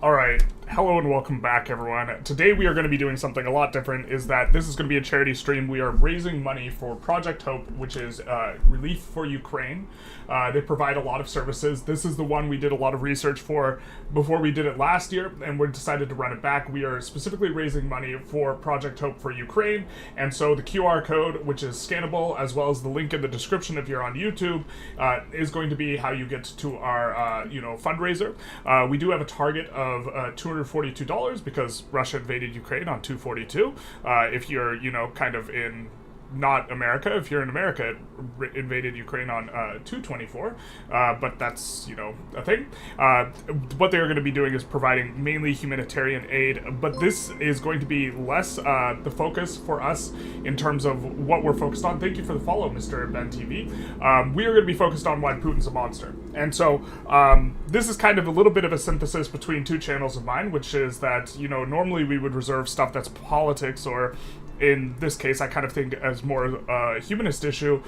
Alright, hello and welcome back everyone. Today we are going to be doing something a lot different, is that this is going to be a charity stream. We are raising money for Project Hope, which is relief for Ukraine. They provide a lot of services. This is the one we did a lot of research for before we did it last year, and we decided to run it back. We are specifically raising money for Project Hope for Ukraine, and so the QR code, which is scannable, as well as the link in the description if you're on YouTube, is going to be how you get to our fundraiser. We do have a target of $242 because Russia invaded Ukraine on 242. If you're, kind of in not America, if you're in America, it invaded Ukraine on 224, but that's, a thing. What they're going to be doing is providing mainly humanitarian aid, but this is going to be less the focus for us in terms of what we're focused on. Thank you for the follow, Mr. Ben TV. We are going to be focused on why Putin's a monster. And so this is kind of a little bit of a synthesis between two channels of mine, which is that, normally we would reserve stuff that's politics, or in this case, I kind of think as more a humanist issue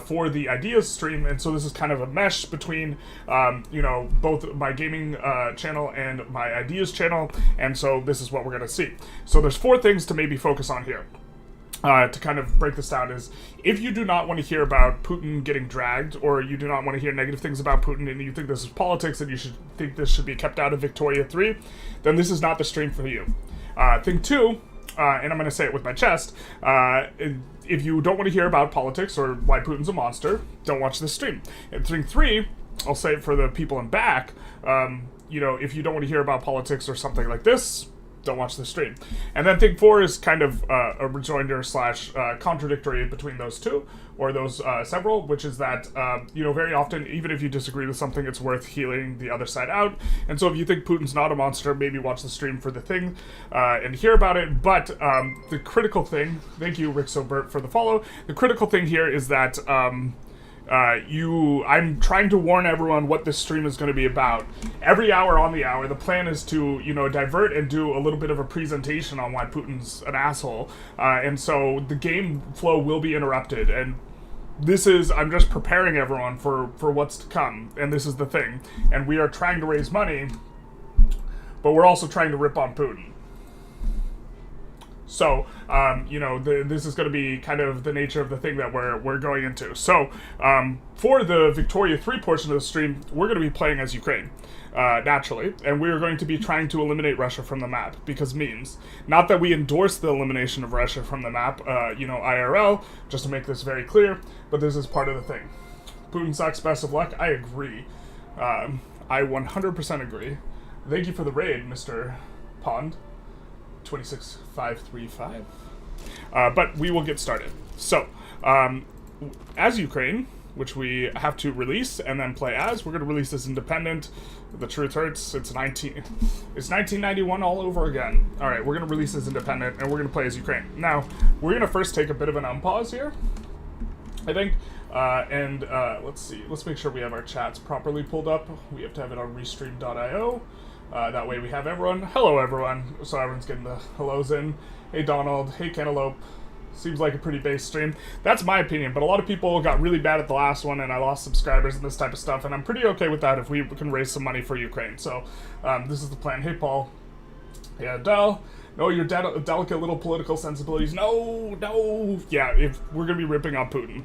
for the ideas stream, and so this is kind of a mesh between, both my gaming channel and my ideas channel, and so this is what we're going to see. So there's four things to maybe focus on here. To kind of break this down is, if you do not want to hear about Putin getting dragged, or you do not want to hear negative things about Putin, and you think this is politics, and you should think this should be kept out of Victoria 3, then this is not the stream for you. Thing two, and I'm going to say it with my chest, if you don't want to hear about politics or why Putin's a monster, don't watch this stream. And thing three, I'll say it for the people in back, if you don't want to hear about politics or something like this, don't watch the stream. And then thing four is kind of a rejoinder slash contradictory between those two, or those several, which is that, very often, even if you disagree with something, it's worth healing the other side out. And so if you think Putin's not a monster, maybe watch the stream for the thing and hear about it. But the critical thing, thank you, Rick Sobert, for the follow. The critical thing here is that I'm trying to warn everyone what this stream is going to be about. Every hour on the hour, the plan is to, divert and do a little bit of a presentation on why Putin's an asshole. And so the game flow will be interrupted. And I'm just preparing everyone for what's to come. And this is the thing. And we are trying to raise money, but we're also trying to rip on Putin. So, this is going to be kind of the nature of the thing that we're going into. So, for the Victoria 3 portion of the stream, we're going to be playing as Ukraine, naturally, and we're going to be trying to eliminate Russia from the map, because memes. Not that we endorse the elimination of Russia from the map, IRL, just to make this very clear, but this is part of the thing. Putin sucks, best of luck. I agree. I 100% agree. Thank you for the raid, Mr. Pond. 26535. But we will get started. So, as Ukraine, which we have to release and then play as, we're going to release as independent. The truth hurts. It's 1991 all over again. All right, we're going to release as independent, and we're going to play as Ukraine. Now, we're going to first take a bit of an unpause here, I think. Let's see. Let's make sure we have our chats properly pulled up. We have to have it on restream.io. That way we have everyone. Hello, everyone. So everyone's getting the hellos in. Hey, Donald. Hey, Cantaloupe. Seems like a pretty base stream. That's my opinion, but a lot of people got really bad at the last one, and I lost subscribers and this type of stuff, and I'm pretty okay with that if we can raise some money for Ukraine. So this is the plan. Hey, Paul. Yeah, Del. No, your delicate little political sensibilities. No. Yeah, if we're going to be ripping on Putin.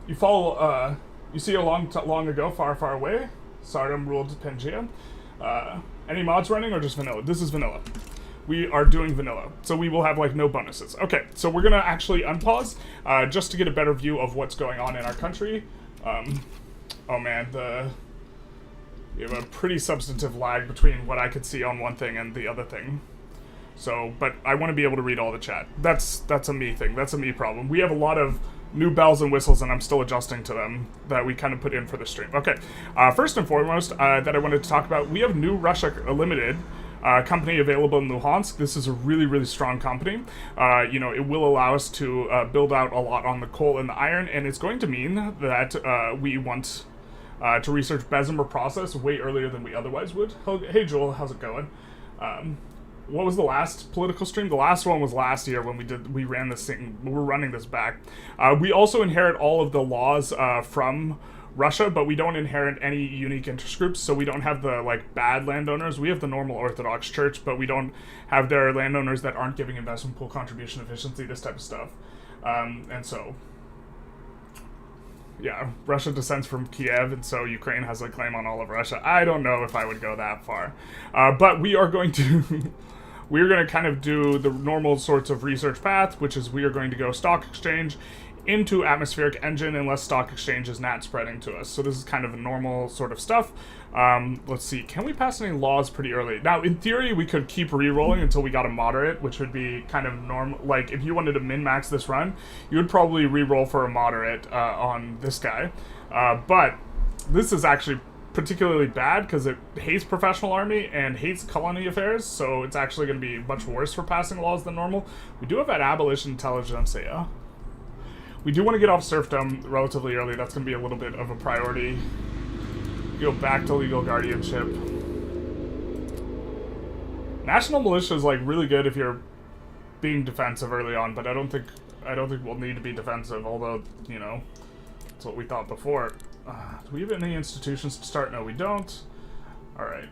You see a long ago, far away, Sardom ruled Pangea. Any mods running or just vanilla? This is vanilla. We are doing vanilla, so we will have no bonuses. Okay, so we're gonna actually unpause just to get a better view of what's going on in our country. Oh man, we have a pretty substantive lag between what I could see on one thing and the other thing. So, but I want to be able to read all the chat. That's a me thing. That's a me problem. We have a lot of new bells and whistles, and I'm still adjusting to them, that we kind of put in for the stream. Okay, first and foremost, that I wanted to talk about, we have New Russia Limited, company available in Luhansk. This is a really, really strong company. It will allow us to build out a lot on the coal and the iron, and it's going to mean that we want to research Bessemer process way earlier than we otherwise would. Hey, Joel, how's it going? What was the last political stream? The last one was last year when we ran this thing. We're running this back. We also inherit all of the laws from Russia, but we don't inherit any unique interest groups, so we don't have the like bad landowners. We have the normal Orthodox Church, but we don't have their landowners that aren't giving investment pool contribution efficiency, this type of stuff. And so, yeah, Russia descends from Kiev, and so Ukraine has a claim on all of Russia. I don't know if I would go that far, but we are going to we're going to kind of do the normal sorts of research path, which is we are going to go stock exchange into atmospheric engine unless stock exchange is not spreading to us. So this is kind of a normal sort of stuff. Let's see, can we pass any laws pretty early? Now, in theory, we could keep re-rolling until we got a moderate, which would be kind of normal. Like, if you wanted to min-max this run, you would probably re-roll for a moderate on this guy. But this is actually particularly bad because it hates professional army and hates colony affairs, so it's actually going to be much worse for passing laws than normal. We do have that abolition intelligentsia. We do want to get off serfdom relatively early. That's going to be a little bit of a priority. Go back to legal guardianship. National militia is like really good if you're being defensive early on, but I don't think we'll need to be defensive. Although, you know, that's what we thought before. Do we have any institutions to start? No, we don't. All right.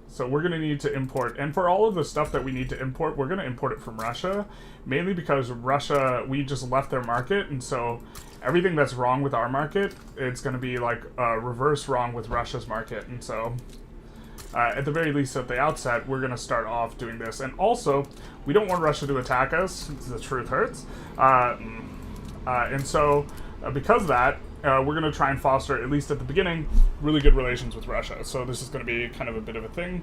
So we're going to need to import, and for all of the stuff that we need to import, we're going to import it from Russia, mainly because Russia, we just left their market, and so everything that's wrong with our market, it's going to be like reverse wrong with Russia's market, and so at the very least at the outset, we're going to start off doing this. And also, we don't want Russia to attack us, the truth hurts, and so because of that, we're going to try and foster, at least at the beginning, really good relations with Russia. So this is going to be kind of a bit of a thing.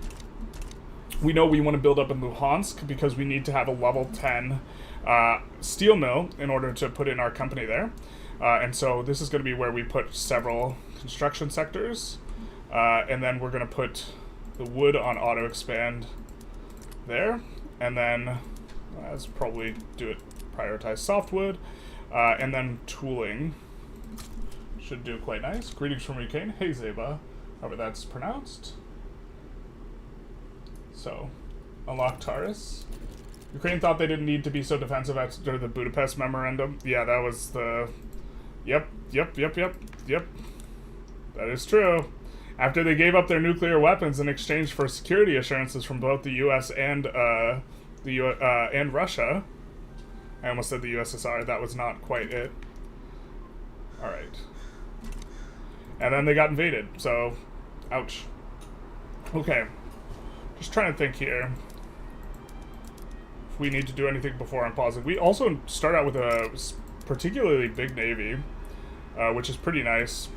We know we want to build up in Luhansk because we need to have a level 10 steel mill in order to put in our company there. And so this is going to be where we put several construction sectors. And then we're going to put the wood on auto expand there. And then, let's probably do it, prioritize softwood. And then tooling should do quite nice. Greetings from Ukraine. Hey, Zeba. However that's pronounced. So, unlock Taurus. Ukraine thought they didn't need to be so defensive after the Budapest memorandum. Yeah, that was the... Yep. That is true. After they gave up their nuclear weapons in exchange for security assurances from both the U.S. and and Russia. I almost said the USSR. That was not quite it. All right. And then they got invaded, so, ouch. Okay, just trying to think here. If we need to do anything before I'm pausing. We also start out with a particularly big navy, which is pretty nice.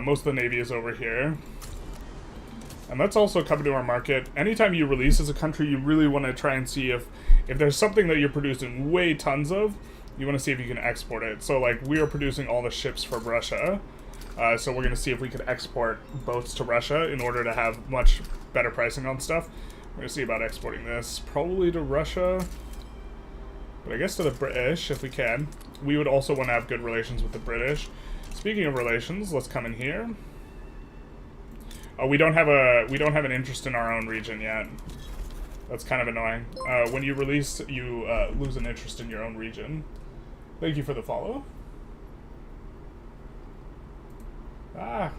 Most of the navy is over here. And that's also coming to our market. Anytime you release as a country, you really want to try and see if there's something that you're producing way tons of, you want to see if you can export it. So, like, we are producing all the ships from Russia. So we're going to see if we could export boats to Russia in order to have much better pricing on stuff. We're going to see about exporting this. Probably to Russia. But I guess to the British, if we can. We would also want to have good relations with the British. Speaking of relations, let's come in here. Oh, we don't have an interest in our own region yet. That's kind of annoying. When you release, you lose an interest in your own region. Thank you for the follow. I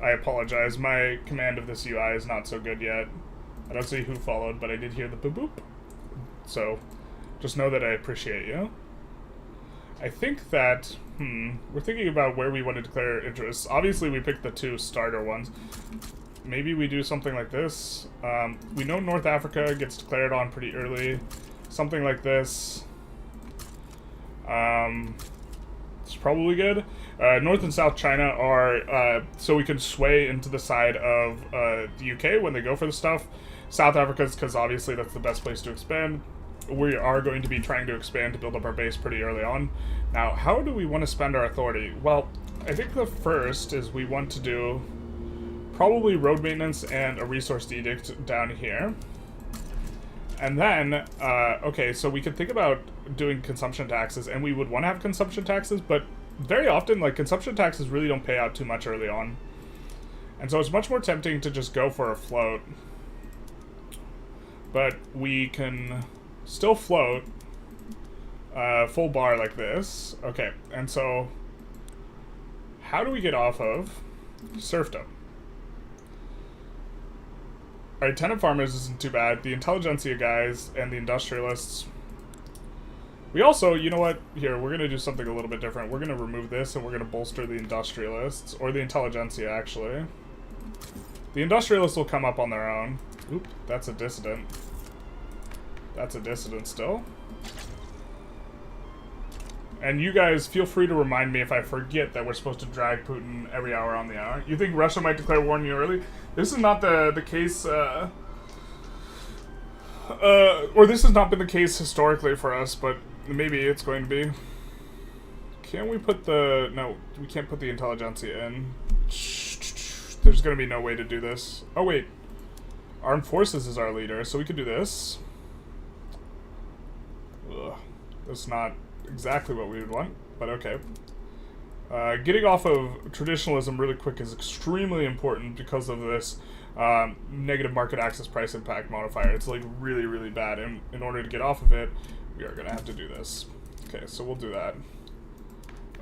apologize. My command of this UI is not so good yet. I don't see who followed, but I did hear the boop boop. So, just know that I appreciate you. I think that, we're thinking about where we want to declare interests. Obviously, we picked the two starter ones. Maybe we do something like this. We know North Africa gets declared on pretty early. Something like this. It's probably good. North and South China are, so we can sway into the side of the UK when they go for the stuff. South Africa is because obviously that's the best place to expand. We are going to be trying to expand to build up our base pretty early on. Now, how do we want to spend our authority? Well, I think the first is we want to do probably road maintenance and a resource edict down here. And then, okay, so we could think about doing consumption taxes, and we would want to have consumption taxes, but very often, like, consumption taxes really don't pay out too much early on. And so it's much more tempting to just go for a float. But we can still float full bar like this. Okay, and so how do we get off of serfdom? Alright, tenant farmers isn't too bad. The Intelligentsia guys and the Industrialists. We also, you know what? Here, we're going to do something a little bit different. We're going to remove this and we're going to bolster the Industrialists. Or the Intelligentsia, actually. The Industrialists will come up on their own. Oop, that's a dissident. That's a dissident still. And you guys, feel free to remind me if I forget that we're supposed to drag Putin every hour on the hour. You think Russia might declare war on you early? This is not the case, or this has not been the case historically for us, but maybe it's going to be. Can we put the... No, we can't put the Intelligentsia in. There's going to be no way to do this. Oh, wait. Armed Forces is our leader, so we could do this. Ugh. That's not exactly what we would want, but okay. Getting off of traditionalism really quick is extremely important because of this negative market access price impact modifier. It's like really, really bad, and in order to get off of it, we are going to have to do this. Okay, so we'll do that.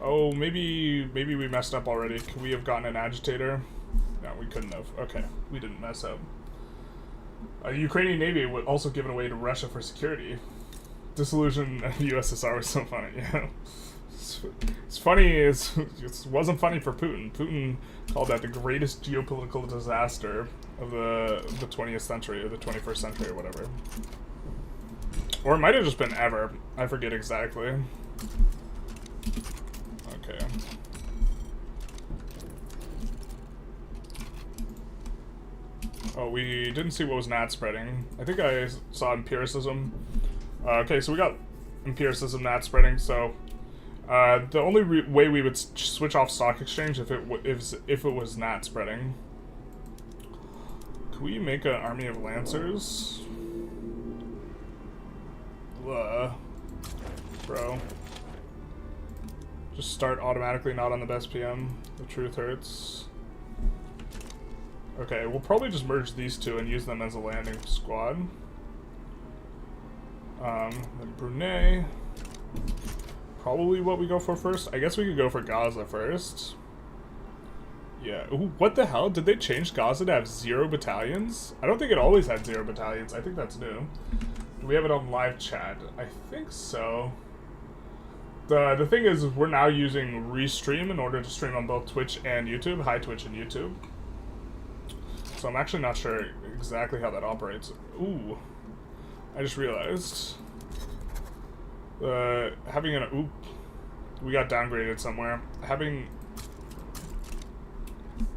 Oh, maybe we messed up already. Could we have gotten an agitator? No, we couldn't have. Okay, we didn't mess up. Ukrainian Navy would also given away to Russia for security. Disillusion USSR was so funny, yeah. It's funny, it wasn't funny for Putin. Putin called that the greatest geopolitical disaster of the 20th century, or the 21st century, or whatever. Or it might have just been ever. I forget exactly. Okay. Oh, we didn't see what was not spreading. I think I saw empiricism. Okay, so we got empiricism not spreading, so the only way we would switch off stock exchange if it was not spreading. Can we make an army of lancers? Bro. Just start automatically not on the best PM. The truth hurts. Okay, we'll probably just merge these two and use them as a landing squad. Then Brunei. Probably what we go for first. I guess we could go for Gaza first. Yeah. Ooh, what the hell? Did they change Gaza to have 0 battalions? I don't think it always had 0 battalions. I think that's new. Do we have it on live chat? I think so. The thing is, we're now using Restream in order to stream on both Twitch and YouTube. Hi, Twitch and YouTube. So I'm actually not sure exactly how that operates. Ooh. I just realized. Having an... Oop. We got downgraded somewhere.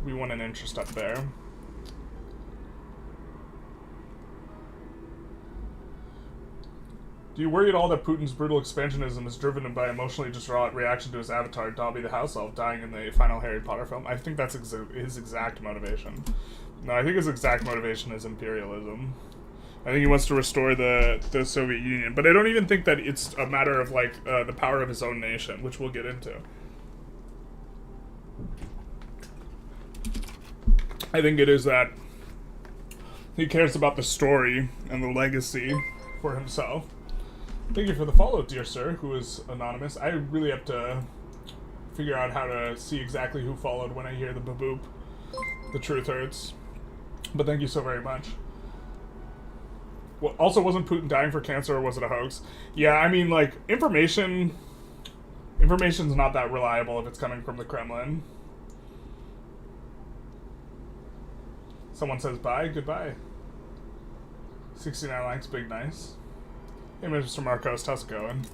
We want an interest up there. Do you worry at all that Putin's brutal expansionism is driven by emotionally distraught reaction to his avatar, Dobby the House Elf, dying in the final Harry Potter film? I think that's his exact motivation. No, I think his exact motivation is imperialism. I think he wants to restore the Soviet Union, but I don't even think that it's a matter of, like, the power of his own nation, which we'll get into. I think it is that he cares about the story and the legacy for himself. Thank you for the follow, dear sir, who is anonymous. I really have to figure out how to see exactly who followed when I hear the baboop. The truth hurts. But thank you so very much. Well, also, wasn't Putin dying for cancer, or was it a hoax? Yeah, I mean, like, information's not that reliable if it's coming from the Kremlin. Someone says bye, goodbye. 69 likes, big nice. Hey, Mr. Marcos, how's it going?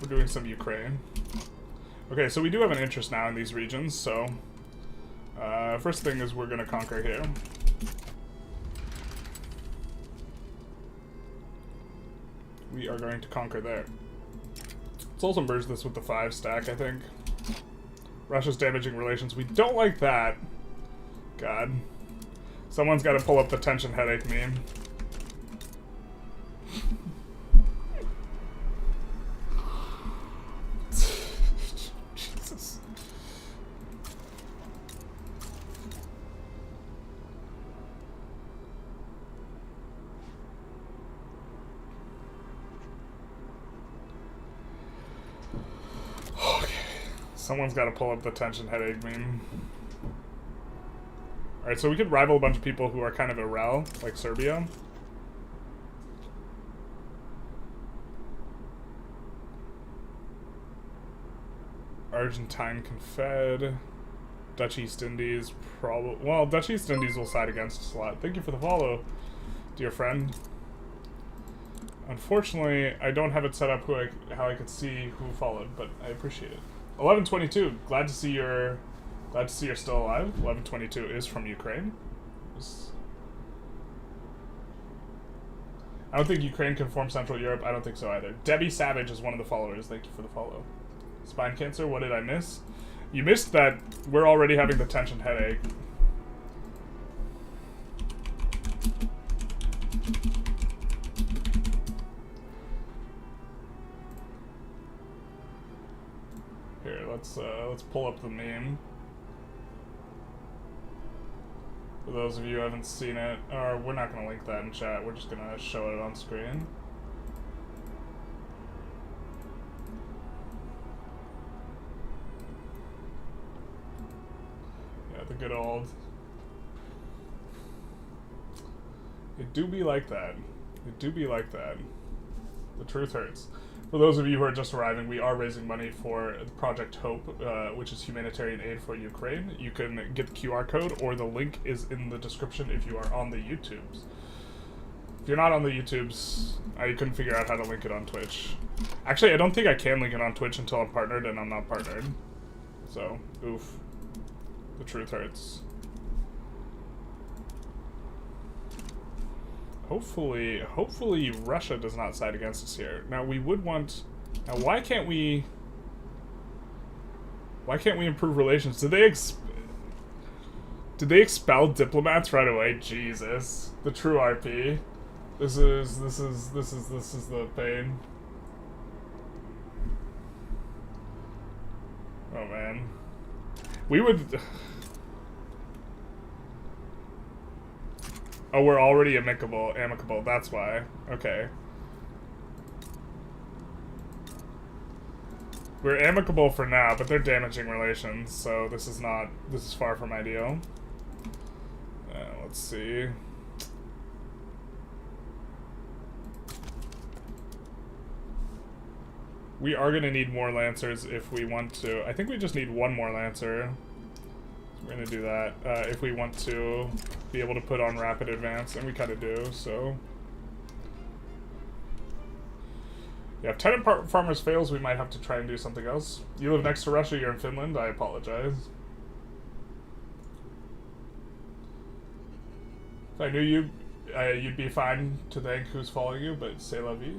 We're doing some Ukraine. Okay, so we do have an interest now in these regions, so... first thing is we're gonna conquer here. We are going to conquer there. Let's also merge this with the 5 stack, I think. Russia's damaging relations. We don't like that. God. Someone's got to pull up the tension headache meme. Jesus. Someone's got to pull up the tension headache meme. Alright, so we could rival a bunch of people who are kind of irrel, like Serbia. Argentine Confed. Dutch East Indies, probably. Well, Dutch East Indies will side against us a lot. Thank you for the follow, dear friend. Unfortunately, I don't have it set up how I could see who followed, but I appreciate it. 1122. Glad to see you're still alive. 1122 is from Ukraine. I don't think Ukraine can form Central Europe. I don't think so either. Debbie Savage is one of the followers. Thank you for the follow. Spine cancer. What did I miss? You missed that we're already having the tension headache. Here, let's pull up the meme. For those of you who haven't seen it, or we're not gonna link that in chat. We're just gonna show it on screen. The good old. It do be like that. It do be like that. The truth hurts. For those of you who are just arriving, we are raising money for Project Hope, which is humanitarian aid for Ukraine. You can get the QR code, or the link is in the description if you are on the YouTubes. If you're not on the YouTubes, I couldn't figure out how to link it on Twitch. Actually, I don't think I can link it on Twitch until I'm partnered, and I'm not partnered. So, oof. The truth hurts. Hopefully Russia does not side against us here. Now we would want. Now why can't we improve relations? Did they expel diplomats right away? Jesus, the true RP. This is the pain. Oh man. We would. Oh, we're already amicable. That's why. Okay. We're amicable for now, but they're damaging relations, so this is far from ideal. Let's see. We are gonna need more Lancers if we want to. I think we just need one more Lancer. We're gonna do that if we want to be able to put on rapid advance, and we kind of do, so. Yeah, if tenant farmers fails, we might have to try and do something else. You live next to Russia, you're in Finland, I apologize. If I knew you, you'd be fine to thank who's following you, but c'est la vie.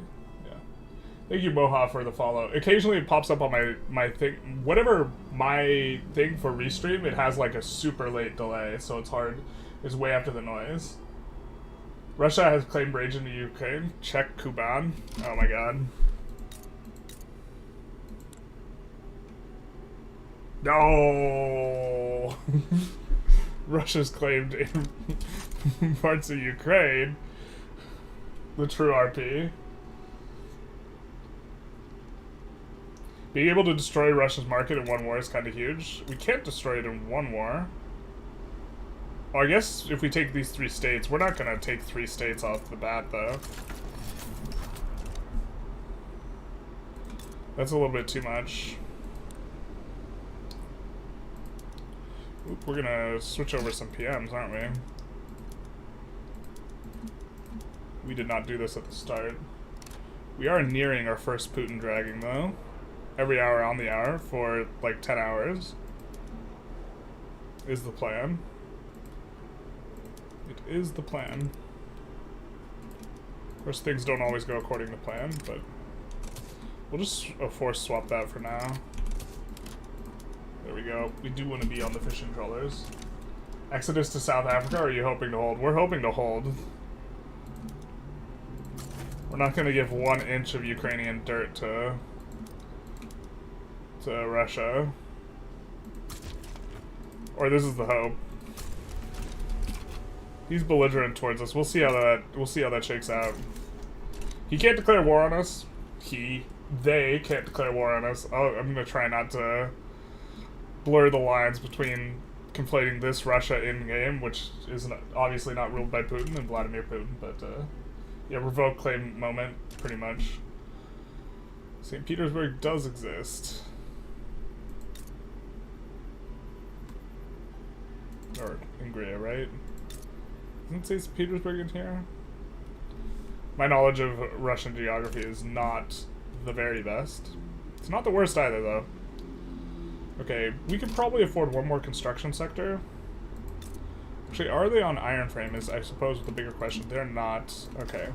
Thank you, Moha, for the follow. Occasionally it pops up on my thing. Whatever my thing for restream, it has like a super late delay, so it's hard. It's way after the noise. Russia has claimed rage in the Ukraine. Check Kuban. Oh my god. No! Russia's claimed in parts of Ukraine. The true RP. Being able to destroy Russia's market in one war is kind of huge. We can't destroy it in one war. Oh, I guess if we take these 3 states, we're not going to take 3 states off the bat, though. That's a little bit too much. Oop, we're going to switch over some PMs, aren't we? We did not do this at the start. We are nearing our first Putin dragging, though. Every hour on the hour for like 10 hours is the plan. It is the plan. Of course, things don't always go according to plan, but we'll just force swap that for now. There we go. We do want to be on the fishing trawlers. Exodus to South Africa, or are you hoping to hold? We're hoping to hold. We're not going to give 1 inch of Ukrainian dirt to Russia. Or this is the hope. He's belligerent towards us. We'll see how that shakes out. He can't declare war on us. They can't declare war on us. Oh, I'm gonna try not to blur the lines between conflating this Russia in-game, which is obviously not ruled by Putin and Vladimir Putin, but yeah, revoke claim moment, pretty much. St. Petersburg does exist. Or Ingria, right? Doesn't it say St. Petersburg in here? My knowledge of Russian geography is not the very best. It's not the worst either, though. Okay, we could probably afford one more construction sector. Actually, are they on iron frame is, I suppose, the bigger question. They're not. Okay.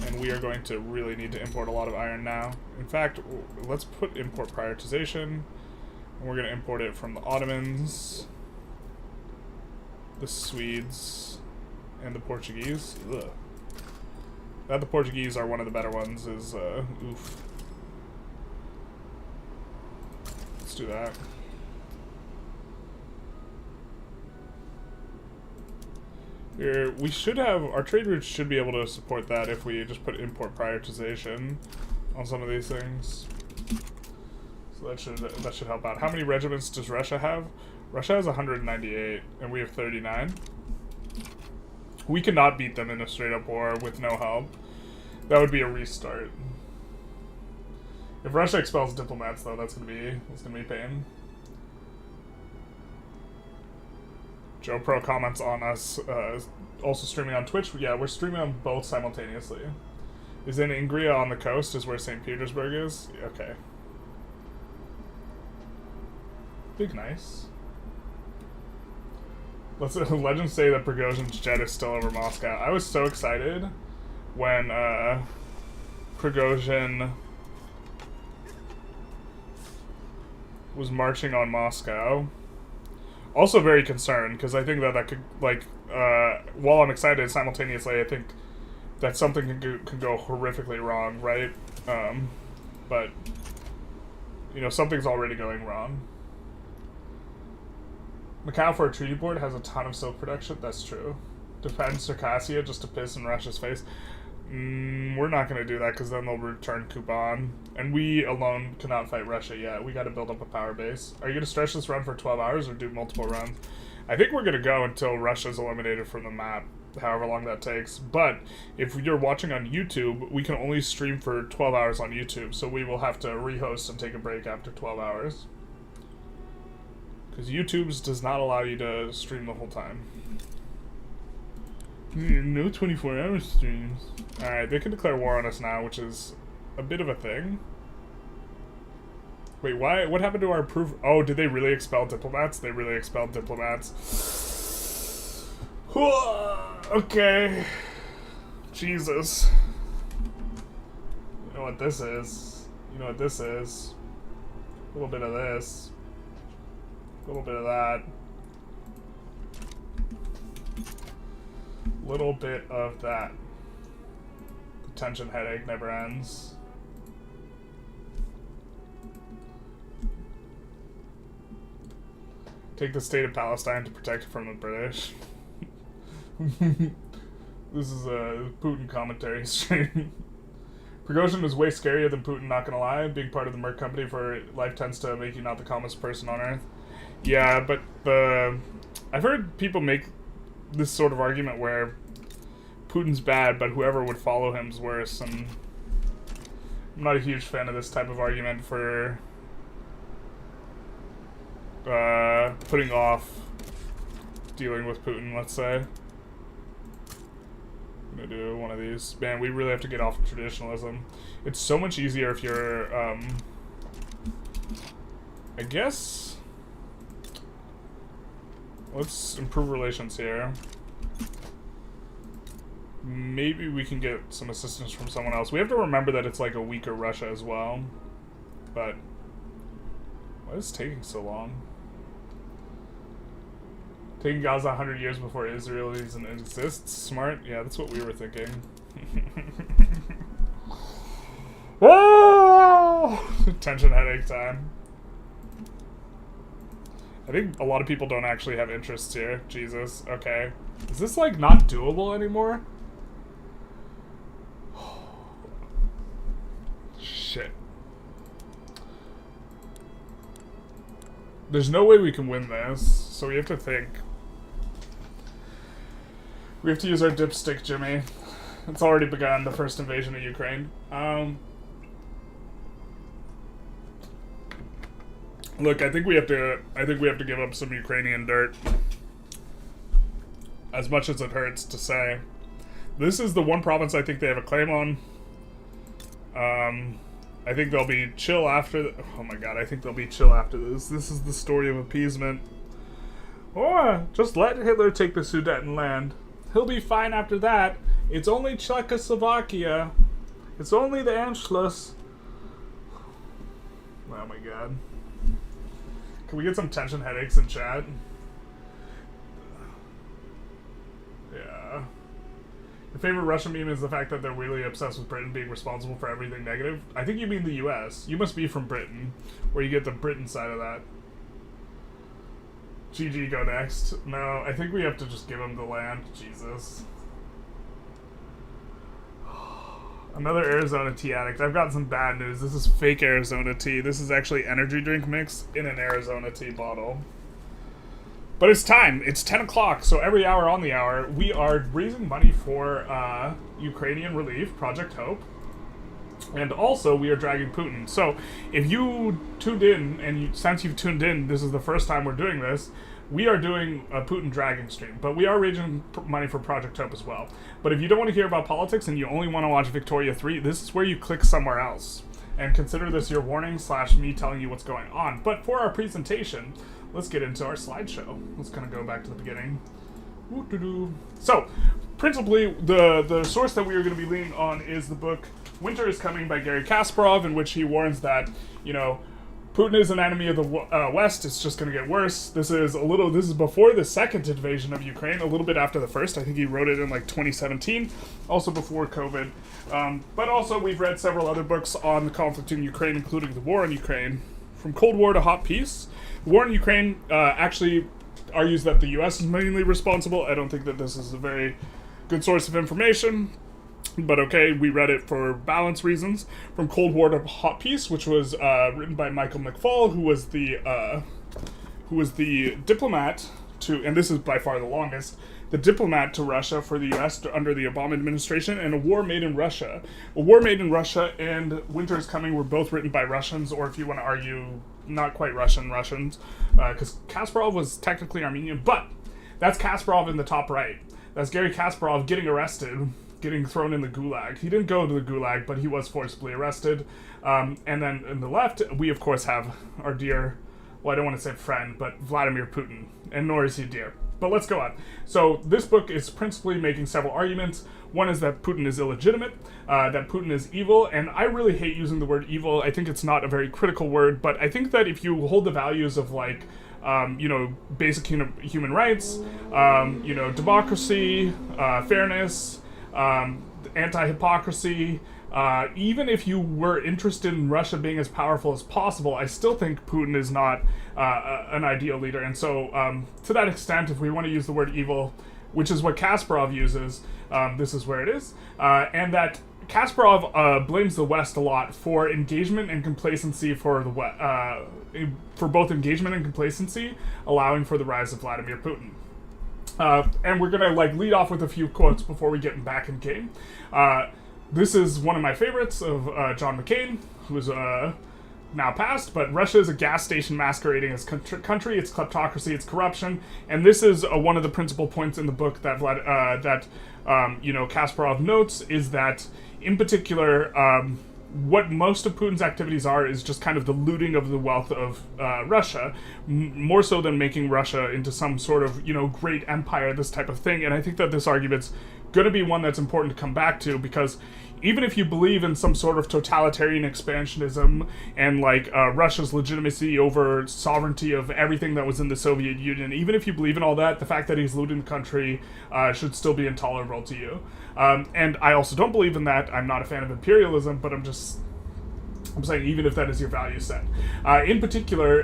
And we are going to really need to import a lot of iron now. In fact, let's put import prioritization. And we're going to import it from the Ottomans, the Swedes, and the Portuguese. Ugh. That the Portuguese are one of the better ones is, oof. Let's do that. Here, we should have, our trade routes should be able to support that if we just put import prioritization on some of these things. So that should help out. How many regiments does Russia have? Russia has 198, and we have 39. We cannot beat them in a straight-up war with no help. That would be a restart. If Russia expels diplomats, though, that's gonna be pain. Joe Pro comments on us also streaming on Twitch. Yeah, we're streaming on both simultaneously. Is in Ingria on the coast is where St. Petersburg is? Okay. Big nice. Let's legends say that Prigozhin's jet is still over Moscow. I was so excited when Prigozhin was marching on Moscow. Also very concerned, because I think that could, like, while I'm excited, simultaneously I think that something can go horrifically wrong, right? But, you know, something's already going wrong. Macau for a treaty board has a ton of silk production, that's true. Defend Circassia just to piss in Russia's face. We're not going to do that, because then they'll return Kuban. And we alone cannot fight Russia yet. We got to build up a power base. Are you going to stretch this run for 12 hours or do multiple runs? I think we're going to go until Russia's eliminated from the map, however long that takes. But if you're watching on YouTube, we can only stream for 12 hours on YouTube, so we will have to rehost and take a break after 12 hours. Because YouTube's does not allow you to stream the whole time. No 24-hour streams. Alright, they can declare war on us now, which is a bit of a thing. Wait, why? What happened to our proof? Oh, did they really expel diplomats? They really expelled diplomats. Okay. Jesus. You know what this is? You know what this is? A little bit of this. A little bit of that. Little bit of that. The tension headache never ends. Take the state of Palestine to protect it from the British. This is a Putin commentary stream. Prigozhin is way scarier than Putin, not gonna lie. Being part of the Merc company for life tends to make you not the calmest person on earth. Yeah, but I've heard people make this sort of argument where Putin's bad, but whoever would follow him's worse, and I'm not a huge fan of this type of argument for putting off dealing with Putin, let's say. I'm gonna do one of these. Man, we really have to get off of traditionalism. It's so much easier if you're, I guess, let's improve relations here. Maybe we can get some assistance from someone else. We have to remember that it's like a weaker Russia as well. But why is it taking so long? Taking Gaza 100 years before Israel even exists? Smart? Yeah, that's what we were thinking. Tension headache time. I think a lot of people don't actually have interests here. Jesus. Okay. Is this, like, not doable anymore? Shit. There's no way we can win this, so we have to think. We have to use our dipstick, Jimmy. It's already begun, the first invasion of Ukraine. Look, I think we have to give up some Ukrainian dirt. As much as it hurts to say. This is the one province I think they have a claim on. I think they'll be chill after... oh my god, I think they'll be chill after this. This is the story of appeasement. Or, just let Hitler take the Sudetenland. He'll be fine after that. It's only Czechoslovakia. It's only the Anschluss. Oh my god. Can we get some tension headaches in chat? Yeah. Your favorite Russian meme is the fact that they're really obsessed with Britain being responsible for everything negative. I think you mean the US. You must be from Britain, where you get the Britain side of that. GG, go next. No, I think we have to just give them the land. Jesus. Another Arizona tea addict. I've got some bad news. This is fake Arizona tea. This is actually energy drink mix in an Arizona tea bottle. But it's time. It's 10 o'clock, so every hour on the hour, we are raising money for Ukrainian relief, Project Hope. And also, we are dragging Putin. So, if you tuned in, and since you've tuned in, this is the first time we're doing this, we are doing a Putin dragging stream. But we are raising money for Project Hope as well. But if you don't want to hear about politics and you only want to watch Victoria 3, this is where you click somewhere else. And consider this your warning / me telling you what's going on. But for our presentation, let's get into our slideshow. Let's kind of go back to the beginning. So, principally, the source that we are going to be leaning on is the book Winter is Coming by Gary Kasparov, in which he warns that, you know, Putin is an enemy of the West. It's just going to get worse. This is before the second invasion of Ukraine, a little bit after the first. I think he wrote it in like 2017, also before COVID. But also we've read several other books on the conflict in Ukraine, including the war in Ukraine. From Cold War to Hot Peace. The war in Ukraine actually argues that the U.S. is mainly responsible. I don't think that this is a very good source of information. But okay, we read it for balance reasons. From Cold War to Hot Peace, which was written by Michael McFall, who was the diplomat to, and this is by far the longest, the diplomat to Russia for the U.S. under the Obama administration, and A War Made in Russia. A War Made in Russia and Winter is Coming were both written by Russians, or if you want to argue, not quite Russians, because Kasparov was technically Armenian, but that's Kasparov in the top right. That's Gary Kasparov getting arrested, getting thrown in the gulag. He didn't go to the gulag, but he was forcibly arrested. And then in the left, we of course have our dear, well, I don't want to say friend, but Vladimir Putin, and nor is he dear. But let's go on. So this book is principally making several arguments. One is that Putin is illegitimate, that Putin is evil, and I really hate using the word evil. I think it's not a very critical word, but I think that if you hold the values of like, basic human rights, democracy, fairness, anti-hypocrisy, even if you were interested in Russia being as powerful as possible, I still think Putin is not an ideal leader. And so, to that extent, if we want to use the word evil, which is what Kasparov uses, this is where it is. And that Kasparov blames the West a lot for engagement and complacency for both engagement and complacency, allowing for the rise of Vladimir Putin. And we're gonna lead off with a few quotes before we get back in game. This is one of my favorites of John McCain, who is now passed, but Russia is a gas station masquerading as country, it's kleptocracy, it's corruption, and this is one of the principal points in the book that Kasparov notes, is that, in particular, what most of Putin's activities are is just kind of the looting of the wealth of Russia, more so than making Russia into some sort of, great empire, this type of thing. And I think that this argument's going to be one that's important to come back to, because even if you believe in some sort of totalitarian expansionism and Russia's legitimacy over sovereignty of everything that was in the Soviet Union, even if you believe in all that, the fact that he's looting the country should still be intolerable to you. And I also don't believe in that. I'm not a fan of imperialism, but I'm saying even if that is your value set. In particular,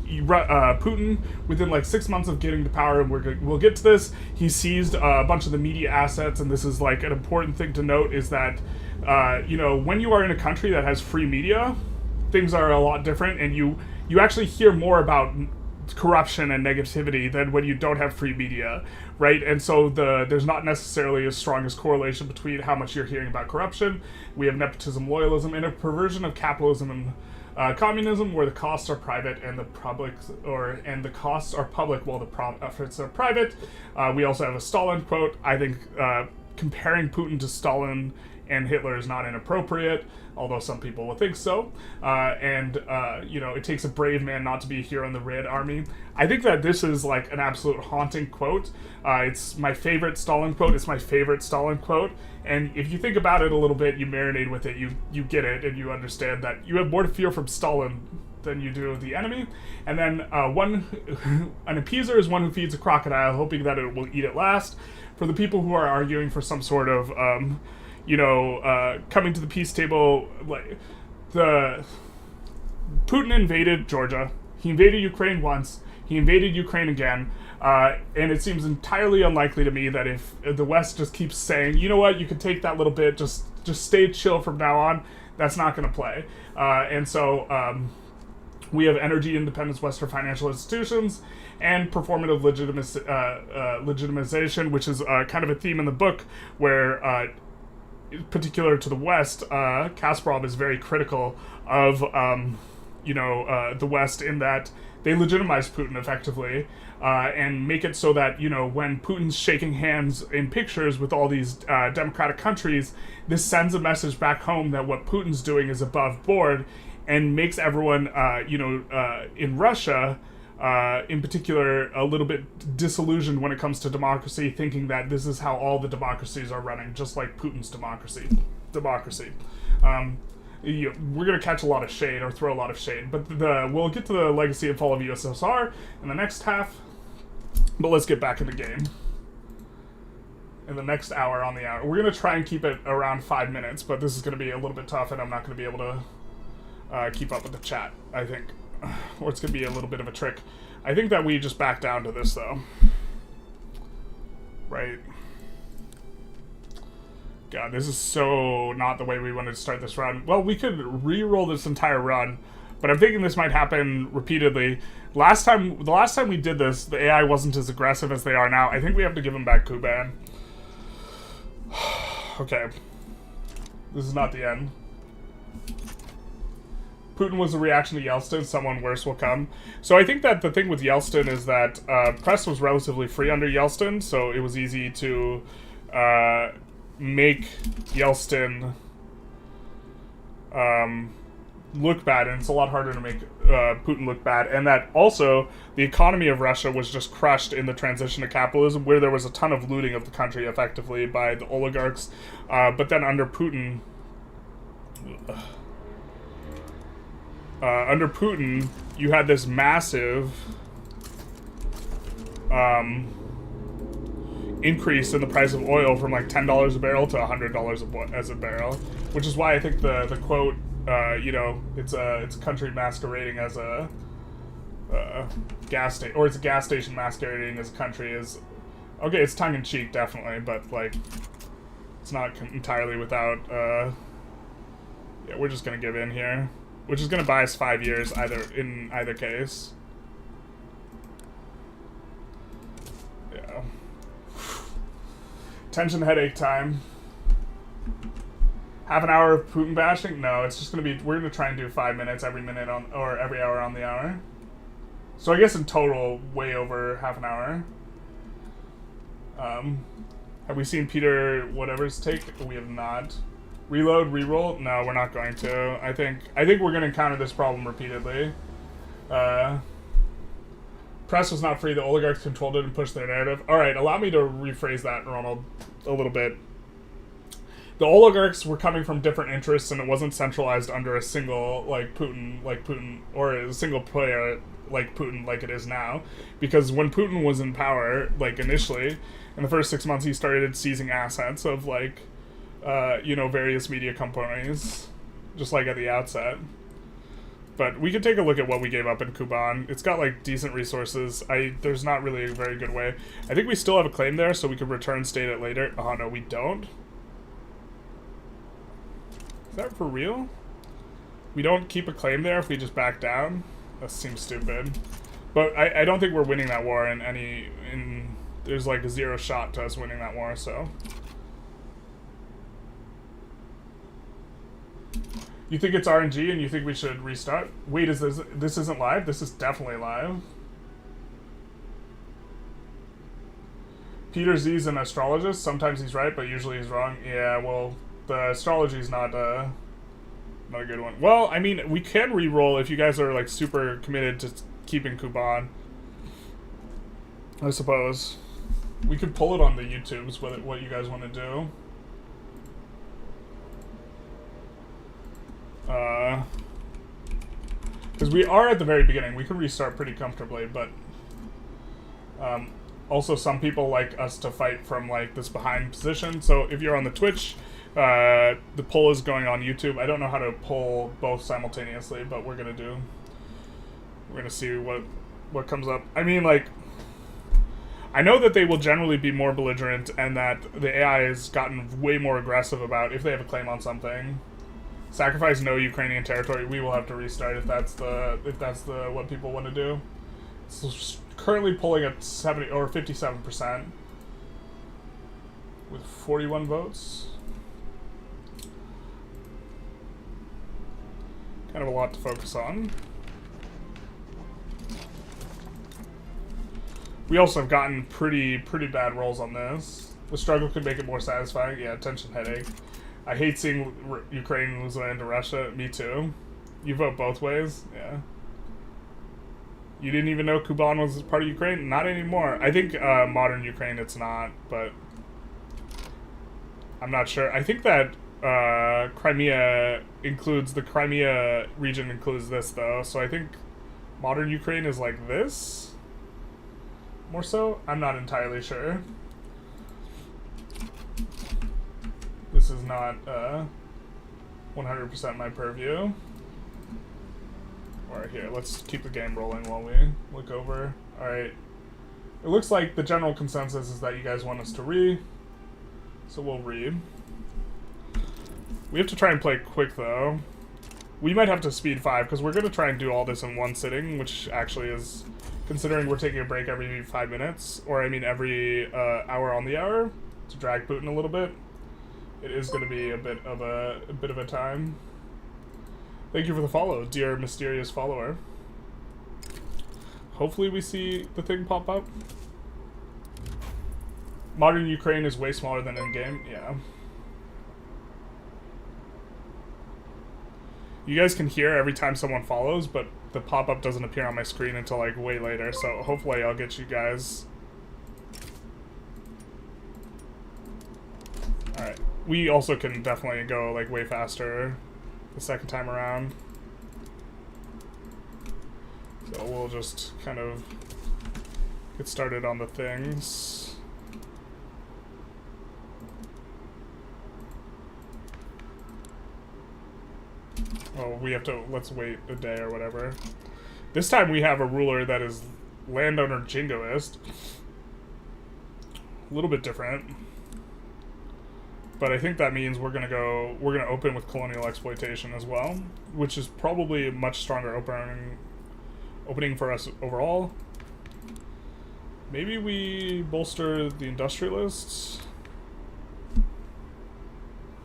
Putin, within 6 months of getting to power, and we'll get to this, he seized a bunch of the media assets, and this is an important thing to note, is that, when you are in a country that has free media, things are a lot different, and you actually hear more about corruption and negativity than when you don't have free media, right? And so there's not necessarily as strong as correlation between how much you're hearing about corruption. We have nepotism, loyalism, and a perversion of capitalism and communism, where the costs are private and the costs are public while the profits are private. We also have a Stalin quote. I think comparing Putin to Stalin and Hitler is not inappropriate, although some people will think so. It takes a brave man not to be a hero in the Red Army. I think that this is like an absolute haunting quote. It's my favorite Stalin quote. It's my favorite Stalin quote. And if you think about it a little bit, you marinate with it, you get it, and you understand that you have more to fear from Stalin than you do the enemy. And then an appeaser is one who feeds a crocodile, hoping that it will eat it last. For the people who are arguing for some sort of coming to the peace table, like Putin invaded Georgia. He invaded Ukraine once. He invaded Ukraine again. And it seems entirely unlikely to me that if the West just keeps saying, you know what, you can take that little bit, just stay chill from now on, that's not going to play. We have energy independence, Western financial institutions, and performative legitimization, which is kind of a theme in the book where, particular to the West, Kasparov is very critical of, the West in that they legitimize Putin effectively and make it so that, when Putin's shaking hands in pictures with all these democratic countries, this sends a message back home that what Putin's doing is above board, and makes everyone, in Russia, in particular, a little bit disillusioned when it comes to democracy, thinking that this is how all the democracies are running, just like Putin's democracy. We're going to catch a lot of shade, or throw a lot of shade, but we'll get to the legacy and fall of USSR in the next half, but let's get back in the game. In the next hour on the hour. We're going to try and keep it around 5 minutes, but this is going to be a little bit tough, and I'm not going to be able to keep up with the chat, I think. Or it's going to be a little bit of a trick. I think that we just back down to this, though. Right. God, this is so not the way we wanted to start this run. Well, we could re-roll this entire run, but I'm thinking this might happen repeatedly. The last time we did this, the AI wasn't as aggressive as they are now. I think we have to give them back Kuban. Okay. This is not the end. Putin was a reaction to Yeltsin, someone worse will come. So I think that the thing with Yeltsin is that press was relatively free under Yeltsin, so it was easy to make Yeltsin look bad, and it's a lot harder to make Putin look bad. And that also, the economy of Russia was just crushed in the transition to capitalism, where there was a ton of looting of the country, effectively, by the oligarchs. But then under Putin... you had this massive increase in the price of oil from like $10 a barrel to $100 as a barrel, which is why I think the quote, it's a country masquerading as a gas station, or it's a gas station masquerading as a country, is okay. It's tongue in cheek, definitely, but like it's not entirely without. Yeah, we're just gonna give in here. Which is going to buy us 5 years in either case. Yeah. Tension headache time. Half an hour of Putin bashing? No, it's just going to be... We're going to try and do 5 minutes every minute or every hour on the hour. So I guess in total, way over half an hour. Have we seen Peter whatever's take? We have not. Reload, reroll? No, we're not going to. I think we're going to encounter this problem repeatedly. Press was not free. The oligarchs controlled it and pushed their narrative. All right, allow me to rephrase that, Ronald, a little bit. The oligarchs were coming from different interests, and it wasn't centralized under a single Putin, or a single player like Putin, like it is now. Because when Putin was in power, like initially, in the first 6 months, he started seizing assets of various media companies, just like at the outset. But we could take a look at what we gave up in Kuban. It's got like decent resources. There's not really a very good way. I think we still have a claim there, so we could return state it later. Oh no, we don't. Is that for real? We don't keep a claim there if we just back down. That seems stupid. But I don't think we're winning that war there's like a 0 shot to us winning that war, so. You think it's RNG and you think we should restart? Wait, is this isn't live? This is definitely live. Peter Z's an astrologist. Sometimes he's right, but usually he's wrong. Yeah, well, the astrology's not a good one. Well, I mean, we can re-roll if you guys are like super committed to keeping Kuban. I suppose. We could pull it on the YouTubes, what you guys want to do. Because we are at the very beginning. We can restart pretty comfortably, but also some people like us to fight from like this behind position. So if you're on the Twitch, the poll is going on YouTube. I don't know how to poll both simultaneously, but we're gonna see what comes up. I mean, like, I know that they will generally be more belligerent, and that the AI has gotten way more aggressive about if they have a claim on something. Sacrifice no Ukrainian territory. We will have to restart if that's what people want to do. It's currently polling at 70 or 57% with 41 votes. Kind of a lot to focus on. We also have gotten pretty bad rolls on this. The struggle could make it more satisfying. Yeah, tension headache. I hate seeing Ukraine lose land to Russia. Me too. You vote both ways? Yeah. You didn't even know Kuban was part of Ukraine? Not anymore. I think modern Ukraine it's not, but I'm not sure. I think that Crimea includes, the Crimea region includes this though, so I think modern Ukraine is like this? More so? I'm not entirely sure. This is not 100% my purview. Alright, here, let's keep the game rolling while we look over. Alright. It looks like the general consensus is that you guys want us to read. So we'll read. We have to try and play quick, though. We might have to speed 5, because we're going to try and do all this in one sitting, which actually is, considering we're taking a break every 5 minutes, or I mean every hour on the hour, to drag Putin a little bit. It is going to be a bit of a time. Thank you for the follow, dear mysterious follower. Hopefully we see the thing pop up. Modern Ukraine is way smaller than in-game. Yeah. You guys can hear every time someone follows, but the pop-up doesn't appear on my screen until like way later, so hopefully I'll get you guys. Alright. We also can definitely go like way faster the second time around. So we'll just kind of get started on the things. Oh, we have to, let's wait a day or whatever. This time we have a ruler that is landowner jingoist. A little bit different. But I think that means we're gonna open with colonial exploitation as well, which is probably a much stronger opening for us overall. Maybe we bolster the Industrialists.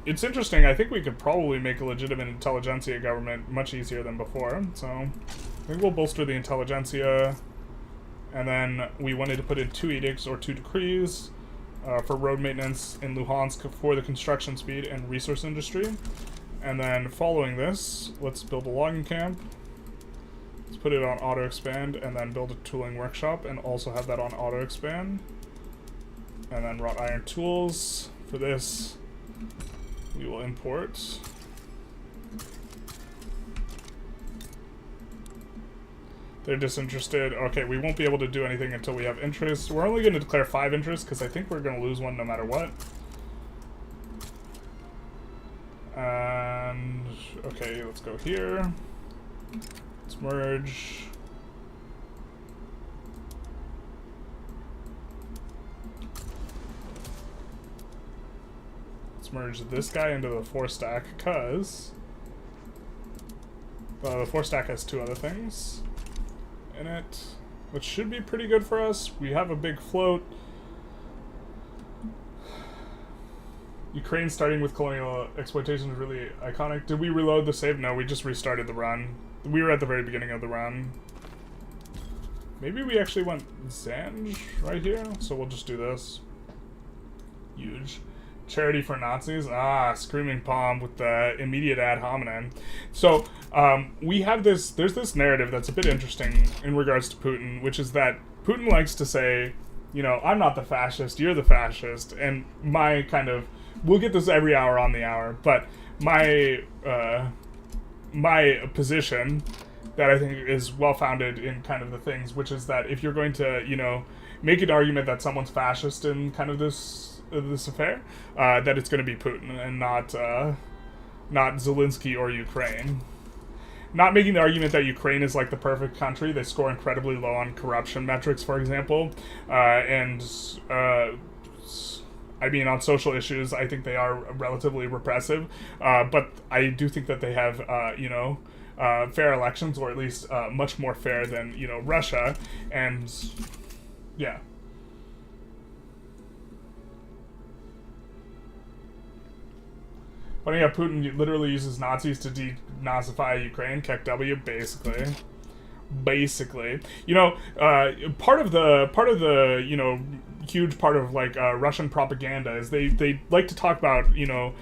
It's interesting, I think we could probably make a legitimate Intelligentsia government much easier than before, so I think we'll bolster the Intelligentsia, and then we wanted to put in 2 edicts or 2 decrees for road maintenance in Luhansk for the construction speed and resource industry. And then following this, let's build a logging camp. Let's put it on auto expand, and then build a tooling workshop and also have that on auto expand. And then wrought iron tools. For this, we will import. They're disinterested. Okay, we won't be able to do anything until we have interest. We're only going to declare 5 interests because I think we're going to lose one no matter what. And okay, let's go here. Let's merge. Let's merge this guy into the 4 stack because The 4-stack has 2 other things in it, which should be pretty good for us. We have a big float. Ukraine starting with colonial exploitation is really iconic. Did we reload the save? No, we just restarted the run. We were at the very beginning of the run. Maybe we actually want Zanj right here, so we'll just do this. Huge. Charity for Nazis. Ah, Screaming Palm with the immediate ad hominem. So, we have this, there's this narrative that's a bit interesting in regards to Putin, which is that Putin likes to say, you know, I'm not the fascist, you're the fascist, and my kind of, we'll get this every hour on the hour, but my, my position that I think is well-founded in kind of the things, which is that if you're going to, you know, make an argument that someone's fascist in kind of this affair, that it's going to be Putin and not Zelensky or Ukraine. Not making the argument that Ukraine is like the perfect country. They score incredibly low on corruption metrics, for example, and I mean, on social issues, I think they are relatively repressive, but I do think that they have, you know, fair elections, or at least much more fair than, you know, Russia, and yeah. Funny how Putin literally uses Nazis to denazify Ukraine, KEKW, basically. You know, part of the, you know, huge part of like Russian propaganda is they like to talk about, you know,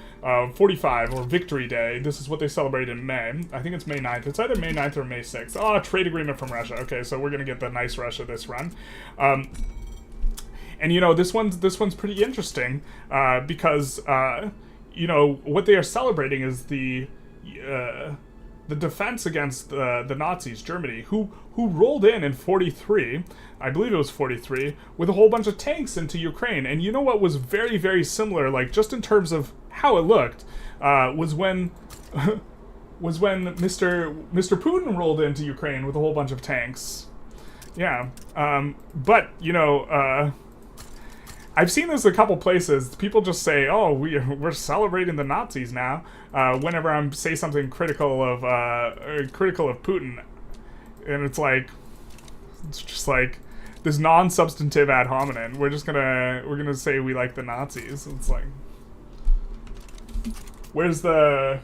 45 or Victory Day. This is what they celebrate in May. I think it's May 9th. It's either May 9th or May 6th. Oh, trade agreement from Russia. Okay, so we're gonna get the nice Russia this run. And you know, this one's pretty interesting because you know, what they are celebrating is the defense against the Nazis, Germany, who rolled in 43, I believe it was 43, with a whole bunch of tanks into Ukraine. And you know what was very, very similar, like just in terms of how it looked, was when Mr. Putin rolled into Ukraine with a whole bunch of tanks. Yeah, but you know, I've seen this a couple places. People just say, "Oh, we're celebrating the Nazis now." Whenever I say something critical of Putin, and it's just like this non-substantive ad hominem. We're gonna say we like the Nazis. It's like, where's the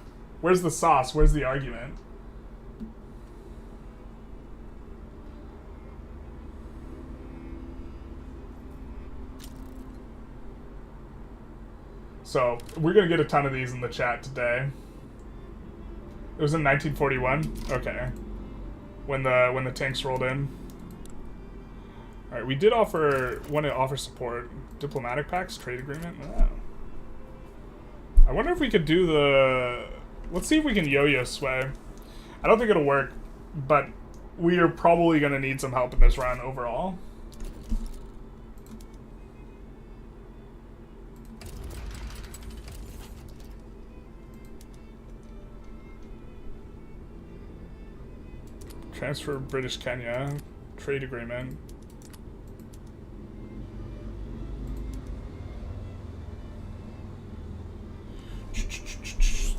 sauce? Where's the argument? So, we're going to get a ton of these in the chat today. It was in 1941? Okay. When the tanks rolled in. Alright, we did want to offer support. Diplomatic pacts, trade agreement? Oh. I wonder if we could do the... Let's see if we can yo-yo sway. I don't think it'll work, but we are probably going to need some help in this run overall. Transfer British Kenya, trade agreement.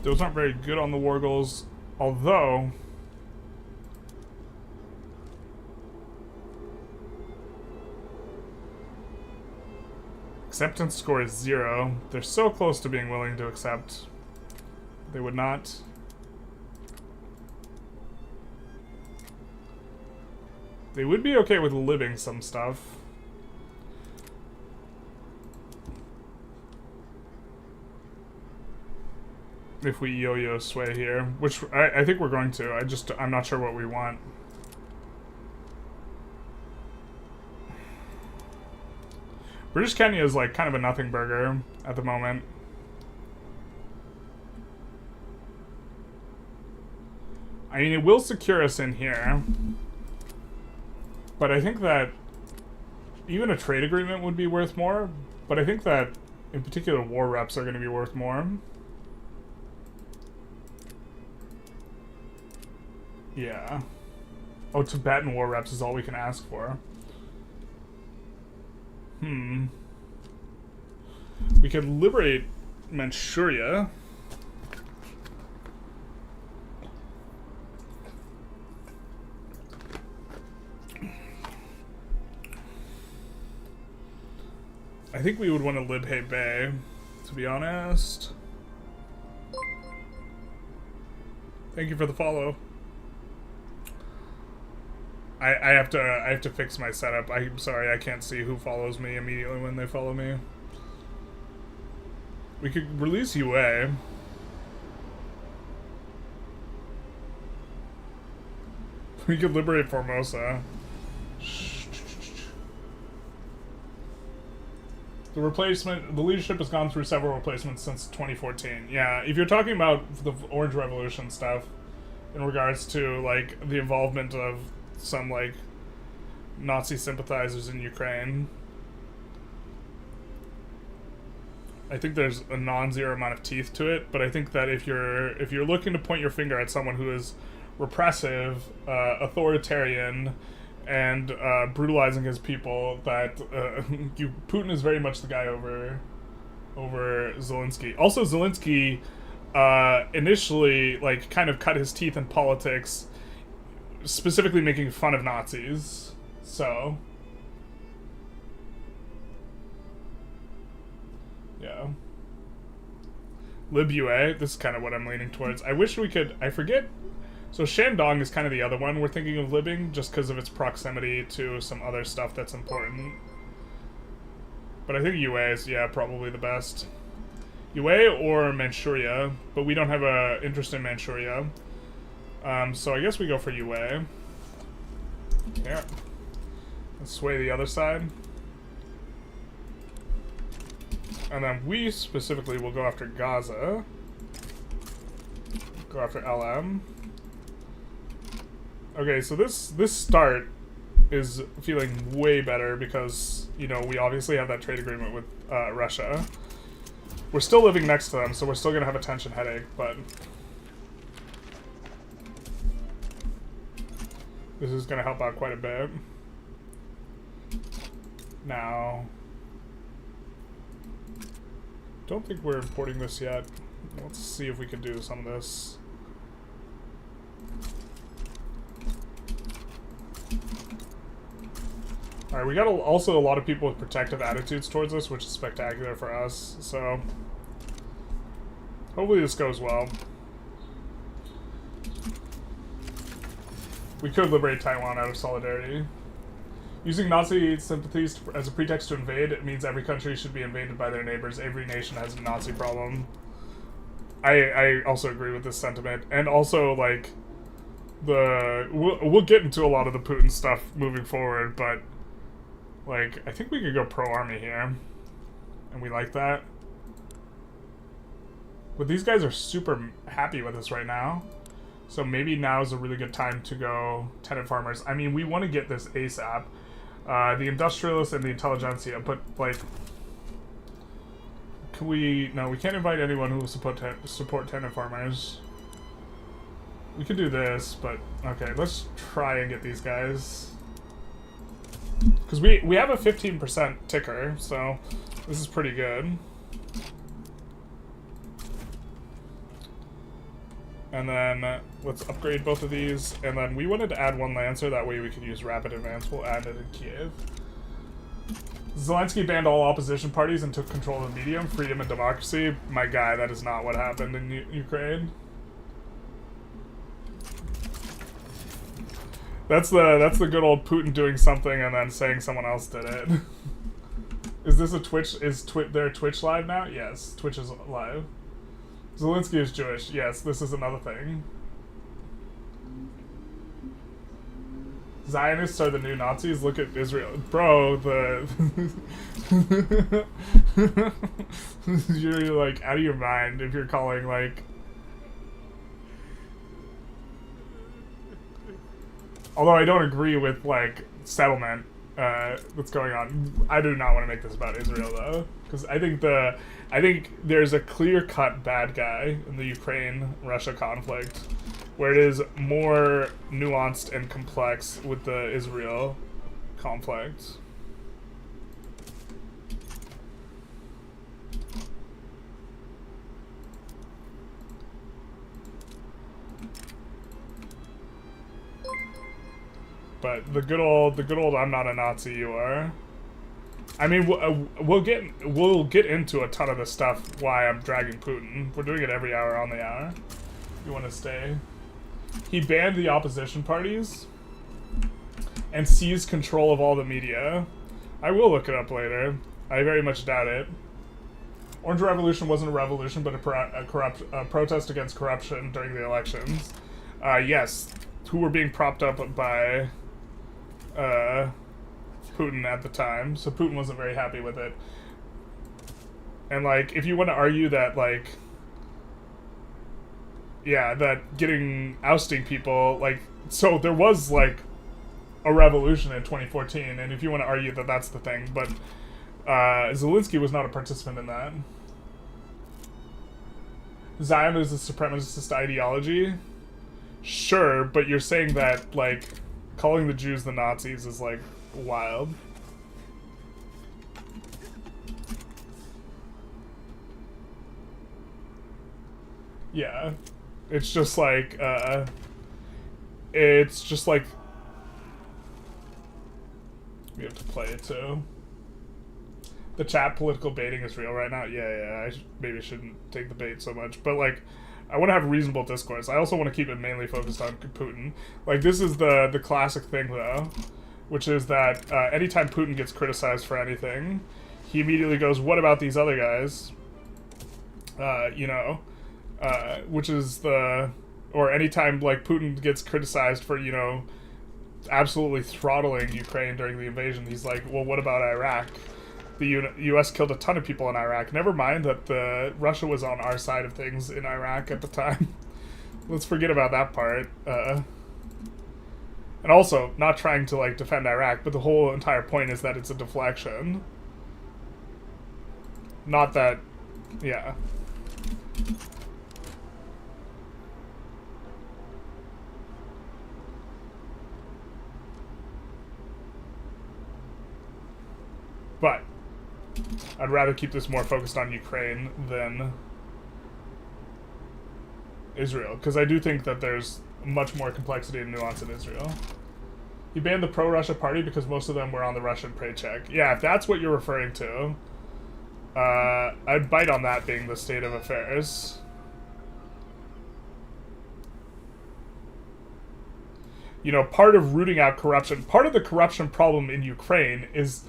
Those aren't very good on the war goals, although acceptance score is 0. They're so close to being willing to accept. They would not. They would be okay with living some stuff. If we yo-yo sway here, which I think we're going to. I'm not sure what we want. British Kenya is like kind of a nothing burger at the moment. I mean, it will secure us in here. But I think that even a trade agreement would be worth more. But I think that, in particular, war reps are going to be worth more. Yeah. Oh, Tibetan war reps is all we can ask for. We could liberate Manchuria. I think we would want to lib hey bay, to be honest. Thank you for the follow. I have to fix my setup. I'm sorry, I can't see who follows me immediately when they follow me. We could release UA. We could liberate Formosa. The leadership has gone through several replacements since 2014. Yeah, if you're talking about the Orange Revolution stuff, in regards to, like, the involvement of some, like, Nazi sympathizers in Ukraine, I think there's a non-zero amount of teeth to it, but I think that if you're looking to point your finger at someone who is repressive, authoritarian, and brutalizing his people, that Putin is very much the guy over Zelensky. Also, Zelensky initially, like, kind of cut his teeth in politics, specifically making fun of Nazis. So, yeah. Lib UA, this is kind of what I'm leaning towards. I wish we could, I forget. So Shandong is kind of the other one we're thinking of libbing, just because of its proximity to some other stuff that's important. But I think UA is, yeah, probably the best. UA or Manchuria, but we don't have a interest in Manchuria. So I guess we go for UA. Yeah. Let's sway the other side. And then we specifically will go after Gaza. Go after LM. Okay, so this start is feeling way better because, you know, we obviously have that trade agreement with Russia. We're still living next to them, so we're still going to have a tension headache, but this is going to help out quite a bit. Now, don't think we're importing this yet. Let's see if we can do some of this. Alright, we got also a lot of people with protective attitudes towards us, which is spectacular for us, so hopefully this goes well. We could liberate Taiwan out of solidarity. Using Nazi sympathies as a pretext to invade, it means every country should be invaded by their neighbors. Every nation has a Nazi problem. I also agree with this sentiment. And also, like, we'll get into a lot of the Putin stuff moving forward, but, like, I think we could go pro-army here. And we like that. But these guys are super happy with us right now. So maybe now is a really good time to go tenant farmers. I mean, we want to get this ASAP. The Industrialists and the Intelligentsia, but, like, can we... No, we can't invite anyone who will support tenant farmers. We could do this, but... Okay, let's try and get these guys. Because we have a 15% ticker, so this is pretty good. And then let's upgrade both of these. And then we wanted to add one Lancer, that way we could use Rapid Advance. We'll add it in Kiev. Zelensky banned all opposition parties and took control of the medium, freedom and democracy. My guy, that is not what happened in Ukraine. That's the good old Putin doing something and then saying someone else did it. Is this a Twitch? Is their Twitch live now? Yes, Twitch is live. Zelensky is Jewish. Yes, this is another thing. Zionists are the new Nazis. Look at Israel. Bro, you're, like, out of your mind if you're calling, like... Although I don't agree with, like, settlement that's going on. I do not want to make this about Israel, though. Because I think there's a clear-cut bad guy in the Ukraine-Russia conflict, where it is more nuanced and complex with the Israel conflict. But the good old I'm not a Nazi, you are. I mean, we'll get into a ton of this stuff. Why I'm dragging Putin. We're doing it every hour on the hour. You want to stay? He banned the opposition parties and seized control of all the media. I will look it up later. I very much doubt it. Orange Revolution wasn't a revolution, but a protest against corruption during the elections. Yes, who were being propped up by Putin at the time, so Putin wasn't very happy with it. And, like, if you want to argue that, like, yeah, that ousting people, like, so there was, like, a revolution in 2014, and if you want to argue that that's the thing, but Zelensky was not a participant in that. Zion is a supremacist ideology? Sure, but you're saying that, like, calling the Jews the Nazis is, like, wild. Yeah. It's just like, we have to play it too. The chat political baiting is real right now. Yeah, I maybe shouldn't take the bait so much. But, like, I want to have reasonable discourse. I also want to keep it mainly focused on Putin. Like, this is the classic thing, though, which is that anytime Putin gets criticized for anything, he immediately goes, what about these other guys? You know, which is or anytime, like, Putin gets criticized for, you know, absolutely throttling Ukraine during the invasion, he's like, well, what about Iraq? The U.S. killed a ton of people in Iraq. Never mind that Russia was on our side of things in Iraq at the time. Let's forget about that part. And also, not trying to, like, defend Iraq, but the whole entire point is that it's a deflection. Not that... yeah. But I'd rather keep this more focused on Ukraine than Israel, because I do think that there's much more complexity and nuance in Israel. He banned the pro-Russia party because most of them were on the Russian paycheck. Yeah, if that's what you're referring to, I'd bite on that being the state of affairs. You know, part of rooting out corruption, part of the corruption problem in Ukraine is...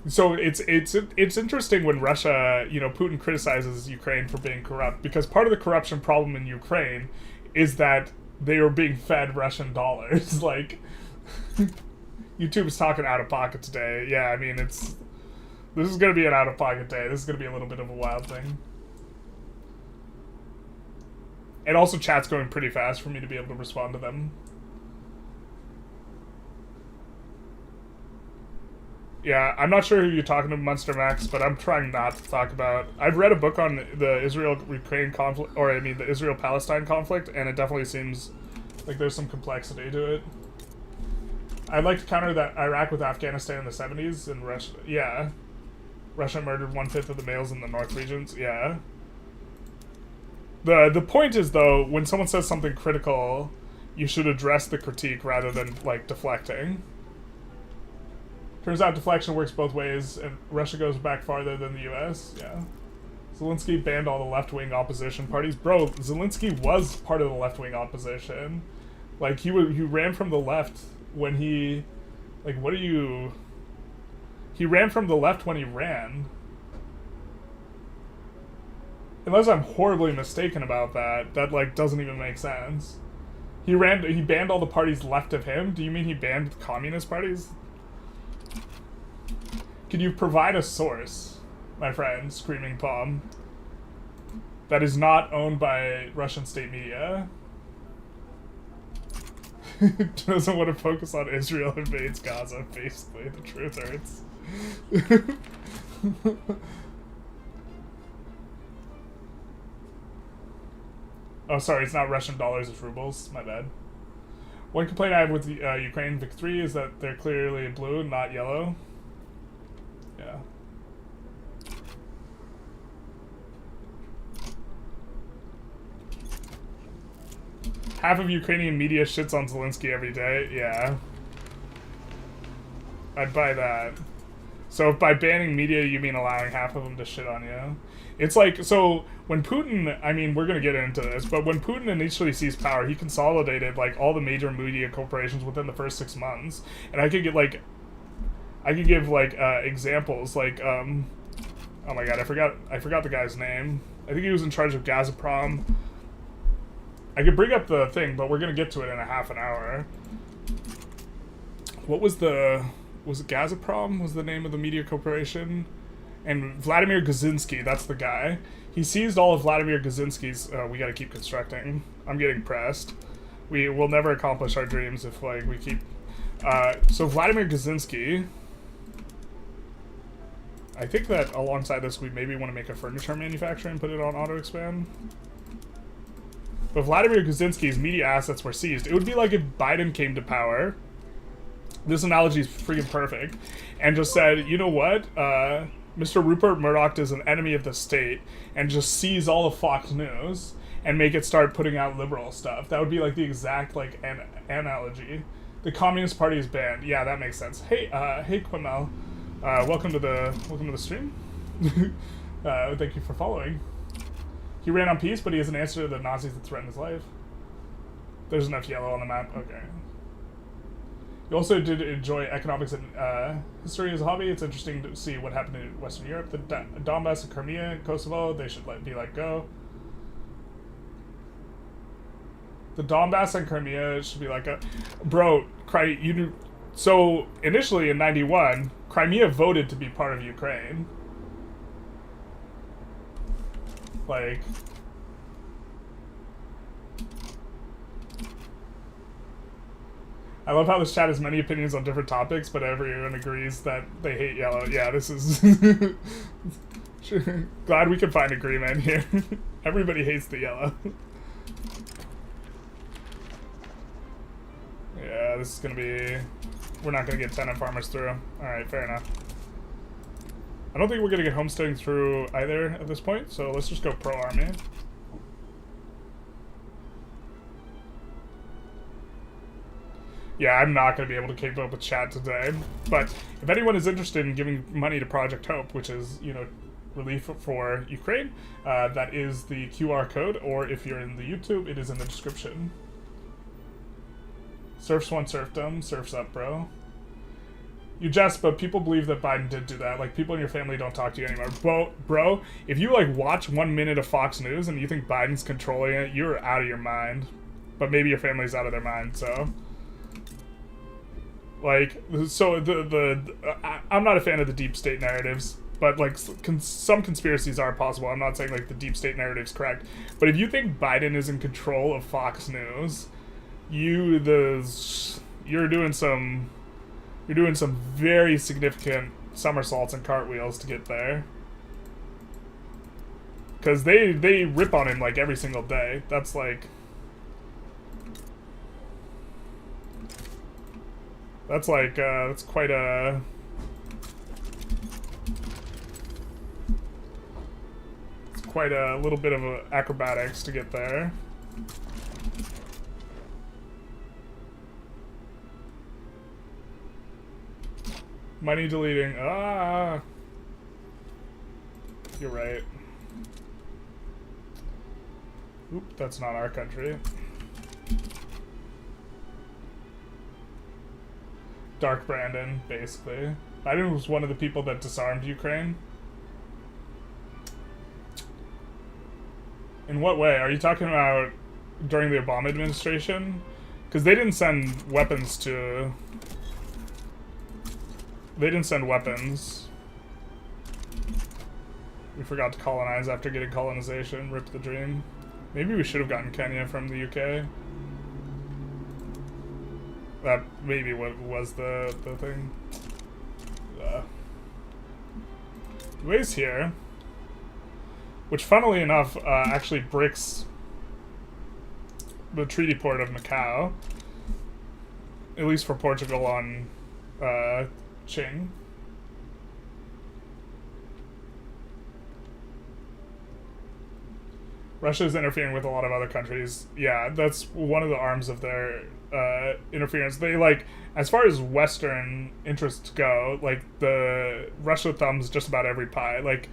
So it's interesting when Russia, you know, Putin criticizes Ukraine for being corrupt, because part of the corruption problem in Ukraine is that they are being fed Russian dollars. Like, YouTube's talking out of pocket today. Yeah, I mean, this is going to be an out of pocket day. This is going to be a little bit of a wild thing. And also chat's going pretty fast for me to be able to respond to them. Yeah, I'm not sure who you're talking to, Monster Max, but I'm trying not to talk about... I've read a book on the Israel-Ukraine conflict, or I mean the Israel-Palestine conflict, and it definitely seems like there's some complexity to it. I'd like to counter that Iraq with Afghanistan in the 70s, and Russia... Yeah. Russia murdered 1/5 of the males in the North regions. Yeah. The point is, though, when someone says something critical, you should address the critique rather than, like, deflecting. Turns out deflection works both ways, and Russia goes back farther than the U.S. Yeah. Zelensky banned all the left-wing opposition parties. Bro, Zelensky was part of the left-wing opposition. Like, he ran from the left when he... Like, what are you... He ran from the left when he ran. Unless I'm horribly mistaken about that, that, like, doesn't even make sense. He banned all the parties left of him? Do you mean he banned the communist parties? Can you provide a source, my friend, Screaming Palm, that is not owned by Russian state media? Doesn't want to focus on Israel invades Gaza, basically. The truth hurts. Oh, sorry, it's not Russian dollars, it's rubles. My bad. One complaint I have with Ukraine Vic-3 is that they're clearly blue, not yellow. Yeah. Half of Ukrainian media shits on Zelensky every day. Yeah. I'd buy that. So if by banning media you mean allowing half of them to shit on you, it's like, so when Putin, I mean, we're gonna get into this, but when Putin initially seized power, he consolidated like all the major media corporations within the first 6 months, and I could give like examples like oh my god, I forgot the guy's name. I think he was in charge of Gazprom. I could bring up the thing, but we're gonna get to it in a half an hour. What was it Gazprom was the name of the media corporation? And Vladimir Gazinski, that's the guy. He seized all of Vladimir Gazinski's, we gotta keep constructing. I'm getting pressed. We will never accomplish our dreams if, like, we keep... so Vladimir Gazinski... I think that alongside this, we maybe want to make a furniture manufacturer and put it on auto-expand. But Vladimir Gazinski's media assets were seized. It would be like if Biden came to power... This analogy is freaking perfect. And just said, you know what? Mr. Rupert Murdoch is an enemy of the state, and just seize all of Fox News and make it start putting out liberal stuff. That would be like the exact like analogy. The Communist Party is banned. Yeah, that makes sense. Hey, hey Quinine, welcome to the stream. Thank you for following. He ran on peace, but he has an answer to the Nazis that threaten his life. There's enough yellow on the map. Okay. You also did enjoy economics and history as a hobby. It's interesting to see what happened in Western Europe. The Donbass and Crimea and Kosovo, they should be let go. The Donbass and Crimea should be like a... Bro, so initially in 91, Crimea voted to be part of Ukraine. Like... I love how this chat has many opinions on different topics, but everyone agrees that they hate yellow. Yeah, this is... Glad we can find agreement here. Everybody hates the yellow. Yeah, this is gonna be... We're not gonna get tenant farmers through. Alright, fair enough. I don't think we're gonna get homesteading through either at this point, so let's just go pro-army. Yeah, I'm not going to be able to keep up with chat today, but if anyone is interested in giving money to Project Hope, which is, you know, relief for Ukraine, that is the QR code, or if you're in the YouTube, it is in the description. Serfs want serfdom, serfs up, bro. You jest, but people believe that Biden did do that. Like, people in your family don't talk to you anymore. Bro, if you, like, watch 1 minute of Fox News and you think Biden's controlling it, you're out of your mind. But maybe your family's out of their mind, so... Like, so I'm not a fan of the deep state narratives, but like some conspiracies are possible. I'm not saying like the deep state narrative's correct, but if you think Biden is in control of Fox News, you're doing some very significant somersaults and cartwheels to get there. Because they rip on him like every single day. That's like... That's like, that's quite a... It's quite a little bit of acrobatics to get there. Money deleting. Ah! You're right. Oop, that's not our country. Dark Brandon, basically. Biden was one of the people that disarmed Ukraine. In what way? Are you talking about during the Obama administration? Because they didn't send weapons to... They didn't send weapons. We forgot to colonize after getting colonization. Rip the dream. Maybe we should have gotten Kenya from the UK. That maybe what was the thing. Ways here, which funnily enough actually bricks the treaty port of Macau, at least for Portugal on Qing. Russia's interfering with a lot of other countries. Yeah, that's one of the arms of their interference. They, like, as far as Western interests go, like, the Russia thumbs just about every pie. Like,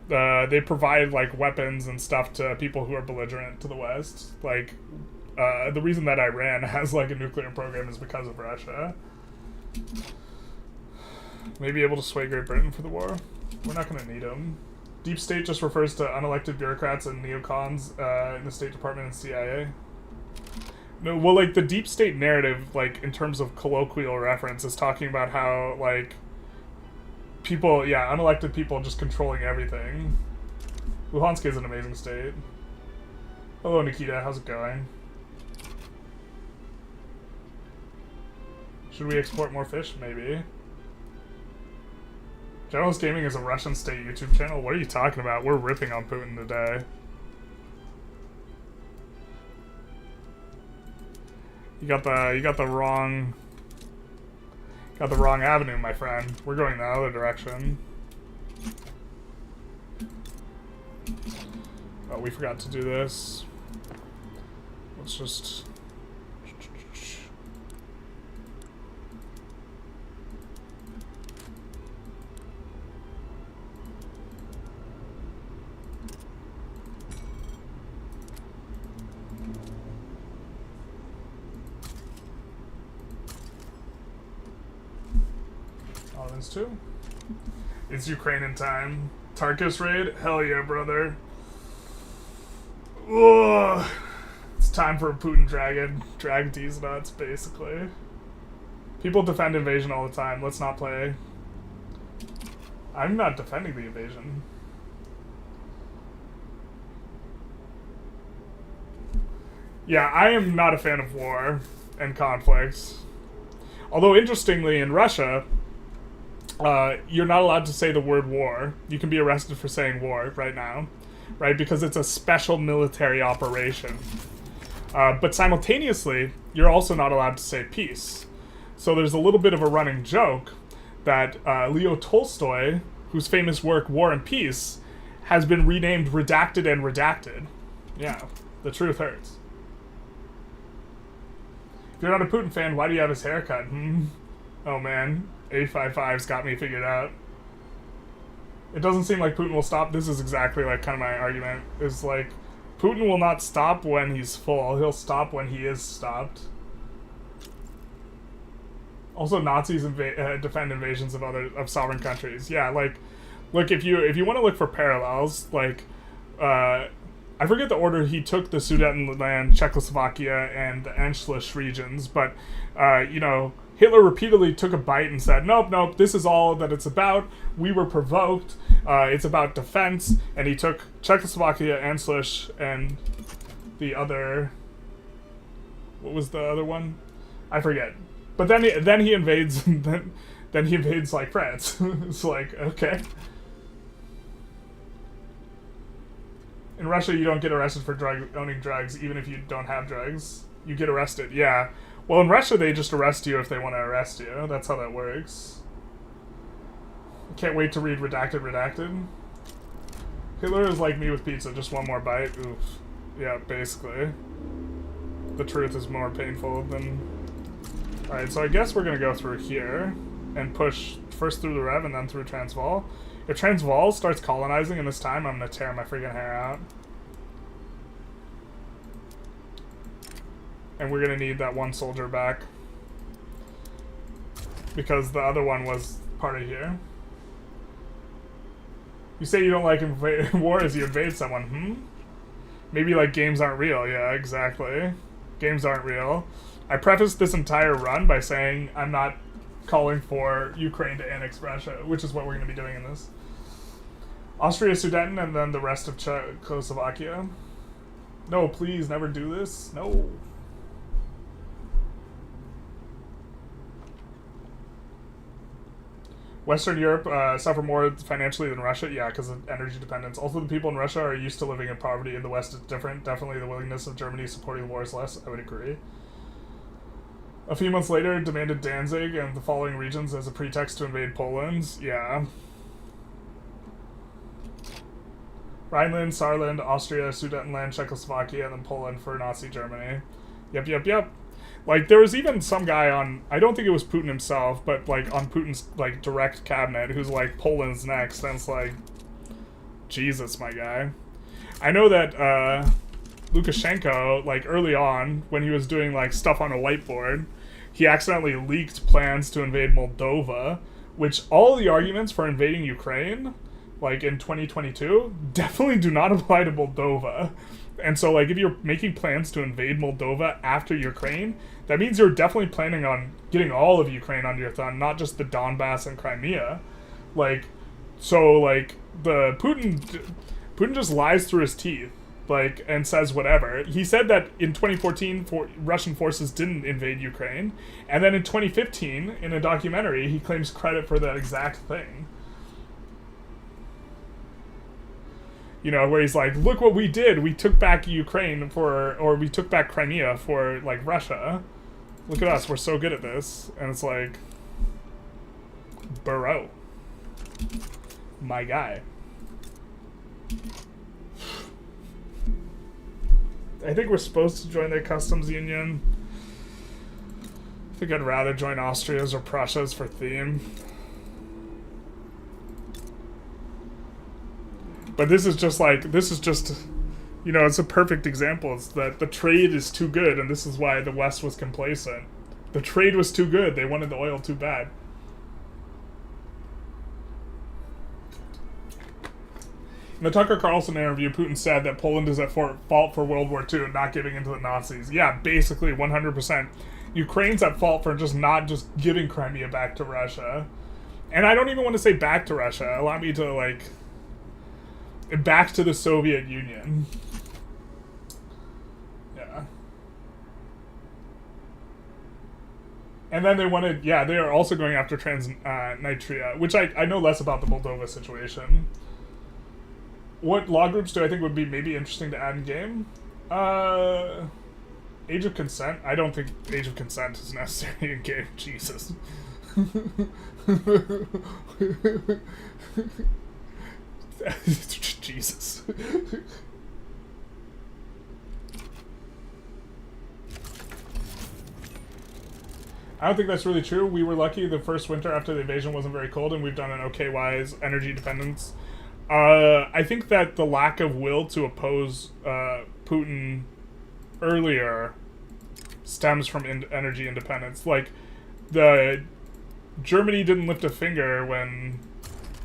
they provide, like, weapons and stuff to people who are belligerent to the West. Like, the reason that Iran has, like, a nuclear program is because of Russia. Maybe able to sway Great Britain for the war. We're not going to need them. Deep state just refers to unelected bureaucrats and neocons in the State Department and CIA. No, well, like, the deep state narrative, like, in terms of colloquial reference, is talking about how, like, people, yeah, unelected people just controlling everything. Luhansk is an amazing state. Hello, Nikita. How's it going? Should we export more fish? Maybe. Generalist Gaming is a Russian state YouTube channel? What are you talking about? We're ripping on Putin today. You got the wrong avenue, my friend. We're going the other direction. Oh, we forgot to do this. Let's just... Too. It's Ukrainian time. Tarkus raid? Hell yeah, brother. Ugh. It's time for a Putin dragon. Drag these nuts, basically. People defend invasion all the time. Let's not play. I'm not defending the invasion. Yeah, I am not a fan of war and conflicts. Although, interestingly, in Russia, you're not allowed to say the word war. You can be arrested for saying war right now, right? Because it's a special military operation. But simultaneously, you're also not allowed to say peace. So there's a little bit of a running joke that Leo Tolstoy, whose famous work War and Peace, has been renamed Redacted and Redacted. Yeah, the truth hurts. If you're not a Putin fan, why do you have his haircut? Oh man. 855's got me figured out. It doesn't seem like Putin will stop. This is exactly like kind of my argument. Is like, Putin will not stop when he's full. He'll stop when he is stopped. Also, Nazis defend invasions of sovereign countries. Yeah, like, look, if you want to look for parallels, like, I forget the order he took the Sudetenland, Czechoslovakia, and the Anschluss regions, but you know, Hitler repeatedly took a bite and said, nope, nope, this is all that it's about. We were provoked. It's about defense. And he took Czechoslovakia, Anschluss, and the other... What was the other one? I forget. But then he invades... then he invades, like, France. It's like, okay. In Russia, you don't get arrested for owning drugs, even if you don't have drugs. You get arrested, yeah. Well, in Russia, they just arrest you if they want to arrest you. That's how that works. Can't wait to read Redacted, Redacted. Hitler is like me with pizza, just one more bite. Oof. Yeah, basically. The truth is more painful than... Alright, so I guess we're going to go through here and push first through the Rev and then through Transvaal. If Transvaal starts colonizing in this time, I'm going to tear my freaking hair out. And we're going to need that one soldier back. Because the other one was part of here. You say you don't like war as you invade someone, Maybe, like, games aren't real. Yeah, exactly. Games aren't real. I prefaced this entire run by saying I'm not calling for Ukraine to annex Russia, which is what we're going to be doing in this. Austria, Sudeten, and then the rest of Czechoslovakia. No, please, never do this. No. Western Europe suffer more financially than Russia. Yeah, because of energy dependence. Also, the people in Russia are used to living in poverty. In the West, it's different. Definitely the willingness of Germany supporting the war is less. I would agree. A few months later, demanded Danzig and the following regions as a pretext to invade Poland. Yeah. Rhineland, Saarland, Austria, Sudetenland, Czechoslovakia, and then Poland for Nazi Germany. Yep. Like, there was even some guy on, I don't think it was Putin himself, but, like, on Putin's, like, direct cabinet who's like, Poland's next, and it's like, Jesus, my guy. I know that, Lukashenko, like, early on, when he was doing, like, stuff on a whiteboard, he accidentally leaked plans to invade Moldova, which all the arguments for invading Ukraine, like, in 2022, definitely do not apply to Moldova. And so, like, if you're making plans to invade Moldova after Ukraine, that means you're definitely planning on getting all of Ukraine under your thumb, not just the Donbass and Crimea. Like, so, like, Putin just lies through his teeth, like, and says whatever. He said that in 2014, Russian forces didn't invade Ukraine, and then in 2015, in a documentary, he claims credit for that exact thing. You know, where he's like, look what we did. We took back Ukraine or we took back Crimea for, like, Russia. Look at us. We're so good at this. And it's like, bro. My guy. I think we're supposed to join their customs union. I think I'd rather join Austria's or Prussia's for theme. But this is just, you know, it's a perfect example. It's that the trade is too good, and this is why the West was complacent. The trade was too good. They wanted the oil too bad. In the Tucker Carlson interview, Putin said that Poland is at fault for World War II, not giving in to the Nazis. Yeah, basically 100%. Ukraine's at fault for not just giving Crimea back to Russia. And I don't even want to say back to Russia. Allow me to, like, back to the Soviet Union. Yeah. And then they wanted, they are also going after Transnistria, which I know less about the Moldova situation. What law groups do I think would be maybe interesting to add in game? Age of consent? I don't think age of consent is necessary in game. Jesus. Jesus. I don't think that's really true. We were lucky the first winter after the invasion wasn't very cold, and we've done an okay-wise energy dependence. I think that the lack of will to oppose Putin earlier stems from energy independence. Like, Germany didn't lift a finger when...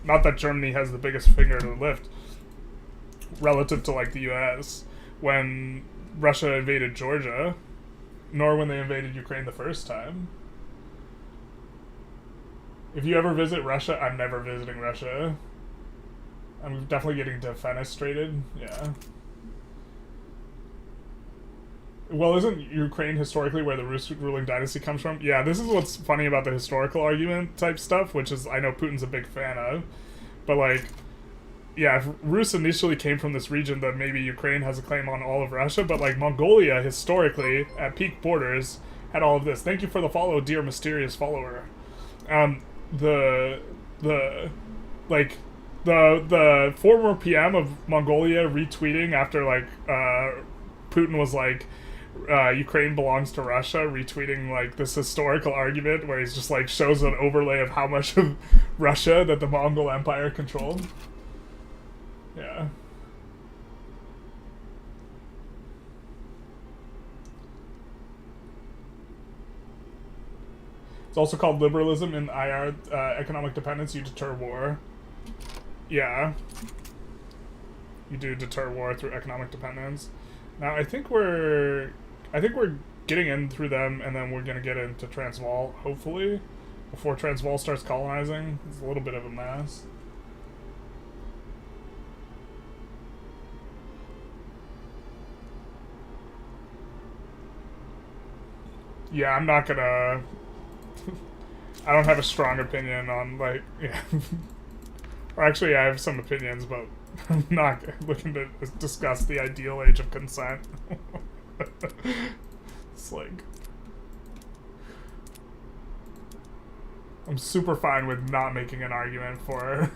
Not that Germany has the biggest finger to lift relative to, like, the U.S. when Russia invaded Georgia, nor when they invaded Ukraine the first time. If you ever visit Russia, I'm never visiting Russia. I'm definitely getting defenestrated, yeah. Well, isn't Ukraine historically where the Rus ruling dynasty comes from? Yeah, this is what's funny about the historical argument type stuff, which is, I know Putin's a big fan of. But, like, yeah, if Rus initially came from this region, then maybe Ukraine has a claim on all of Russia. But, like, Mongolia, historically, at peak borders, had all of this. Thank you for the follow, dear mysterious follower. The former PM of Mongolia retweeting after, like, Putin was like, Ukraine belongs to Russia, retweeting, like, this historical argument where he's just, like, shows an overlay of how much of Russia that the Mongol Empire controlled. Yeah. It's also called liberalism in IR, economic dependence. You deter war. Yeah. You do deter war through economic dependence. Now, I think we're getting in through them, and then we're gonna get into Transvaal, hopefully, before Transvaal starts colonizing. It's a little bit of a mess. Yeah, I'm not gonna... I don't have a strong opinion on, like, yeah. Or actually, I have some opinions, but I'm not looking to discuss the ideal age of consent. It's like... I'm super fine with not making an argument for...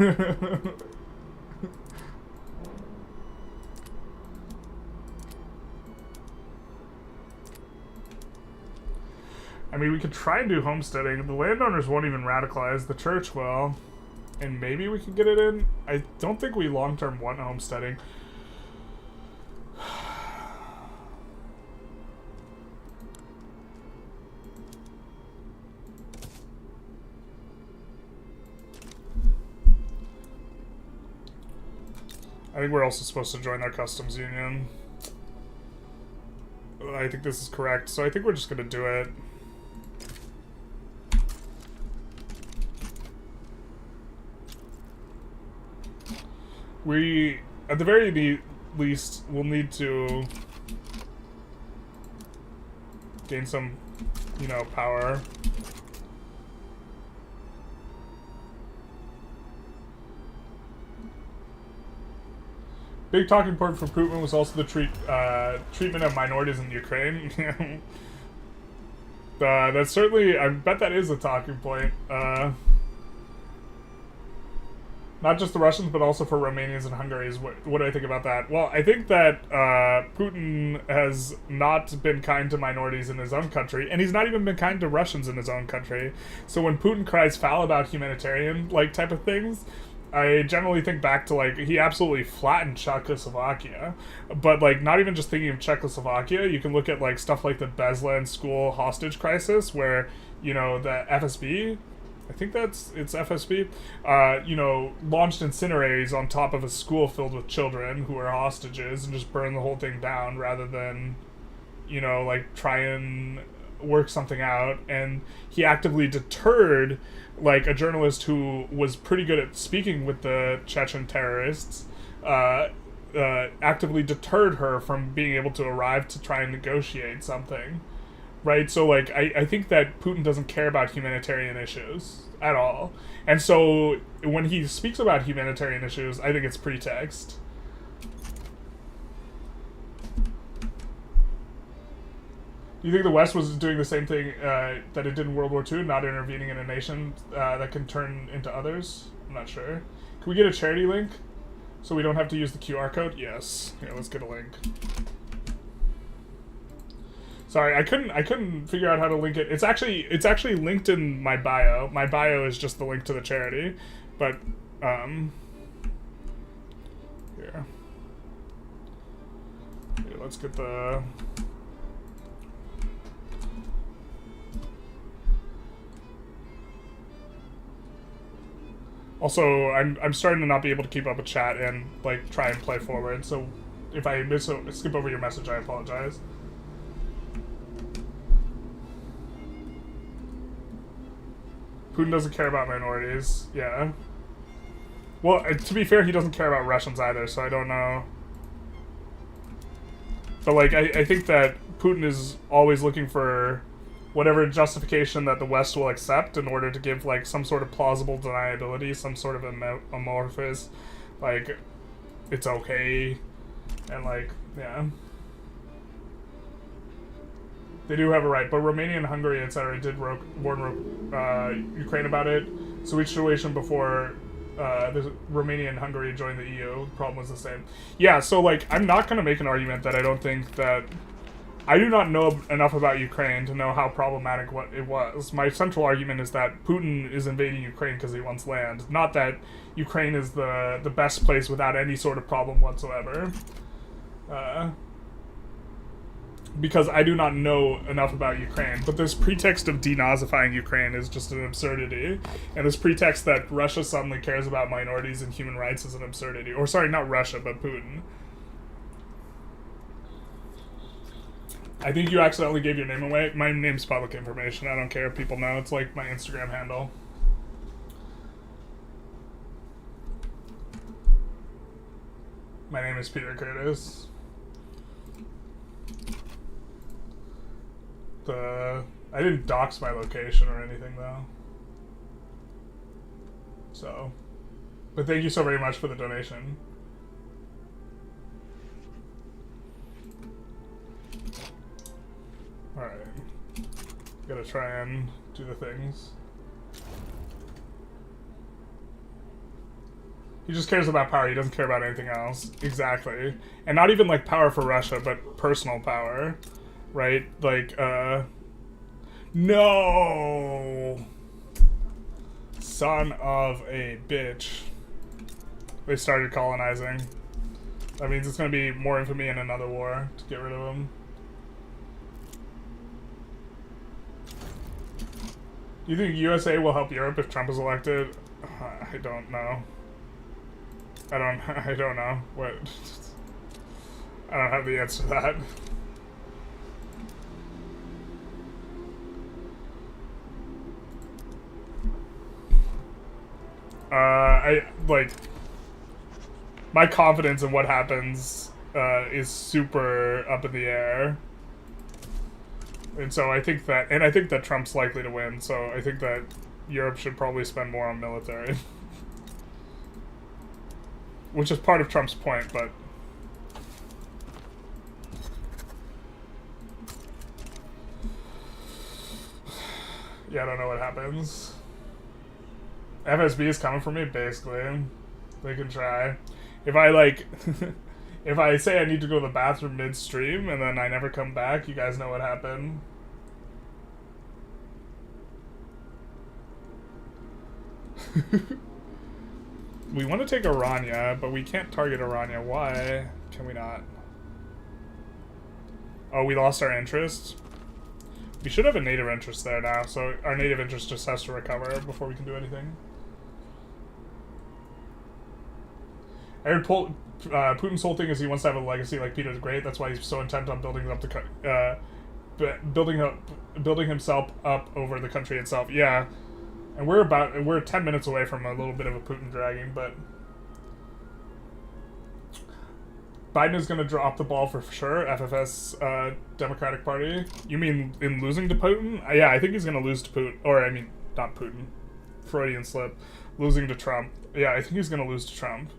I mean, we could try and do homesteading. The landowners won't even radicalize. The church will. And maybe we could get it in. I don't think we long-term want homesteading. I think we're also supposed to join their customs union. I think this is correct, so I think we're just going to do it. We, at the very least, will need to gain some, you know, power. Big talking point for Putin was also the treatment of minorities in Ukraine. That's certainly, I bet that is a talking point. Not just the Russians, but also for Romanians and Hungaries. What do I think about that? Well, I think that Putin has not been kind to minorities in his own country, and he's not even been kind to Russians in his own country. So when Putin cries foul about humanitarian, like, type of things, I generally think back to, like, he absolutely flattened Czechoslovakia. But, like, not even just thinking of Czechoslovakia, you can look at, like, stuff like the Beslan school hostage crisis, where, you know, the FSB, I think it's FSB, you know, launched incinerators on top of a school filled with children who were hostages and just burned the whole thing down rather than, you know, like, try and work something out. And he actively deterred, like, a journalist who was pretty good at speaking with the Chechen terrorists, actively deterred her from being able to arrive to try and negotiate something. Right? So, like, I think that Putin doesn't care about humanitarian issues at all. And so, when he speaks about humanitarian issues, I think it's pretext. Do you think the West was doing the same thing that it did in World War II, not intervening in a nation that can turn into others? I'm not sure. Can we get a charity link so we don't have to use the QR code? Yes. Yeah, let's get a link. Sorry, I couldn't figure out how to link it. It's actually linked in my bio. My bio is just the link to the charity, but here, let's get the. Also, I'm starting to not be able to keep up with chat and, like, try and play forward. So if I skip over your message, I apologize. Putin doesn't care about minorities. Yeah. Well, to be fair, he doesn't care about Russians either, so I don't know. But, like, I think that Putin is always looking for whatever justification that the West will accept in order to give, like, some sort of plausible deniability, some sort of amorphous, like, it's okay, and, like, yeah. They do have a right, but Romania and Hungary, etc., did warn Ukraine about it. So each situation before Romania and Hungary joined the EU, the problem was the same. Yeah, so, like, I'm not going to make an argument that I don't think that... I do not know enough about Ukraine to know how problematic what it was. My central argument is that Putin is invading Ukraine because he wants land, not that Ukraine is the best place without any sort of problem whatsoever. Because I do not know enough about Ukraine, but this pretext of denazifying Ukraine is just an absurdity, and this pretext that Russia suddenly cares about minorities and human rights is an absurdity. Or sorry, not Russia, but Putin. I think you accidentally gave your name away. My name's public information. I don't care if people know. It's like my Instagram handle. My name is Peter Curtis. I didn't dox my location or anything, though. So, but thank you so very much for the donation. Alright. Gotta try and do the things. He just cares about power, he doesn't care about anything else. Exactly. And not even, like, power for Russia, but personal power. Right? Like, No! Son of a bitch. They started colonizing. That means it's going to be more infamy in another war to get rid of them. Do you think USA will help Europe if Trump is elected? I don't know. I don't know. What? I don't have the answer to that. My confidence in what happens is super up in the air. And so I think that Trump's likely to win, so I think that Europe should probably spend more on military. Which is part of Trump's point, but... yeah, I don't know what happens. FSB is coming for me, basically. They can try. If I, like... if I say I need to go to the bathroom midstream and then I never come back, you guys know what happened. We want to take Orania, but we can't target Orania. Why can we not? Oh, we lost our interest? We should have a native interest there now, so our native interest just has to recover before we can do anything. I heard Putin's whole thing is he wants to have a legacy like Peter the Great. That's why he's so intent on building up building himself up over the country itself. Yeah, and we're 10 minutes away from a little bit of a Putin dragging, but Biden is going to drop the ball for sure. FFS, Democratic Party. You mean in losing to Putin? Yeah, I think he's going to lose to Putin, or I mean not Putin. Freudian slip. Losing to Trump. Yeah, I think he's going to lose to Trump.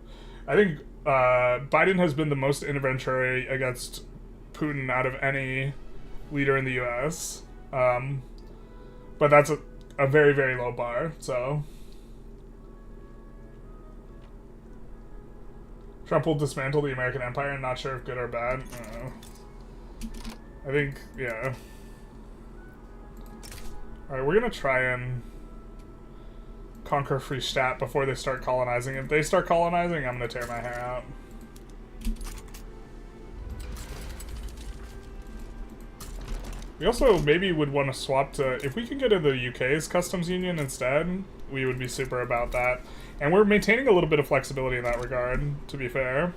I think Biden has been the most interventionary against Putin out of any leader in the U.S. But that's a very, very low bar, so... Trump will dismantle the American empire, and not sure if good or bad. I don't know. I think, yeah. Alright, we're gonna try and conquer Freystadt before they start colonizing. If they start colonizing, I'm gonna tear my hair out. We also maybe would want to swap to... if we can get into the UK's customs union instead, we would be super about that. And we're maintaining a little bit of flexibility in that regard, to be fair.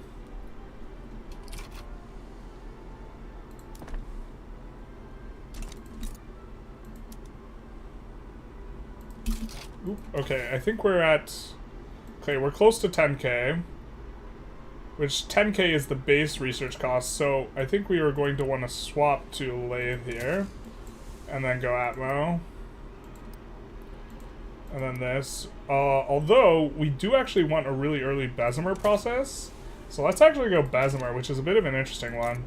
Oop, okay, I think we're at... okay, we're close to 10k. Which 10k is the base research cost, so I think we are going to want to swap to Lathe here. And then go Atmo. And then this. Although, we do actually want a really early Bessemer process. So let's actually go Bessemer, which is a bit of an interesting one.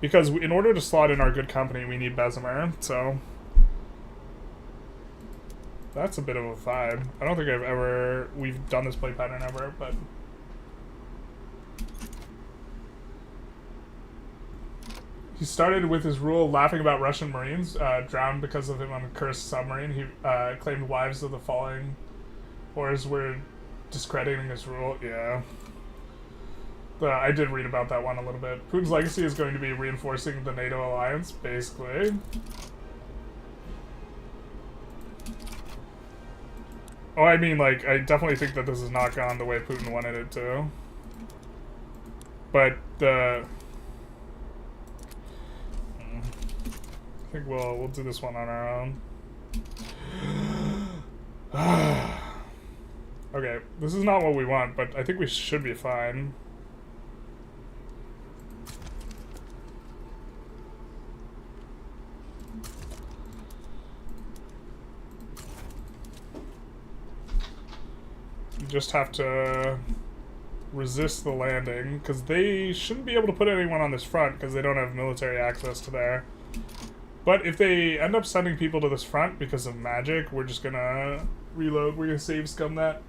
Because in order to slot in our good company, we need Bessemer, so... that's a bit of a vibe. I don't think we've done this play pattern ever, but... he started with his rule laughing about Russian Marines, drowned because of him on a cursed submarine. He claimed wives of the falling whores were discrediting his rule. Yeah. I did read about that one a little bit. Putin's legacy is going to be reinforcing the NATO alliance, basically. Oh, I mean, like, I definitely think that this has not gone the way Putin wanted it to. But the... I think we'll do this one on our own. Okay, this is not what we want, but I think we should be fine. You just have to resist the landing, because they shouldn't be able to put anyone on this front, because they don't have military access to there. But if they end up sending people to this front because of magic, we're just gonna reload. We're gonna save scum that.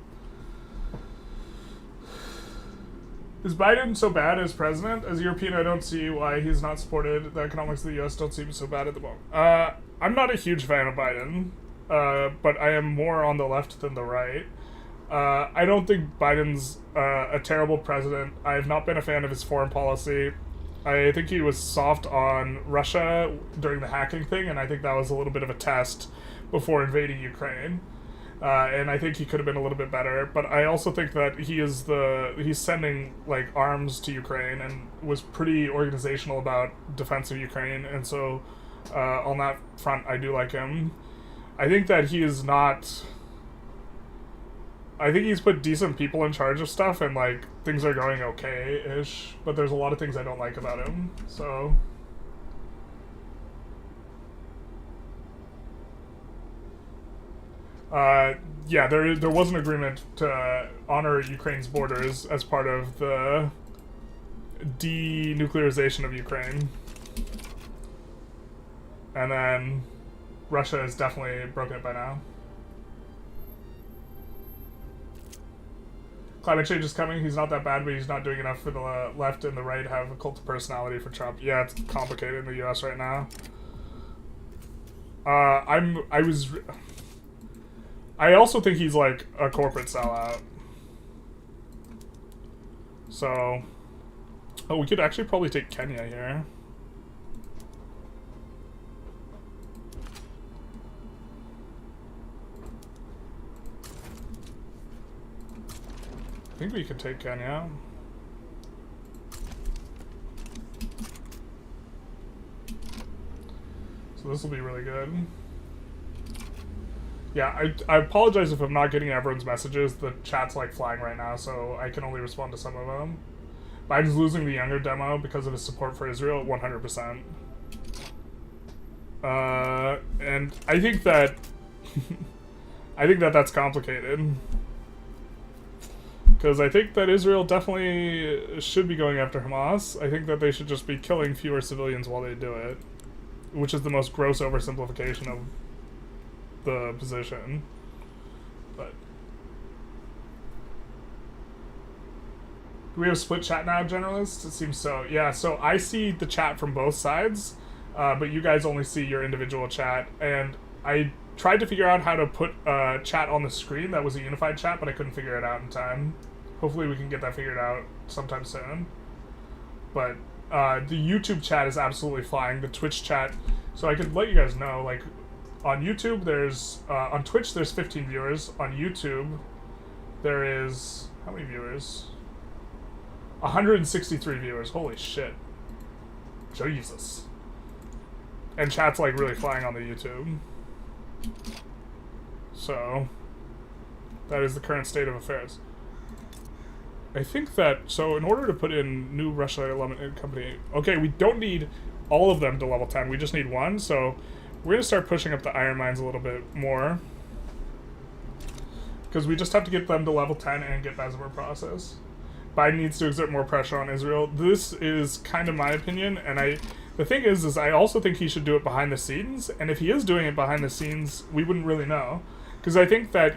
Is Biden so bad as president? As a European, I don't see why he's not supported. The economics of the U.S. don't seem so bad at the moment. I'm not a huge fan of Biden, but I am more on the left than the right. I don't think Biden's a terrible president. I have not been a fan of his foreign policy. I think he was soft on Russia during the hacking thing, and I think that was a little bit of a test before invading Ukraine. And I think he could have been a little bit better, but I also think that he's sending like arms to Ukraine and was pretty organizational about defense of Ukraine, and so on that front, I do like him. I think that he is not. I think he's put decent people in charge of stuff, and like things are going okay-ish, but there's a lot of things I don't like about him. So. Yeah, there was an agreement to honor Ukraine's borders as part of the denuclearization of Ukraine. And then Russia has definitely broken it by now. Climate change is coming. He's not that bad, but he's not doing enough for the left, and the right have a cult of personality for Trump. Yeah, it's complicated in the US right now. I also think he's like a corporate sellout. So, we could actually probably take Kenya here. I think we could take Kenya. So this will be really good. Yeah, I apologize if I'm not getting everyone's messages. The chat's like flying right now, so I can only respond to some of them. Biden's losing the younger demo because of his support for Israel, 100%. And I think that that's complicated. Because I think that Israel definitely should be going after Hamas. I think that they should just be killing fewer civilians while they do it, which is the most gross oversimplification of the position. But do we have split chat now, Generalist? It seems so. Yeah, so I see the chat from both sides, but you guys only see your individual chat, and I tried to figure out how to put chat on the screen that was a unified chat, but I couldn't figure it out in time. Hopefully we can get that figured out sometime soon. But the YouTube chat is absolutely flying. The Twitch chat, so I could let you guys know, like, on YouTube, there's, on Twitch, there's 15 viewers. On YouTube, there is, how many viewers? 163 viewers. Holy shit. Jesus. And chat's, like, really flying on the YouTube. So, that is the current state of affairs. I think that, so in order to put in new Russia Limited Company, okay, we don't need all of them to level 10, we just need one, so we're going to start pushing up the iron mines a little bit more. Because we just have to get them to level 10 and get Bessemer process. Biden needs to exert more pressure on Israel. This is kind of my opinion, and the thing is I also think he should do it behind the scenes, and if he is doing it behind the scenes, we wouldn't really know. Because I think that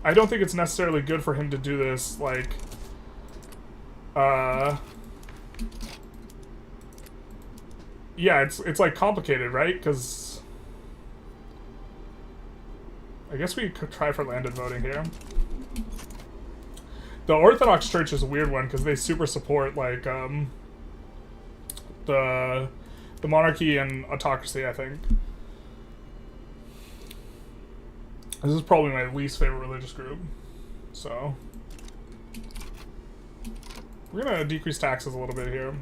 I don't think it's necessarily good for him to do this, like, yeah, it's like complicated, right? Because I guess we could try for landed voting here. The Orthodox Church is a weird one because they super support, like, the monarchy and autocracy, I think. This is probably my least favorite religious group. So we're gonna decrease taxes a little bit here.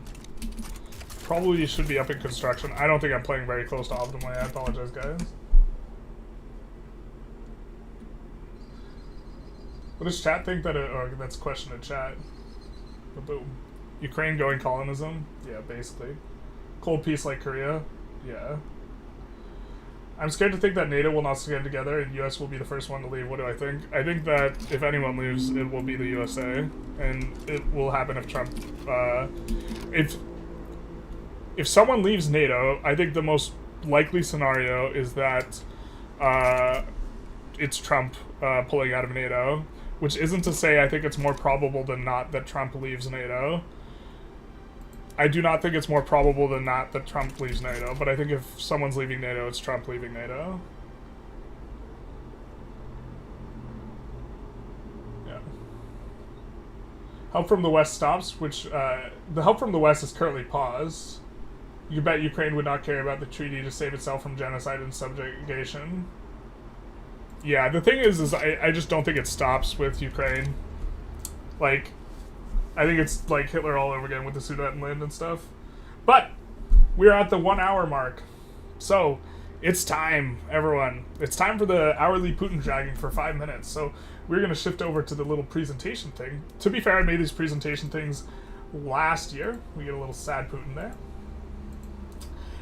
Probably should be up in construction. I don't think I'm playing very close to optimally. I apologize, guys. What does chat think that that's a question in chat. But boom. Ukraine going colonism? Yeah, basically. Cold peace like Korea? Yeah. I'm scared to think that NATO will not stand together and US will be the first one to leave. What do I think? I think that if anyone leaves, it will be the USA. And it will happen if Trump... If someone leaves NATO, I think the most likely scenario is that it's Trump pulling out of NATO. which isn't to say I think it's more probable than not that Trump leaves NATO. I do not think it's more probable than not that Trump leaves NATO, but I think if someone's leaving NATO, it's Trump leaving NATO. Yeah. Help from the West stops, which, the help from the West is currently paused. You bet Ukraine would not care about the treaty to save itself from genocide and subjugation. Yeah, the thing is I just don't think it stops with Ukraine. Like, I think it's like Hitler all over again with the Sudetenland and stuff. But we're at the 1 hour mark. So it's time, everyone. It's time for the hourly Putin dragging for 5 minutes. So we're going to shift over to the little presentation thing. To be fair, I made these presentation things last year. We get a little sad Putin there.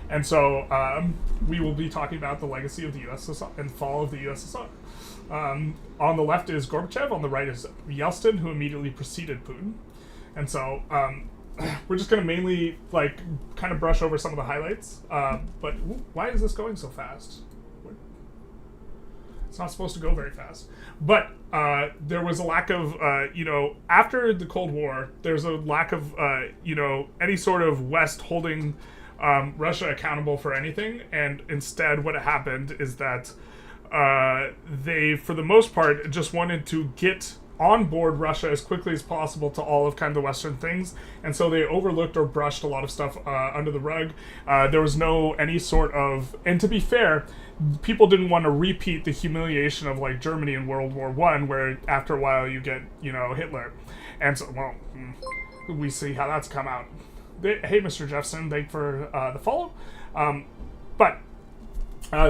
And so we will be talking about the legacy of the USSR and fall of the USSR. On the left is Gorbachev. On the right is Yeltsin, who immediately preceded Putin. And so we're just going to mainly like kind of brush over some of the highlights. But why is this going so fast? It's not supposed to go very fast. But there was a lack of, after the Cold War, there's a lack of, any sort of West holding Russia accountable for anything. And instead what happened is that they, for the most part, just wanted to get on board Russia as quickly as possible to all of kind of the Western things, and so they overlooked or brushed a lot of stuff under the rug. There was no any sort of, and to be fair, people didn't want to repeat the humiliation of like Germany in World War I, where after a while you get Hitler, and so we see how that's come out. Hey, Mr. Jeffson, thank you for the follow.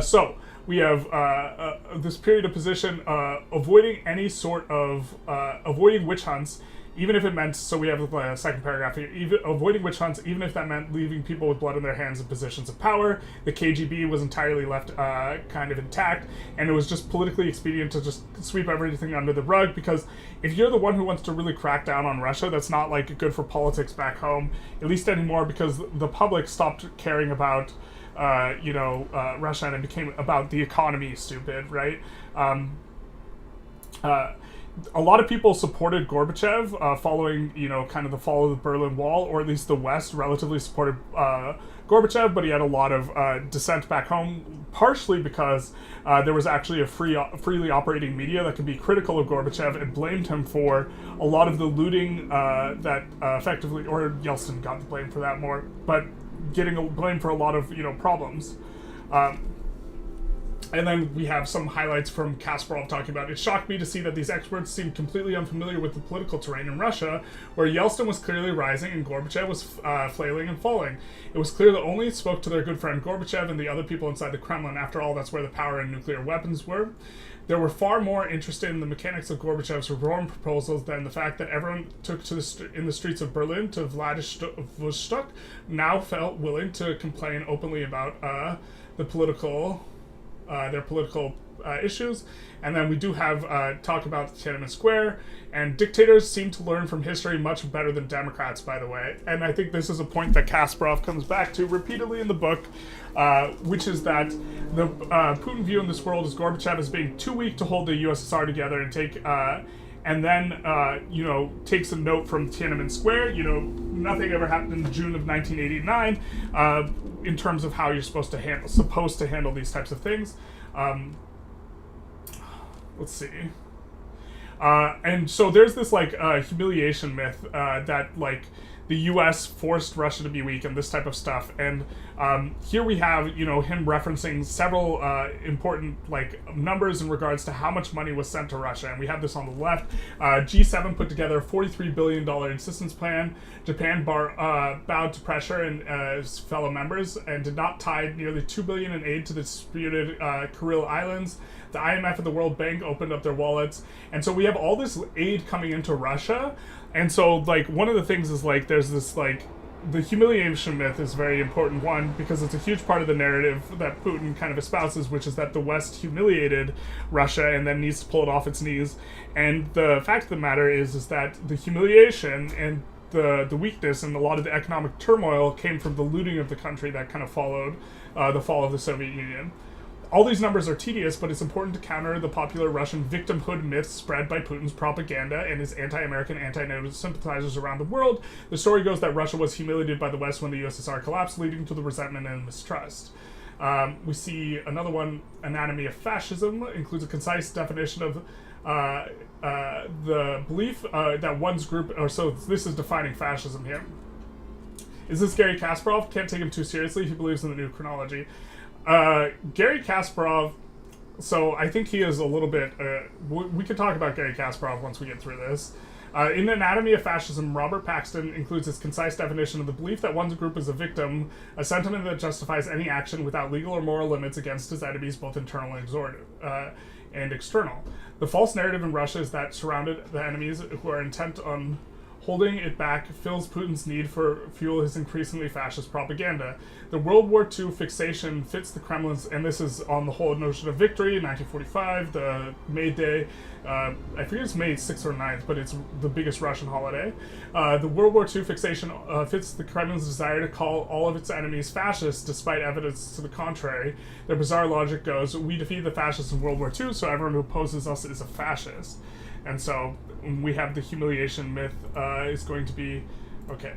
So we have this period of position, avoiding any sort of, avoiding witch hunts, even if it meant, so we have the second paragraph here, avoiding witch hunts, even if that meant leaving people with blood in their hands in positions of power. The KGB was entirely left kind of intact, and it was just politically expedient to just sweep everything under the rug, because if you're the one who wants to really crack down on Russia, that's not like good for politics back home, at least anymore, because the public stopped caring about Russia, and it became about the economy, stupid, right? A lot of people supported Gorbachev following, kind of the fall of the Berlin Wall, or at least the West relatively supported Gorbachev, but he had a lot of dissent back home, partially because there was actually a freely operating media that could be critical of Gorbachev and blamed him for a lot of the looting that effectively, or Yeltsin got the blame for that more, but getting blamed for a lot of, problems. And then we have some highlights from Kasparov talking about, it shocked me to see that these experts seemed completely unfamiliar with the political terrain in Russia, where Yeltsin was clearly rising and Gorbachev was flailing and falling. It was clear that only spoke to their good friend Gorbachev and the other people inside the Kremlin. After all, that's where the power and nuclear weapons were. They were far more interested in the mechanics of Gorbachev's reform proposals than the fact that everyone took to in the streets of Berlin to Vladivostok now felt willing to complain openly about their political issues. And then we do have talk about Tiananmen Square, and dictators seem to learn from history much better than Democrats, by the way. And I think this is a point that Kasparov comes back to repeatedly in the book, which is that the Putin view in this world is Gorbachev as being too weak to hold the USSR together and take, and then, takes a note from Tiananmen Square. Nothing ever happened in June of 1989 in terms of how you're supposed to handle these types of things. Let's see. And so there's this humiliation myth that the U.S. forced Russia to be weak and this type of stuff. And here we have, him referencing several important numbers in regards to how much money was sent to Russia. And we have this on the left. G7 put together a $43 billion assistance plan. Japan bowed to pressure and his fellow members and did not tie nearly $2 billion in aid to the disputed Kuril Islands. The IMF and the World Bank opened up their wallets. And so we have all this aid coming into Russia. And so, one of the things is, there's this, the humiliation myth is a very important one, because it's a huge part of the narrative that Putin kind of espouses, which is that the West humiliated Russia and then needs to pull it off its knees. And the fact of the matter is that the humiliation and the weakness and a lot of the economic turmoil came from the looting of the country that kind of followed the fall of the Soviet Union. All these numbers are tedious, but it's important to counter the popular Russian victimhood myth spread by Putin's propaganda and his anti-American, anti-NATO sympathizers around the world. The story goes that Russia was humiliated by the West when the USSR collapsed, leading to the resentment and mistrust. We see another one, Anatomy of Fascism, includes a concise definition of the belief that one's group, or so this is defining fascism here. Is this Garry Kasparov? Can't take him too seriously. He believes in the new chronology. Garry Kasparov, so I think he is a little bit, we could talk about Garry Kasparov once we get through this. In Anatomy of Fascism, Robert Paxton includes his concise definition of the belief that one's group is a victim, a sentiment that justifies any action without legal or moral limits against his enemies, both internal and external. The false narrative in Russia is that surrounded the enemies who are intent on holding it back fills Putin's need for fuel his increasingly fascist propaganda. The World War II fixation fits the Kremlin's, and this is on the whole notion of victory in 1945, the May Day, I forget it's May 6th or 9th, but it's the biggest Russian holiday. The World War II fixation fits the Kremlin's desire to call all of its enemies fascists, despite evidence to the contrary. Their bizarre logic goes, we defeated the fascists in World War II, so everyone who opposes us is a fascist. And so we have the humiliation myth is going to be, okay.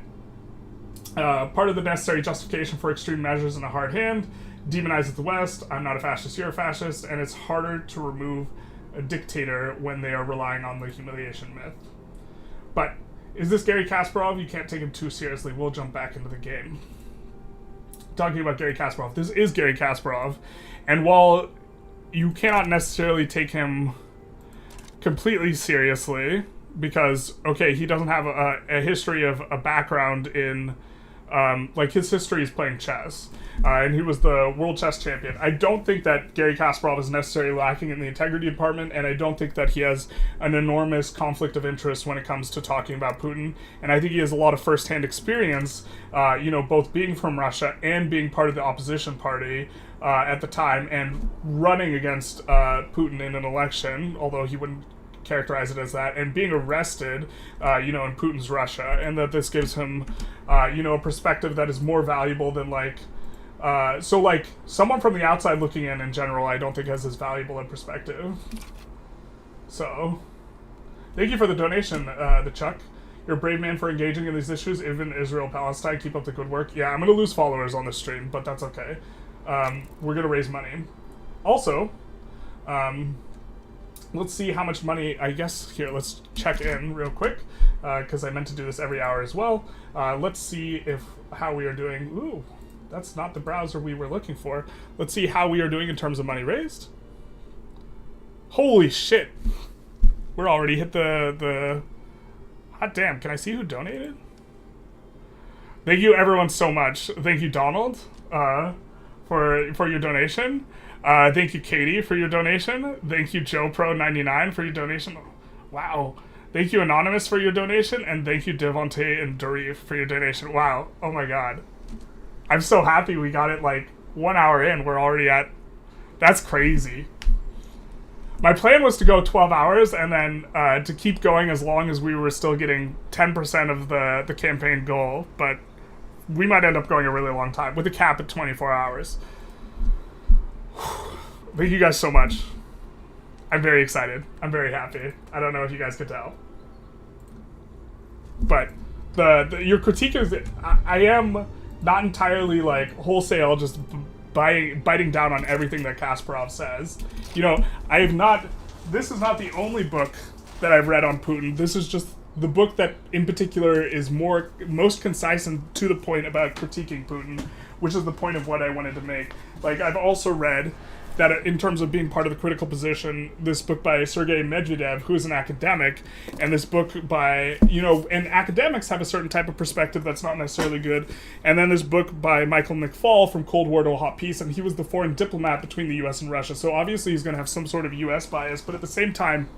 Part of the necessary justification for extreme measures in a hard hand demonizes the West. I'm not a fascist, you're a fascist. And it's harder to remove a dictator when they are relying on the humiliation myth. But is this Garry Kasparov? You can't take him too seriously. We'll jump back into the game. Talking about Garry Kasparov, this is Garry Kasparov. And while you cannot necessarily take him completely seriously, because, okay, he doesn't have a history of a background in, like, his history is playing chess, and he was the world chess champion. I don't think that Garry Kasparov is necessarily lacking in the integrity department, and I don't think that he has an enormous conflict of interest when it comes to talking about Putin, and I think he has a lot of first-hand experience, both being from Russia and being part of the opposition party at the time, and running against Putin in an election, although he wouldn't characterize it as that, and being arrested, in Putin's Russia, and that this gives him, a perspective that is more valuable than, someone from the outside looking in general, I don't think has as valuable a perspective. So, thank you for the donation, the Chuck. You're a brave man for engaging in these issues, even Israel-Palestine. Keep up the good work. Yeah, I'm going to lose followers on this stream, but that's okay. We're going to raise money. Also, let's see how much money, I guess, here, let's check in real quick, because I meant to do this every hour as well. Let's see how we are doing. Ooh, that's not the browser we were looking for. Let's see how we are doing in terms of money raised. Holy shit. We're already hit the hot damn, can I see who donated? Thank you everyone so much. Thank you, Donald, for your donation. Thank you, Katie, for your donation. Thank you, JoePro99, for your donation. Wow. Thank you, Anonymous, for your donation. And thank you, Devontae and Dorif, for your donation. Wow. Oh, my God. I'm so happy we got it, 1 hour in. We're already at... That's crazy. My plan was to go 12 hours and then to keep going as long as we were still getting 10% of the campaign goal. But we might end up going a really long time with a cap at 24 hours. Thank you guys so much. I'm very excited. I'm very happy. I don't know if you guys could tell. But your critique is that I am not entirely wholesale just biting down on everything that Kasparov says. I have not... This is not the only book that I've read on Putin. This is just the book that in particular is most concise and to the point about critiquing Putin, which is the point of what I wanted to make. I've also read that in terms of being part of the critical position, this book by Sergei Medvedev, who is an academic, and this book by, and academics have a certain type of perspective that's not necessarily good, and then this book by Michael McFaul, From Cold War to a Hot Peace, and he was the foreign diplomat between the US and Russia, so obviously he's going to have some sort of US bias, but at the same time,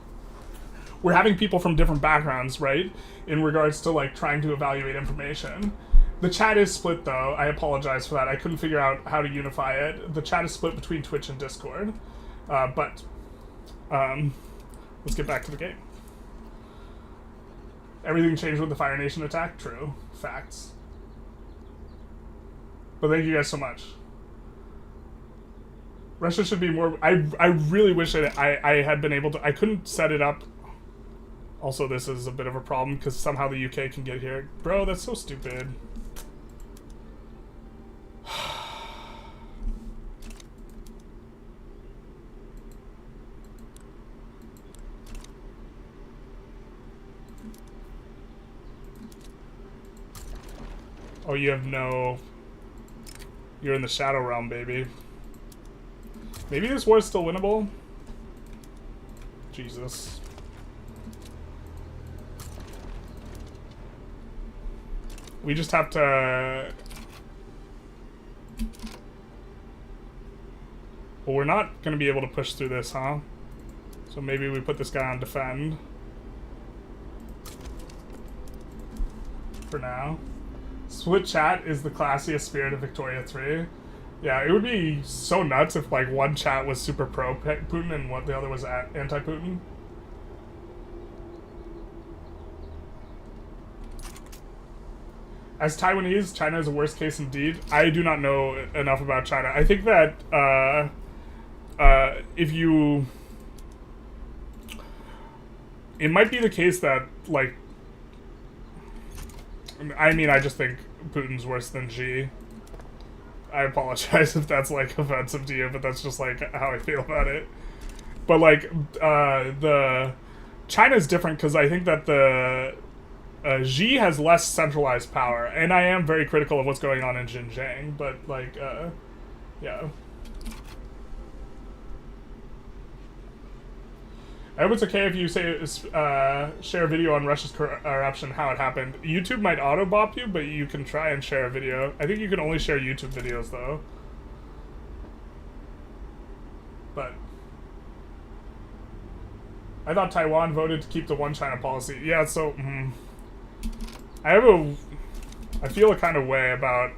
we're having people from different backgrounds, right, in regards to, trying to evaluate information. The chat is split, though. I apologize for that. I couldn't figure out how to unify it. The chat is split between Twitch and Discord. But let's get back to the game. Everything changed with the Fire Nation attack? True. Facts. But thank you guys so much. Russia should be more. I really wish I had been able to. I couldn't set it up. Also, this is a bit of a problem because somehow the UK can get here. Bro, that's so stupid. Oh, you have no... You're in the Shadow Realm, baby. Maybe this war is still winnable? Jesus. We just have to... Well, we're not going to be able to push through this, huh? So maybe we put this guy on defend. For now. Split chat is the classiest spirit of Victoria 3. Yeah, it would be so nuts if, like, one chat was super pro-Putin and what the other was anti-Putin. As Taiwanese, China is a worst case indeed. I do not know enough about China. I think that, if you... It might be the case that, like... I mean, I just think Putin's worse than Xi. I apologize if that's, like, offensive to you, but that's just, like, how I feel about it. But, like, China's different because I think that the... Xi has less centralized power, and I am very critical of what's going on in Xinjiang, but, like, yeah. I hope it's okay if you say share a video on Russia's corruption, how it happened. YouTube might auto-bop you, but you can try and share a video. I think you can only share YouTube videos, though. But I thought Taiwan voted to keep the one China policy. Yeah, so I feel a kind of way about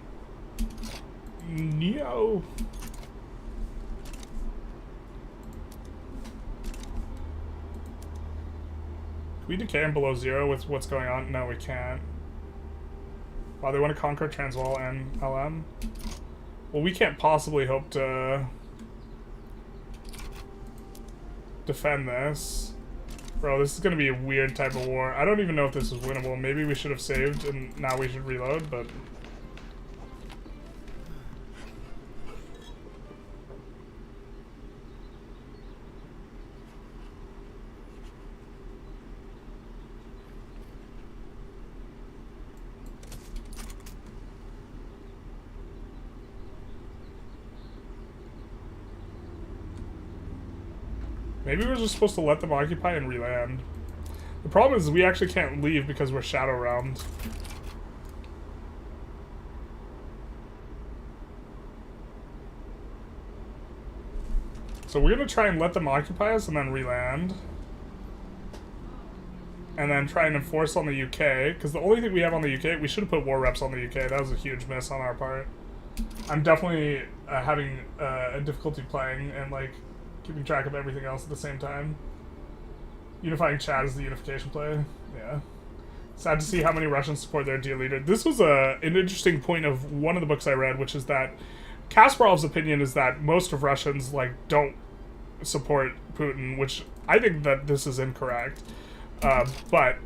Neo. Can we decay him below 0 with what's going on? No, we can't. Wow, they want to conquer Transvaal and LM? Well, we can't possibly hope to defend this. Bro, this is going to be a weird type of war. I don't even know if this is winnable. Maybe we should have saved and now we should reload, but... Maybe we're just supposed to let them occupy and re-land. The problem is we actually can't leave because we're shadow realmed. So we're gonna try and let them occupy us and then re-land. And then try and enforce on the UK, because the only thing we have on the UK, we should have put war reps on the UK. That was a huge miss on our part. I'm definitely having a difficulty playing and, like, keeping track of everything else at the same time. Unifying chat is the unification play. Yeah. Sad to see how many Russians support their dear leader. This was an interesting point of one of the books I read, which is that Kasparov's opinion is that most of Russians, like, don't support Putin, which I think that this is incorrect. But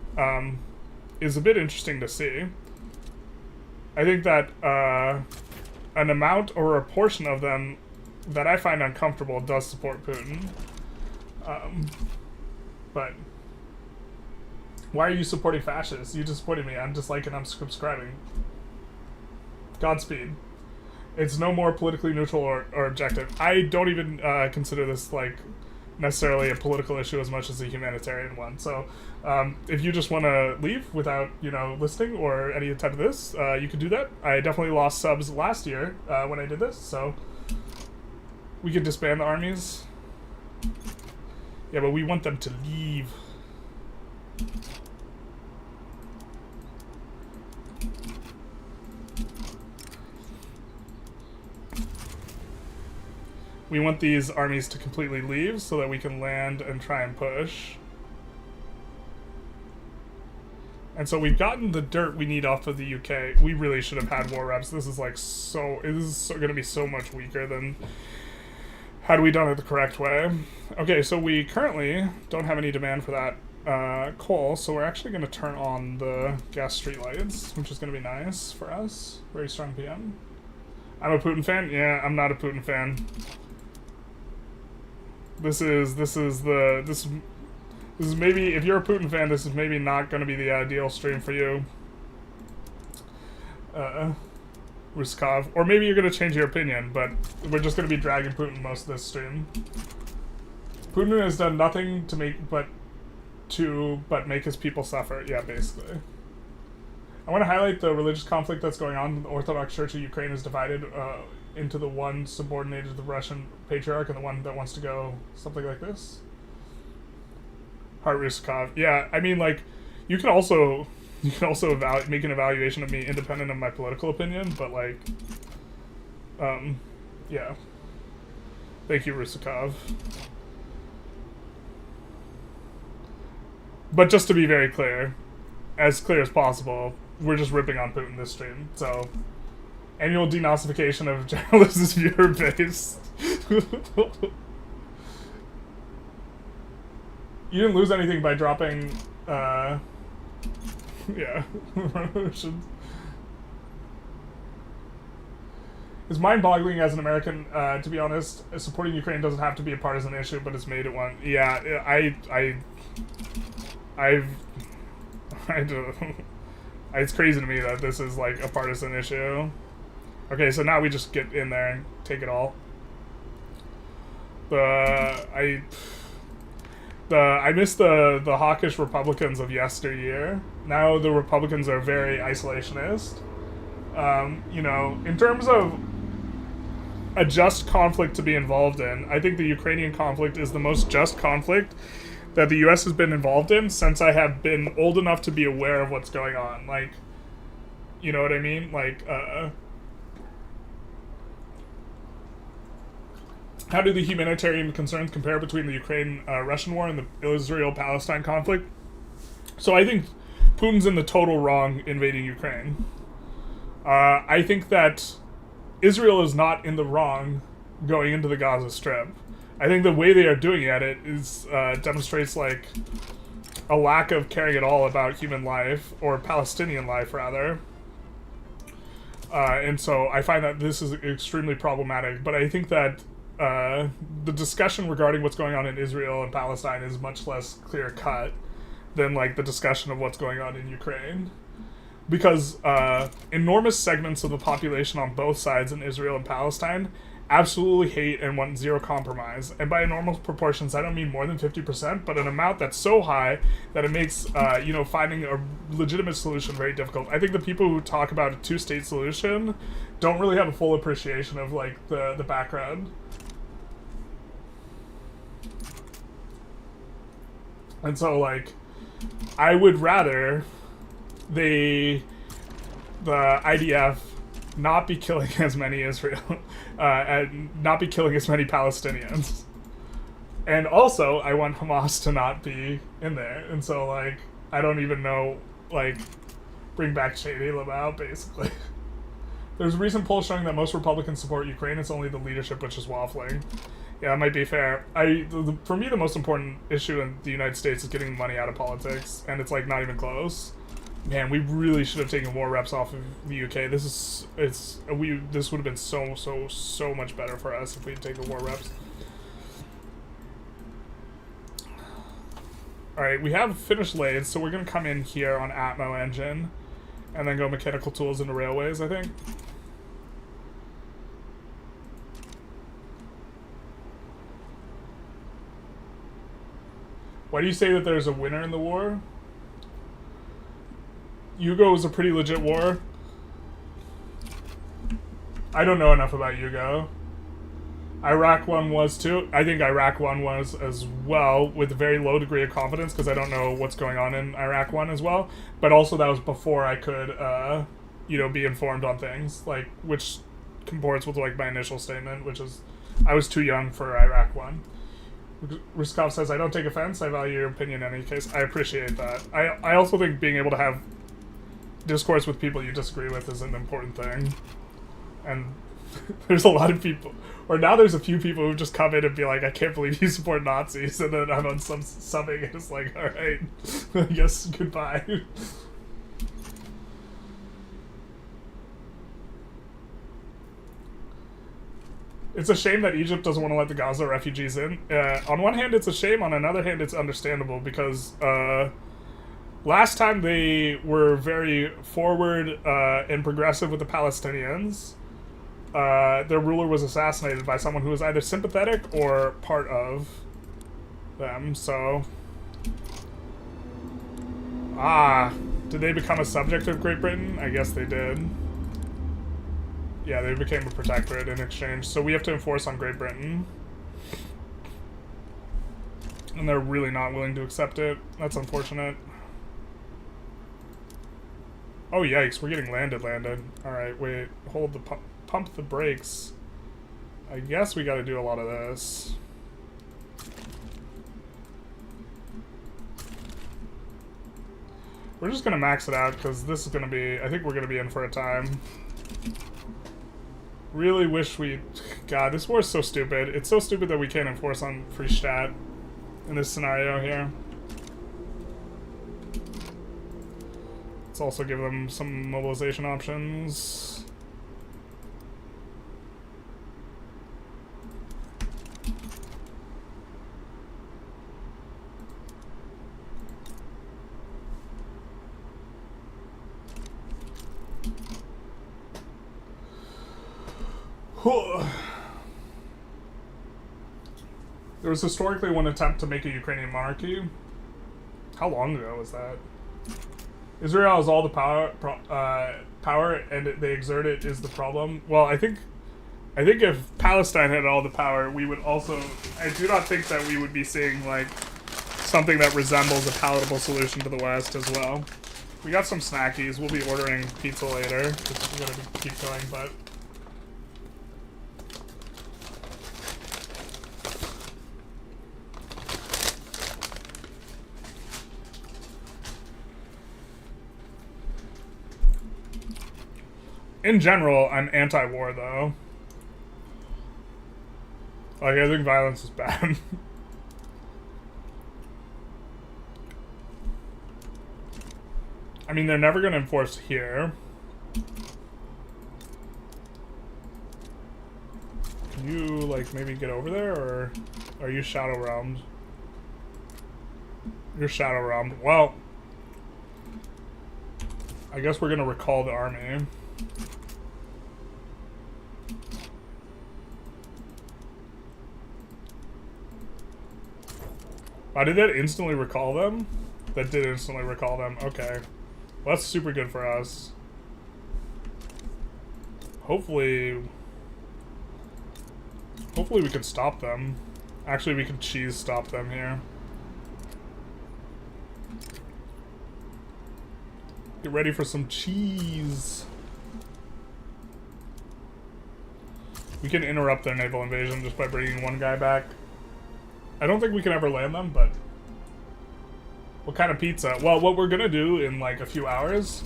is a bit interesting to see. I think that an amount or a portion of them that I find uncomfortable does support Putin. But why are you supporting fascists? You just supporting me. I'm just liking, I'm subscribing. Godspeed. It's no more politically neutral or objective. I don't even consider this, like, necessarily a political issue as much as a humanitarian one. So if you just want to leave without, you know, listening or any type of this, you could do that. I definitely lost subs last year when I did this, so we could disband the armies. Yeah, but we want them to leave. We want these armies to completely leave so that we can land and try and push. And so we've gotten the dirt we need off of the UK. We really should have had war reps. This is like so... This is going to be so much weaker than... Had we done it the correct way? Okay, so we currently don't have any demand for that coal, so we're actually going to turn on the gas streetlights, which is going to be nice for us. Very strong PM. I'm a Putin fan? Yeah, I'm not a Putin fan. This is maybe, if you're a Putin fan, this is maybe not going to be the ideal stream for you. Ruskov. Or maybe you're going to change your opinion, but we're just going to be dragging Putin most of this stream. Putin has done nothing to make his people suffer. Yeah, basically. I want to highlight the religious conflict that's going on. The Orthodox Church of Ukraine is divided into the one subordinated to the Russian Patriarch and the one that wants to go something like this. Hart Ruskov. Yeah, I mean, like, you can also make an evaluation of me independent of my political opinion, but, like, yeah. Thank you, Rusakov. But just to be very clear, as clear as possible, we're just ripping on Putin this stream, so... Annual denazification of Generalist viewer base. You didn't lose anything by dropping, yeah. It's mind-boggling as an American, to be honest. Supporting Ukraine doesn't have to be a partisan issue, but it's made it one. Yeah, it's crazy to me that this is like a partisan issue. Okay, so now we just get in there and take it all. I miss the hawkish Republicans of yesteryear. Now the Republicans are very isolationist. You know, in terms of a just conflict to be involved in, I think the Ukrainian conflict is the most just conflict that the U.S. has been involved in since I have been old enough to be aware of what's going on. Like, you know what I mean? Like, how do the humanitarian concerns compare between the Ukraine-Russian war and the Israel-Palestine conflict? So I think Putin's in the total wrong invading Ukraine. I think that Israel is not in the wrong going into the Gaza Strip. I think the way they are doing it is demonstrates like a lack of caring at all about human life, or Palestinian life rather. And so I find that this is extremely problematic. But I think that the discussion regarding what's going on in Israel and Palestine is much less clear-cut than like the discussion of what's going on in Ukraine. Because enormous segments of the population on both sides in Israel and Palestine absolutely hate and want zero compromise. And by enormous proportions, I don't mean more than 50%, but an amount that's so high that it makes, you know, finding a legitimate solution very difficult. I think the people who talk about a two-state solution don't really have a full appreciation of, like, the background. And so, like, I would rather the IDF not be killing as many Israel, and not be killing as many Palestinians. And also, I want Hamas to not be in there. And so, like, I don't even know, like, bring back Shady Lamau, basically. There's a recent poll showing that most Republicans support Ukraine. It's only the leadership which is waffling. Yeah, that might be fair. For me, the most important issue in the United States is getting money out of politics, and it's, like, not even close. Man, we really should have taken war reps off of the UK. This would have been so much better for us if we had taken war reps. Alright, we have finished lathes, so we're going to come in here on Atmo engine, and then go mechanical tools into railways, I think. Why do you say that there's a winner in the war? Yugo was a pretty legit war. I don't know enough about Yugo. Iraq 1 was too. I think Iraq 1 was as well, with a very low degree of confidence, because I don't know what's going on in Iraq 1 as well. But also that was before I could, you know, be informed on things, like, which comports with, like, my initial statement, which is, I was too young for Iraq 1. Ruskov says, I don't take offense, I value your opinion in any case. I appreciate that. I also think being able to have discourse with people you disagree with is an important thing. And there's a lot of people Or now there's a few people who just come in and be like, I can't believe you support Nazis, and then I'm on some subbing and it's like, alright, I guess goodbye. It's a shame that Egypt doesn't want to let the Gaza refugees in. On one hand, it's a shame. On another hand, it's understandable because last time they were very forward and progressive with the Palestinians. Their ruler was assassinated by someone who was either sympathetic or part of them, so... did they become a subject of Great Britain? I guess they did. Yeah, they became a protectorate in exchange, so we have to enforce on Great Britain. And they're really not willing to accept it. That's unfortunate. Oh, yikes, we're getting landed. Alright, wait, hold the pump the brakes. I guess we gotta do a lot of this. We're just gonna max it out, because this is gonna be... I think we're gonna be in for a time. Really wish we... God, this war is so stupid. It's so stupid that we can't enforce on free stat in this scenario here. Let's also give them some mobilization options. There was historically one attempt to make a Ukrainian monarchy. How long ago was that? Israel has all the power, and they exert it is the problem. Well, I think if Palestine had all the power, we would also... I do not think that we would be seeing, like, something that resembles a palatable solution to the West as well. We got some snackies. We'll be ordering pizza later, because we gotta keep going, but... In general, I'm anti-war, though. Like, I think violence is bad. I mean, they're never going to enforce here. Can you, like, maybe get over there, or are you shadow realmed? You're shadow realmed. Well, I guess we're going to recall the army. Oh, did that instantly recall them? That did instantly recall them. Okay. Well, that's super good for us. Hopefully we can stop them. Actually, we can cheese stop them here. Get ready for some cheese. We can interrupt their naval invasion just by bringing one guy back. I don't think we can ever land them, but... What kind of pizza? Well, what we're gonna do in, like, a few hours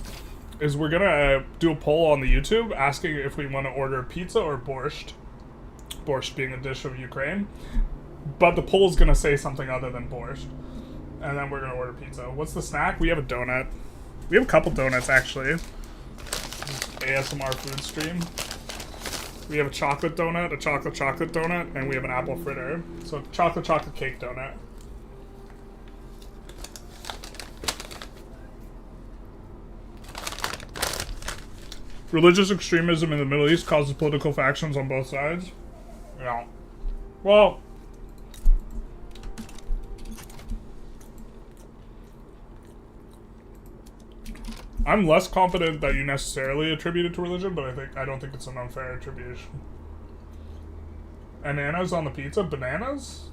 is we're gonna do a poll on the YouTube asking if we want to order pizza or borscht. Borscht being a dish of Ukraine. But the poll's gonna say something other than borscht. And then we're gonna order pizza. What's the snack? We have a donut. We have a couple donuts, actually. ASMR food stream. We have a chocolate donut, a chocolate donut, and we have an apple fritter. So chocolate cake donut. Religious extremism in the Middle East causes political factions on both sides. Yeah. Well, I'm less confident that you necessarily attribute it to religion, but I don't think it's an unfair attribution. Bananas on the pizza? Bananas?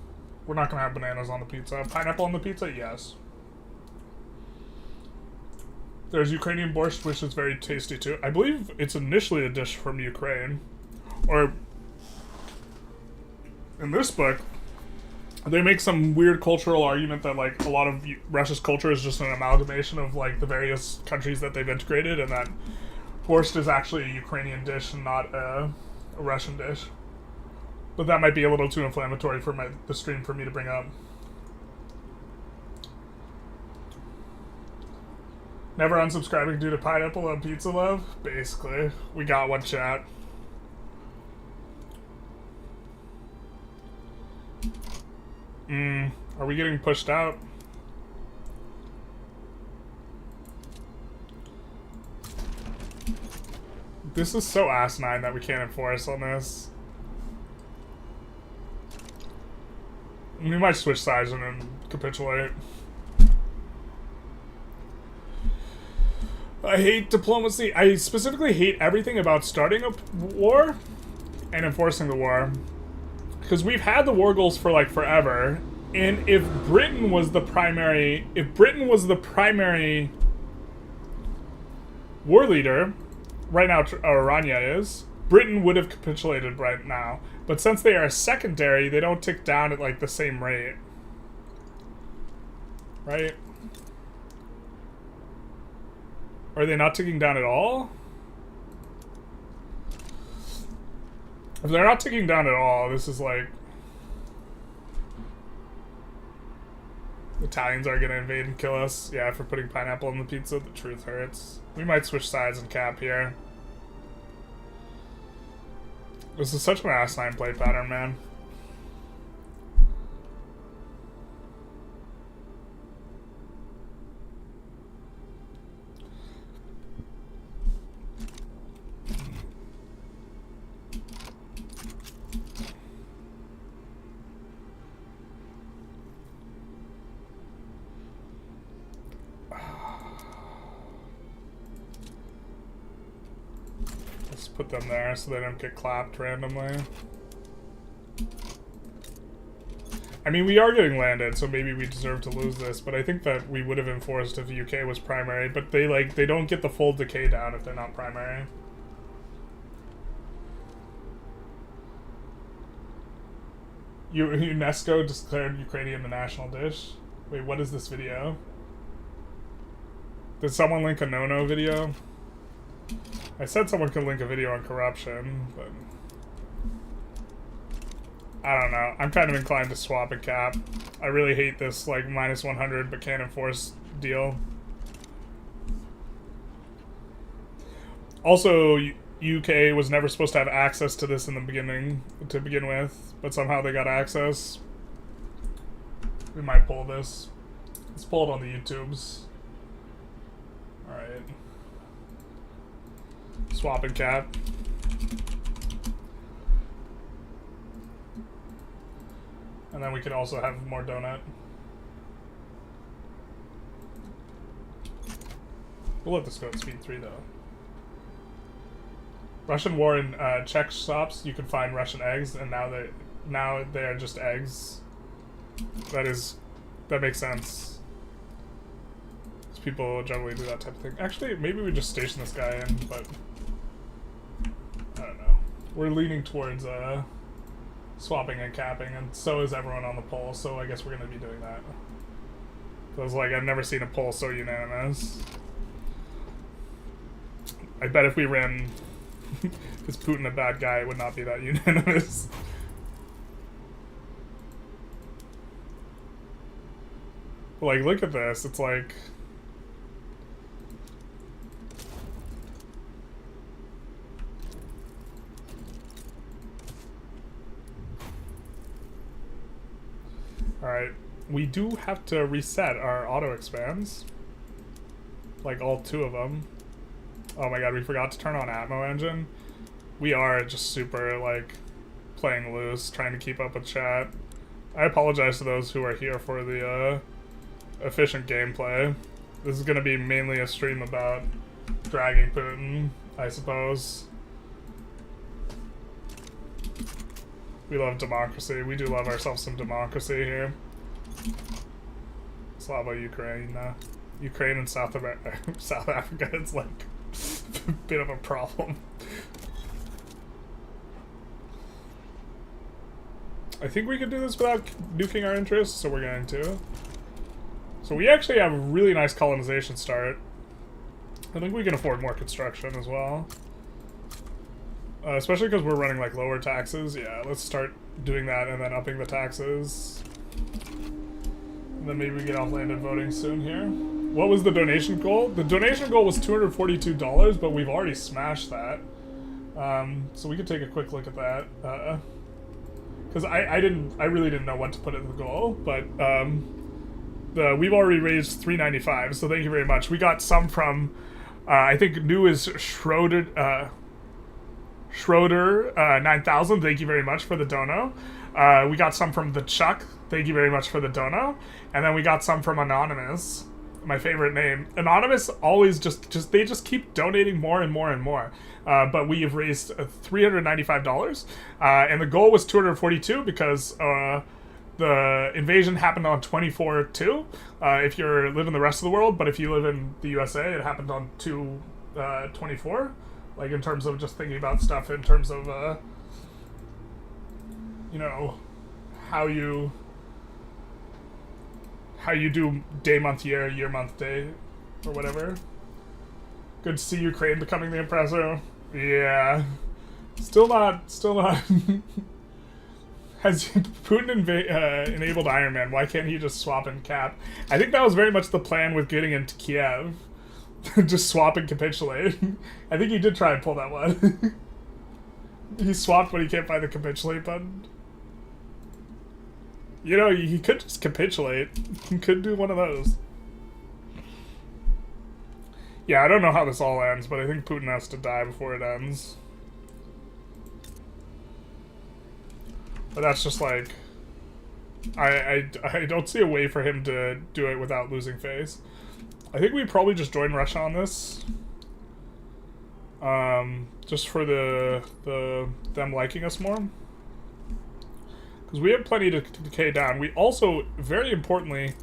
We're not gonna have bananas on the pizza. Pineapple on the pizza? Yes. There's Ukrainian borscht, which is very tasty too. I believe it's initially a dish from Ukraine. Or, in this book, they make some weird cultural argument that, like, a lot of Russia's culture is just an amalgamation of, like, the various countries that they've integrated, and that borscht is actually a Ukrainian dish and not a Russian dish. But that might be a little too inflammatory for the stream for me to bring up. Never unsubscribing due to pineapple on pizza love? Basically. We got one, chat. Are we getting pushed out? This is so asinine that we can't enforce on this. We might switch sides and then capitulate. I hate diplomacy. I specifically hate everything about starting a war and enforcing the war. Because we've had the war goals for like forever. And if Britain was the primary war leader, right now Orania is, Britain would have capitulated right now. But since they are secondary, they don't tick down at like the same rate. Right? Are they not ticking down at all? If they're not ticking down at all, this is like... Italians are gonna invade and kill us. Yeah, for putting pineapple on the pizza, the truth hurts. We might switch sides and cap here. This is such an asinine play pattern, man. Put them there so they don't get clapped randomly. I mean, we are getting landed, so maybe we deserve to lose this, but I think that we would have enforced if the UK was primary, but they don't get the full decay down if they're not primary. UNESCO declared Ukrainian the national dish? Wait, what is this video? Did someone link a no-no video? I said someone could link a video on corruption, but... I don't know. I'm kind of inclined to swap and cap. I really hate this, like, minus 100 but can't enforce deal. Also, UK was never supposed to have access to this in the beginning, to begin with, but somehow they got access. We might pull this. Let's pull it on the YouTubes. Alright. Swap and cap. And then we could also have more donut. We'll let this go at speed 3 though. Russian war in Czech shops, you can find Russian eggs, and now they are just eggs. That makes sense. Because people generally do that type of thing. Actually, maybe we just station this guy in, but I don't know. We're leaning towards swapping and capping, and so is everyone on the poll, so I guess we're going to be doing that. So it's like, I've never seen a poll so unanimous. I bet if we ran... Is Putin a bad guy? It would not be that unanimous. Like, look at this. It's like... Alright, we do have to reset our auto expands. Like, all 2 of them. Oh my god, we forgot to turn on Atmo engine. We are just super, like, playing loose, trying to keep up with chat. I apologize to those who are here for the efficient gameplay. This is going to be mainly a stream about dragging Putin, I suppose. We love democracy. We do love ourselves some democracy here. Slava Ukraine. Ukraine and South Africa, it's like a bit of a problem. I think we could do this without nuking our interests, so we're going to. So we actually have a really nice colonization start. I think we can afford more construction as well. Especially because we're running like lower taxes. Yeah, let's start doing that and then upping the taxes. And then maybe we get off landed voting soon here. What was the donation goal? The donation goal was $242, but we've already smashed that. So we could take a quick look at that. Because I really didn't know what to put in the goal, but we've already raised $395, so thank you very much. We got some from I think new is Schroeder 9000. Thank you very much for the dono. We got some from the Chuck. Thank you very much for the dono. And then we got some from Anonymous, my favorite name. Anonymous always they just keep donating more and more and more. But we have raised $395, and the goal was 242 because the invasion happened on 24/2. If you live in the rest of the world, but if you live in the USA, it happened on 2/24. Like in terms of just thinking about stuff in terms of you know, how you do day, month, year, month, day, or whatever. Good to see Ukraine becoming the oppressor. Yeah. Still not. Has Putin enabled Iron Man? Why can't he just swap and cap? I think that was very much the plan with getting into Kiev. Just swap and capitulate. I think he did try and pull that one. He swapped, but he can't find the capitulate button. You know, he could just capitulate. He could do one of those. Yeah, I don't know how this all ends, but I think Putin has to die before it ends. But that's just like... I don't see a way for him to do it without losing face. I think we probably just join Russia on this. Just for them liking us more. Because we have plenty to decay down. We also, very importantly,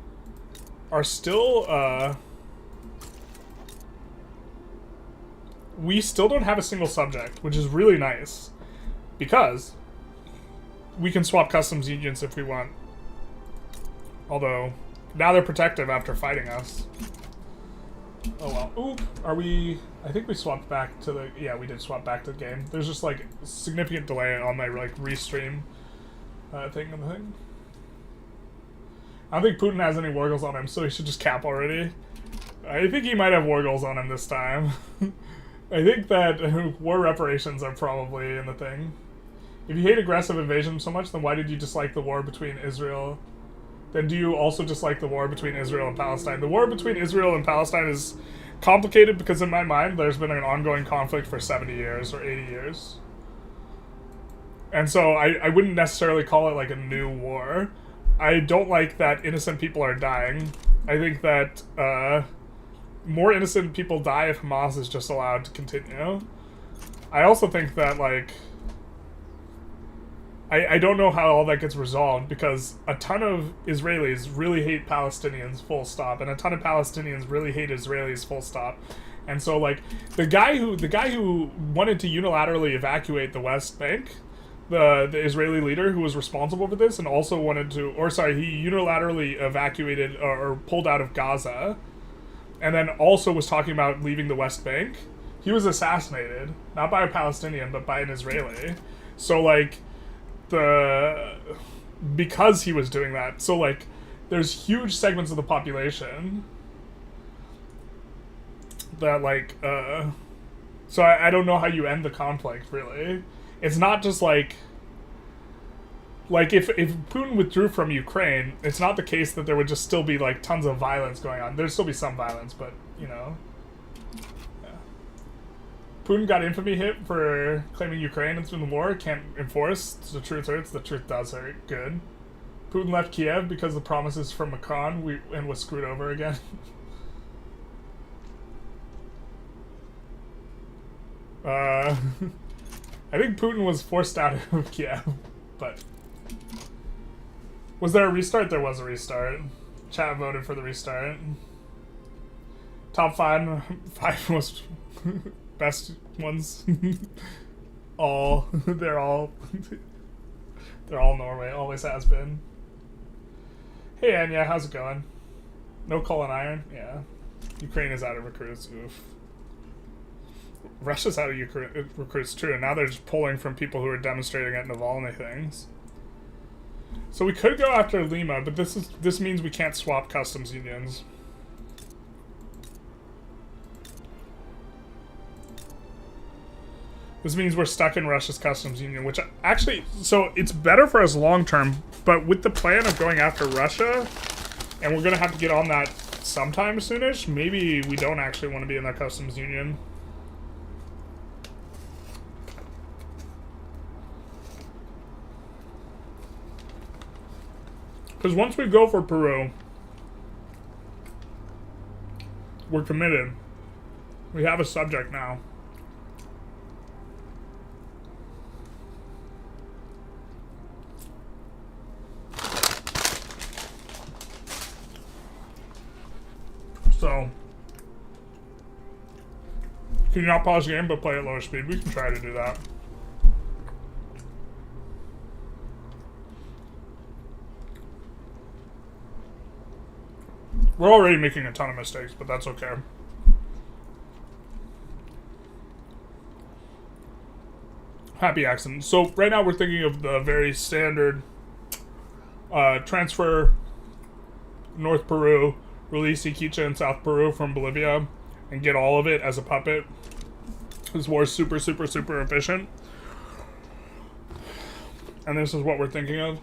are still... we still don't have a single subject, which is really nice. Because we can swap customs unions if we want. Although, now they're protective after fighting us. Oh well. Oop. Are we... I think we swapped back to the... Yeah, we did swap back to the game. There's just, like, significant delay on my, like, restream thing and the thing. I don't think Putin has any war goals on him, so he should just cap already. I think he might have war goals on him this time. I think that war reparations are probably in the thing. If you hate aggressive invasion so much, then why did you dislike the war between Israel? Then do you also dislike the war between Israel and Palestine? The war between Israel and Palestine is complicated because in my mind, there's been an ongoing conflict for 70 years or 80 years. And so I wouldn't necessarily call it like a new war. I don't like that innocent people are dying. I think that more innocent people die if Hamas is just allowed to continue. I also think that, like... I don't know how all that gets resolved, because a ton of Israelis really hate Palestinians, full stop, and a ton of Palestinians really hate Israelis, full stop. And so, like, the guy who wanted to unilaterally evacuate the West Bank, the Israeli leader who was responsible for this, and also wanted to, or sorry, he unilaterally evacuated or pulled out of Gaza, and then also was talking about leaving the West Bank. He was assassinated, not by a Palestinian, but by an Israeli. So, like, because he was doing that, so, like, there's huge segments of the population that, like, so I don't know how you end the conflict, really. It's not just, like, if Putin withdrew from Ukraine, it's not the case that there would just still be, like, tons of violence going on. There'd still be some violence, but, you know. Yeah. Putin got infamy hit for claiming Ukraine in the war. Can't enforce. The truth hurts. The truth does hurt. Good. Putin left Kiev because of promises from Macron and was screwed over again. I think Putin was forced out of Kiev, but... Was there a restart? There was a restart. Chat voted for the restart. Top five most best ones. They're all Norway. Always has been. Hey Anya, how's it going? No coal and iron? Yeah. Ukraine is out of recruits. Oof. Russia's out of recruits too, and now they're just pulling from people who are demonstrating at Navalny things. So we could go after Lima, but this means we can't swap customs unions. This means we're stuck in Russia's customs union, which actually, so it's better for us long term, but with the plan of going after Russia, and we're gonna have to get on that sometime soonish, maybe we don't actually want to be in that customs union. Because once we go for Peru, we're committed. We have a subject now. So, can you not pause the game but play at lower speed? We can try to do that. We're already making a ton of mistakes, but that's okay. Happy accident. So right now we're thinking of the very standard transfer North Peru, release Iquiche in South Peru from Bolivia, and get all of it as a puppet. This war is super, super, super efficient. And this is what we're thinking of.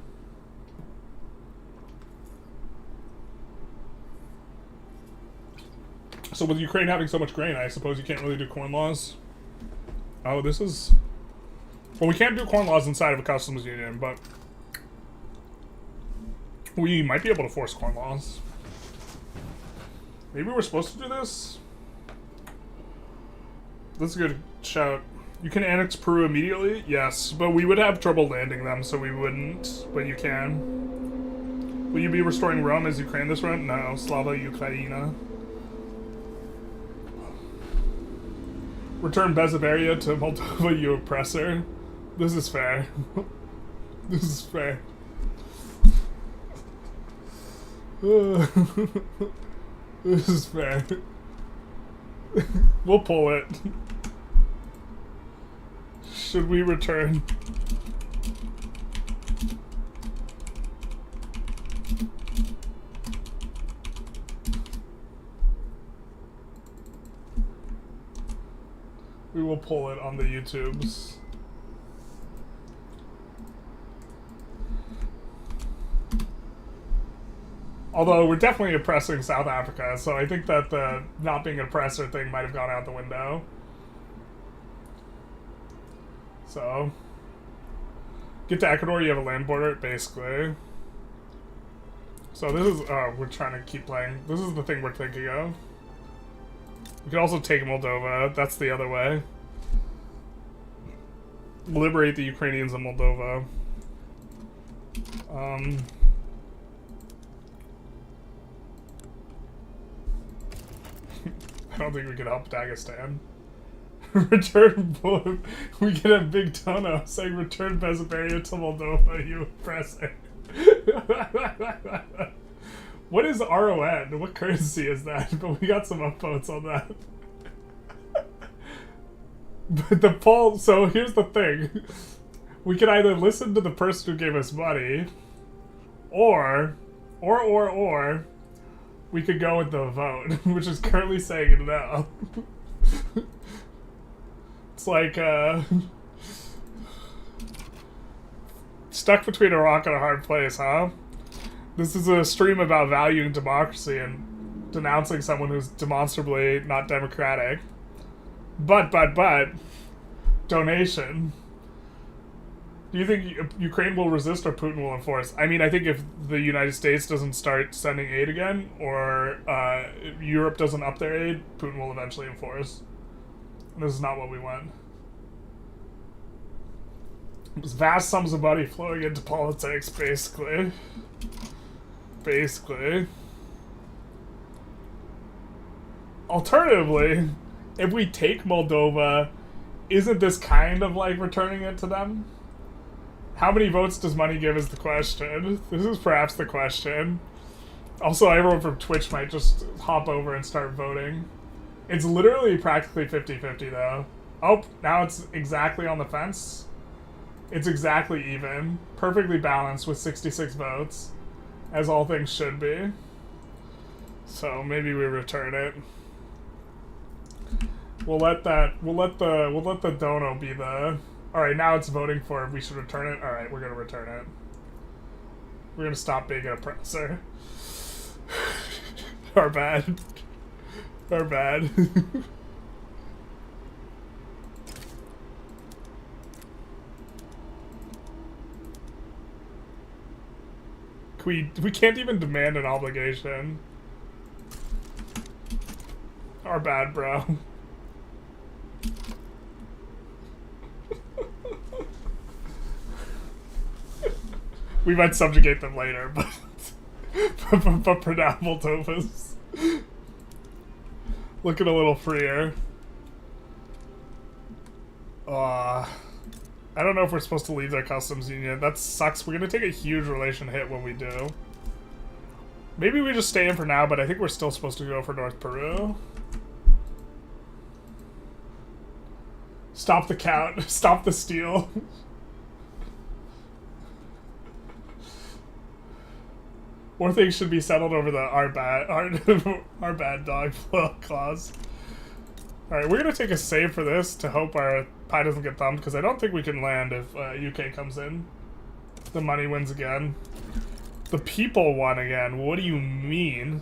So with Ukraine having so much grain, I suppose you can't really do corn laws. Oh, this is... Well, we can't do corn laws inside of a customs union, but... we might be able to force corn laws. Maybe we're supposed to do this? That's a good shout. You can annex Peru immediately? Yes, but we would have trouble landing them, so we wouldn't. But you can. Will you be restoring Rome as Ukraine this run? No, Slava Ukraina. Return Bessarabia to Moldova, you oppressor. This is fair. This is fair. This is fair. We'll pull it. Should we return? We will pull it on the YouTubes. Although we're definitely oppressing South Africa, so I think that the not being an oppressor thing might have gone out the window. So, get to Ecuador, you have a land border, basically. So this is, we're trying to keep playing. This is the thing we're thinking of. We could also take Moldova. That's the other way. Liberate the Ukrainians in Moldova. I don't think we could help Dagestan. Return, we can have Big Tono saying return Bessarabia to Moldova, you oppressor. What is RON? What currency is that? But we got some upvotes on that. But the poll, so here's the thing. We can either listen to the person who gave us money, or we could go with the vote, which is currently saying no. It's like, stuck between a rock and a hard place, huh? This is a stream about valuing democracy and denouncing someone who's demonstrably not democratic. But, donation. Do you think Ukraine will resist or Putin will enforce? I mean, I think if the United States doesn't start sending aid again, or Europe doesn't up their aid, Putin will eventually enforce. And this is not what we want. There's vast sums of money flowing into politics, basically. Alternatively, if we take Moldova, isn't this kind of like returning it to them? How many votes does money give is the question. This is perhaps the question. Also, everyone from Twitch might just hop over and start voting. It's literally practically 50-50 though. Oh, now it's exactly on the fence. It's exactly even. Perfectly balanced with 66 votes. As all things should be. So maybe we return it. We'll let the dono be the... Alright, now it's voting for if we should return it. Alright, we're gonna return it. We're gonna stop being an oppressor. Our bad. Our bad. We can't even demand an obligation. Our bad, bro. We might subjugate them later, but but for now, Moldovas looking a little freer. I don't know if we're supposed to leave their customs union. That sucks. We're gonna take a huge relation hit when we do. Maybe we just stay in for now, but I think we're still supposed to go for North Peru. Stop the count. Stop the steal. More things should be settled over the our bad dog clause. Alright, we're gonna take a save for this to hope our pie doesn't get thumped, because I don't think we can land if UK comes in. The money wins again. The people won again. What do you mean?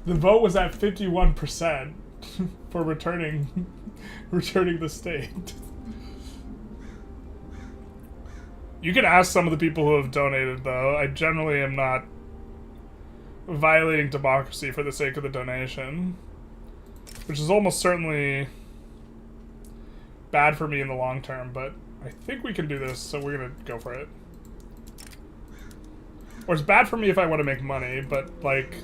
The vote was at 51% for returning the state. You can ask some of the people who have donated, though. I generally am not violating democracy for the sake of the donation, which is almost certainly bad for me in the long term, but I think we can do this, so we're gonna go for it. Or it's bad for me if I want to make money, but, like,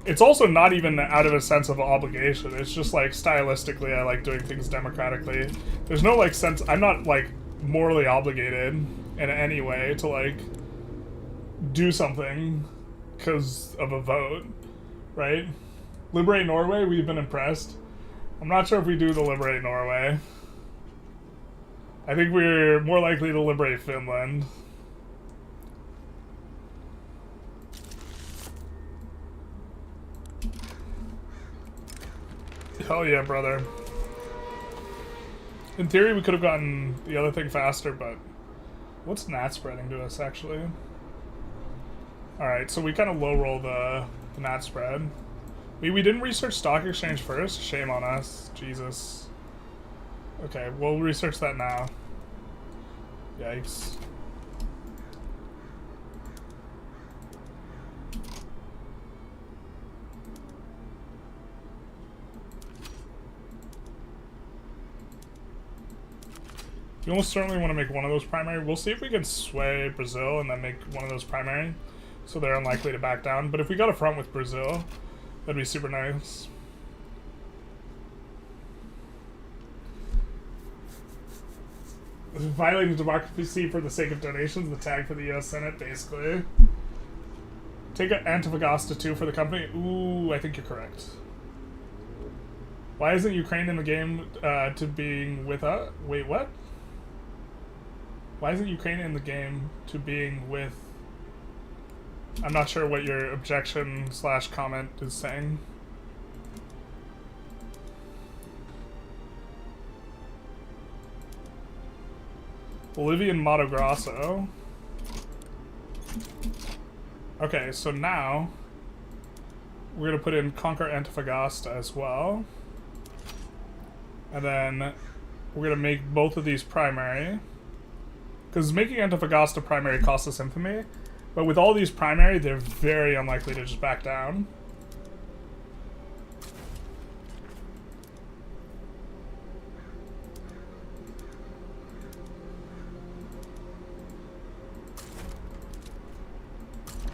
it's also not even out of a sense of obligation. It's just, like, stylistically I like doing things democratically. There's no, like, sense... I'm not, like, morally obligated in any way to, like, do something because of a vote, right? Liberate Norway, we've been impressed. I'm not sure if we do the Liberate Norway. I think we're more likely to liberate Finland. Hell yeah, brother. In theory, we could have gotten the other thing faster, but what's Nat spreading to us, actually? Alright, so we kind of low-roll the Nat spread. We didn't research stock exchange first? Shame on us. Jesus. Okay, we'll research that now. Yikes. You almost certainly want to make one of those primary. We'll see if we can sway Brazil and then make one of those primary, so they're unlikely to back down. But if we got a front with Brazil, that'd be super nice. Violating democracy for the sake of donations, the tag for the US Senate, basically. Take Antofagasta 2 for the company. Ooh, I think you're correct. Why isn't Ukraine in the game to being with us? Wait, what? Why isn't Ukraine in the game to being with... I'm not sure what your objection / comment is saying. Bolivian Mato Grosso. Okay, so now we're going to put in Conquer Antofagasta as well. And then we're going to make both of these primary. Because making Antofagasta primary costs us infamy. But with all these primary, they're very unlikely to just back down.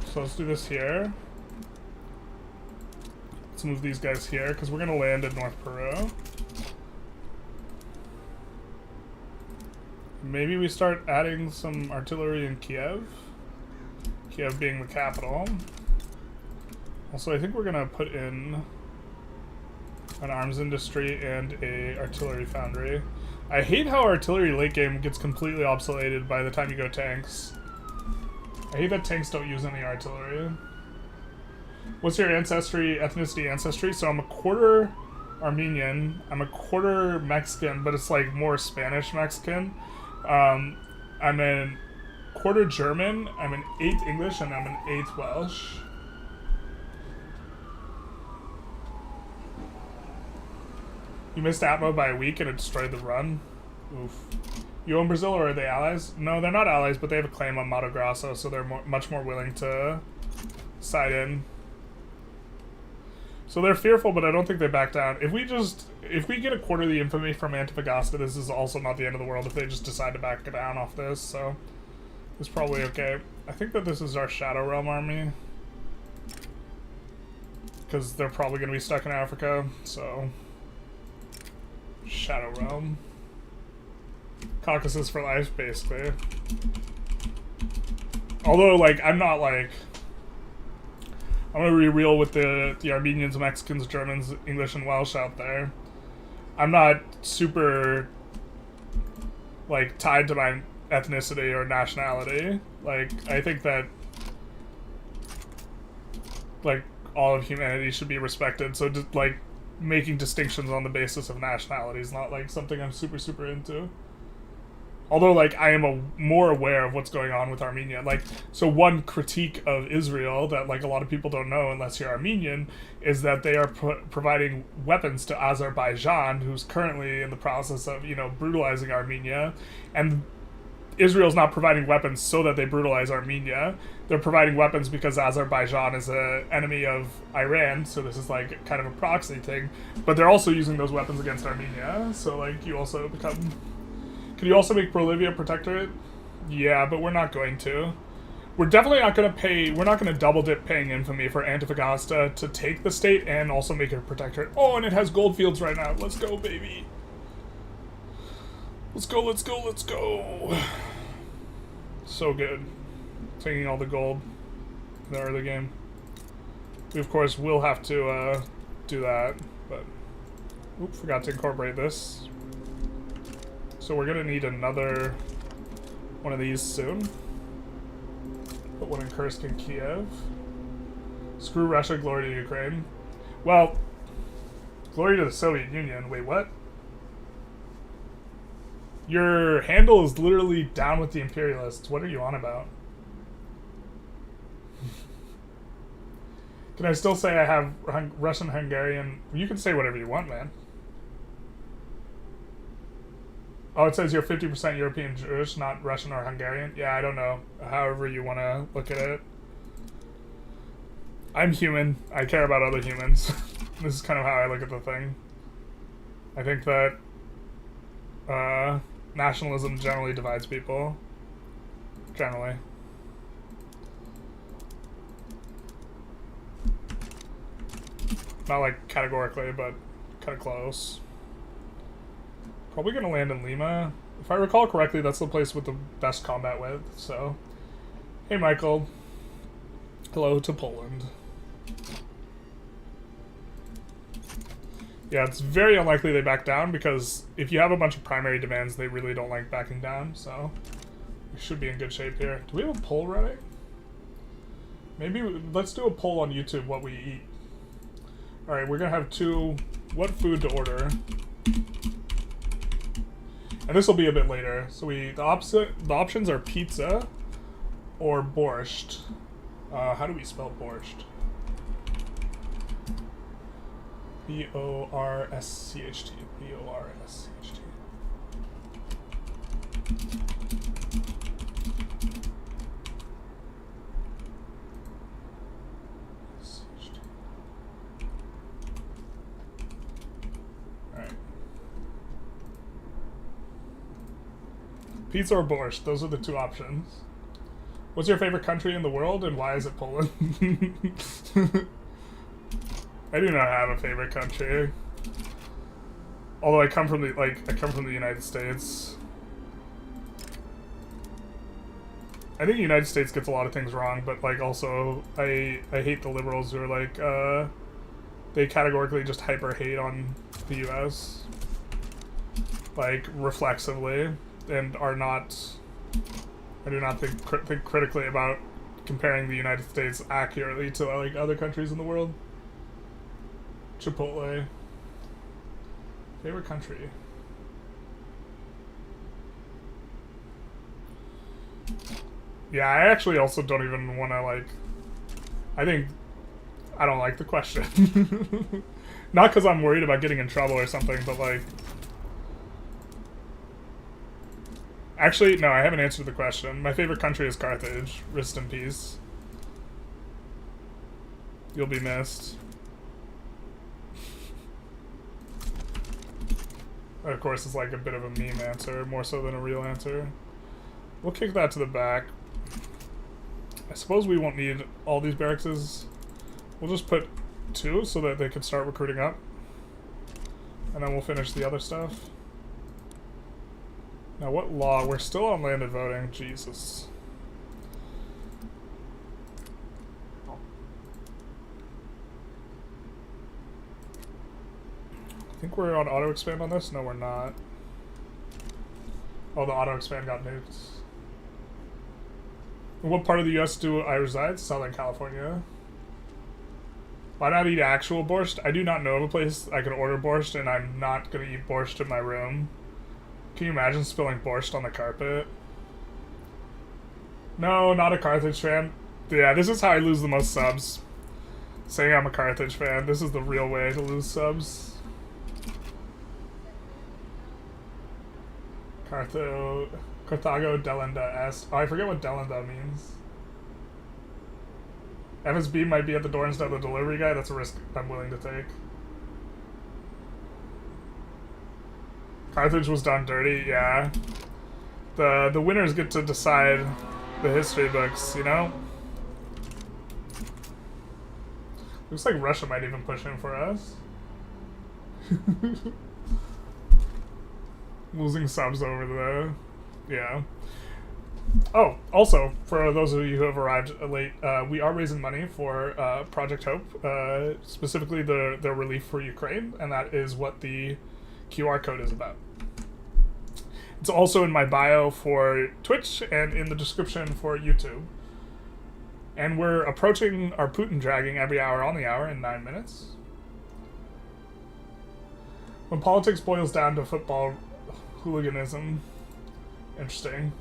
So let's do this here. Let's move these guys here, because we're going to land in North Peru. Maybe we start adding some artillery in Kiev. Kiev being the capital. Also, I think we're gonna put in an arms industry, and a artillery foundry. I hate how artillery late game gets completely obsoleted by the time you go tanks. I hate that tanks don't use any artillery. What's your ethnicity ancestry? So I'm a quarter Armenian, I'm a quarter Mexican, but it's like more Spanish Mexican. I'm a quarter German, I'm an 8th English, and I'm an 8th Welsh. You missed Atmo by a week and it destroyed the run. Oof. You own Brazil, or are they allies? No, they're not allies, but they have a claim on Mato Grosso, so they're much more willing to side in. So they're fearful, but I don't think they back down. If we get a quarter of the infamy from Antofagasta, this is also not the end of the world if they just decide to back down off this, so it's probably okay. I think that this is our Shadow Realm army, because they're probably going to be stuck in Africa, so Shadow Realm. Caucasus for life, basically. Although, like, I'm not like... I'm gonna be real with the Armenians, Mexicans, Germans, English, and Welsh out there. I'm not super, like, tied to my ethnicity or nationality. Like, I think that, like, all of humanity should be respected. So, just, like, making distinctions on the basis of nationality is not, like, something I'm super into. Although, like, I am more aware of what's going on with Armenia. Like, so one critique of Israel that, like, a lot of people don't know unless you're Armenian is that they are providing weapons to Azerbaijan, who's currently in the process of, you know, brutalizing Armenia. And Israel's not providing weapons so that they brutalize Armenia. They're providing weapons because Azerbaijan is an enemy of Iran, so this is, like, kind of a proxy thing. But they're also using those weapons against Armenia, so, like, you also become... Can you also make Bolivia protectorate? Yeah, but we're not going to. We're definitely not going to pay... We're not going to double dip paying infamy for Antofagasta to take the state and also make it a protectorate. Oh, and it has gold fields right now. Let's go, baby. Let's go, let's go, let's go. So good. Taking all the gold in the early game. We, of course, will have to do that, but... Oop, forgot to incorporate this. So we're gonna need another one of these soon. Put one in Kursk and Kiev. Screw Russia, glory to Ukraine. Well, glory to the Soviet Union. Wait, what? Your handle is literally down with the Imperialists. What are you on about? Can I still say I have Russian, Hungarian? You can say whatever you want, man. Oh, it says you're 50% European Jewish, not Russian or Hungarian? Yeah, I don't know. However you want to look at it. I'm human. I care about other humans. This is kind of how I look at the thing. I think that nationalism generally divides people. Generally. Not like categorically, but kind of close. Probably gonna land in Lima. If I recall correctly, that's the place with the best combat width, so... Hey, Michael. Hello to Poland. Yeah, it's very unlikely they back down, because if you have a bunch of primary demands, they really don't like backing down, so... We should be in good shape here. Do we have a poll running? Maybe... Let's do a poll on YouTube, what we eat. Alright, we're gonna have what food to order. And this will be a bit later. So the options are pizza or borscht. How do we spell borscht? B-O-R-S-C-H-T. B-O-R-S-C-H-T. Pizza or borscht, those are the two options. What's your favorite country in the world, and why is it Poland? I do not have a favorite country. Although I come from the United States. I think the United States gets a lot of things wrong, but, like, also, I hate the liberals who are like, they categorically just hyper hate on the U.S. like reflexively, and are not. I do not think critically about comparing the United States accurately to like other countries in the world. Chipotle. Favorite country. Yeah, I actually also don't even want to like. I don't like the question. Not because I'm worried about getting in trouble or something, but like. Actually, no, I haven't answered the question. My favorite country is Carthage. Rest in peace. You'll be missed. Of course, it's like a bit of a meme answer, more so than a real answer. We'll kick that to the back. I suppose we won't need all these barracks. We'll just put 2 so that they can start recruiting up. And then we'll finish the other stuff. Now what law? We're still on landed voting. Jesus. I think we're on auto expand on this? No, we're not. Oh, the auto expand got nuked. In what part of the US do I reside? Southern California. Why not eat actual borscht? I do not know of a place I can order borscht, and I'm not going to eat borscht in my room. Can you imagine spilling borscht on the carpet? No, not a Carthage fan. Yeah, this is how I lose the most subs. Saying I'm a Carthage fan. This is the real way to lose subs. Carthago delenda est. Oh, I forget what delenda means. FSB might be at the door instead of the delivery guy. That's a risk I'm willing to take. Carthage was done dirty, yeah. The winners get to decide the history books, you know? Looks like Russia might even push in for us. Losing subs over the... yeah. Oh, also, for those of you who have arrived late, we are raising money for Project Hope, specifically the relief for Ukraine, and that is what the QR code is about. It's also in my bio for Twitch and in the description for YouTube. And we're approaching our Putin dragging every hour on the hour in 9 minutes. When politics boils down to football hooliganism, interesting.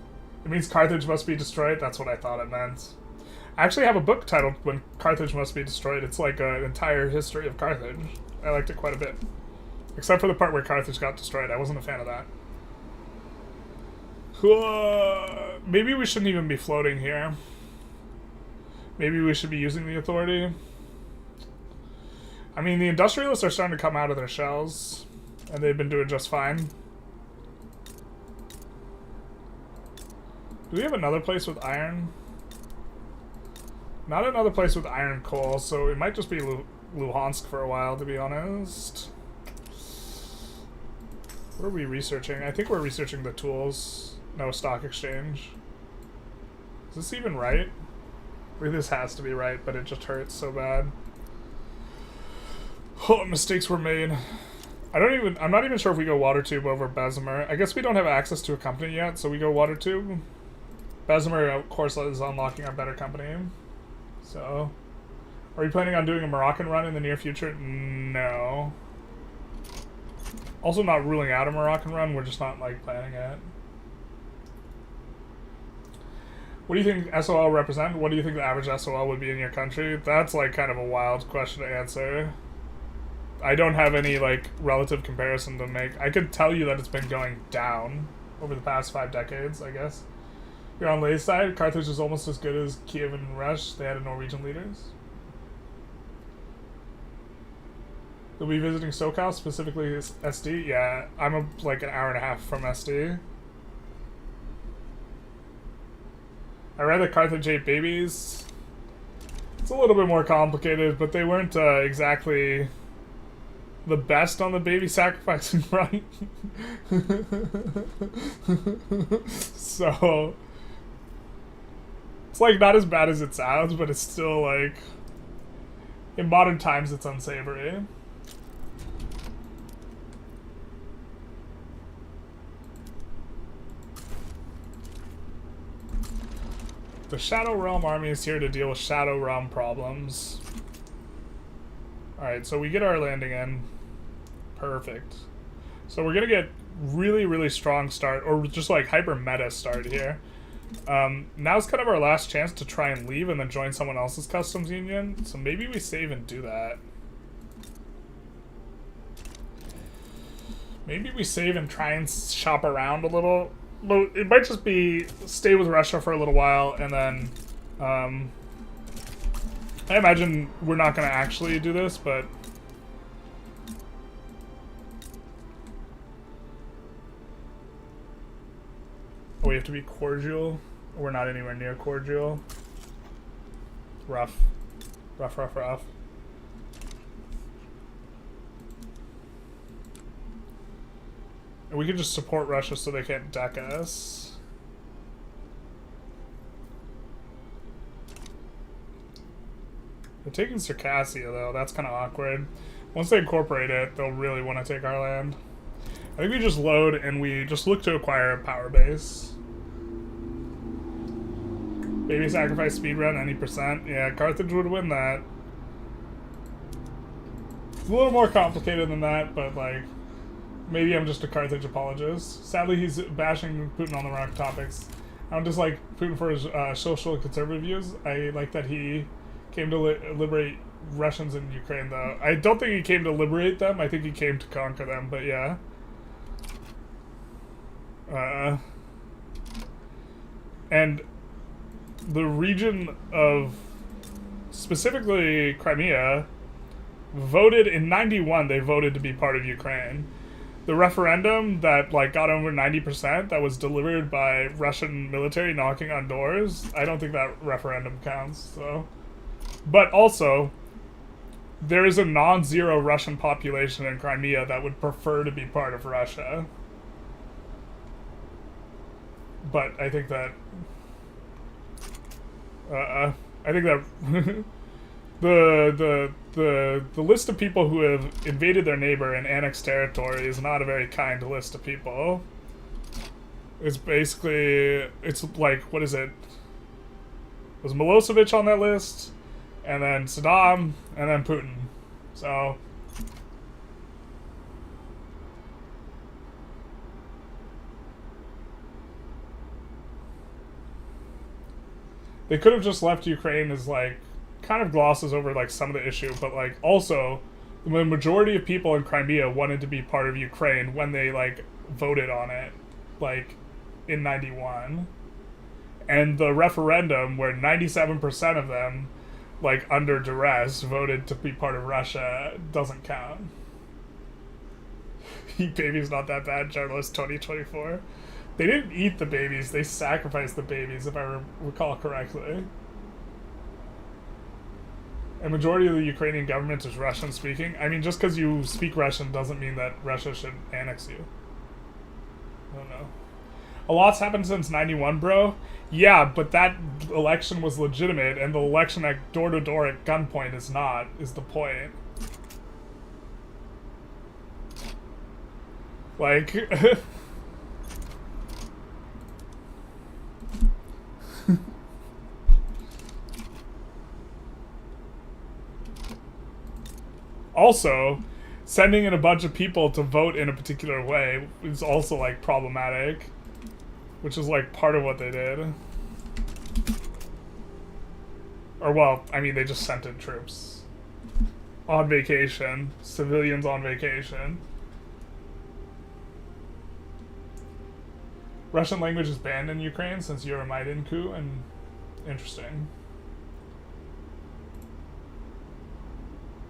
It means Carthage must be destroyed? That's what I thought it meant. I actually have a book titled When Carthage Must Be Destroyed. It's like an entire history of Carthage. I liked it quite a bit. Except for the part where Carthage got destroyed. I wasn't a fan of that. Maybe we shouldn't even be floating here. Maybe we should be using the authority. I mean, the Industrialists are starting to come out of their shells. And they've been doing just fine. Do we have another place with iron? Not another place with iron coal, so it might just be Luhansk for a while, to be honest. What are we researching? I think we're researching the tools. No, stock exchange. Is this even right? This has to be right, but it just hurts so bad. Oh, mistakes were made. I'm not even sure if we go water tube over Bessemer. I guess we don't have access to a company yet, so we go water tube. Bessemer, of course, is unlocking our better company. So, are you planning on doing a Moroccan run in the near future? No. Also not ruling out a Moroccan run, we're just not, like, planning it. What do you think SOL represent? What do you think the average SOL would be in your country? That's, like, kind of a wild question to answer. I don't have any, like, relative comparison to make. I could tell you that it's been going down over the past 5 decades, I guess. You're on Lay's side. Carthage is almost as good as Kiev and Rush. They had Norwegian leaders. You'll be visiting SoCal, specifically SD? Yeah, I'm like an hour and a half from SD. I read that Carthage ate babies. It's a little bit more complicated, but they weren't exactly the best on the baby sacrificing front. So, it's like not as bad as it sounds, but it's still like, in modern times it's unsavory. The Shadow Realm army is here to deal with Shadow Realm problems. Alright, so we get our landing in. Perfect. So we're gonna get really, really strong start, or just like hyper meta start here. Now's kind of our last chance to try and leave and then join someone else's customs union. So maybe we save and do that. Maybe we save and try and shop around a little. It might just be stay with Russia for a little while and then I imagine we're not going to actually do this, but oh, we have to be cordial. We're not anywhere near cordial. Rough. Rough, rough, rough. And we could just support Russia so they can't deck us. They're taking Circassia, though. That's kind of awkward. Once they incorporate it, they'll really want to take our land. I think we just load and we just look to acquire a power base. Baby sacrifice speedrun, any percent. Yeah, Carthage would win that. It's a little more complicated than that, but like, maybe I'm just a Carthage apologist. Sadly, he's bashing Putin on the wrong topics. I don't dislike Putin for his social and conservative views. I like that he came to liberate Russians in Ukraine, though. I don't think he came to liberate them. I think he came to conquer them, but yeah. And the region of, specifically Crimea, voted in 91, they voted to be part of Ukraine. The referendum that like got over 90% that was delivered by Russian military knocking on doors, I don't think that referendum counts, so. But also, there is a non-zero Russian population in Crimea that would prefer to be part of Russia. But I think that the list of people who have invaded their neighbor and annexed territory is not a very kind list of people. It's basically, it's like, what is it? Was Milosevic on that list? And then Saddam, and then Putin. So they could have just left Ukraine as like kind of glosses over like some of the issue, but like also the majority of people in Crimea wanted to be part of Ukraine when they like voted on it, like in 91. And the referendum where 97% of them, like under duress, voted to be part of Russia doesn't count. Eat babies not that bad, Generalist 2024. They didn't eat the babies, they sacrificed the babies, if I recall correctly. A majority of the Ukrainian government is Russian speaking. I mean, just because you speak Russian doesn't mean that Russia should annex you. I don't know. A lot's happened since 91, bro. Yeah, but that election was legitimate, and the election at door-to-door at gunpoint is not, is the point. Like... Also, sending in a bunch of people to vote in a particular way is also, like, problematic. Which is, like, part of what they did. Or, well, I mean, they just sent in troops. On vacation. Civilians on vacation. Russian language is banned in Ukraine since Euromaidan coup, and interesting.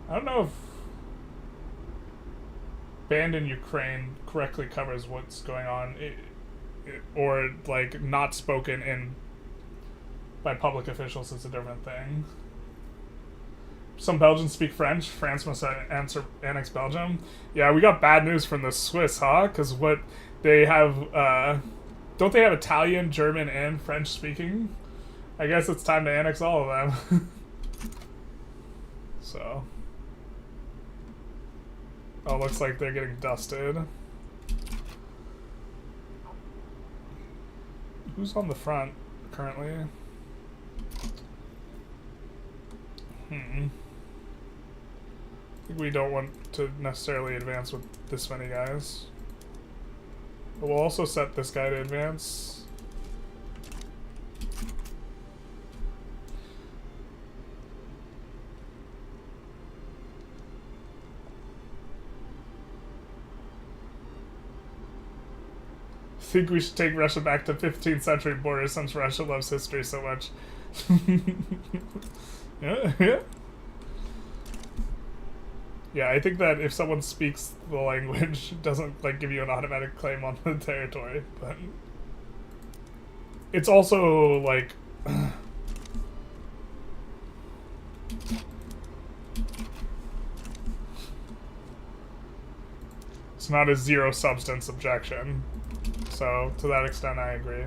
I don't know if banned in Ukraine correctly covers what's going on, or like not spoken in by public officials is a different thing. Some Belgians speak French. France must annex Belgium. Yeah, we got bad news from the Swiss, huh? Because what they have, don't they have Italian, German, and French speaking? I guess it's time to annex all of them. So, oh, looks like they're getting dusted. Who's on the front currently? I think we don't want to necessarily advance with this many guys. But we'll also set this guy to advance. I think we should take Russia back to 15th century borders since Russia loves history so much. Yeah. Yeah, I think that if someone speaks the language, it doesn't like give you an automatic claim on the territory, but it's also like it's not a zero substance objection. So to that extent, I agree.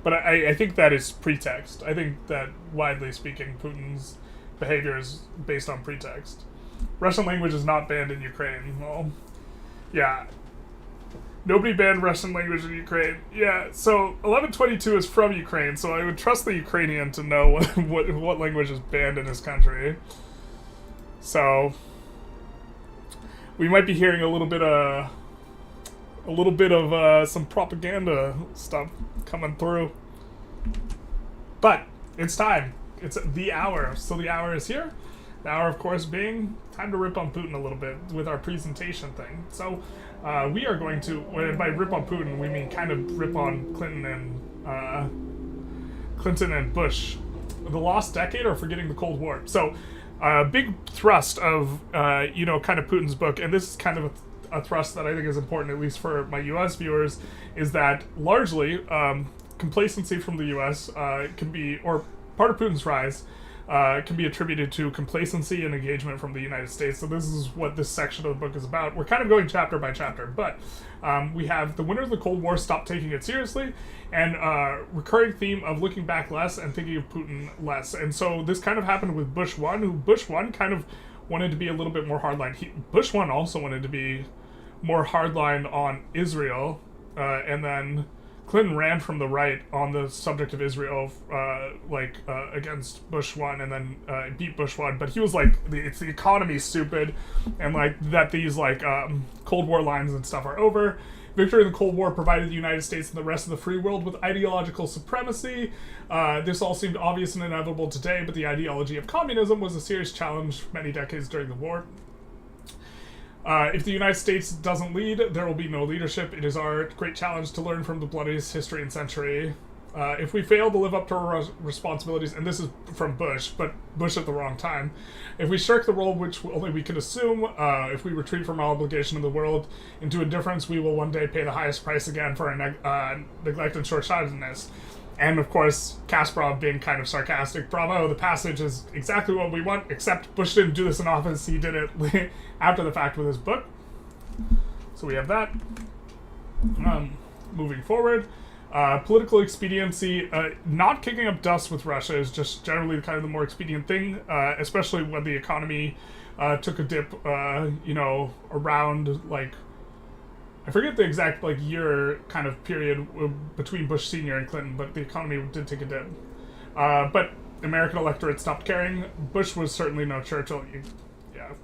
But I think that is pretext. I think that, widely speaking, Putin's behavior is based on pretext. Russian language is not banned in Ukraine. Well, yeah. Nobody banned Russian language in Ukraine. Yeah, so 1122 is from Ukraine, so I would trust the Ukrainian to know what language is banned in his country. So we might be hearing a little bit of some propaganda stuff coming through. But it's time. It's the hour. So the hour is here. The hour, of course, being time to rip on Putin a little bit with our presentation thing. So we are going to, by rip on Putin, we mean kind of rip on Clinton and Bush. The lost decade or forgetting the Cold War. So big thrust of, kind of Putin's book, and this is kind of a thrust that I think is important, at least for my U.S. viewers, is that largely complacency from the U.S. Can be, or part of Putin's rise, can be attributed to complacency and engagement from the United States. So this is what this section of the book is about. We're kind of going chapter by chapter, but we have the winners of the Cold War stopped taking it seriously, and recurring theme of looking back less and thinking of Putin less. And so this kind of happened with Bush 1, who Bush 1 kind of wanted to be a little bit more hardline. Bush 1 also wanted to be more hardline on Israel, and then Clinton ran from the right on the subject of Israel, against Bush 1, and then beat Bush 1. But he was like, it's the economy, stupid, and like that these Cold War lines and stuff are over. Victory in the Cold War provided the United States and the rest of the free world with ideological supremacy. This all seemed obvious and inevitable today, but the ideology of communism was a serious challenge for many decades during the war. If the United States doesn't lead, there will be no leadership. It is our great challenge to learn from the bloodiest history and century. If we fail to live up to our responsibilities, and this is from Bush, but Bush at the wrong time, if we shirk the role which only we can assume, if we retreat from our obligation in the world into indifference, we will one day pay the highest price again for our neglect and short-sightedness. And of course, Kasparov being kind of sarcastic, bravo, the passage is exactly what we want, except Bush didn't do this in office, he did it after the fact with his book. So we have that. Moving forward, political expediency, not kicking up dust with Russia is just generally kind of the more expedient thing, especially when the economy took a dip, around, I forget the exact year kind of period between Bush Sr. and Clinton, but the economy did take a dip. But American electorate stopped caring. Bush was certainly no Churchill.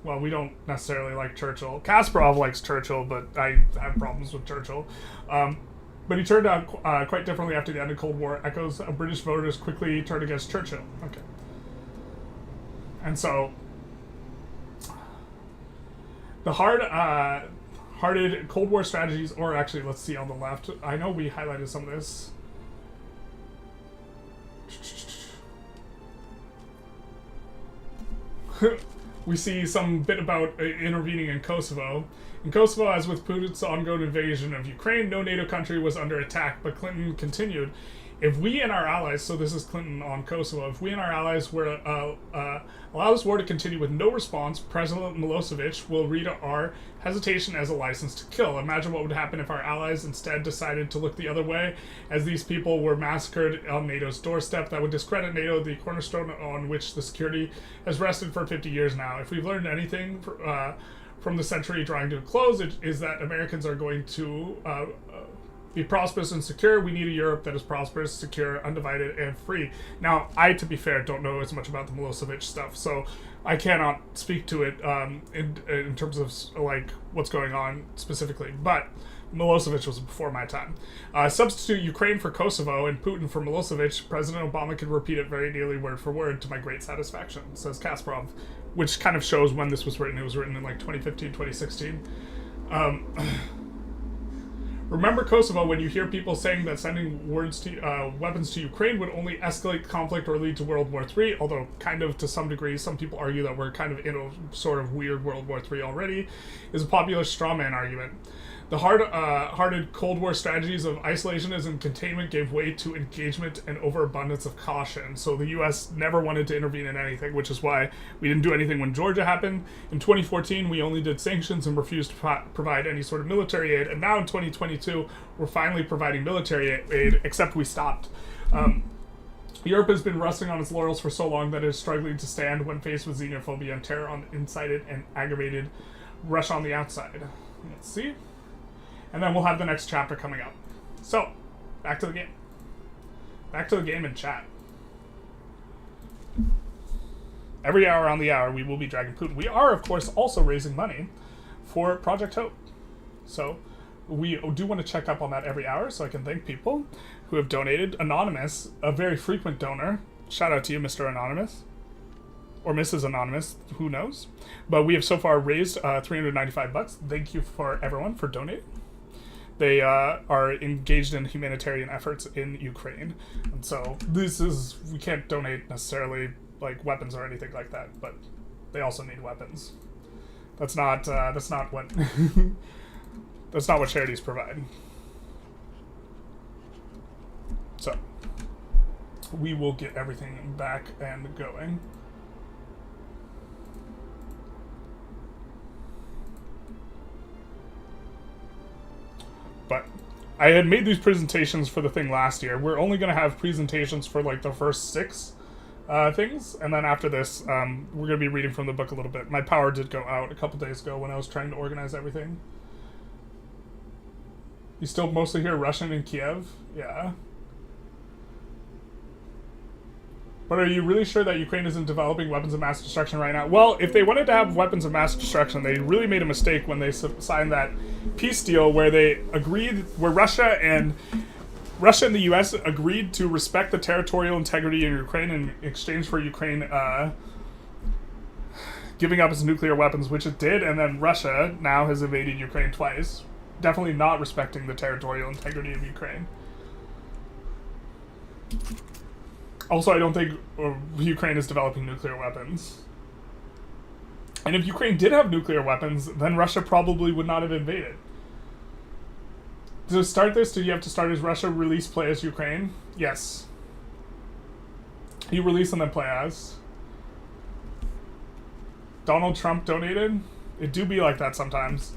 Well, we don't necessarily like Churchill. Kasparov likes Churchill, but I have problems with Churchill. But he turned out quite differently after the end of the Cold War. Echoes of British voters quickly turned against Churchill. Okay. And so the hard-hearted Cold War strategies, or actually, let's see on the left. I know we highlighted some of this. We see some bit about intervening in Kosovo. In Kosovo, as with Putin's ongoing invasion of Ukraine, no NATO country was under attack, but Clinton continued. If we and our allies, so this is Clinton on Kosovo, if we and our allies were Allow this war to continue with no response. President Milosevic will read our hesitation as a license to kill. Imagine what would happen if our allies instead decided to look the other way, as these people were massacred on NATO's doorstep. That would discredit NATO, the cornerstone on which the security has rested for 50 years now. If we've learned anything from the century drawing to a close, it is that Americans are going to be prosperous and secure. We need a Europe that is prosperous, secure, undivided, and free. Now, I, to be fair, don't know as much about the Milosevic stuff, so I cannot speak to it in terms of like what's going on specifically. But Milosevic was before my time. Substitute Ukraine for Kosovo and Putin for Milosevic. President Obama could repeat it very nearly word for word to my great satisfaction, says Kasparov, which kind of shows when this was written. It was written in like 2015, 2016. Remember Kosovo when you hear people saying that sending weapons to Ukraine would only escalate conflict or lead to World War III, although kind of to some degree, some people argue that we're kind of in a sort of weird World War III already, is a popular straw man argument. The hard-hearted Cold War strategies of isolationism and containment gave way to engagement and overabundance of caution. So the U.S. never wanted to intervene in anything, which is why we didn't do anything when Georgia happened. In 2014, we only did sanctions and refused to provide any sort of military aid. And now in 2022, we're finally providing military aid, except we stopped. Europe has been resting on its laurels for so long that it is struggling to stand when faced with xenophobia and terror on the inside and aggravated Russia on the outside. Let's see. And then we'll have the next chapter coming up. So, back to the game. Back to the game and chat. Every hour on the hour, we will be dragging Putin. We are, of course, also raising money for Project Hope. So, we do want to check up on that every hour so I can thank people who have donated. Anonymous, a very frequent donor. Shout out to you, Mr. Anonymous. Or Mrs. Anonymous, who knows. But we have so far raised $395. Thank you for everyone for donating. They are engaged in humanitarian efforts in Ukraine. And so we can't donate necessarily like weapons or anything like that, but they also need weapons. That's not what that's not what charities provide. So we will get everything back and going. But I had made these presentations for the thing last year. We're only going to have presentations for like the first 6 things, and then after this, we're going to be reading from the book a little bit. My power did go out a couple days ago when I was trying to organize everything. You still mostly hear Russian in Kiev? Yeah. But are you really sure that Ukraine isn't developing weapons of mass destruction right now? Well, if they wanted to have weapons of mass destruction, they really made a mistake when they signed that peace deal where they agreed, where Russia and the U.S. agreed to respect the territorial integrity of Ukraine in exchange for Ukraine giving up its nuclear weapons, which it did, and then Russia now has invaded Ukraine twice, definitely not respecting the territorial integrity of Ukraine. Also, I don't think Ukraine is developing nuclear weapons. And if Ukraine did have nuclear weapons, then Russia probably would not have invaded. To start this, did you have to start as Russia, release, play as Ukraine? Yes. You release and then play as. Donald Trump donated? It do be like that sometimes.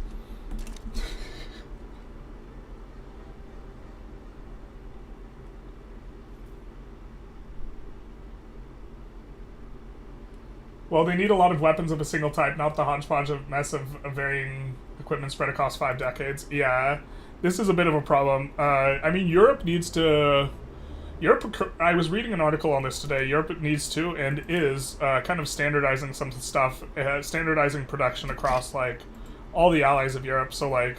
Well, they need a lot of weapons of a single type, not the hodgepodge of mess of varying equipment spread across 5 decades. Yeah, this is a bit of a problem. I mean, Europe needs to... I was reading an article on this today. Europe needs to and is kind of standardizing some stuff, standardizing production across, like, all the allies of Europe. So, like,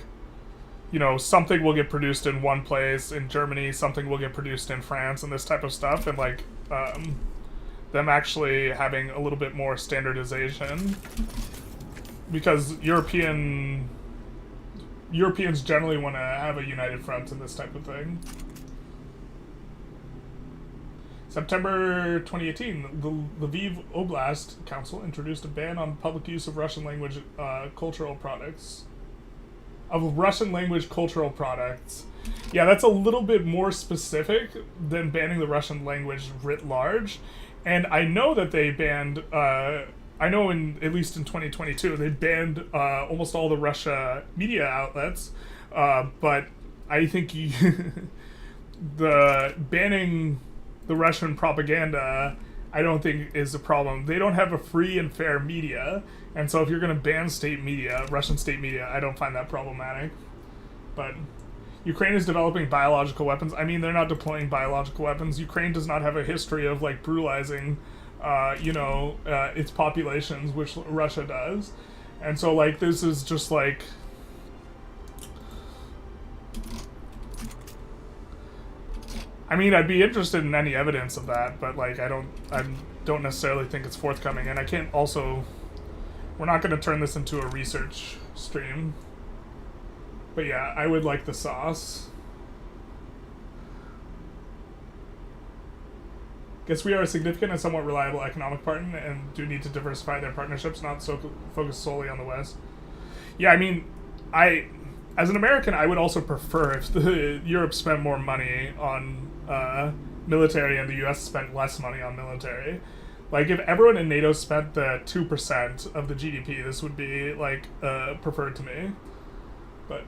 you know, something will get produced in one place in Germany, something will get produced in France, and this type of stuff. And, like, them actually having a little bit more standardization, because Europeans generally want to have a united front in this type of thing. September 2018, the Lviv Oblast Council introduced a ban on public use of Russian language cultural products. Yeah, that's a little bit more specific than banning the Russian language writ large. And I know that they banned. I know at least in 2022 they banned almost all the Russia media outlets. But I think the banning the Russian propaganda, I don't think is a problem. They don't have a free and fair media, and so if you're going to ban state media, Russian state media, I don't find that problematic. But Ukraine is developing biological weapons. I mean, they're not deploying biological weapons. Ukraine does not have a history of like brutalizing, its populations, which Russia does, and so like this is just like. I mean, I'd be interested in any evidence of that, but like I don't necessarily think it's forthcoming, and I can't also. We're not going to turn this into a research stream. But yeah, I would like the sauce. Guess we are a significant and somewhat reliable economic partner and do need to diversify their partnerships, not so focus solely on the West. Yeah, I mean, as an American, I would also prefer if Europe spent more money on military and the U.S. spent less money on military. Like, if everyone in NATO spent the 2% of the GDP, this would be, like, preferred to me. But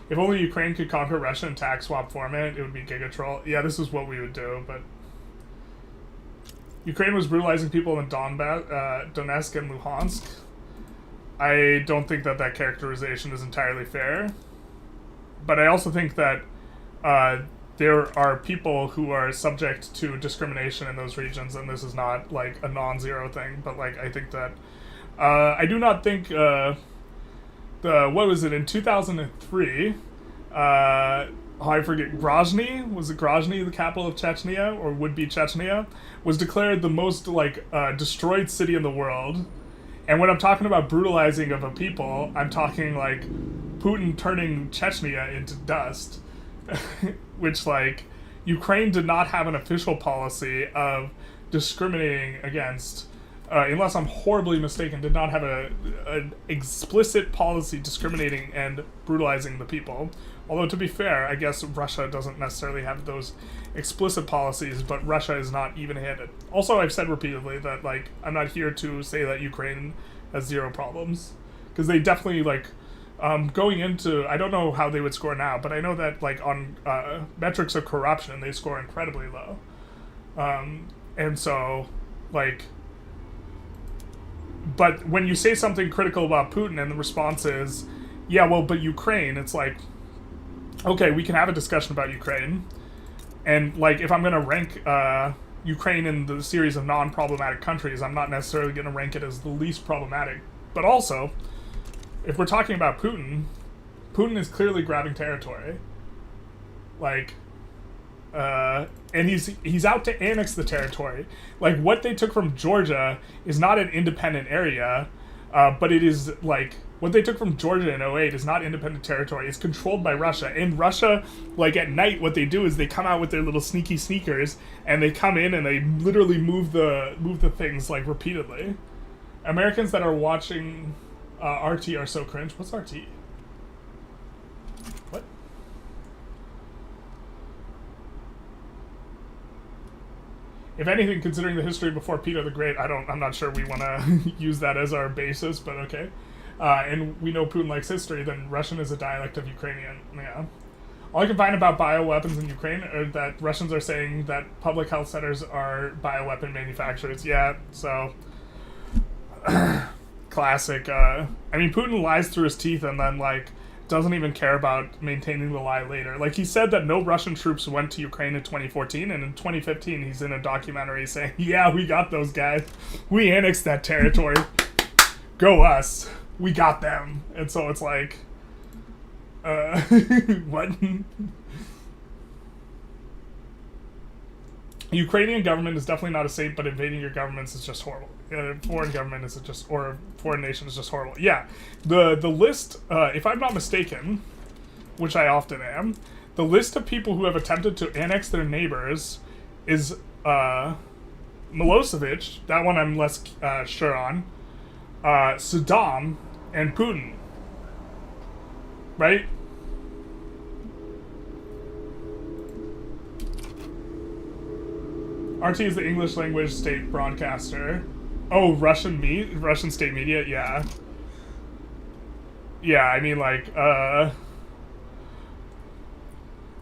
if only Ukraine could conquer Russia in tax swap format, it would be Gigatroll. Yeah, this is what we would do, but Ukraine was brutalizing people in Donetsk and Luhansk. I don't think that characterization is entirely fair. But I also think that there are people who are subject to discrimination in those regions, and this is not, like, a non-zero thing. But, like, I think that I do not think what was it, in 2003, I forget, Grozny, was it Grozny, the capital of Chechnya, or would-be Chechnya, was declared the most, like, destroyed city in the world. And when I'm talking about brutalizing of a people, I'm talking, like, Putin turning Chechnya into dust, which, like, Ukraine did not have an official policy of discriminating against, unless I'm horribly mistaken, did not have an explicit policy discriminating and brutalizing the people. Although, to be fair, I guess Russia doesn't necessarily have those explicit policies, but Russia is not even-handed. Also, I've said repeatedly that, like, I'm not here to say that Ukraine has zero problems, because they definitely, like, going into, I don't know how they would score now, but I know that, like, on metrics of corruption, they score incredibly low. And so, like, but when you say something critical about Putin and the response is, yeah, well, but Ukraine, it's like, okay, we can have a discussion about Ukraine. And, like, if I'm going to rank Ukraine in the series of non-problematic countries, I'm not necessarily going to rank it as the least problematic. But also, if we're talking about Putin, Putin is clearly grabbing territory. Like, and he's out to annex the territory. Like, what they took from Georgia is not an independent area, but it is, like, what they took from Georgia in '08 is not independent territory. It's controlled by Russia. And Russia, like, at night, what they do is they come out with their little sneaky sneakers, and they come in and they literally move the things, like, repeatedly. Americans that are watching RT are so cringe. What's RT? What? If anything, considering the history before Peter the Great, I'm not sure we want to use that as our basis, but okay. And we know Putin likes history, then Russian is a dialect of Ukrainian. Yeah. All I can find about bioweapons in Ukraine are that Russians are saying that public health centers are bioweapon manufacturers. Yeah, so classic. I mean, Putin lies through his teeth and then, like, doesn't even care about maintaining the lie later. Like, he said that no Russian troops went to Ukraine in 2014, and in 2015 he's in a documentary saying, yeah, we got those guys. We annexed that territory. Go us. We got them. And so it's like, what? Ukrainian government is definitely not a saint, but invading your governments is just horrible. Foreign government is just, or foreign nation is just horrible. Yeah, the list, if I'm not mistaken, which I often am, the list of people who have attempted to annex their neighbors is Milosevic, that one I'm less sure on, Saddam, and Putin. Right? RT is the English language state broadcaster. Oh, Russian state media? Yeah. Yeah, I mean, like,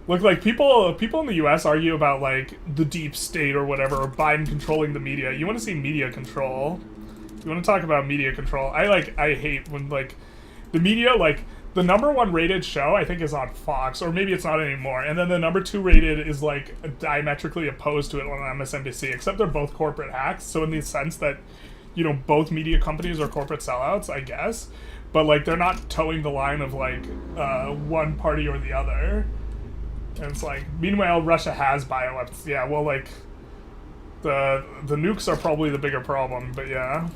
look, like, people in the U.S. argue about, like, the deep state or whatever, or Biden controlling the media. You want to see media control. You want to talk about media control. I hate when, like, the media, like, the #1 rated show, I think, is on Fox, or maybe it's not anymore, and then the #2 rated is, like, diametrically opposed to it on MSNBC, except they're both corporate hacks, so in the sense that, you know, both media companies are corporate sellouts, I guess, but, like, they're not towing the line of, like, one party or the other. And it's like, meanwhile, Russia has bioweapons. Yeah, well, like, the nukes are probably the bigger problem, but yeah.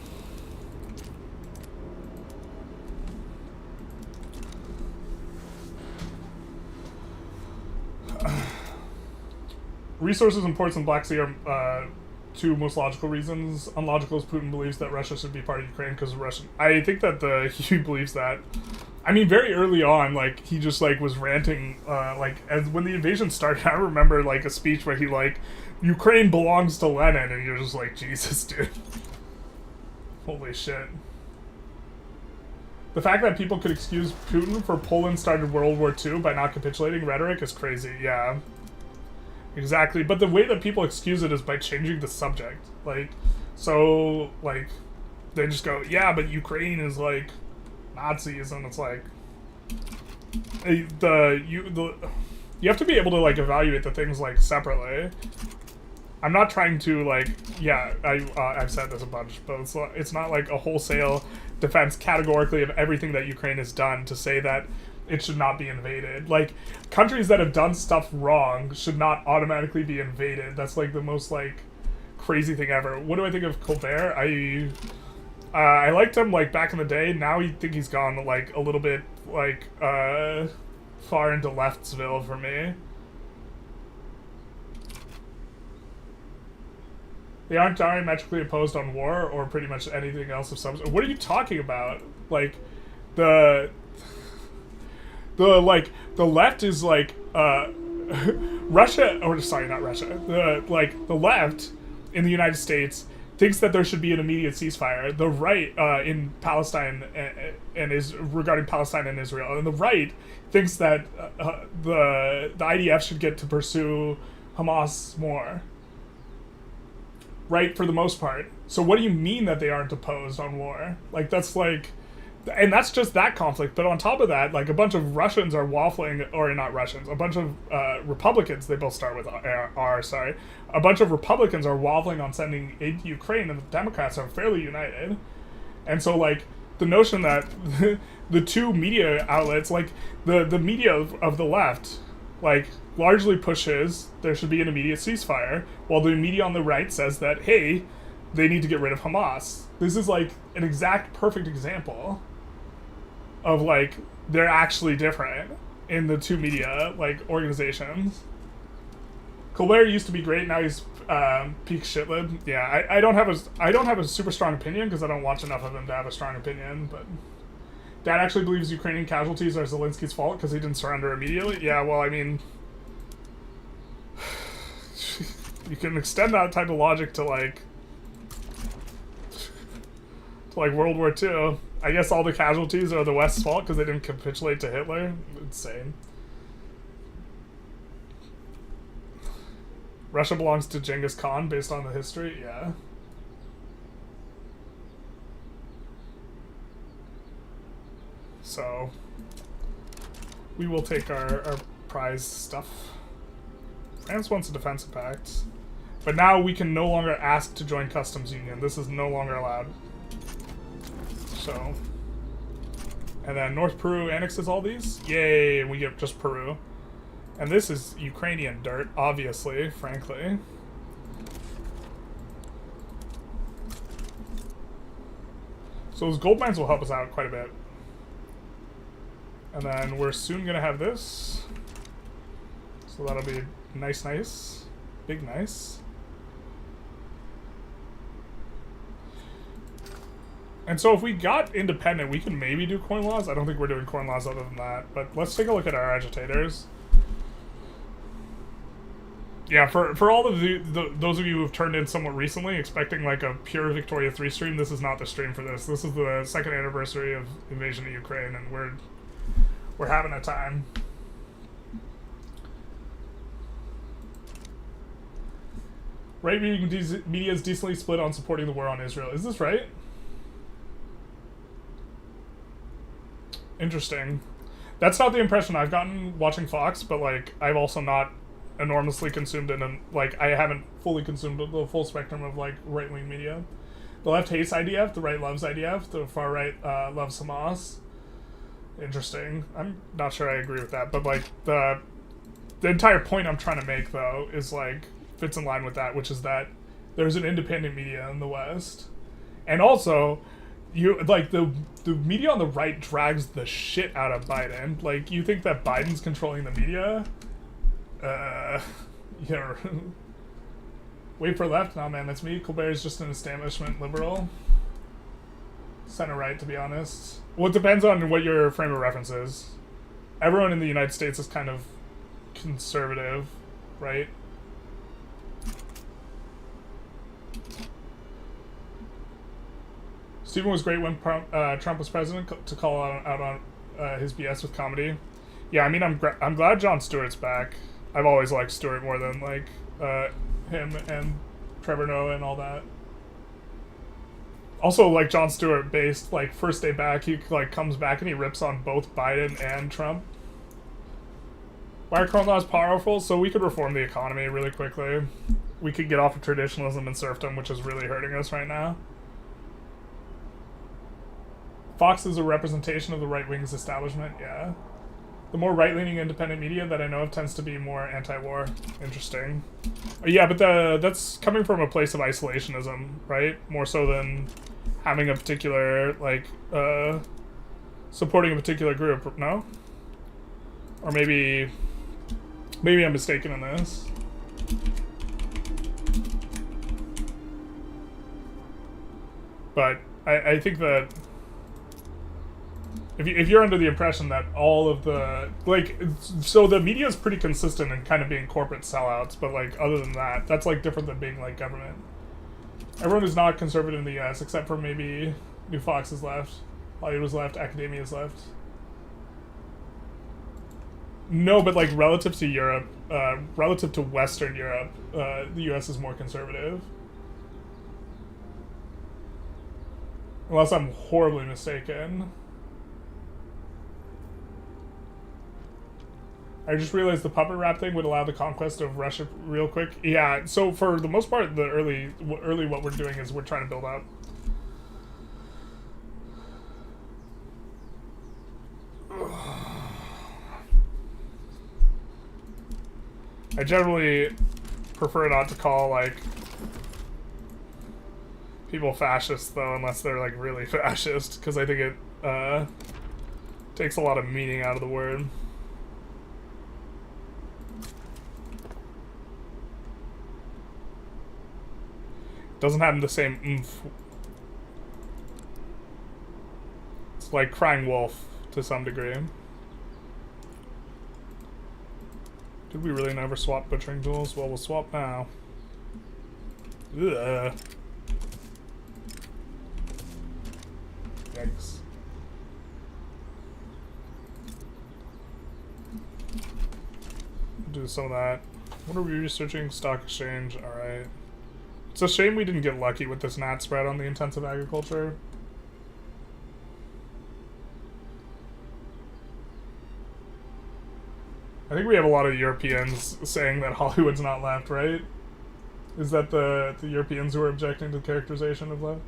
Resources and ports in Black Sea are two most logical reasons. Unlogical is Putin believes that Russia should be part of Ukraine because of Russian. I think that he believes that. I mean, very early on, like, he just, like, was ranting, like, as when the invasion started, I remember, like, a speech where he, like, Ukraine belongs to Lenin, and you're just like, Jesus, dude. Holy shit. The fact that people could excuse Putin for Poland started World War II by not capitulating rhetoric is crazy, yeah. Exactly, but the way that people excuse it is by changing the subject. Like, so, like, they just go, yeah, but Ukraine is, like, Nazis, and it's like, you have to be able to, like, evaluate the things, like, separately. I'm not trying to, like, yeah, I've said this a bunch, but it's not, like, a wholesale defense categorically of everything that Ukraine has done to say that it should not be invaded. Like, countries that have done stuff wrong should not automatically be invaded. That's, like, the most, like, crazy thing ever. What do I think of Colbert? I liked him, like, back in the day. Now I think he's gone, like, a little bit, like, far into Leftsville for me. They aren't diametrically opposed on war or pretty much anything else of substance. What are you talking about? Like, the left is, like, Russia, or sorry, not Russia. The left in the United States thinks that there should be an immediate ceasefire. The right in Palestine and is regarding Palestine and Israel, and the right thinks that the IDF should get to pursue Hamas more. Right, for the most part. So what do you mean that they aren't opposed on war? Like, that's like, and that's just that conflict. But on top of that, like, a bunch of Russians are waffling, or not Russians, a bunch of Republicans, they both start with R, sorry. A bunch of Republicans are waffling on sending aid to Ukraine, and the Democrats are fairly united. And so, like, the notion that the two media outlets, like, the media of the left, like, largely pushes there should be an immediate ceasefire, while the media on the right says that, hey, they need to get rid of Hamas. This is, like, an exact perfect example of, like, they're actually different in the two media, like, organizations. Colbert used to be great, now he's peak shitlib. Yeah, I don't have a super strong opinion because I don't watch enough of him to have a strong opinion, but Dad actually believes Ukrainian casualties are Zelensky's fault because he didn't surrender immediately. Yeah, well, I mean, you can extend that type of logic to, like, World War II. I guess all the casualties are the West's fault because they didn't capitulate to Hitler. Insane. Russia belongs to Genghis Khan based on the history. Yeah. So we will take our prize stuff. France wants a defense pact. But now we can no longer ask to join customs union. This is no longer allowed. So, and then North Peru annexes all these. Yay, we get just Peru. And this is Ukrainian dirt, obviously, frankly. So those gold mines will help us out quite a bit. And then we're soon gonna have this. So that'll be nice, nice. Big nice. And so if we got independent, we can maybe do coin laws. I don't think we're doing coin laws other than that. But let's take a look at our agitators. Yeah, for all of those of you who have turned in somewhat recently, expecting like a pure Victoria 3 stream, this is not the stream for this. This is the second anniversary of invasion of Ukraine, and we're having a time. Right media is decently split on supporting the war on Israel. Is this right? Interesting. That's not the impression I've gotten watching Fox, but like I've also not enormously consumed it, and like I haven't fully consumed the full spectrum of like right-wing media. The left hates IDF, the right loves IDF, the far right loves Hamas. Interesting. I'm not sure I agree with that, but like the entire point I'm trying to make though is like fits in line with that, which is that there's an independent media in the West, and also you like the media on the right drags the shit out of Biden. Like you think that Biden's controlling the media? Yeah. Wait for left? Nah, man, that's me. Colbert's just an establishment liberal. Center right, to be honest. Well, it depends on what your frame of reference is. Everyone in the United States is kind of conservative, right? Stephen was great when Trump was president to call out on his BS with comedy. Yeah, I mean, I'm glad Jon Stewart's back. I've always liked Stewart more than like him and Trevor Noah and all that. Also, like Jon Stewart based like first day back, he like comes back and he rips on both Biden and Trump. Why are current laws powerful? So we could reform the economy really quickly. We could get off of traditionalism and serfdom, which is really hurting us right now. Fox is a representation of the right wing's establishment, yeah. The more right-leaning independent media that I know of tends to be more anti-war. Interesting. Yeah, but that's coming from a place of isolationism, right? More so than having a particular, like, supporting a particular group, no? Or maybe I'm mistaken in this. But I think that if you're under the impression that all of the, like, so the media is pretty consistent in kind of being corporate sellouts, but, like, other than that, that's, like, different than being, like, government. Everyone is not conservative in the US, except for maybe New Fox is left, Hollywood is left, academia is left. No, but, like, relative to Europe, relative to Western Europe, the US is more conservative. Unless I'm horribly mistaken. I just realized the puppet rap thing would allow the conquest of Russia real quick. Yeah, so for the most part, the early what we're doing is we're trying to build up. I generally prefer not to call, like, people fascists, though, unless they're, like, really fascist, because I think it takes a lot of meaning out of the word. Doesn't have the same oomph. It's like crying wolf to some degree. Did we really never swap butchering tools? Well, we'll swap now. Ugh. Yikes. Do some of that. What are we researching? Stock exchange. Alright. It's a shame we didn't get lucky with this NAT spread on the intensive agriculture. I think we have a lot of Europeans saying that Hollywood's not left, right? Is that the Europeans who are objecting to the characterization of left?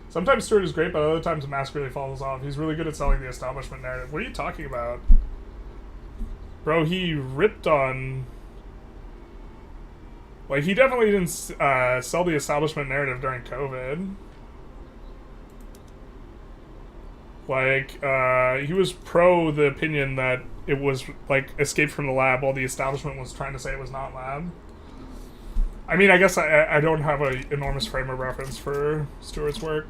Sometimes Stewart is great, but other times Mask really falls off. He's really good at selling the establishment narrative. What are you talking about? Bro, he ripped on... Like, he definitely didn't sell the establishment narrative during COVID. Like, he was pro the opinion that it was, like, escaped from the lab while the establishment was trying to say it was not lab. I mean, I guess I don't have an enormous frame of reference for Stewart's work.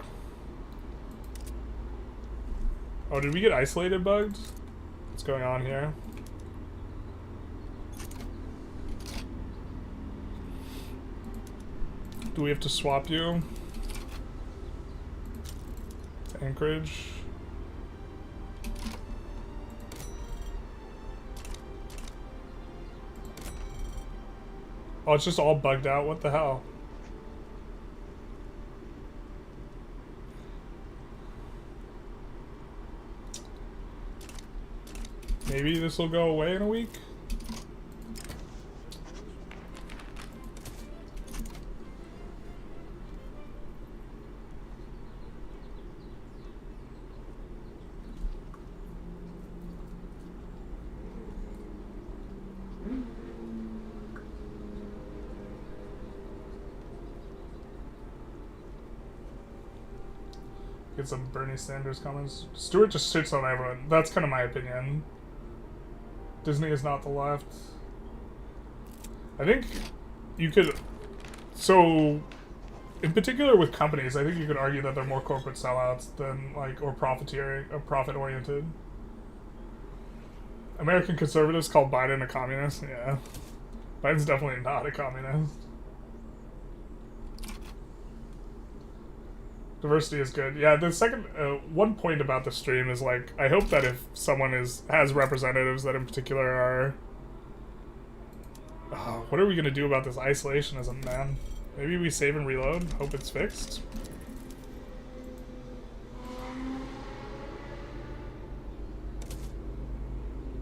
Oh, did we get isolated bugged? What's going on here? Do we have to swap you? To Anchorage. Oh, it's just all bugged out. What the hell? Maybe this will go away in a week? Get some Bernie Sanders comments. Stewart just shits on everyone. That's kind of my opinion. Disney is not the left. I think you could... So, in particular with companies, I think you could argue that they're more corporate sellouts than, like, or profiteering, or profit-oriented. American conservatives call Biden a communist? Yeah. Biden's definitely not a communist. Diversity is good. Yeah, the second one point about the stream is like I hope that if someone has representatives that in particular are what are we gonna do about this isolationism, man? Maybe we save and reload, hope it's fixed.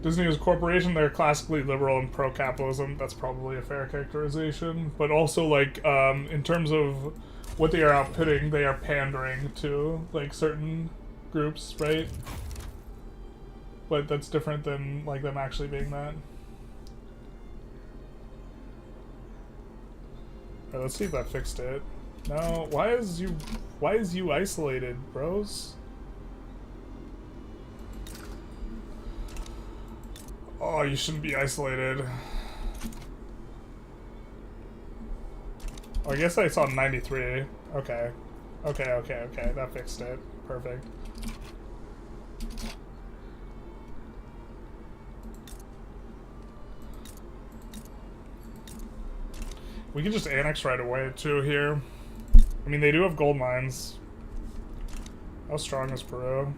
Disney is a corporation, they're classically liberal and pro-capitalism. That's probably a fair characterization. But also like in terms of what they are outputting, they are pandering to like certain groups, right? But that's different than like them actually being that. Alright, let's see if that fixed it. No, why is you isolated, bros? Oh, you shouldn't be isolated. Oh, I guess I saw 93. Okay. Okay. That fixed it. Perfect. We can just annex right away, too, here. I mean, they do have gold mines. How strong is Peru?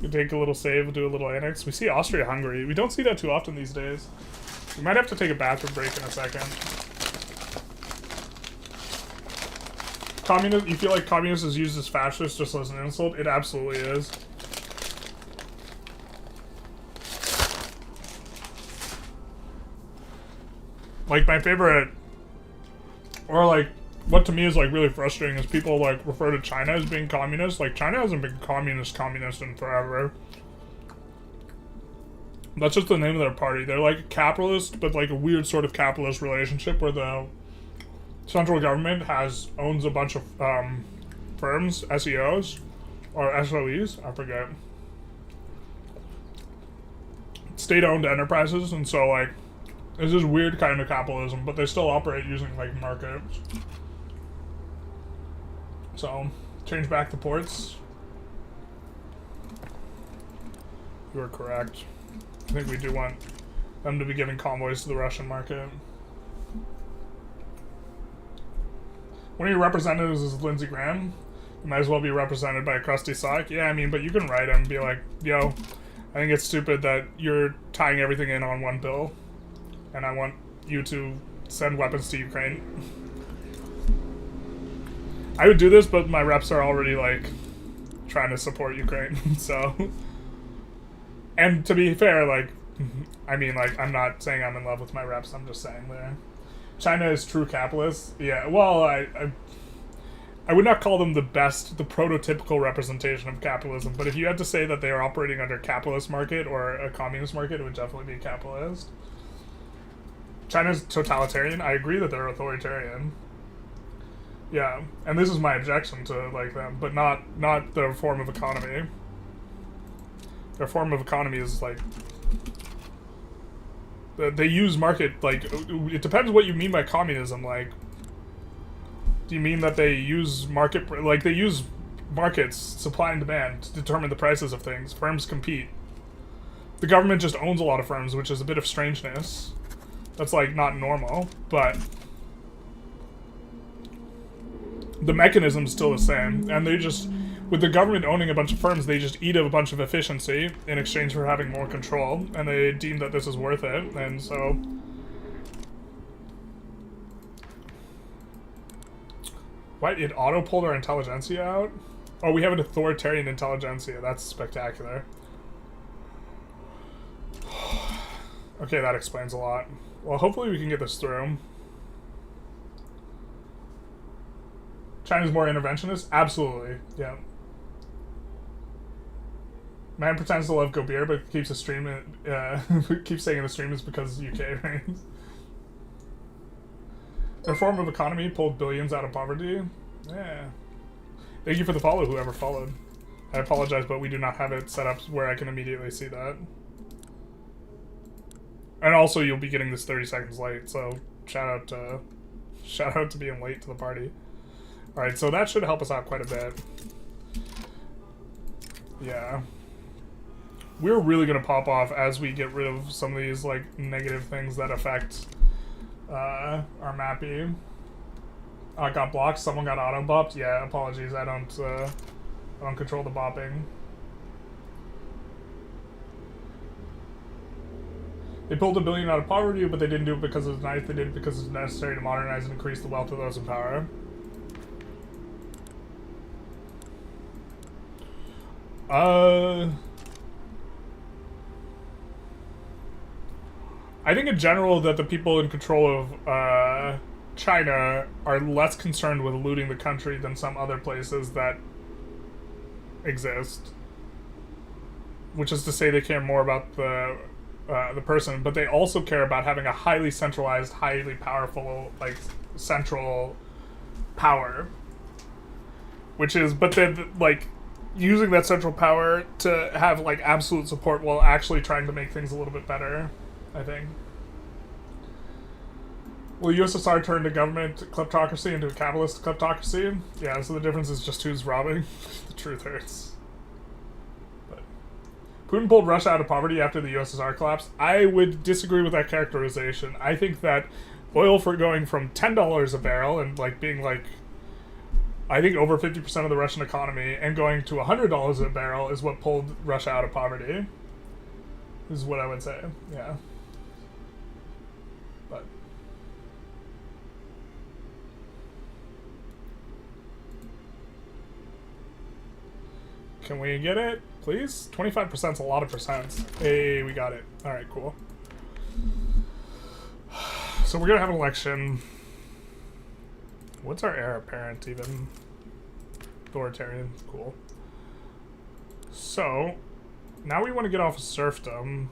You take a little save, do a little annex. We see Austria-Hungary. We don't see that too often these days. We might have to take a bathroom break in a second. Communist, you feel like communist is used as fascist just as an insult? It absolutely is. Like, my favorite, or like, what to me is like really frustrating is people like refer to China as being communist. Like, China hasn't been communist in forever. That's just the name of their party. They're like capitalist, but like a weird sort of capitalist relationship where the central government owns a bunch of firms, SEOs, or SOEs, I forget. State-owned enterprises, and so like, it's this weird kind of capitalism, but they still operate using like markets. So, change back the ports. You are correct. I think we do want them to be giving convoys to the Russian market. One of your representatives is Lindsey Graham. You might as well be represented by a crusty sock. Yeah, I mean, but you can write him and be like, yo, I think it's stupid that you're tying everything in on one bill. And I want you to send weapons to Ukraine. I would do this, but my reps are already, like, trying to support Ukraine, so... And to be fair, like, I mean, like, I'm not saying I'm in love with my reps, I'm just saying there. China is true capitalist. Yeah, well, I would not call them the prototypical representation of capitalism, but if you had to say that they are operating under a capitalist market or a communist market, it would definitely be capitalist. China's totalitarian. I agree that they're authoritarian. Yeah, and this is my objection to, like, them, but not their form of economy. Their form of economy is, like... They use market, like, it depends what you mean by communism, like... Do you mean that they use market... Like, they use markets, supply and demand, to determine the prices of things. Firms compete. The government just owns a lot of firms, which is a bit of strangeness. That's, like, not normal, but... the mechanism's still the same, and they just, with the government owning a bunch of firms, they just eat a bunch of efficiency in exchange for having more control, and they deem that this is worth it, and so... What? It auto-pulled our Intelligentsia out? Oh, we have an authoritarian Intelligentsia. That's spectacular. Okay, that explains a lot. Well, hopefully we can get this through. China's more interventionist? Absolutely, yeah. Man pretends to love Go Beer, but keeps a stream. Keeps saying in the stream is because UK reigns. Their form of economy pulled billions out of poverty. Yeah. Thank you for the follow, whoever followed. I apologize, but we do not have it set up where I can immediately see that. And also, you'll be getting this 30 seconds late, so shout out to being late to the party. All right, so that should help us out quite a bit. Yeah. We're really gonna pop off as we get rid of some of these like negative things that affect our mapping. I got blocked. Someone got auto bopped. Yeah, apologies. I don't control the bopping. They pulled a billion out of poverty, but they didn't do it because it was nice. They did it because it's necessary to modernize and increase the wealth of those in power. I think in general that the people in control of China are less concerned with looting the country than some other places that exist. Which is to say they care more about the person, but they also care about having a highly centralized, highly powerful, like, central power. Which is, but then, like, using that central power to have, like, absolute support while actually trying to make things a little bit better, I think. Will USSR turn to government kleptocracy into a capitalist kleptocracy? Yeah, so the difference is just who's robbing. The truth hurts. But Putin pulled Russia out of poverty after the USSR collapsed. I would disagree with that characterization. I think that oil for going from $10 a barrel and like being like, I think over 50% of the Russian economy and going to $100 a barrel is what pulled Russia out of poverty. Is what I would say, yeah. But can we get it, please? 25% is a lot of percents. Hey, we got it. All right, cool. So we're gonna have an election. What's our heir apparent even? Authoritarian, cool. So now we want to get off of serfdom.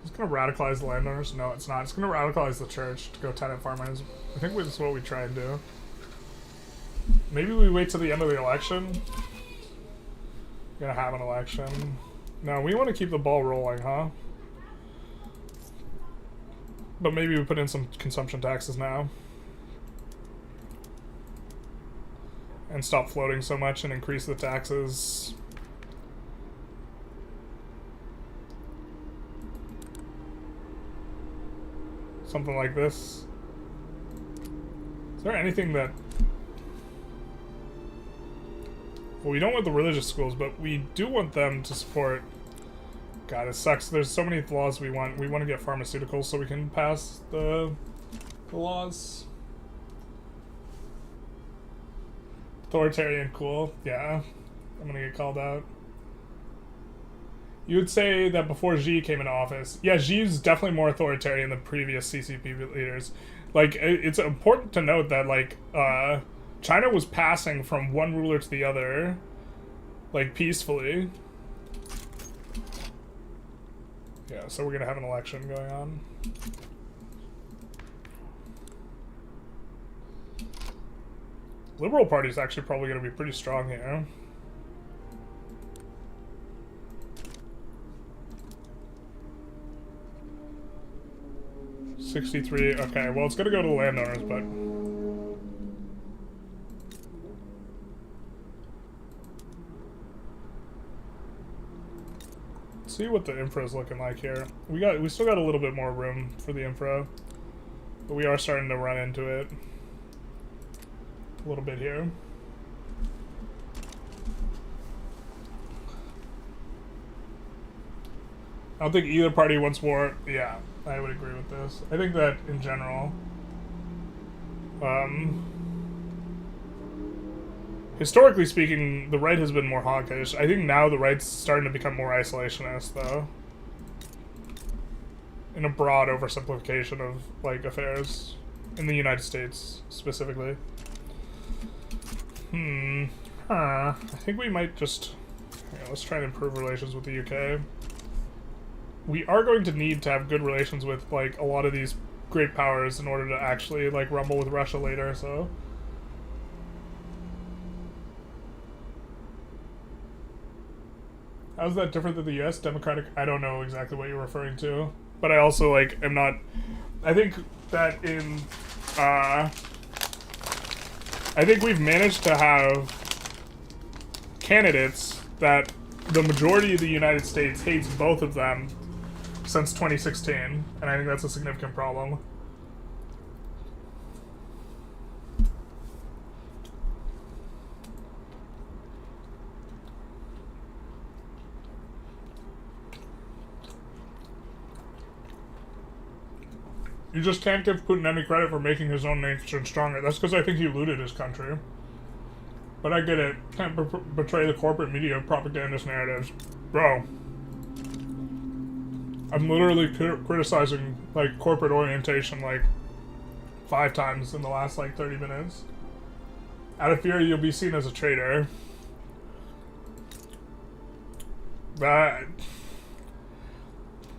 It's gonna radicalize the landowners? No, it's not. It's gonna radicalize the church to go tenant farmers. I think that's what we try and do. Maybe we wait till the end of the election. We're gonna have an election. No, we want to keep the ball rolling, huh? But maybe we put in some consumption taxes now. And stop floating so much and increase the taxes. Something like this. Is there anything that... Well, we don't want the religious schools, but we do want them to support... God, it sucks. There's so many laws we want. We want to get pharmaceuticals so we can pass the laws. Authoritarian, cool. Yeah. I'm gonna get called out. You would say that before Xi came into office. Yeah, Xi's definitely more authoritarian than previous CCP leaders. Like, it's important to note that, like, China was passing from one ruler to the other, like, peacefully. Yeah, so we're gonna have an election going on. Liberal Party is actually probably gonna be pretty strong here. $63, okay, well it's gonna go to the landowners, but... See what the infra is looking like here. We still got a little bit more room for the infra. But we are starting to run into it a little bit here. I don't think either party wants war. Yeah, I would agree with this. I think that in general, historically speaking, the right has been more hawkish. I think now the right's starting to become more isolationist, though. In a broad oversimplification of, like, affairs. In the United States, specifically. I think we might just... Yeah, let's try and improve relations with the UK. We are going to need to have good relations with, like, a lot of these great powers in order to actually, like, rumble with Russia later, so... How's that different than the US? Democratic? I don't know exactly what you're referring to. But I also, like, am not... I think that in... I think we've managed to have candidates that the majority of the United States hates both of them since 2016. And I think that's a significant problem. You just can't give Putin any credit for making his own nation stronger. That's because I think he looted his country. But I get it. Can't betray the corporate media propagandist narratives. Bro. I'm literally criticizing, like, corporate orientation, like, 5 times in the last, like, 30 minutes. Out of fear, you'll be seen as a traitor. Bro,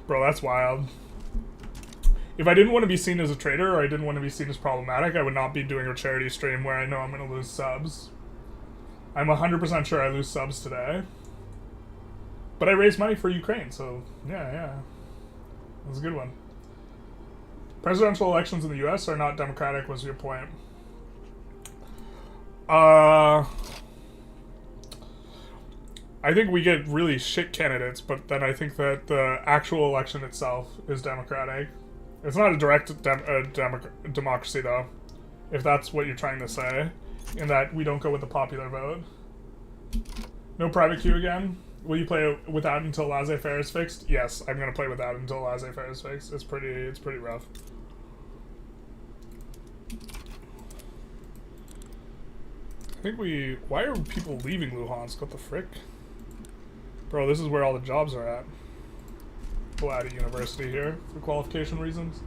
that's wild. If I didn't want to be seen as a traitor, or I didn't want to be seen as problematic, I would not be doing a charity stream where I know I'm going to lose subs. I'm 100% sure I lose subs today. But I raised money for Ukraine, so yeah. That was a good one. Presidential elections in the US are not democratic, was your point. I think we get really shit candidates, but then I think that the actual election itself is democratic. It's not a direct democracy, though, if that's what you're trying to say, in that we don't go with the popular vote. No private queue again? Will you play without until laissez-faire is fixed? Yes, I'm going to play without until laissez-faire is fixed. It's pretty rough. I think we... Why are people leaving Luhansk? What the frick? Bro, this is where all the jobs are at. Pull out of university here for qualification reasons.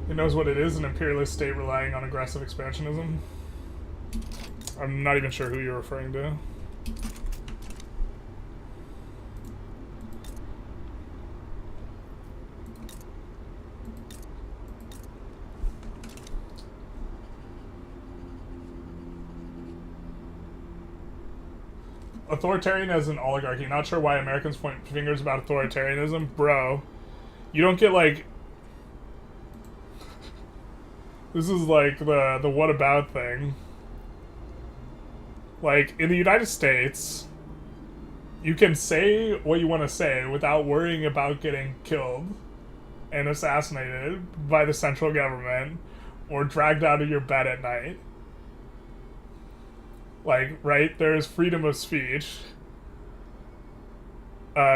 It knows what it is, an imperialist state relying on aggressive expansionism. I'm not even sure who you're referring to. Authoritarian as an oligarchy. Not sure why Americans point fingers about authoritarianism. Bro, you don't get, like... This is like the what about thing. Like, in the United States, you can say what you want to say without worrying about getting killed and assassinated by the central government or dragged out of your bed at night. Like, right? There's freedom of speech.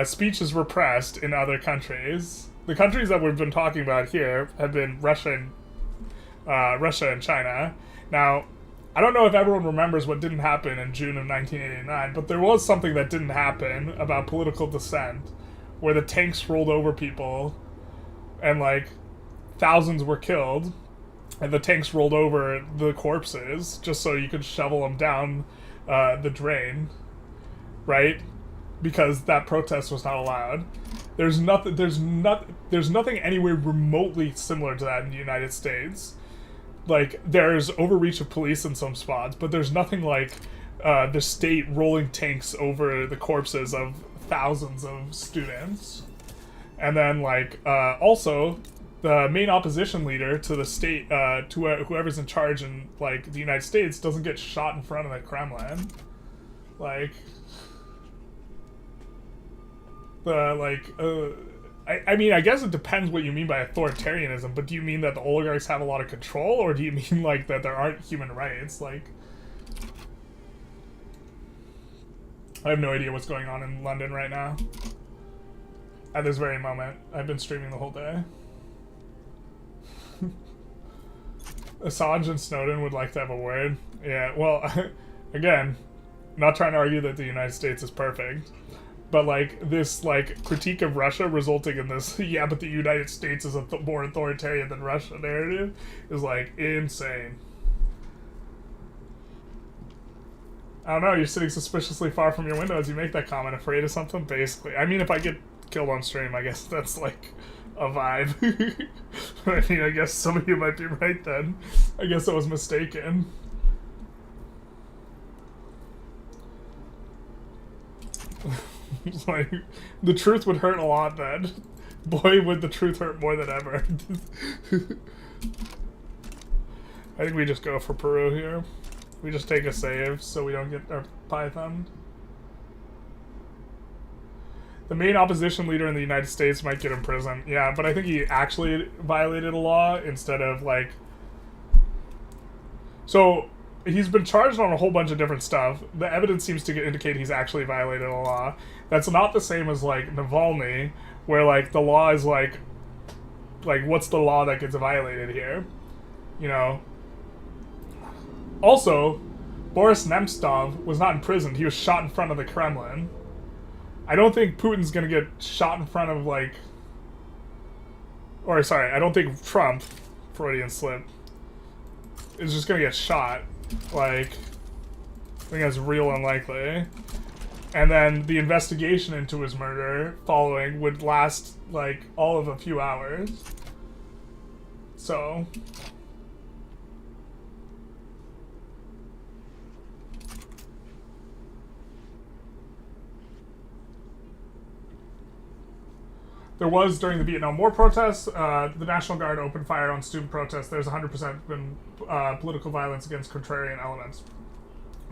Speech is repressed in other countries. The countries that we've been talking about here have been Russia and China. Now, I don't know if everyone remembers what didn't happen in June of 1989, but there was something that didn't happen about political dissent, where the tanks rolled over people, and, like, thousands were killed, and the tanks rolled over the corpses just so you could shovel them down the drain, right? Because that protest was not allowed. There's nothing anywhere remotely similar to that in the United States. Like, there's overreach of police in some spots, but there's nothing like the state rolling tanks over the corpses of thousands of students. And then, like, also, the main opposition leader to the state, to whoever's in charge in, like, the United States doesn't get shot in front of the Kremlin. Like, I mean, I guess it depends what you mean by authoritarianism, but do you mean that the oligarchs have a lot of control, or do you mean, like, that there aren't human rights? Like, I have no idea what's going on in London right now. At this very moment. I've been streaming the whole day. Assange and Snowden would like to have a word. Yeah, well, again, not trying to argue that the United States is perfect. But, like, this, like, critique of Russia resulting in this, yeah, but the United States is more authoritarian than Russia narrative is, like, insane. I don't know, you're sitting suspiciously far from your window as you make that comment, afraid of something, basically. I mean, if I get killed on stream, I guess that's, like, a vibe. I mean, I guess some of you might be right then. I guess I was mistaken. Like, the truth would hurt a lot then. Boy, would the truth hurt more than ever. I think we just go for Peru here. We just take a save so we don't get our python. The main opposition leader in the United States might get imprisoned. Yeah, but I think he actually violated a law instead of, like... So, he's been charged on a whole bunch of different stuff. The evidence seems to indicate he's actually violated a law. That's not the same as, like, Navalny, where, like, the law is, like, what's the law that gets violated here? You know? Also, Boris Nemtsov was not imprisoned. He was shot in front of the Kremlin. I don't think Putin's gonna get shot in front of, like... Or, sorry, I don't think Trump, Freudian slip, is just gonna get shot. Like, I think that's real unlikely. And then the investigation into his murder following would last, like, all of a few hours. So... There was, during the Vietnam War protests, the National Guard opened fire on student protests. There's 100% been political violence against contrarian elements.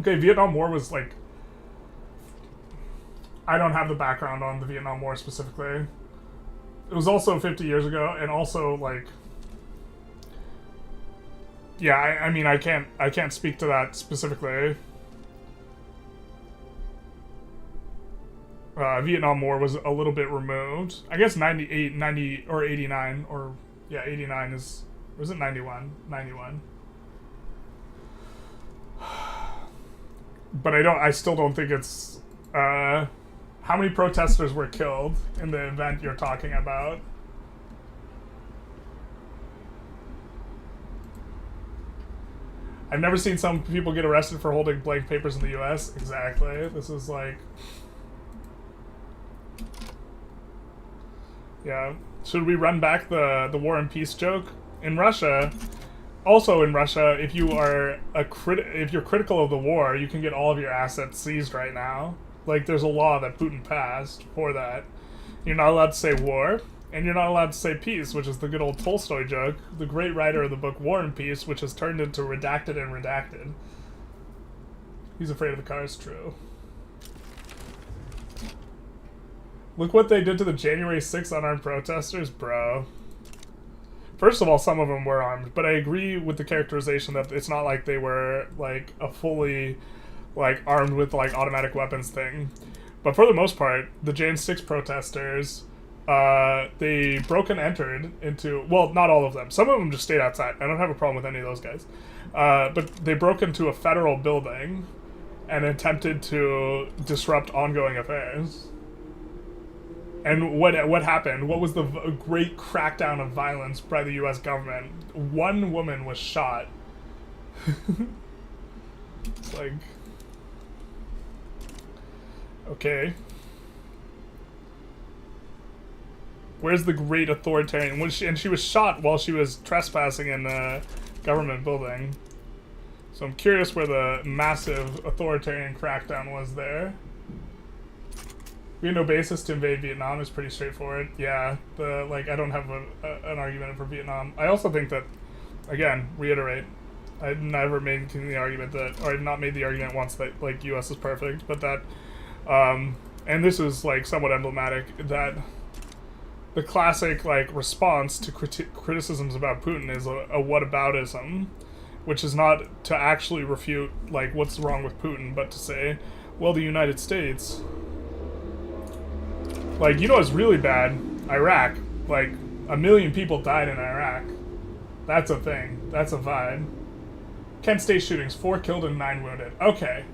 Okay, Vietnam War was, like... I don't have the background on the Vietnam War specifically. It was also 50 years ago, and also, like... Yeah, I mean, I can't speak to that specifically. Vietnam War was a little bit removed. I guess 98, 90, or 89, or, yeah, 89 is, or was it 91? 91. But I still don't think it's, how many protesters were killed in the event you're talking about? I've never seen some people get arrested for holding blank papers in the US. Exactly. This is like... Yeah. Should we run back the War and Peace joke? In Russia, also in Russia, if you are if you're critical of the war, you can get all of your assets seized right now. Like, there's a law that Putin passed for that. You're not allowed to say war, and you're not allowed to say peace, which is the good old Tolstoy joke, the great writer of the book War and Peace, which has turned into Redacted and Redacted. He's afraid of the cars, true. Look what they did to the January 6th unarmed protesters, bro. First of all, some of them were armed, but I agree with the characterization that it's not like they were, like, a fully, like, armed with, like, automatic weapons thing. But for the most part, the Jan 6 protesters, they broke and entered into, well, not all of them. Some of them just stayed outside. I don't have a problem with any of those guys. But they broke into a federal building and attempted to disrupt ongoing affairs. And what happened? What was the great crackdown of violence by the U.S. government? One woman was shot. It's like... Okay. Where's the great authoritarian? And she was shot while she was trespassing in a government building. So I'm curious where the massive authoritarian crackdown was there. We had no basis to invade Vietnam is pretty straightforward. Yeah, I don't have an argument for Vietnam. I also think that, again, reiterate, I've never made the argument that, or I've not made the argument once that, like, U.S. is perfect, but that, and this is, like, somewhat emblematic, that the classic like response to criticisms about Putin is a whataboutism, which is not to actually refute like what's wrong with Putin, but to say, well, the United States, like, you know, it's really bad. Iraq, like 1 million people died in Iraq. That's a thing. That's a vibe. Kent State shootings, 4 killed and 9 wounded. Okay.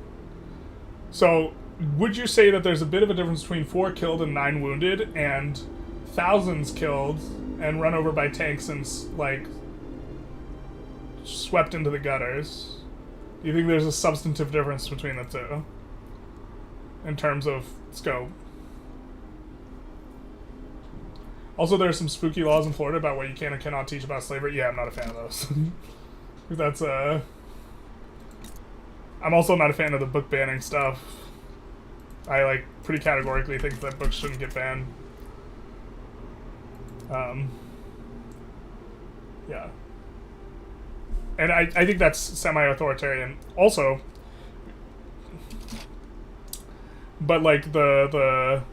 So, would you say that there's a bit of a difference between 4 killed and 9 wounded and thousands killed and run over by tanks and, like, swept into the gutters? Do you think there's a substantive difference between the two in terms of scope? Also, there are some spooky laws in Florida about what you can and cannot teach about slavery. Yeah, I'm not a fan of those. That's, I'm also not a fan of the book banning stuff. I, like, pretty categorically think that books shouldn't get banned. Yeah. And I think that's semi-authoritarian. Also, but, like, to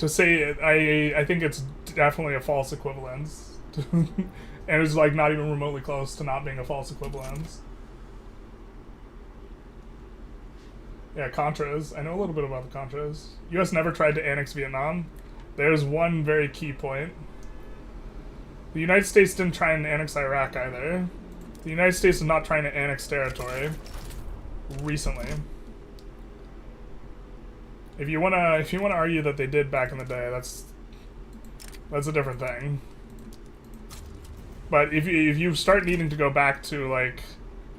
say, I think it's definitely a false equivalence. And it's, like, not even remotely close to not being a false equivalence. Yeah, Contras. I know a little bit about the Contras. U.S. never tried to annex Vietnam. There's one very key point. The United States didn't try and annex Iraq either. The United States is not trying to annex territory recently. If you wanna argue that they did back in the day, that's a different thing. But if you start needing to go back to like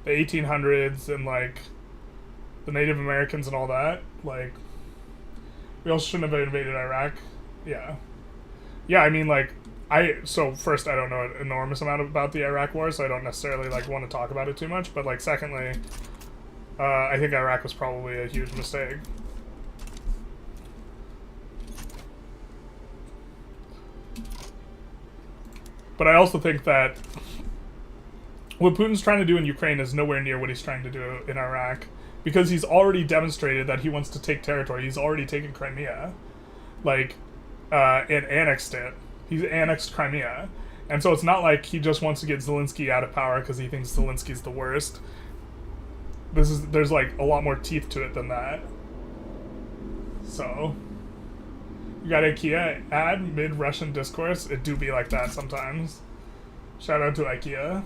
the 1800s and like the Native Americans and all that, like, we also shouldn't have invaded Iraq. Yeah. Yeah, I mean, like, so first, I don't know an enormous amount about the Iraq War, so I don't necessarily, like, want to talk about it too much, but, like, secondly, I think Iraq was probably a huge mistake. But I also think that what Putin's trying to do in Ukraine is nowhere near what he's trying to do in Iraq, because he's already demonstrated that he wants to take territory. He's already taken Crimea, like, and annexed it. He's annexed Crimea. And so it's not like he just wants to get Zelensky out of power because he thinks Zelensky's the worst. There's, like, a lot more teeth to it than that. So, you got IKEA ad mid-Russian discourse. It do be like that sometimes. Shout out to IKEA.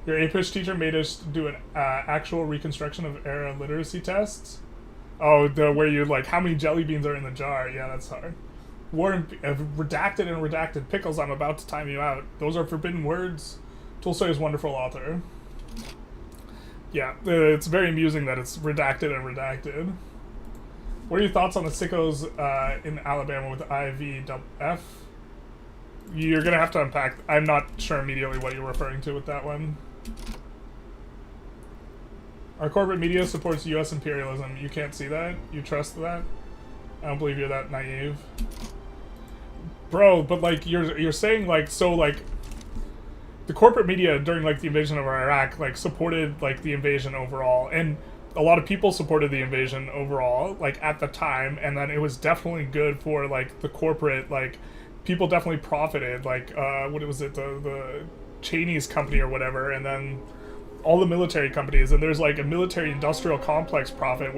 Your APISH teacher made us do an actual reconstruction of era literacy tests. Oh, where you like, how many jelly beans are in the jar? Yeah, that's hard. Redacted and redacted pickles. I'm about to time you out. Those are forbidden words. Tolstoy is a wonderful author. Yeah, it's very amusing that it's redacted and redacted. What are your thoughts on the sickos in Alabama with IVF? You're gonna have to unpack. I'm not sure immediately what you're referring to with that one. Our corporate media supports U.S. imperialism. You can't see that? You trust that? I don't believe you're that naive. Bro, but like you're saying like, so like the corporate media during like the invasion of Iraq like supported like the invasion overall, and a lot of people supported the invasion overall like at the time, and then it was definitely good for like the corporate, like people definitely profited, like what was it, the Cheney's company or whatever, and then all the military companies, and there's like a military industrial complex problem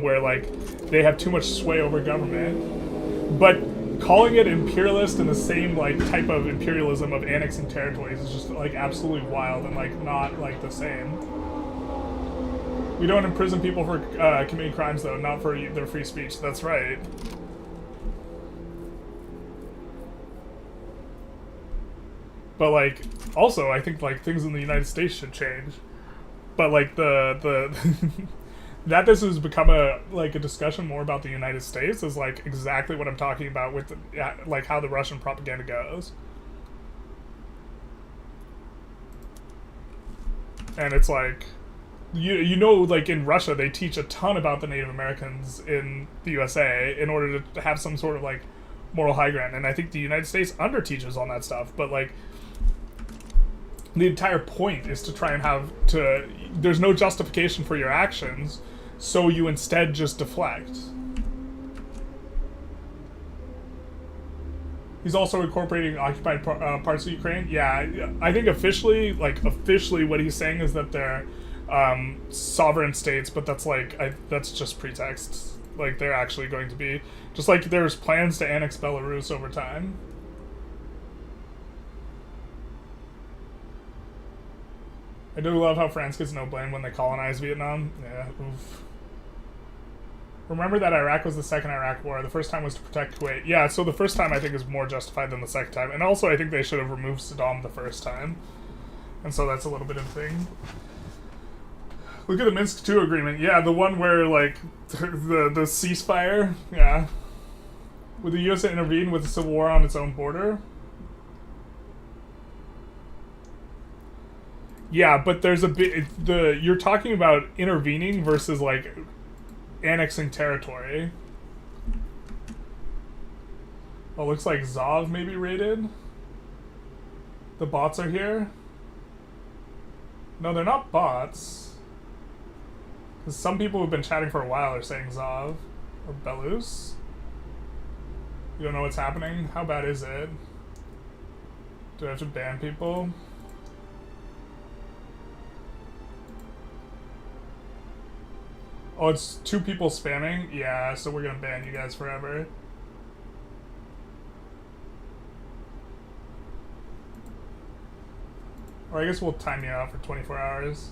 where like they have too much sway over government. But calling it imperialist in the same like type of imperialism of annexing territories is just like absolutely wild and like not like the same. We don't imprison people for committing crimes though, not for their free speech. That's right. But like, also, I think like things in the United States should change. But like the that this has become a discussion more about the United States is like exactly what I'm talking about with like how the Russian propaganda goes. And it's like, you know, like in Russia they teach a ton about the Native Americans in the USA in order to have some sort of like moral high ground, and I think the United States under teaches on that stuff, but like the entire point is to try and there's no justification for your actions, so you instead just deflect. He's also incorporating occupied parts of Ukraine. Yeah, I think officially what he's saying is that they're sovereign states, but that's just pretext. Like, they're actually going to be, just like there's plans to annex Belarus over time. I do love how France gets no blame when they colonize Vietnam. Yeah, oof. Remember that Iraq was the second Iraq war. The first time was to protect Kuwait. Yeah, so the first time I think is more justified than the second time. And also I think they should have removed Saddam the first time. And so that's a little bit of a thing. Look at the Minsk II agreement. Yeah, the one where, like, the ceasefire. Yeah. Would the U.S. intervene with a civil war on its own border? Yeah, but there's a bit... You're talking about intervening versus, like, annexing territory. Oh, looks like Zov may be raided. The bots are here. No, they're not bots. Because some people who've been chatting for a while are saying Zov. Or Belus. You don't know what's happening? How bad is it? Do I have to ban people? Oh, it's 2 people spamming? Yeah, so we're gonna ban you guys forever. Or I guess we'll time you out for 24 hours.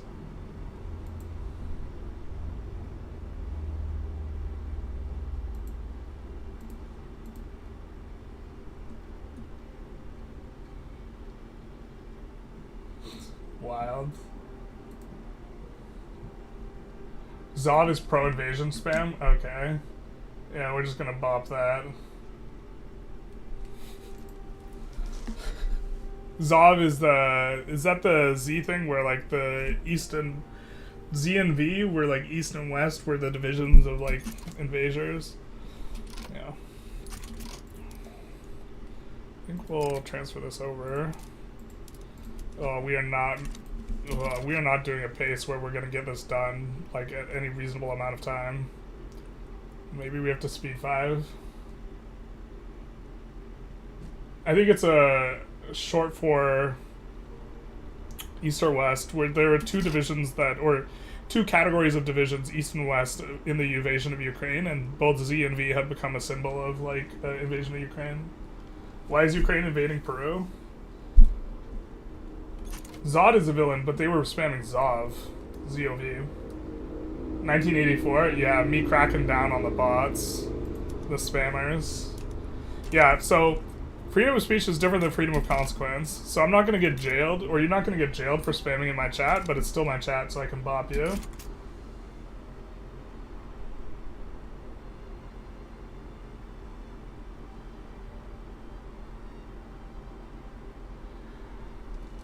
Wild. Zod is pro-invasion spam? Okay. Yeah, we're just gonna bop that. Zov is that the Z thing where, like, the East and Z and V were, like, East and West were the divisions of, like, invasers? Yeah. I think we'll transfer this over. Oh, we are not doing a pace where we're gonna get this done, like, at any reasonable amount of time. Maybe we have to speed 5. I think it's a short for East or West, where there are 2 divisions or 2 categories of divisions, East and West, in the invasion of Ukraine, and both Z and V have become a symbol of, like, invasion of Ukraine. Why is Ukraine invading Peru? Zod is a villain, but they were spamming Zov. ZOV. 1984? Yeah, me cracking down on the bots. The spammers. Yeah, so freedom of speech is different than freedom of consequence. So I'm not going to get jailed, or you're not going to get jailed for spamming in my chat, but it's still my chat, so I can bop you.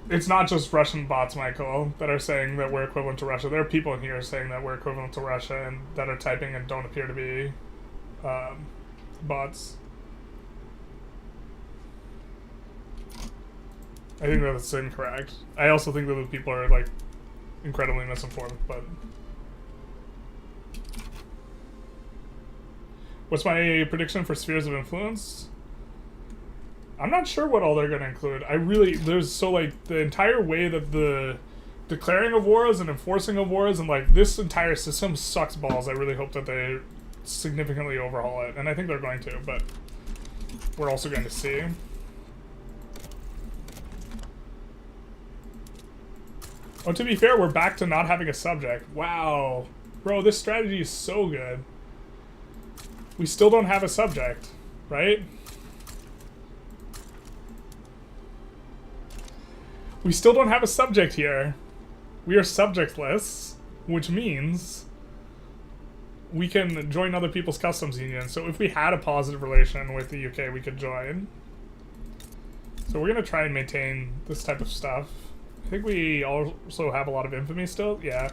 It's not just Russian bots, Michael, that are saying that we're equivalent to Russia. There are people in here saying that we're equivalent to Russia and that are typing and don't appear to be bots. I think that that's incorrect. I also think that those people are, like, incredibly misinformed, but... What's my prediction for spheres of influence? I'm not sure what all they're going to include. The entire way that the declaring of wars and enforcing of wars and, like, this entire system sucks balls. I really hope that they significantly overhaul it, and I think they're going to, but we're also going to see. Oh, to be fair, we're back to not having a subject. Wow. Bro, this strategy is so good. We still don't have a subject, right? We still don't have a subject here. We are subjectless, which means we can join other people's customs unions. So if we had a positive relation with the UK, we could join. So we're going to try and maintain this type of stuff. I think we also have a lot of infamy still. Yeah.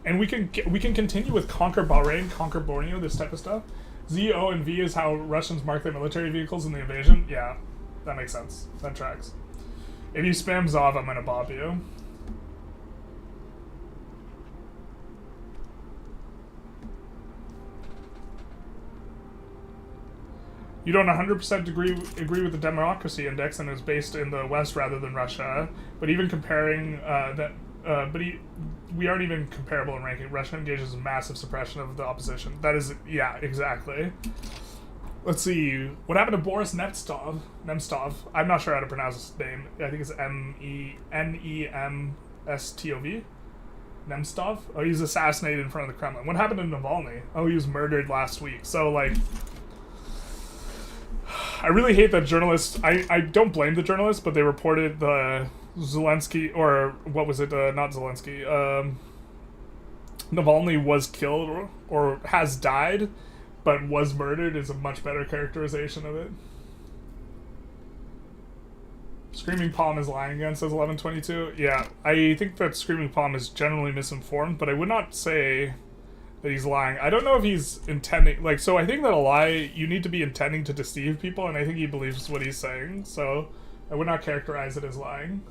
And we can continue with Conquer Bahrain, Conquer Borneo, this type of stuff. Z, O, and V is how Russians mark their military vehicles in the invasion. Yeah, that makes sense. That tracks. If you spam Zov, I'm gonna bop you. You don't 100% agree with the democracy index and is based in the West rather than Russia. But even comparing we aren't even comparable in ranking. Russia engages in massive suppression of the opposition. That is, yeah, exactly. Let's see. What happened to Boris Nemtsov? I'm not sure how to pronounce his name. I think it's Nemstov. Nemtsov? Oh, he's assassinated in front of the Kremlin. What happened to Navalny? Oh, he was murdered last week. So, like, I really hate that journalists. I don't blame the journalists, but they reported the Zelensky, or what was it? Not Zelensky. Navalny was killed or has died, but was murdered is a much better characterization of it. Screaming Palm is lying again, says 1122. Yeah, I think that Screaming Palm is generally misinformed, but I would not say that he's lying. I don't know if he's intending, like, so I think that a lie, you need to be intending to deceive people, and I think he believes what he's saying, so I would not characterize it as lying.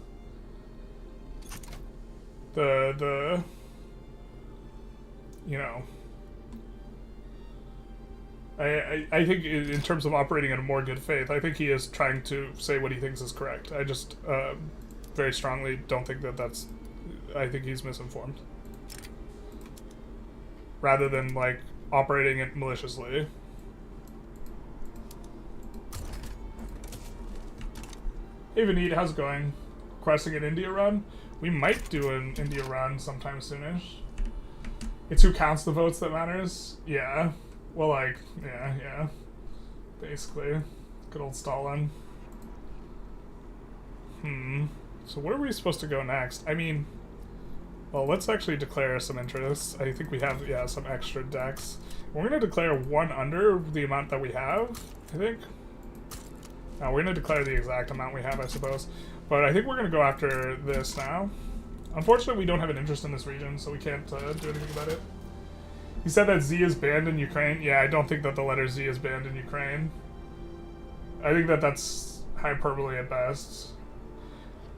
You know, I think in terms of operating in a more good faith, I think he is trying to say what he thinks is correct. I just very strongly don't think that that's, I think he's misinformed. Rather than, like, operating it maliciously. Hey Vineet, how's it going? Requesting an India run? We might do an India run sometime soonish. It's who counts the votes that matters? Yeah. Well, like, yeah. Basically. Good old Stalin. So where are we supposed to go next? I mean, well, let's actually declare some interests. I think we have, yeah, some extra decks. We're going to declare one under the amount that we have, I think. No, we're going to declare the exact amount we have, I suppose. But I think we're going to go after this now. Unfortunately, we don't have an interest in this region, so we can't do anything about it. He said that Z is banned in Ukraine. Yeah, I don't think that the letter Z is banned in Ukraine. I think that that's hyperbole at best.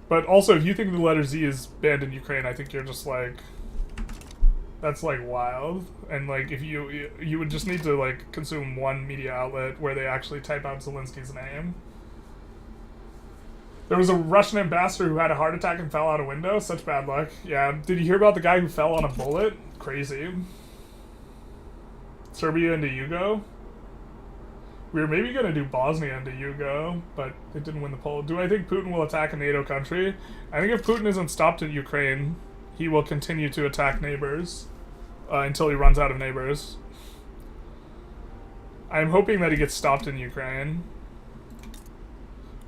But also, if you think the letter Z is banned in Ukraine, I think you're just like, that's like wild. And like, if you would just need to like consume one media outlet where they actually type out Zelensky's name. There was a Russian ambassador who had a heart attack and fell out a window. Such bad luck. Yeah, did you hear about the guy who fell on a bullet? Crazy. Serbia into Yugo. We were maybe going to do Bosnia into Yugo, but it didn't win the poll. Do I think Putin will attack a NATO country? I think if Putin isn't stopped in Ukraine, he will continue to attack neighbors until he runs out of neighbors. I'm hoping that he gets stopped in Ukraine.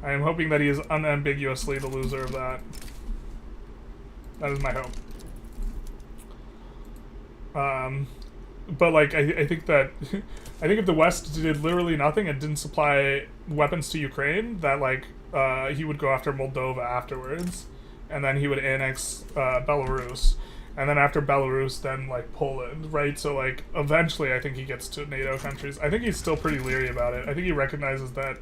I am hoping that he is unambiguously the loser of that. That is my hope. But like, I think that I think if the West did literally nothing and didn't supply weapons to Ukraine, that like he would go after Moldova afterwards, and then he would annex Belarus, and then after Belarus, then like Poland, right? So like eventually, I think he gets to NATO countries. I think he's still pretty leery about it. I think he recognizes that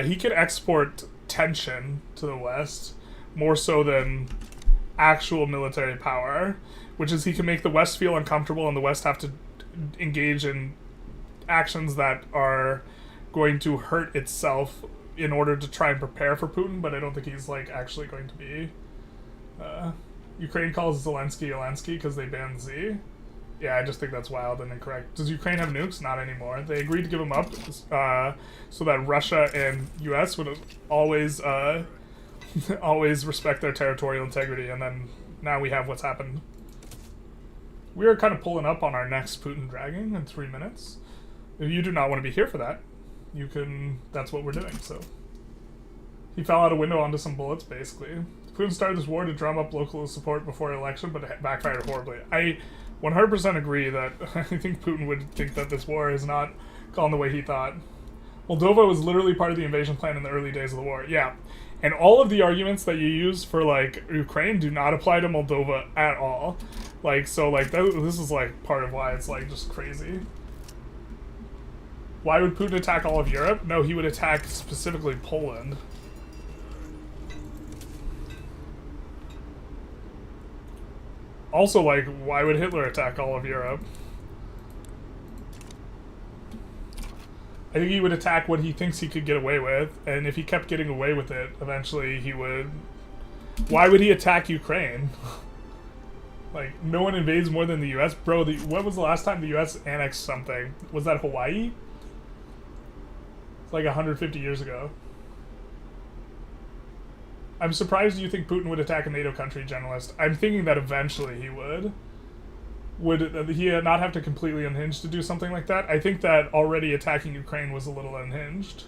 he can export tension to the West more so than actual military power, which is he can make the West feel uncomfortable and the West have to engage in actions that are going to hurt itself in order to try and prepare for Putin, but I don't think he's like actually going to be. Ukraine calls Zelensky because they banned Z. Yeah, I just think that's wild and incorrect. Does Ukraine have nukes? Not anymore. They agreed to give them up so that Russia and US would always always respect their territorial integrity, and then now we have what's happened. We are kind of pulling up on our next Putin dragging in 3 minutes. If you do not want to be here for that, you can, that's what we're doing, so. He fell out a window onto some bullets, basically. Putin started this war to drum up local support before election, but it backfired horribly. I 100% agree that I think Putin would think that this war is not gone the way he thought. Moldova was literally part of the invasion plan in the early days of the war. Yeah. And all of the arguments that you use for, like, Ukraine do not apply to Moldova at all. Like, so, like, this is, like, part of why it's, like, just crazy. Why would Putin attack all of Europe? No, he would attack specifically Poland. Also, like, why would Hitler attack all of Europe? I think he would attack what he thinks he could get away with, and if he kept getting away with it, eventually he would... Why would he attack Ukraine? Like, no one invades more than the U.S.? Bro, when was the last time the U.S. annexed something? Was that Hawaii? It's like 150 years ago. I'm surprised you think Putin would attack a NATO country, Generalist. I'm thinking that eventually he would. Would he not have to completely unhinge to do something like that? I think that already attacking Ukraine was a little unhinged.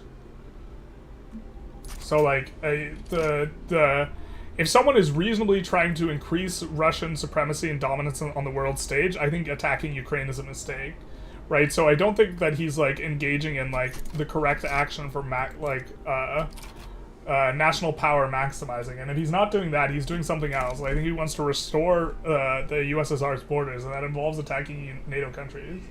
So, like, if someone is reasonably trying to increase Russian supremacy and dominance on the world stage, I think attacking Ukraine is a mistake, right? So I don't think that he's, like, engaging in, like, the correct action for, national power maximizing. And if he's not doing that, he's doing something else. I think he wants to restore the USSR's borders, and that involves attacking NATO countries.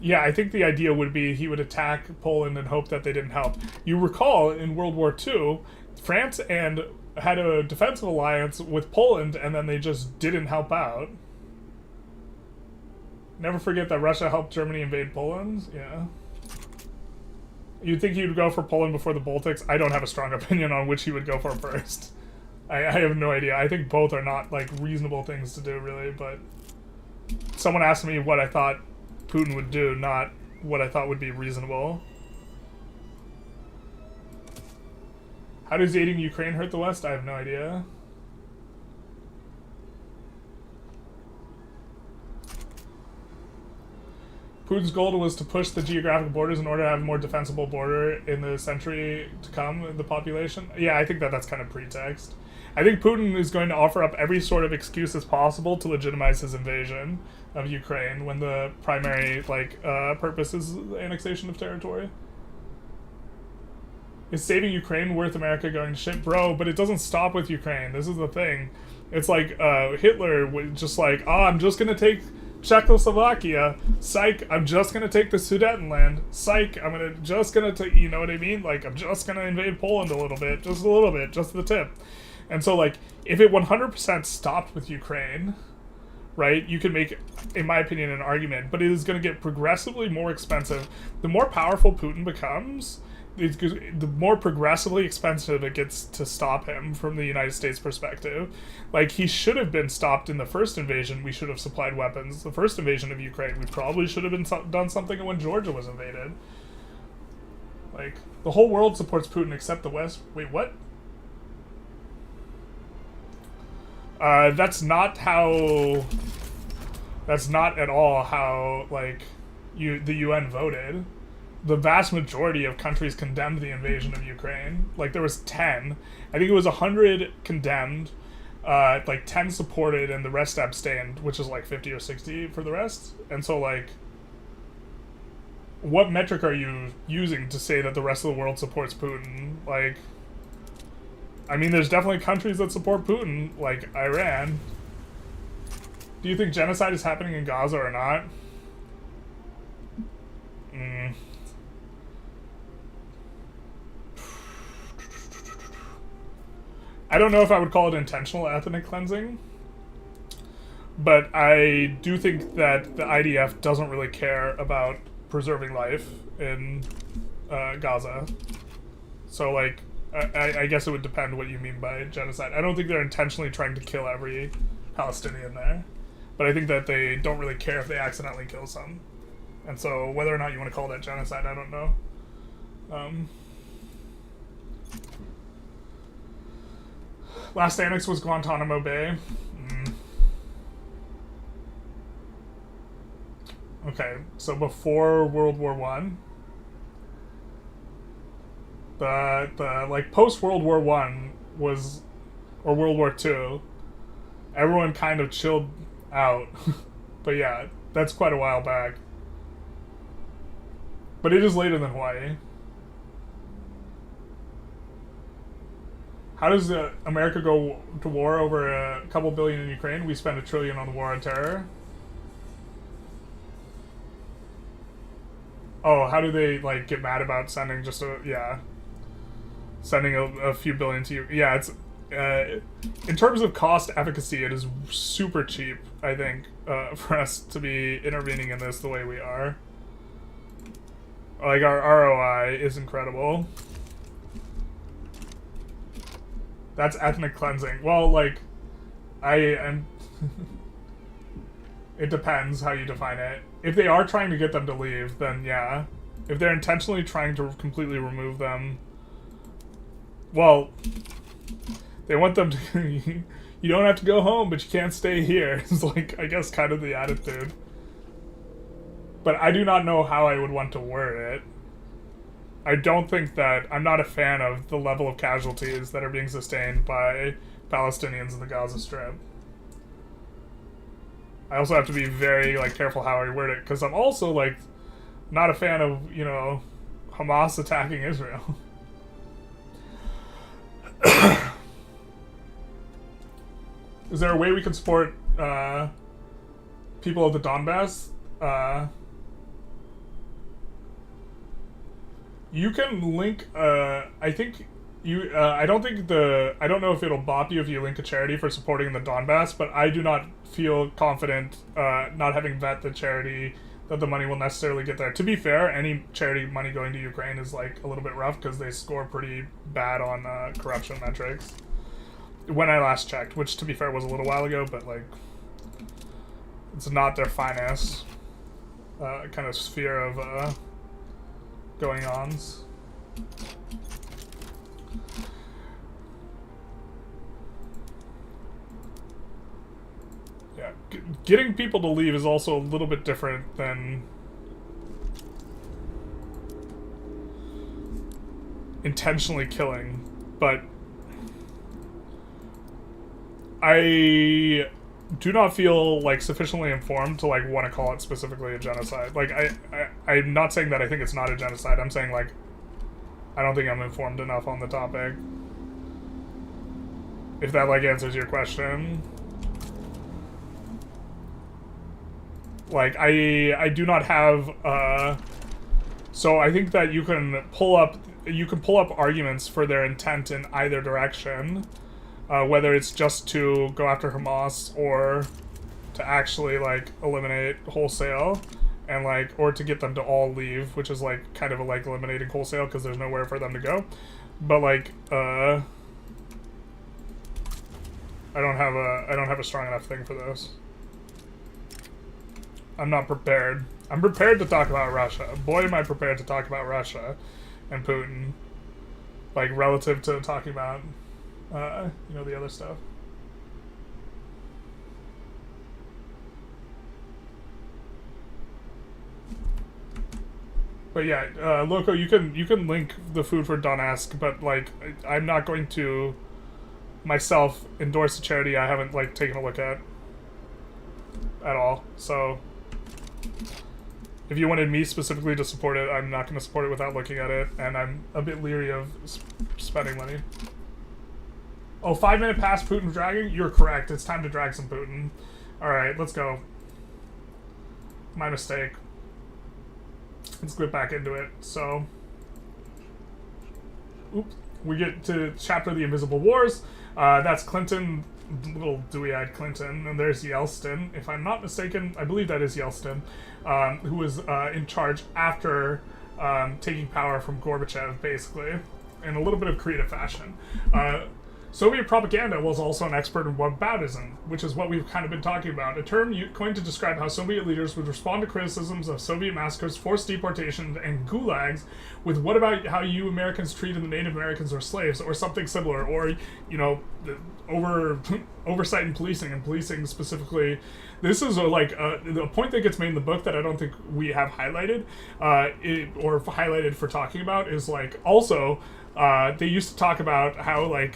Yeah, I think the idea would be he would attack Poland and hope that they didn't help. You recall, in World War II, France had a defensive alliance with Poland, and then they just didn't help out. Never forget that Russia helped Germany invade Poland? Yeah. You'd think he would go for Poland before the Baltics? I don't have a strong opinion on which he would go for first. I have no idea. I think both are not, like, reasonable things to do, really, but... Someone asked me what I thought Putin would do, not what I thought would be reasonable. How does aiding Ukraine hurt the West? I have no idea. Putin's goal was to push the geographic borders in order to have a more defensible border in the century to come in the population. Yeah, I think that's kind of pretext. I think Putin is going to offer up every sort of excuse as possible to legitimize his invasion of Ukraine when the primary, like, purpose is the annexation of territory. Is saving Ukraine worth America going to shit? Bro, but it doesn't stop with Ukraine. This is the thing. It's like Hitler was just like, oh, I'm just going to take Czechoslovakia. Psych, I'm just going to take the Sudetenland. Psych, just going to take, you know what I mean? Like, I'm just going to invade Poland a little bit, just the tip. And so, like, if it 100% stopped with Ukraine, right, you could make, in my opinion, an argument, but it is going to get progressively more expensive. The more powerful Putin becomes, the more progressively expensive it gets to stop him from the United States perspective. Like, he should have been stopped in the first invasion. We should have supplied weapons. The first invasion of Ukraine, we probably should have done something when Georgia was invaded. Like, the whole world supports Putin except the West. Wait, what? That's not at all how, like, the UN voted. The vast majority of countries condemned the invasion of Ukraine. Like, there was 10. I think it was 100 condemned, like 10 supported, and the rest abstained, which is like 50 or 60 for the rest. And so, like, what metric are you using to say that the rest of the world supports Putin? Like, I mean, there's definitely countries that support Putin, like Iran. Do you think genocide is happening in Gaza or not? I don't know if I would call it intentional ethnic cleansing, but I do think that the IDF doesn't really care about preserving life in Gaza. So, like, I guess it would depend what you mean by genocide. I don't think they're intentionally trying to kill every Palestinian there, but I think that they don't really care if they accidentally kill some. And so whether or not you want to call that genocide, I don't know. Last annex was Guantanamo Bay. Okay, so before World War One, the like post World War One was, or World War Two, everyone kind of chilled out. But yeah, that's quite a while back. But it is later than Hawaii. How does America go to war over a couple billion in Ukraine? We spend $1 trillion on the war on terror. Oh, how do they, like, get mad about sending just sending a few billion to you? Yeah, in terms of cost efficacy, it is super cheap, I think, for us to be intervening in this the way we are. Like, our ROI is incredible. That's ethnic cleansing. Well, like, I am... It depends how you define it. If they are trying to get them to leave, then yeah. If they're intentionally trying to completely remove them... Well, they want them to... You don't have to go home, but you can't stay here. It's like, I guess, kind of the attitude. But I do not know how I would want to word it. I don't think that... I'm not a fan of the level of casualties that are being sustained by Palestinians in the Gaza Strip. I also have to be very, like, careful how I word it, because I'm also, like, not a fan of, you know, Hamas attacking Israel. Is there a way we can support people of the Donbass? You can link, I think you, I don't know if it'll bop you if you link a charity for supporting the Donbass, but I do not feel confident, not having vet the charity, that the money will necessarily get there. To be fair, any charity money going to Ukraine is, like, a little bit rough because they score pretty bad on corruption metrics. When I last checked, which, to be fair, was a little while ago, but, like, it's not their finest kind of sphere of going-ons. Yeah, getting people to leave is also a little bit different than intentionally killing, but I do not feel, like, sufficiently informed to, like, want to call it specifically a genocide. Like, I'm not saying that I think it's not a genocide. I'm saying, like, I don't think I'm informed enough on the topic. If that, like, answers your question. Like, I do not have, so I think that you can pull up arguments for their intent in either direction. Whether it's just to go after Hamas or to actually, like, eliminate wholesale and, like, or to get them to all leave, which is, like, kind of like eliminating wholesale because there's nowhere for them to go. But, like, I don't have a strong enough thing for this. I'm not prepared. I'm prepared to talk about Russia. Boy, am I prepared to talk about Russia and Putin, like, relative to talking about you know, the other stuff. But yeah, Loco, you can link the food for Donetsk, but, like, I'm not going to myself endorse a charity I haven't, like, taken a look at all. So if you wanted me specifically to support it, I'm not going to support it without looking at it, and I'm a bit leery of spending money. Oh, 5 minute past Putin dragging? You're correct. It's time to drag some Putin. Alright, let's go. My mistake. Let's get back into it. So, we get to chapter The Invisible Wars. That's Clinton, little dewy-eyed Clinton, and there's Yeltsin. If I'm not mistaken, I believe that is Yeltsin, who was in charge after taking power from Gorbachev, basically, in a little bit of creative fashion. Soviet propaganda was also an expert in whataboutism, which is what we've kind of been talking about, a term coined to describe how Soviet leaders would respond to criticisms of Soviet massacres, forced deportations, and gulags with what about how you Americans treated the Native Americans or slaves, or something similar, or, you know, oversight in policing, and policing specifically. This is the point that gets made in the book that I don't think we have highlighted, or highlighted for talking about, is, like, also, they used to talk about how, like,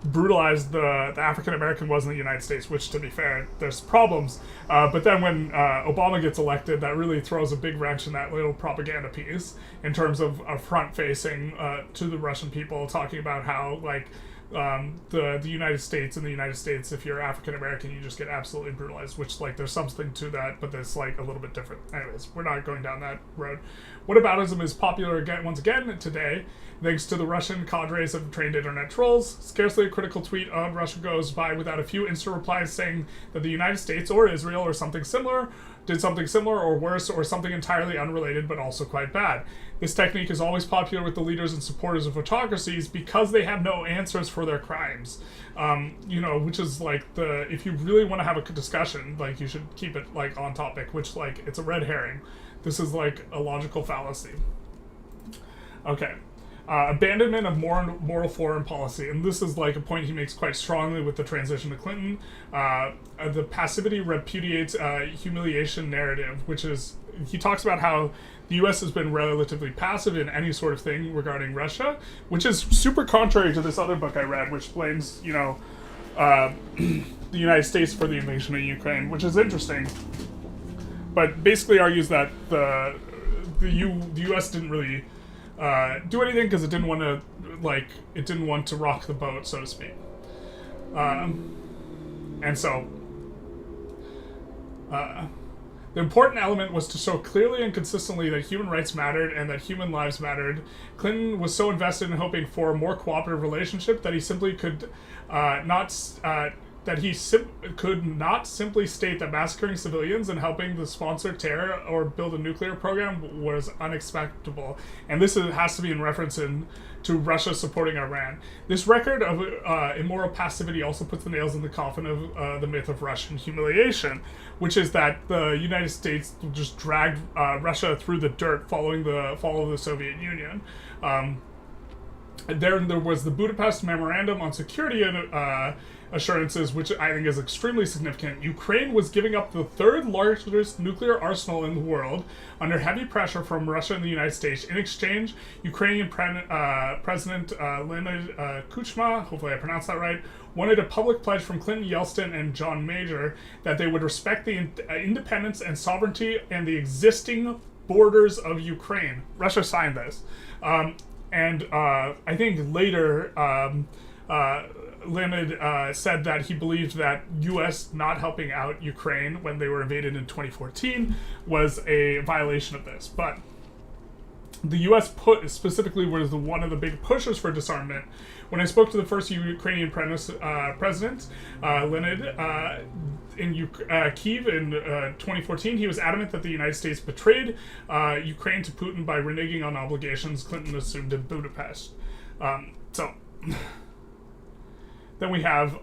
brutalized the African American was in the United States, which, to be fair, there's problems. But then when Obama gets elected, that really throws a big wrench in that little propaganda piece in terms of a front-facing to the Russian people, talking about how, like, the United States. In the United States, if you're African American, you just get absolutely brutalized, which, like, there's something to that, but there's, like, a little bit different. Anyways, we're not going down that road. Whataboutism is popular again, once again today, thanks to the Russian cadres of trained internet trolls. Scarcely a critical tweet on Russia goes by without a few instant replies saying that the United States or Israel or something similar did something similar or worse or something entirely unrelated but also quite bad. This technique is always popular with the leaders and supporters of autocracies because they have no answers for their crimes. You know, which is like if you really want to have a discussion, like, you should keep it, like, on topic, which, like, it's a red herring. This is, like, a logical fallacy. Okay. Abandonment of moral foreign policy, and this is, like, a point he makes quite strongly with the transition to Clinton. The passivity repudiates humiliation narrative, which is, he talks about how the U.S. has been relatively passive in any sort of thing regarding Russia, which is super contrary to this other book I read, which blames, you know, the United States for the invasion of Ukraine, which is interesting, but basically argues that the U.S. didn't really do anything because it didn't want to rock the boat, so to speak. And so the important element was to show clearly and consistently that human rights mattered and that human lives mattered. Clinton was so invested in hoping for a more cooperative relationship that he simply could could not simply state that massacring civilians and helping to sponsor terror or build a nuclear program was unacceptable. And this has to be in reference to Russia supporting Iran. This record of immoral passivity also puts the nails in the coffin of the myth of Russian humiliation, which is that the United States just dragged Russia through the dirt following the fall of the Soviet Union. There was the Budapest Memorandum on Security Assurances, which I think is extremely significant. Ukraine was giving up the third largest nuclear arsenal in the world under heavy pressure from Russia and the United States. In exchange, Ukrainian President Leonid Kuchma, hopefully I pronounced that right, wanted a public pledge from Clinton, Yeltsin, and John Major that they would respect the independence and sovereignty and the existing borders of Ukraine. Russia signed this. And I think later, Leonid said that he believed that U.S. not helping out Ukraine when they were invaded in 2014 was a violation of this. But the U.S. specifically was one of the big pushers for disarmament. When I spoke to the first Ukrainian president, Leonid, in Kyiv in 2014, he was adamant that the United States betrayed Ukraine to Putin by reneging on obligations Clinton assumed in Budapest. Then we have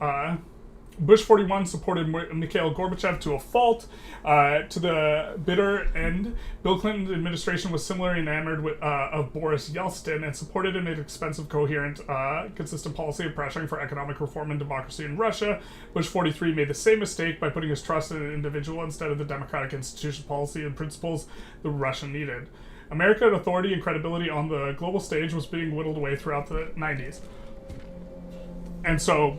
Bush 41 supported Mikhail Gorbachev to a fault, to the bitter end. Bill Clinton's administration was similarly enamored of Boris Yeltsin and supported an expensive, coherent, consistent policy of pressuring for economic reform and democracy in Russia. Bush 43 made the same mistake by putting his trust in an individual instead of the democratic institution, policy, and principles the Russia needed. American authority and credibility on the global stage was being whittled away throughout the 90s. And so,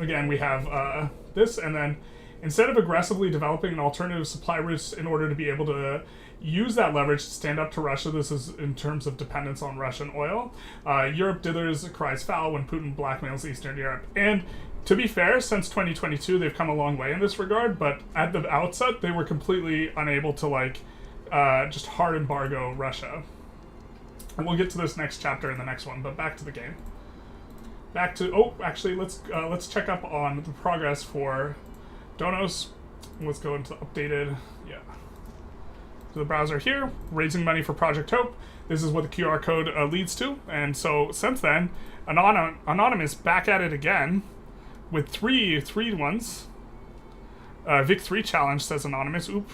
again, we have this, and then instead of aggressively developing an alternative supply routes in order to be able to use that leverage to stand up to Russia, this is in terms of dependence on Russian oil, Europe dithers, cries foul when Putin blackmails Eastern Europe. And to be fair, since 2022, they've come a long way in this regard, but at the outset, they were completely unable to, just hard embargo Russia. And we'll get to this next chapter in the next one, but back to the game. Let's check up on the progress for Donos. Let's go into the updated, to the browser here, raising money for Project Hope. This is what the QR code leads to. And so since then, Anonymous back at it again with three ones. Vic 3 challenge, says Anonymous. Oop.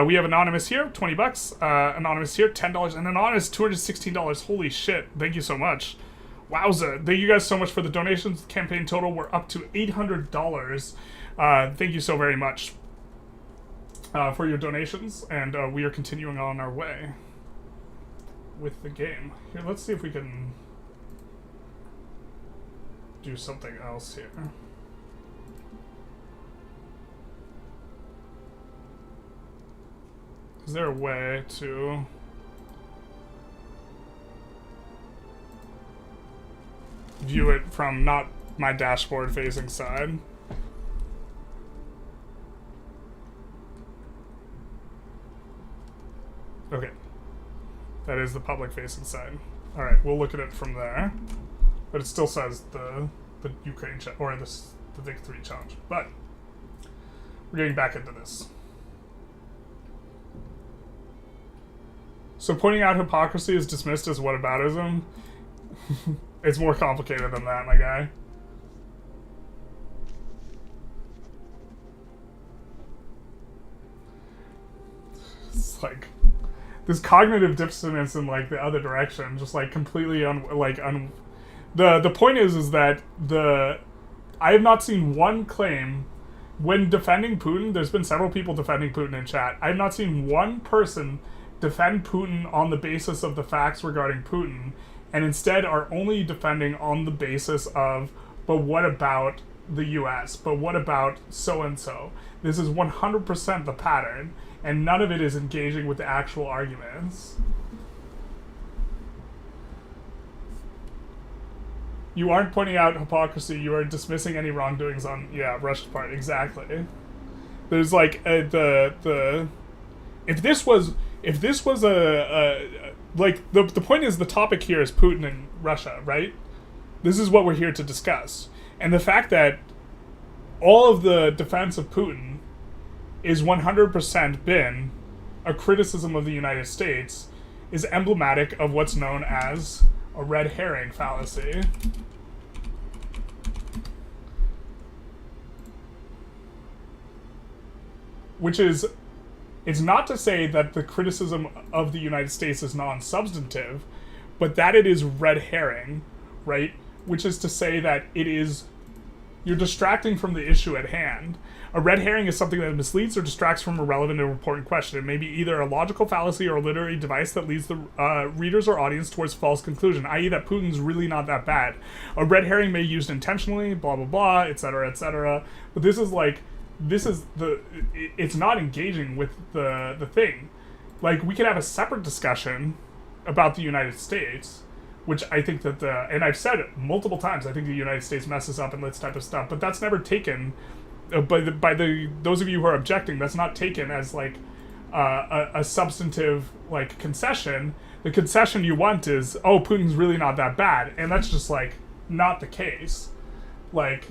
We have Anonymous here, $20. Anonymous here, $10. And Anonymous, $216. Holy shit. Thank you so much. Wowza. Thank you guys so much for the donations. The campaign total, we're up to $800. Thank you so very much for your donations. And we are continuing on our way with the game. Here, let's see if we can do something else here. Is there a way to... view it from not my dashboard facing side. Okay. That is the public facing side. Alright, we'll look at it from there. But it still says the Ukraine or the victory challenge. But we're getting back into this. So pointing out hypocrisy is dismissed as whataboutism. It's more complicated than that, my guy. It's like this cognitive dissonance in like the other direction, just like completely the point is that I have not seen one claim when defending Putin. There's been several people defending Putin in chat. I have not seen one person defend Putin on the basis of the facts regarding Putin, and instead are only defending on the basis of, but what about the US? But what about so-and-so? This is 100% the pattern, and none of it is engaging with the actual arguments. You aren't pointing out hypocrisy, you are dismissing any wrongdoings on, Russia's part, exactly. There's like, if this was the point is the topic here is Putin and Russia, right? This is what we're here to discuss. And the fact that all of the defense of Putin is 100% been a criticism of the United States is emblematic of what's known as a red herring fallacy. Which is, it's not to say that the criticism of the United States is non-substantive, but that it is red herring, right? Which is to say that it is, you're distracting from the issue at hand. A red herring is something that misleads or distracts from a relevant or important question. It may be either a logical fallacy or a literary device that leads the readers or audience towards false conclusion, i.e. that Putin's really not that bad. A red herring may be used intentionally, blah, blah, blah, etc., etc. But this is it's not engaging with the thing. Like, we could have a separate discussion about the United States, which I think that and I've said it multiple times, I think the United States messes up in this type of stuff, but that's never taken, by those of you who are objecting, that's not taken as, like, a substantive, like, concession. The concession you want is, oh, Putin's really not that bad, and that's just, like, not the case. Like,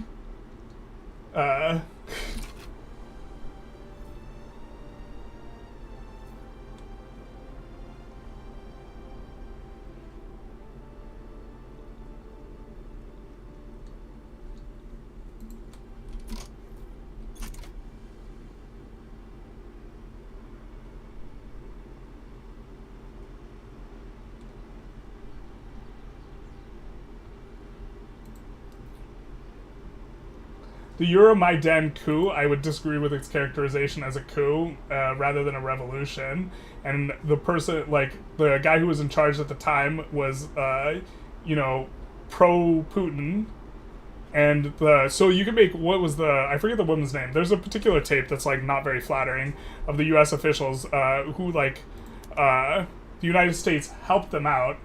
the Euromaidan coup, I would disagree with its characterization as a coup rather than a revolution. And the person, like, the guy who was in charge at the time was, pro-Putin. And so you can make, I forget the woman's name. There's a particular tape that's, like, not very flattering of the U.S. officials who, like, the United States helped them out,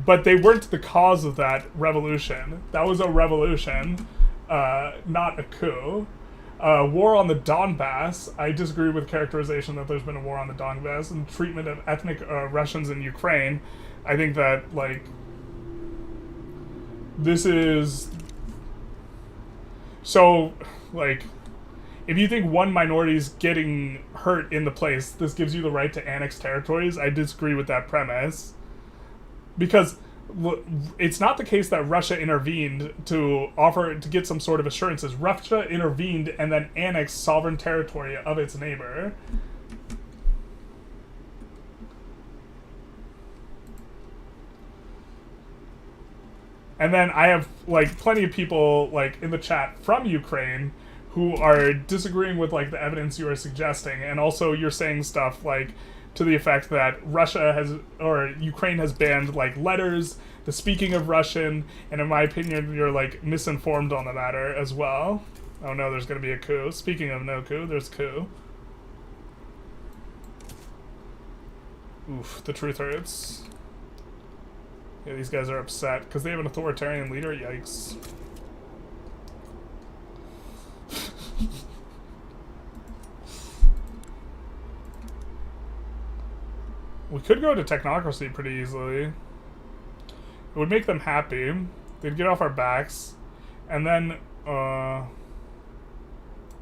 but they weren't the cause of that revolution. That was a revolution. Not a coup. War on the Donbass. I disagree with characterization that there's been a war on the Donbass and treatment of ethnic Russians in Ukraine. I think that, like, this is... So, like, if you think one minority is getting hurt in the place, this gives you the right to annex territories, I disagree with that premise. Because it's not the case that Russia intervened to get some sort of assurances. Russia intervened and then annexed sovereign territory of its neighbor. And then I have, like, plenty of people, like, in the chat from Ukraine who are disagreeing with, like, the evidence you are suggesting, and also you're saying stuff like to the effect that Ukraine has banned, like, letters, the speaking of Russian, and in my opinion, you're, like, misinformed on the matter as well. Oh no, there's gonna be a coup. Speaking of no coup, there's coup. Oof, the truth hurts. Yeah, these guys are upset because they have an authoritarian leader. Yikes. We could go to technocracy pretty easily. It would make them happy. They'd get off our backs. And then,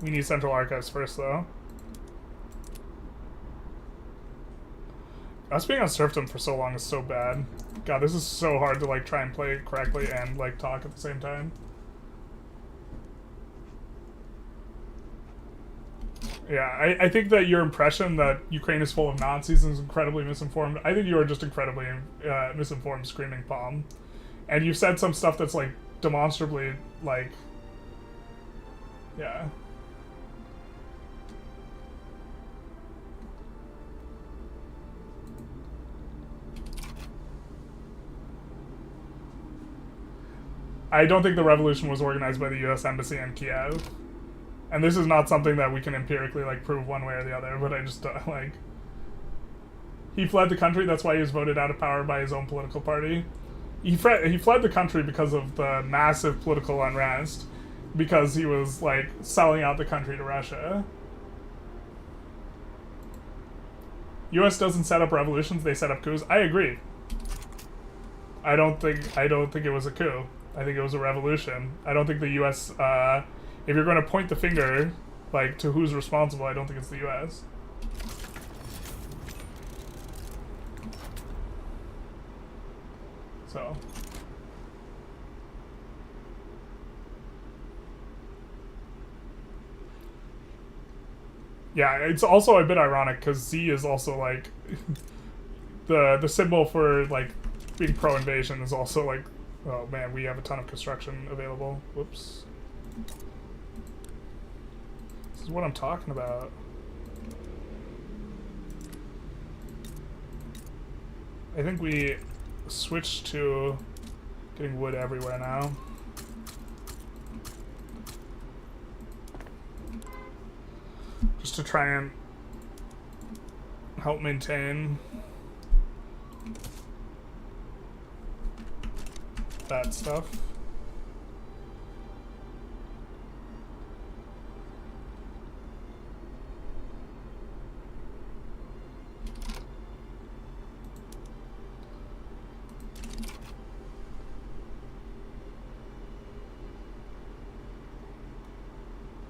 we need central archives first, though. Us being on serfdom for so long is so bad. God, this is so hard to, like, try and play correctly and, like, talk at the same time. Yeah, I think that your impression that Ukraine is full of Nazis is incredibly misinformed. I think you are just incredibly misinformed, Screaming Palm. And you've said some stuff that's, like, demonstrably, like... Yeah. I don't think the revolution was organized by the U.S. Embassy in Kiev. And this is not something that we can empirically, like, prove one way or the other, but I just, like... He fled the country, that's why he was voted out of power by his own political party. He fled the country because of the massive political unrest, because he was, like, selling out the country to Russia. U.S. doesn't set up revolutions, they set up coups. I agree. I don't think it was a coup. I think it was a revolution. I don't think the U.S., if you're going to point the finger, like, to who's responsible, I don't think it's the U.S. So. Yeah, it's also a bit ironic, because Z is also, like, the symbol for, like, being pro-invasion is also, like, oh man, we have a ton of construction available. Whoops. This is what I'm talking about. I think we switched to getting wood everywhere now. Just to try and help maintain that stuff.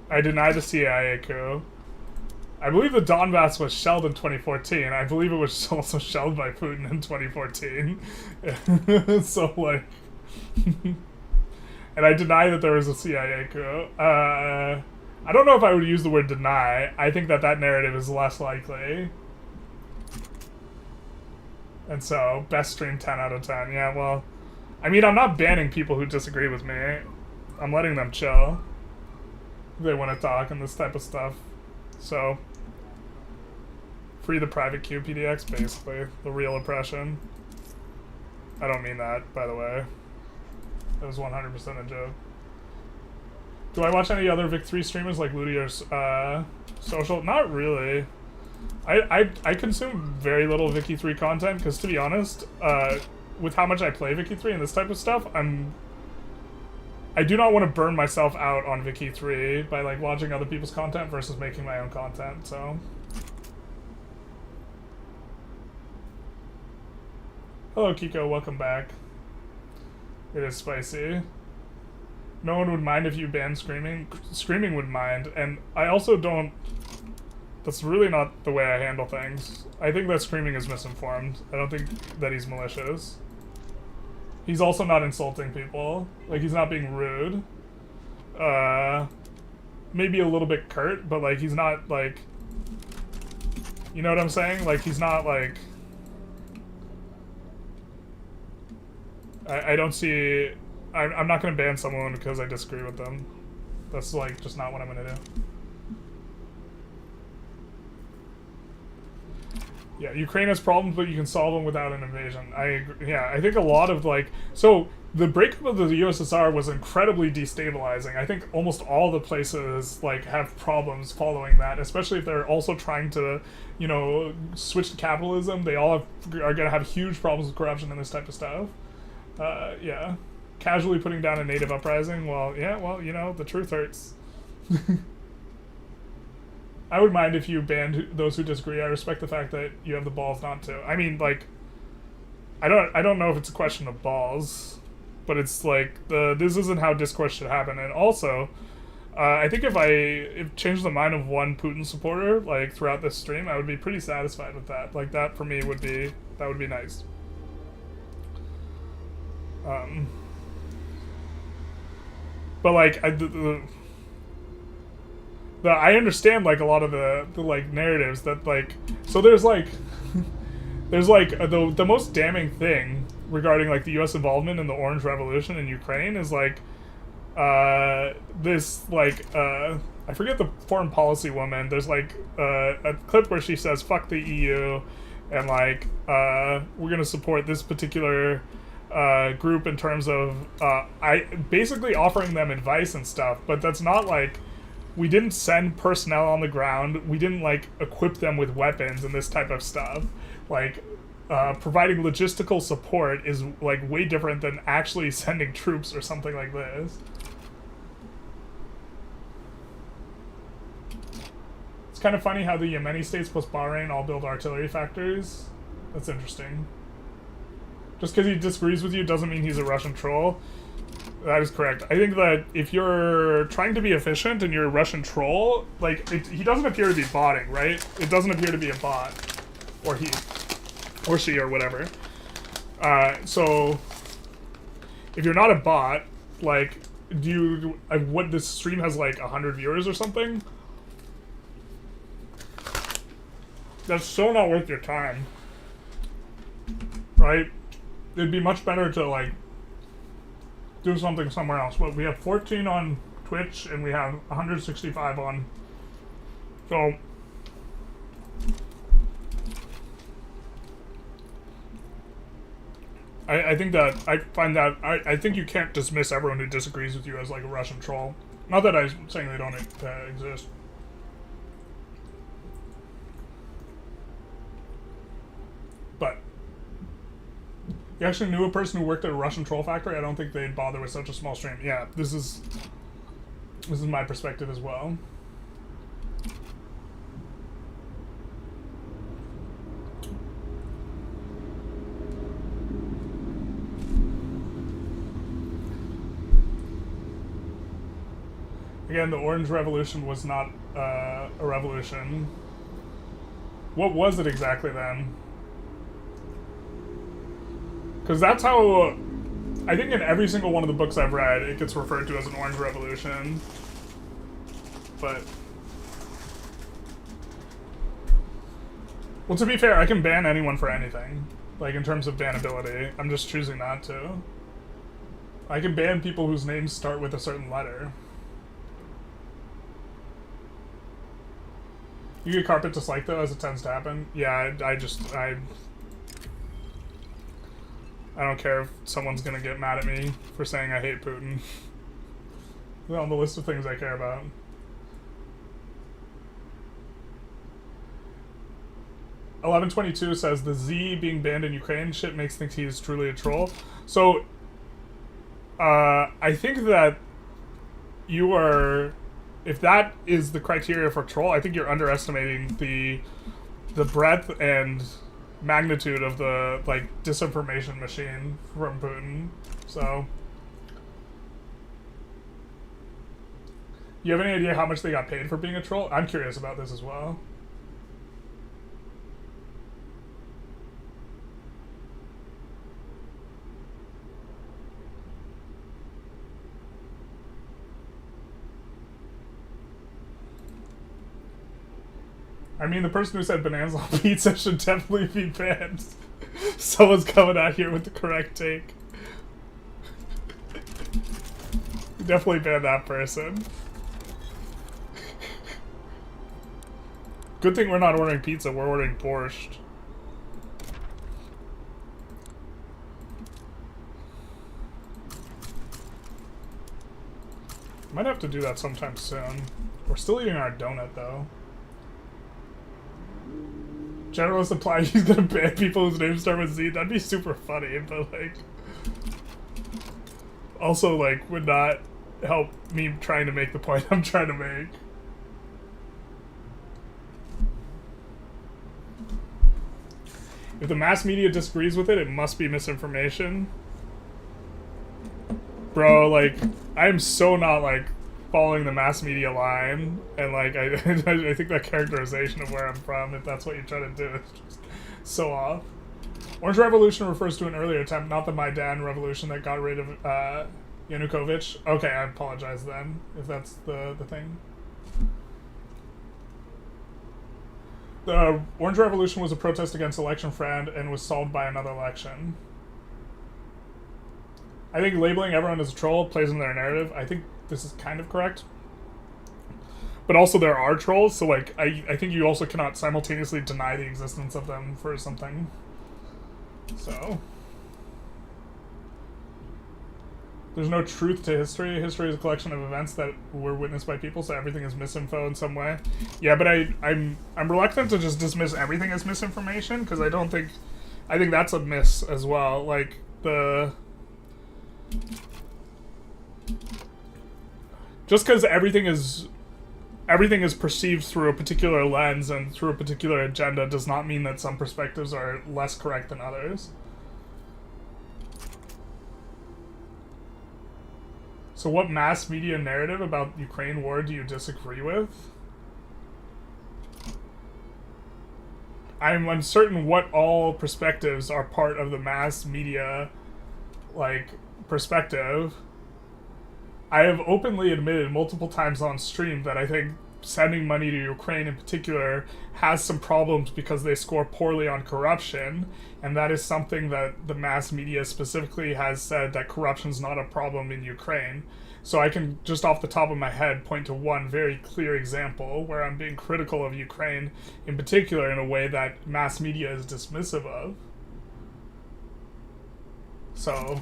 I deny the CIA coup. I believe the Donbass was shelled in 2014. I believe it was also shelled by Putin in 2014. So, like... And I deny that there was a CIA coup. I don't know if I would use the word deny. I think that narrative is less likely. And so, best stream 10 out of 10. Yeah, well... I mean, I'm not banning people who disagree with me. I'm letting them chill. They want to talk and this type of stuff. So... Free the private QPDX, basically. The real oppression. I don't mean that, by the way. That was 100% a joke. Do I watch any other Vic3 streamers like Ludi or Social? Not really. I consume very little Vicky3 content, because to be honest, with how much I play Vicky3 and this type of stuff, I do not want to burn myself out on Vicky3 by, like, watching other people's content versus making my own content, so... Hello, Kiko. Welcome back. It is spicy. No one would mind if you banned screaming. Screaming would mind, and I also don't... That's really not the way I handle things. I think that screaming is misinformed. I don't think that he's malicious. He's also not insulting people. Like, he's not being rude. Maybe a little bit curt, but, like, he's not, like... You know what I'm saying? Like, he's not, like... I don't see... I'm not going to ban someone because I disagree with them. That's, like, just not what I'm going to do. Yeah, Ukraine has problems, but you can solve them without an invasion. I agree. Yeah, I think a lot of, like... So, the breakup of the USSR was incredibly destabilizing. I think almost all the places, like, have problems following that, especially if they're also trying to, you know, switch to capitalism. They all are going to have huge problems with corruption and this type of stuff. Yeah. Casually putting down a native uprising. Well, yeah, well, you know, the truth hurts. I would mind if you banned those who disagree. I respect the fact that you have the balls not to. I mean, like, I don't know if it's a question of balls, but it's like this isn't how discourse should happen. And also, I think if I changed the mind of one Putin supporter like throughout this stream, I would be pretty satisfied with that. Like that for me would be nice. But like I understand like a lot of the like narratives that like so there's like the most damning thing regarding like the U.S. involvement in the Orange Revolution in Ukraine is like this like I forget the foreign policy woman. There's like a clip where she says "fuck the EU" and like we're gonna support this particular group in terms of I basically offering them advice and stuff, but that's not like we didn't send personnel on the ground. We didn't like equip them with weapons and this type of stuff. Like providing logistical support is like way different than actually sending troops or something like this. It's kind of funny how the Yemeni states plus Bahrain all build artillery factories. That's interesting. Just because he disagrees with you doesn't mean he's a Russian troll. That is correct. I think that if you're trying to be efficient and you're a Russian troll, like, he doesn't appear to be botting, right? It doesn't appear to be a bot. Or he. Or she, or whatever. So, if you're not a bot, like, do you... what, this stream has, like, 100 viewers or something? That's so not worth your time. Right? It'd be much better to, like, do something somewhere else. Well, we have 14 on Twitch, and we have 165 on... So... I think that... I find that... I think you can't dismiss everyone who disagrees with you as, like, a Russian troll. Not that I'm saying they don't exist. But... you actually knew a person who worked at a Russian troll factory? I don't think they'd bother with such a small stream. Yeah, this is my perspective as well. Again, the Orange Revolution was not a revolution. What was it exactly then? Because that's how, I think in every single one of the books I've read, it gets referred to as an Orange Revolution. But... well, to be fair, I can ban anyone for anything. Like, in terms of bannability. I'm just choosing not to. I can ban people whose names start with a certain letter. You get carpet dislike, though, as it tends to happen? Yeah, I don't care if someone's gonna get mad at me for saying I hate Putin. It's on the list of things I care about. $1122 says the Z being banned in Ukraine shit makes think he's truly a troll. So, I think that you are... if that is the criteria for troll, I think you're underestimating the breadth and magnitude of the, like, disinformation machine from Putin. So, you have any idea how much they got paid for being a troll? I'm curious about this as well. I mean, the person who said bananas on pizza should definitely be banned. Someone's coming out here with the correct take. Definitely ban that person. Good thing we're not ordering pizza, we're ordering borscht. Might have to do that sometime soon. We're still eating our donut, though. Generalist implied he's gonna ban people whose names start with Z. That'd be super funny, but like... also, like, would not help me trying to make the point I'm trying to make. If the mass media disagrees with it, it must be misinformation. Bro, like, I'm so not, like, following the mass media line, and, like, I think that characterization of where I'm from, if that's what you're trying to do, is just so off. Orange Revolution refers to an earlier attempt, not the Maidan Revolution that got rid of Yanukovych. Okay, I apologize then, if that's the thing. The Orange Revolution was a protest against election fraud and was solved by another election. I think labeling everyone as a troll plays in their narrative. I think this is kind of correct. But also there are trolls, so like I think you also cannot simultaneously deny the existence of them for something. So there's no truth to history. History is a collection of events that were witnessed by people, so everything is misinfo in some way. Yeah, but I'm reluctant to just dismiss everything as misinformation, because I think that's a miss as well. Like just because everything is perceived through a particular lens and through a particular agenda does not mean that some perspectives are less correct than others. So what mass media narrative about Ukraine war do you disagree with? I'm uncertain what all perspectives are part of the mass media, like, perspective. I have openly admitted multiple times on stream that I think sending money to Ukraine in particular has some problems because they score poorly on corruption, and that is something that the mass media specifically has said, that corruption's not a problem in Ukraine. So I can just off the top of my head point to one very clear example where I'm being critical of Ukraine in particular in a way that mass media is dismissive of. So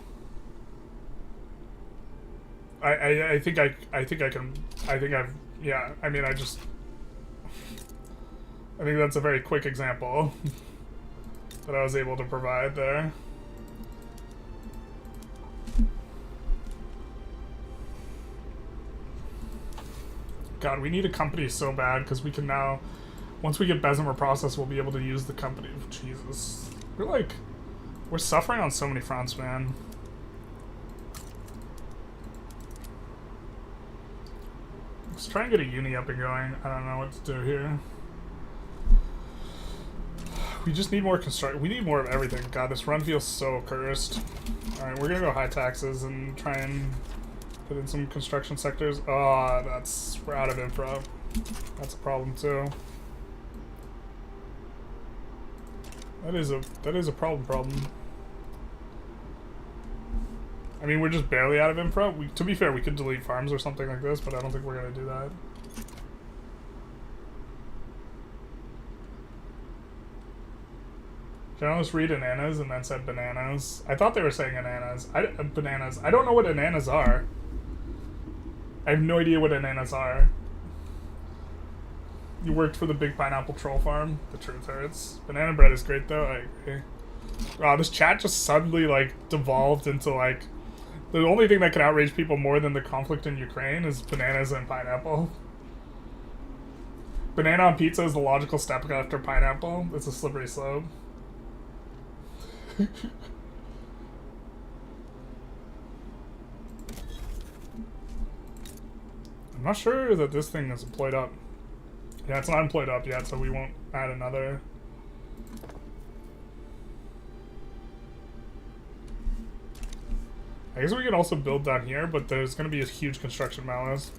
I think that's a very quick example that I was able to provide there. God, we need a company so bad, because we can now, once we get Bessemer process, we'll be able to use the company. Jesus. We're suffering on so many fronts, man. Let's try and get a uni up and going. I don't know what to do here. We just need more construction. We need more of everything. God, this run feels so cursed. Alright, we're gonna go high taxes and try and put in some construction sectors. Oh, we're out of infra. That's a problem too. That is a problem. I mean, we're just barely out of infra. To be fair, we could delete farms or something like this, but I don't think we're gonna do that. Generalist read ananas and then said bananas. I thought they were saying ananas. Bananas. I don't know what ananas are. I have no idea what ananas are. You worked for the big pineapple troll farm. The truth hurts. Banana bread is great though. I agree. Wow, this chat just suddenly devolved into the only thing that can outrage people more than the conflict in Ukraine is bananas and pineapple. Banana on pizza is the logical step after pineapple. It's a slippery slope. I'm not sure that this thing is employed up. Yeah, it's not employed up yet, so we won't add another. I guess we could also build down here, but there's going to be a huge construction malice.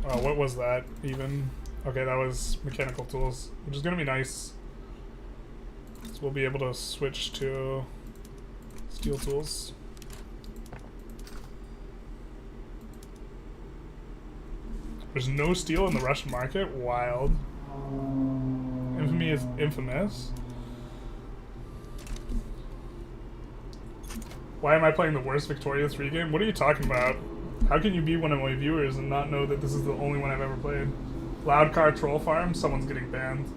Oh, what was that even? Okay, that was mechanical tools, which is going to be nice. So we'll be able to switch to steel tools. There's no steel in the Russian market? Wild. Infamy is infamous. Why am I playing the worst Victoria 3 game? What are you talking about? How can you be one of my viewers and not know that this is the only one I've ever played? Loud Car Troll Farm? Someone's getting banned.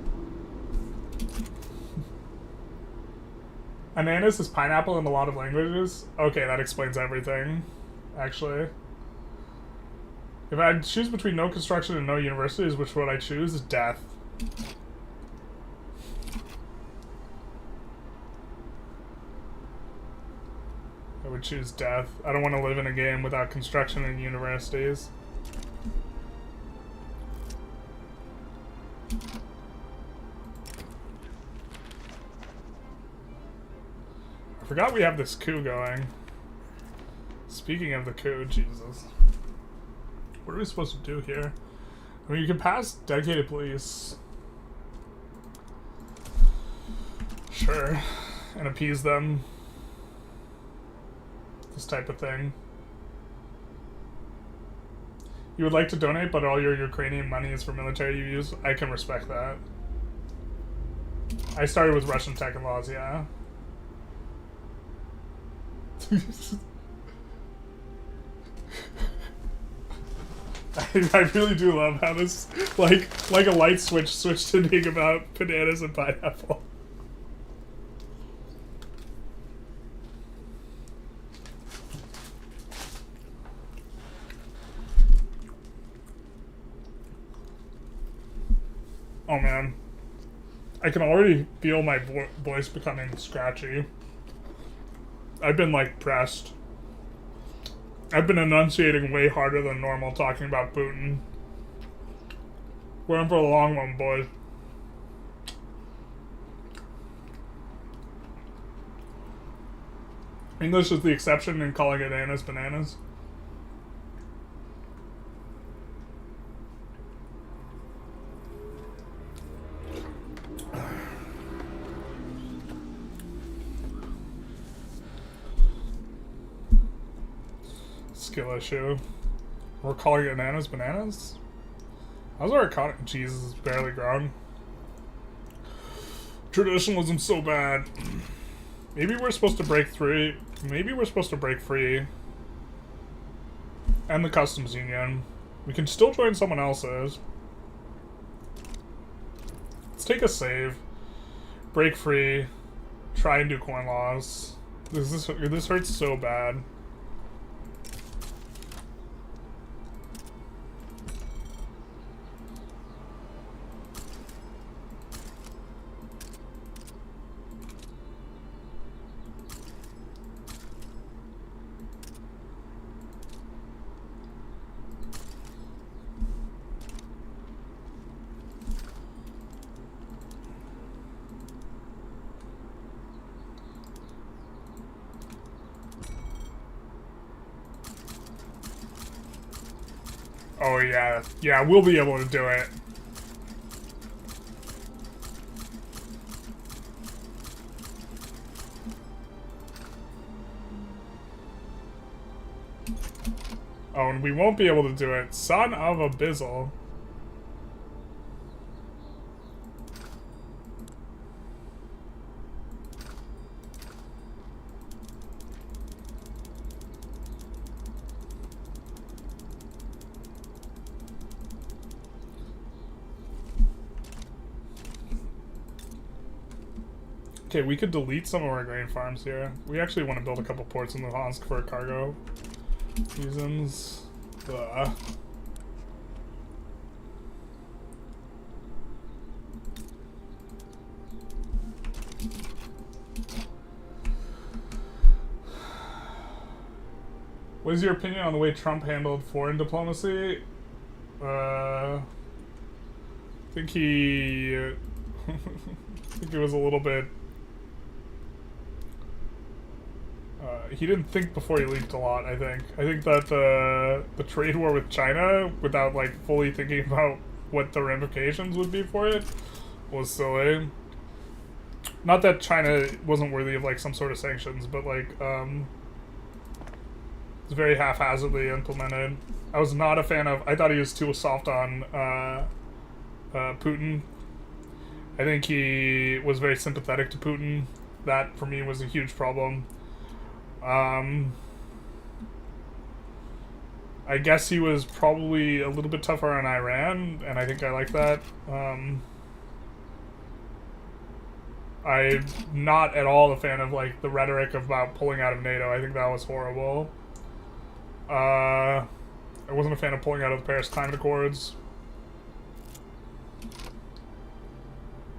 Ananas is pineapple in a lot of languages? Okay, that explains everything, actually. If I had to choose between no construction and no universities, which would I choose? Death. I would choose death. I don't want to live in a game without construction and universities. I forgot we have this coup going. Speaking of the coup, Jesus. What are we supposed to do here? I mean, you can pass dedicated police. Sure. And appease them. This type of thing. You would like to donate, but all your Ukrainian money is for military use? I can respect that. I started with Russian tech and laws, yeah. I really do love how this, like a light switch switched to being about bananas and pineapple. Oh man. I can already feel my voice becoming scratchy. I've been, like, pressed. I've been enunciating way harder than normal talking about Putin. We're in for a long one, boys. English is the exception in calling it bananas. Skill issue. We're calling it bananas? How's our economy? Jesus, it's barely grown. Traditionalism's so bad. Maybe we're supposed to break free. Maybe we're supposed to break free. And the customs union. We can still join someone else's. Let's take a save. Break free. Try and do coin laws. This hurts so bad. Oh yeah, yeah, we'll be able to do it. Oh, and we won't be able to do it. Son of a bizzle. Okay, we could delete some of our grain farms here. We actually want to build a couple ports in Luhansk for cargo reasons. What is your opinion on the way Trump handled foreign diplomacy? I think he... I think it was a little bit... he didn't think before he leaked a lot, I think. I think that the trade war with China, without, like, fully thinking about what the ramifications would be for it, was silly. Not that China wasn't worthy of, like, some sort of sanctions, but, like, it's very haphazardly implemented. I was not a fan of... I thought he was too soft on Putin. I think he was very sympathetic to Putin. That, for me, was a huge problem. I guess he was probably a little bit tougher on Iran, and I think I like that. I'm not at all a fan of like the rhetoric about pulling out of NATO. I think that was horrible. I wasn't a fan of pulling out of the Paris Climate Accords.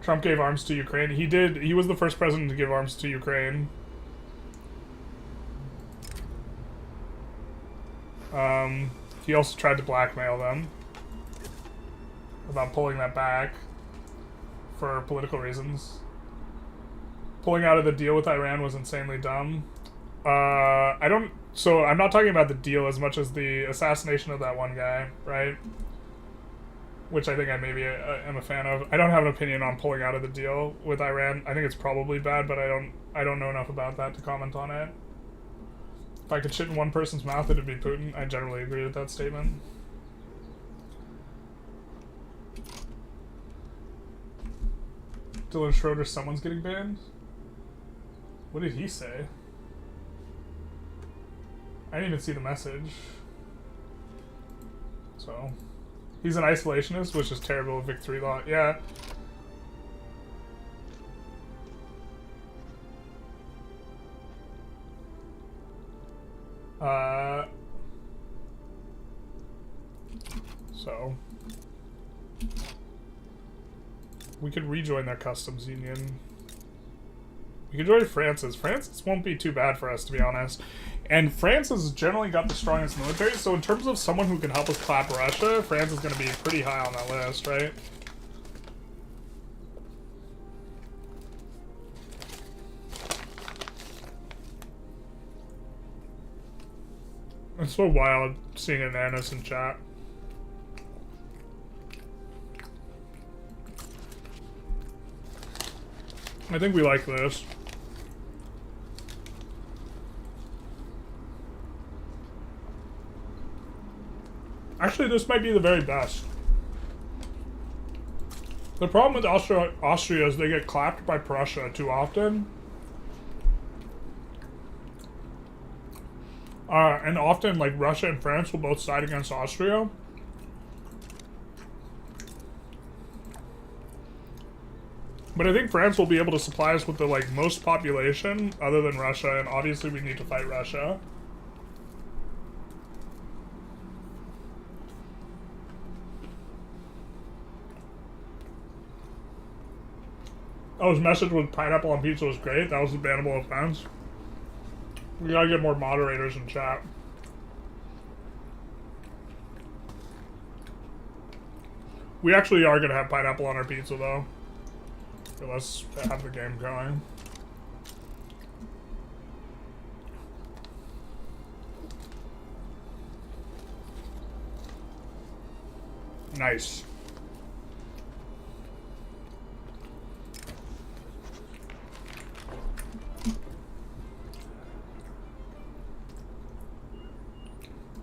Trump gave arms to Ukraine. He did. He was the first president to give arms to Ukraine. He also tried to blackmail them about pulling that back for political reasons. Pulling out of the deal with Iran was insanely dumb. So I'm not talking about the deal as much as the assassination of that one guy, right? Which I think I maybe am a fan of. I don't have an opinion on pulling out of the deal with Iran. I think it's probably bad, but I don't know enough about that to comment on it. If I could shit in one person's mouth, it'd be Putin. I generally agree with that statement. Dylan Schroeder, someone's getting banned? What did he say? I didn't even see the message. So, he's an isolationist, which is terrible with victory law. Yeah. So we could rejoin their customs union. We could join France's. France's won't be too bad for us, to be honest. And France has generally got the strongest military, so in terms of someone who can help us clap Russia, France is going to be pretty high on that list, right? It's so wild seeing an innocent chat. I think we like this. Actually, this might be the very best. The problem with Austria is they get clapped by Prussia too often. And often, like, Russia and France will both side against Austria. But I think France will be able to supply us with the, like, most population other than Russia, and obviously we need to fight Russia. Oh, his message with pineapple on pizza was great. That was a bannable offense. We gotta get more moderators in chat. We actually are gonna have pineapple on our pizza, though. So let's have the game going. Nice.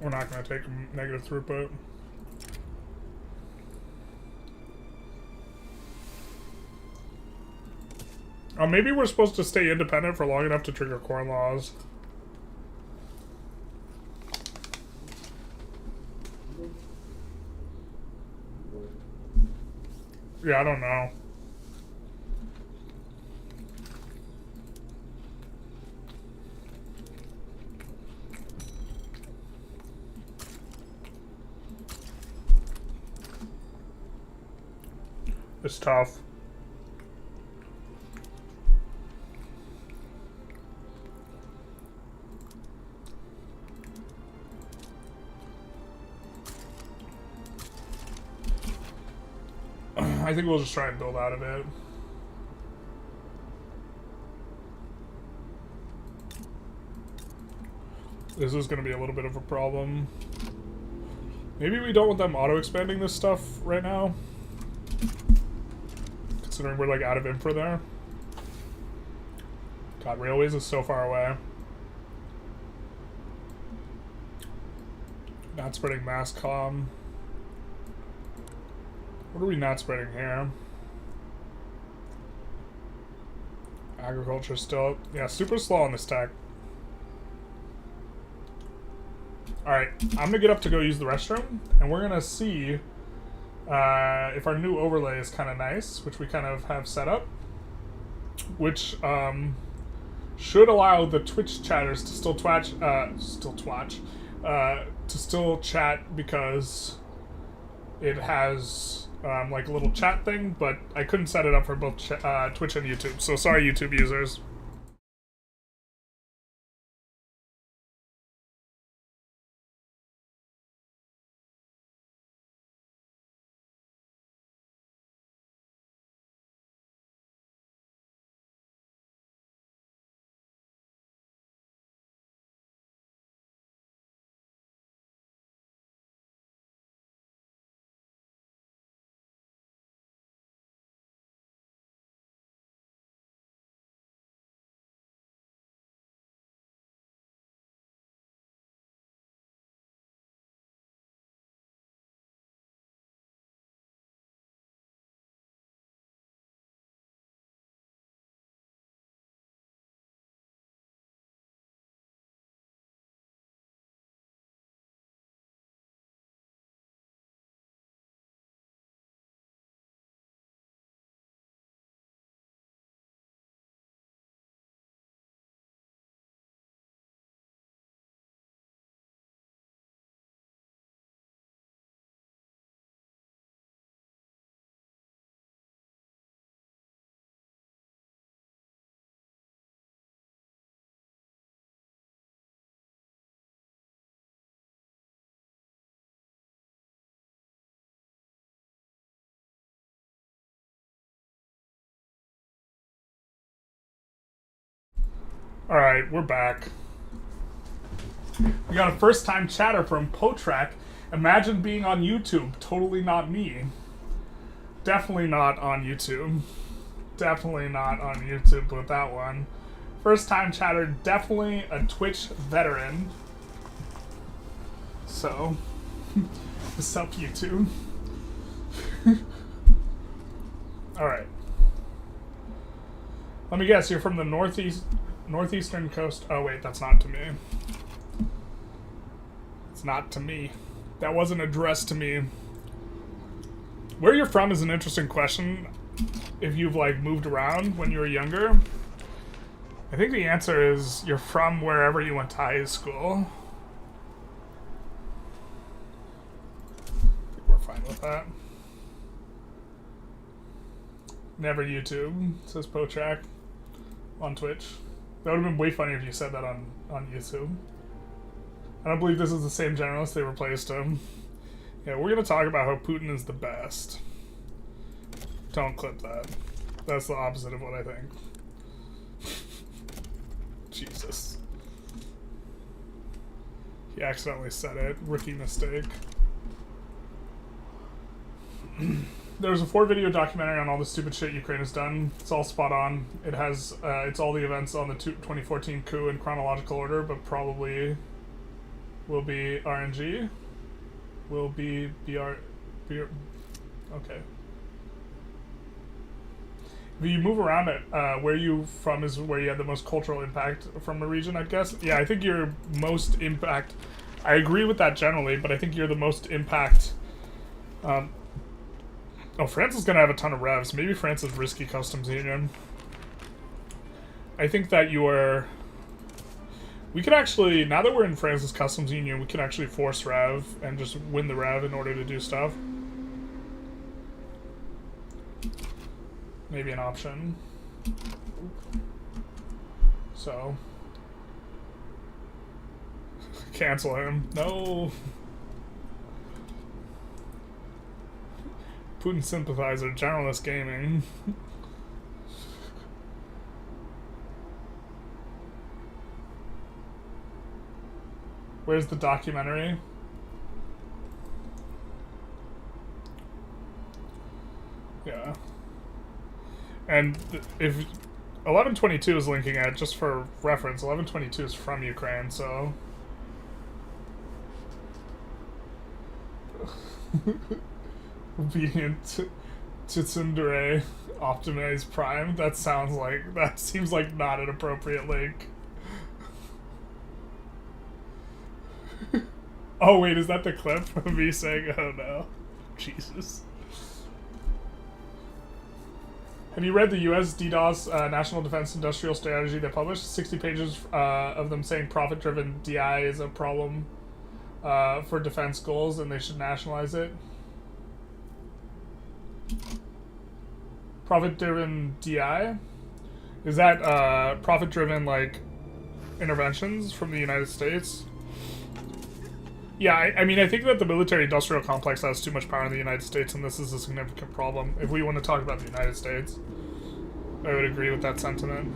We're not going to take negative throughput. Oh, maybe we're supposed to stay independent for long enough to trigger corn laws. Yeah, I don't know. It's tough. I think we'll just try and build out of it. This is going to be a little bit of a problem. Maybe we don't want them auto-expanding this stuff right now. Considering we're like out of infra there. God, railways is so far away. Not spreading mass comm. What are we not spreading here? Agriculture still. Yeah, super slow on this tech. Alright, I'm gonna get up to go use the restroom, and we're gonna see if our new overlay is kind of nice, which we kind of have set up. which should allow the Twitch chatters to still chat because it has like a little chat thing, but I couldn't set it up for both Twitch and YouTube. So sorry, YouTube users. Alright, we're back. We got a first time chatter from Potrak. Imagine being on YouTube. Totally not me. Definitely not on YouTube. Definitely not on YouTube with that one. First time chatter, definitely a Twitch veteran. So, what's up, YouTube? Alright. Let me guess, you're from the northeastern coast. Oh wait, that's not to me. It's not to me. That wasn't addressed to me. Where you're from is an interesting question. If you've like moved around when you were younger, I think the answer is you're from wherever you went to high school. I think we're fine with that. Never YouTube, says Potrak on Twitch. That would have been way funnier if you said that on YouTube. I don't believe this is the same Generalist, they replaced him. Yeah, we're gonna talk about how Putin is the best. Don't clip that. That's the opposite of what I think. Jesus. He accidentally said it. Rookie mistake. There's a 4-video documentary on all the stupid shit Ukraine has done. It's all spot on. It has, it's all the events on the 2014 coup in chronological order, but probably will be RNG. Will be BR... Okay. If you move around it, where you from is where you had the most cultural impact from a region, I'd guess. Yeah, I think your most impact... I agree with that generally, but I think you're the most impact... Oh, France is going to have a ton of revs. Maybe France is risky customs union. I think that you are... We could actually, now that we're in France's customs union, we can actually force rev and just win the rev in order to do stuff. Maybe an option. So. Cancel him. No. Putin sympathizer, Generalist gaming. Where's the documentary? Yeah. And if 1122 is linking at, just for reference, 1122 is from Ukraine, so... Obedient to Tsundere, Optimize Prime. That seems like not an appropriate link. Oh wait, is that the clip of me saying, oh no? Jesus. Have you read the U.S. DDoS National Defense Industrial Strategy they published? 60 pages of them saying profit-driven DI is a problem for defense goals and they should nationalize it. Profit-driven DI? Is that profit-driven, like, interventions from the United States? Yeah, I mean, I think that the military-industrial complex has too much power in the United States, and this is a significant problem. If we want to talk about the United States, I would agree with that sentiment.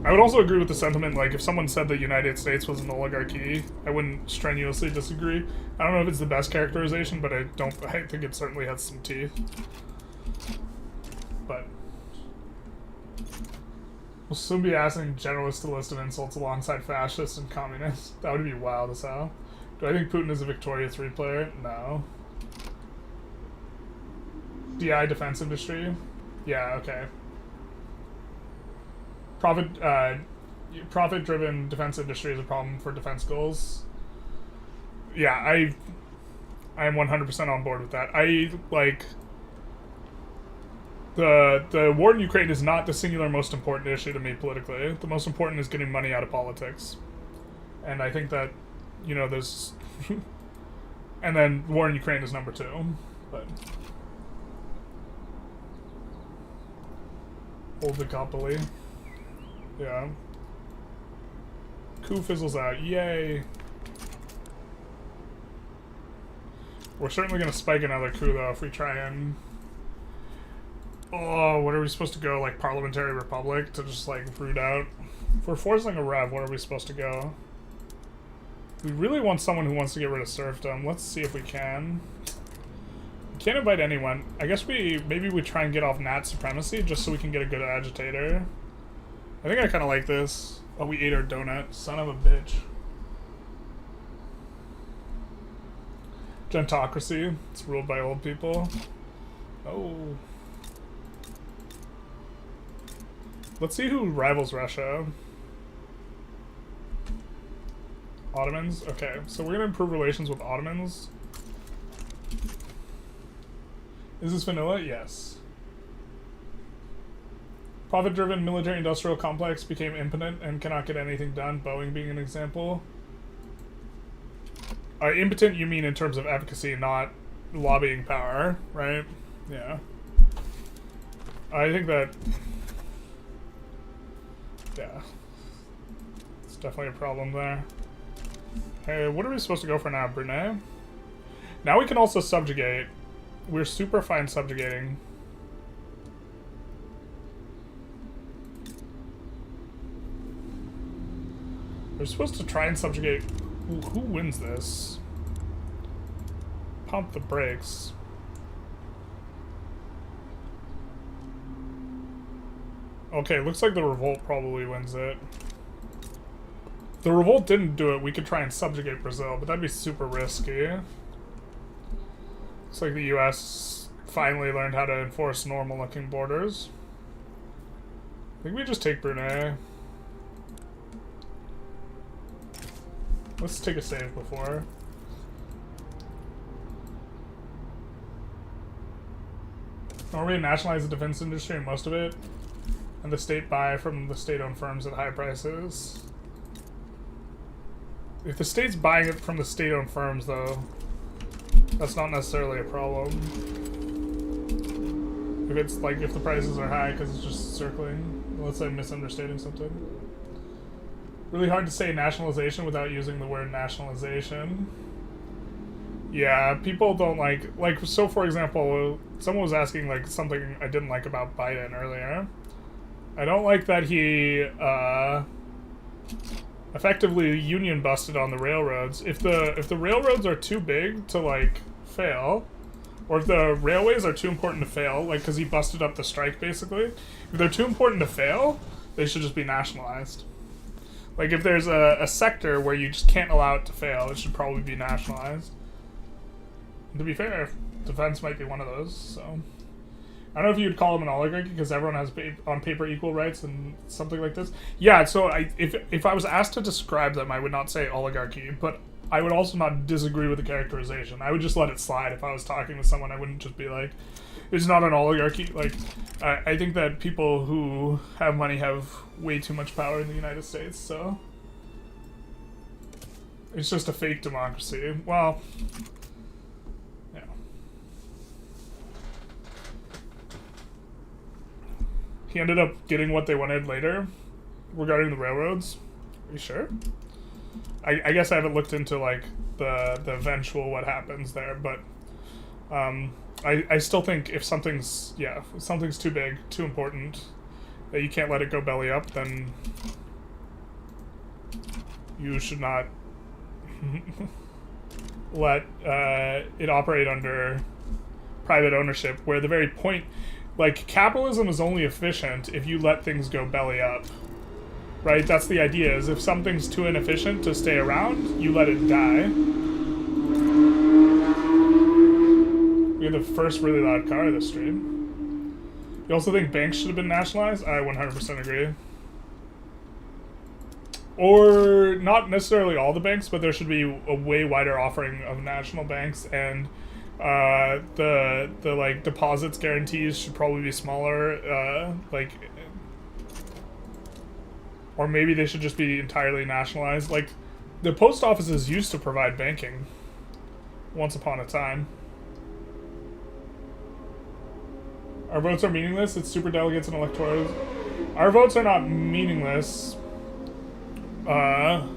I would also agree with the sentiment, like, if someone said the United States was an oligarchy, I wouldn't strenuously disagree. I don't know if it's the best characterization, but I think it certainly has some teeth. But we'll soon be asking generalists to list of insults alongside fascists and communists. That would be wild as hell. Do I think Putin is a Victoria 3 player? No. DI defense industry? Yeah, okay. Profit-driven defense industry is a problem for defense goals. Yeah, I am 100% on board with that. The war in Ukraine is not the singular most important issue to me politically. The most important is getting money out of politics. And I think that, you know, there's... and then war in Ukraine is number 2. But... Oligopoly. Yeah. Coup fizzles out. Yay. We're certainly going to spike another coup, though, if we try and... Oh, what are we supposed to go, like, parliamentary republic to just, like, root out? If we're forcing a rev, where are we supposed to go? We really want someone who wants to get rid of serfdom. Let's see if we can. We can't invite anyone. I guess maybe we try and get off Nat supremacy just so we can get a good agitator. I think I kind of like this. Oh, we ate our donut. Son of a bitch. Gentocracy. It's ruled by old people. Oh. Let's see who rivals Russia. Ottomans? Okay, so we're gonna improve relations with Ottomans. Is this vanilla? Yes. Profit-driven military-industrial complex became impotent and cannot get anything done, Boeing being an example. Impotent you mean in terms of efficacy, not lobbying power, right? Yeah. I think that... Yeah. It's definitely a problem there. Hey, what are we supposed to go for now, Brunei? Now we can also subjugate. We're super fine subjugating. We're supposed to try and subjugate... Who wins this? Pump the brakes. Okay, looks like the revolt probably wins it. If the revolt didn't do it, we could try and subjugate Brazil, but that'd be super risky. Looks like the US finally learned how to enforce normal-looking borders. I think we just take Brunei. Let's take a save before. Norway nationalize the defense industry and most of it, and the state buy from the state-owned firms at high prices. If the state's buying it from the state-owned firms, though, that's not necessarily a problem. If it's like, if the prices are high because it's just circling, unless I'm misunderstanding something. Really hard to say nationalization without using the word nationalization. Yeah, people don't like, so for example, someone was asking like something I didn't like about Biden earlier. I don't like that he, effectively union busted on the railroads. If the railroads are too big to like fail, or if the railways are too important to fail, like because he busted up the strike basically, if they're too important to fail, they should just be nationalized. Like if there's a sector where you just can't allow it to fail, it should probably be nationalized. And to be fair, defense might be one of those, so. I don't know if you'd call them an oligarchy because everyone has on paper equal rights and something like this. Yeah, so if I was asked to describe them, I would not say oligarchy, but I would also not disagree with the characterization. I would just let it slide if I was talking to someone. I wouldn't just be like, it's not an oligarchy. Like, I think that people who have money have way too much power in the United States, so it's just a fake democracy. Well, yeah. He ended up getting what they wanted later regarding the railroads. Are you sure? I guess I haven't looked into like the eventual what happens there, but I still think if something's too big, too important, that you can't let it go belly up, then you should not let it operate under private ownership, where the very point, like, capitalism is only efficient if you let things go belly up. Right? That's the idea, is if something's too inefficient to stay around, you let it die. We have the first really loud car of the stream. You also think banks should have been nationalized? I 100% agree. Or not necessarily all the banks, but there should be a way wider offering of national banks, and the like deposits guarantees should probably be smaller, or maybe they should just be entirely nationalized. Like, the post offices used to provide banking once upon a time. Our votes are meaningless. It's superdelegates and electors. Our votes are not meaningless. Oh,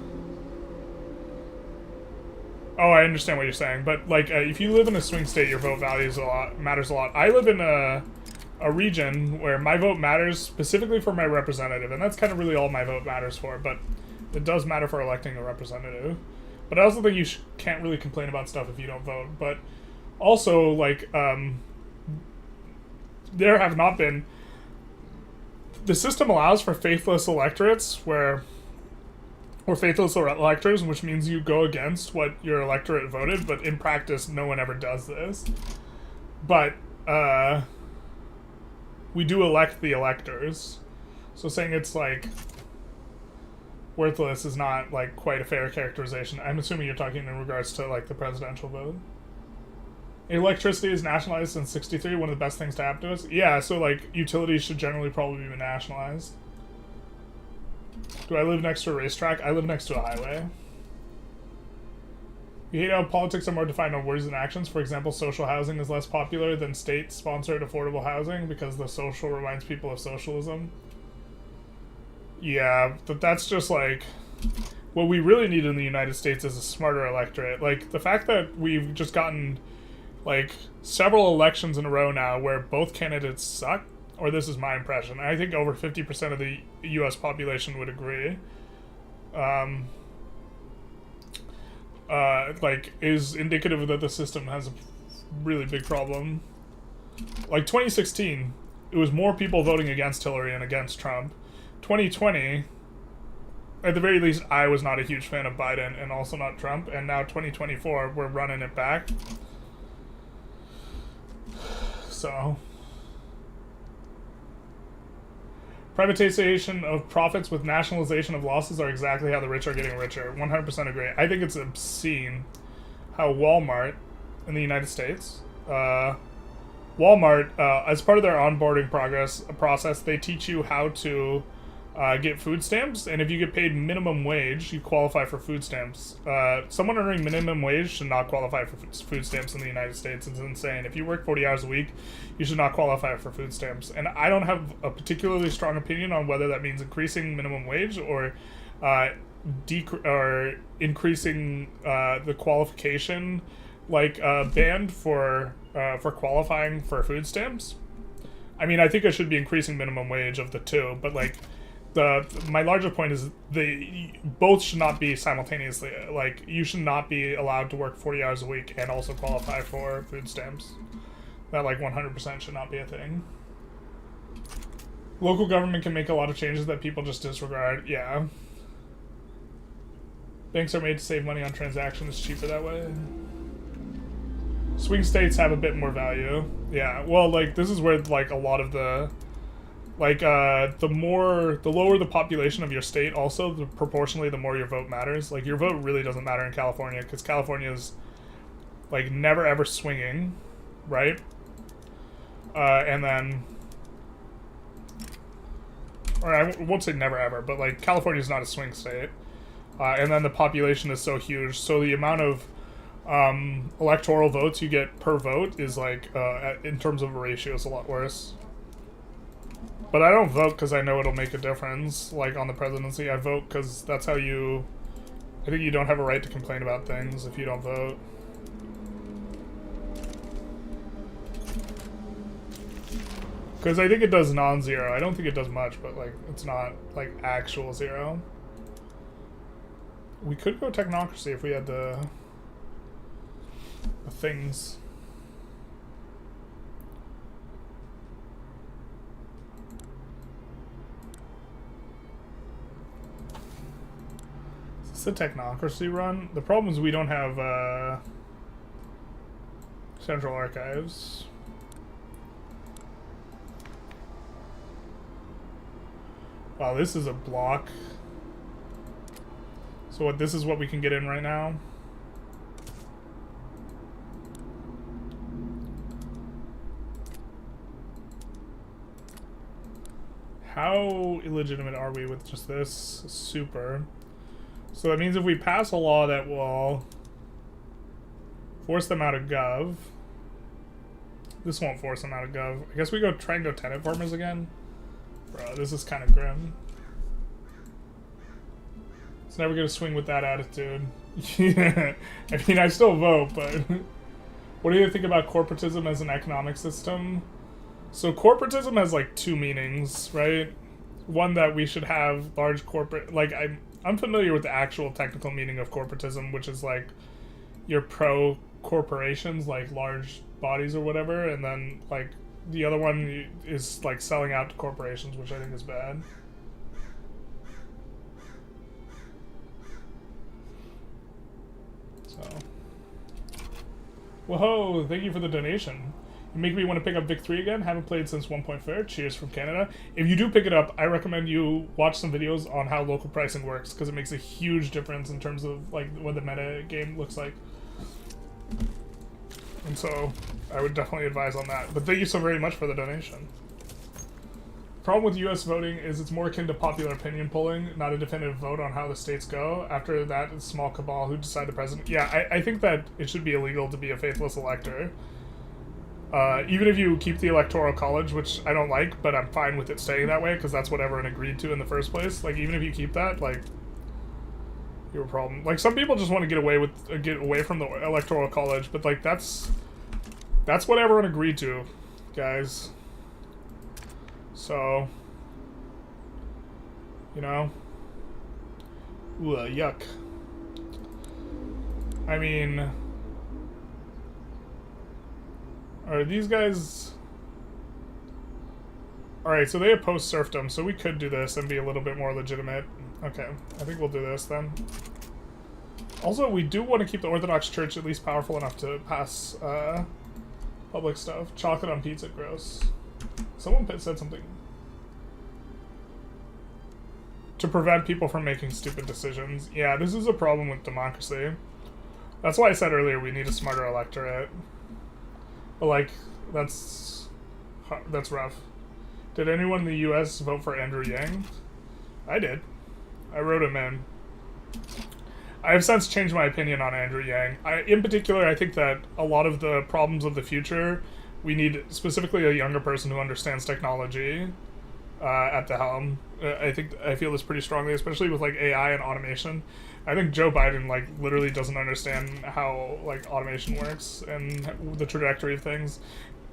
I understand what you're saying. But, like, if you live in a swing state, your vote matters a lot. I live in a region where my vote matters specifically for my representative, and that's kind of really all my vote matters for, but it does matter for electing a representative. But I also think you can't really complain about stuff if you don't vote. But also, like, there have not been... The system allows for faithless electorates or faithless electors, which means you go against what your electorate voted, but in practice, no one ever does this. But, we do elect the electors. So saying it's, like, worthless is not, like, quite a fair characterization. I'm assuming you're talking in regards to, like, the presidential vote. Electricity is nationalized since 63, one of the best things to happen to us. Yeah, so, like, utilities should generally probably be nationalized. Do I live next to a racetrack? I live next to a highway. You hate how politics are more defined on words than actions. For example, social housing is less popular than state-sponsored affordable housing because the social reminds people of socialism. Yeah, but that's just like... What we really need in the United States is a smarter electorate. Like, the fact that we've just gotten, like, several elections in a row now where both candidates suck, or this is my impression, I think over 50% of the U.S. population would agree, like, is indicative that the system has a really big problem. Like, 2016, it was more people voting against Hillary and against Trump. 2020, at the very least, I was not a huge fan of Biden and also not Trump. And now 2024, we're running it back. So... Privatization of profits with nationalization of losses are exactly how the rich are getting richer. 100% agree. I think it's obscene how Walmart in the United States, Walmart, as part of their onboarding process, they teach you how to get food stamps, and if you get paid minimum wage, you qualify for food stamps. Someone earning minimum wage should not qualify for food stamps in the United States. It's insane. If you work 40 hours a week, you should not qualify for food stamps. And I don't have a particularly strong opinion on whether that means increasing minimum wage or increasing the qualification, like band for qualifying for food stamps. I mean, I think it should be increasing minimum wage of the two, but like my larger point is both should not be simultaneously. Like, you should not be allowed to work 40 hours a week and also qualify for food stamps. That, like, 100% should not be a thing. Local government can make a lot of changes that people just disregard. Yeah. Banks are made to save money on transactions. It's cheaper that way. Swing states have a bit more value. Yeah, well, like, this is where, like, a lot of the Like, the lower the population of your state, also, proportionally, the more your vote matters. Like, your vote really doesn't matter in California, because California is, like, never ever swinging, right? And then, or I won't say never ever, but, like, California is not a swing state. And then the population is so huge, so the amount of electoral votes you get per vote is, like, in terms of a ratio, is a lot worse. But I don't vote because I know it'll make a difference, like, on the presidency. I vote because that's how you... I think you don't have a right to complain about things if you don't vote. Because I think it does non-zero. I don't think it does much, but, like, it's not, like, actual zero. We could go technocracy if we had the things... The technocracy run. The problem is we don't have central archives. Wow, this is a block. So what? This is what we can get in right now. How illegitimate are we with just this? Super. So that means if we pass a law that will force them out of Gov, this won't force them out of Gov. I guess we try and go tenant farmers again. Bro, this is kind of grim. It's never gonna swing with that attitude. Yeah, I mean, I still vote, but what do you think about corporatism as an economic system? So corporatism has like two meanings, right? One that we should have large corporate, like I'm familiar with the actual technical meaning of corporatism, which is like you're pro corporations, like large bodies or whatever, and then like the other one is like selling out to corporations, which I think is bad. So, whoa! Thank you for the donation. You make me want to pick up Vic 3 again. Haven't played since 1.4. Cheers from Canada. If you do pick it up, I recommend you watch some videos on how local pricing works, because it makes a huge difference in terms of like what the meta game looks like. And so I would definitely advise on that. But thank you so very much for the donation. Problem with US voting is it's more akin to popular opinion polling, not a definitive vote on how the states go. After that, it's small cabal who decide the president. Yeah, I think that it should be illegal to be a faithless elector. Even if you keep the Electoral College, which I don't like, but I'm fine with it staying that way, because that's what everyone agreed to in the first place. Like, even if you keep that, like, you have a problem. Like, some people just want to get away from the Electoral College, but, like, that's what everyone agreed to, guys. So, you know? Ooh, yuck. I mean... Are these guys... Alright, so they oppose serfdom, so we could do this and be a little bit more legitimate. Okay, I think we'll do this then. Also, we do want to keep the Orthodox Church at least powerful enough to pass public stuff. Chocolate on pizza, gross. Someone said something. To prevent people from making stupid decisions. Yeah, this is a problem with democracy. That's why I said earlier we need a smarter electorate. But, like, that's rough. Did anyone in the US vote for Andrew Yang? I did. I wrote him in. I have since changed my opinion on Andrew Yang. In particular, I think that a lot of the problems of the future, we need specifically a younger person who understands technology at the helm. I feel this pretty strongly, especially with, like, AI and automation. I think Joe Biden, like, literally doesn't understand how, like, automation works and the trajectory of things.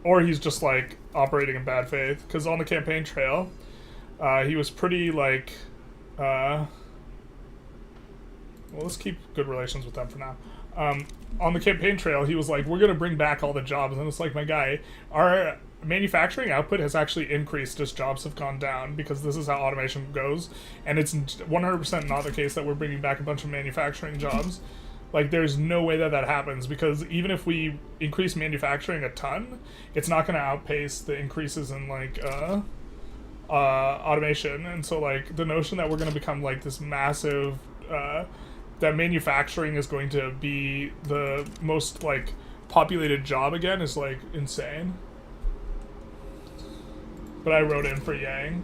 Or he's just, like, operating in bad faith. Because on the campaign trail, he was pretty, like, well, let's keep good relations with them for now. On the campaign trail, he was like, we're going to bring back all the jobs. And it's like, my guy, our manufacturing output has actually increased as jobs have gone down, because this is how automation goes. And it's 100% not the case that we're bringing back a bunch of manufacturing jobs. Like, there's no way that happens, because even if we increase manufacturing a ton, it's not going to outpace the increases in, like, automation, and so like the notion that we're going to become like this massive that manufacturing is going to be the most like populated job again is like insane. But I wrote in for Yang.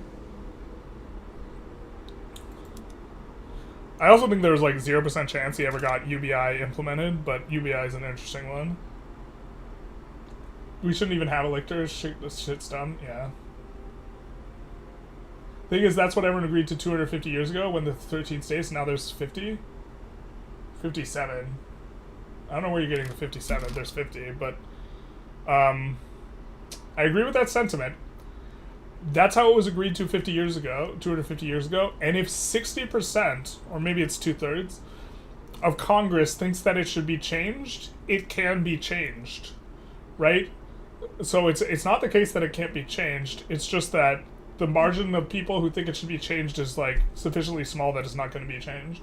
I also think there's like 0% chance he ever got UBI implemented, but UBI is an interesting one. We shouldn't even have electors. This shit's dumb. Yeah. Thing is, that's what everyone agreed to 250 years ago when the 13 states, now there's 50? 57. I don't know where you're getting the 57. There's 50, but I agree with that sentiment. That's how it was agreed to 50 years ago, 250 years ago. And if 60%, or maybe it's 2/3, of Congress thinks that it should be changed, it can be changed, right? So it's not the case that it can't be changed. It's just that the margin of people who think it should be changed is like sufficiently small that it's not going to be changed.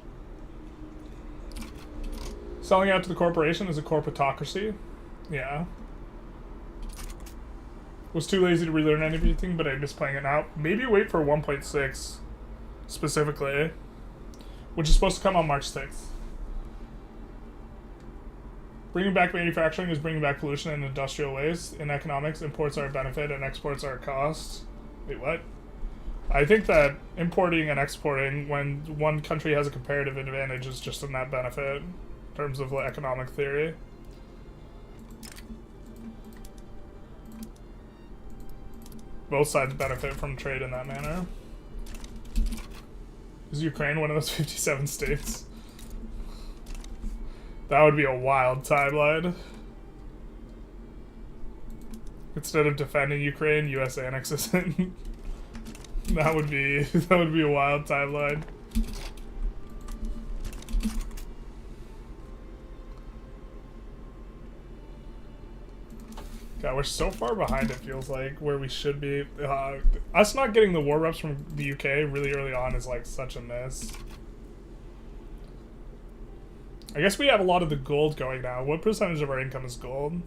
Selling out to the corporation is a corporatocracy. Yeah. Was too lazy to relearn anything, but I miss playing it now. Maybe wait for 1.6 specifically, which is supposed to come on March 6th. Bringing back manufacturing is bringing back pollution and industrial waste. In economics, imports are a benefit and exports are a cost. Wait, what? I think that importing and exporting, when one country has a comparative advantage, is just a net benefit in terms of economic theory. Both sides benefit from trade in that manner. Is Ukraine one of those 57 states? That would be a wild timeline. Instead of defending Ukraine, US annexes it. That would be a wild timeline. God, we're so far behind, it feels like, where we should be. Us not getting the war reps from the UK really early on is like such a miss. I guess we have a lot of the gold going now. What percentage of our income is gold?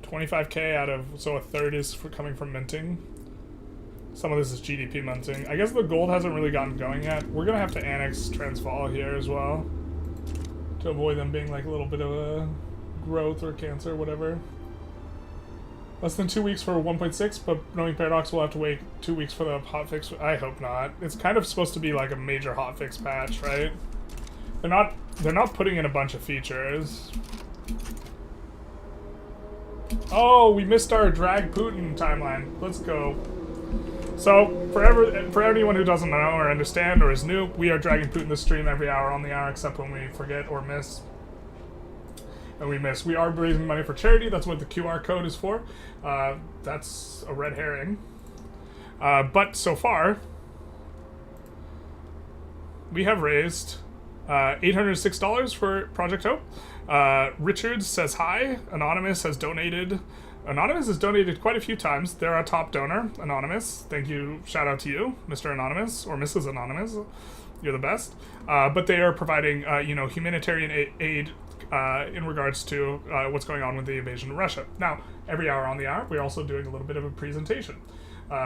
25k out of, so a third is coming from minting. Some of this is GDP minting. I guess the gold hasn't really gotten going yet. We're gonna have to annex Transvaal here as well to avoid them being like a little bit of a growth or cancer or whatever. Less than 2 weeks for 1.6, but knowing Paradox will have to wait 2 weeks for the hotfix. I hope not. It's kind of supposed to be like a major hotfix patch, right? They're not putting in a bunch of features. Oh, we missed our drag Putin timeline. Let's go. So, for anyone who doesn't know or understand or is new, we are dragging Putin the stream every hour on the hour, except when we forget or miss. And we miss. We are raising money for charity. That's what the QR code is for. That's a red herring. But so far, we have raised $806 for Project Hope. Richard says hi. Anonymous has donated. Anonymous has donated quite a few times. They're our top donor, Anonymous. Thank you. Shout out to you, Mr. Anonymous or Mrs. Anonymous. You're the best. But they are providing, humanitarian aid in regards to what's going on with the invasion of Russia. Now, every hour on the hour, we're also doing a little bit of a presentation,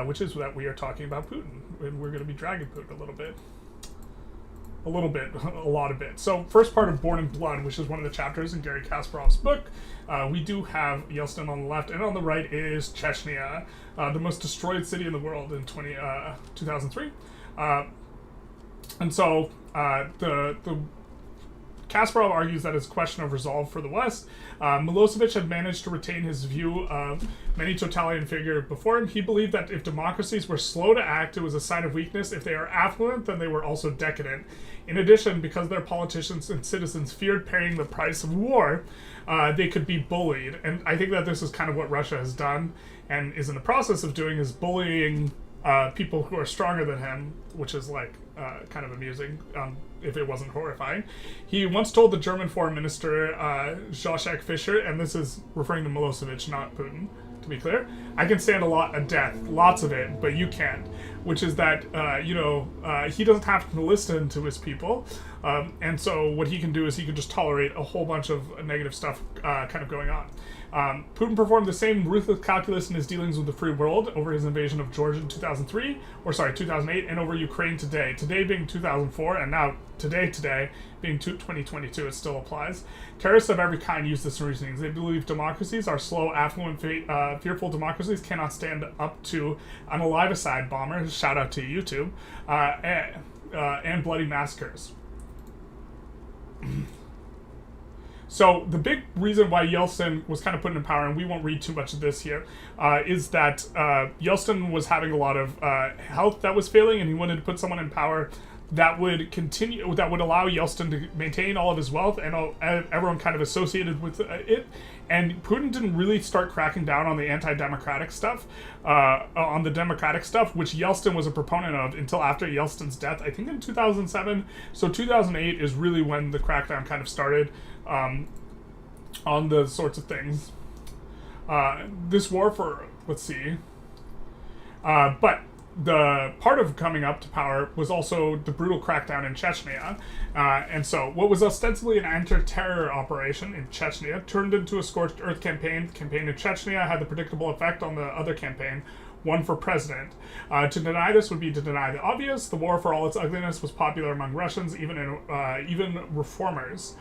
which is that we are talking about Putin, and we're going to be dragging Putin a little bit. A lot of bit. So, first part of Born in Blood, which is one of the chapters in Garry Kasparov's book, we do have Yeltsin on the left, and on the right is Chechnya, the most destroyed city in the world in 2003. And so, the Kasparov argues that it's a question of resolve for the West. Milosevic had managed to retain his view of many totalitarian figures before him. He believed that if democracies were slow to act, it was a sign of weakness. If they are affluent, then they were also decadent. In addition, because their politicians and citizens feared paying the price of war, they could be bullied. And I think that this is kind of what Russia has done and is in the process of doing, is bullying people who are stronger than him, which is like kind of amusing, if it wasn't horrifying. He once told the German foreign minister, Zsuzsak Fischer, and this is referring to Milosevic, not Putin, to be clear, I can stand a lot of death, lots of it, but you can't. Which is that, he doesn't have to listen to his people. And so what he can do is he can just tolerate a whole bunch of negative stuff kind of going on. Putin performed the same ruthless calculus in his dealings with the free world over his invasion of Georgia in 2008, and over Ukraine today. Today being 2004, and now today being 2022, it still applies. Terrorists of every kind use this reasoning. They believe democracies are slow, affluent, fearful democracies cannot stand up to unalivicide bombers, shout out to YouTube, and bloody massacres. So the big reason why Yeltsin was kind of put in power, and we won't read too much of this here, is that Yeltsin was having a lot of health that was failing, and he wanted to put someone in power that would continue, that would allow Yeltsin to maintain all of his wealth and everyone kind of associated with it. And Putin didn't really start cracking down on the anti-democratic stuff, on the democratic stuff, which Yeltsin was a proponent of until after Yeltsin's death, I think in 2007. So 2008 is really when the crackdown kind of started on the sorts of things. This war for, let's see, but the part of coming up to power was also the brutal crackdown in Chechnya. And so what was ostensibly an anti-terror operation in Chechnya turned into a scorched earth campaign. The campaign in Chechnya had the predictable effect on the other campaign, one for president. To deny this would be to deny the obvious. The war, for all its ugliness, was popular among Russians, even reformers.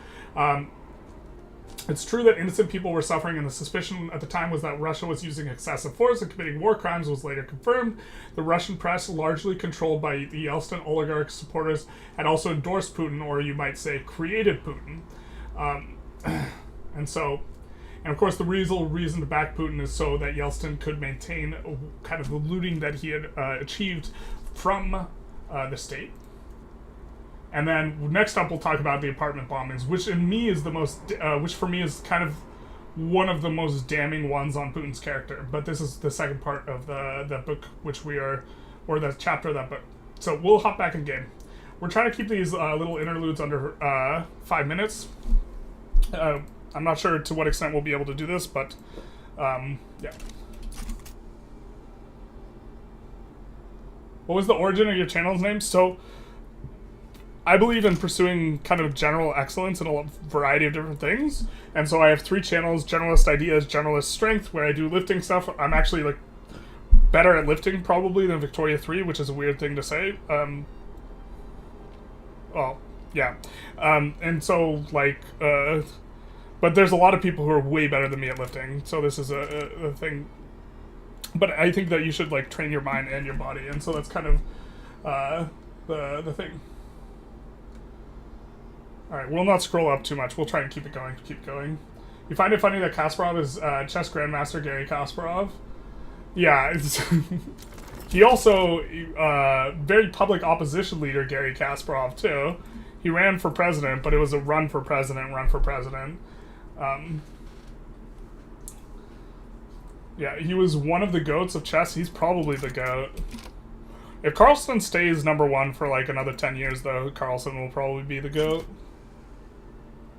It's true that innocent people were suffering, and the suspicion at the time was that Russia was using excessive force and committing war crimes was later confirmed. The Russian press, largely controlled by the Yeltsin oligarch supporters, had also endorsed Putin, or you might say created Putin. And of course the real reason to back Putin is so that Yeltsin could maintain kind of the looting that he had achieved from the state. And then next up, we'll talk about the apartment bombings, which in me is the most, which for me is kind of one of the most damning ones on Putin's character. But this is the second part of the book, which we are, or the chapter of that book. So we'll hop back in game. We're trying to keep these little interludes under 5 minutes. I'm not sure to what extent we'll be able to do this, but yeah. What was the origin of your channel's name? So I believe in pursuing kind of general excellence in a variety of different things. And so I have 3 channels: Generalist Ideas, Generalist Strength, where I do lifting stuff. I'm actually like better at lifting probably than Victoria 3, which is a weird thing to say. Well, yeah. And so like, but there's a lot of people who are way better than me at lifting. So this is a thing. But I think that you should like train your mind and your body. And so that's kind of the thing. Alright, we'll not scroll up too much. We'll try and keep it going. You find it funny that Kasparov is chess grandmaster Garry Kasparov? Yeah, he also, very public opposition leader Garry Kasparov, too. He ran for president, but it was a run for president. Yeah, he was one of the GOATs of chess. He's probably the GOAT. If Carlsen stays #1 for like another 10 years, though, Carlsen will probably be the GOAT.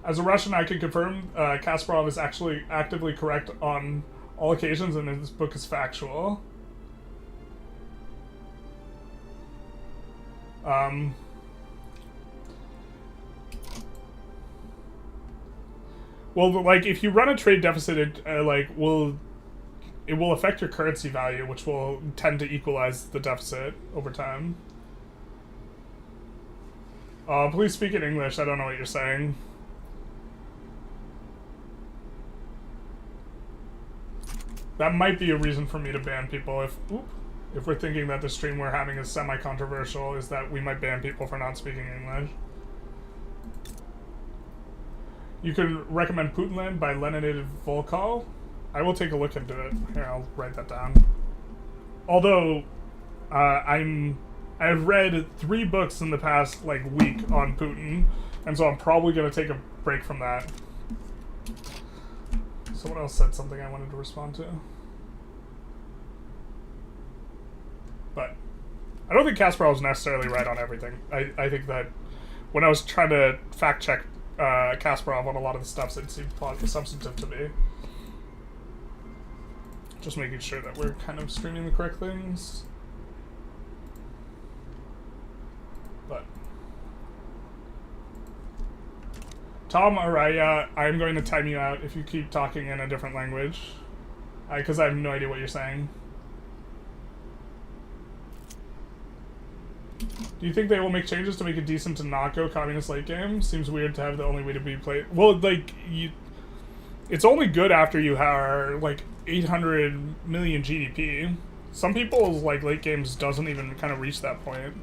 As a Russian, I can confirm Kasparov is actually actively correct on all occasions, and his book is factual. Well, like, if you run a trade deficit, it will affect your currency value, which will tend to equalize the deficit over time. Please speak in English. I don't know what you're saying. That might be a reason for me to ban people if we're thinking that the stream we're having is semi-controversial, is that we might ban people for not speaking English. You can recommend Putinland by Leonid Volkov. I will take a look into it. Here, I'll write that down. Although, I've read 3 books in the past, like, week on Putin, and so I'm probably going to take a break from that. Someone else said something I wanted to respond to. But I don't think Kasparov was necessarily right on everything. I think that when I was trying to fact-check Kasparov on a lot of the stuff, it seemed substantive to me. Just making sure that we're kind of streaming the correct things. But Tom Araya, I'm going to time you out if you keep talking in a different language. Because I have no idea what you're saying. Do you think they will make changes to make it decent to not go communist late game? Seems weird to have the only way to be played. Well, like, it's only good after you have, like, 800 million GDP. Some people's, like, late games doesn't even kind of reach that point.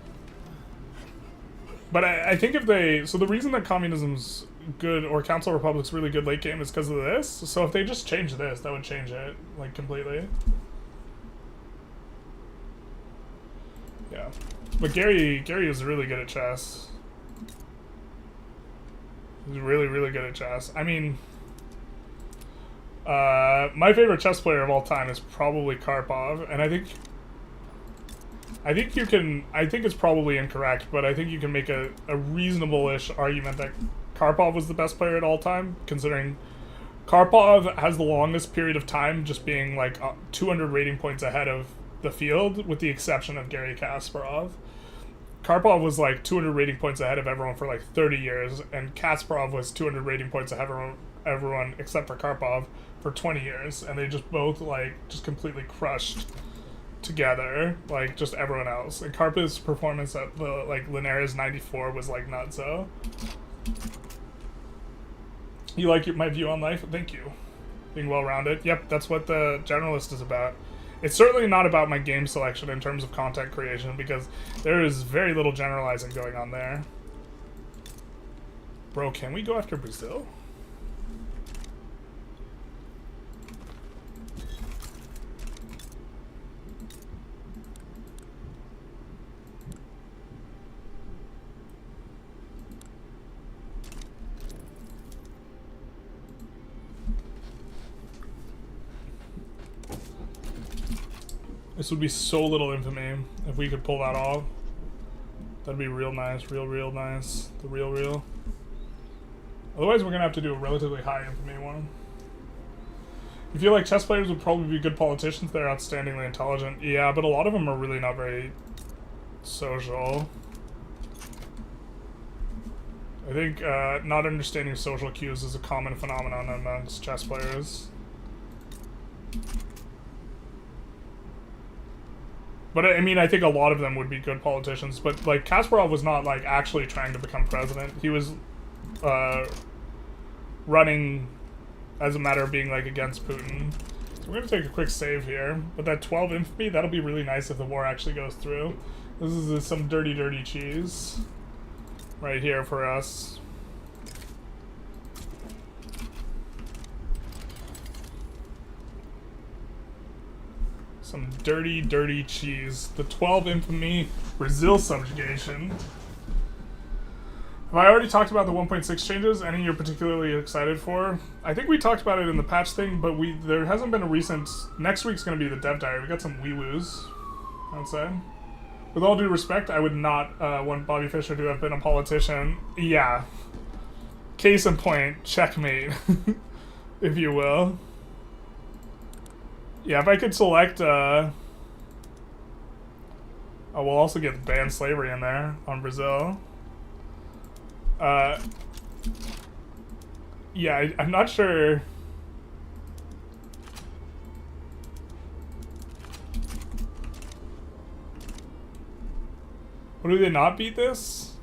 But I think if they... So the reason that communism's good, or Council Republic's really good late game is because of this. So if they just change this, that would change it, like, completely. Yeah. But Gary is really good at chess. He's really, really good at chess. I mean... my favorite chess player of all time is probably Karpov, and I think you can... I think it's probably incorrect, but I think you can make a reasonable-ish argument that Karpov was the best player at all time, considering Karpov has the longest period of time just being like 200 rating points ahead of the field, with the exception of Garry Kasparov. Karpov was like 200 rating points ahead of everyone for like 30 years, and Kasparov was 200 rating points ahead of everyone except for Karpov for 20 years, and they just both like just completely crushed together, like just everyone else. And Karpov's performance at the like Linares 94 was like nutso. You like my view on life? Thank you. Being well-rounded. Yep, that's what the Generalist is about. It's certainly not about my game selection in terms of content creation, because there is very little generalizing going on there. Bro, can we go after Brazil? This would be so little infamy if we could pull that off. That'd be real nice, real nice. The real. Otherwise, we're gonna have to do a relatively high infamy one. You feel like chess players would probably be good politicians? They're outstandingly intelligent. Yeah, but a lot of them are really not very social. I think not understanding social cues is a common phenomenon amongst chess players. But I mean, I think a lot of them would be good politicians. But like Kasparov was not like actually trying to become president. He was running as a matter of being like against Putin. So we're gonna take a quick save here. But that 12 infamy, that'll be really nice if the war actually goes through. This is some dirty cheese right here for us. Some dirty cheese. The 12 infamy Brazil subjugation. Have I already talked about the 1.6 changes? Any you're particularly excited for? I think we talked about it in the patch thing, but there hasn't been a recent... Next week's going to be the dev diary. We got some wee-woos, I would say. With all due respect, I would not want Bobby Fischer to have been a politician. Yeah. Case in point, checkmate, if you will. Yeah, if I could select, oh, we'll also get banned slavery in there on Brazil. Yeah, I'm not sure. What, do they not beat this?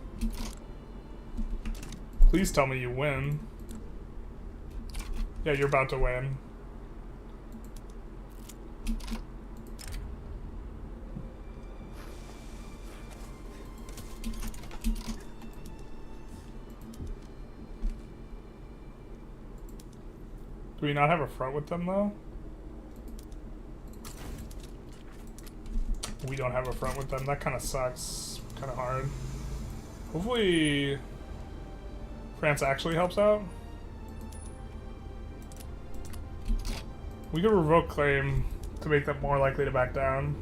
Please tell me you win. Yeah, you're about to win. Do we not have a front with them, though? We don't have a front with them. That kind of sucks. Kind of hard. Hopefully France actually helps out. We could revoke claim to make them more likely to back down.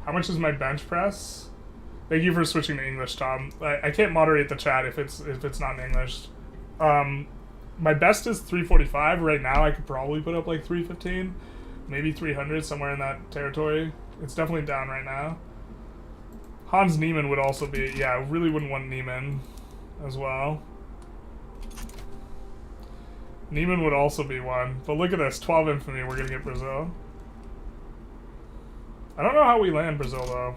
How much is my bench press? Thank you for switching to English, Tom. I can't moderate the chat if it's not in English. my best is 345 right now. I could probably put up like 315, maybe 300, somewhere in that territory. It's definitely down right now. Hans Niemann would also be, yeah, I really wouldn't want Niemann as well. Niemann would also be one. But look at this, 12 infamy, we're gonna get Brazil. I don't know how we land Brazil though.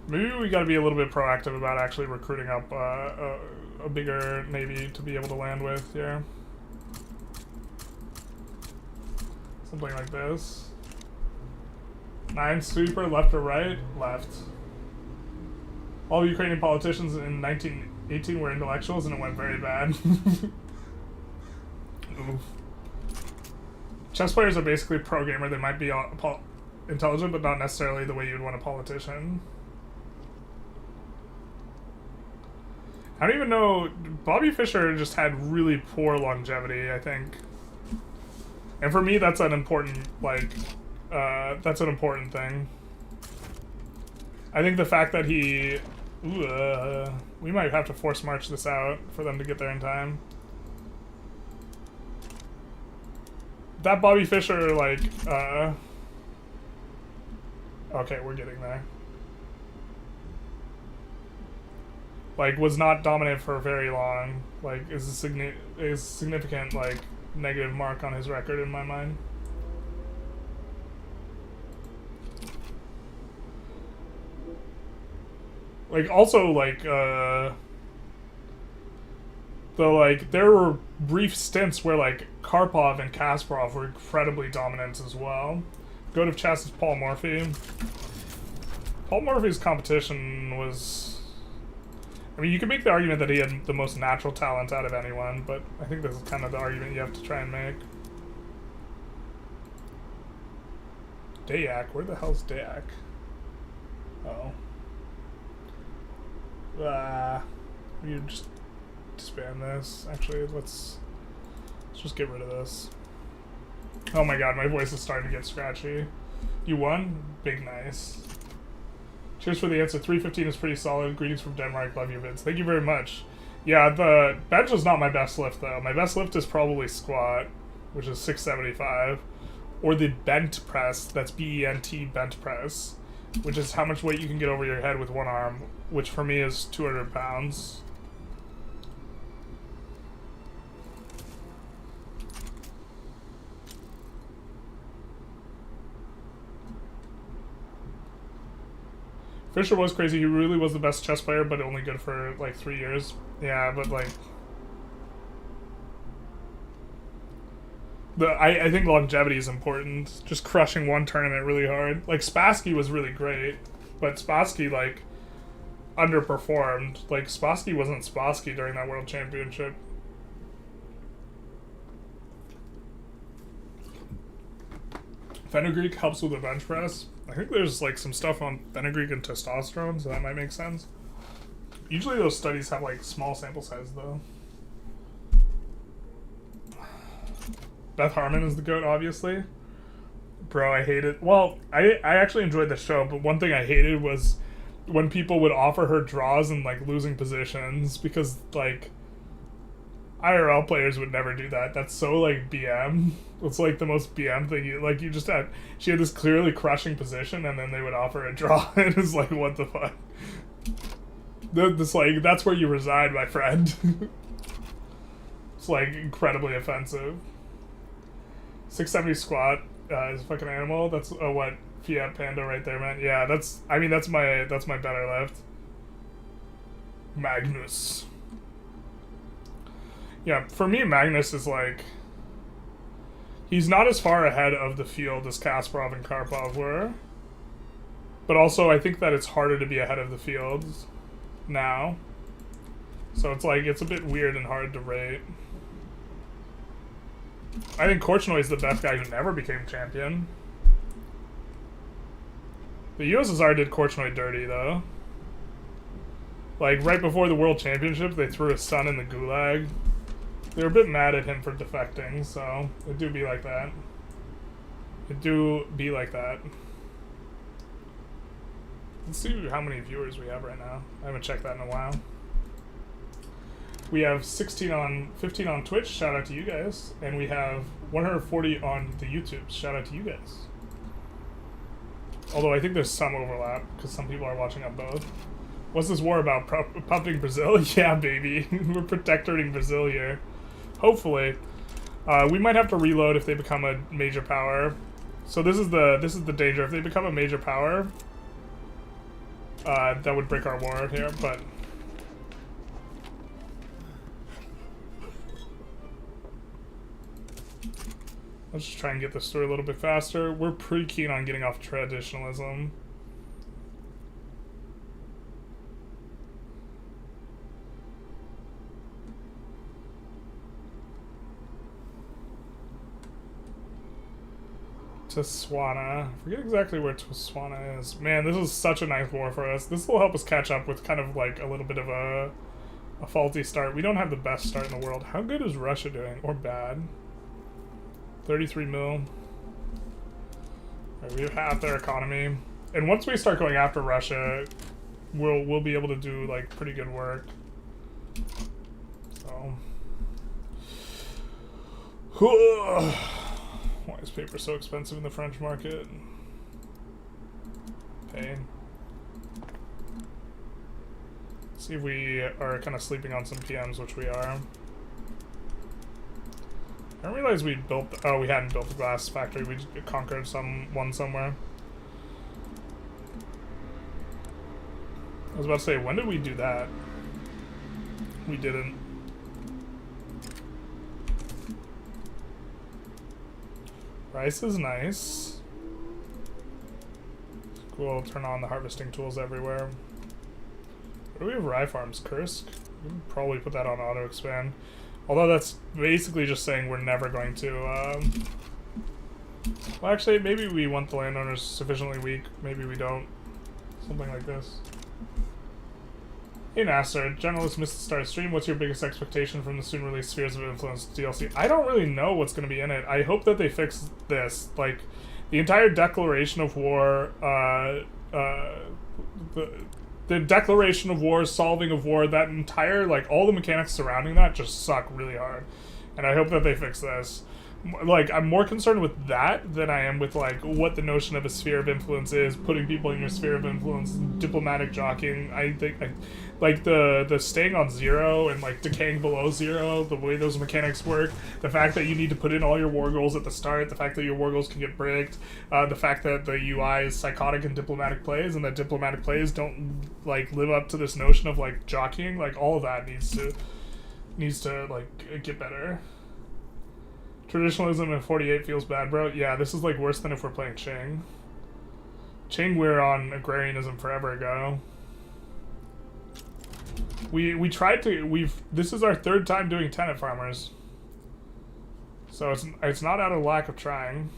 Maybe we gotta be a little bit proactive about actually recruiting up a bigger navy to be able to land with here. Something like this. 9 sweeper, left or right? Left. All Ukrainian politicians in 1918 were intellectuals and it went very bad. Oof. Chess players are basically pro-gamer. They might be intelligent, but not necessarily the way you'd want a politician. I don't even know. Bobby Fischer just had really poor longevity, I think. And for me, that's an important, like, that's an important thing. I think the fact that he... we might have to force march this out for them to get there in time. That Bobby Fischer, like, okay, we're getting there. Like, was not dominant for very long. Like, is a significant, like, negative mark on his record in my mind. Like, also, like, there were brief stints where, like, Karpov and Kasparov were incredibly dominant as well. Goat of chess is Paul Morphy. Paul Morphy's competition was... I mean, you could make the argument that he had the most natural talent out of anyone, but I think this is kind of the argument you have to try and make. Dayak? Where the hell's Dayak? Oh. You just disband this. Actually, let's just get rid of this. Oh my god, my voice is starting to get scratchy. You won? Big nice. Cheers for the answer. 315 is pretty solid. Greetings from Denmark. Love your vids. Thank you very much. Yeah, the bench is not my best lift, though. My best lift is probably squat, which is 675. Or the bent press. That's B-E-N-T, bent press. Which is how much weight you can get over your head with one arm. Which for me is 200 pounds. Fischer was crazy. He really was the best chess player, but only good for like 3 years. Yeah, but like... I think longevity is important. Just crushing one tournament really hard. Like, Spassky was really great, but Spassky, like, underperformed. Like, Spassky wasn't Spassky during that World Championship. Fenugreek helps with the bench press. I think there's like some stuff on fenugreek and testosterone, so that might make sense. Usually those studies have like small sample size though. Beth Harmon is the GOAT, obviously. Bro, I hate it. Well, I actually enjoyed the show, but one thing I hated was when people would offer her draws and like losing positions, because like IRL players would never do that. That's so like BM. It's like the most BM thing. You just had, she had this clearly crushing position, and then they would offer a draw. And it's like, what the fuck? This like, that's where you reside, my friend. It's like incredibly offensive. 670 squat is a fucking animal. That's what Fiat Panda right there, man. Yeah, that's my better lift. Magnus. Yeah, for me, Magnus is like... He's not as far ahead of the field as Kasparov and Karpov were. But also, I think that it's harder to be ahead of the field now. So it's like, it's a bit weird and hard to rate. I think Korchnoi is the best guy who never became champion. The USSR did Korchnoi dirty, though. Like, right before the World Championship, they threw his son in the gulag. They were a bit mad at him for defecting, so it do be like that. It do be like that. Let's see how many viewers we have right now. I haven't checked that in a while. We have 15 on Twitch. Shout out to you guys, and we have 140 on the YouTube. Shout out to you guys. Although I think there's some overlap because some people are watching on both. What's this war about? Pumping Brazil? Yeah, baby. We're protectoring Brazil here. Hopefully. We might have to reload if they become a major power. So this is the danger. If they become a major power, that would break our war here, but let's just try and get this through a little bit faster. We're pretty keen on getting off traditionalism. Tswana. I forget exactly where Tswana is. Man, this is such a nice war for us. This will help us catch up with kind of like a little bit of a faulty start. We don't have the best start in the world. How good is Russia doing? Or bad? 33 mil. Right, we have half their economy. And once we start going after Russia, we'll be able to do like pretty good work. So why is paper so expensive in the French market? Pain. See if we are kind of sleeping on some PMs, which we are. I didn't realize we built. Oh, we hadn't built the glass factory. We just conquered one somewhere. I was about to say, when did we do that? We didn't. Rice is nice. Cool, turn on the harvesting tools everywhere. Where do we have rye farms? Kursk? We can probably put that on auto expand. Although that's basically just saying we're never going to, well actually, maybe we want the landowners sufficiently weak, maybe we don't. Something like this. Hey Nasser, Generalist missed the start stream. What's your biggest expectation from the soon-released Spheres of Influence DLC? I don't really know what's going to be in it. I hope that they fix this. Like, the entire declaration of war, the declaration of war, solving of war, that entire, like, all the mechanics surrounding that just suck really hard. And I hope that they fix this. Like, I'm more concerned with that than I am with, like, what the notion of a sphere of influence is, putting people in your sphere of influence, diplomatic jockeying. I think, like, the staying on 0 and, like, decaying below 0, the way those mechanics work, the fact that you need to put in all your war goals at the start, the fact that your war goals can get bricked, the fact that the UI is psychotic in diplomatic plays, and that diplomatic plays don't, like, live up to this notion of, like, jockeying, like, all of that needs to, like, get better. Traditionalism in 48 feels bad, bro. Yeah, this is like worse than if we're playing Qing. Qing, we're on agrarianism forever ago. We tried to, this is our 3rd time doing tenant farmers. So it's not out of lack of trying.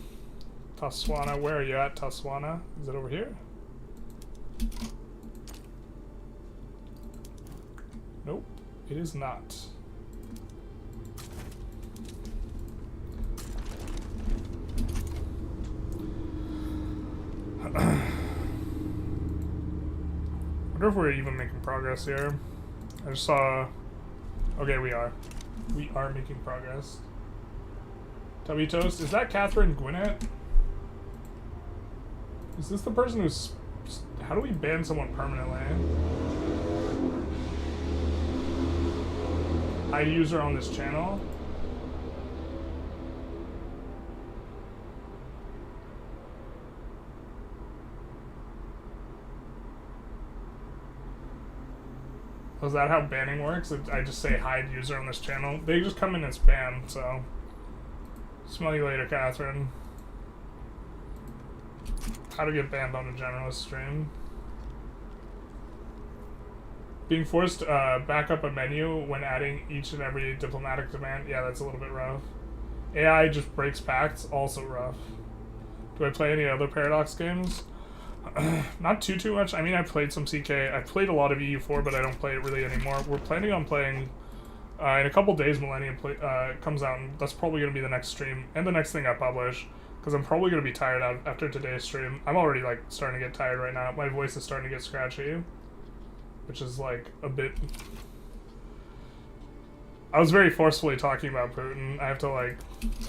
Taswana, where are you at, Taswana? Is it over here? Nope, it is not. I wonder if we're even making progress here. I just saw... Okay, we are. We are making progress. Tubby Toast, is that Catherine Gwinnett? Is this the person who's... How do we ban someone permanently? Hide user on this channel? Is that how banning works? I just say hide user on this channel? They just come in as spam, so... Smell you later, Catherine. How to get banned on a generalist stream. Being forced back up a menu when adding each and every diplomatic demand. Yeah, that's a little bit rough. AI just breaks pacts, also rough. Do I play any other Paradox games? Not too much. I mean, I played some CK. I played a lot of EU4, but I don't play it really anymore. We're planning on playing in a couple days. Millennium comes out, and that's probably going to be the next stream and the next thing I publish, because I'm probably going to be tired out after today's stream. I'm already like starting to get tired right now. My voice is starting to get scratchy, which is like a bit I was very forcefully talking about Putin. I have to, like,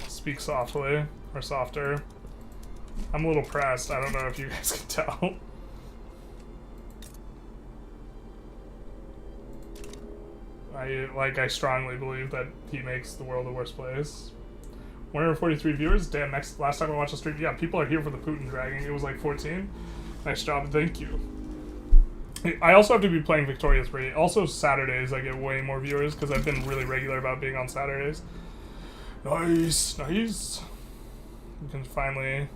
speak softly, or softer. I'm a little pressed. I don't know if you guys can tell. I strongly believe that he makes the world a worse place. 143 viewers? Damn, last time I watched the stream, yeah, people are here for the Putin dragging. It was like 14. Nice job, thank you. I also have to be playing Victorious Bree. Also Saturdays I get way more viewers because I've been really regular about being on Saturdays. Nice, nice. We can finally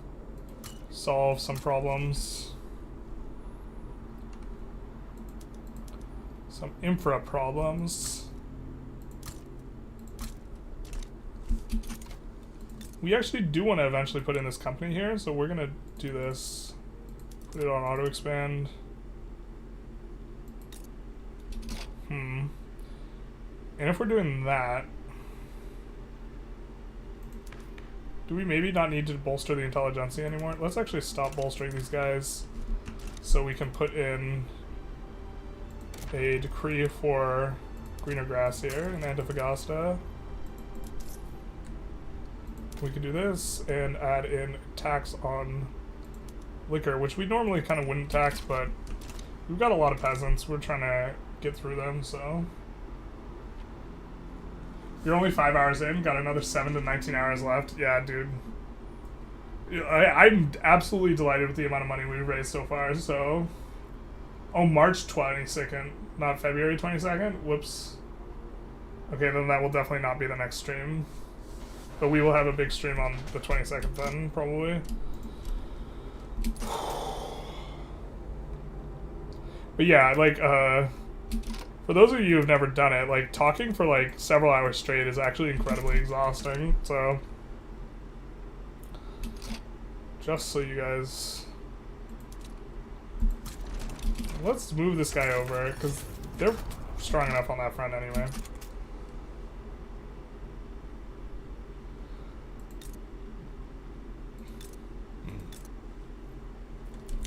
solve some problems. Some infra problems. We actually do want to eventually put in this company here, so we're gonna do this. Put it on auto expand. And if we're doing that, do we maybe not need to bolster the Intelligentsia anymore? Let's actually stop bolstering these guys so we can put in a decree for greener grass here in Antofagasta. We could do this and add in tax on liquor, which we normally kind of wouldn't tax, but we've got a lot of peasants. We're trying to get through them, so. You're only 5 hours in, got another 7 to 19 hours left. Yeah, dude. I'm absolutely delighted with the amount of money we've raised so far, so. Oh, March 22nd, not February 22nd? Whoops. Okay, then that will definitely not be the next stream. But we will have a big stream on the 22nd then, probably. But yeah, like, for those of you who've never done it, like, talking for, like, several hours straight is actually incredibly exhausting, so. Just so you guys. Let's move this guy over, because they're strong enough on that front anyway.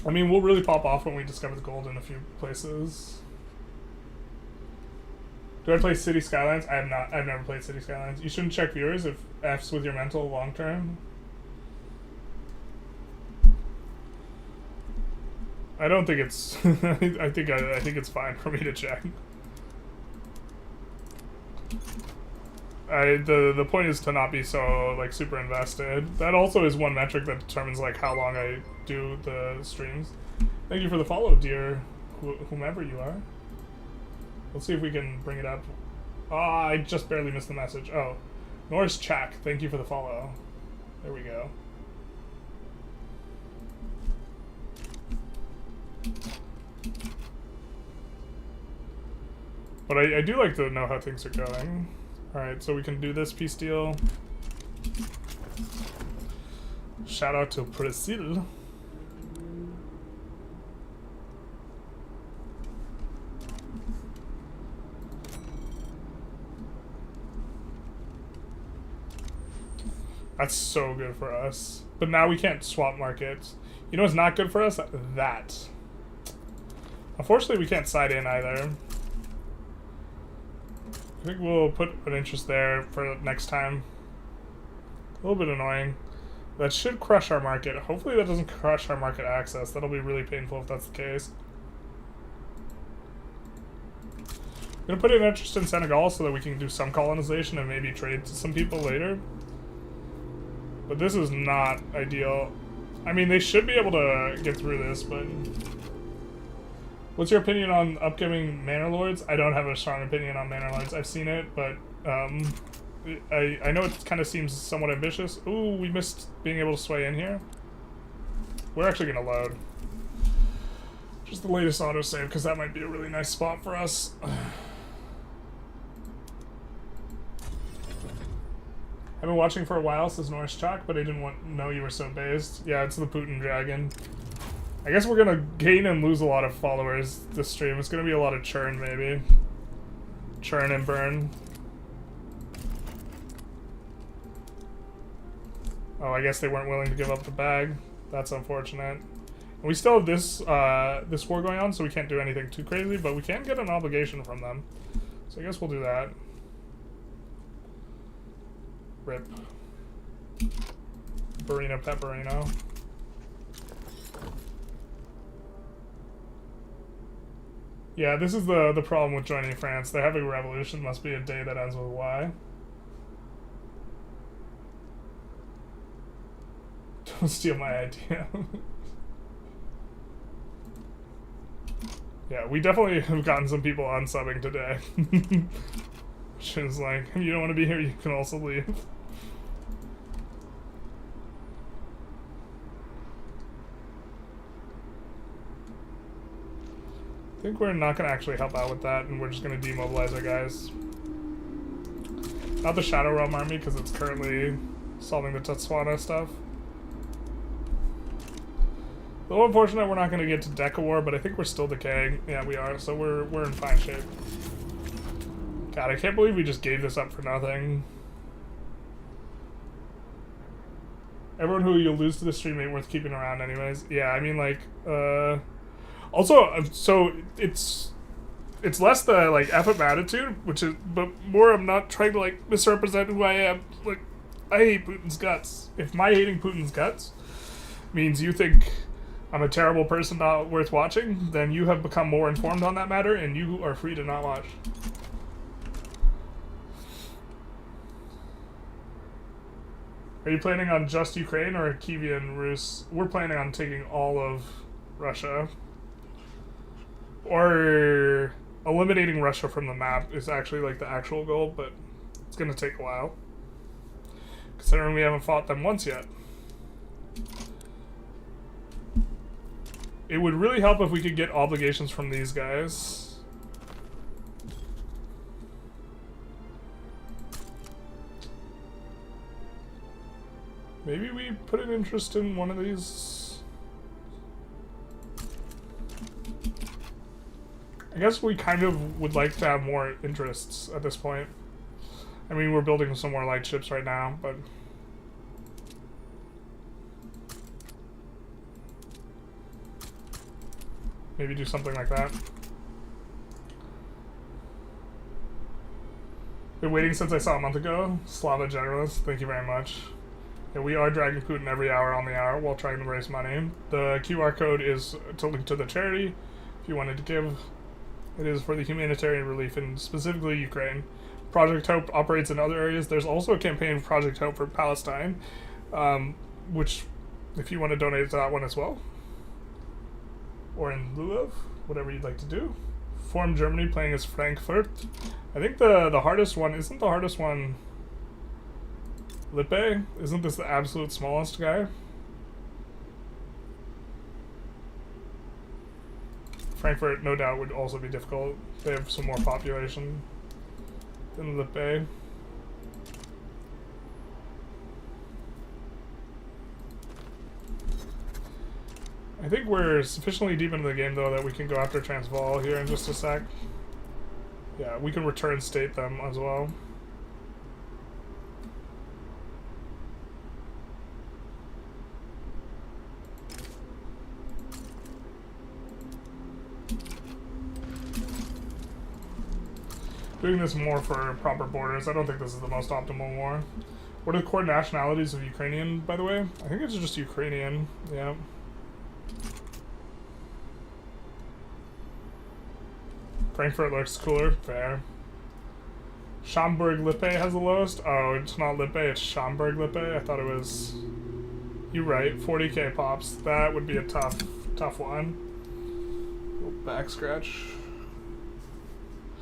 I mean, we'll really pop off when we discover the gold in a few places. Do I play City Skylines? I have not. I've never played City Skylines. You shouldn't check viewers if F's with your mental long term. I don't think it's. I think it's fine for me to check. The point is to not be so like super invested. That also is one metric that determines like how long I do the streams. Thank you for the follow, dear whomever you are. Let's see if we can bring it up. Ah, I just barely missed the message. Oh, Norris Chak, thank you for the follow. There we go. But I do like to know how things are going. Alright, so we can do this peace deal. Shout out to Brazil. That's so good for us. But now we can't swap markets. You know what's not good for us? That. Unfortunately, we can't side in either. I think we'll put an interest there for next time. A little bit annoying. That should crush our market. Hopefully that doesn't crush our market access. That'll be really painful if that's the case. I'm gonna put an interest in Senegal so that we can do some colonization and maybe trade to some people later. But this is not ideal. I mean, they should be able to get through this, but... What's your opinion on upcoming Manor Lords? I don't have a strong opinion on Manor Lords. I've seen it, but I know it kind of seems somewhat ambitious. Ooh, we missed being able to sway in here. We're actually going to load. Just the latest autosave, because that might be a really nice spot for us. I've been watching for a while, says Norris Chalk, but I didn't know you were so based. Yeah, it's the Putin Dragon. I guess we're gonna gain and lose a lot of followers this stream. It's gonna be a lot of churn, maybe. Churn and burn. Oh, I guess they weren't willing to give up the bag. That's unfortunate. And we still have this this war going on, so we can't do anything too crazy, but we can get an obligation from them. So I guess we'll do that. Rip. Burrino Pepperino. Yeah, this is the problem with joining France. They're having a revolution. Must be a day that ends with Y. Don't steal my idea. Yeah, we definitely have gotten some people unsubbing today. Which is like, if you don't want to be here, you can also leave. I think we're not going to actually help out with that, and we're just going to demobilize our guys. Not the Shadow Realm army, because it's currently solving the Tetswana stuff. A little unfortunate we're not going to get to Deca War, but I think we're still decaying. Yeah, we are, so we're in fine shape. God, I can't believe we just gave this up for nothing. Everyone who you'll lose to the stream ain't worth keeping around anyways. Yeah, I mean, like, also, so it's less the, like, F-up attitude, which is, but more I'm not trying to, like, misrepresent who I am. Like, I hate Putin's guts. If my hating Putin's guts means you think I'm a terrible person not worth watching, then you have become more informed on that matter, and you are free to not watch. Are you planning on just Ukraine or Kievan Rus? We're planning on taking all of Russia. Or eliminating Russia from the map is actually like the actual goal, but it's going to take a while. Considering we haven't fought them once yet. It would really help if we could get obligations from these guys. Maybe we put an interest in one of these. I guess we kind of would like to have more interests at this point. I mean, we're building some more light ships right now, but... maybe do something like that. Been waiting since I saw a month ago. Slava Generalist, thank you very much. Yeah, we are dragging Putin every hour on the hour while trying to raise money. The QR code is to link to the charity if you wanted to give. It is for the humanitarian relief in specifically Ukraine. Project Hope operates in other areas. There's also a campaign for Project Hope for Palestine, which, if you want to donate to that one as well, or in lieu of, whatever you'd like to do. Form Germany playing as Frankfurt. I think the hardest one, isn't the hardest one Lippe? Isn't this the absolute smallest guy? Frankfurt, no doubt, would also be difficult. They have some more population than Lippe. I think we're sufficiently deep into the game, though, that we can go after Transvaal here in just a sec. Yeah, we can return state them as well. Doing this more for proper borders. I don't think this is the most optimal war. What are the core nationalities of Ukrainian, by the way? I think it's just Ukrainian, yeah. Frankfurt looks cooler, fair. Schaumburg-Lippe has the lowest? Oh, it's not Lippe, it's Schaumburg-Lippe? I thought it was... You're right, 40k pops. That would be a tough one. Little back scratch.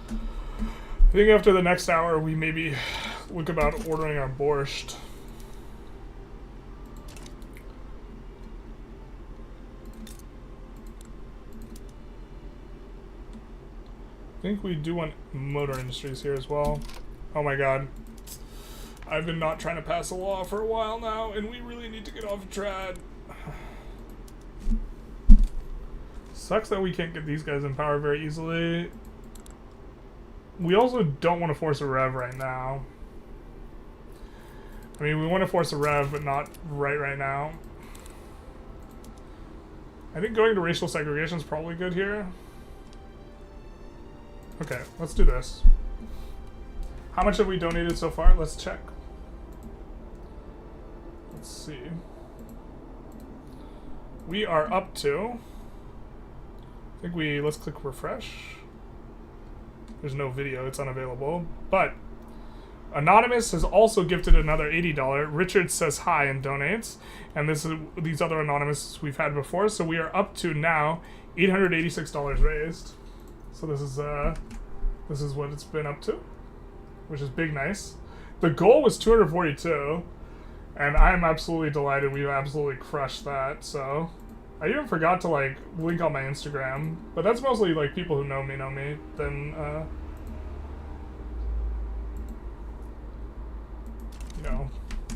I think after the next hour, we maybe look about ordering our borscht. I think we do want motor industries here as well. Oh my god. I've been not trying to pass a law for a while now, and we really need to get off trad. Sucks that we can't get these guys in power very easily. We also don't want to force a rev right now. I mean, we want to force a rev, but not right now. I think going to racial segregation is probably good here. Okay, let's do this. How much have we donated so far? Let's check. Let's see. We are up to... let's click refresh. There's no video, it's unavailable. But Anonymous has also gifted another $80. Richard says hi and donates. And this is these other Anonymous we've had before. So we are up to now $886 raised. So this is what it's been up to, which is big nice. The goal was 242, and I'm absolutely delighted we've absolutely crushed that. So I even forgot to like link on my Instagram, but that's mostly like people who know me than you know,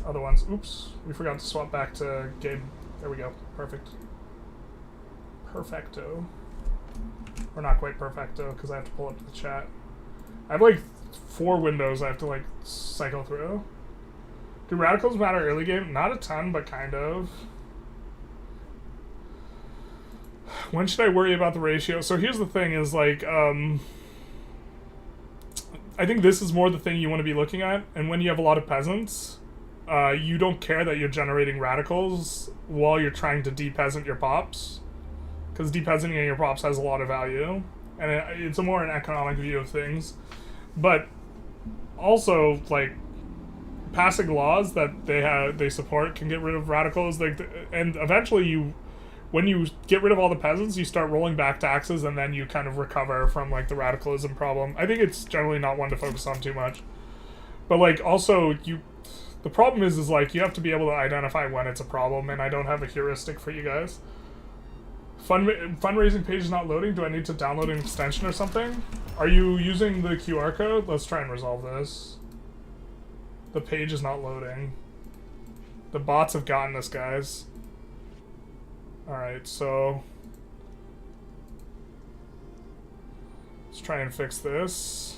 other ones. Oops, we forgot to swap back to Gabe. There we go. Perfect. Perfecto. Or not quite perfecto, because I have to pull up the chat. I have like 4 windows I have to like cycle through. Do radicals matter early game? Not a ton, but kind of. When should I worry about the ratio? So here's the thing is like, I think this is more the thing you want to be looking at. And when you have a lot of peasants, you don't care that you're generating radicals while you're trying to de-peasant your pops. Because de-peasanting your pops has a lot of value. And it's a more an economic view of things. But also, like, passing laws that they support can get rid of radicals. Like, and eventually when you get rid of all the peasants, you start rolling back taxes, and then you kind of recover from like the radicalism problem. I think it's generally not one to focus on too much. But like also the problem is like you have to be able to identify when it's a problem, and I don't have a heuristic for you guys. Fundraising page is not loading. Do I need to download an extension or something? Are you using the QR code? Let's try and resolve this. The page is not loading. The bots have gotten us, guys. Alright, so... let's try and fix this.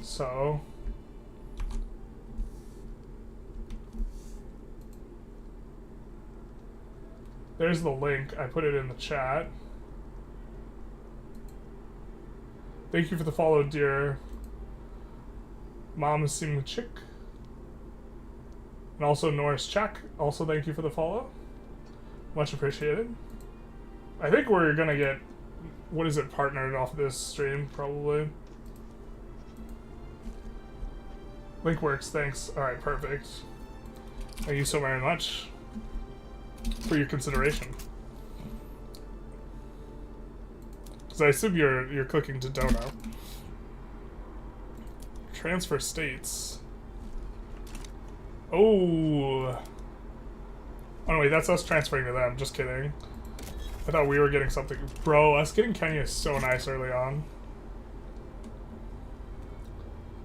So... there's the link. I put it in the chat. Thank you for the follow, dear Mom Simchik. And also Norris Chak. Also thank you for the follow. Much appreciated. I think we're gonna get, what is it, partnered off this stream, probably. Link works, thanks. Alright, perfect. Thank you so very much for your consideration. Because I assume you're clicking to dono. Transfer states. Oh. Oh no, wait, that's us transferring to them. Just kidding. I thought we were getting something. Bro, us getting Kenya is so nice early on.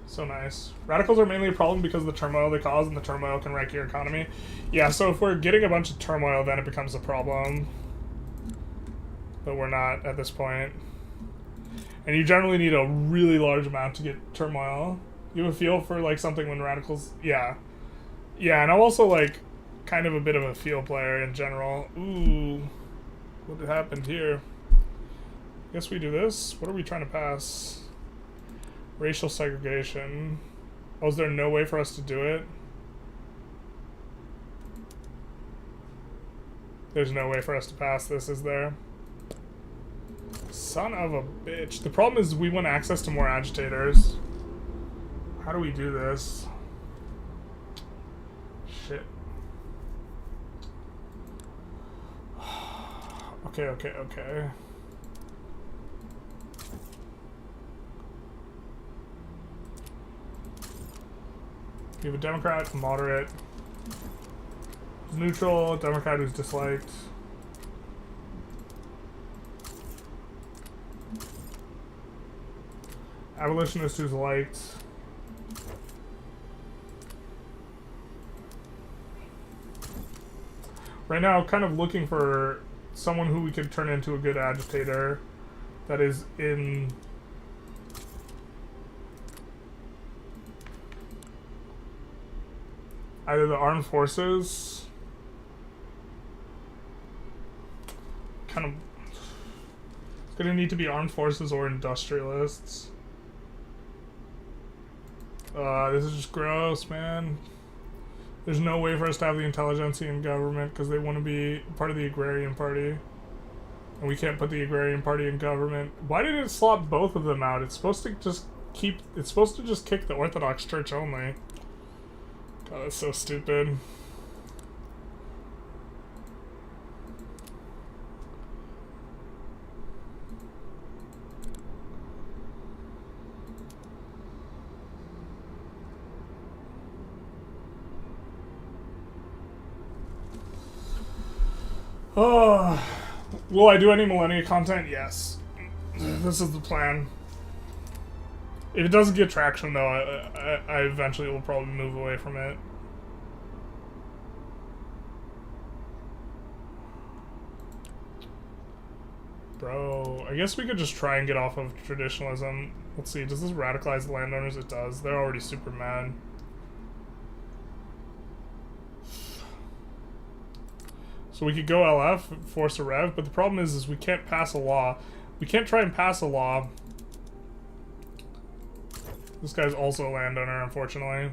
So nice. Radicals are mainly a problem because of the turmoil they cause, and the turmoil can wreck your economy. Yeah, so if we're getting a bunch of turmoil, then it becomes a problem. But we're not at this point. And you generally need a really large amount to get turmoil. You have a feel for, like, something when radicals... Yeah. Yeah, and I'm also, like, kind of a bit of a field player in general. Ooh. What happened here? Guess we do this. What are we trying to pass? Racial segregation. Oh, is there no way for us to do it? There's no way for us to pass this, is there? Son of a bitch. The problem is we want access to more agitators. How do we do this? Shit. Okay. We have a Democrat, moderate, neutral, Democrat who's disliked. Abolitionist who's liked. Right now, kind of looking for someone who we could turn into a good agitator that is in... either the armed forces, kind of, it's gonna need to be armed forces or industrialists. This is just gross, man. There's no way for us to have the Intelligentsia in government because they want to be part of the agrarian party. And we can't put the agrarian party in government. Why did it slot both of them out? It's supposed to just kick the Orthodox Church only. God, that's so stupid. Oh, will I do any Millennia content? Yes. This is the plan. If it doesn't get traction, though, I eventually will probably move away from it. Bro, I guess we could just try and get off of traditionalism. Let's see, does this radicalize the landowners? It does. They're already super mad. So we could go LF, force a rev, but the problem is we can't pass a law. We can't try and pass a law. This guy's also a landowner, unfortunately.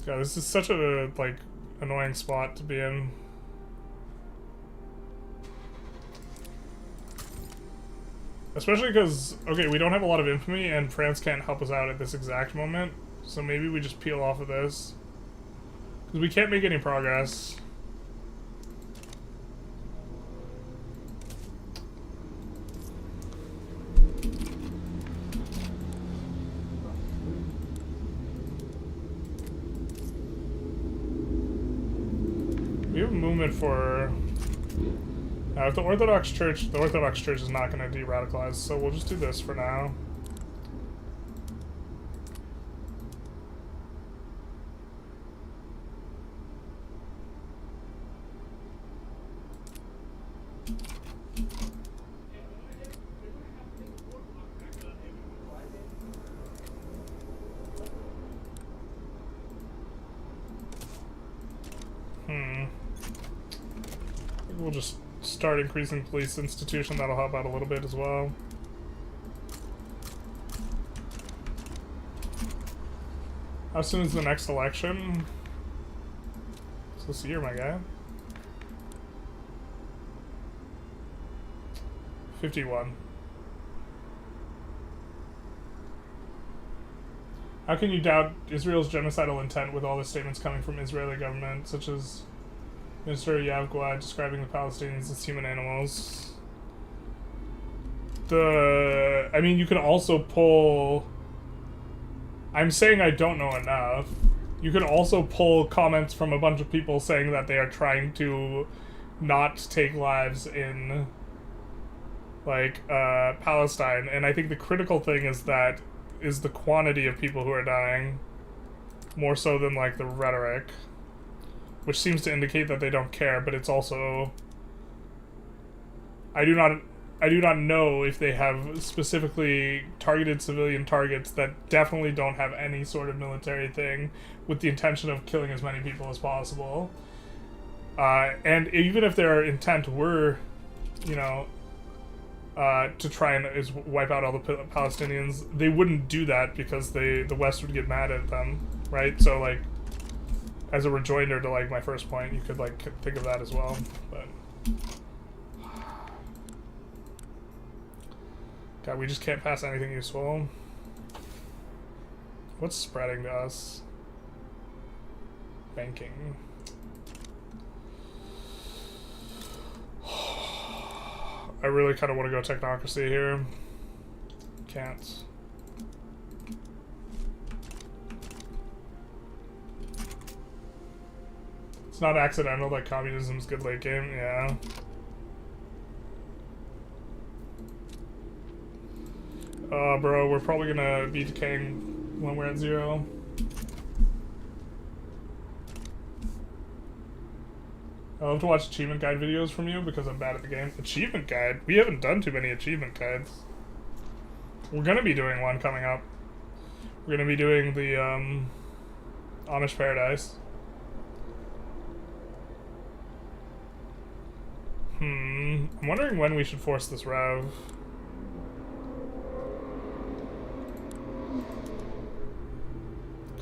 God, this is such a, like, annoying spot to be in. Especially because, okay, we don't have a lot of infamy, and France can't help us out at this exact moment. So maybe we just peel off of this. Because we can't make any progress. We have a movement for... if the Orthodox Church is not going to de-radicalize, so we'll just do this for now. We'll just start increasing police institution. That'll help out a little bit as well. How soon is the next election? It's this year, my guy. 51. How can you doubt Israel's genocidal intent with all the statements coming from Israeli government, such as Minister Yavgwad describing the Palestinians as human animals? I mean, you can also pull... I'm saying I don't know enough. You could also pull comments from a bunch of people saying that they are trying to not take lives in, like, Palestine. And I think the critical thing is the quantity of people who are dying, more so than, like, the rhetoric. Which seems to indicate that they don't care, but it's also... I do not know if they have specifically targeted civilian targets that definitely don't have any sort of military thing with the intention of killing as many people as possible. And even if their intent were, you know, to try and wipe out all the Palestinians, they wouldn't do that because the West would get mad at them, right? So, like, as a rejoinder to, like, my first point, you could, like, think of that as well, but... God, we just can't pass anything useful. What's spreading to us? Banking. I really kind of want to go technocracy here. Can't. It's not accidental that communism's good late game, yeah. Bro, we're probably gonna be decaying when we're at 0. I love to watch achievement guide videos from you because I'm bad at the game. Achievement guide? We haven't done too many achievement guides. We're gonna be doing one coming up. We're gonna be doing the, Amish Paradise. I'm wondering when we should force this rev.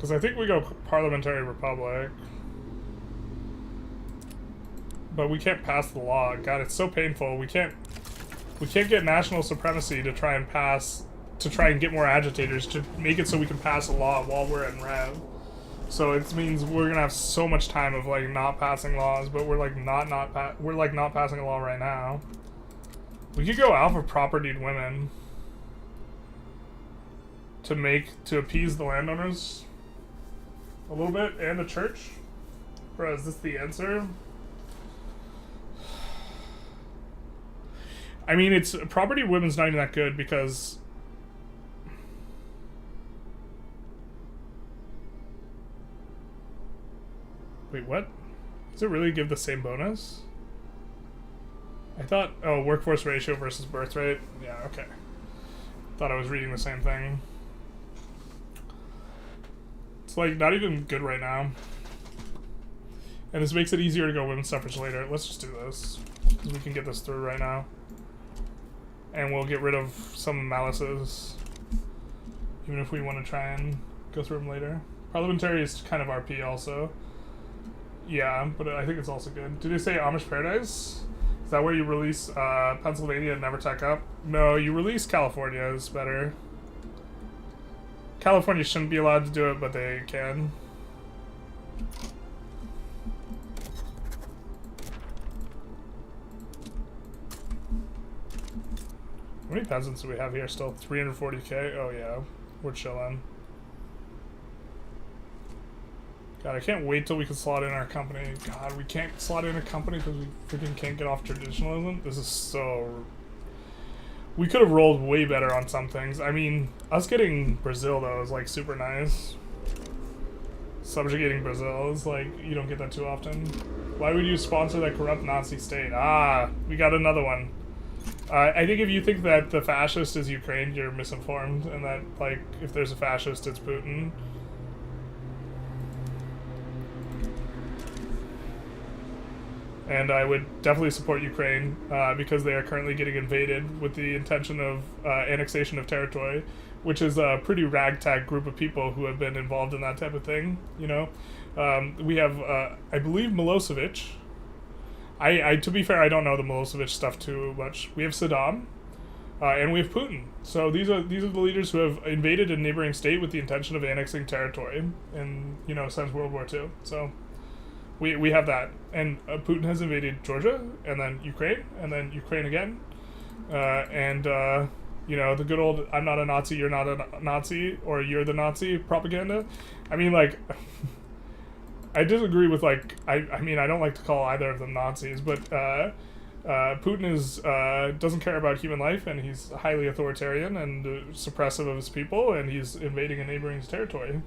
Because I think we go parliamentary republic. But we can't pass the law. God, it's so painful. We can't get national supremacy to try and get more agitators to make it so we can pass a law while we're in rev. So it means we're gonna have so much time of like not passing laws, but we're like not passing a law right now. We could go alpha propertied women to appease the landowners a little bit and the church. Bro, is this the answer? I mean, it's property women's not even that good because wait, what? Does it really give the same bonus? I thought, oh, workforce ratio versus birth rate. Yeah, okay. Thought I was reading the same thing. It's like not even good right now. And this makes it easier to go women's suffrage later. Let's just do this, because we can get this through right now. And we'll get rid of some malices, even if we want to try and go through them later. Parliamentary is kind of RP also. Yeah, but I think it's also good. Did they say Amish Paradise? Is that where you release Pennsylvania and never tech up? No, you release California is better. California shouldn't be allowed to do it, but they can. How many peasants do we have here still? 340k? Oh yeah, we're chilling. God, I can't wait till we can slot in our company. God, we can't slot in a company because we freaking can't get off traditionalism. This is so... We could have rolled way better on some things. I mean, us getting Brazil, though, is, like, super nice. Subjugating Brazil is, like, you don't get that too often. Why would you sponsor that corrupt Nazi state? Ah, we got another one. I think if you think that the fascist is Ukraine, you're misinformed. And that, like, if there's a fascist, it's Putin. And I would definitely support Ukraine because they are currently getting invaded with the intention of annexation of territory, which is a pretty ragtag group of people who have been involved in that type of thing, you know? We have, I believe, Milosevic. To be fair, I don't know the Milosevic stuff too much. We have Saddam, and we have Putin. So these are the leaders who have invaded a neighboring state with the intention of annexing territory, and, you know, since World War II. So... We have that, and Putin has invaded Georgia, and then Ukraine again, and you know, the good old "I'm not a Nazi, you're not a Nazi," or "you're the Nazi" propaganda. I mean, like, I disagree with, like, I mean, I don't like to call either of them Nazis, but Putin is doesn't care about human life, and he's highly authoritarian and suppressive of his people, and he's invading a neighboring territory,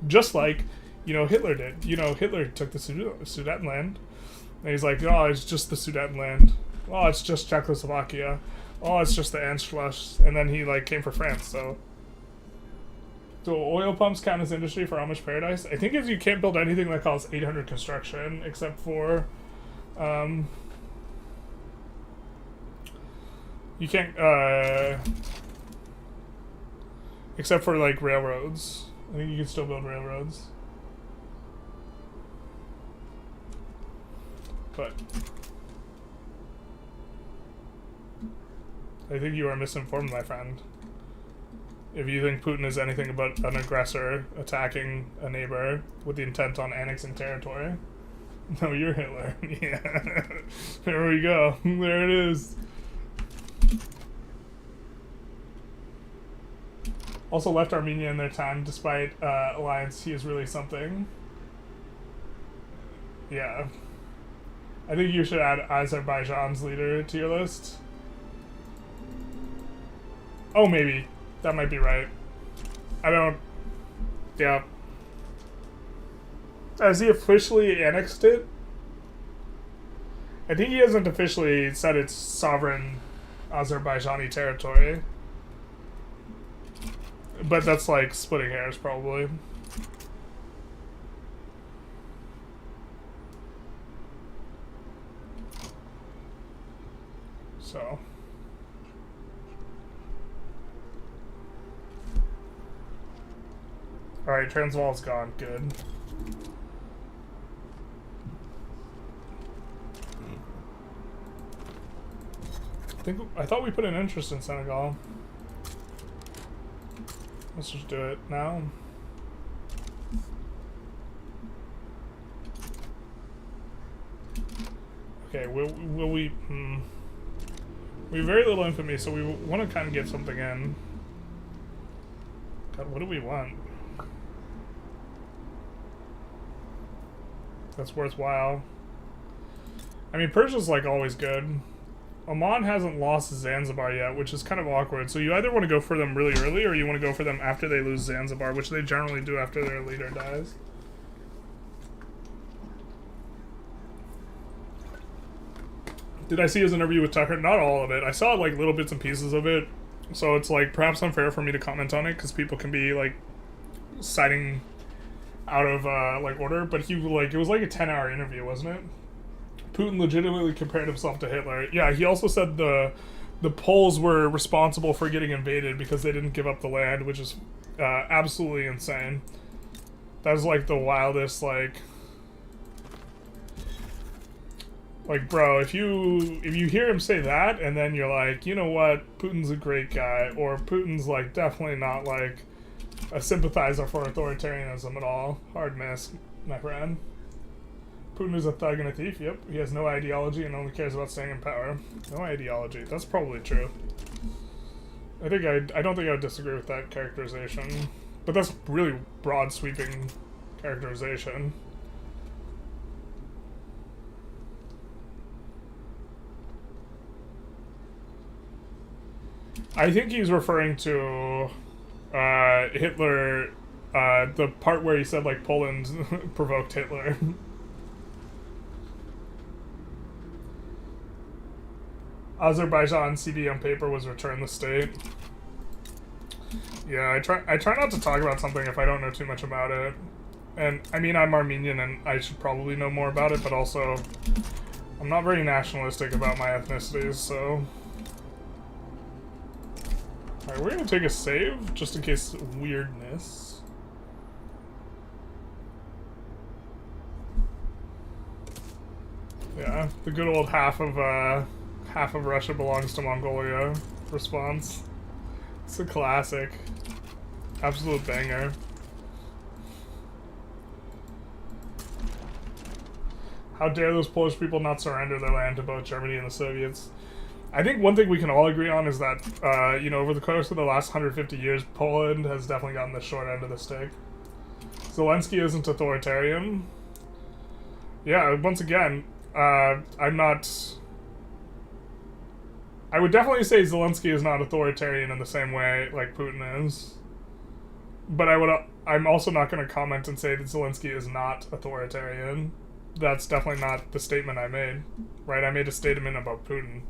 just like, you know, Hitler did. You know, Hitler took the Sudetenland, and he's like, oh, it's just the Sudetenland. Oh, it's just Czechoslovakia. Oh, it's just the Anschluss. And then he, like, came for France, so... So oil pumps count as industry for Amish Paradise? I think if you can't build anything that costs 800 construction, except for... you can't, except for, like, railroads. I think you can still build railroads. But I think you are misinformed, my friend. If you think Putin is anything but an aggressor attacking a neighbor with the intent on annexing territory, no, you're Hitler. Yeah. There we go. There it is. Also left Armenia in their time despite alliance. He is really something. Yeah. I think you should add Azerbaijan's leader to your list. Oh, maybe. That might be right. I don't... Yeah. Has he officially annexed it? I think he hasn't officially said it's sovereign Azerbaijani territory. But that's like splitting hairs, probably. So... Alright, Transvaal's gone. Good. I thought we put an interest in Senegal. Let's just do it now. Okay, will we... We have very little infamy, so we want to kind of get something in. God, what do we want? That's worthwhile. I mean, Persia's like always good. Oman hasn't lost Zanzibar yet, which is kind of awkward. So you either want to go for them really early, or you want to go for them after they lose Zanzibar, which they generally do after their leader dies. Did I see his interview with Tucker? Not all of it. I saw like little bits and pieces of it. So it's like perhaps unfair for me to comment on it because people can be like citing out of like order. But he like it was like a 10-hour interview, wasn't it? Putin legitimately compared himself to Hitler. Yeah, he also said the Poles were responsible for getting invaded because they didn't give up the land, which is absolutely insane. That was like the wildest like bro, if you hear him say that and then you're like, you know what, Putin's a great guy, or Putin's like definitely not like a sympathizer for authoritarianism at all, hard miss, my friend. Putin is a thug and a thief, yep. He has no ideology and only cares about staying in power. No ideology, that's probably true. I don't think I would disagree with that characterization. But that's really broad sweeping characterization. I think he's referring to Hitler, the part where he said like Poland provoked Hitler. Azerbaijan CD on paper was return the state. Yeah, I try not to talk about something if I don't know too much about it. And I mean, I'm Armenian and I should probably know more about it, but also I'm not very nationalistic about my ethnicities, so. Alright, we're gonna take a save just in case weirdness. Yeah, the good old half of Russia belongs to Mongolia response. It's a classic. Absolute banger. How dare those Polish people not surrender their land to both Germany and the Soviets? I think one thing we can all agree on is that, you know, over the course of the last 150 years, Poland has definitely gotten the short end of the stick. Zelensky isn't authoritarian. Yeah, once again, I'm not... I would definitely say Zelensky is not authoritarian in the same way like Putin is. But I'm also not going to comment and say that Zelensky is not authoritarian. That's definitely not the statement I made, right? I made a statement about Putin.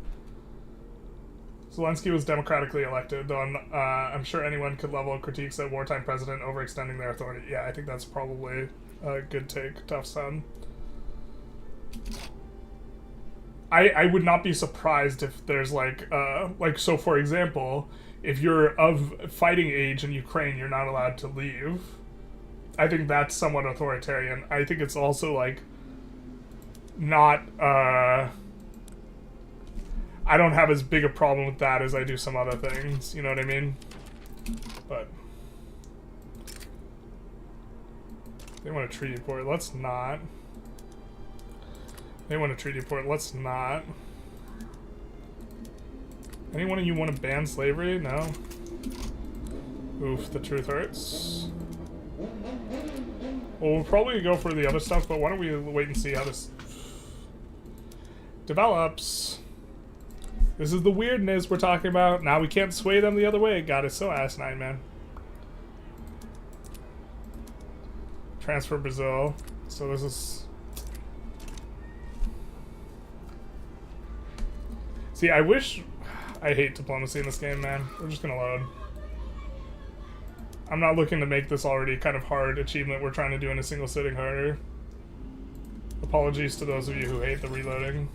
Zelensky was democratically elected, though I'm sure anyone could level critiques at wartime president overextending their authority. Yeah, I think that's probably a good take, tough son. I would not be surprised if there's like so for example, if you're of fighting age in Ukraine, you're not allowed to leave. I think that's somewhat authoritarian. I think it's also like not I don't have as big a problem with that as I do some other things, you know what I mean? But they want a treaty port, let's not. They want a treaty port, let's not. Any one of you want to ban slavery? No? Oof, the truth hurts. Well, we'll probably go for the other stuff, but why don't we wait and see how this develops. This is the weirdness we're talking about. Now we can't sway them the other way. God, it's so asinine, man. Transfer Brazil. So this is... See, I hate diplomacy in this game, man. We're just gonna load. I'm not looking to make this already kind of hard achievement we're trying to do in a single sitting harder. Apologies to those of you who hate the reloading.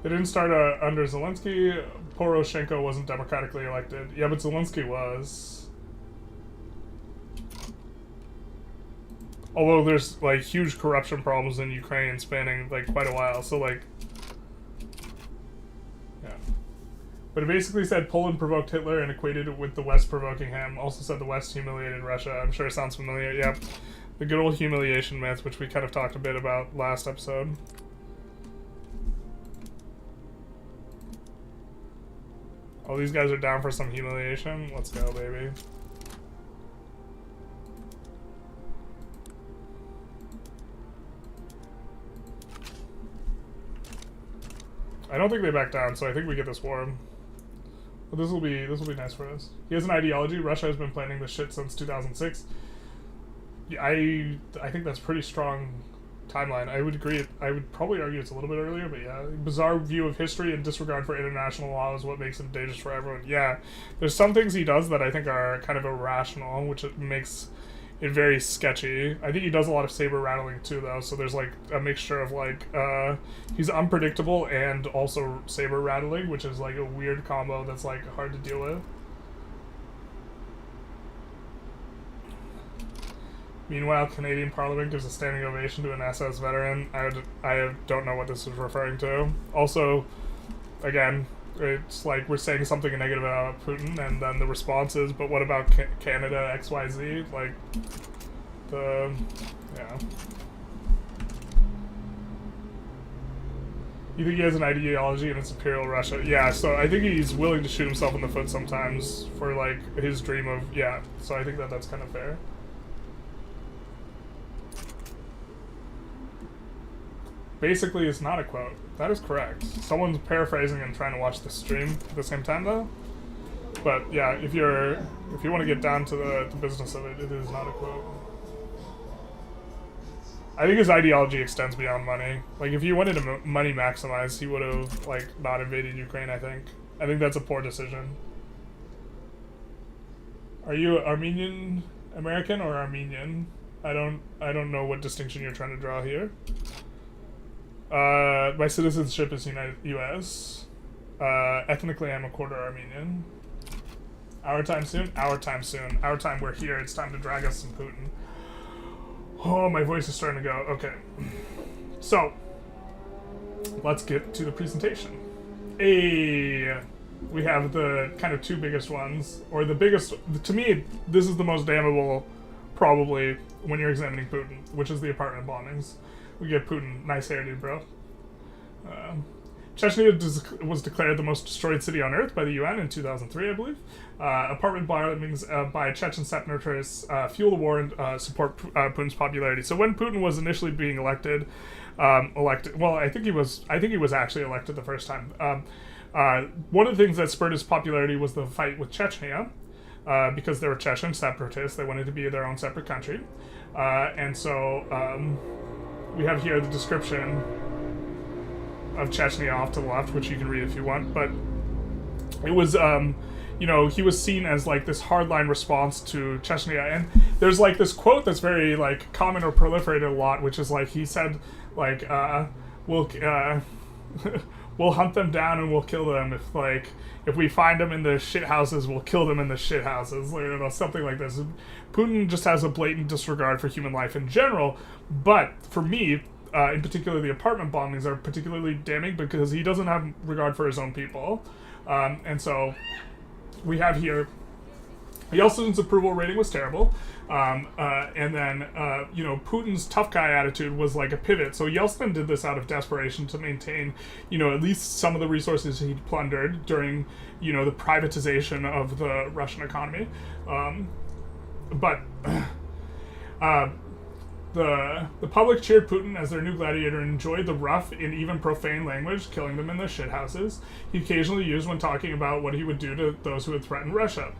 They didn't start under Zelensky. Poroshenko wasn't democratically elected. Yeah, but Zelensky was. Although there's like huge corruption problems in Ukraine spanning like quite a while, so like, yeah. But it basically said Poland provoked Hitler and equated it with the West provoking him. Also said the West humiliated Russia. I'm sure it sounds familiar. Yeah, the good old humiliation myth, which we kind of talked a bit about last episode. Oh, these guys are down for some humiliation. Let's go, baby. I don't think they back down, so I think we get this war. But this will be nice for us. He has an ideology. Russia has been planning this shit since 2006. Yeah, I think that's pretty strong timeline. I would agree. I would probably argue it's a little bit earlier, but yeah. Bizarre view of history and disregard for international law is what makes him dangerous for everyone. Yeah, there's some things he does that I think are kind of irrational, which it makes it very sketchy. I think he does a lot of saber rattling too, though, so there's like a mixture of like, he's unpredictable and also saber rattling, which is like a weird combo that's like hard to deal with. Meanwhile, Canadian Parliament gives a standing ovation to an SS veteran. I don't know what this is referring to. Also, again, it's like we're saying something negative about Putin, and then the response is, but what about Canada XYZ? Like, yeah. You think he has an ideology and it's Imperial Russia? Yeah, so I think he's willing to shoot himself in the foot sometimes for, like, his dream of, yeah. So I think that that's kind of fair. Basically, it's not a quote. That is correct. Someone's paraphrasing and trying to watch the stream at the same time, though. But yeah, if you want to get down to the business of it, it is not a quote. I think his ideology extends beyond money. Like, if he wanted to money maximize, he would have like not invaded Ukraine. I think that's a poor decision. Are you Armenian American or Armenian? I don't know what distinction you're trying to draw here. My citizenship is U.S. Ethnically, I'm a quarter Armenian. Our time soon? Our time soon. Our time, we're here. It's time to drag us some Putin. Oh, my voice is starting to go. Okay. So, let's get to the presentation. We have the kind of two biggest ones, or the biggest, to me, this is the most damnable, probably, when you're examining Putin, which is the apartment bombings. We get Putin. Nice hair, dude, bro. Chechnya was declared the most destroyed city on Earth by the UN in 2003, I believe. Apartment bombings by Chechen separatists fuel the war and support Putin's popularity. So when Putin was initially being elected, well, I think he was actually elected the first time. One of the things that spurred his popularity was the fight with Chechnya, because they were Chechen separatists. They wanted to be their own separate country, and so. We have here the description of Chechnya off to the left, which you can read if you want, but it was, he was seen as like this hardline response to Chechnya, and there's like this quote that's very like common or proliferated a lot, which is like, he said, like, we'll hunt them down and we'll kill them if we find them in the shit houses, we'll kill them in the shit houses, something like this. Putin just has a blatant disregard for human life in general, but for me, in particular, the apartment bombings are particularly damning because he doesn't have regard for his own people. And so we have here, Yeltsin's approval rating was terrible. And then, Putin's tough guy attitude was like a pivot. So Yeltsin did this out of desperation to maintain, at least some of the resources he'd plundered during, the privatization of the Russian economy. But the public cheered Putin as their new gladiator and enjoyed the rough and even profane language, killing them in the shithouses he occasionally used when talking about what he would do to those who had threatened Russia.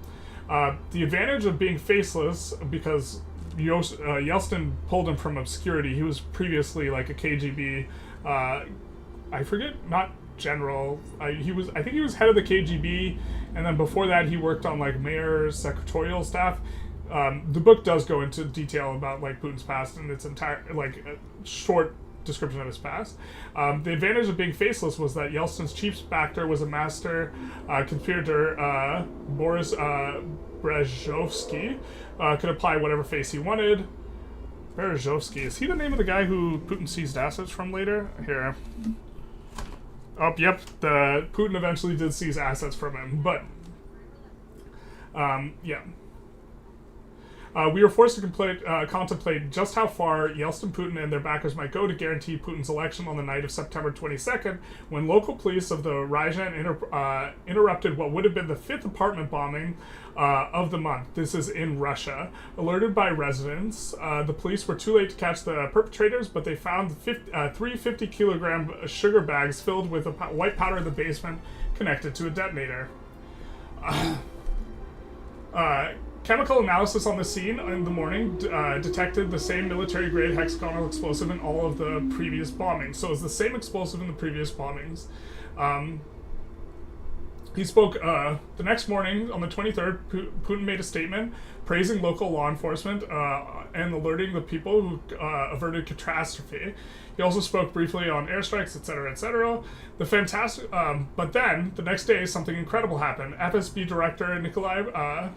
The advantage of being faceless, because Yeltsin pulled him from obscurity. He was previously like a KGB, I forget, not general. I think he was head of the KGB, and then before that he worked on like mayor's secretarial staff. The book does go into detail about like Putin's past and its entire like short description of his past. The advantage of being faceless was that Yeltsin's chief backer was a master conspirator, Boris Berezovsky, could apply whatever face he wanted. Berezovsky, is he the name of the guy who Putin seized assets from later? Here. Oh, yep, Putin eventually did seize assets from him, but, yeah. We were forced to contemplate just how far Yeltsin, Putin, and their backers might go to guarantee Putin's election on the night of September 22nd, when local police of the Ryazan interrupted what would have been the 5th apartment bombing of the month. This is in Russia. Alerted by residents, the police were too late to catch the perpetrators, but they found 3 50-kilogram sugar bags filled with white powder in the basement connected to a detonator. Chemical analysis on the scene in the morning detected the same military-grade hexagonal explosive in all of the previous bombings. So it's the same explosive in the previous bombings. He spoke the next morning, on the 23rd, Putin made a statement praising local law enforcement and alerting the people who averted catastrophe. He also spoke briefly on airstrikes, etc., etc. But then, the next day, something incredible happened. FSB Director Nikolai,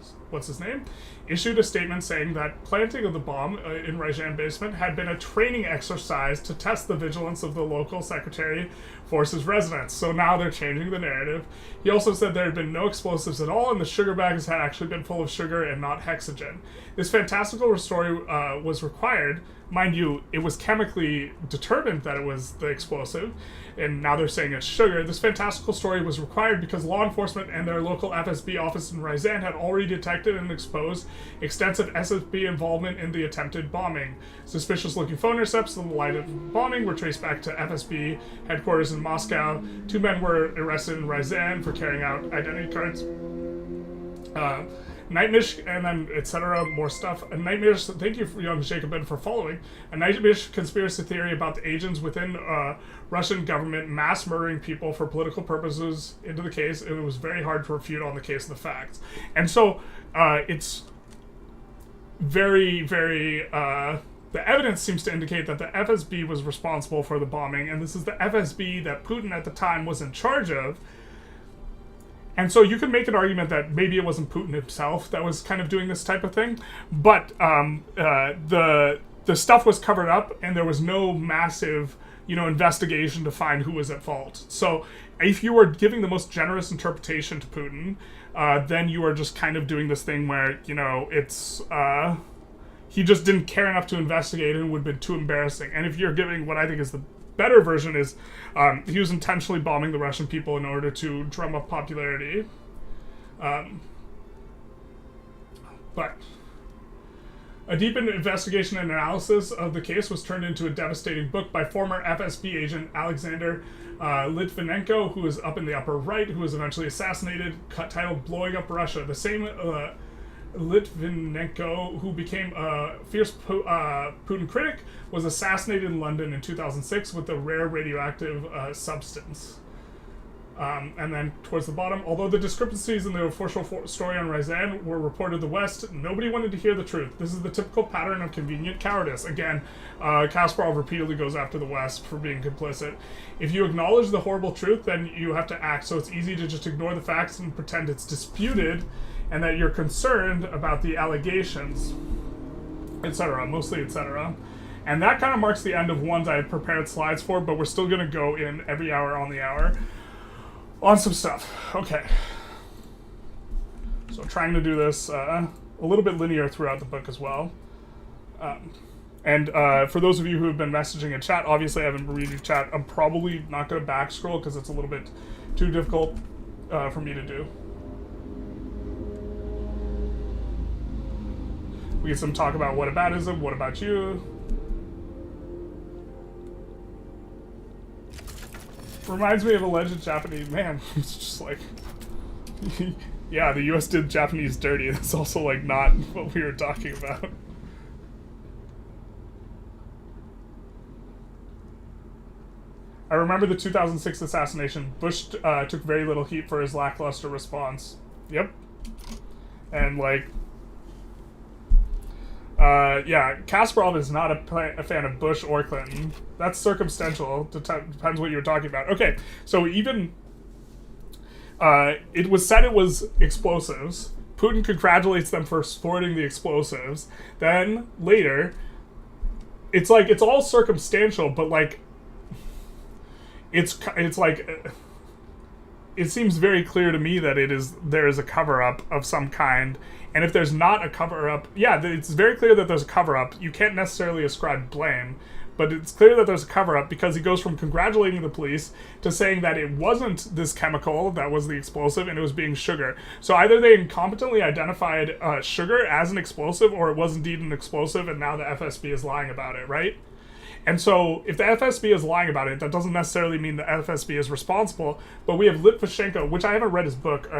issued a statement saying that planting of the bomb in Ryazan basement had been a training exercise to test the vigilance of the local secretary forces residents. So now they're changing the narrative. He also said there had been no explosives at all, and the sugar bags had actually been full of sugar and not hexogen. This fantastical story was required. Mind you, it was chemically determined that it was the explosive, and now they're saying it's sugar. This fantastical story was required because law enforcement and their local FSB office in Ryazan had already detected and exposed extensive FSB involvement in the attempted bombing. Suspicious-looking phone intercepts in the light of the bombing were traced back to FSB headquarters in Moscow. 2 men were arrested in Ryazan for carrying out identity cards. Nightmish, and then etc. More stuff. A nightmarish. Thank you, young Jacobin, for following. A nightmarish conspiracy theory about the agents within Russian government mass murdering people for political purposes into the case. It was very hard to refute on the case of the facts, and so it's very, very. The evidence seems to indicate that the FSB was responsible for the bombing, and this is the FSB that Putin at the time was in charge of. And so you could make an argument that maybe it wasn't Putin himself that was kind of doing this type of thing, but the stuff was covered up, and there was no massive, investigation to find who was at fault. So if you were giving the most generous interpretation to Putin, then you are just kind of doing this thing where it's he just didn't care enough to investigate, and it would have been too embarrassing. And if you're giving what I think is the better version is he was intentionally bombing the Russian people in order to drum up popularity. But a deep investigation and analysis of the case was turned into a devastating book by former FSB agent Alexander Litvinenko, who was up in the upper right, who was eventually assassinated, titled Blowing Up Russia. The same Litvinenko, who became a fierce Putin critic, was assassinated in London in 2006 with a rare radioactive substance. And then towards the bottom, although the discrepancies in the official story on Ryazan were reported to the West, nobody wanted to hear the truth. This is the typical pattern of convenient cowardice. Again, Kasparov repeatedly goes after the West for being complicit. If you acknowledge the horrible truth, then you have to act, so it's easy to just ignore the facts and pretend it's disputed, and that you're concerned about the allegations, etc., mostly etc. And that kind of marks the end of ones I had prepared slides for, but we're still going to go in every hour on the hour on some stuff. Okay. So trying to do this a little bit linear throughout the book as well. And for those of you who have been messaging in chat, obviously I haven't been reading chat. I'm probably not going to back scroll because it's a little bit too difficult for me to do. We get some talk about whataboutism, what about you? Reminds me of alleged Japanese, man, it's just like, yeah, the US did Japanese dirty. That's also like not what we were talking about. I remember the 2006 assassination. Bush took very little heat for his lackluster response. Yep. And like, Yeah, Kasparov is not a fan of Bush or Clinton. That's circumstantial. Depends what you're talking about. Okay, so even it was said it was explosives. Putin congratulates them for sporting the explosives. Then later, it's like it's all circumstantial, but like it's like it seems very clear to me that there is a cover-up of some kind. And if there's not a cover-up, yeah, it's very clear that there's a cover-up. You can't necessarily ascribe blame, but it's clear that there's a cover-up because he goes from congratulating the police to saying that it wasn't this chemical that was the explosive and it was being sugar. So either they incompetently identified sugar as an explosive, or it was indeed an explosive and now the FSB is lying about it, right? And so, if the FSB is lying about it, that doesn't necessarily mean the FSB is responsible, but we have Litvashenko, which I haven't read his book,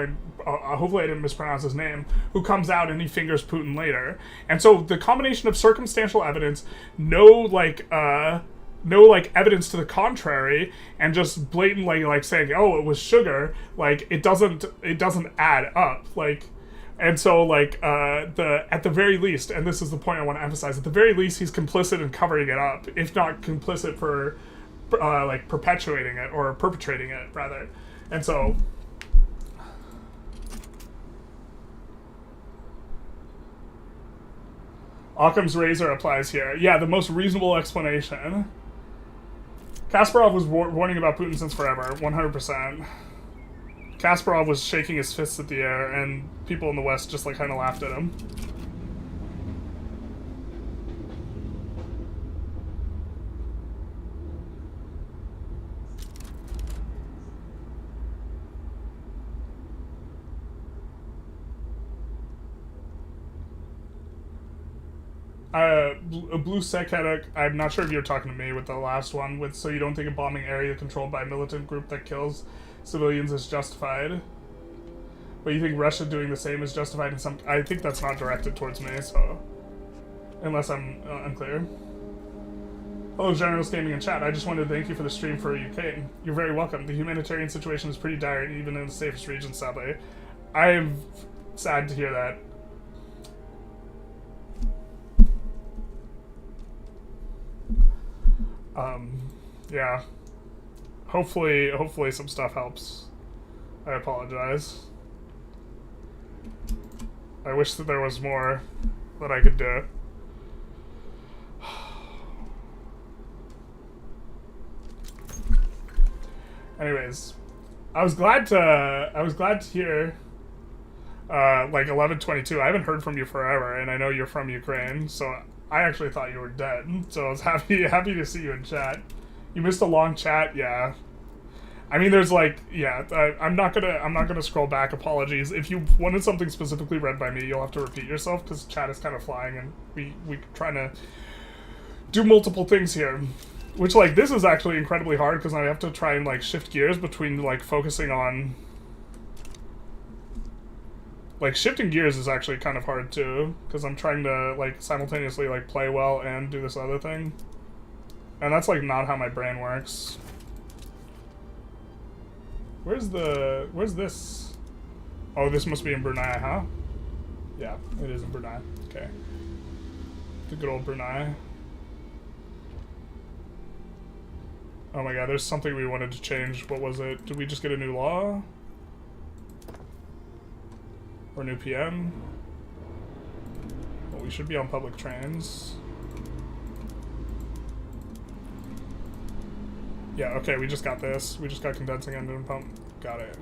hopefully I didn't mispronounce his name, who comes out and he fingers Putin later. And so, the combination of circumstantial evidence, no evidence to the contrary, and just blatantly, like, saying, oh, it was sugar, like, it doesn't add up, like... And so, like, at the very least, and this is the point I want to emphasize, at the very least, he's complicit in covering it up, if not complicit for, like, perpetuating it, or perpetrating it, rather. And so... Occam's razor applies here. Yeah, the most reasonable explanation. Kasparov was warning about Putin since forever, 100%. Kasparov was shaking his fists at the air, and people in the West just, like, kind of laughed at him. Blue Sekhetic, I'm not sure if you're talking to me with the last one, with so you don't think a bombing area controlled by a militant group that kills civilians is justified. But you think Russia doing the same is justified in some... I think that's not directed towards me, so... Unless I'm unclear. Hello, Generalist Gaming in chat. I just wanted to thank you for the stream for UK. You're very welcome. The humanitarian situation is pretty dire, even in the safest regions, sadly. I'm sad to hear that. Yeah. Hopefully some stuff helps. I apologize. I wish that there was more that I could do. Anyways, I was glad to hear like 1122. I haven't heard from you forever, and I know you're from Ukraine, so I actually thought you were dead. So I was happy to see you in chat. You missed a long chat, yeah. I mean, there's like, yeah. I'm not gonna scroll back. Apologies. If you wanted something specifically read by me, you'll have to repeat yourself because chat is kind of flying, and we trying to do multiple things here. Which, like, this is actually incredibly hard because I have to try and like shift gears between like focusing on. Like, shifting gears is actually kind of hard too because I'm trying to like simultaneously like play well and do this other thing, and that's like not how my brain works. Where's this? Oh, this must be in Brunei, huh? Yeah, it is in Brunei. Okay. The good old Brunei. Oh my god, there's something we wanted to change. What was it? Did we just get a new law? Or new PM? Well, we should be on public trains. Yeah, okay, we just got this. We just got condensing engine pump. Got it.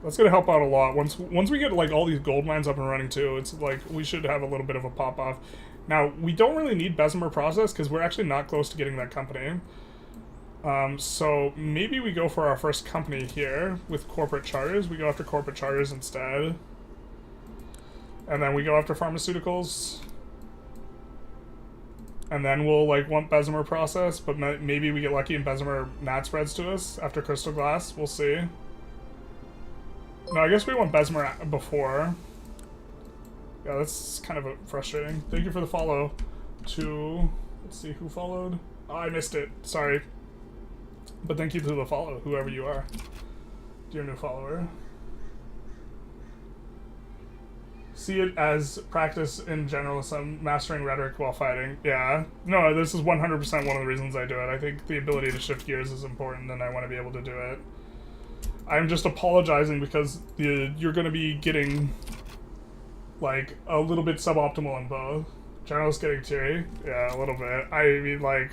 That's gonna help out a lot. Once we get like all these gold mines up and running too, it's like we should have a little bit of a pop off. Now, we don't really need Bessemer process because we're actually not close to getting that company. So maybe we go for our first company here with corporate charters. We go after corporate charters instead. And then we go after pharmaceuticals. And then we'll like want Bessemer process, but maybe we get lucky and Bessemer nat spreads to us after Crystal Glass. We'll see. No, I guess we want Bessemer before. Yeah, that's kind of frustrating. Thank you for the follow to... Let's see who followed. Oh, I missed it. Sorry. But thank you for the follow, whoever you are. Dear new follower. See it as practice in generalism, mastering rhetoric while fighting. Yeah. No, this is 100% one of the reasons I do it. I think the ability to shift gears is important, and I want to be able to do it. I'm just apologizing because you're going to be getting, like, a little bit suboptimal in both. Generalist getting teary? Yeah, a little bit. I mean, like...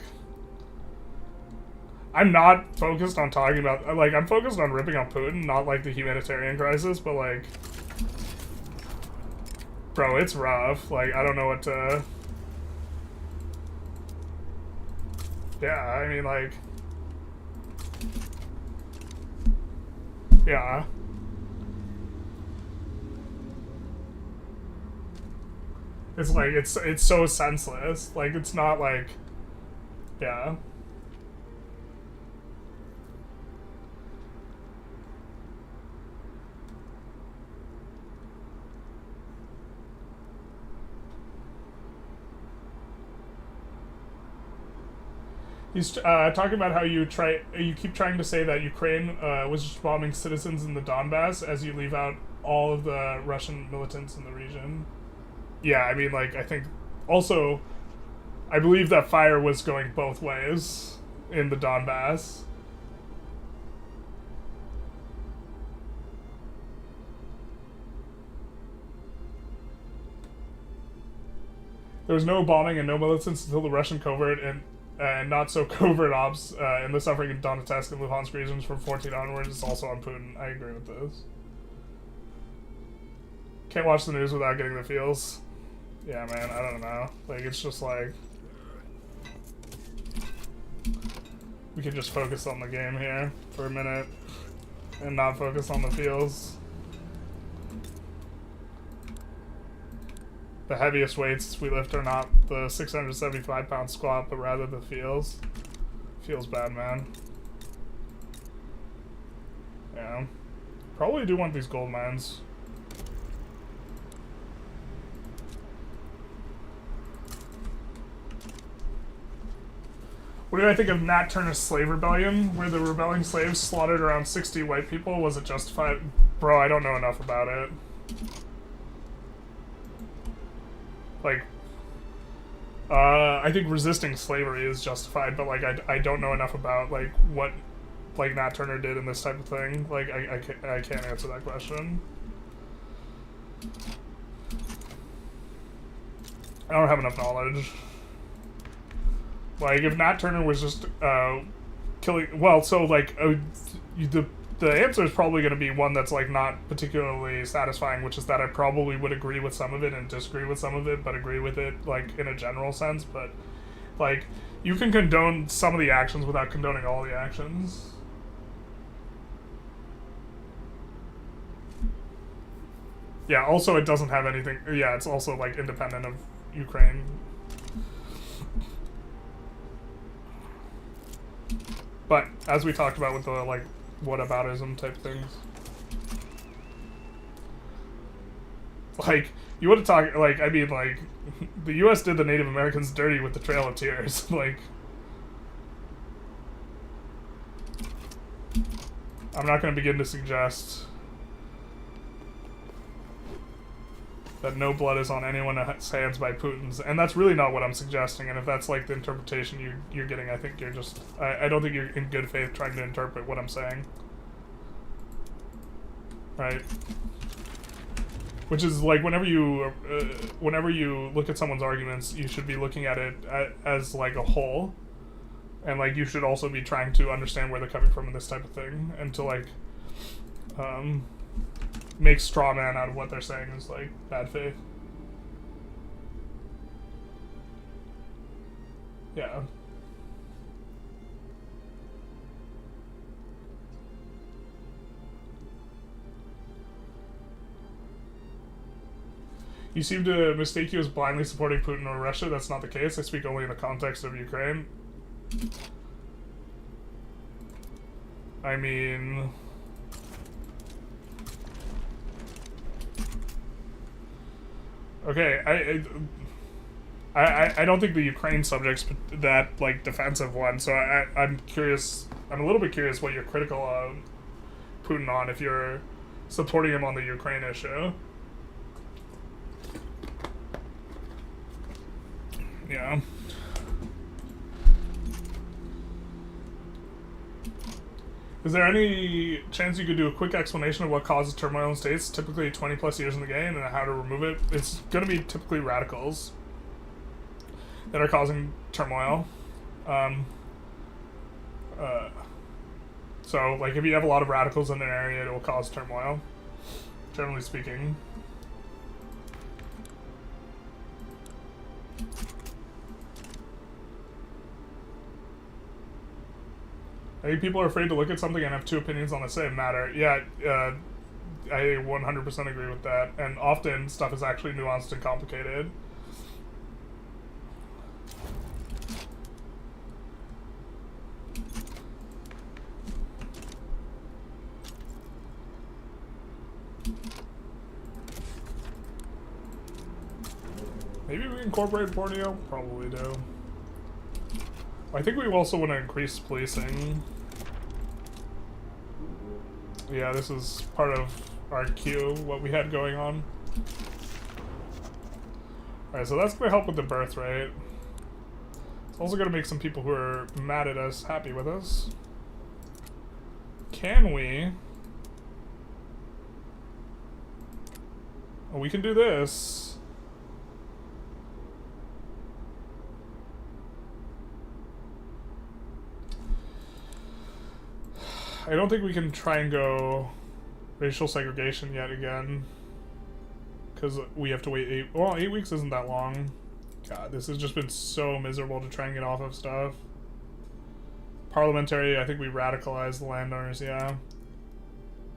I'm not focused on talking about... Like, I'm focused on ripping on Putin, not, like, the humanitarian crisis, but, like... Bro, it's rough. Like, I don't know what to... Yeah, I mean, like... Yeah. It's like, it's so senseless. Like, it's not like... Yeah. He's talking about how you keep trying to say that Ukraine was just bombing citizens in the Donbass as you leave out all of the Russian militants in the region. Yeah, I mean, like, I think also, I believe that fire was going both ways in the Donbass. There was no bombing and no militants until the Russian covert and not so covert ops and the suffering in Donetsk and Luhansk regions from 14 onwards is also on Putin. I agree with this. Can't watch the news without getting the feels. Yeah, man, I don't know. Like, it's just like... We can just focus on the game here for a minute and not focus on the feels. The heaviest weights we lift are not the 675-pound squat, but rather the feels. Feels bad, man. Yeah. Probably do want these gold mines. What do I think of Nat Turner's slave rebellion, where the rebelling slaves slaughtered around 60 white people? Was it justified? Bro, I don't know enough about it. Like, I think resisting slavery is justified, but, like, I don't know enough about, like, what, like, Nat Turner did in this type of thing. Like, I can't answer that question. I don't have enough knowledge. Like, if Nat Turner was just, killing... Well, so, like, the answer is probably going to be one that's, like, not particularly satisfying, which is that I probably would agree with some of it and disagree with some of it, but agree with it, like, in a general sense. But, like, you can condone some of the actions without condoning all the actions. Yeah, also it doesn't have anything... Yeah, it's also, like, independent of Ukraine. But, as we talked about with the, like, whataboutism type things. Like, you want to talk, like, I mean, like, the US did the Native Americans dirty with the Trail of Tears. Like, I'm not going to begin to suggest that no blood is on anyone's hands by Putin's, and that's really not what I'm suggesting, and if that's, like, the interpretation you're getting, I think you're just... I don't think you're in good faith trying to interpret what I'm saying. Right? Which is, like, whenever you look at someone's arguments, you should be looking at it as, like, a whole, and, like, you should also be trying to understand where they're coming from in this type of thing, and to, like, make straw man out of what they're saying is, like, bad faith. Yeah. You seem to mistake you as blindly supporting Putin or Russia. That's not the case. I speak only in the context of Ukraine. I mean... Okay, I don't think the Ukraine subject's that, like, defensive one, so I'm curious, I'm a little bit curious what you're critical of Putin on if you're supporting him on the Ukraine issue. Yeah. Is there any chance you could do a quick explanation of what causes turmoil in states, typically 20 plus years in the game, and how to remove it? It's going to be typically radicals that are causing turmoil. So, like, if you have a lot of radicals in an area, it will cause turmoil, generally speaking. I think people are afraid to look at something and have two opinions on the same matter. Yeah, I 100% agree with that. And often stuff is actually nuanced and complicated. Maybe we incorporate Borneo? Probably do. I think we also want to increase policing. Yeah, this is part of our queue, what we had going on. Alright, so that's going to help with the birth rate. It's also going to make some people who are mad at us happy with us. Can we? Oh, we can do this. I don't think we can try and go racial segregation yet again. Because we have to wait 8 weeks isn't that long. God, this has just been so miserable to try and get off of stuff. Parliamentary, I think we radicalized the landowners, yeah.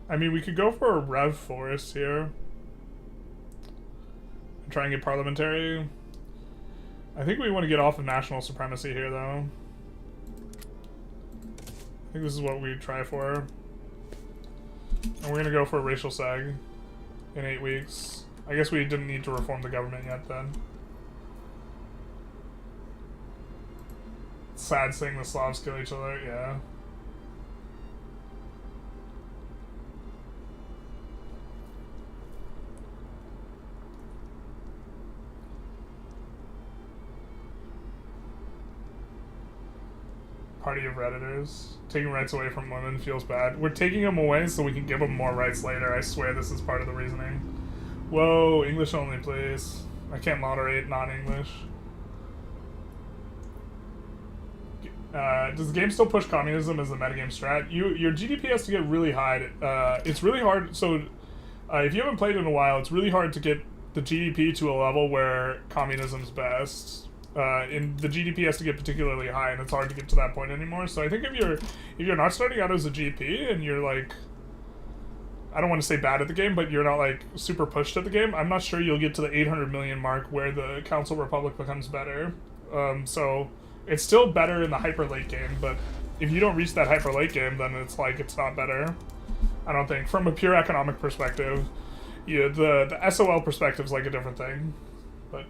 I mean, we could go for a Rev Forest here. And try and get parliamentary. I think we want to get off of national supremacy here, though. I think this is what we try for. And we're gonna go for a racial seg in 8 weeks. I guess we didn't need to reform the government yet then. It's sad seeing the Slavs kill each other, yeah. Party of Redditors. Taking rights away from women feels bad. We're taking them away so we can give them more rights later. I swear this is part of the reasoning. Whoa, English only, please. I can't moderate non-English. Does the game still push communism as a metagame strat? Your GDP has to get really high. It's really hard. So, if you haven't played in a while, it's really hard to get the GDP to a level where communism's best. And the GDP has to get particularly high, and it's hard to get to that point anymore. So I think if you're not starting out as a GP and you're like, I don't want to say bad at the game, but you're not like super pushed at the game, I'm not sure you'll get to the 800 million mark where the Council Republic becomes better. So it's still better in the hyper late game, but if you don't reach that hyper late game, then it's like it's not better. I don't think from a pure economic perspective. Yeah, the SOL perspective is like a different thing, but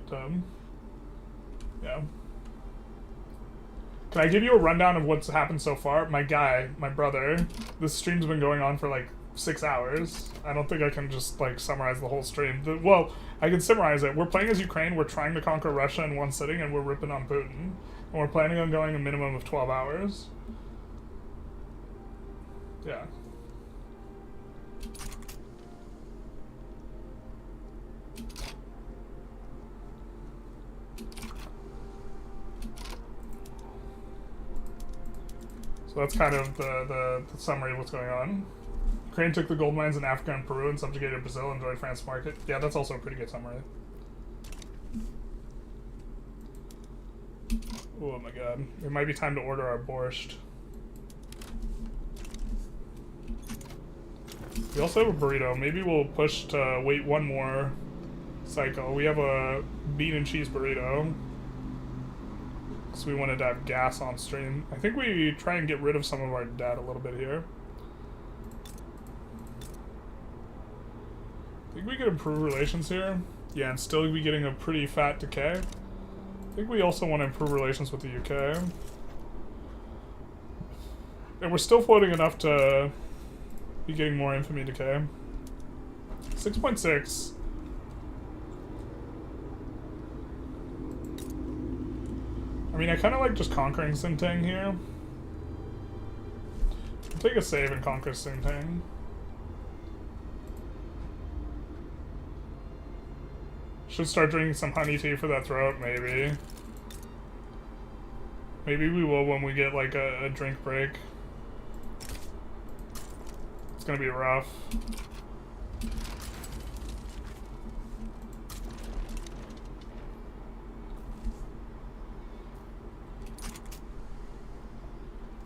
yeah. Can I give you a rundown of what's happened so far? My brother, this stream's been going on for like 6 hours. I don't think I can just like summarize the whole stream. Well, I can summarize it. We're playing as Ukraine, we're trying to conquer Russia in one sitting, and we're ripping on Putin. And we're planning on going a minimum of 12 hours. Yeah. So that's kind of the summary of what's going on. Ukraine took the gold mines in Africa and Peru and subjugated Brazil and enjoyed France's market. Yeah, that's also a pretty good summary. Oh my god. It might be time to order our borscht. We also have a burrito. Maybe we'll push to wait one more cycle. We have a bean and cheese burrito. So we wanted to have gas on stream. I think we try and get rid of some of our debt a little bit here. I think we could improve relations here. Yeah, and still be getting a pretty fat decay. I think we also want to improve relations with the UK. And we're still floating enough to be getting more infamy decay. 6.6. I mean, I kind of like just conquering Sintang here. I'll take a save and conquer Sintang. Should start drinking some honey tea for that throat, maybe. Maybe we will when we get like a drink break. It's gonna be rough.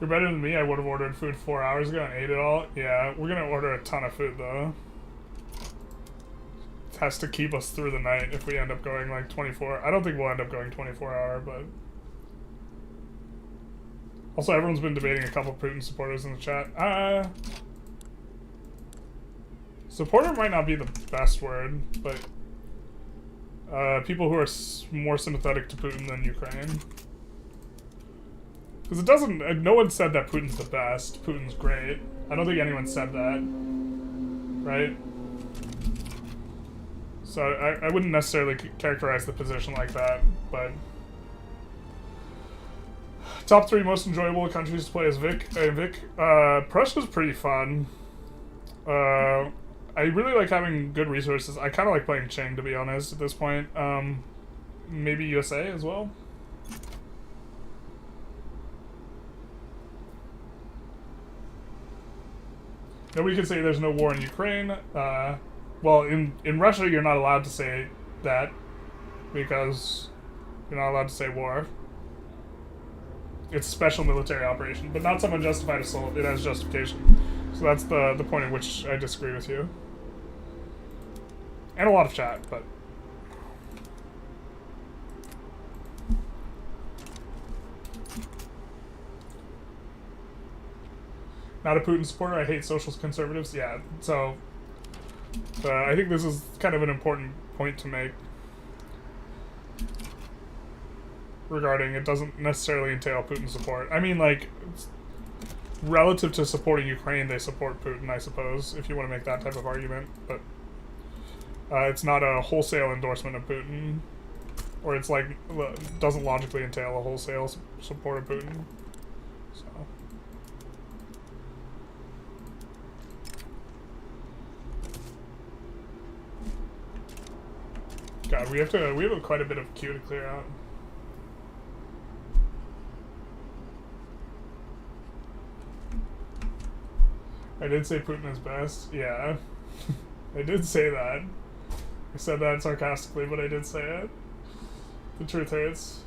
You're better than me. I would have ordered food 4 hours ago and ate it all. Yeah, we're gonna order a ton of food though. It has to keep us through the night if we end up going like 24. I don't think we'll end up going 24-hour, but... Also, everyone's been debating a couple Putin supporters in the chat. Supporter might not be the best word, but... people who are more sympathetic to Putin than Ukraine. Because it doesn't... no one said that Putin's the best. Putin's great. I don't think anyone said that. Right? So I wouldn't necessarily characterize the position like that, but... Top 3 most enjoyable countries to play as Vic. Prussia's pretty fun. I really like having good resources. I kind of like playing Qing, to be honest, at this point. Maybe USA as well. Nobody can say there's no war in Ukraine. Well, in Russia, you're not allowed to say that because you're not allowed to say war. It's a special military operation, but not someone justified assault. It has justification. So that's the point at which I disagree with you. And a lot of chat, but... Not a Putin supporter. I hate social conservatives. Yeah, so I think this is kind of an important point to make regarding it doesn't necessarily entail Putin support. I mean, like, relative to supporting Ukraine, they support Putin, I suppose, if you want to make that type of argument. But it's not a wholesale endorsement of Putin, or it's like doesn't logically entail a wholesale support of Putin. So. God, we have quite a bit of queue to clear out. I did say Putin is best. Yeah, I did say that. I said that sarcastically, but I did say it. The truth hurts.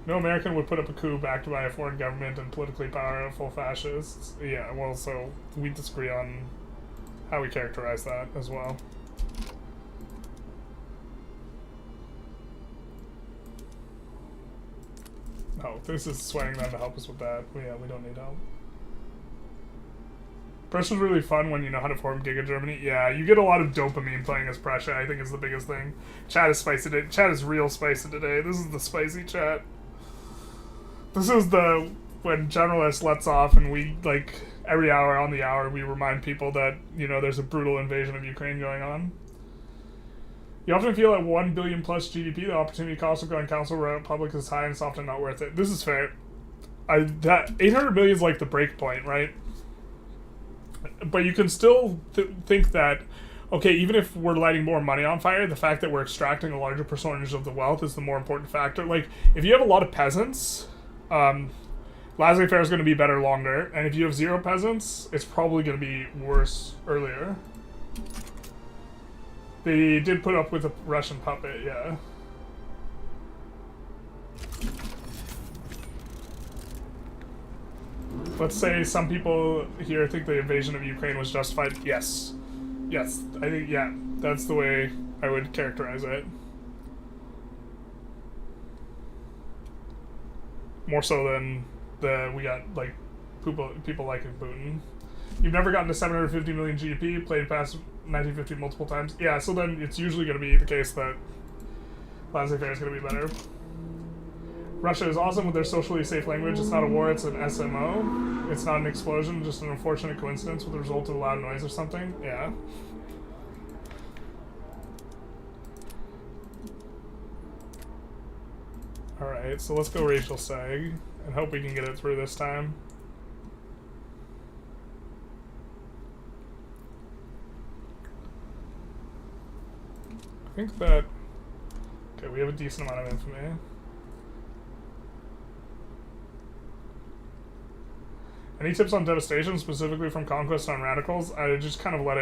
No American would put up a coup backed by a foreign government and politically powerful fascists. Yeah, well, so we disagree on how we characterize that as well. Oh, this is swearing them to help us with that. Yeah, we don't need help. Prussia's really fun when you know how to form Giga Germany. Yeah, you get a lot of dopamine playing as Prussia, I think is the biggest thing. Chat is spicy today. Chat is real spicy today. This is the spicy chat. This is when Generalist lets off and we, like, every hour on the hour, we remind people that, you know, there's a brutal invasion of Ukraine going on. You often feel at 1 billion plus GDP, the opportunity cost of going council republic is high and it's often not worth it. This is fair. That 800 million is like the break point, right? But you can still think that, okay, even if we're lighting more money on fire, the fact that we're extracting a larger percentage of the wealth is the more important factor. Like, if you have a lot of peasants, laissez-faire is going to be better longer, and if you have 0 peasants, it's probably going to be worse earlier. They did put up with a Russian puppet, yeah. Let's say some people here think the invasion of Ukraine was justified. Yes. Yes, I think, yeah, that's the way I would characterize it. More so than we got, like, people liking Putin. You've never gotten to 750 million GDP, played past 1950 multiple times. Yeah, so then it's usually going to be the case that laissez-faire is going to be better. Russia is awesome with their socially safe language. It's not a war, it's an SMO. It's not an explosion, just an unfortunate coincidence with the result of a loud noise or something. Yeah. Alright. Alright, so let's go racial seg and hope we can get it through this time. I think that... Okay, we have a decent amount of infamy. Any tips on devastation, specifically from Conquest on Radicals? I just kind of let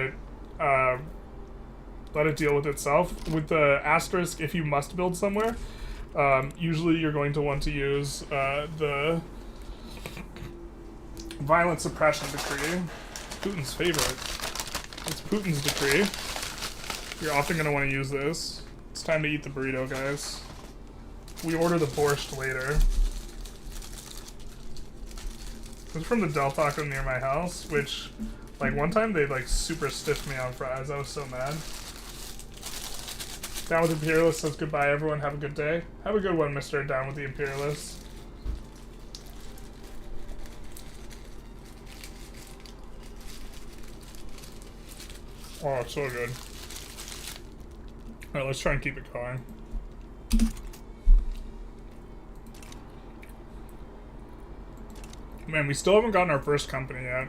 it deal with itself. With the asterisk, if you must build somewhere, usually you're going to want to use the violent suppression decree. Putin's favorite. It's Putin's decree. You're often going to want to use this. It's time to eat the burrito, guys. We order the borscht later. This is from the Del Taco near my house, which, like, one time they, like, super stiffed me on fries. I was so mad. Down with the Imperialists says goodbye, everyone. Have a good day. Have a good one, Mr. Down with the Imperialists. Oh, it's so good. Alright, let's try and keep it going. Man, we still haven't gotten our first company yet.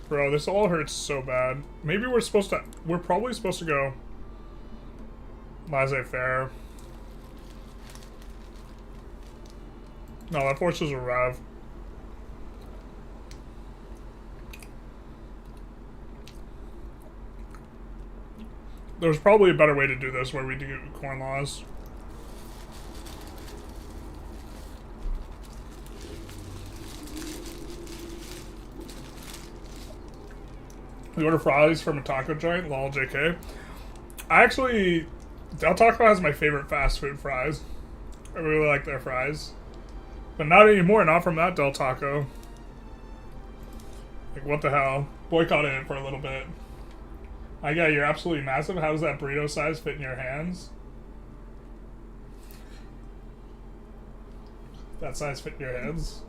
Bro, this all hurts so bad. Maybe we're probably supposed to go laissez-faire. No, that forces a rev. There's probably a better way to do this where we do corn laws. We order fries from a taco joint, lol JK. Del Taco has my favorite fast food fries. I really like their fries. But not anymore, not from that Del Taco. Like, what the hell? Boycotted it for a little bit. Yeah, you're absolutely massive. How does that burrito size fit in your hands? That size fit in your hands?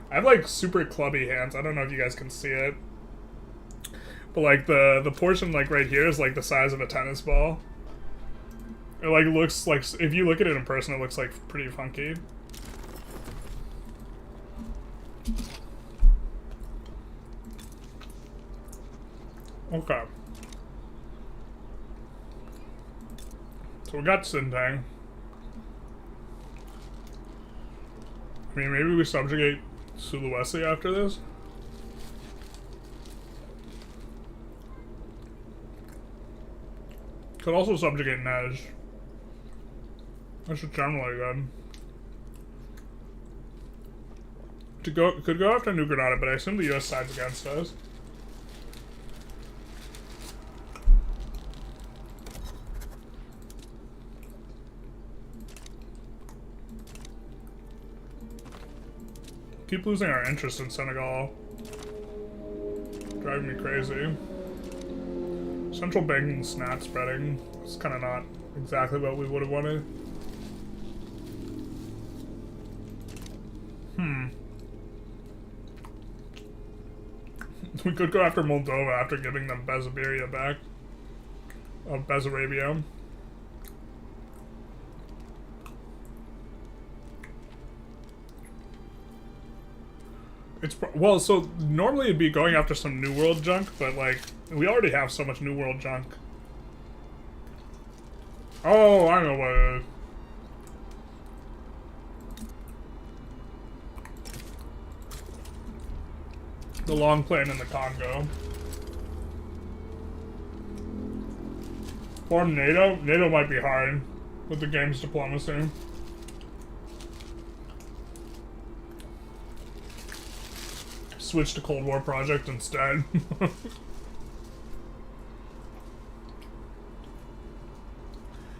I have, like, super clubby hands. I don't know if you guys can see it. But, like, the portion, like, right here is, like, the size of a tennis ball. It, like, looks like... If you look at it in person, it looks, like, pretty funky. Okay. So we got Sintang. I mean, maybe we subjugate Sulawesi after this? Could also subjugate Nej. That's generally good. Could go after New Granada, but I assume the US side's against us. Keep losing our interest in Senegal. Driving me crazy. Central banking snap spreading. It's kind of not exactly what we would have wanted. We could go after Moldova after giving them Bessarabia back. Bessarabia. Well, so normally it'd be going after some New World junk, but like, we already have so much New World junk. Oh, I know what it is. The long plane in the Congo. Form NATO? NATO might be hard with the game's diplomacy. Switch to Cold War project instead.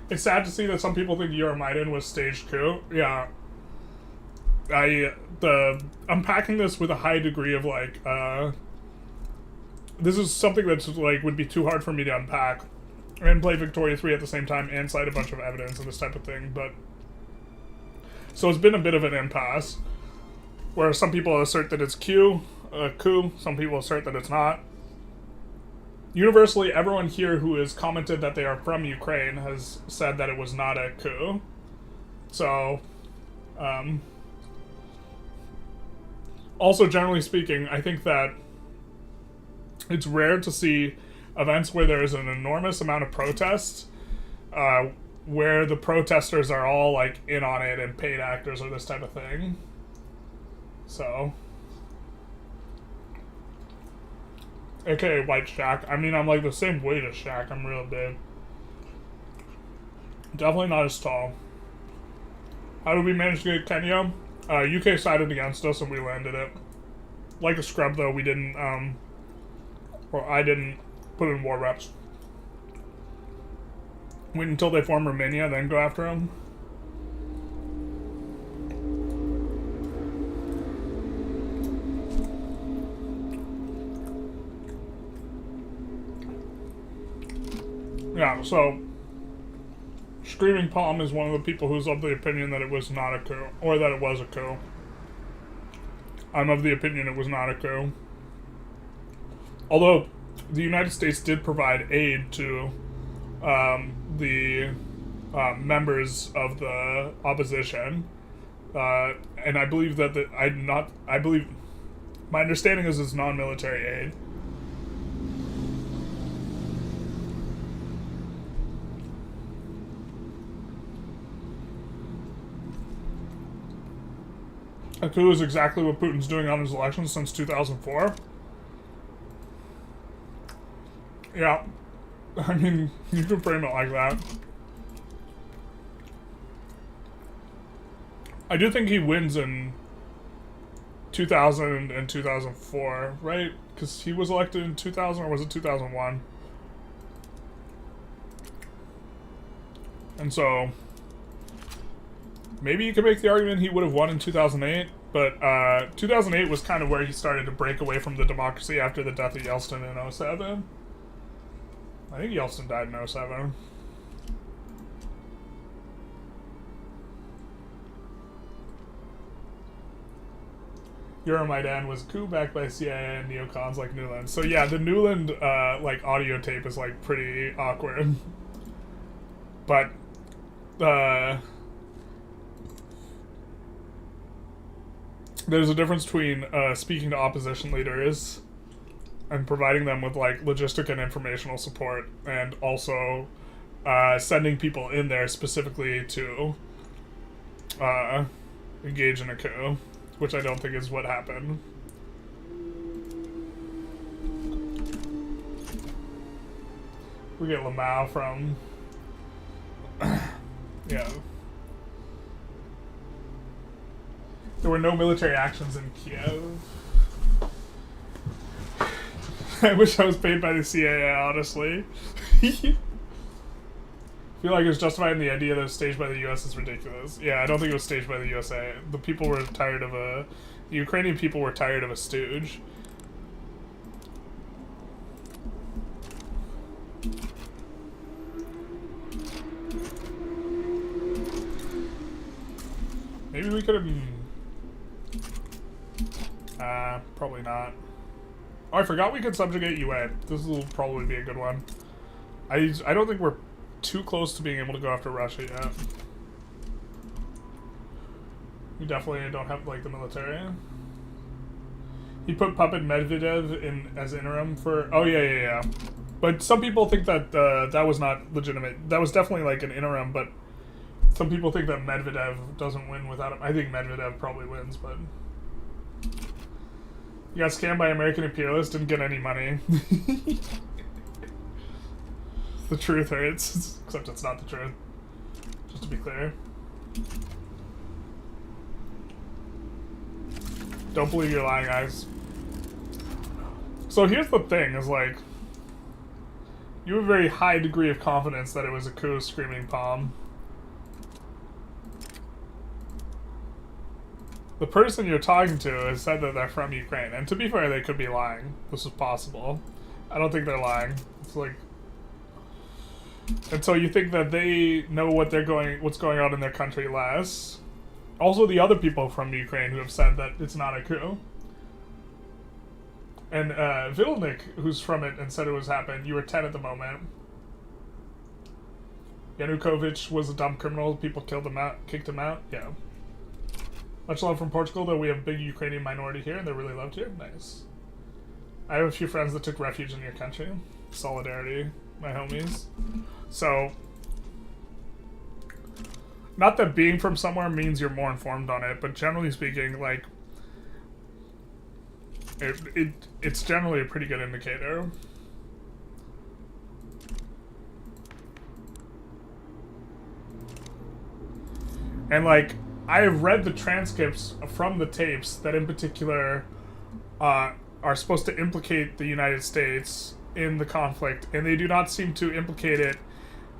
It's sad to see that some people think Euromaidan was staged coup. Yeah. Unpacking this with a high degree of like, this is something that's like, would be too hard for me to unpack and play Victoria 3 at the same time and cite a bunch of evidence and this type of thing, but so it's been a bit of an impasse where some people assert that it's coup, some people assert that it's not. Universally, everyone here who has commented that they are from Ukraine has said that it was not a coup. So, also generally speaking, I think that it's rare to see events where there is an enormous amount of protest, where the protesters are all like in on it and paid actors or this type of thing. So, aka White Shaq. I mean, I'm like the same weight as Shaq. I'm real big. Definitely not as tall. How did we manage to get Kenya? UK sided against us and we landed it. Like a scrub though, we didn't, or I didn't put in war reps. Wait until they form Romania, then go after them. Yeah, so Screaming Palm is one of the people who's of the opinion that it was not a coup, or that it was a coup. I'm of the opinion it was not a coup. Although the United States did provide aid to the members of the opposition, and I believe that I believe my understanding is it's non-military aid. A coup is exactly what Putin's doing on his elections since 2004. Yeah. I mean, you can frame it like that. I do think he wins in 2000 and 2004, right? Because he was elected in 2000, or was it 2001? And so maybe you could make the argument he would have won in 2008, but 2008 was kind of where he started to break away from the democracy after the death of Yeltsin in 2007. I think Yeltsin died in 2007. Euromaidan was a coup backed by CIA and neocons like Newland. So yeah, the Newland like audio tape is like pretty awkward. But there's a difference between speaking to opposition leaders and providing them with like logistic and informational support, and also sending people in there specifically to engage in a coup, which I don't think is what happened. We get Lamau from yeah. There were no military actions in Kiev. I wish I was paid by the CIA, honestly. I feel like it's justified in the idea that it was staged by the US is ridiculous. Yeah, I don't think it was staged by the USA. The people were tired of the Ukrainian people were tired of a stooge. Maybe we could have... probably not. Oh, I forgot we could subjugate UA. This will probably be a good one. I don't think we're too close to being able to go after Russia yet. We definitely don't have, like, the military. He put Puppet Medvedev in as interim for... Oh, yeah. But some people think that that was not legitimate. That was definitely, like, an interim, but some people think that Medvedev doesn't win without him. I think Medvedev probably wins, but... You got scammed by American imperialists, didn't get any money. The truth hurts, except it's not the truth. Just to be clear. Don't believe you're lying, guys. So here's the thing, is like... You have a very high degree of confidence that it was a coup, Screaming Palm. The person you're talking to has said that they're from Ukraine, and to be fair, they could be lying. This is possible. I don't think they're lying. It's like, and so you think that they know what's going on in their country less. Also, the other people from Ukraine who have said that it's not a coup. And Vilnik, who's from it and said it was happened, you were 10 at the moment. Yanukovych was a dumb criminal. People kicked him out. Yeah. Much love from Portugal, though we have a big Ukrainian minority here, and they're really loved here. Nice. I have a few friends that took refuge in your country. Solidarity, my homies. So, not that being from somewhere means you're more informed on it, but generally speaking, like, it's generally a pretty good indicator. And, like, I have read the transcripts from the tapes that in particular are supposed to implicate the United States in the conflict, and they do not seem to implicate it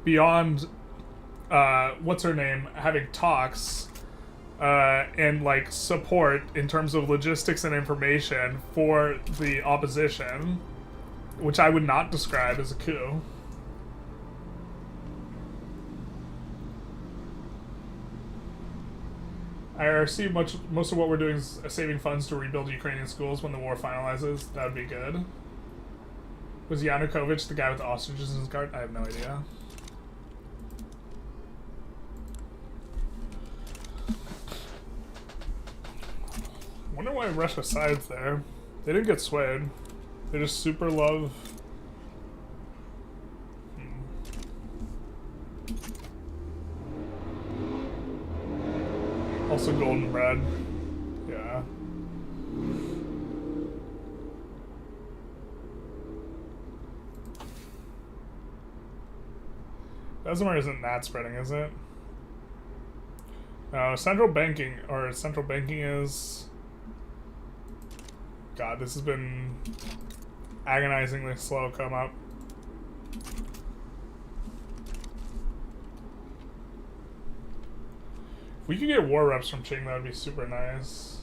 beyond, what's her name, having talks and, like, support in terms of logistics and information for the opposition, which I would not describe as a coup. IRC, most of what we're doing is saving funds to rebuild Ukrainian schools when the war finalizes. That would be good. Was Yanukovych the guy with the ostriches in his garden? I have no idea. Wonder why Russia sides there. They didn't get swayed. They just super love... Also golden bread. Yeah. Bessemer isn't that spreading, is it? No, central banking is... God, this has been agonizingly slow come up. If we could get war reps from Ching, that would be super nice.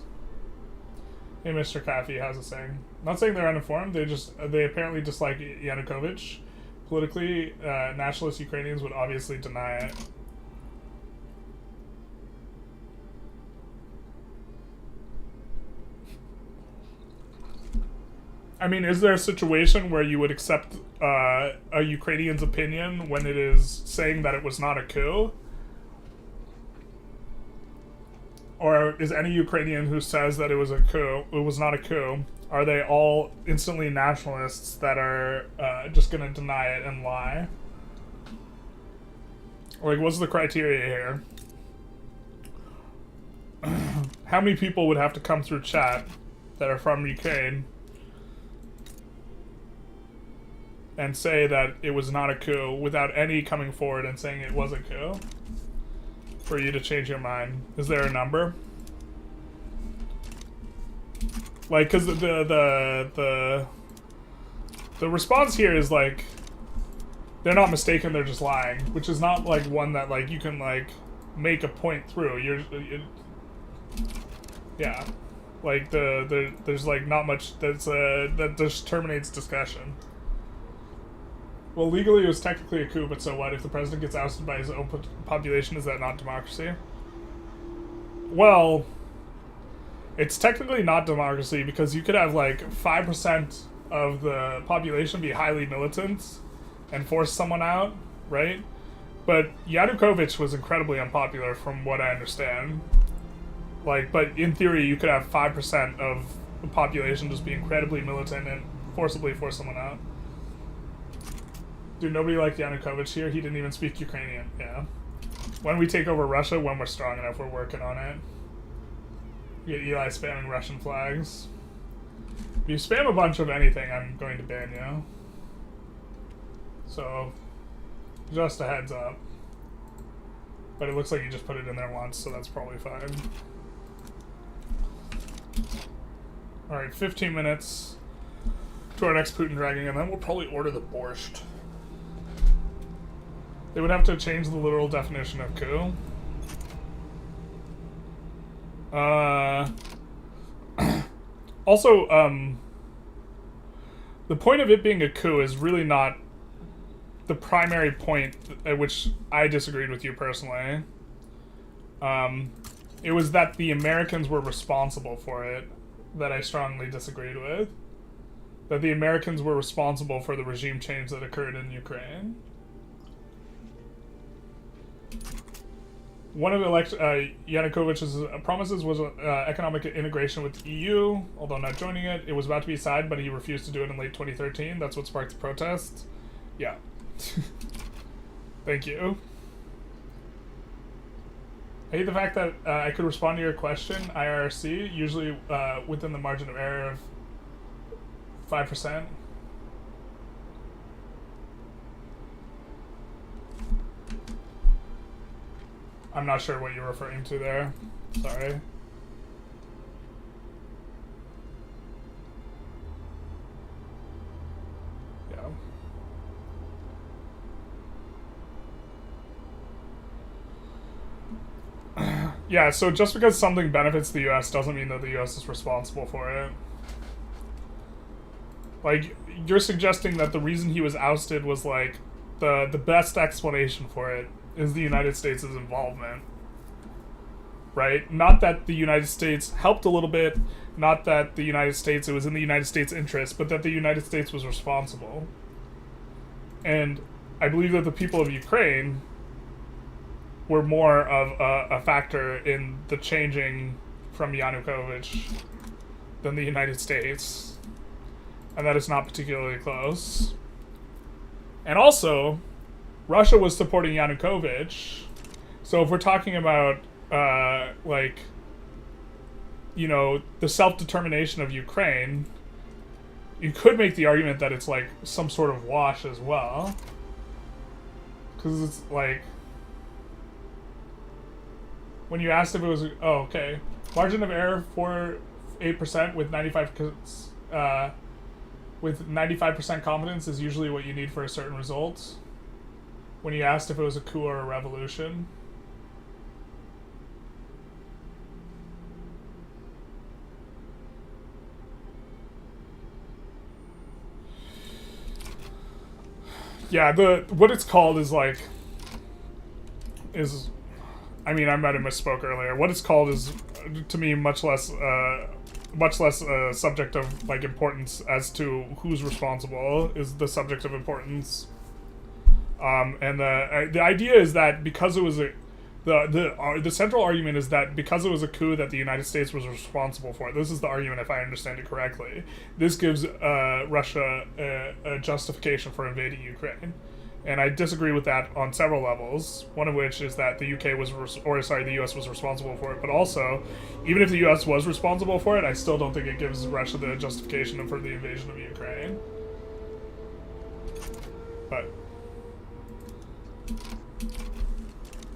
Hey, Mr. Kaffee, how's it saying? Not saying they're uninformed, they apparently dislike Yanukovych. Politically, nationalist Ukrainians would obviously deny it. I mean, is there a situation where you would accept a Ukrainian's opinion when it is saying that it was not a coup? Or is any Ukrainian who says that it was not a coup, are they all instantly nationalists that are just going to deny it and lie? Like, what's the criteria here? How many people would have to come through chat that are from Ukraine and say that it was not a coup without any coming forward and saying it was a coup for you to change your mind? Is there a number? Like, because the response here is like, they're not mistaken, they're just lying, which is not like one that like you can like make a point through. Yeah, like there's like not much that just terminates discussion. Well, legally it was technically a coup, but so what? If the president gets ousted by his own population, is that not democracy? Well, it's technically not democracy because you could have like 5% of the population be highly militant and force someone out, right? But Yanukovych was incredibly unpopular from what I understand. Like, but in theory, you could have 5% of the population just be incredibly militant and forcibly force someone out. Dude, nobody liked Yanukovych here. He didn't even speak Ukrainian. Yeah. When we take over Russia, when we're strong enough, we're working on it. Get Eli spamming Russian flags. If you spam a bunch of anything, I'm going to ban you. So, just a heads up. But it looks like you just put it in there once, so that's probably fine. Alright, 15 minutes to our next Putin dragging, and then we'll probably order the borscht. They would have to change the literal definition of coup. Also, the point of it being a coup is really not the primary point at which I disagreed with you personally. It was that the Americans were responsible for it that I strongly disagreed with. That the Americans were responsible for the regime change that occurred in Ukraine. One of Yanukovych's promises was economic integration with the EU, although not joining it. It was about to be signed, but he refused to do it in late 2013. That's what sparked the protest. Yeah. Thank you. I hate the fact that I could respond to your question, IRC, usually within the margin of error of 5%. I'm not sure what you're referring to there. Sorry. Yeah. Yeah, so just because something benefits the US doesn't mean that the US is responsible for it. Like, you're suggesting that the reason he was ousted was, like, the best explanation for it is the United States' involvement, right? Not that the United States helped a little bit, not that the United States, it was in the United States' interest, but that the United States was responsible. And I believe that the people of Ukraine were more of a factor in the changing from Yanukovych than the United States. And that is not particularly close. And also, Russia was supporting Yanukovych, so if we're talking about, like, you know, the self-determination of Ukraine, you could make the argument that it's, like, some sort of wash as well. Because it's, like, when you asked if it was, oh, okay, margin of error for 8% with 95% confidence is usually what you need for a certain result. When you asked if it was a coup or a revolution. Yeah, what it's called is like, I mean, I might have misspoke earlier. What it's called is, to me, much less a subject of, like, importance as to who's responsible is the subject of importance. And the idea is that because it was the central argument is that because it was a coup that the United States was responsible for it. This is the argument, if I understand it correctly. This gives Russia a justification for invading Ukraine, and I disagree with that on several levels. One of which is that the the U.S. was responsible for it. But also, even if the U.S. was responsible for it, I still don't think it gives Russia the justification for the invasion of Ukraine. But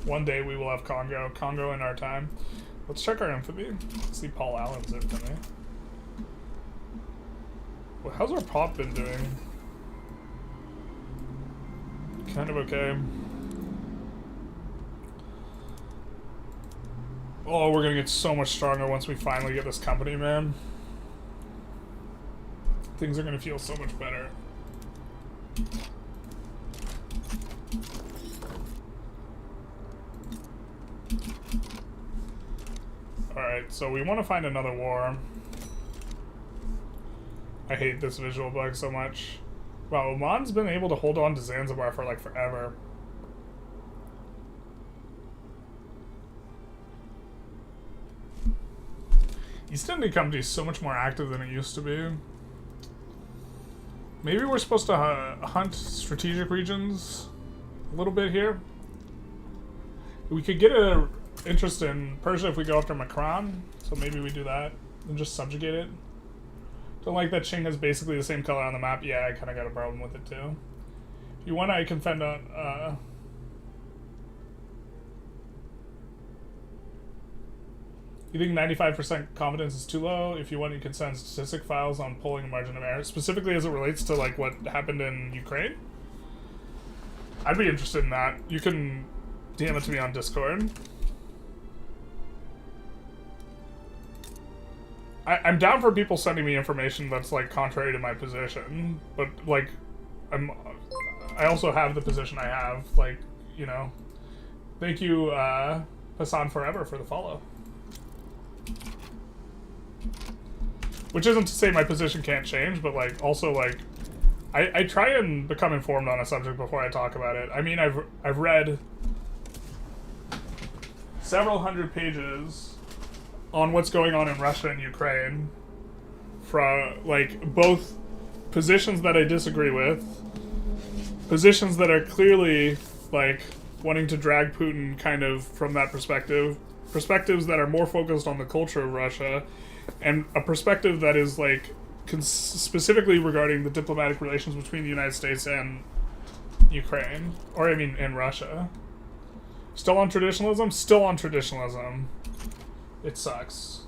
one day we will have Congo in our time. Let's check our infamy. Let's see Paul Allen's infamy. Well, how's our pop been doing? Kind of okay. Oh, we're gonna get so much stronger once we finally get this company, man. Things are gonna feel so much better. Alright, so we want to find another war. I hate this visual bug so much. Wow, Oman's been able to hold on to Zanzibar for, like, forever. East India Company is so much more active than it used to be. Maybe we're supposed to hunt strategic regions a little bit here. We could get an interest in Persia if we go after Macron, so maybe we do that and just subjugate it. Don't like that Qing has basically the same color on the map. Yeah, I kind of got a problem with it too. If you want, I can fend on... You think 95% confidence is too low? If you want, you can send statistic files on polling and margin of error, specifically as it relates to, like, what happened in Ukraine. I'd be interested in that. You can DM it to me on Discord. I'm down for people sending me information that's, like, contrary to my position, but, like, I also have the position I have, like, you know. Thank you, Hassan Forever, for the follow. Which isn't to say my position can't change, but, like, also, like, I try and become informed on a subject before I talk about it. I mean, I've read several hundred pages on what's going on in Russia and Ukraine, from like both positions that I disagree with, positions that are clearly like wanting to drag Putin kind of from that perspective, perspectives that are more focused on the culture of Russia, and a perspective that is like specifically regarding the diplomatic relations between the United States and Ukraine, or I mean in Russia. Still on traditionalism? Still on traditionalism. It sucks.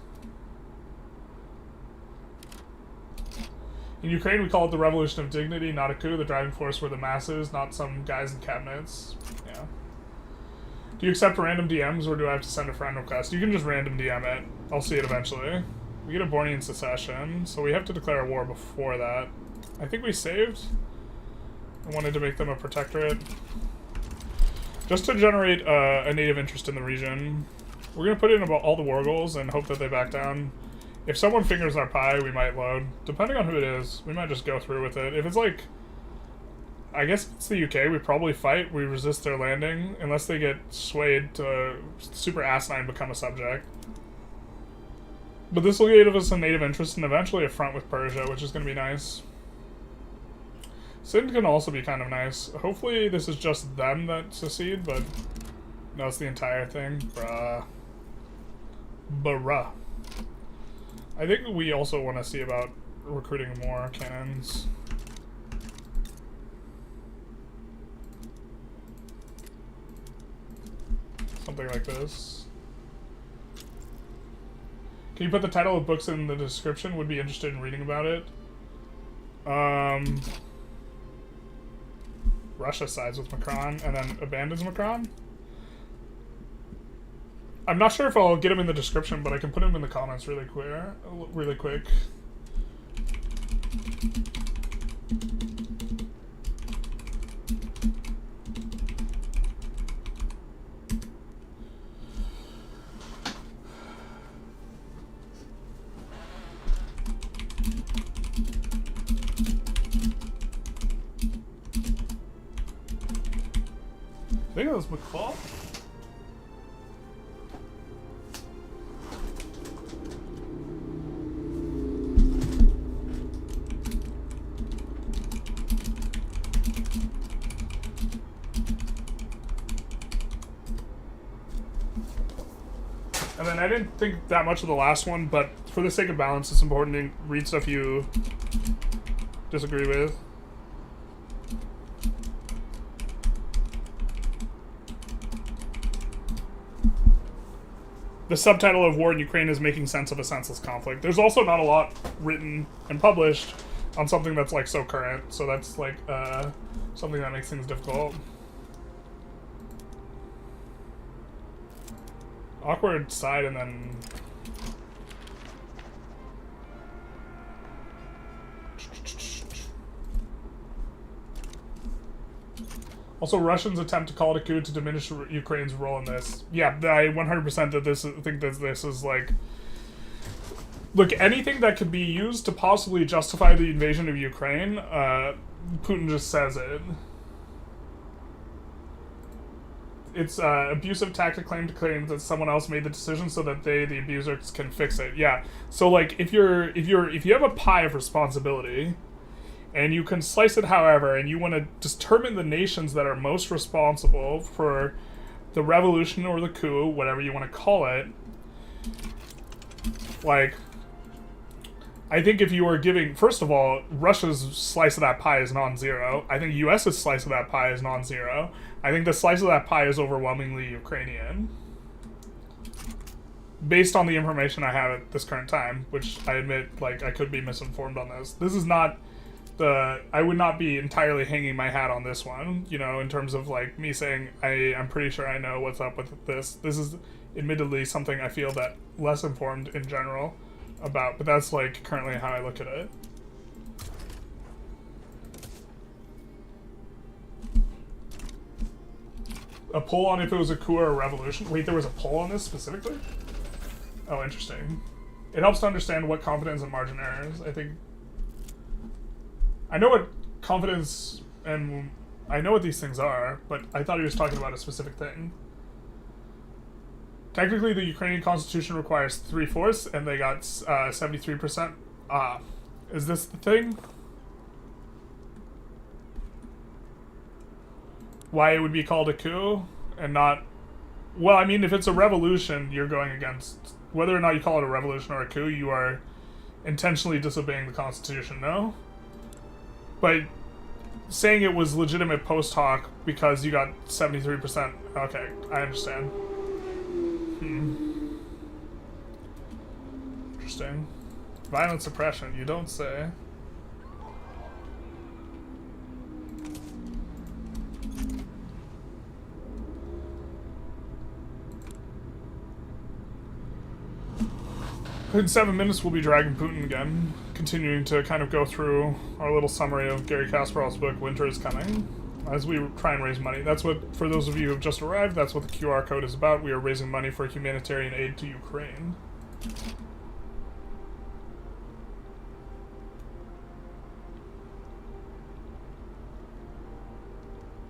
In Ukraine, we call it the revolution of dignity, not a coup. The driving force were the masses, not some guys in cabinets. Yeah. Do you accept random DMs, or do I have to send a friend request? You can just random DM it. I'll see it eventually. We get a Bornean secession, so we have to declare a war before that. I think we saved. I wanted to make them a protectorate. Just to generate a native interest in the region. We're going to put in about all the war goals and hope that they back down. If someone fingers our pie, we might load. Depending on who it is, we might just go through with it. If it's like, I guess if it's the UK, we probably fight. We resist their landing, unless they get swayed to super asinine become a subject. But this will give us a native interest and eventually a front with Persia, which is going to be nice. Sind can also be kind of nice. Hopefully this is just them that secede, but no, it's the entire thing. Bruh. Bruh. I think we also want to see about recruiting more cannons. Something like this. Can you put the title of books in the description? Would be interested in reading about it. Russia sides with Macron and then abandons Macron. I'm not sure if I'll get him in the description, but I can put him in the comments really quick. I think it was McFall. And then I didn't think that much of the last one, but for the sake of balance, it's important to read stuff you disagree with. The subtitle of War in Ukraine is Making Sense of a Senseless Conflict. There's also not a lot written and published on something that's like so current, so that's like something that makes things difficult. Awkward side and then... Also, Russians attempt to call it a coup to diminish Ukraine's role in this. Yeah, I 100% think that this is like... Look, anything that could be used to possibly justify the invasion of Ukraine, Putin just says it. It's abusive tactic claim to claim that someone else made the decision so that they, the abusers, can fix it. Yeah. So like if you have a pie of responsibility and you can slice it however, and you want to determine the nations that are most responsible for the revolution or the coup, whatever you want to call it, like, I think if you are giving, first of all, Russia's slice of that pie is non-zero. I think US's slice of that pie is non-zero. I think the slice of that pie is overwhelmingly Ukrainian. Based on the information I have at this current time, which I admit, like, I could be misinformed on this. This is not the, I would not be entirely hanging my hat on this one, you know, in terms of, like, me saying, I'm pretty sure I know what's up with this. This is admittedly something I feel that less informed in general about, but that's, like, currently how I look at it. A poll on if it was a coup or a revolution? Wait, there was a poll on this specifically? Oh, interesting. It helps to understand what confidence and margin errors. I think... I know what confidence and... I know what these things are, but I thought he was talking about a specific thing. Technically, the Ukrainian constitution requires 3/4, and they got 73%. Is this the thing? Why it would be called a coup and not... Well, I mean, if it's a revolution, you're going against... Whether or not you call it a revolution or a coup, you are intentionally disobeying the constitution, no? But saying it was legitimate post hoc because you got 73%... Okay, I understand. Interesting. Violent suppression, you don't say. In 7 minutes, we'll be dragging Putin again, continuing to kind of go through our little summary of Gary Kasparov's book, Winter is Coming, as we try and raise money. That's what, for those of you who have just arrived, that's what the QR code is about. We are raising money for humanitarian aid to Ukraine.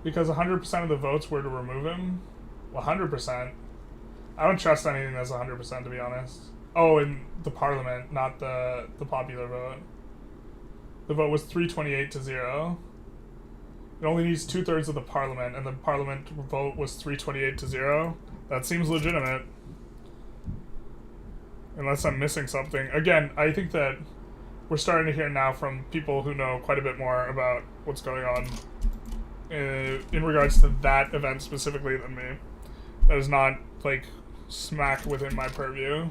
Because 100% of the votes were to remove him? Well, 100%. I don't trust anything that's 100%, to be honest. Oh, in the parliament, not the popular vote. The vote was 328 to 0. It only needs 2/3 of the parliament, and the parliament vote was 328 to 0. That seems legitimate. Unless I'm missing something. Again, I think that we're starting to hear now from people who know quite a bit more about what's going on in regards to that event specifically than me. That is not, like, smack within my purview.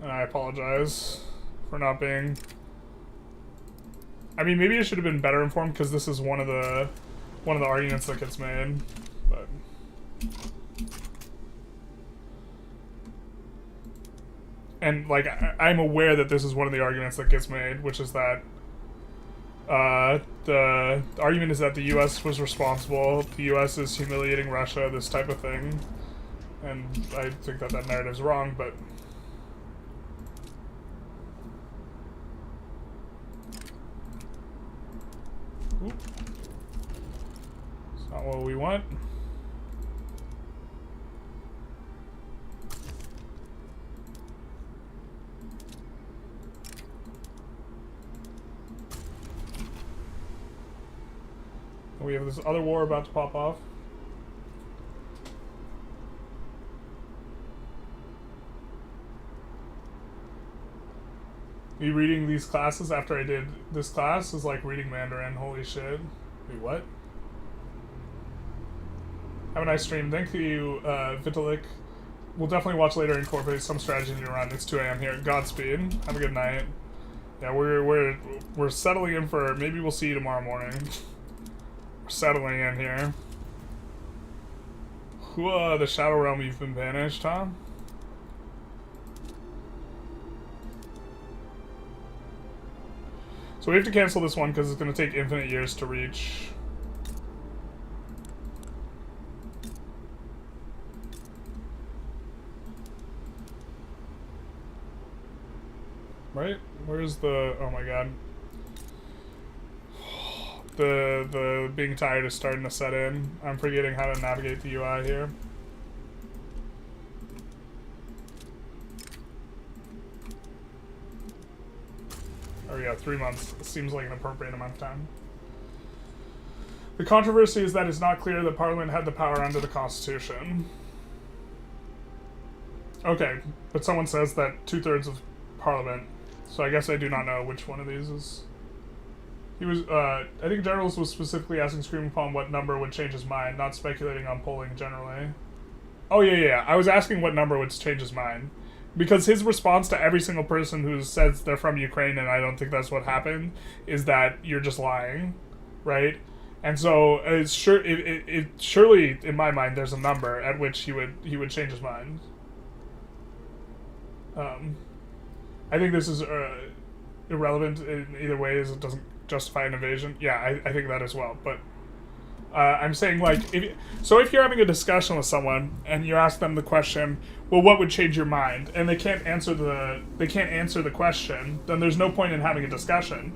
And I apologize for not being... I mean, maybe I should have been better informed because this is one of the arguments that gets made, but... And, like, I'm aware that this is one of the arguments that gets made, which is that the argument is that the U.S. was responsible, the U.S. is humiliating Russia, this type of thing. And I think that that narrative's wrong, but... Oop. It's not what we want. We have this other war about to pop off. Me reading these classes after I did this class is like reading Mandarin. Holy shit. Wait, what? Have a nice stream. Thank you, Vitalik. We'll definitely watch later and incorporate some strategy in your run. It's 2 a.m. here. Godspeed. Have a good night. Yeah, we're settling in for... Maybe we'll see you tomorrow morning. We're settling in here. Whoa, the Shadow Realm, you've been banished, huh? So we have to cancel this one because it's going to take infinite years to reach. Right? Where's the... Oh my god. The being tired is starting to set in. I'm forgetting how to navigate the UI here. Oh yeah, 3 months. It seems like an appropriate amount of time. The controversy is that it's not clear that Parliament had the power under the Constitution. Okay, but someone says that 2/3 of Parliament, so I guess I do not know which one of these is... He was, I think Generalist was specifically asking Screaming Palm what number would change his mind, not speculating on polling generally. Oh yeah, I was asking what number would change his mind. Because his response to every single person who says they're from Ukraine, and I don't think that's what happened, is that you're just lying, right? And so it's surely, in my mind, there's a number at which he would change his mind. I think this is irrelevant in either way, as it doesn't justify an invasion. Yeah, I think that as well. But I'm saying, like, if you're having a discussion with someone and you ask them the question, well, what would change your mind, and they can't answer the question, then there's no point in having a discussion.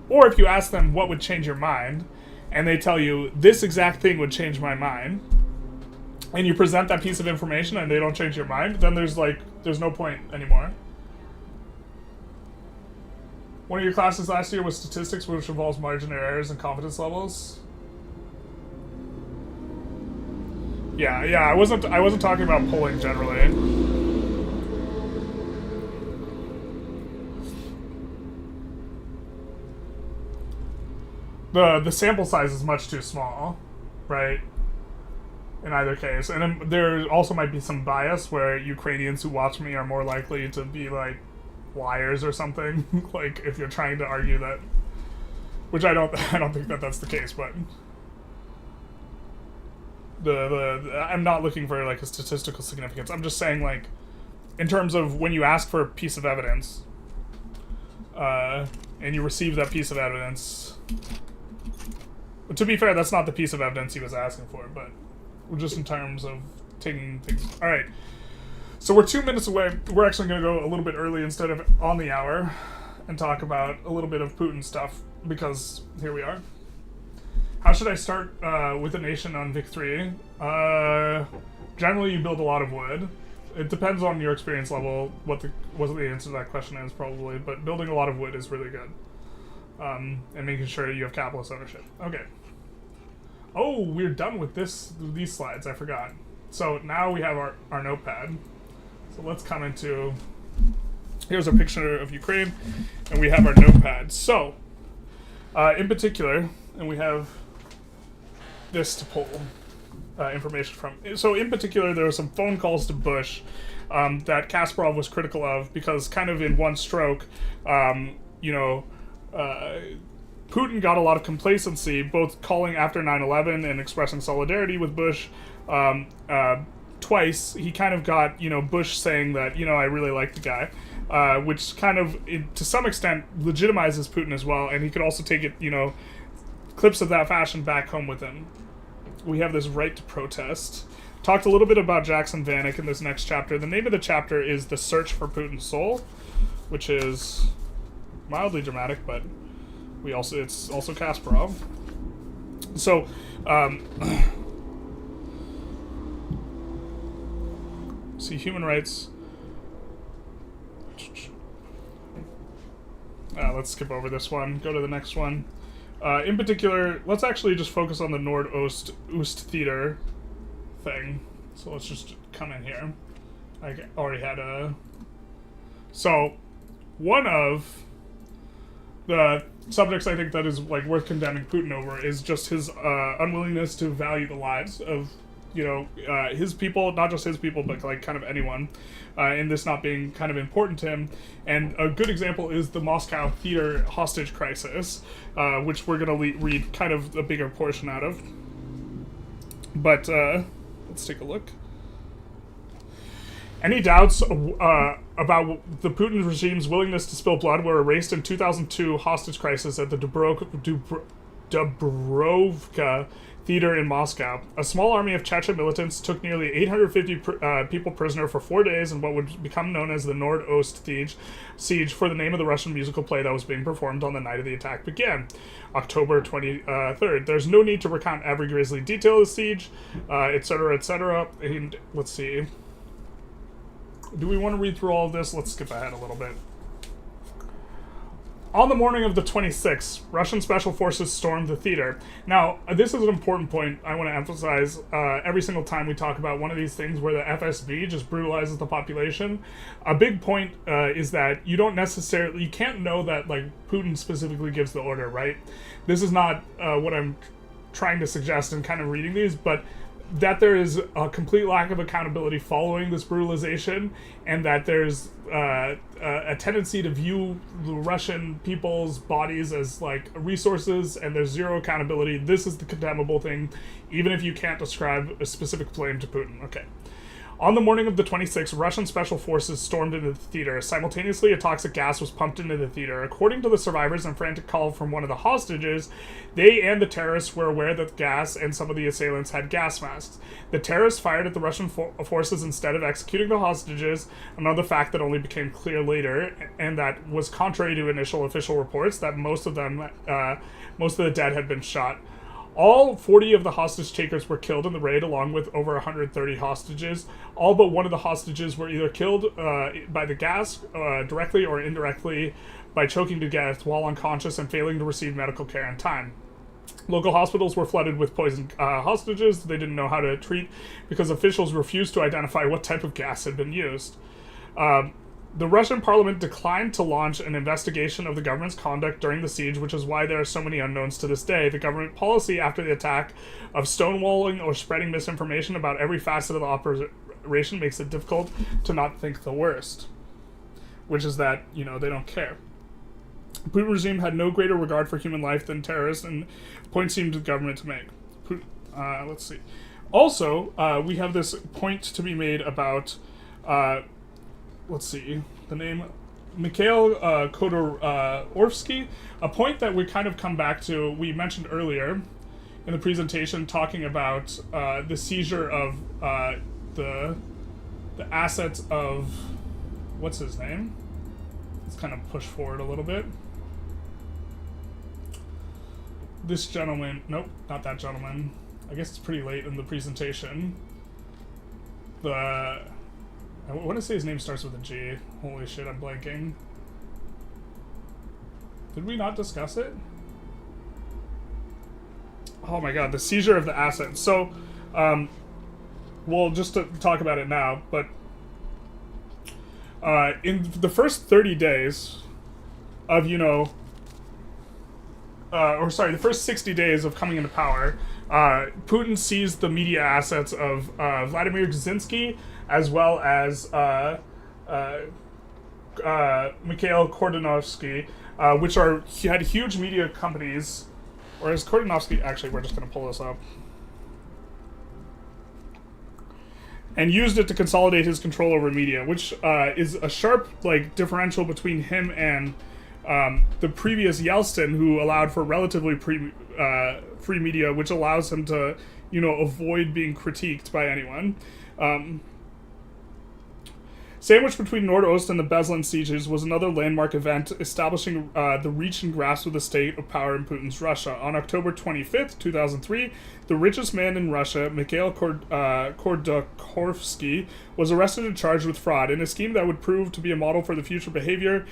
Or if you ask them what would change your mind, and they tell you this exact thing would change my mind, and you present that piece of information and they don't change your mind, then there's no point anymore. One of your classes last year was statistics, which involves margin of errors and confidence levels. Yeah, I wasn't talking about polling generally. The sample size is much too small, right? In either case, and then there also might be some bias where Ukrainians who watch me are more likely to be like liars or something. Like if you're trying to argue that, which I don't think that that's the case, but the I'm not looking for like a statistical significance. I'm just saying, like, in terms of when you ask for a piece of evidence, and you receive that piece of evidence. To be fair, that's not the piece of evidence he was asking for, but just in terms of taking things. All right. So we're 2 minutes away. We're actually going to go a little bit early instead of on the hour and talk about a little bit of Putin stuff, because here we are. How should I start with a nation on Vic 3? Generally, you build a lot of wood. It depends on your experience level, what the answer to that question is, probably, but building a lot of wood is really good. And making sure you have capitalist ownership. Okay. Oh, we're done with these slides, I forgot. So now we have our notepad. So let's come into, here's a picture of Ukraine, and we have our notepad. So, in particular, and we have this to pull information from. So in particular, there were some phone calls to Bush that Kasparov was critical of, because kind of in one stroke, Putin got a lot of complacency, both calling after 9/11 and expressing solidarity with Bush. Twice, he kind of got, Bush saying that, I really like the guy, which kind of, to some extent, legitimizes Putin as well, and he could also take it, clips of that fashion back home with him. We have this right to protest. Talked a little bit about Jackson Vanik in this next chapter. The name of the chapter is The Search for Putin's Soul, which is mildly dramatic, but it's also Kasparov. So, see, human rights. Let's skip over this one. Go to the next one. In particular, let's actually just focus on the Nordost Theater thing. So let's just come in here. I already had a... So, one of the subjects I think that is like worth condemning Putin over is just his unwillingness to value the lives of his people, not just his people, but like kind of anyone, and this not being kind of important to him. And a good example is the Moscow theater hostage crisis, which we're going to read kind of a bigger portion out of. But let's take a look. Any doubts about the Putin regime's willingness to spill blood were erased in 2002 hostage crisis at the Dubrovka Theater in Moscow. A small army of Chechen militants took nearly 850 people prisoner for 4 days in what would become known as the Nordost Siege, for the name of the Russian musical play that was being performed on the night of the attack began, October 23rd. There's no need to recount every grisly detail of the siege, etc., etc. And let's see. Do we want to read through all of this? Let's skip ahead a little bit. On the morning of the 26th, Russian special forces stormed the theater. Now, this is an important point I want to emphasize every single time we talk about one of these things where the FSB just brutalizes the population. A big point is that you can't know that like Putin specifically gives the order, right? This is not what I'm trying to suggest in kind of reading these, but that there is a complete lack of accountability following this brutalization, and that there's a tendency to view the Russian people's bodies as like resources, and there's zero accountability. This is the condemnable thing, even if you can't ascribe a specific blame to Putin. Okay. On the morning of the 26th, Russian special forces stormed into the theater. Simultaneously, a toxic gas was pumped into the theater. According to the survivors and frantic call from one of the hostages, they and the terrorists were aware that the gas and some of the assailants had gas masks. The terrorists fired at the Russian forces instead of executing the hostages, another fact that only became clear later, and that was contrary to initial official reports that most of the dead had been shot. All 40 of the hostage takers were killed in the raid, along with over 130 hostages. All but one of the hostages were either killed by the gas, directly or indirectly, by choking to death while unconscious and failing to receive medical care in time. Local hospitals were flooded with poisoned hostages they didn't know how to treat because officials refused to identify what type of gas had been used. The Russian parliament declined to launch an investigation of the government's conduct during the siege, which is why there are so many unknowns to this day. The government policy after the attack of stonewalling or spreading misinformation about every facet of the operation makes it difficult to not think the worst, which is that, you know, they don't care. The Putin regime had no greater regard for human life than terrorists, and point seemed the government to make. Let's see. Also, we have this point to be made about... let's see, the name, Mikhail Khodorkovsky, a point that we kind of come back to, we mentioned earlier in the presentation, talking about the seizure of the assets of, what's his name? Let's kind of push forward a little bit. This gentleman, nope, not that gentleman. I guess it's pretty late in the presentation. I want to say his name starts with a G. Holy shit, I'm blanking. Did we not discuss it? Oh my god, the seizure of the assets. So, well, just to talk about it now, but in the first 30 days of, you know, the first 60 days of coming into power, Putin seized the media assets of Vladimir Kaczynski, as well as Mikhail Khodorkovsky, which had huge media companies. Or is Khodorkovsky... Actually, we're just going to pull this up. And used it to consolidate his control over media, which is a sharp differential between him and the previous Yeltsin, who allowed for relatively free media, which allows him to, you know, avoid being critiqued by anyone. Sandwiched between Nordost and the Beslan sieges was another landmark event establishing the reach and grasp of the state of power in Putin's Russia. On October 25th, 2003, the richest man in Russia, Mikhail Khodorkovsky, was arrested and charged with fraud. In a scheme that would prove to be a model for the future behavior,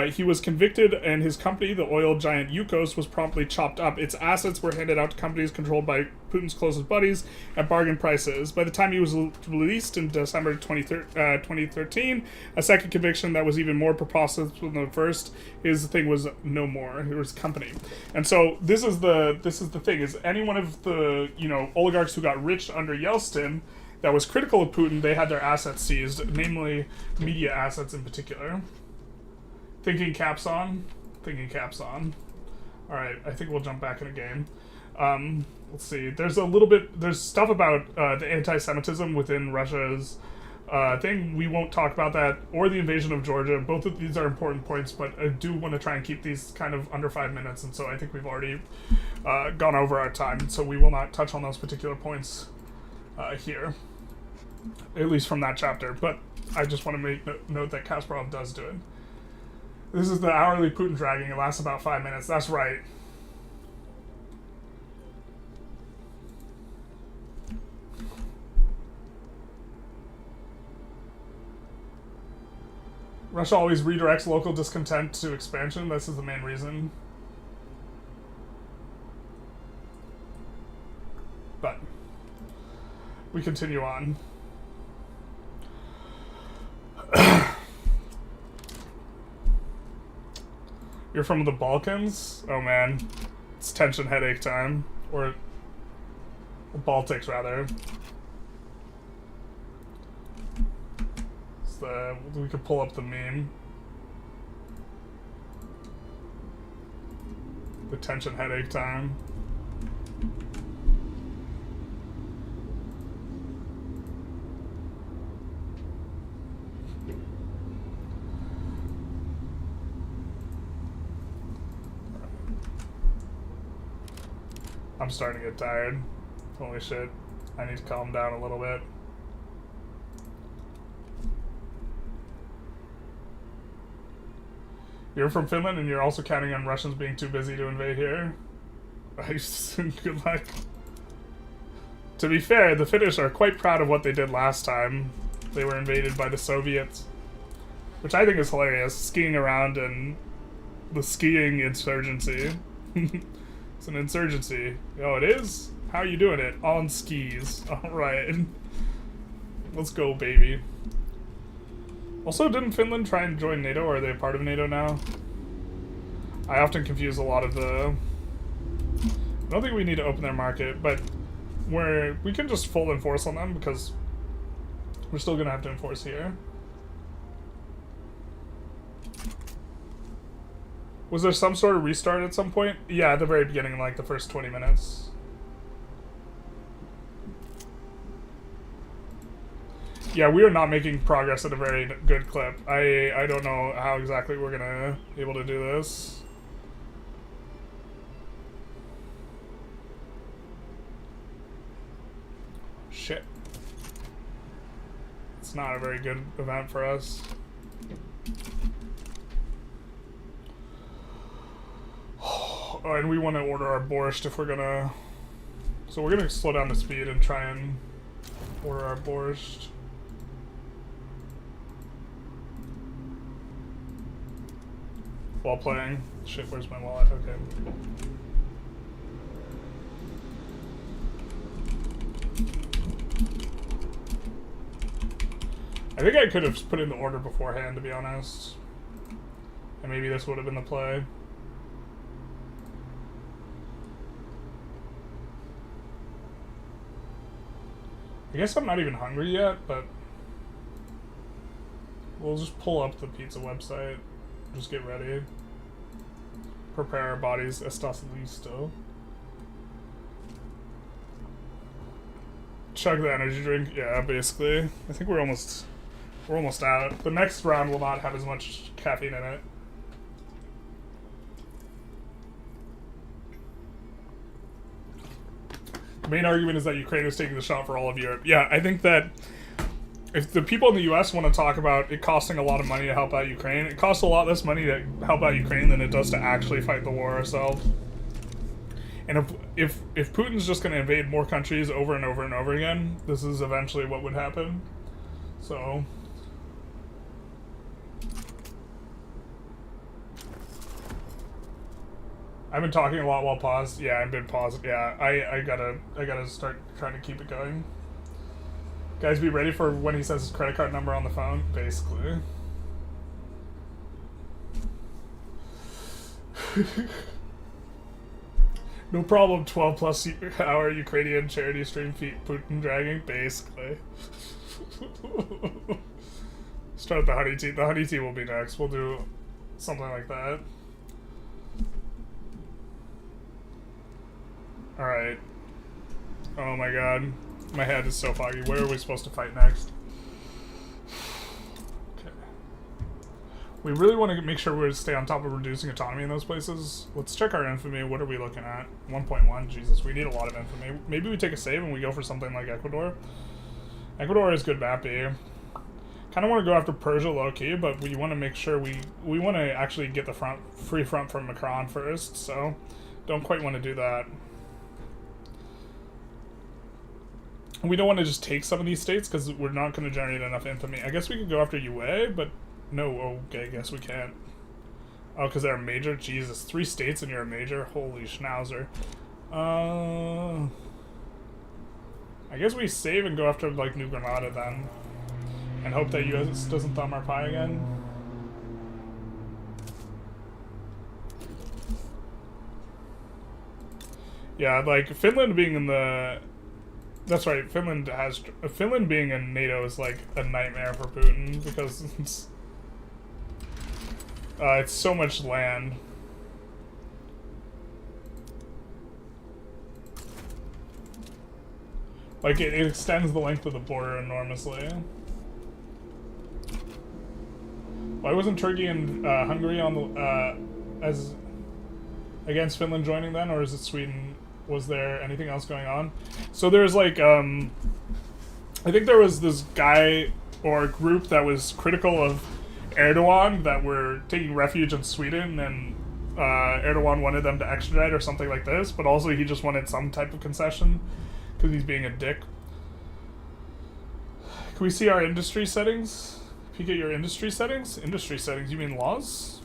he was convicted, and his company, the oil giant Yukos, was promptly chopped up. Its assets were handed out to companies controlled by Putin's closest buddies at bargain prices. By the time he was released in December 2013, a second conviction that was even more preposterous than the first, his thing was no more. It was company. And so this is the thing, is any one of the, you know, oligarchs who got rich under Yeltsin that was critical of Putin, they had their assets seized, namely media assets in particular. Thinking caps on. Alright, I think we'll jump back in a game. Let's see. There's stuff about the anti-Semitism within Russia's thing. We won't talk about that, or the invasion of Georgia. Both of these are important points, but I do want to try and keep these kind of under 5 minutes, and so I think we've already gone over our time, so we will not touch on those particular points here, at least from that chapter. But I just want to make note that Kasparov does do it. This is the hourly Putin dragging. It lasts about 5 minutes. That's right. Russia always redirects local discontent to expansion. This is the main reason. But we continue on. You're from the Balkans? Oh man. It's tension headache time. Or the Baltics, rather. We could pull up the meme. The tension headache time. I'm starting to get tired. Holy shit. I need to calm down a little bit. You're from Finland and you're also counting on Russians being too busy to invade here? Good luck. To be fair, the Finnish are quite proud of what they did last time they were invaded by the Soviets, which I think is hilarious. Skiing around in the skiing insurgency. It's an insurgency. Oh, it is? How are you doing it? On skis. Alright. Let's go, baby. Also, didn't Finland try and join NATO, or are they a part of NATO now? I often confuse a lot of the... I don't think we need to open their market, but we can just full enforce on them, because we're still gonna have to enforce here. Was there some sort of restart at some point? Yeah, at the very beginning, like the first 20 minutes. Yeah, we are not making progress at a very good clip. I don't know how exactly we're gonna be able to do this. Shit. It's not a very good event for us. Oh, and we want to order our borscht if we're gonna... So we're gonna slow down the speed and try and order our borscht. While playing. Shit, where's my wallet? Okay. I think I could have put in the order beforehand, to be honest. And maybe this would have been the play. I guess I'm not even hungry yet, but we'll just pull up the pizza website. Just get ready. Prepare our bodies. Estás listo. Chug the energy drink. Yeah, basically. I think we're almost out. The next round will not have as much caffeine in it. The main argument is that Ukraine is taking the shot for all of Europe. Yeah, I think that if the people in the US want to talk about it costing a lot of money to help out Ukraine, it costs a lot less money to help out Ukraine than it does to actually fight the war ourselves. And if Putin's just going to invade more countries over and over and over again, this is eventually what would happen. So... I've been talking a lot while paused. Yeah, I've been paused. Yeah, I gotta start trying to keep it going. Guys, be ready for when he says his credit card number on the phone, basically. No problem, 12 plus hour Ukrainian charity stream feet Putin dragging, basically. Start the honey tea. The honey tea will be next. We'll do something like that. Alright. Oh my god. My head is so foggy. Where are we supposed to fight next? Okay. We really want to make sure we stay on top of reducing autonomy in those places. Let's check our infamy. What are we looking at? 1.1. Jesus, we need a lot of infamy. Maybe we take a save and we go for something like Ecuador. Ecuador is good mappy. Kind of want to go after Persia low-key, but we want to make sure we want to actually get the free front from Macron first, so don't quite want to do that. We don't want to just take some of these states because we're not going to generate enough infamy. I guess we could go after UA, but no, okay, I guess we can't. Oh, because they're a major? Jesus, 3 states and you're a major? Holy schnauzer. I guess we save and go after, like, New Granada then. And hope that US doesn't thumb our pie again. Yeah, like, Finland being in the... That's right, Finland being in NATO is like a nightmare for Putin because it's so much land. Like it extends the length of the border enormously. Why wasn't Turkey and Hungary on the as against Finland joining then, or is it Sweden? Was there anything else going on? So there's like, I think there was this guy or group that was critical of Erdogan that were taking refuge in Sweden and Erdogan wanted them to extradite or something like this, but also he just wanted some type of concession because he's being a dick. Can we see our industry settings? Peek at your industry settings? Industry settings, you mean laws?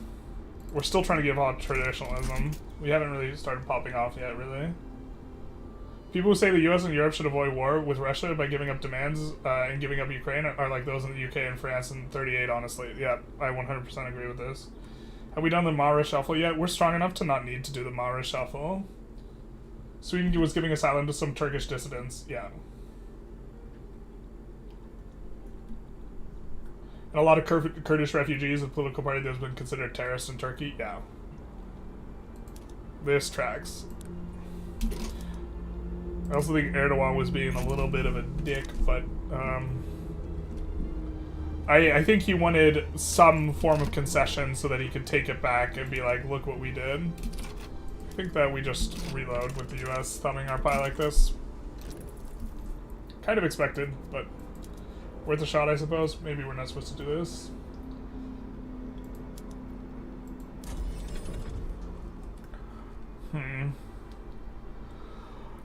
We're still trying to give out traditionalism. We haven't really started popping off yet, really. People who say the US and Europe should avoid war with Russia by giving up demands and giving up Ukraine are like those in the UK and France in 38, honestly. Yeah, I 100% agree with this. Have we done the Mara Shuffle yet? We're strong enough to not need to do the Mara Shuffle. Sweden was giving asylum to some Turkish dissidents. Yeah. And a lot of Kurdish refugees and political party that has been considered terrorists in Turkey. Yeah. This tracks. I also think Erdogan was being a little bit of a dick, but I think he wanted some form of concession so that he could take it back and be like, look what we did. I think that we just reload with the US thumbing our pie like this. Kind of expected, but worth a shot, I suppose. Maybe we're not supposed to do this.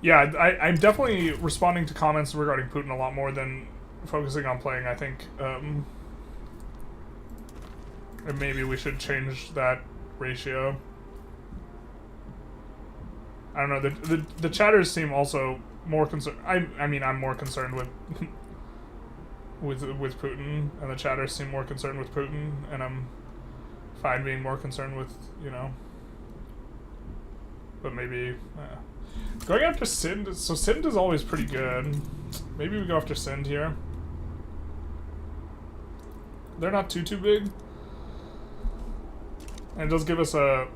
Yeah, I'm definitely responding to comments regarding Putin a lot more than focusing on playing, I think. And maybe we should change that ratio. I don't know, the chatters seem also more concerned. I mean, I'm more concerned with with Putin, and the chatters seem more concerned with Putin, and I'm fine being more concerned with, you know. But maybe... Going after Sind, so Sind is always pretty good. Maybe we go after Sind here. They're not too big. And it does give us a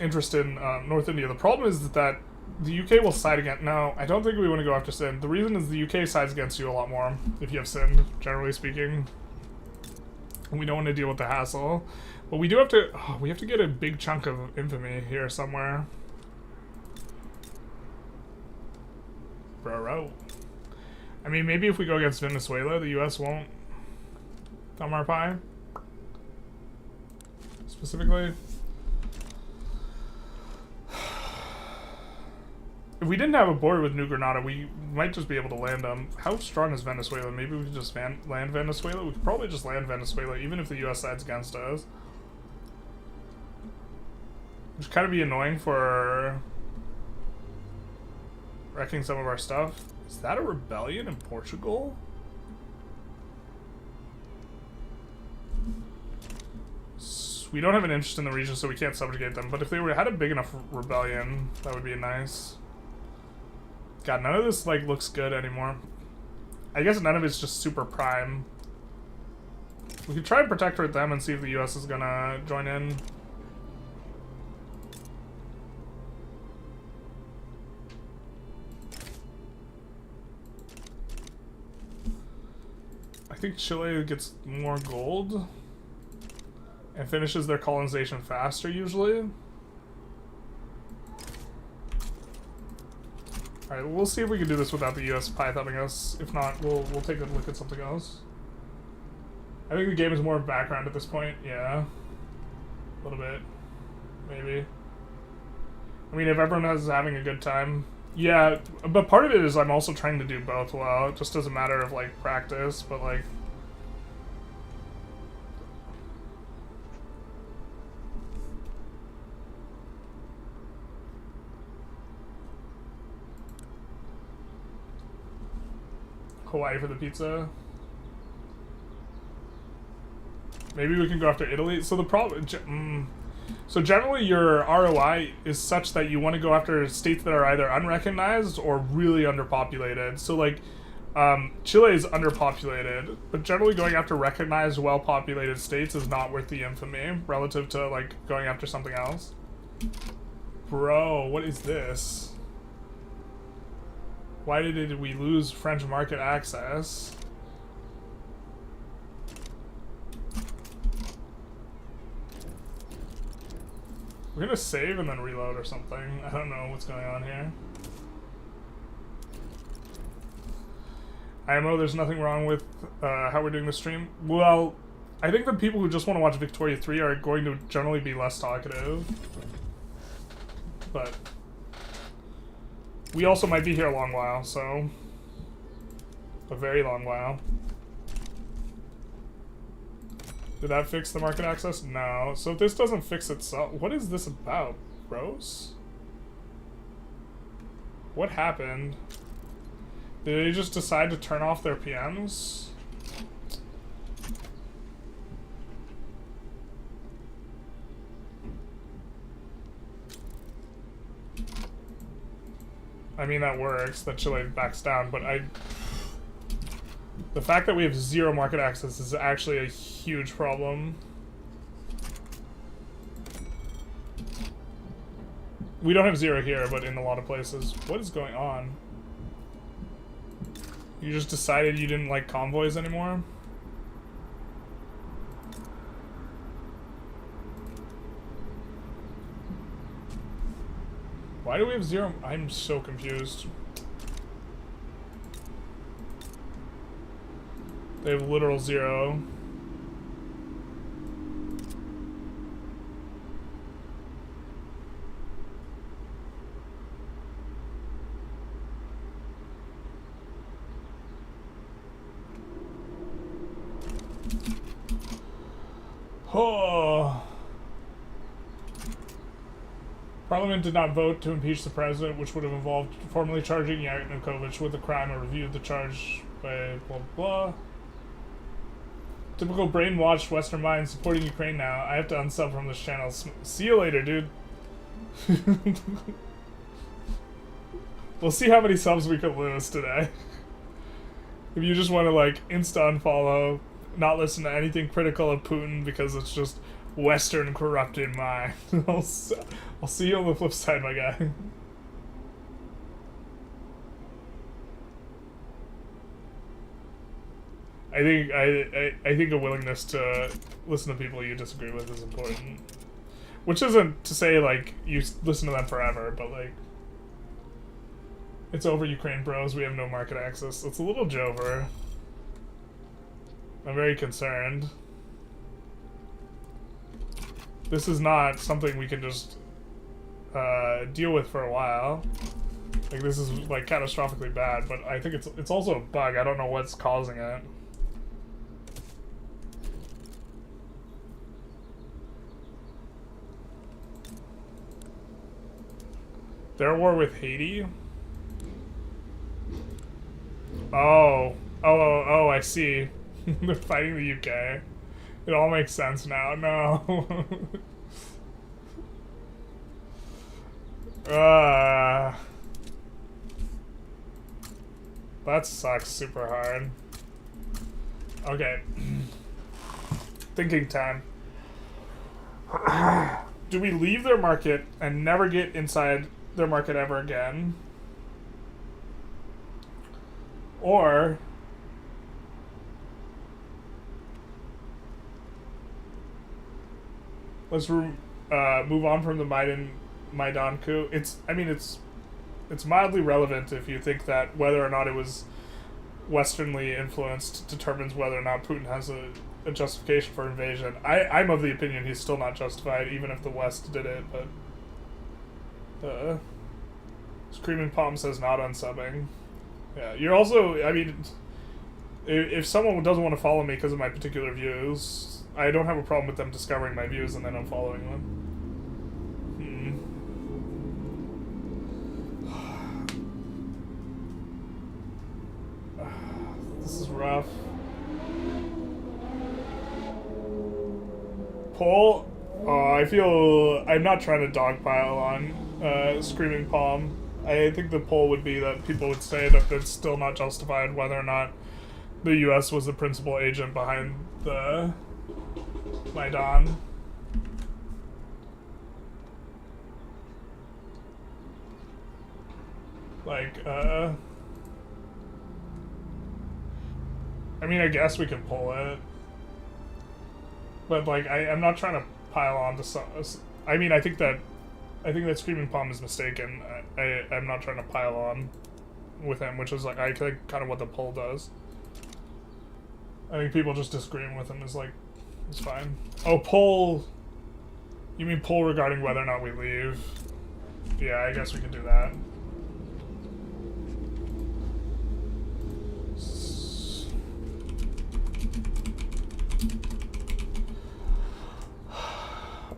interest in North India. The problem is that the UK will side against... No, I don't think we want to go after Sind. The reason is the UK sides against you a lot more if you have Sind, generally speaking. And we don't want to deal with the hassle. But we do have to... Oh, we have to get a big chunk of infamy here somewhere. Bro. I mean, maybe if we go against Venezuela, the US won't thumb our pie. Specifically. If we didn't have a border with New Granada, we might just be able to land them. How strong is Venezuela? Maybe we could just land Venezuela? We could probably just land Venezuela, even if the US side's against us. Which kind of be annoying for... wrecking some of our stuff. Is that a rebellion in Portugal? We don't have an interest in the region, so we can't subjugate them. But if they had a big enough rebellion, that would be nice. God, none of this like looks good anymore. I guess none of it's just super prime. We could try and protect her at them and see if the US is gonna join in. I think Chile gets more gold and finishes their colonization faster usually. Alright, we'll see if we can do this without the US pie thumbing us. If not, we'll take a look at something else. I think the game is more background at this point, yeah. A little bit. Maybe. I mean, if everyone is having a good time. Yeah, but part of it is I'm also trying to do both well. It just doesn't matter of, like, practice, but, like... Hawaii for the pizza. Maybe we can go after Italy. So the problem... So generally your ROI is such that you want to go after states that are either unrecognized or really underpopulated. So like Chile is underpopulated, but generally going after recognized, well-populated states is not worth the infamy relative to like going after something else. Bro, what is this? Why did we lose French market access? We're gonna save and then reload or something. I don't know what's going on here. IMO, there's nothing wrong with how we're doing the stream. Well, I think the people who just want to watch Victoria 3 are going to generally be less talkative. but we also might be here a long while, so a very long while. Did that fix the market access? No. So if this doesn't fix itself, what is this about, bros? What happened? Did they just decide to turn off their PMs? I mean, that works. That Chile backs down, but the fact that we have 0 market access is actually a huge problem. We don't have 0 here, but in a lot of places. What is going on? You just decided you didn't like convoys anymore? Why do we have 0? I'm so confused. They have literal 0. Oh. Parliament did not vote to impeach the president, which would have involved formally charging Yanukovych with the crime or reviewed the charge by blah blah. Typical brainwashed Western mind supporting Ukraine now. I have to unsub from this channel. See you later, dude. We'll see how many subs we could lose today. If you just want to like insta unfollow, not listen to anything critical of Putin because it's just Western corrupted mind. I'll see you on the flip side, my guy. I think a willingness to listen to people you disagree with is important. Which isn't to say like you listen to them forever, but like it's over Ukraine, bros. We have no market access. It's a little jover. I'm very concerned. This is not something we can just deal with for a while. Like this is like catastrophically bad, but I think it's also a bug. I don't know what's causing it. They're at war with Haiti? Oh, I see. They're fighting the UK. It all makes sense now. No. That sucks super hard. Okay. Thinking time. Do we leave their market and never get inside their market ever again? Or let's move on from the Maidan coup. It's mildly relevant if you think that whether or not it was Westernly influenced determines whether or not Putin has a justification for invasion. I'm of the opinion he's still not justified, even if the West did it, but Screaming Palm says not unsubbing. Yeah, you're also, I mean, if someone doesn't want to follow me because of my particular views, I don't have a problem with them discovering my views and then unfollowing them. This is rough. Poll? Oh, I feel I'm not trying to dogpile on Screaming Palm. I think the poll would be that people would say that it's still not justified whether or not the U.S. was the principal agent behind the Maidan. Like, I mean, I guess we can pull it. But, like, I'm not trying to pile on to some... I mean, I think that Screaming Palm is mistaken. I'm not trying to pile on with him, which is, like, I think kind of what the poll does. I think people just disagreeing with him is, like, it's fine. Oh, poll... You mean poll regarding whether or not we leave? Yeah, I guess we can do that.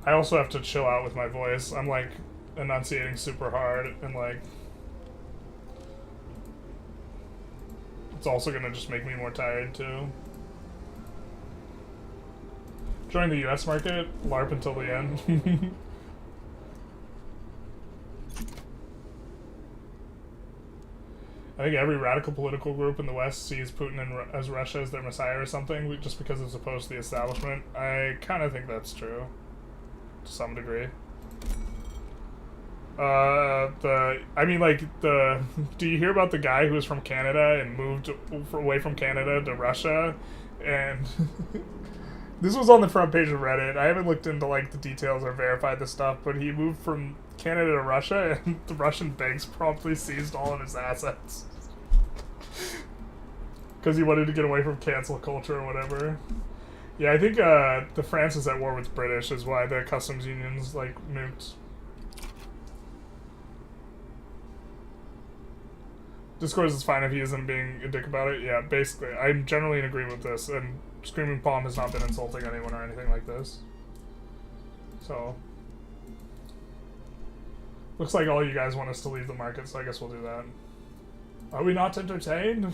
I also have to chill out with my voice. I'm like enunciating super hard and like it's also gonna just make me more tired too. Join the US market, LARP until the end. I think every radical political group in the West sees Putin as Russia as their messiah or something, just because it's opposed to the establishment. I kind of think that's true, to some degree. Do you hear about the guy who was from Canada and moved away from Canada to Russia? And this was on the front page of Reddit. I haven't looked into like the details or verified the stuff, but he moved from Canada to Russia, and the Russian banks promptly seized all of his assets because he wanted to get away from cancel culture or whatever. Yeah, I think the France is at war with British is why the customs unions like nuked. Discourse is fine if he isn't being a dick about it. Yeah, basically, I'm generally in agreement with this, and Screaming Palm has not been insulting anyone or anything like this. So, looks like all you guys want us to leave the market, so I guess we'll do that. Are we not entertained?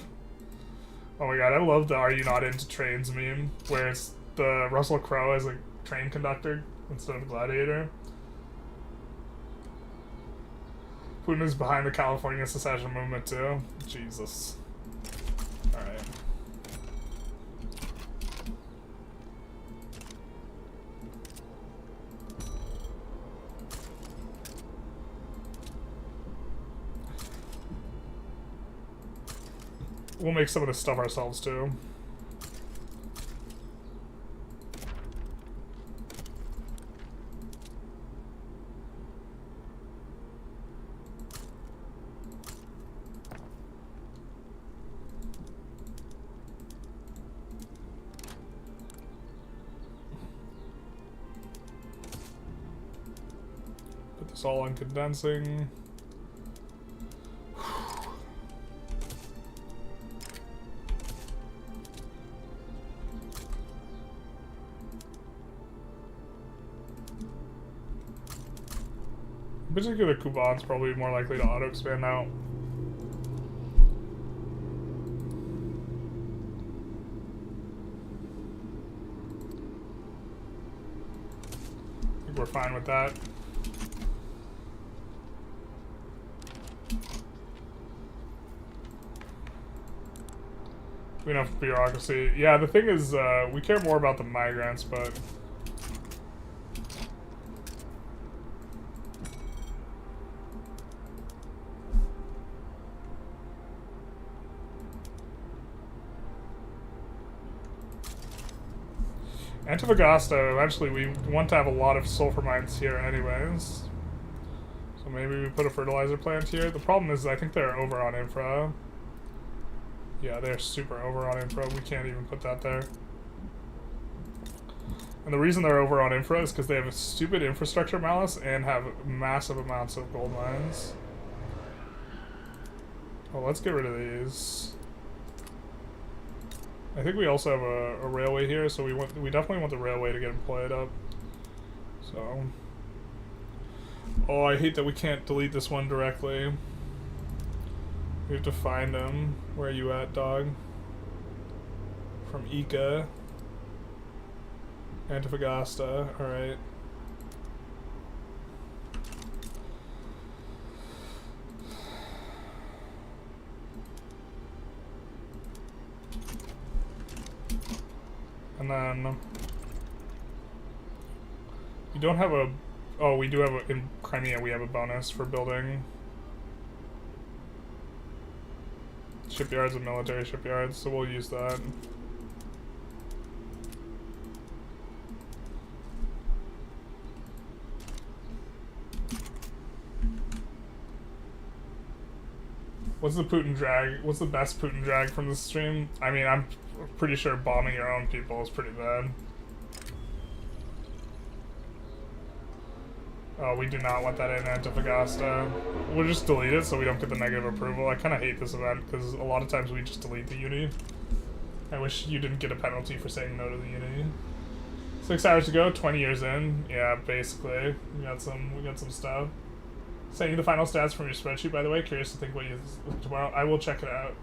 Oh my god, I love the "Are you not into trains" meme, where it's the Russell Crowe as a train conductor instead of a gladiator. Putin is behind the California secession movement too. Jesus. Alright. We'll make some of this stuff ourselves too. Put this all on condensing. In particular, Kuban's probably more likely to auto-expand now. I think we're fine with that. Enough bureaucracy. Yeah, the thing is, we care more about the migrants, but... Antofagasta, eventually we want to have a lot of sulfur mines here anyways. So maybe we put a fertilizer plant here. The problem is I think they're over on infra. Yeah, they're super over on infra. We can't even put that there. And the reason they're over on infra is because they have a stupid infrastructure malice and have massive amounts of gold mines. Well, let's get rid of these. I think we also have a railway here, so we definitely want the railway to get employed up. So, oh, I hate that we can't delete this one directly. We have to find them. Where are you at, dog? From Ica. Antofagasta, alright. And then we don't have a, oh, we do have a, in Crimea we have a bonus for building shipyards and military shipyards, so we'll use that. What's the Putin drag? What's the best Putin drag from this stream? I mean, I'm pretty sure bombing your own people is pretty bad. Oh, we do not want that in Antofagasta. We'll just delete it so we don't get the negative approval. I kind of hate this event because a lot of times we just delete the uni. I wish you didn't get a penalty for saying no to the uni. 6 hours to go, 20 years in. Yeah, basically. We got some stuff. Sending you the final stats from your spreadsheet, by the way. Curious to think what you tomorrow. I will check it out.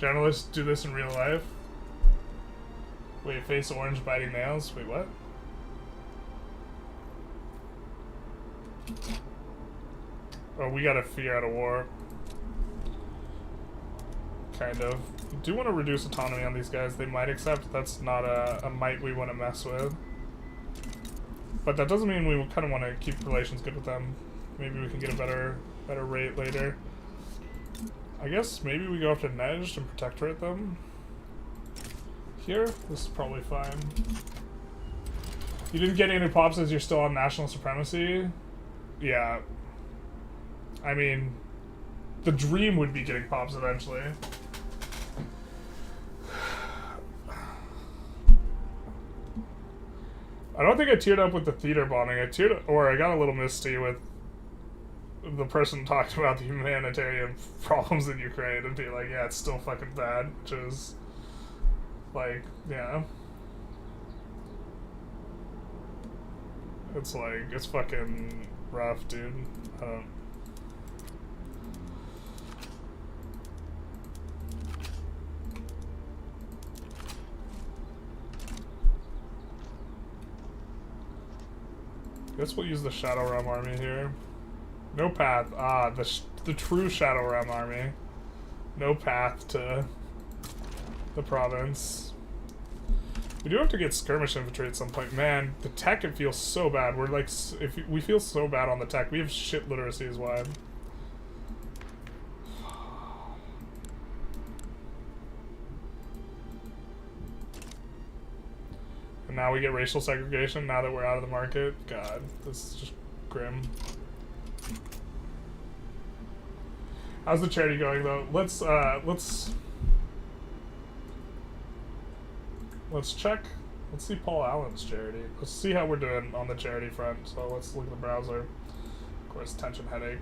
Generalists do this in real life. Wait, face orange biting nails? Wait, what? Oh, we gotta figure out a war. Kind of. Do want to reduce autonomy on these guys. They might accept. That's not a might we want to mess with. But that doesn't mean we kind of want to keep relations good with them. Maybe we can get a better rate later. I guess maybe we go after Nejd and protectorate them. Here, this is probably fine. You didn't get any pops as you're still on national supremacy? Yeah. I mean, the dream would be getting pops eventually. I don't think I teared up with the theater bombing. I got a little misty with the person talking about the humanitarian problems in Ukraine and be like, yeah, it's still fucking bad, which is like, yeah. It's like, it's fucking rough, dude. I don't. Guess we'll use the Shadow Realm army here. No path. Ah, the true Shadow Realm army. No path to the province. We do have to get skirmish infantry at some point. Man, the tech, it feels so bad. We're like, we feel so bad on the tech. We have shit literacy as well. And now we get racial segregation now that we're out of the market. God, this is just grim. How's the charity going though? Let's check. Let's see Paul Allen's charity. Let's see how we're doing on the charity front. So let's look at the browser. Of course, tension headache.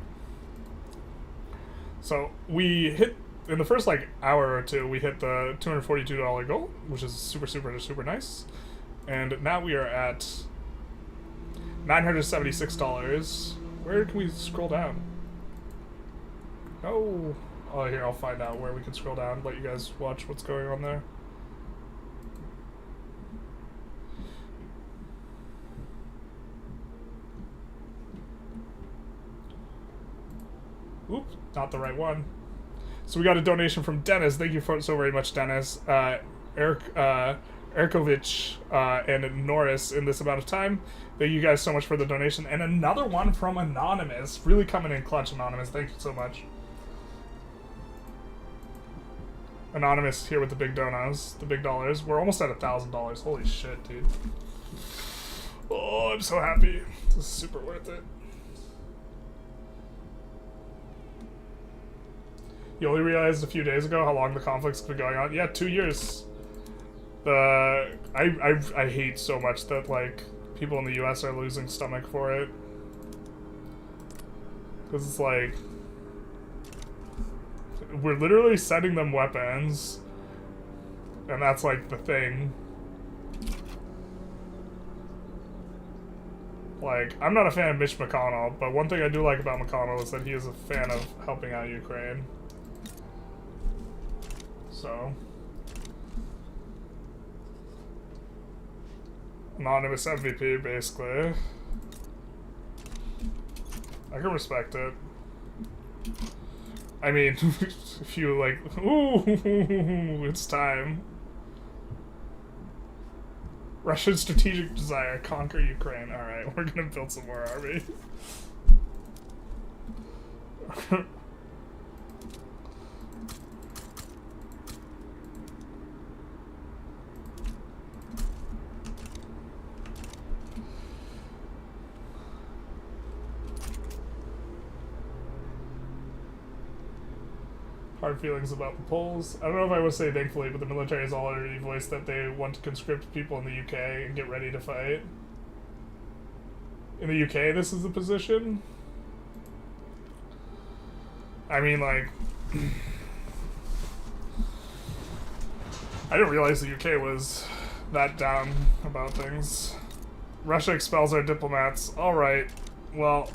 So we hit in the first like hour or two. We hit the $242 goal, which is super nice. And now we are at $976. Where can we scroll down? Oh, here, I'll find out where we can scroll down. Let you guys watch what's going on there. Oop, not the right one. So we got a donation from Dennis. Thank you so very much, Dennis. Erkovich and Norris in this amount of time. Thank you guys so much for the donation. And another one from Anonymous. Really coming in clutch, Anonymous. Thank you so much. Anonymous here with the big donos, the big dollars. We're almost at $1,000. Holy shit, dude. Oh, I'm so happy. This is super worth it. You only realized a few days ago how long the conflict's been going on? Yeah, 2 years. I hate so much that, like, people in the US are losing stomach for it. Because it's like, we're literally sending them weapons, and that's like the thing. Like, I'm not a fan of Mitch McConnell, but one thing I do like about McConnell is that he is a fan of helping out Ukraine. So, anonymous MVP, basically. I can respect it. I mean, if you like, ooh, it's time. Russian strategic desire, conquer Ukraine. Alright, we're gonna build some more army. hard feelings about the Poles. I don't know if I would say thankfully, but the military has already voiced that they want to conscript people in the UK and get ready to fight. In the UK, this is the position. I mean, like... I didn't realize the UK was that down about things. Russia expels our diplomats. Alright, well...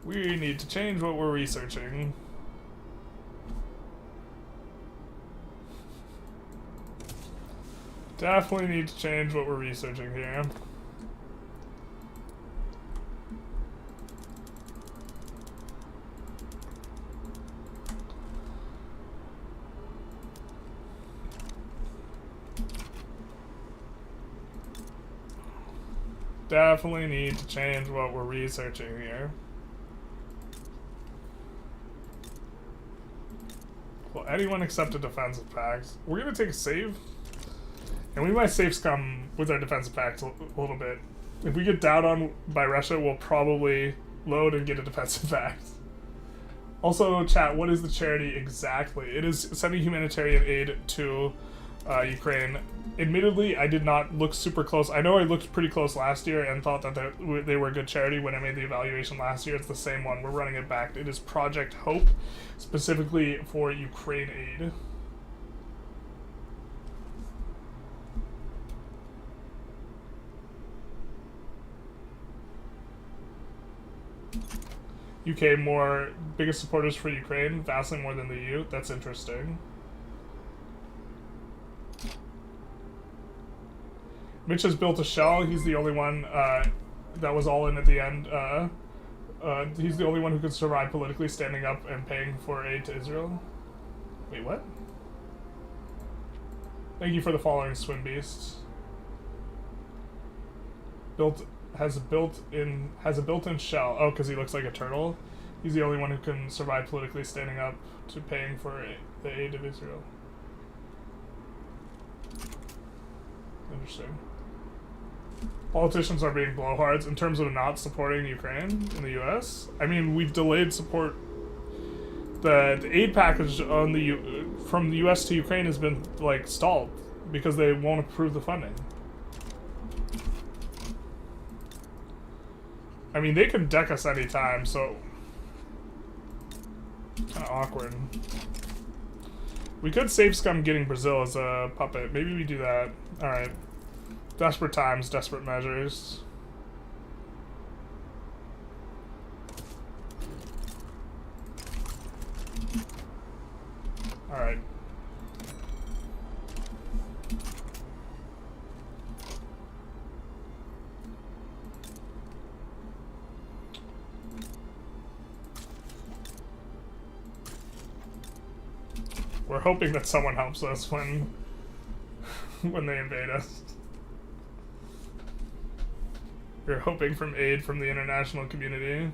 we need to change what we're researching. Definitely need to change what we're researching here. Definitely need to change what we're researching here. Will anyone accept a defensive pact? We're gonna take a save. And we might save scum with our defensive pact a little bit. If we get downed on by Russia, we'll probably load and get a defensive pact. Also, chat, what is the charity exactly? It is sending humanitarian aid to Ukraine. Admittedly, I did not look super close. I know I looked pretty close last year and thought that they were a good charity when I made the evaluation last year. It's the same one. We're running it back. It is Project Hope, specifically for Ukraine aid. UK more biggest supporters for Ukraine, vastly more than the EU. That's interesting. Mitch has built a shell. He's the only one that was all in at the end. He's the only one who could survive politically, standing up and paying for aid to Israel. Wait, what? Thank you for the following, Swim Beast. Has a built-in shell. Oh, because he looks like a turtle. He's the only one who can survive politically, standing up to paying for the aid of Israel. Interesting. Politicians are being blowhards in terms of not supporting Ukraine in the U.S. I mean, we've delayed support. The aid package on from the U.S. to Ukraine has been like stalled because they won't approve the funding. I mean, they can deck us anytime, so kind of awkward. We could save scum getting Brazil as a puppet. Maybe we do that. All right. Desperate times, desperate measures. All right. We're hoping that someone helps us when they invade us. We're hoping for aid from the international community.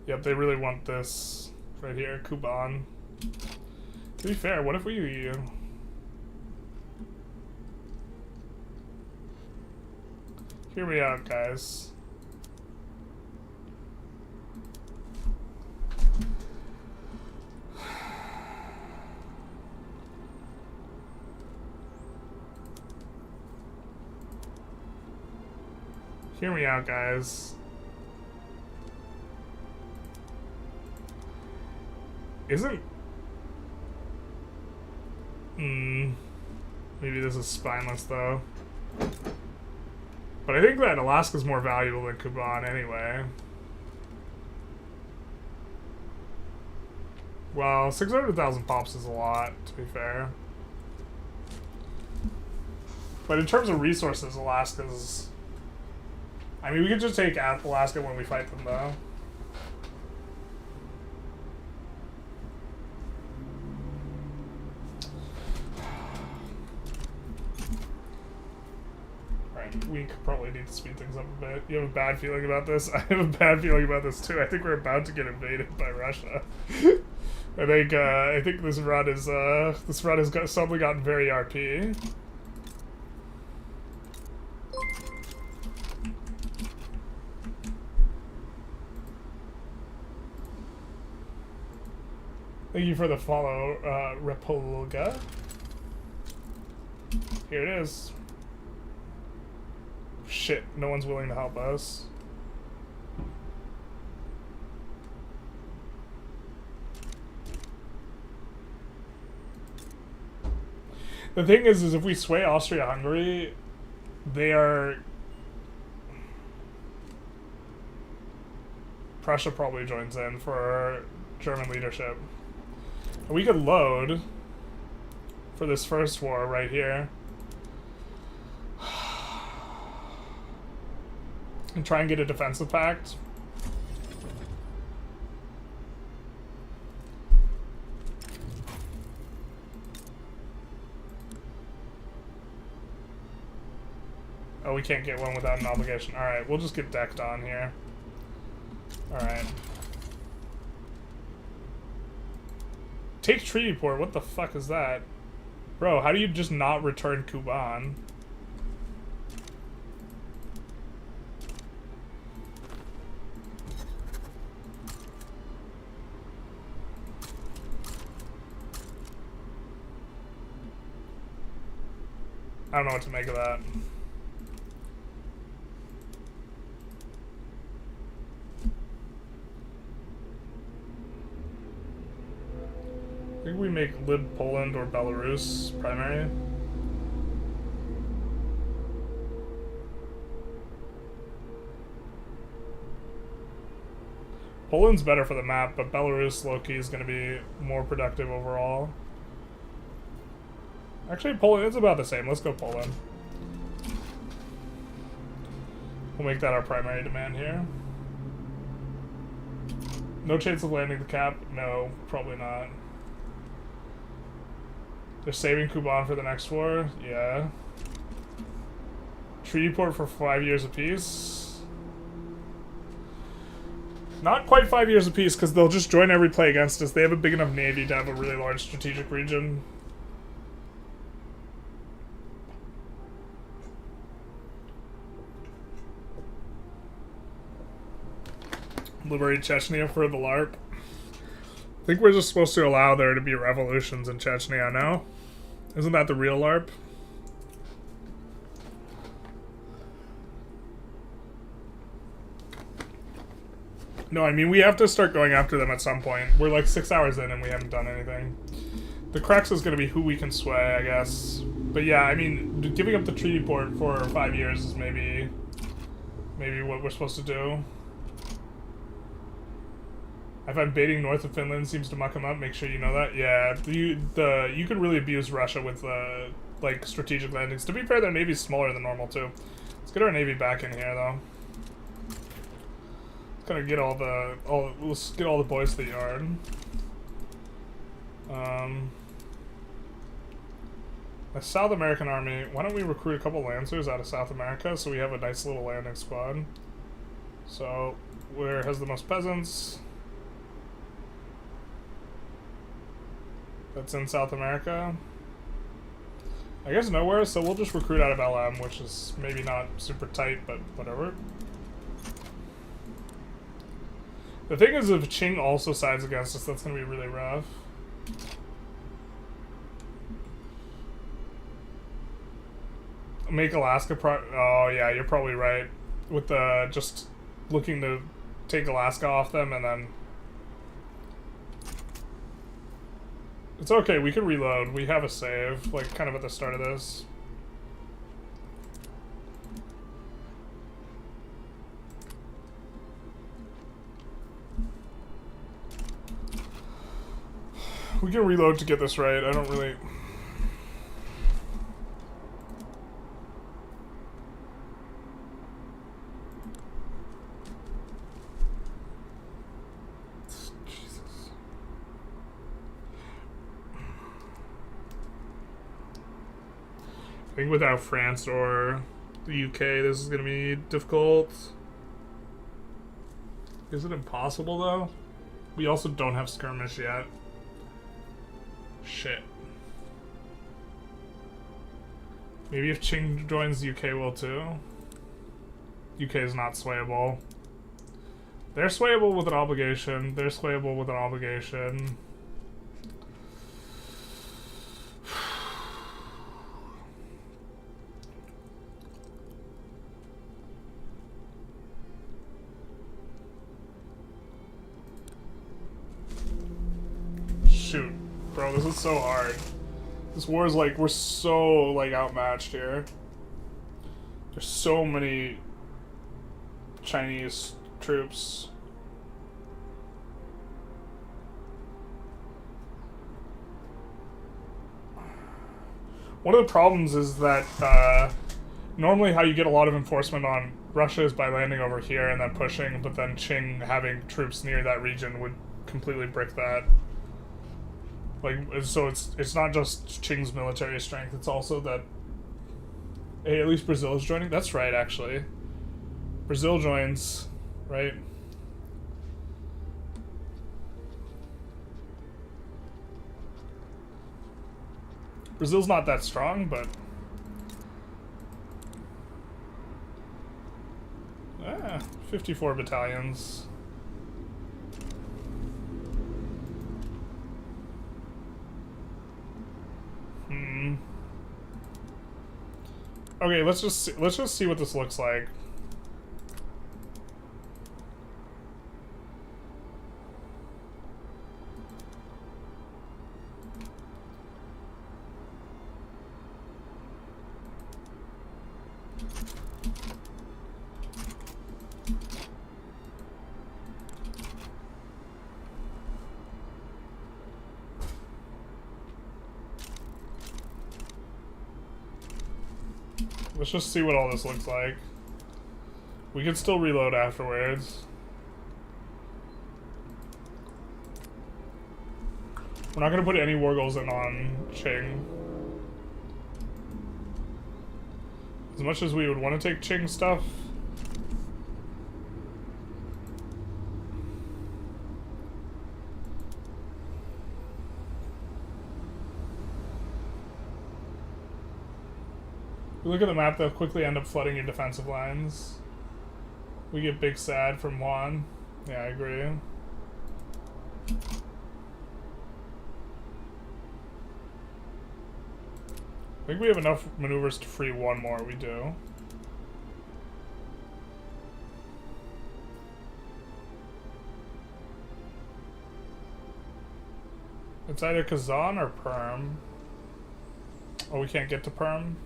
Yep, they really want this right here, Kuban. To be fair, what if we... Hear me out, guys. Hear me out, guys. Isn't... Maybe this is spineless, though. But I think that Alaska's more valuable than Kuban anyway. Well, 600,000 pops is a lot, to be fair. But in terms of resources, Alaska's... I mean, we could just take Alaska when we fight them, though. Right. think probably need to speed things up a bit. You have a bad feeling about this? I have a bad feeling about this too. I think we're about to get invaded by Russia. I think this run is suddenly gotten very RP. Thank you for the follow, Repolga. Here it is. Shit, no one's willing to help us. The thing is if we sway Austria-Hungary, they are... Prussia probably joins in for German leadership. We could load for this first war right here. And try and get a defensive pact. Oh, we can't get one without an obligation. Alright, we'll just get decked on here. Alright. Take treaty port, what the fuck is that? Bro, how do you just not return Kuban? I don't know what to make of that. I think we make Lib Poland or Belarus primary. Poland's better for the map, but Belarus low-key is going to be more productive overall. Actually, Poland, it's about the same. Let's go Poland. We'll make that our primary demand here. No chance of landing the cap? No, probably not. They're saving Kuban for the next war? Yeah. Treaty port for 5 years apiece? Not quite 5 years apiece, because they'll just join every play against us. They have a big enough navy to have a really large strategic region. Liberate Chechnya for the LARP. I think we're just supposed to allow there to be revolutions in Chechnya now. Isn't that the real LARP? No, I mean, we have to start going after them at some point. We're like 6 hours in and we haven't done anything. The crux is going to be who we can sway, I guess. But yeah, I mean, giving up the treaty port for 5 years is maybe what we're supposed to do. If I'm baiting north of Finland, seems to muck them up. Make sure you know that. Yeah, you could really abuse Russia with like strategic landings. To be fair, their navy's smaller than normal too. Let's get our navy back in here though. Let's kind of get let's get all the boys to the yard. A South American army. Why don't we recruit a couple Lancers out of South America so we have a nice little landing squad? So, where has the most peasants? That's in South America. I guess nowhere, so we'll just recruit out of LM, which is maybe not super tight, but whatever. The thing is, if Qing also sides against us, that's going to be really rough. Make Alaska oh yeah, you're probably right. With the just looking to take Alaska off them and then... It's okay, we can reload. We have a save, like, kind of at the start of this. We can reload to get this right. I don't really... I think without France or The UK, this is gonna be difficult. Is it impossible though? We also don't have skirmish yet. Shit. Maybe if Qing joins, the UK will too. UK is not swayable. They're swayable with an obligation. They're swayable with an obligation. Shoot. Bro, this is so hard. This war is like, we're so like outmatched here. There's so many Chinese troops. One of the problems is that normally how you get a lot of enforcement on Russia is by landing over here and then pushing, but then Qing having troops near that region would completely brick that. Like, so it's not just Qing's military strength, it's also that, hey, at least Brazil is joining? That's right, actually. Brazil joins, right? Brazil's not that strong, but... 54 battalions. Okay, let's just see what this looks like. Let's just see what all this looks like. We can still reload afterwards. We're not going to put any war goals in on Qing. As much as we would want to take Qing stuff. You look at the map, they'll quickly end up flooding your defensive lines. We get big sad from Juan. Yeah, I agree. I think we have enough maneuvers to free one more. We do. It's either Kazan or Perm. Oh, we can't get to Perm?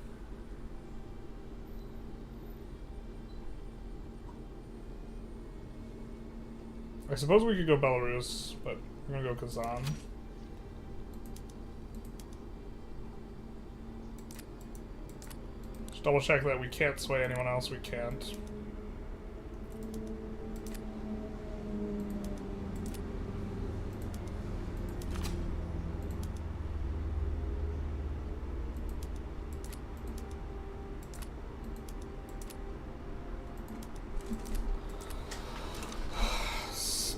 I suppose we could go Belarus, but we're gonna go Kazan. Just double check that we can't sway anyone else, we can't.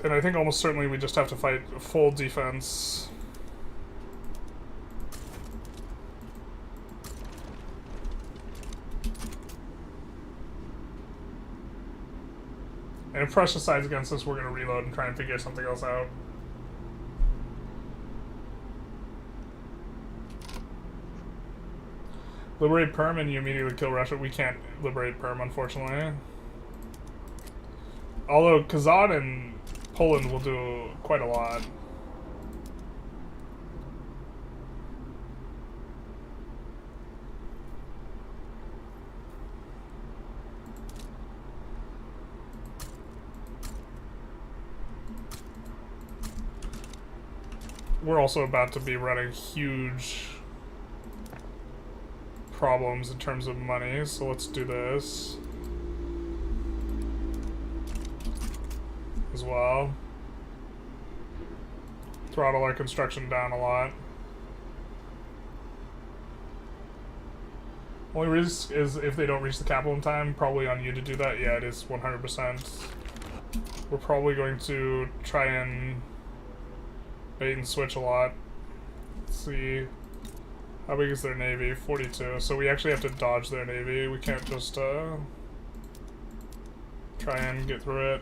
And I think almost certainly we just have to fight full defense. And if Prussia sides against us, we're going to reload and try and figure something else out. Liberate Perm and you immediately kill Russia. We can't liberate Perm, unfortunately. Although Kazan and Poland will do quite a lot. We're also about to be running huge problems in terms of money, so let's do this as well. Throttle our construction down a lot. Only risk is if they don't reach the capital in time. Probably on you to do that. Yeah, it is 100%. We're probably going to try and bait and switch a lot. Let's see. How big is their navy? 42. So we actually have to dodge their navy. We can't just try and get through it.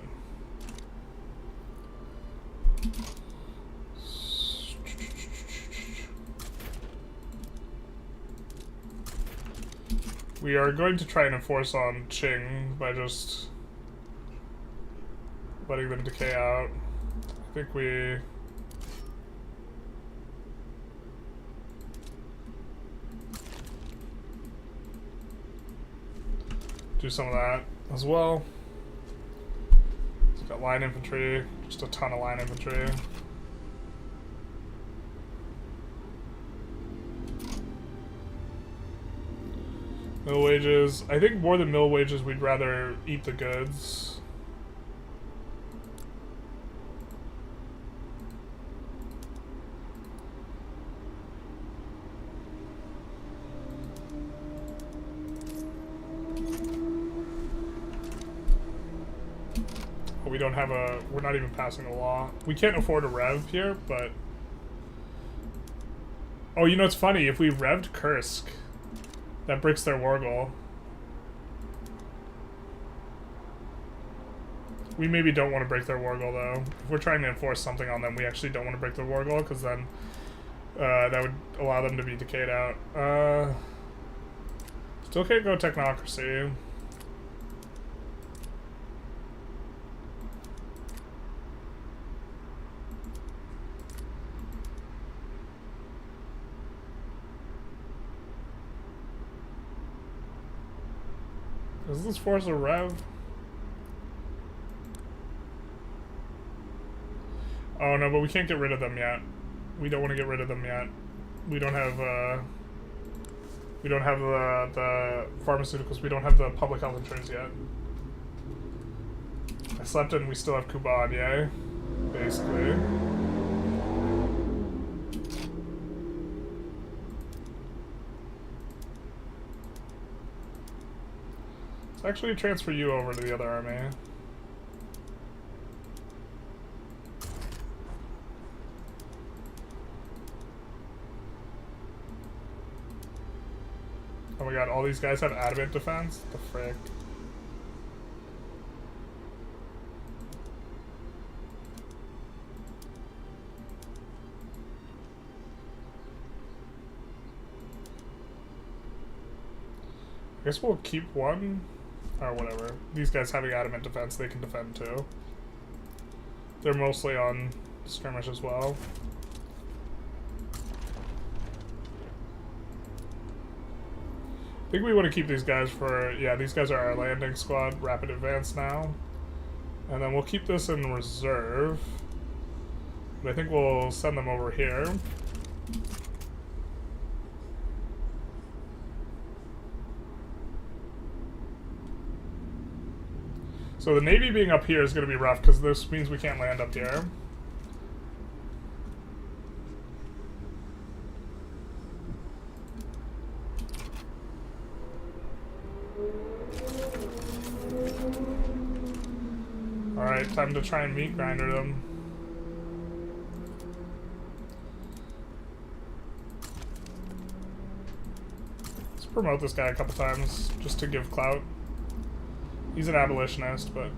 We are going to try and enforce on Qing by just letting them decay out. I think we... do some of that as well. It's got line infantry, just a ton of line infantry. Mill wages. I think more than mill wages, we'd rather eat the goods. We don't have a... we're not even passing a law. We can't afford a rev here, but... oh, you know, it's funny. If we revved Kursk, that breaks their war goal. We maybe don't want to break their war goal, though. If we're trying to enforce something on them, we actually don't want to break their war goal, because then that would allow them to be decayed out. Still can't go technocracy. Is this force a rev? Oh no, but we can't get rid of them yet. We don't want to get rid of them yet. We don't have the pharmaceuticals. We don't have the public health insurance yet. I slept and we still have Kuban, yay? Basically. Let's actually transfer you over to the other army. Oh my god, all these guys have adamant defense? The frick? I guess we'll keep one. Or whatever. These guys having adamant defense, they can defend too. They're mostly on skirmish as well. I think we want to keep these guys for... yeah, these guys are our landing squad. Rapid advance now. And then we'll keep this in reserve. But I think we'll send them over here. So the Navy being up here is going to be rough, because this means we can't land up here. Alright, time to try and meat grinder them. Let's promote this guy a couple times, just to give clout. He's an abolitionist, but...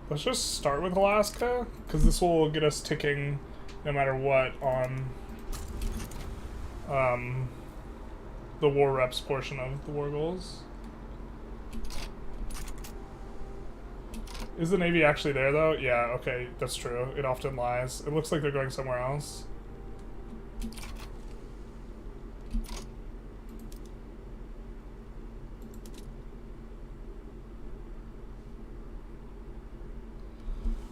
let's just start with Alaska, because this will get us ticking no matter what on the war reps portion of the war goals. Is the Navy actually there, though? Yeah, okay, that's true. It often lies. It looks like they're going somewhere else.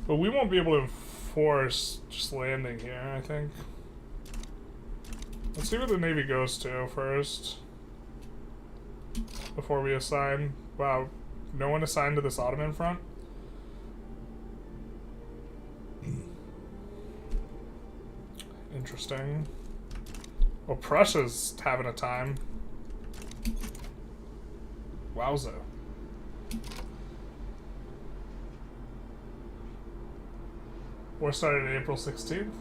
But we won't be able to enforce just landing here, I think. Let's see what the Navy goes to first. Before we assign. Wow, no one assigned to this Ottoman front? Interesting. Well, Prussia's having a time. Wowza. War started April 16th?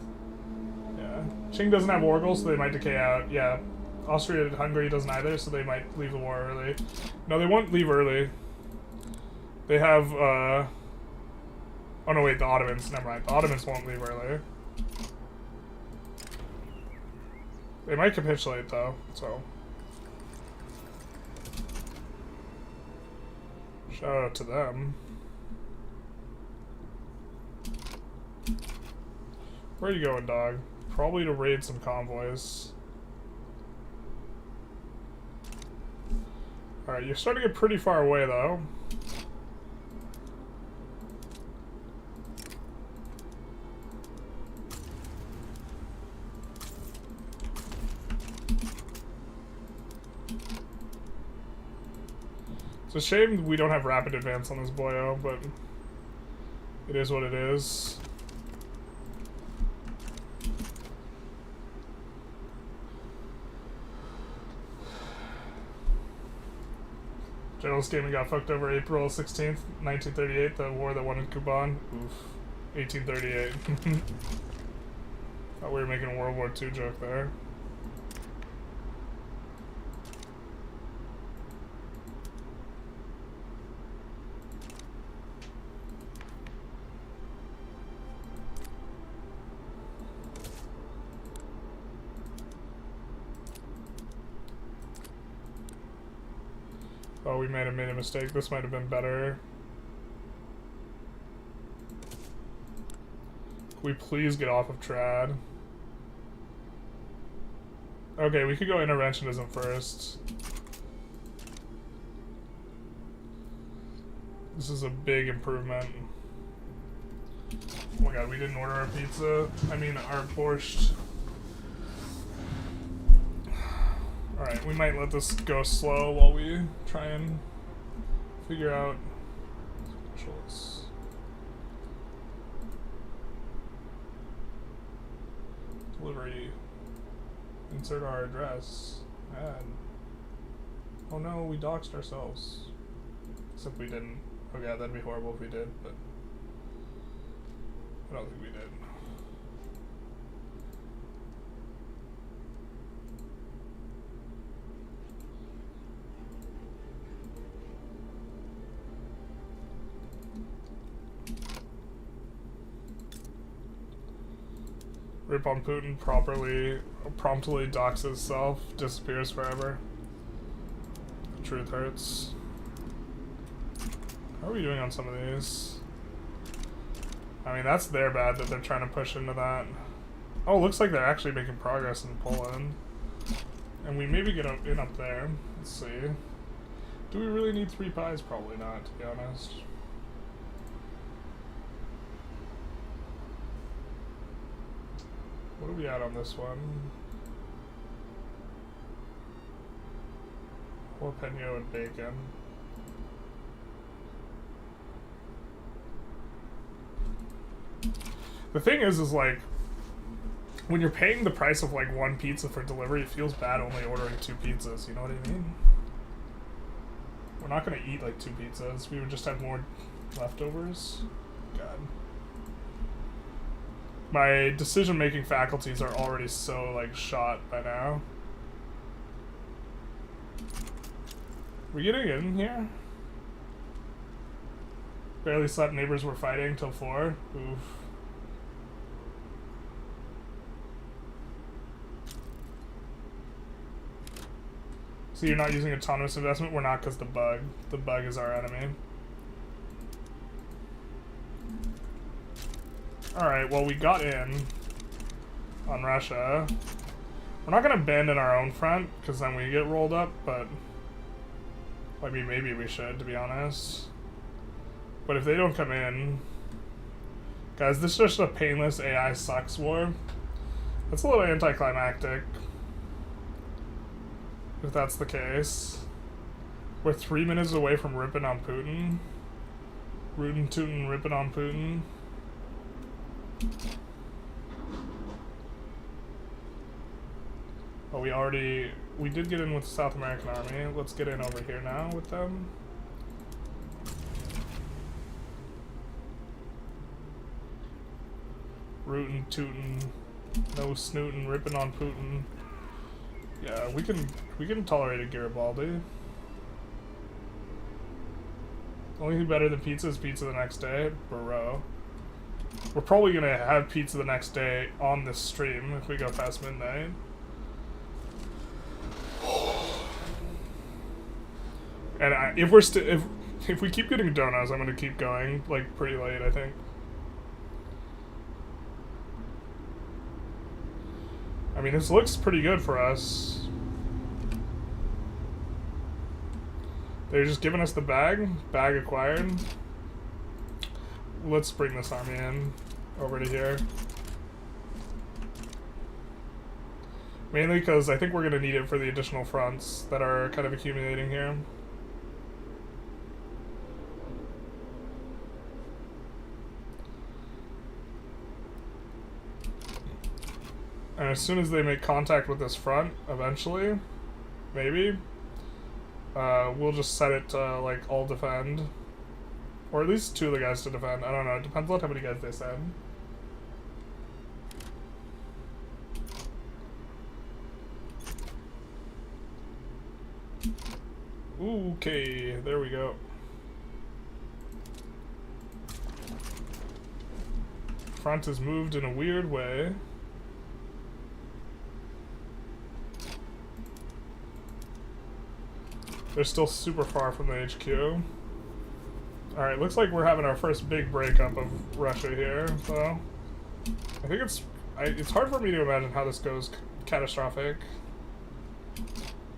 Yeah. Qing doesn't have war goals, so they might decay out. Yeah. Austria-Hungary doesn't either, so they might leave the war early. No, they won't leave early. They have, oh no, wait, the Ottomans. Never mind. The Ottomans won't leave early. They might capitulate, though, so... Shout out to them. Where are you going, dog? Probably to raid some convoys. Alright, you're starting to get pretty far away, though. It's a shame we don't have rapid advance on this boyo, but it is what it is. Generalist gaming got fucked over April 16th, 1938, the war that won in Kuban. Oof. 1838. Thought we were making a World War II joke there. Oh, we might have made a mistake. This might have been better. Can we please get off of trad? Okay, we could go interventionism first. This is a big improvement. Oh my god, we didn't order our pizza. I mean, our borscht. Alright, we might let this go slow while we try and figure out specials. Delivery. Insert our address. Add. Oh no, we doxed ourselves. Except we didn't. Oh yeah, that'd be horrible if we did, but I don't think we did. Rip on Putin promptly docks himself, disappears forever. The truth hurts. How are we doing on some of these? I mean, that's their bad that they're trying to push into that. Oh, looks like they're actually making progress in Poland. And we maybe get in up there. Let's see. Do we really need 3 pies? Probably not, to be honest. What are we at on this one? Jalapeno and bacon. The thing is like, when you're paying the price of like 1 pizza for delivery, it feels bad only ordering 2 pizzas, you know what I mean? We're not gonna eat like 2 pizzas, we would just have more leftovers. God. My decision-making faculties are already so, like, shot by now. We getting in here? Barely slept, neighbors were fighting till 4. Oof. So you're not using autonomous investment? We're not, because the bug. The bug is our enemy. Alright, well we got in on Russia. We're not gonna bend in our own front, because then we get rolled up, but I mean, maybe we should, to be honest. But if they don't come in... Guys, this is just a painless AI sucks war. That's a little anticlimactic. If that's the case. We're 3 minutes away from ripping on Putin. Rootin' tootin' ripping on Putin. Oh, we did get in with the South American army. Let's get in over here now with them. Rootin' tootin', no snootin', ripping on Putin. Yeah, we can tolerate a Garibaldi. Only thing better than pizza is pizza the next day, bro. We're probably gonna have pizza the next day on this stream if we go past midnight. And if we keep getting donuts, I'm gonna keep going like pretty late, I think. I mean, this looks pretty good for us. They're just giving us the bag acquired. Let's bring this army in over to here. Mainly because I think we're gonna need it for the additional fronts that are kind of accumulating here. And as soon as they make contact with this front, eventually, maybe, we'll just set it to, like, all defend. Or at least 2 of the guys to defend. I don't know. It depends on how many guys they send. Okay, there we go. Front is moved in a weird way. They're still super far from the HQ. Alright, looks like we're having our first big breakup of Russia here, so... I think it's hard for me to imagine how this goes catastrophic.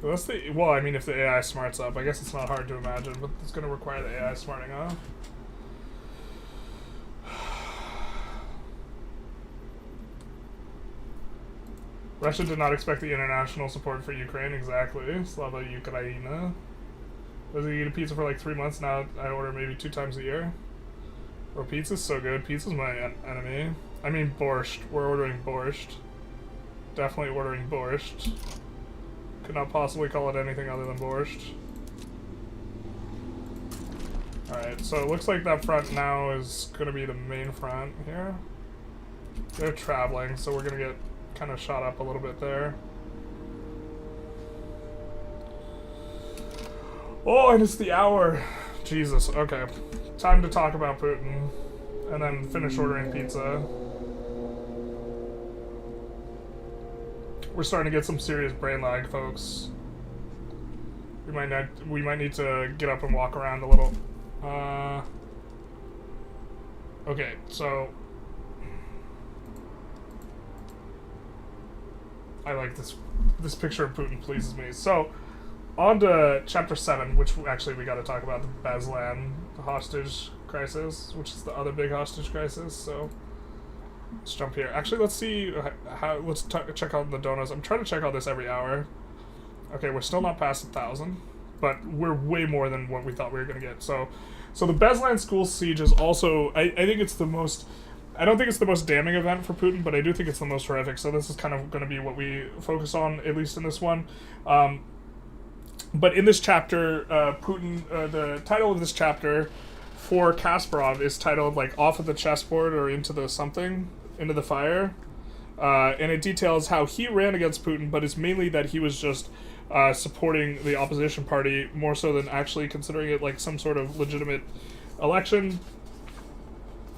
Well, I mean, if the AI smarts up, I guess it's not hard to imagine, but it's going to require the AI smarting up. Russia did not expect the international support for Ukraine, exactly. Slava Ukraina. Was he eating pizza for like 3 months now? I order maybe 2 times a year. Bro, pizza's so good. Pizza's my enemy. I mean borscht. We're ordering borscht. Definitely ordering borscht. Could not possibly call it anything other than borscht. Alright, so it looks like that front now is going to be the main front here. They're traveling, so we're going to get kind of shot up a little bit there. Oh, and it's the hour. Jesus, okay. Time to talk about Putin. And then finish ordering pizza. We're starting to get some serious brain lag, folks. We might need to get up and walk around a little. Okay, so I like this picture of Putin pleases me. So on to chapter 7, which actually we got to talk about the Beslan hostage crisis, which is the other big hostage crisis. So let's jump here. Actually, let's see how. Let's check out the donuts. I'm trying to check out this every hour. Okay, we're still not past 1,000, but we're way more than what we thought we were gonna get. So the Beslan school siege is also. I think it's the most. I don't think it's the most damning event for Putin, but I do think it's the most horrific. So this is kind of going to be what we focus on, at least in this one. But in this chapter, Putin, the title of this chapter for Kasparov is titled like "Off of the Chessboard" or "Into the Something," into the fire, and it details how he ran against Putin, but it's mainly that he was just supporting the opposition party more so than actually considering it like some sort of legitimate election.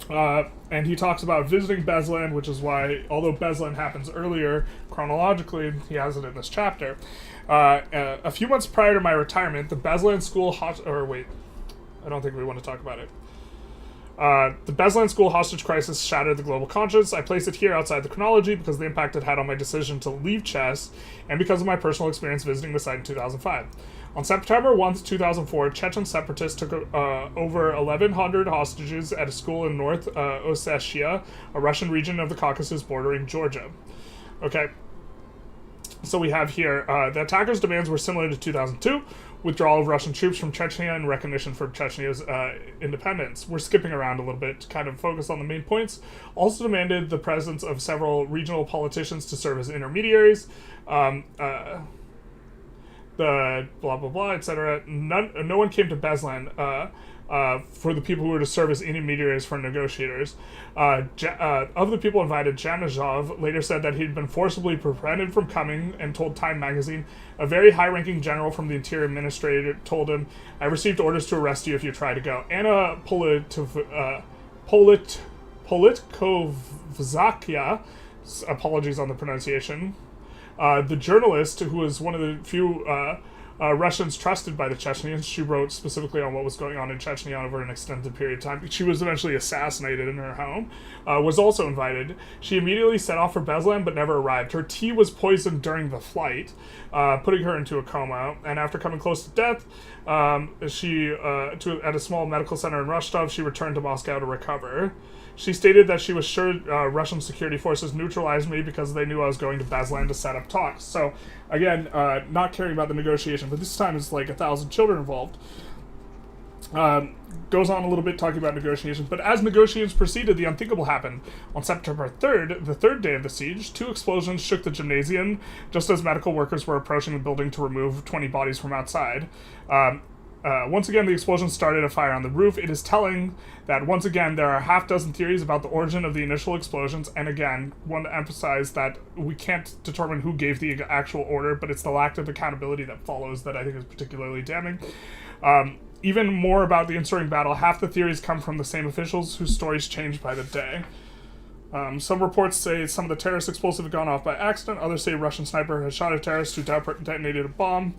And he talks about visiting Beslan, which is why, although Beslan happens earlier chronologically, he has it in this chapter. A few months prior to my retirement, the Beslan school I don't think we want to talk about it. The Beslan school hostage crisis shattered the global conscience. I place it here outside the chronology because of the impact it had on my decision to leave chess and because of my personal experience visiting the site in 2005. On September 1st, 2004, Chechen separatists took over 1,100 hostages at a school in North Ossetia, a Russian region of the Caucasus bordering Georgia. Okay. So we have here, the attackers' demands were similar to 2002, withdrawal of Russian troops from Chechnya and recognition for Chechnya's independence. We're skipping around a little bit to kind of focus on the main points. Also demanded the presence of several regional politicians to serve as intermediaries. The blah, blah, blah, etc. No one came to Beslan for the people who were to serve as intermediaries for negotiators. Of the people invited, Janazhov later said that he'd been forcibly prevented from coming and told Time magazine, a very high-ranking general from the Interior Administrator told him, I received orders to arrest you if you try to go. Anna Politkovzakia, apologies on the pronunciation, the journalist, who was one of the few Russians trusted by the Chechens. She wrote specifically on what was going on in Chechnya over an extended period of time. She was eventually assassinated in her home, was also invited. She immediately set off for Beslan, but never arrived. Her tea was poisoned during the flight, putting her into a coma. And after coming close to death, at a small medical center in Rostov, she returned to Moscow to recover. She stated that she was sure Russian security forces neutralized me because they knew I was going to Beslan to set up talks. So, again, not caring about the negotiation, but this time it's like 1,000 children involved. Goes on a little bit talking about negotiations, but as negotiations proceeded, the unthinkable happened. On September 3rd, the third day of the siege, 2 explosions shook the gymnasium just as medical workers were approaching the building to remove 20 bodies from outside. Once again, the explosion started a fire on the roof. It is telling that, once again, there are a half dozen theories about the origin of the initial explosions, and again, want to emphasize that we can't determine who gave the actual order, but it's the lack of accountability that follows that I think is particularly damning. Even more about the ensuing battle, half the theories come from the same officials whose stories change by the day. Some reports say some of the terrorist explosive had gone off by accident, others say a Russian sniper had shot a terrorist who detonated a bomb,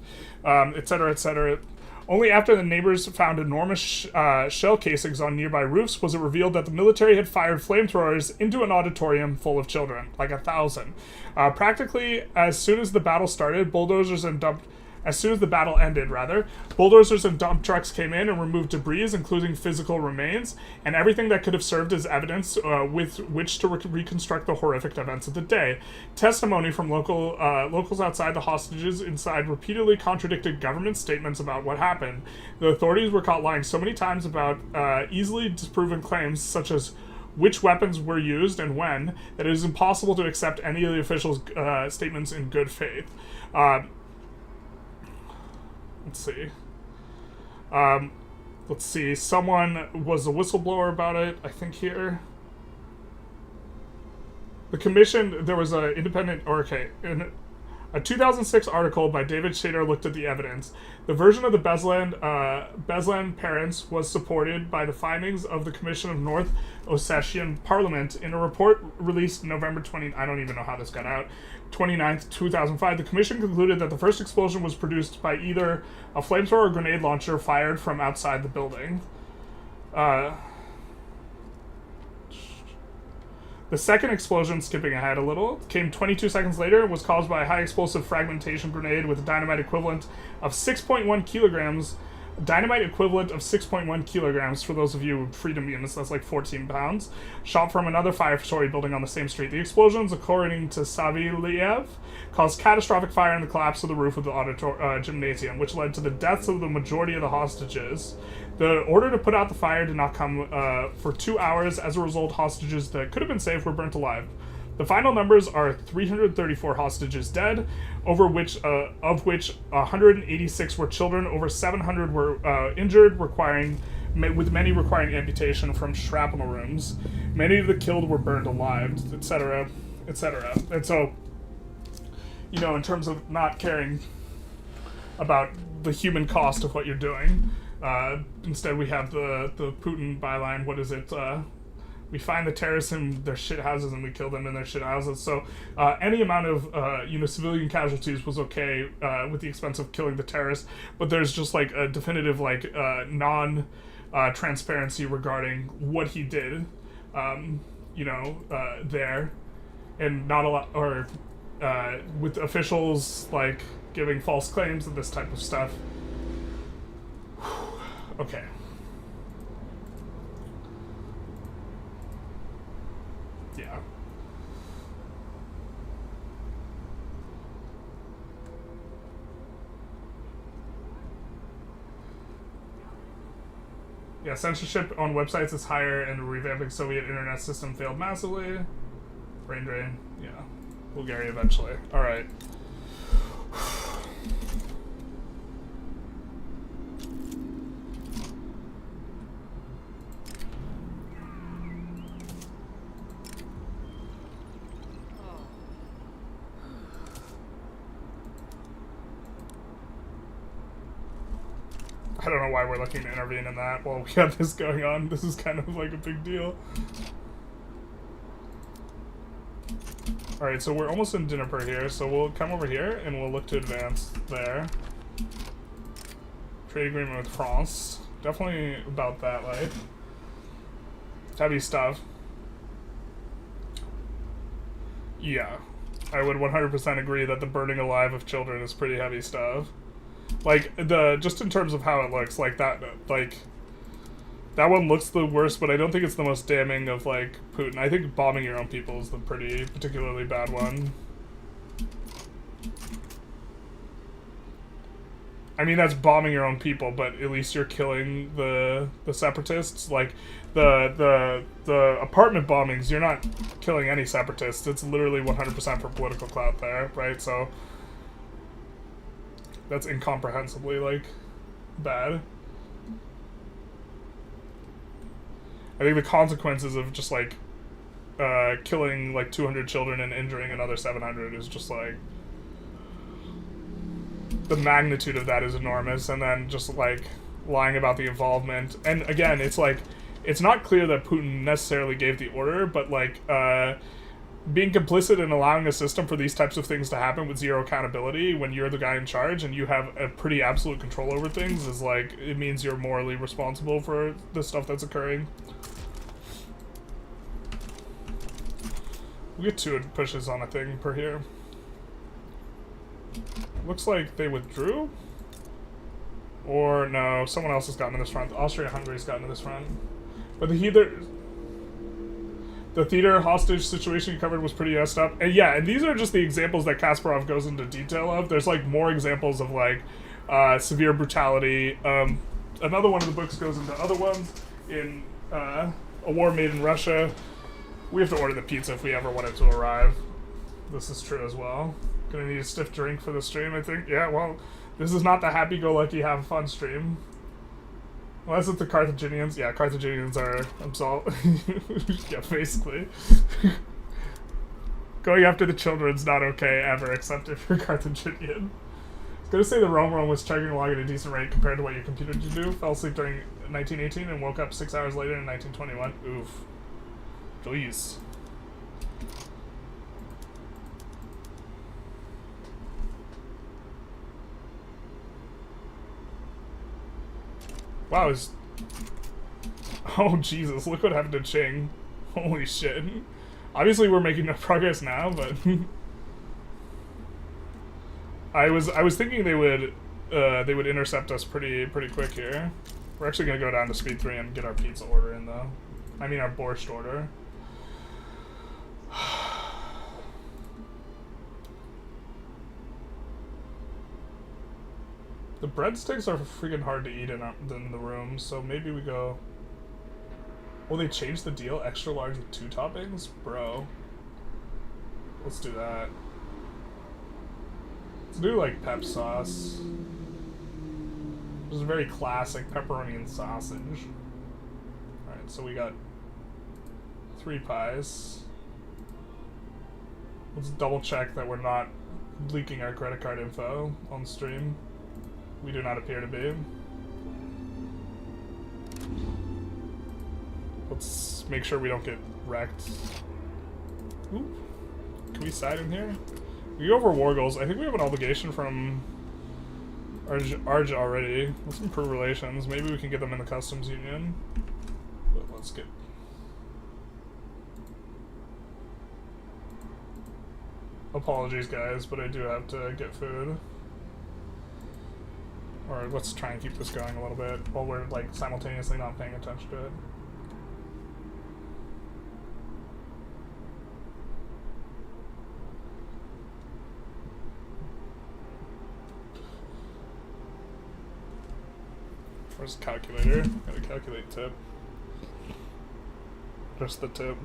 etc., etc. Only after the neighbors found enormous shell casings on nearby roofs was it revealed that the military had fired flamethrowers into an auditorium full of children, like 1,000. Practically, as soon as the battle started, as soon as the battle ended, bulldozers and dump trucks came in and removed debris, including physical remains, and everything that could have served as evidence with which to reconstruct the horrific events of the day. Testimony from locals outside the hostages inside repeatedly contradicted government statements about what happened. The authorities were caught lying so many times about easily disproven claims, such as which weapons were used and when, that it is impossible to accept any of the officials' statements in good faith. Let's see. Someone was a whistleblower about it, I think here. The commission, there was a a 2006 article by David Shader looked at the evidence. The version of the Beslan parents was supported by the findings of the Commission of North Ossetian Parliament in a report released November 20, I don't even know how this got out, 29th, 2005. The commission concluded that the first explosion was produced by either a flamethrower or grenade launcher fired from outside the building. The second explosion, skipping ahead a little, came 22 seconds later and was caused by a high-explosive fragmentation grenade with a dynamite equivalent of 6.1 kilograms. Dynamite equivalent of 6.1 kilograms, for those of you freedom units, that's like 14 pounds, shot from another five-story building on the same street. The explosions, according to Saviliev, caused catastrophic fire and the collapse of the roof of the gymnasium, which led to the deaths of the majority of the hostages. The order to put out the fire did not come for 2 hours. As a result, hostages that could have been saved were burnt alive. The final numbers are 334 hostages dead, of which 186 were children, over 700 were injured, with many requiring amputation from shrapnel wounds. Many of the killed were burned alive, etc., etc. And so, in terms of not caring about the human cost of what you're doing, instead we have the Putin byline, what is it, we find the terrorists in their shit houses and we kill them in their shit houses. So any amount of civilian casualties was okay with the expense of killing the terrorists, but there's just like a definitive non-transparency regarding what he did, there, and not a lot, or with officials like giving false claims and this type of stuff. Okay. Yeah. Yeah, censorship on websites is higher, and the revamping Soviet internet system failed massively. Brain drain. Yeah. Bulgaria eventually. Alright. I don't know why we're looking to intervene in that while we have this going on. This is kind of like a big deal. Alright, so we're almost in Dnieper here, so we'll come over here and we'll look to advance there. Trade agreement with France. Definitely about that life. Heavy stuff. Yeah. I would 100% agree that the burning alive of children is pretty heavy stuff. Like, just in terms of how it looks, like, that one looks the worst, but I don't think it's the most damning of, like, Putin. I think bombing your own people is the particularly bad one. I mean, that's bombing your own people, but at least you're killing the separatists. Like, the apartment bombings, you're not killing any separatists. It's literally 100% for political clout there, right? So that's incomprehensibly, like, bad. I think the consequences of just, like, killing, like, 200 children and injuring another 700 is just, like, the magnitude of that is enormous, and then just, like, lying about the involvement. And, again, it's, like, it's not clear that Putin necessarily gave the order, but, like, being complicit in allowing a system for these types of things to happen with zero accountability when you're the guy in charge and you have a pretty absolute control over things is, like, it means you're morally responsible for the stuff that's occurring. We get 2 pushes on a thing per here. Looks like they withdrew? Or no, someone else has gotten to this front. Austria-Hungary's gotten to this front. But the theater hostage situation you covered was pretty messed up. And yeah, and these are just the examples that Kasparov goes into detail of. There's, like, more examples of, like, severe brutality. Another one of the books goes into other ones. In A War Made in Russia. We have to order the pizza if we ever want it to arrive. This is true as well. Gonna need a stiff drink for the stream, I think. Yeah, well, this is not the happy-go-lucky, have-fun stream. Unless it's the Carthaginians. Yeah, Carthaginians are absolved. Yeah, basically. Going after the children's not okay ever, except if you're Carthaginian. I was gonna say the Rome one was chugging along at a decent rate compared to what your computer could do. Fell asleep during 1918 and woke up 6 hours later in 1921. Oof. Please. Wow, oh Jesus, look what happened to Qing. Holy shit. Obviously we're making no progress now, but I was thinking they would intercept us pretty quick here. We're actually gonna go down to speed 3 and get our pizza order in though. I mean our borscht order. The breadsticks are freaking hard to eat in the room, so maybe we go... Oh, they changed the deal? Extra large with 2 toppings? Bro. Let's do that. Let's do, like, pep sauce. This is a very classic pepperoni and sausage. Alright, so we got 3 pies. Let's double check that we're not leaking our credit card info on stream. We do not appear to be. Let's make sure we don't get wrecked. Ooh. Can we side in here? We go over war goals. I think we have an obligation from Arj already. Let's improve relations. Maybe we can get them in the customs union. But let's get... Apologies, guys, but I do have to get food. Or let's try and keep this going a little bit while we're, like, simultaneously not paying attention to it. Where's the calculator? Gotta calculate tip. Just the tip.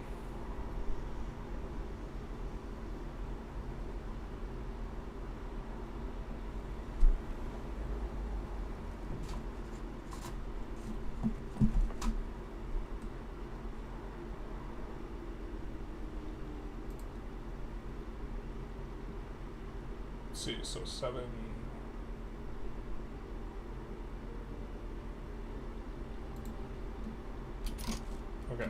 Let's see, so 7. Okay.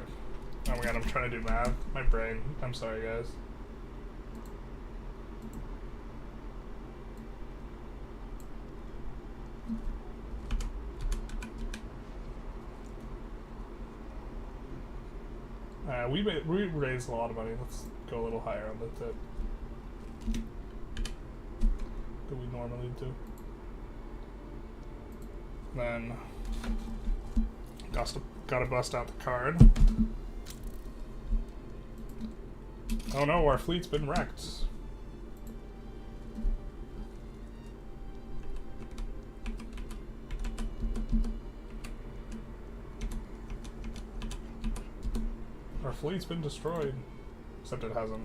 Oh my god, I'm trying to do math. My brain. I'm sorry, guys. We raised a lot of money. Let's go a little higher on the tip than we normally do. Then gotta bust out the card. Oh no, our fleet's been wrecked. Our fleet's been destroyed. Except it hasn't.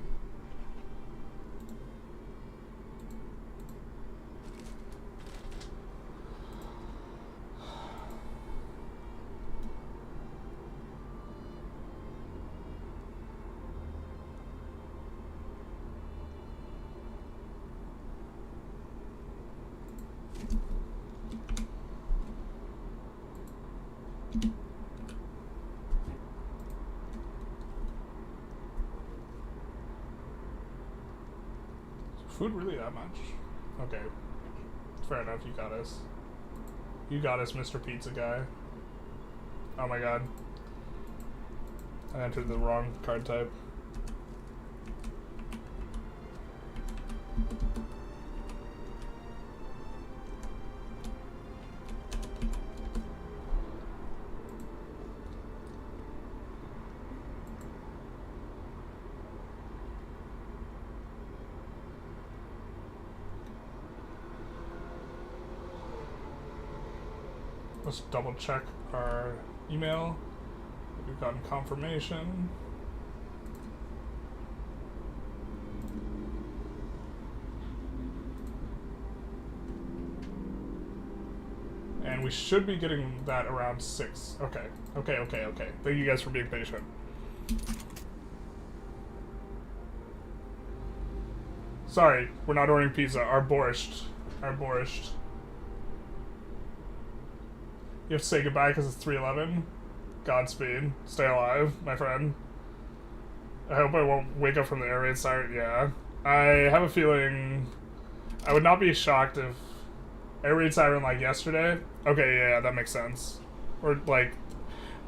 Food really that much? Okay. Fair enough, you got us. You got us, Mr. Pizza Guy. Oh my god. I entered the wrong card type. Let's double check our email. We've gotten confirmation. And we should be getting that around 6. Okay. Okay. Thank you guys for being patient. Sorry, we're not ordering pizza. Our borscht. You have to say goodbye because it's 3:11. Godspeed. Stay alive, my friend. I hope I won't wake up from the air raid siren. Yeah. I have a feeling I would not be shocked if air raid siren like yesterday. Okay, yeah, that makes sense. Or like,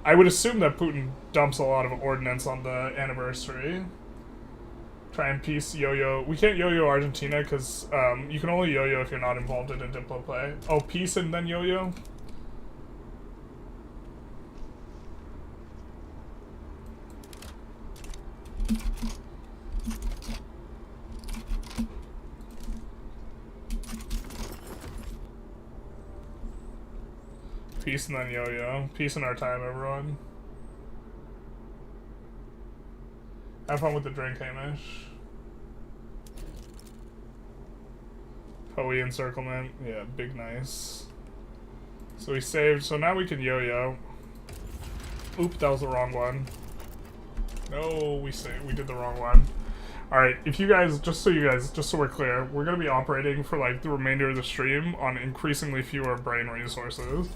I would assume that Putin dumps a lot of ordnance on the anniversary. Try and peace yo-yo. We can't yo-yo Argentina because you can only yo-yo if you're not involved in a Diplo play. Oh, peace and then yo-yo? Peace and then yo-yo. Peace in our time, everyone. Have fun with the drink, Hamish. Poe encirclement. Yeah, big nice. So we saved, so now we can yo-yo. Oop, that was the wrong one. No, we did the wrong one. Alright, if you guys, just so we're clear, we're gonna be operating for like the remainder of the stream on increasingly fewer brain resources.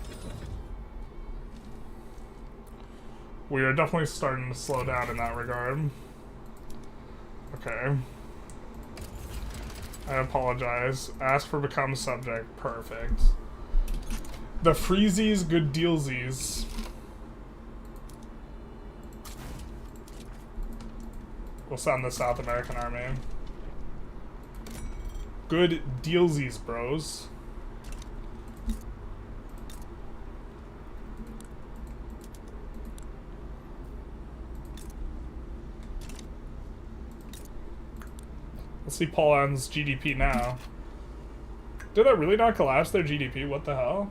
We are definitely starting to slow down in that regard. Okay. I apologize. Ask for become subject. Perfect. The freezies, good dealsies. We'll send the South American army. Good dealsies, bros. Let's see Poland's GDP now. Did that really not collapse their GDP? What the hell?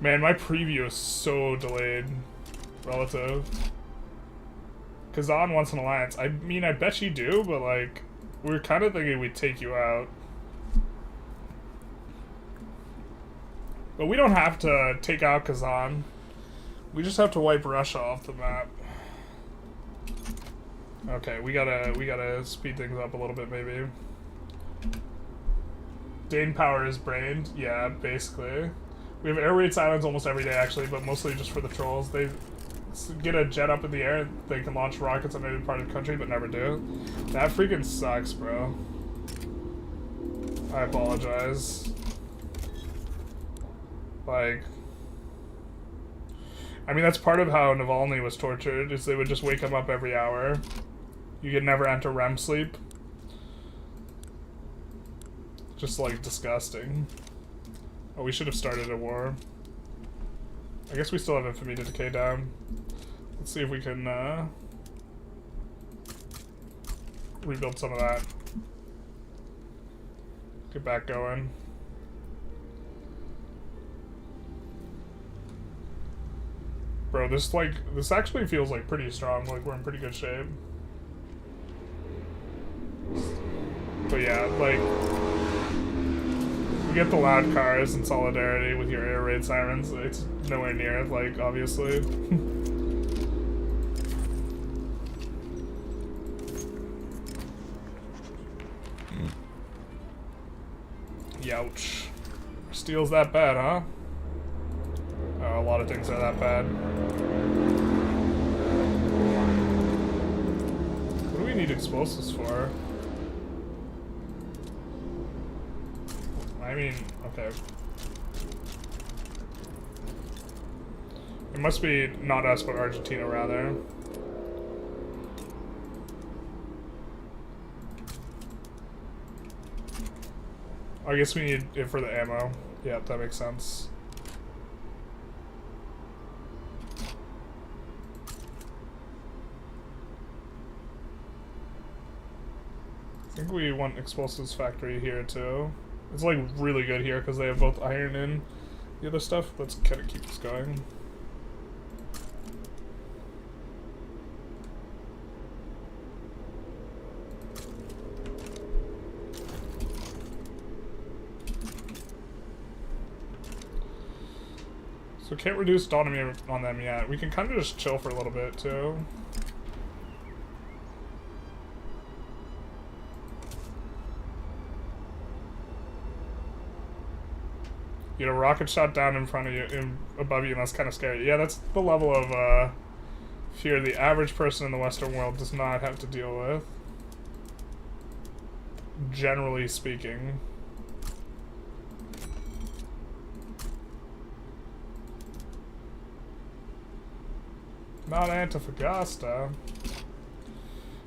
Man, my preview is so delayed. Relative. Kazan wants an alliance. I mean, I bet you do, but like, we're kind of thinking we'd take you out. But we don't have to take out Kazan. We just have to wipe Russia off the map. Okay, we gotta speed things up a little bit, maybe. Dane power is brained. Yeah, basically. We have air raid silence almost every day, actually, but mostly just for the trolls. They get a jet up in the air, they can launch rockets on any part of the country, but never do. That freaking sucks, bro. I apologize. Like, I mean, that's part of how Navalny was tortured, is they would just wake him up every hour. You could never enter REM sleep. Just, like, disgusting. Oh, we should have started a war. I guess we still have infamy to decay down. Let's see if we can, rebuild some of that. Get back going. Bro, this actually feels, like, pretty strong. Like, we're in pretty good shape. But yeah, like, you get the loud cars in solidarity with your air raid sirens. It's nowhere near, like, obviously. Youch. Steel's that bad, huh? Oh, a lot of things are that bad. What do we need explosives for? I mean, okay. It must be not us, but Argentina, rather. I guess we need it for the ammo. Yeah, that makes sense. I think we want explosives factory here, too. It's like really good here because they have both iron and the other stuff. Let's kind of keep this going. So can't reduce autonomy on them yet. We can kind of just chill for a little bit too. You know, rocket shot down in front of you, above you, and that's kind of scary. Yeah, that's the level of fear the average person in the Western world does not have to deal with. Generally speaking. Not Antofagasta.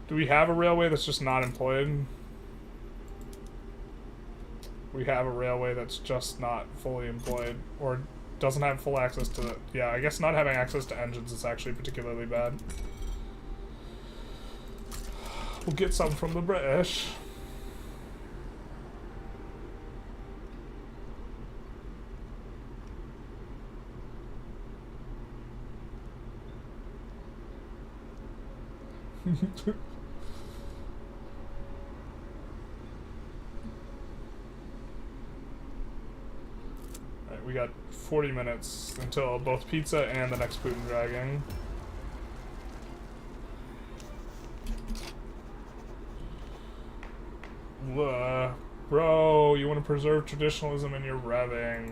Do we have a railway that's just not employed? We have a railway that's just not fully employed, or doesn't have full access to it. Yeah, I guess not having access to engines is actually particularly bad. We'll get some from the British. Alright, we got 40 minutes until both pizza and the next Putin dragging. Bro, you want to preserve traditionalism and you're revving.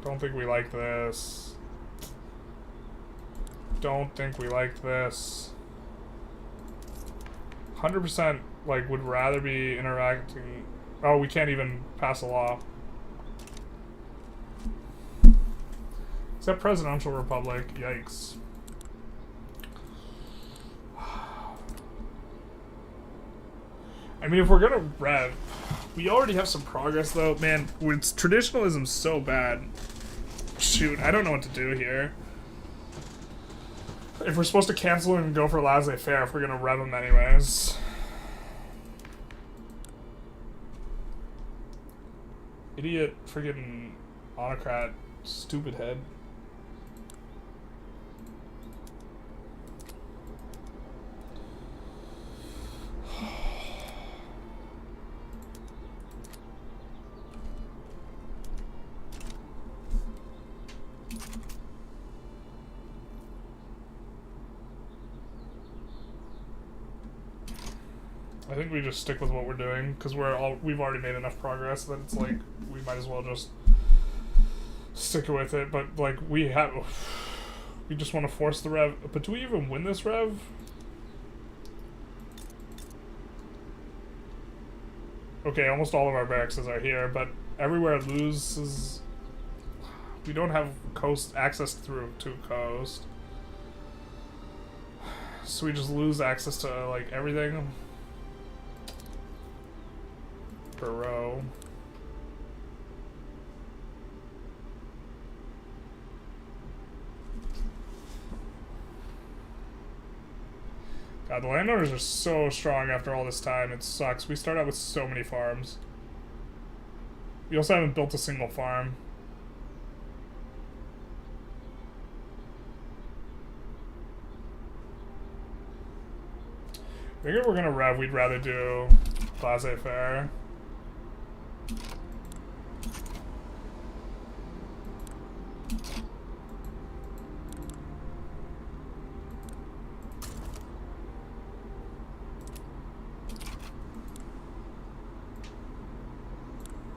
Don't think we like this. Don't think we like this. 100% like would rather be interacting. Oh, we can't even pass a law. Is that presidential republic? Yikes. I mean, if we're gonna rev, we already have some progress though. Man, with traditionalism so bad. Shoot, I don't know what to do here. If we're supposed to cancel and go for laissez-faire, if we're gonna rev them anyways. Idiot friggin' autocrat Stupid head. I think we just stick with what we're doing because we've already made enough progress that it's like we might as well just stick with it. But like we just want to force the rev. But do we even win this rev? Okay, almost all of our barracks are here, but everywhere loses. We don't have coast access through to coast, so we just lose access to like everything. Per row. God, the landowners are so strong after all this time. It sucks. We start out with so many farms. We also haven't built a single farm. I think if we're gonna rev, we'd rather do laissez-faire.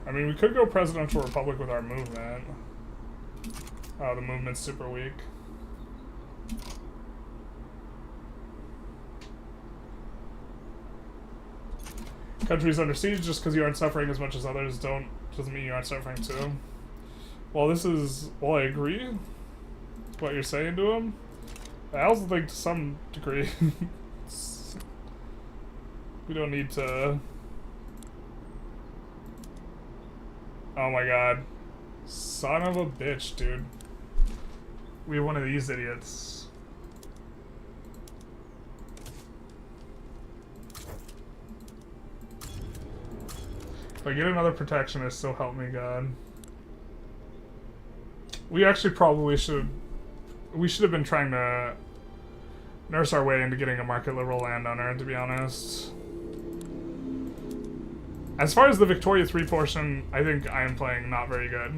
I mean, we could go presidential republic with our movement. Oh, the movement's super weak. Countries under siege just because you aren't suffering as much as others doesn't mean you aren't suffering too. Well, I agree with what you're saying to him. I also think to some degree we don't need to. Oh my god. Son of a bitch, dude. We have one of these idiots. If I get another protectionist, so help me God. We actually probably should have been trying to nurse our way into getting a market liberal landowner, to be honest. As far as the Victoria 3 portion, I think I am playing not very good.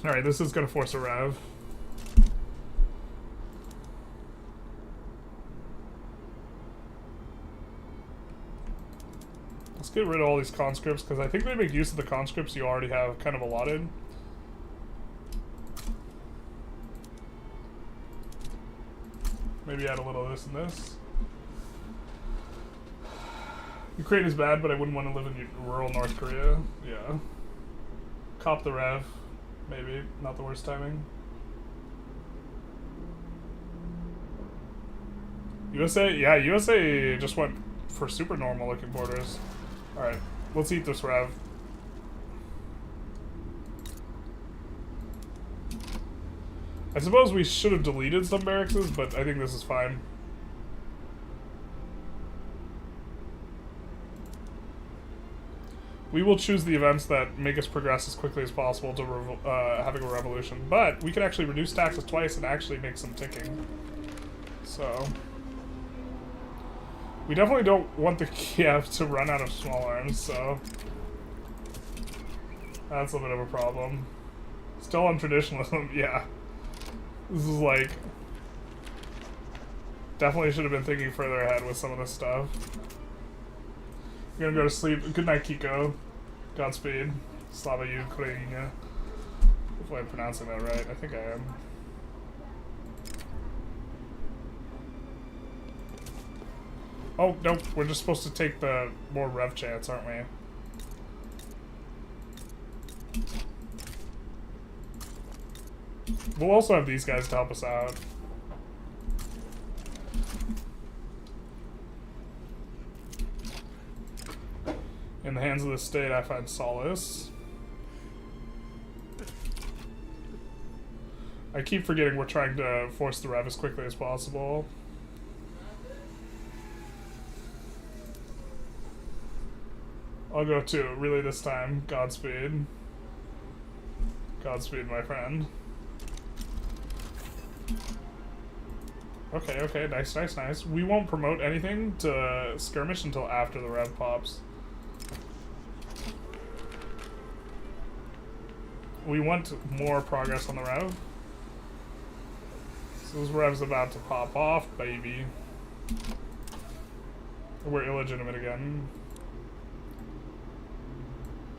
Alright, this is gonna force a rev. Let's get rid of all these conscripts, because I think they make use of the conscripts you already have kind of allotted. Maybe add a little of this and this. Ukraine is bad, but I wouldn't want to live in rural North Korea. Yeah. Cop the rev. Maybe. Not the worst timing. USA? Yeah, USA just went for super normal looking borders. Alright, let's eat this rev. I suppose we should have deleted some barracks, but I think this is fine. We will choose the events that make us progress as quickly as possible to having a revolution. But we can actually reduce taxes twice and actually make some ticking. So we definitely don't want the Kiev to run out of small arms, so that's a bit of a problem. Still on traditionalism, yeah. This is like... Definitely should have been thinking further ahead with some of this stuff. I'm gonna go to sleep. Good night, Kiko. Godspeed. Slava Ukraina. Hopefully I'm pronouncing that right. I think I am. Oh, nope. We're just supposed to take the more rev chance, aren't we? We'll also have these guys to help us out. In the hands of the state, I find solace. I keep forgetting we're trying to force the rev as quickly as possible. I'll go to really this time. Godspeed. Godspeed, my friend. Okay, okay, nice, nice, nice. We won't promote anything to skirmish until after the rev pops. We want more progress on the rev. So this rev's about to pop off, baby. We're illegitimate again.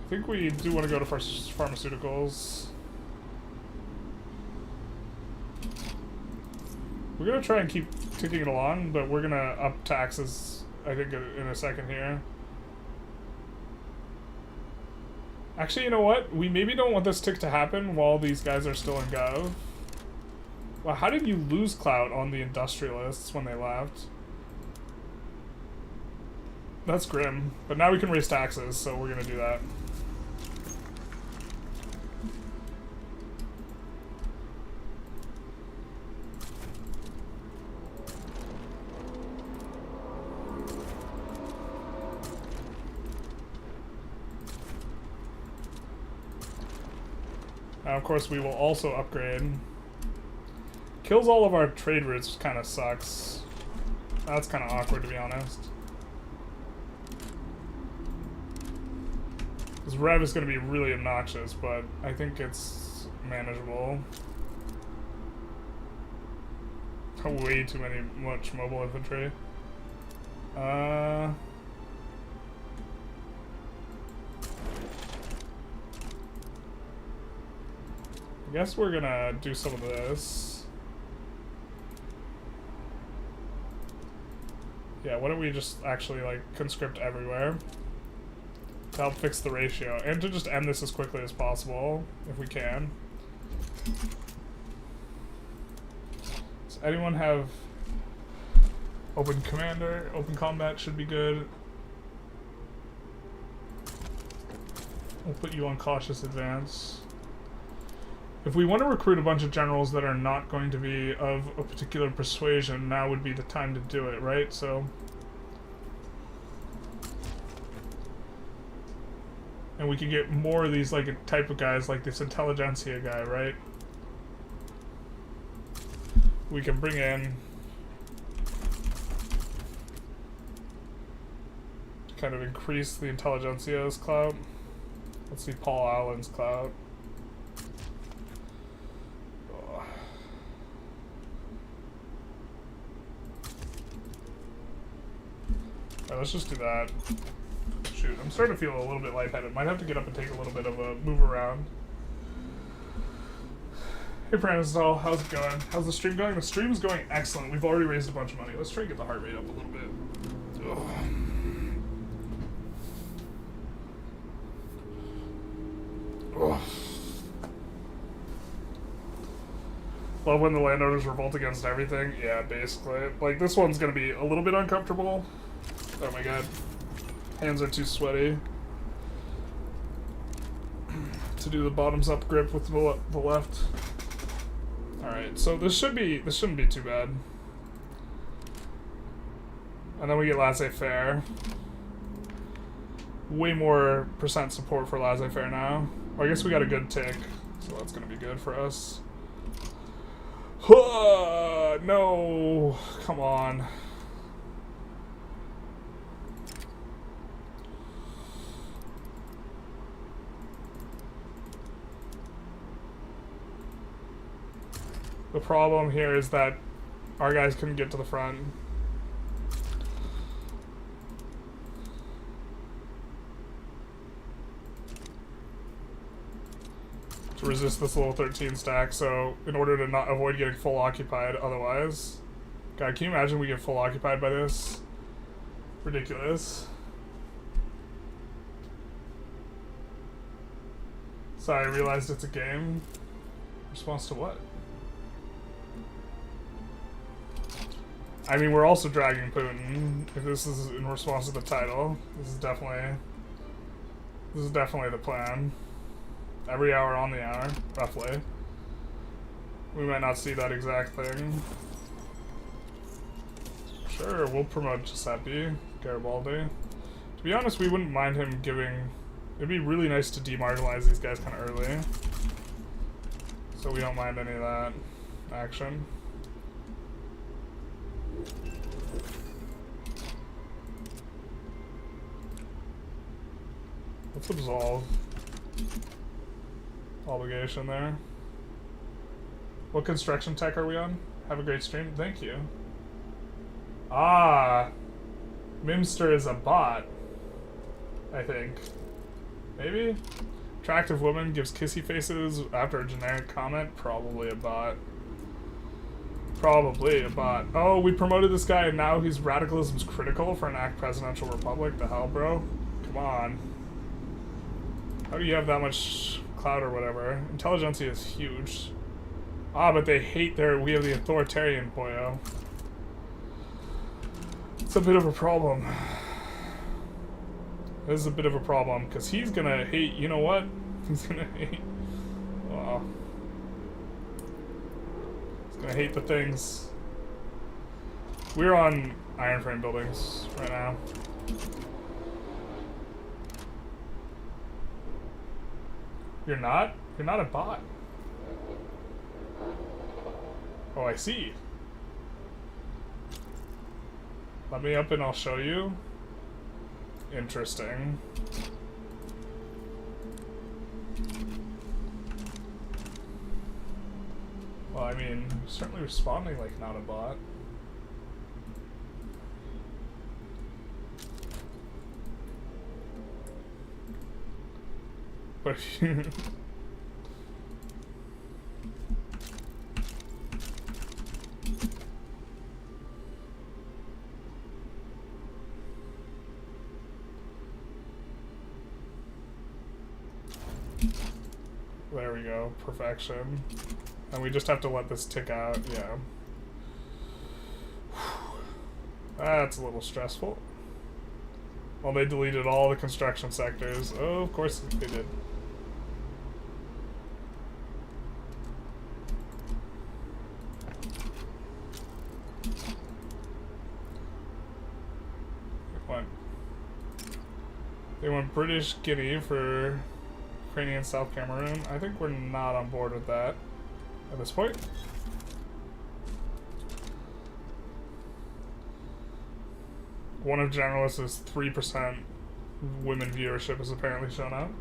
I think we do want to go to pharmaceuticals. We're gonna try and keep ticking it along, but we're gonna up taxes, I think, in a second here. Actually, you know what? We maybe don't want this tick to happen while these guys are still in Gov. Wow, how did you lose clout on the Industrialists when they left? That's grim. But now we can raise taxes, so we're gonna do that. Now, of course, we will also upgrade. Kills all of our trade routes, which kind of sucks. That's kind of awkward, to be honest. This rev is going to be really obnoxious, but I think it's manageable. Way too much mobile infantry. I guess we're gonna do some of this. Yeah, why don't we just actually, like, conscript everywhere to help fix the ratio, and to just end this as quickly as possible, if we can. Does anyone have open commander? Open combat should be good. We'll put you on cautious advance. If we want to recruit a bunch of generals that are not going to be of a particular persuasion, now would be the time to do it, right? So, and we could get more of these, like, type of guys, like this Intelligentsia guy, right? We can bring in to kind of increase the Intelligentsia's clout. Let's see Paul Allen's clout. Alright, let's just do that. Shoot, I'm starting to feel a little bit lightheaded. Might have to get up and take a little bit of a move around. Hey Pranistal, how's it going? How's the stream going? The stream's going excellent. We've already raised a bunch of money. Let's try and get the heart rate up a little bit. Ugh. Ugh. Love when the landowners revolt against everything. Yeah, basically. Like, this one's gonna be a little bit uncomfortable. Oh my god. Hands are too sweaty to do the bottoms up grip with the left. Alright, so this shouldn't be too bad. And then we get laissez-faire. Way more percent support for laissez-faire now. Well, I guess we got a good tick, so that's gonna be good for us. No, come on. The problem here is that our guys couldn't get to the front. To resist this little 13 stack, so in order to not avoid getting full occupied otherwise. God, can you imagine we get full occupied by this? Ridiculous. Sorry, I realized it's a game. Response to what? I mean, we're also dragging Putin. If this is in response to the title, this is definitely the plan. Every hour on the hour, roughly. We might not see that exact thing. Sure, we'll promote Giuseppe Garibaldi. To be honest, we wouldn't mind him giving... It'd be really nice to demarginalize these guys kind of early. So we don't mind any of that action. Let's absolve obligation there. What construction tech are we on? Have a great stream. Thank you. Ah, Mimster is a bot, I think. Maybe? Attractive woman gives kissy faces after a generic comment. Probably a bot. Probably a bot. Oh, we promoted this guy and now he's radicalism's critical for an act presidential republic. The hell, bro? Come on. How do you have that much clout or whatever? Intelligentsia is huge. Ah, but they hate we have the authoritarian boyo. It's a bit of a problem. This is a bit of a problem, because he's gonna hate, you know what? He's gonna hate, wow. He's gonna hate the things. We're on iron frame buildings right now. You're not? You're not a bot. Oh, I see. Let me up and I'll show you. Interesting. Well, I mean, certainly responding like not a bot. But there we go, perfection. And we just have to let this tick out, yeah. That's a little stressful. Well, they deleted all the construction sectors. Oh, of course they did. They want British Guinea for Ukrainian South Cameroon. I think we're not on board with that at this point. One of Generalist is 3% women viewership has apparently shown up.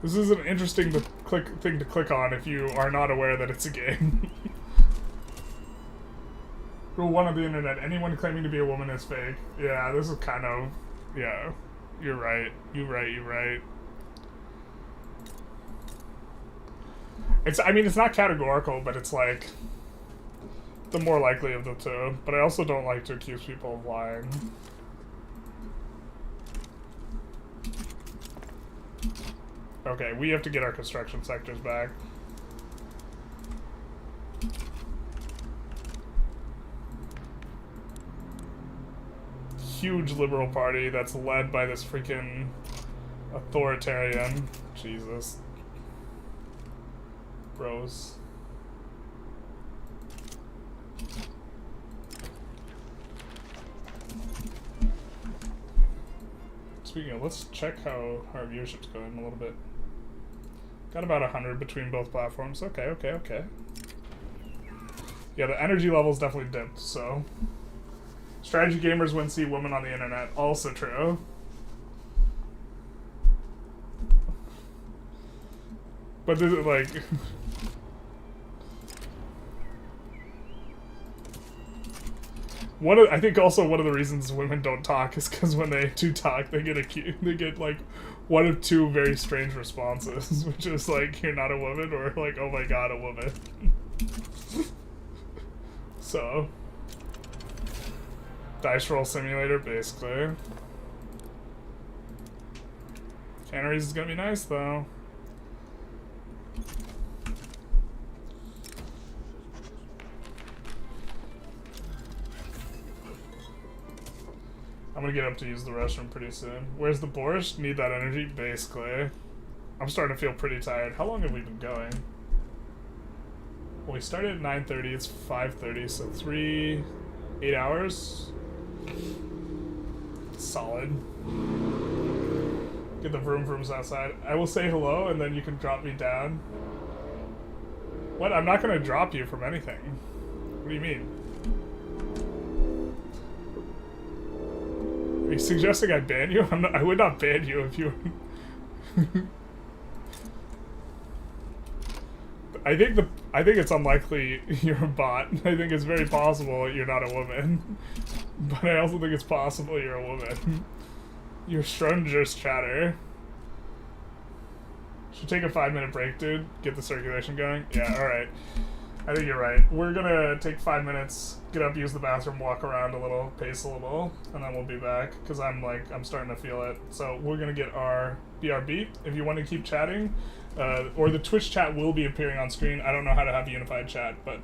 This is an interesting thing to click on if you are not aware that it's a game. Rule 1 of the internet, anyone claiming to be a woman is fake. Yeah, this is kind of, yeah, you're right, you're right. I mean, it's not categorical, but it's like the more likely of the two. But I also don't like to accuse people of lying. Okay, we have to get our construction sectors back. Huge liberal party that's led by this freaking authoritarian. Jesus. Bros. Speaking of, let's check how our viewership's going a little bit. Got about 100 between both platforms. Okay. Yeah, the energy level's definitely dipped, so. Strategy gamers wouldn't see women on the internet. Also true. But is it like... I think also one of the reasons women don't talk is because when they do talk, they get accused. They get like one of two very strange responses, which is like, "You're not a woman," or like, "Oh my god, a woman." So, dice roll simulator, basically. Canneries is gonna be nice though. I'm gonna get up to use the restroom pretty soon. Where's the borscht? Need that energy? Basically. I'm starting to feel pretty tired. How long have we been going? Well, we started at 9:30. It's 5:30, so 8 hours. Solid. Get the vroom vrooms outside. I will say hello, and then you can drop me down. What? I'm not gonna drop you from anything. What do you mean? Are you suggesting I ban you? I would not ban you if you... I think it's unlikely you're a bot. I think it's very possible you're not a woman. But I also think it's possible you're a woman. You're strangers chatter. Should take a 5-minute break, dude. Get the circulation going. Yeah, alright. I think you're right. We're gonna take 5 minutes, get up, use the bathroom, walk around a little, pace a little, and then we'll be back. Because I'm starting to feel it. So we're gonna get our BRB. If you want to keep chatting, or the Twitch chat will be appearing on screen. I don't know how to have a unified chat, but...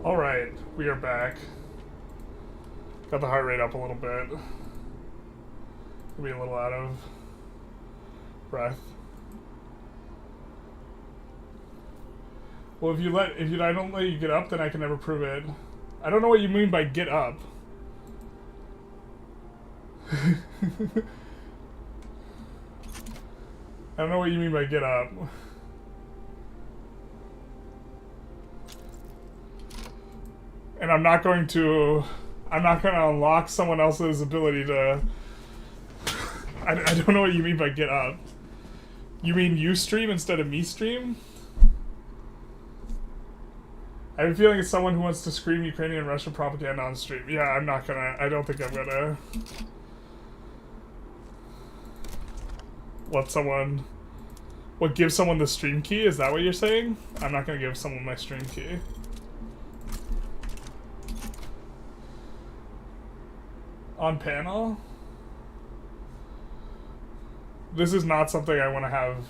Alright, we are back. Got the heart rate up a little bit. We'll be a little out of breath. Well, if I don't let you get up, then I can never prove it. I don't know what you mean by get up. I don't know what you mean by get up. And I'm not going to unlock someone else's ability to... I don't know what you mean by get up. You mean you stream instead of me stream? I have a feeling it's someone who wants to scream Ukrainian and Russian propaganda on stream. Yeah, I don't think I'm gonna... give someone the stream key? Is that what you're saying? I'm not gonna give someone my stream key. On panel? This is not something I want to have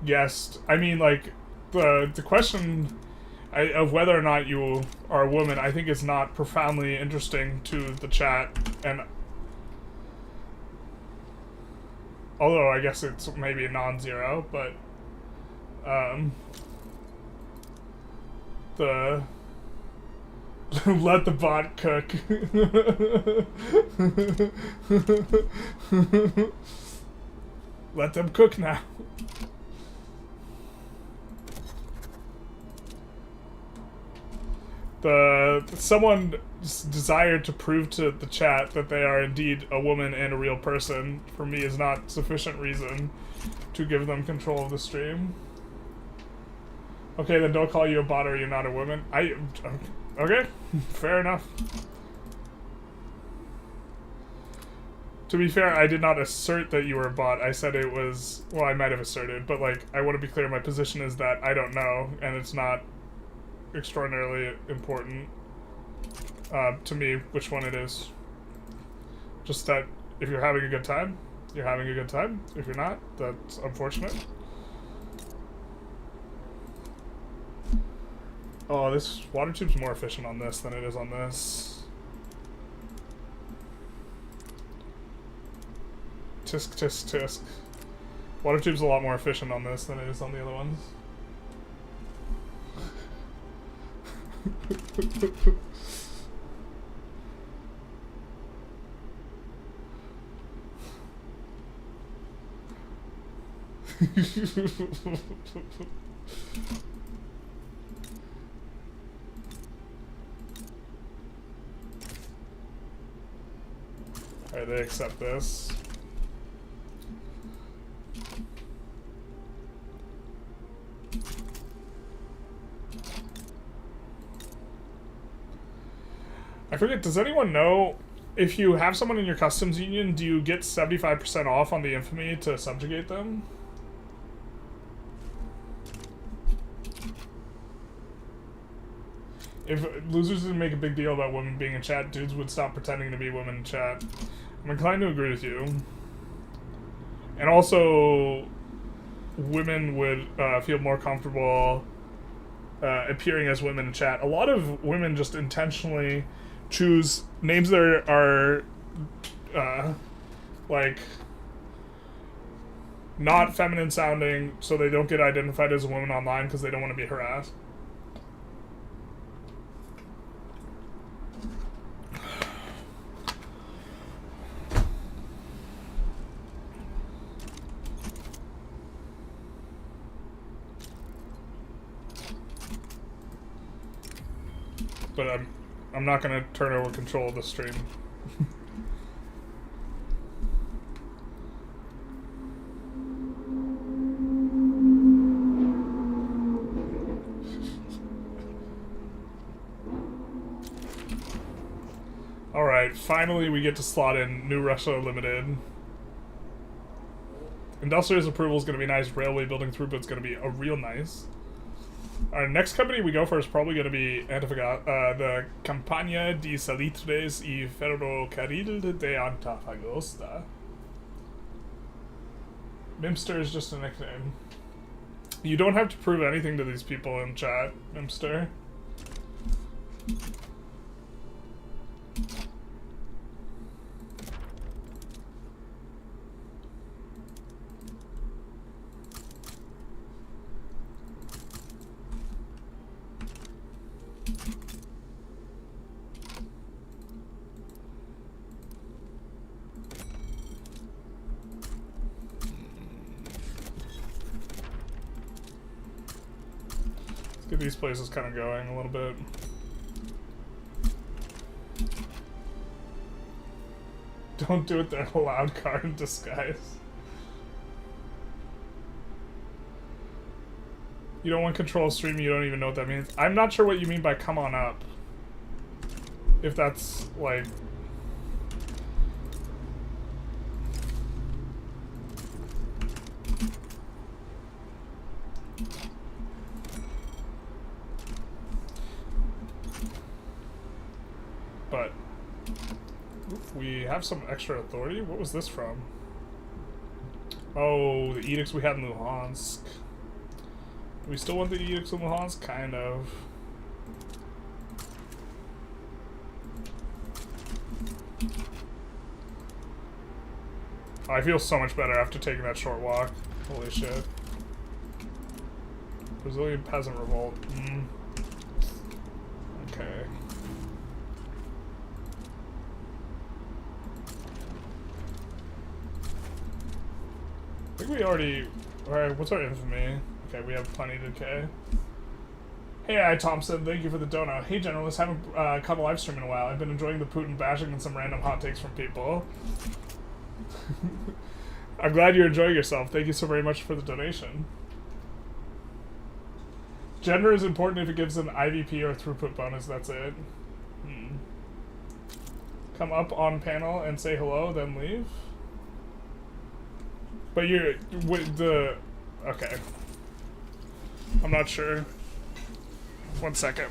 guessed. I mean, like, the question of whether or not you are a woman, I think is not profoundly interesting to the chat, and although I guess it's maybe a non-zero, but The let the bot cook. Let them cook now. Someone desired to prove to the chat that they are indeed a woman and a real person, for me, is not sufficient reason to give them control of the stream. Okay, then don't call you a bot or you're not a woman. Okay, fair enough. To be fair, I did not assert that you were a bot. I said it was, well, I might have asserted, but like, I want to be clear, my position is that I don't know, and it's not extraordinarily important to me which one it is. Just that if you're having a good time, you're having a good time. If you're not, that's unfortunate. Oh, this water tube's more efficient on this than it is on this. Tisk, tisk, tisk. Water tube's a lot more efficient on this than it is on the other ones. Alright, they accept this. I forget, does anyone know if you have someone in your customs union, do you get 75% off on the infamy to subjugate them? If losers didn't make a big deal about women being in chat, dudes would stop pretending to be women in chat. I'm inclined to agree with you. And also, women would feel more comfortable appearing as women in chat. A lot of women just intentionally choose names that are like not feminine sounding, so they don't get identified as a woman online because they don't want to be harassed. But I'm not gonna turn over control of the stream. Alright, finally we get to slot in New Russia Limited. Industrialist approval is gonna be nice. Railway building throughput is gonna be a real nice. Our next company we go for is probably going to be the Campagna di Salitres y Ferrocarril de Antofagasta. Mimster is just a nickname. You don't have to prove anything to these people in chat, Mimster. Get these places kind of going a little bit. Don't do it, they're a loud car in disguise. You don't want control stream, you don't even know what that means. I'm not sure what you mean by come on up. If that's like... But we have some extra authority. What was this from? Oh, the edicts we had in Luhansk. Do we still want the edicts in Luhansk? Kind of. I feel so much better after taking that short walk. Holy shit. Brazilian peasant revolt. Okay. I think we already... Alright, what's our infamy? Okay, we have plenty to decay. Hey, I Thompson, thank you for the dono. Hey, Generalist, haven't caught a live stream in a while. I've been enjoying the Putin bashing and some random hot takes from people. I'm glad you're enjoying yourself. Thank you so very much for the donation. Gender is important if it gives an IVP or throughput bonus, that's it. Come up on panel and say hello, then leave. But you're... with the... Okay. I'm not sure. 1 second.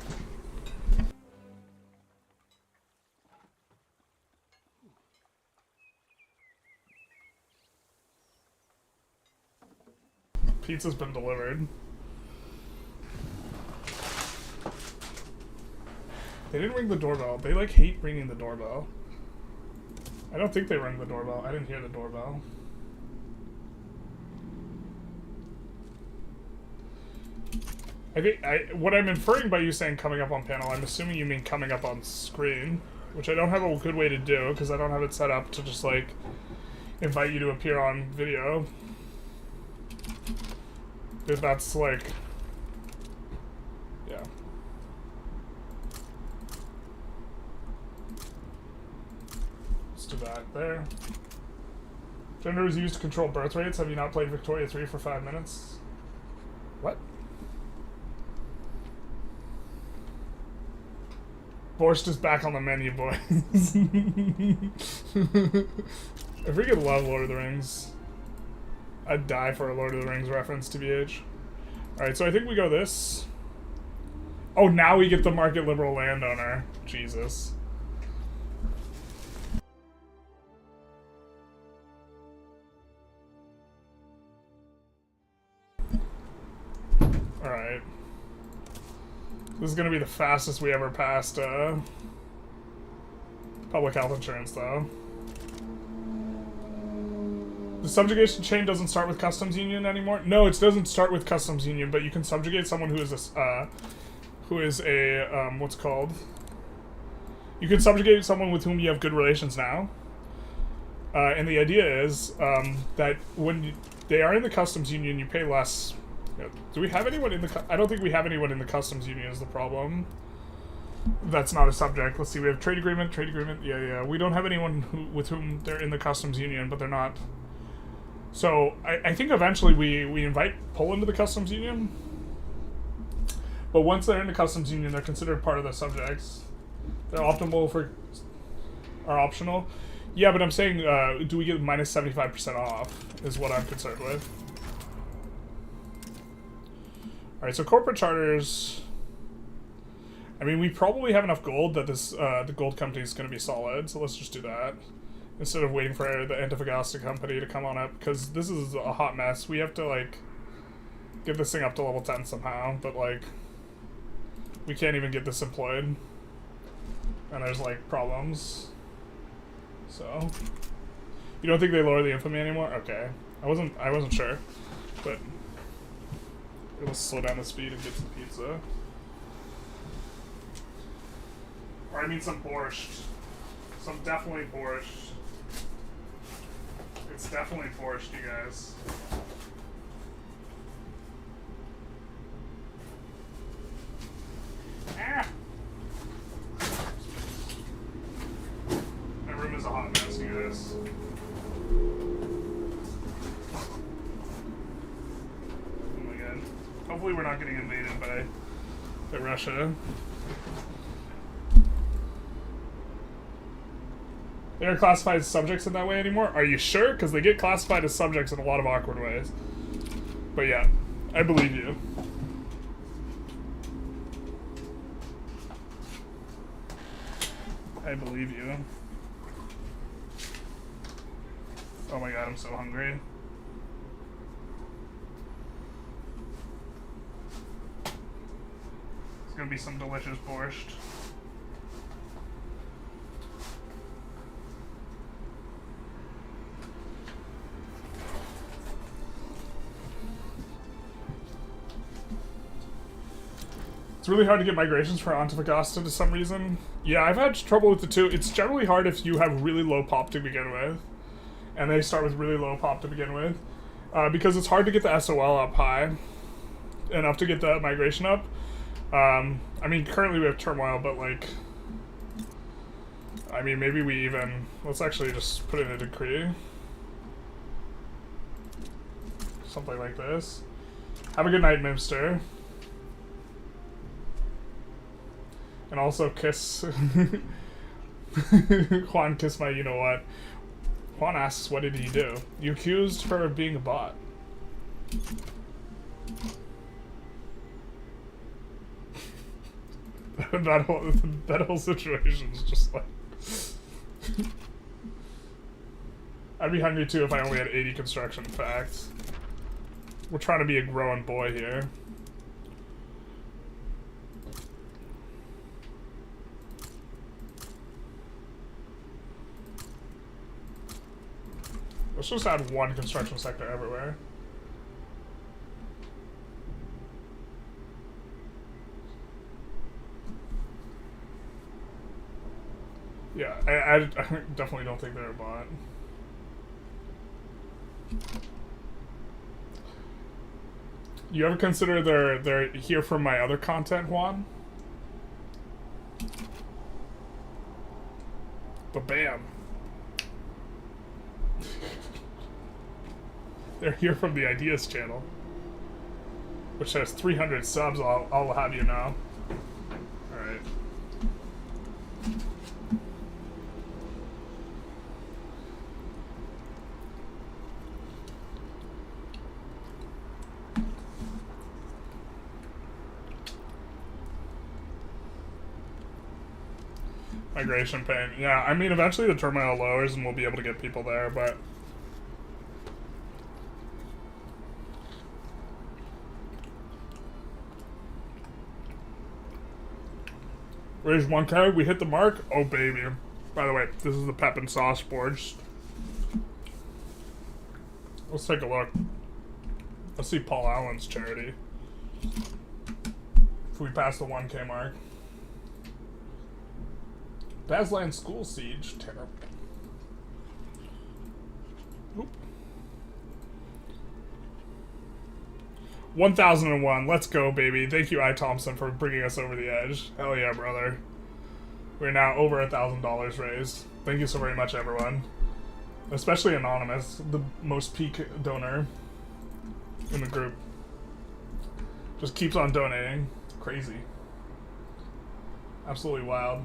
Pizza's been delivered. They didn't ring the doorbell. They, like, hate ringing the doorbell. I don't think they rang the doorbell. I didn't hear the doorbell. I think what I'm inferring by you saying coming up on panel, I'm assuming you mean coming up on screen, which I don't have a good way to do because I don't have it set up to just like invite you to appear on video. If that's like, yeah. Let's do that there. Gender is used to control birth rates. Have you not played Victoria 3 for 5 minutes? What? Borscht is back on the menu, boys. I freaking love Lord of the Rings. I'd die for a Lord of the Rings reference, TBH. Alright, so I think we go this. Oh, now we get the market liberal landowner. Jesus. Alright. This is gonna be the fastest we ever passed, public health insurance, though. The subjugation chain doesn't start with customs union anymore? No, it doesn't start with customs union, but you can subjugate someone who is a, what's it called? You can subjugate someone with whom you have good relations now. And the idea is, that when they are in the customs union, you pay less. Do we have anyone in the... I don't think we have anyone in the customs union is the problem. That's not a subject. Let's see, we have trade agreement, yeah. We don't have anyone with whom they're in the customs union, but they're not. So, I think eventually we invite Poland to the customs union. But once they're in the customs union, they're considered part of the subjects. They're optimal for... are optional. Yeah, but I'm saying, do we get minus 75% off, is what I'm concerned with. Alright, so corporate charters... I mean, we probably have enough gold that this the gold company is going to be solid, so let's just do that. Instead of waiting for the Antofagasta company to come on up, because this is a hot mess. We have to, like, get this thing up to level 10 somehow, but, like, we can't even get this employed. And there's, like, problems. So... You don't think they lower the infamy anymore? Okay. I wasn't sure, but... It'll slow down the speed and get some pizza. Or I mean some borscht. Some definitely borscht. It's definitely borscht, you guys. Ah! My room is a hot mess, you guys. Hopefully we're not getting invaded by Russia. They are classified as subjects in that way anymore? Are you sure? Because they get classified as subjects in a lot of awkward ways. But yeah, I believe you. I believe you. Oh my god, I'm so hungry. Gonna be some delicious borscht. It's really hard to get migrations for Antofagasta to some reason. Yeah, I've had trouble with it too. It's generally hard if you have really low pop to begin with. And they start with really low pop to begin with. Because it's hard to get the SOL up high. Enough to get the migration up. I mean, currently we have turmoil, but like... I mean, maybe we even... Let's actually just put in a decree. Something like this. Have a good night, Mimster. And also kiss... Juan kiss my you-know-what. Juan asks, what did he do? You accused her of being a bot. that whole situation is just like... I'd be hungry too if I only had 80 construction facts. We're trying to be a growing boy here. Let's just add one construction sector everywhere. Yeah, I definitely don't think they're a bot. You ever consider they're here for my other content, Juan? But bam. They're here from the Ideas channel, which has 300 subs, I'll have you know. Alright. Migration pain. Yeah, I mean, eventually the turmoil lowers and we'll be able to get people there, but... Raise 1K, we hit the mark? Oh, baby. By the way, this is the pep and sauce board. Let's take a look. Let's see Paul Allen's charity. If we pass the 1K mark. Basland School Siege. Terrible. Oop. 1001. Let's go, baby. Thank you, I. Thompson, for bringing us over the edge. Hell yeah, brother. We're now over $1,000 raised. Thank you so very much, everyone. Especially Anonymous, the most peak donor in the group. Just keeps on donating. Crazy. Absolutely wild.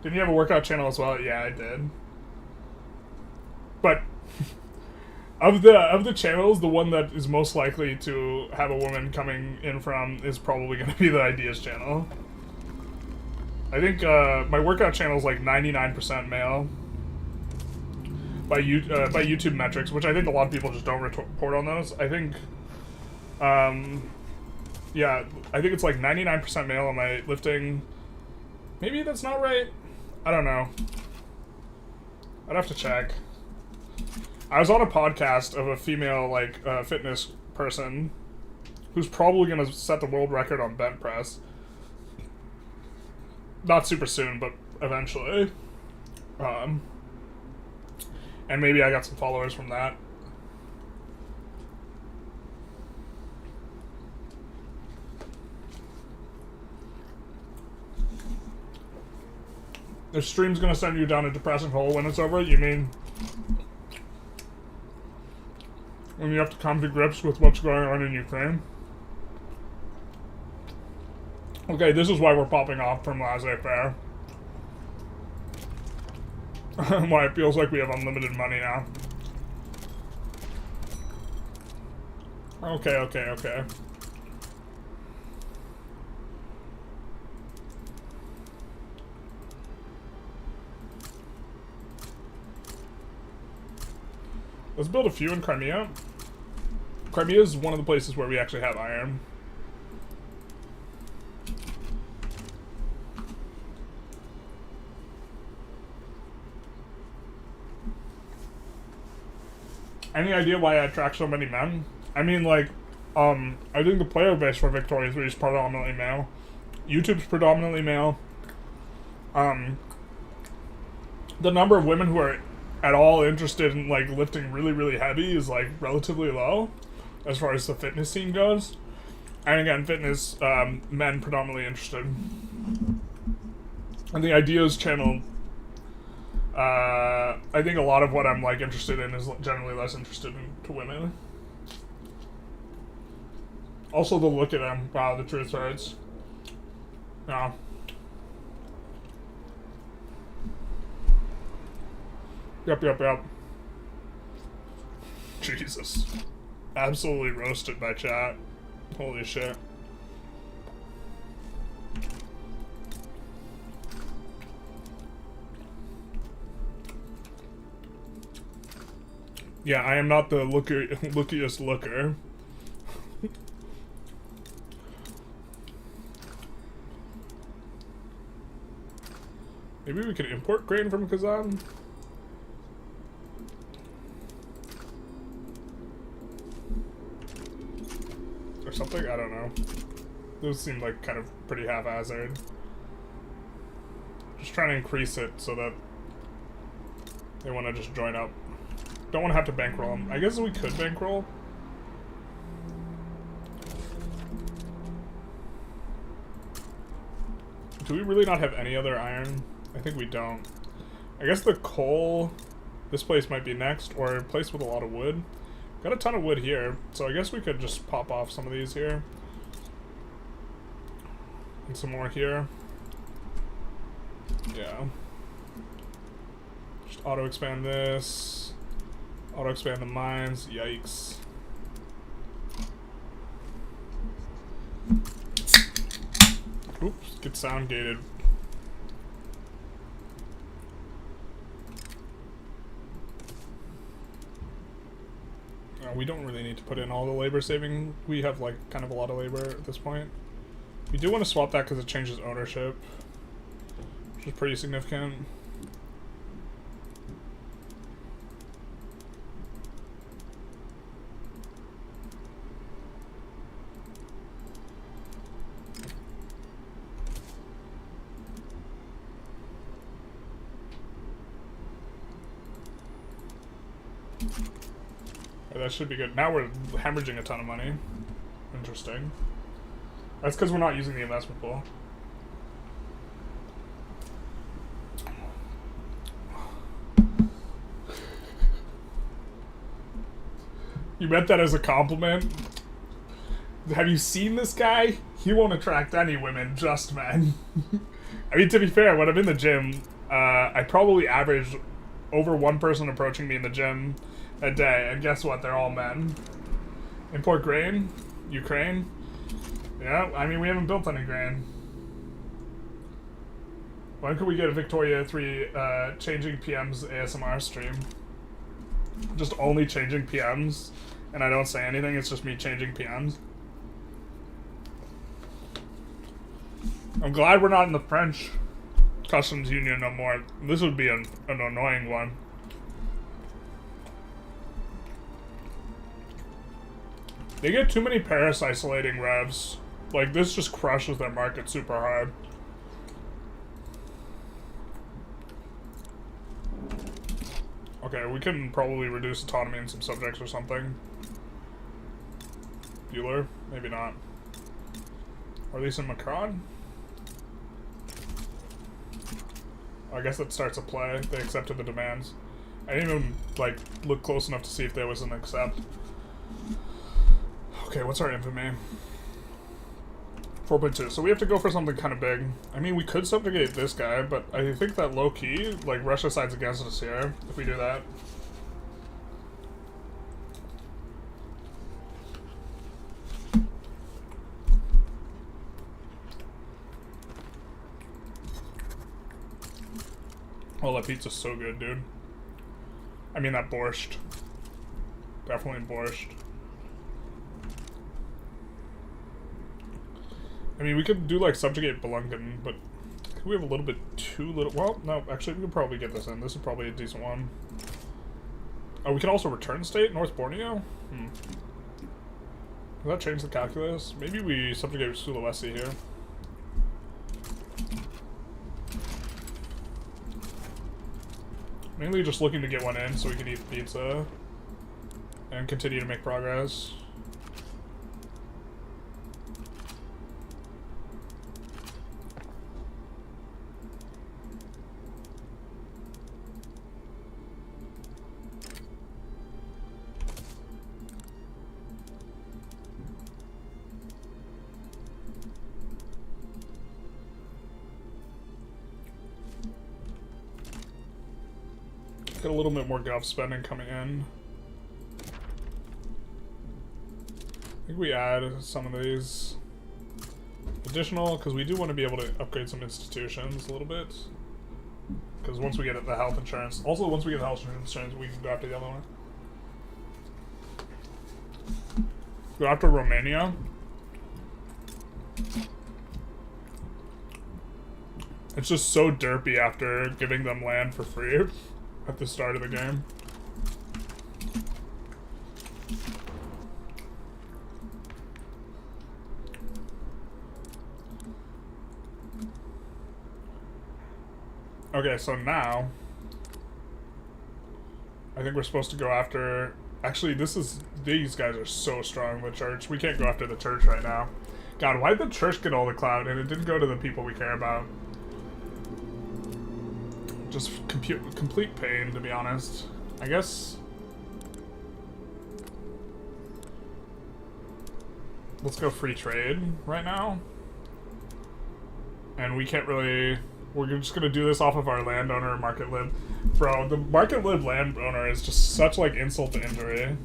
Didn't you have a workout channel as well? Yeah, I did. But of the channels, the one that is most likely to have a woman coming in from is probably going to be the Ideas channel. I think my workout channel is like 99% male by YouTube metrics, which I think a lot of people just don't report on those. I think, yeah, I think it's like 99% male on my lifting. Maybe that's not right. I don't know. I'd have to check. I was on a podcast of a female, like, fitness person who's probably going to set the world record on bent press. Not super soon, but eventually. And maybe I got some followers from that. The stream's gonna send you down a depressing hole when it's over. You mean when you have to come to grips with what's going on in Ukraine? Okay, this is why we're popping off from laissez-faire. Why it feels like we have unlimited money now. Okay. Let's build a few in Crimea. Crimea is one of the places where we actually have iron. Any idea why I attract so many men? I mean, like, I think the player base for Victoria 3 is predominantly male. YouTube's predominantly male. The number of women who are at all interested in like lifting really, really heavy is like relatively low as far as the fitness scene goes. And again, fitness, men predominantly interested. And the Ideas channel, I think a lot of what I'm like interested in is generally less interested to women. Also the look at them, wow, the truth hurts. No. Yep. Jesus. Absolutely roasted by chat. Holy shit. Yeah, I am not the lookiest looker. Maybe we could import grain from Kazan? Or something? I don't know. Those seem like kind of pretty haphazard. Just trying to increase it so that they want to just join up. Don't want to have to bankroll them. I guess we could bankroll. Do we really not have any other iron? I think we don't. I guess the coal, this place might be next, or a place with a lot of wood. Got a ton of wood here, so I guess we could just pop off some of these here. And some more here. Yeah. Just auto-expand this. Auto-expand the mines. Yikes. Oops, get sound gated. We don't really need to put in all the labor saving. We have like kind of a lot of labor at this point. We do want to swap that because it changes ownership, which is pretty significant. That should be good. Now we're hemorrhaging a ton of money. Interesting. That's because we're not using the investment pool. You meant that as a compliment? Have you seen this guy? He won't attract any women, just men. I mean, to be fair, when I'm in the gym, I probably average over one person approaching me in the gym a day, and guess what? They're all men. Import grain? Ukraine? Yeah, I mean, we haven't built any grain. When could we get a Victoria 3 changing PM's ASMR stream? Just only changing PMs, and I don't say anything, it's just me changing PMs. I'm glad we're not in the French Customs Union no more. This would be an annoying one. They get too many Paris isolating revs. Like, this just crushes their market super hard. Okay, we can probably reduce autonomy in some subjects or something. Bueller? Maybe not. Or at least in Macron? I guess that starts a play. They accepted the demands. I didn't even, like, look close enough to see if there was an accept. Okay, what's our infamy? 4.2. So we have to go for something kind of big. I mean, we could subjugate this guy, but I think that low-key, like, Russia sides against us here, if we do that. Oh, that pizza's so good, dude. I mean, that borscht. Definitely borscht. I mean, we could do, like, subjugate Belungan, but I think we have a little bit too little. Well, no, actually, we could probably get this in. This is probably a decent one. Oh, we can also return state North Borneo? Does that change the calculus? Maybe we subjugate Sulawesi here. Mainly just looking to get one in so we can eat pizza and continue to make progress. Get a little bit more gov spending coming in. I think we add some of these additional, because we do want to be able to upgrade some institutions a little bit. Because once we get the health insurance, also once we get the health insurance, we can go after the other one. Go after Romania. It's just so derpy after giving them land for free at the start of the game. Okay, so now I think we're supposed to go after... Actually, these guys are so strong, the church. We can't go after the church right now. God, why did the church get all the clout and it didn't go to the people we care about? Just complete pain, to be honest. I guess... Let's go free trade right now. And we can't really... We're just gonna do this off of our landowner market lib. Bro, the market lib landowner is just such like insult to injury.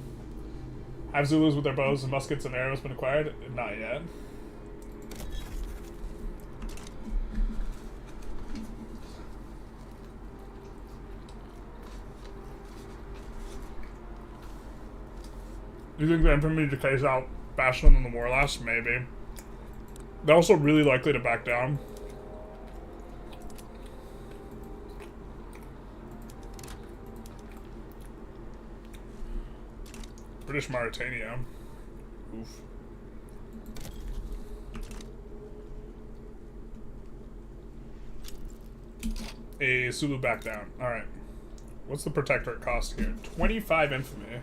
Have Zulus with their bows and muskets and arrows been acquired? Not yet. Do you think the infantry decays out faster than the war lasts? Maybe. They're also really likely to back down. British Mauritania. Oof. A Sulu back down. Alright. What's the protectorate cost here? 25 infamy.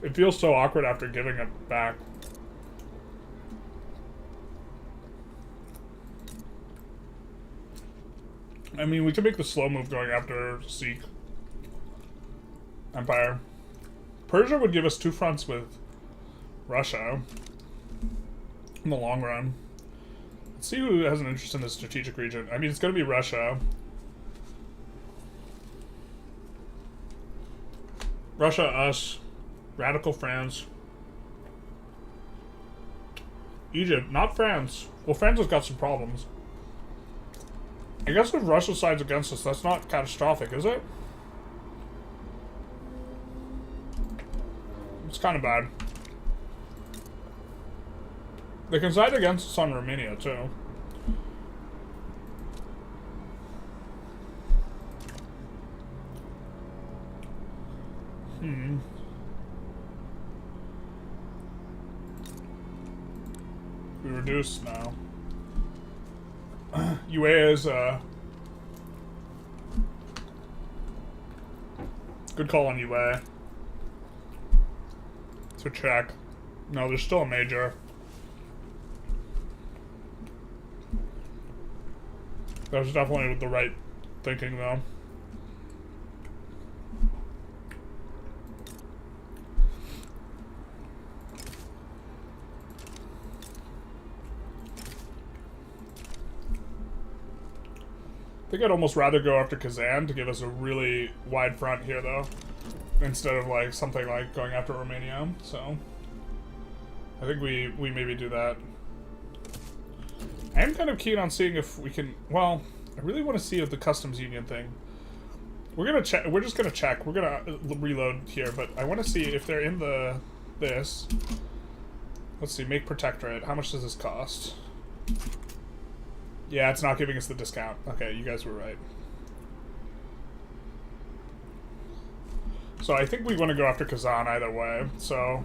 It feels so awkward after giving it back. I mean, we could make the slow move going after Sikh Empire. Persia would give us two fronts with Russia in the long run. Let's see who has an interest in this strategic region. I mean, it's going to be Russia. Russia, us, Radical France. Egypt, not France. Well, France has got some problems. I guess if Russia sides against us, that's not catastrophic, is it? It's kind of bad. They can side against us on Romania, too. We reduce now. UA is good call on UA. To check. No, there's still a major. That was definitely the right thinking, though. I think I'd almost rather go after Kazan to give us a really wide front here, though, instead of like something like going after Romania. So I think we maybe do that. I am kind of keen on seeing if we can. Well, I really want to see if the customs union thing. We're gonna check. We're just gonna check. We're gonna reload here, but I want to see if they're in this. Let's see. Make protectorate. How much does this cost? Yeah, it's not giving us the discount. Okay, you guys were right. So I think we want to go after Kazan either way, so...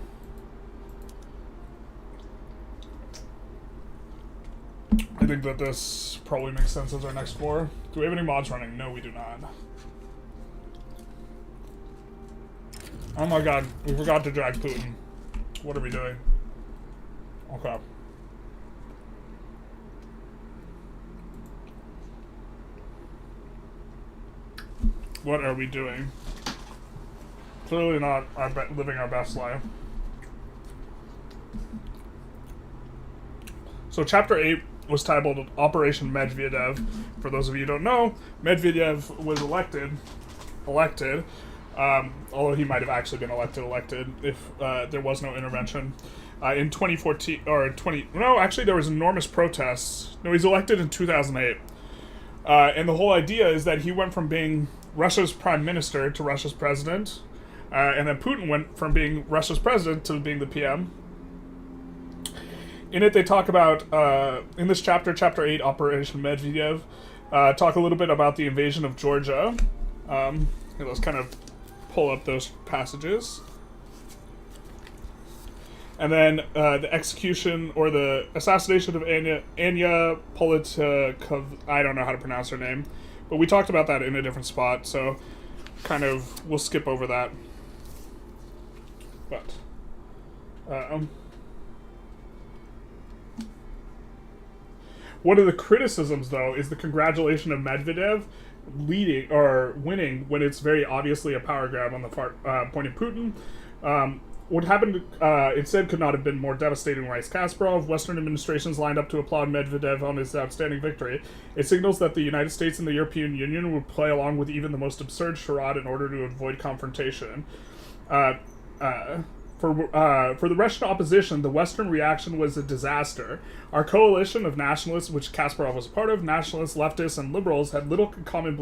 I think that this probably makes sense as our next war. Do we have any mods running? No, we do not. Oh my god, we forgot to drag Putin. What are we doing? Okay. What are we doing? Clearly not living our best life. So chapter 8 was titled Operation Medvedev. For those of you who don't know, Medvedev was elected, although he might have actually been elected if there was no intervention. In 2014, or no, actually there was enormous protests. No, he's elected in 2008. And the whole idea is that he went from being Russia's prime minister to Russia's president, and then Putin went from being Russia's president to being the PM. In it, they talk about, in this chapter, chapter 8, Operation Medvedev, talk a little bit about the invasion of Georgia. Here, let's kind of pull up those passages. And then the execution, or the assassination of Anya Politakov, I don't know how to pronounce her name, but we talked about that in a different spot, so kind of, we'll skip over that. But, one of the criticisms, though, is the congratulation of Medvedev leading or winning when it's very obviously a power grab on the point of Putin. What happened instead could not have been more devastating, writes Kasparov. Western administrations lined up to applaud Medvedev on his outstanding victory. It signals that the United States and the European Union would play along with even the most absurd charade in order to avoid confrontation. For the Russian opposition, the Western reaction was a disaster. Our coalition of nationalists, which Kasparov was a part of, nationalists, leftists, and liberals, had little in common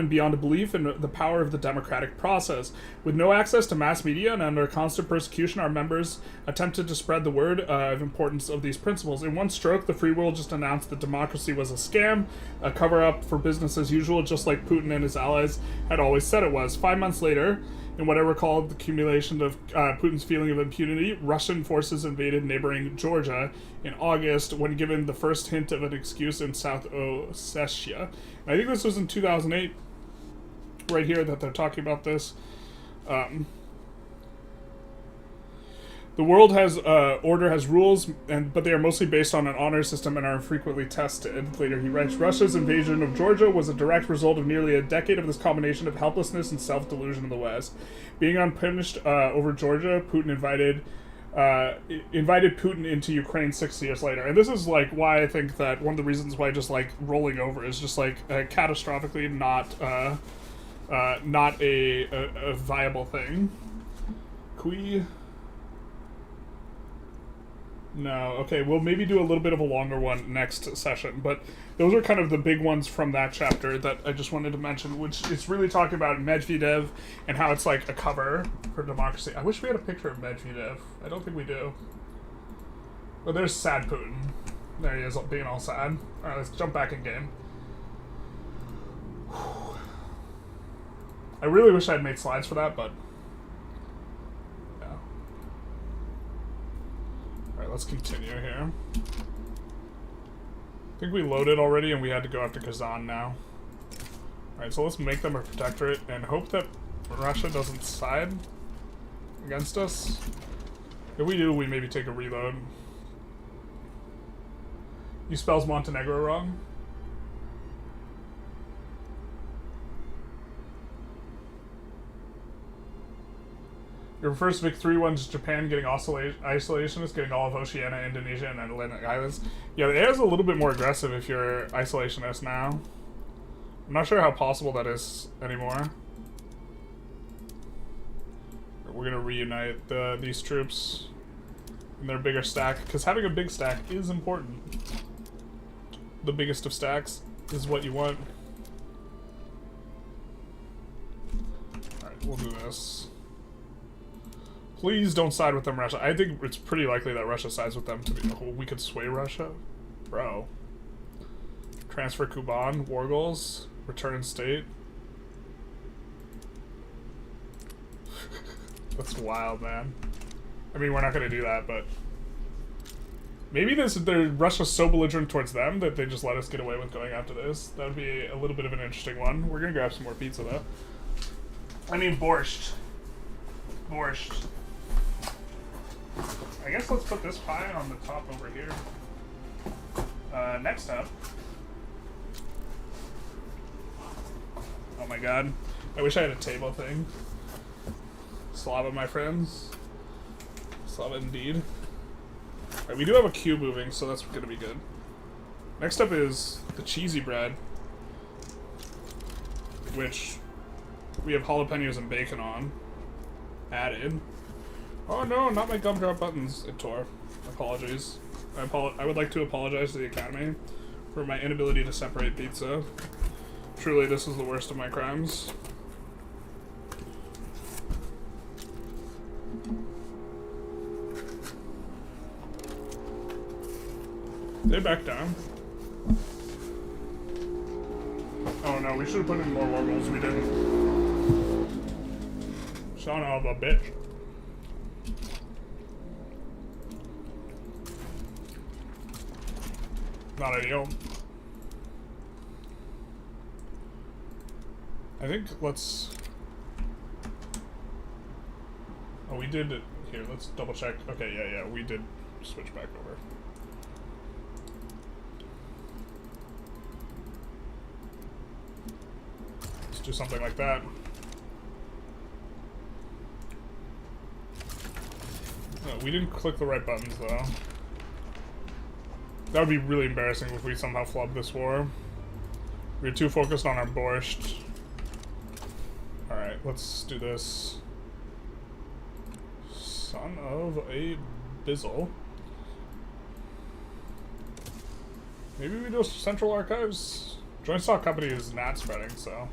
beyond a belief in the power of the democratic process. With no access to mass media and under constant persecution, our members attempted to spread the word of importance of these principles. In one stroke, the free world just announced that democracy was a scam, a cover-up for business as usual, just like Putin and his allies had always said it was. 5 months later, in what I recall the accumulation of Putin's feeling of impunity, Russian forces invaded neighboring Georgia in August when given the first hint of an excuse in South Ossetia. And I think this was in 2008, right here, that they're talking about this. The world has order has rules, but they are mostly based on an honor system and are infrequently tested. Later he writes, Russia's invasion of Georgia was a direct result of nearly a decade of this combination of helplessness and self-delusion in the West. Being unpunished over Georgia, Putin invited Putin into Ukraine 6 years later. And this is like why I think that one of the reasons why just like rolling over is just like catastrophically not a viable thing. No, okay, we'll maybe do a little bit of a longer one next session, but those are kind of the big ones from that chapter that I just wanted to mention, which is really talking about Medvedev and how it's like a cover for democracy. I wish we had a picture of Medvedev. I don't think we do. But there's sad Putin. There he is, being all sad. Alright, let's jump back in game. I really wish I had made slides for that, but... Let's continue here. I think we loaded already and we had to go after Kazan now. Alright, so let's make them a protectorate and hope that Russia doesn't side against us. If we do, we maybe take a reload. You spells Montenegro wrong. Your first victory one's Japan getting isolationist, getting all of Oceania, Indonesia, and Atlantic Islands. Yeah, it is a little bit more aggressive if you're isolationist now. I'm not sure how possible that is anymore. We're gonna reunite these troops in their bigger stack, because having a big stack is important. The biggest of stacks is what you want. Alright, we'll do this. Please don't side with them, Russia. I think it's pretty likely that Russia sides with them to be... Oh, we could sway Russia? Bro. Transfer Kuban, war goals, return state. That's wild, man. I mean, we're not gonna do that, but maybe Russia's so belligerent towards them that they just let us get away with going after this. That would be a little bit of an interesting one. We're gonna grab some more pizza, though. I mean, borscht. Borscht. I guess let's put this pie on the top over here. Next up. Oh my god. I wish I had a table thing. Slava, my friends. Slava indeed. Alright, we do have a queue moving, so that's gonna be good. Next up is the cheesy bread, which we have jalapenos and bacon on. Added. Oh no, not my gumdrop buttons. It tore. Apologies. I would like to apologize to the Academy for my inability to separate pizza. Truly, this is the worst of my crimes. They back down. Oh no, we should have put in more warbles. We didn't. Son of a bitch. Not ideal. I think let's... Oh, we did it. Here, let's double check. Okay, yeah, we did switch back over. Let's do something like that. No, we didn't click the right buttons, though. That would be really embarrassing if we somehow flubbed this war. We're too focused on our borscht. Alright, let's do this. Son of a bizzle. Maybe we do Central Archives? Joint Stock Company is not spreading, so...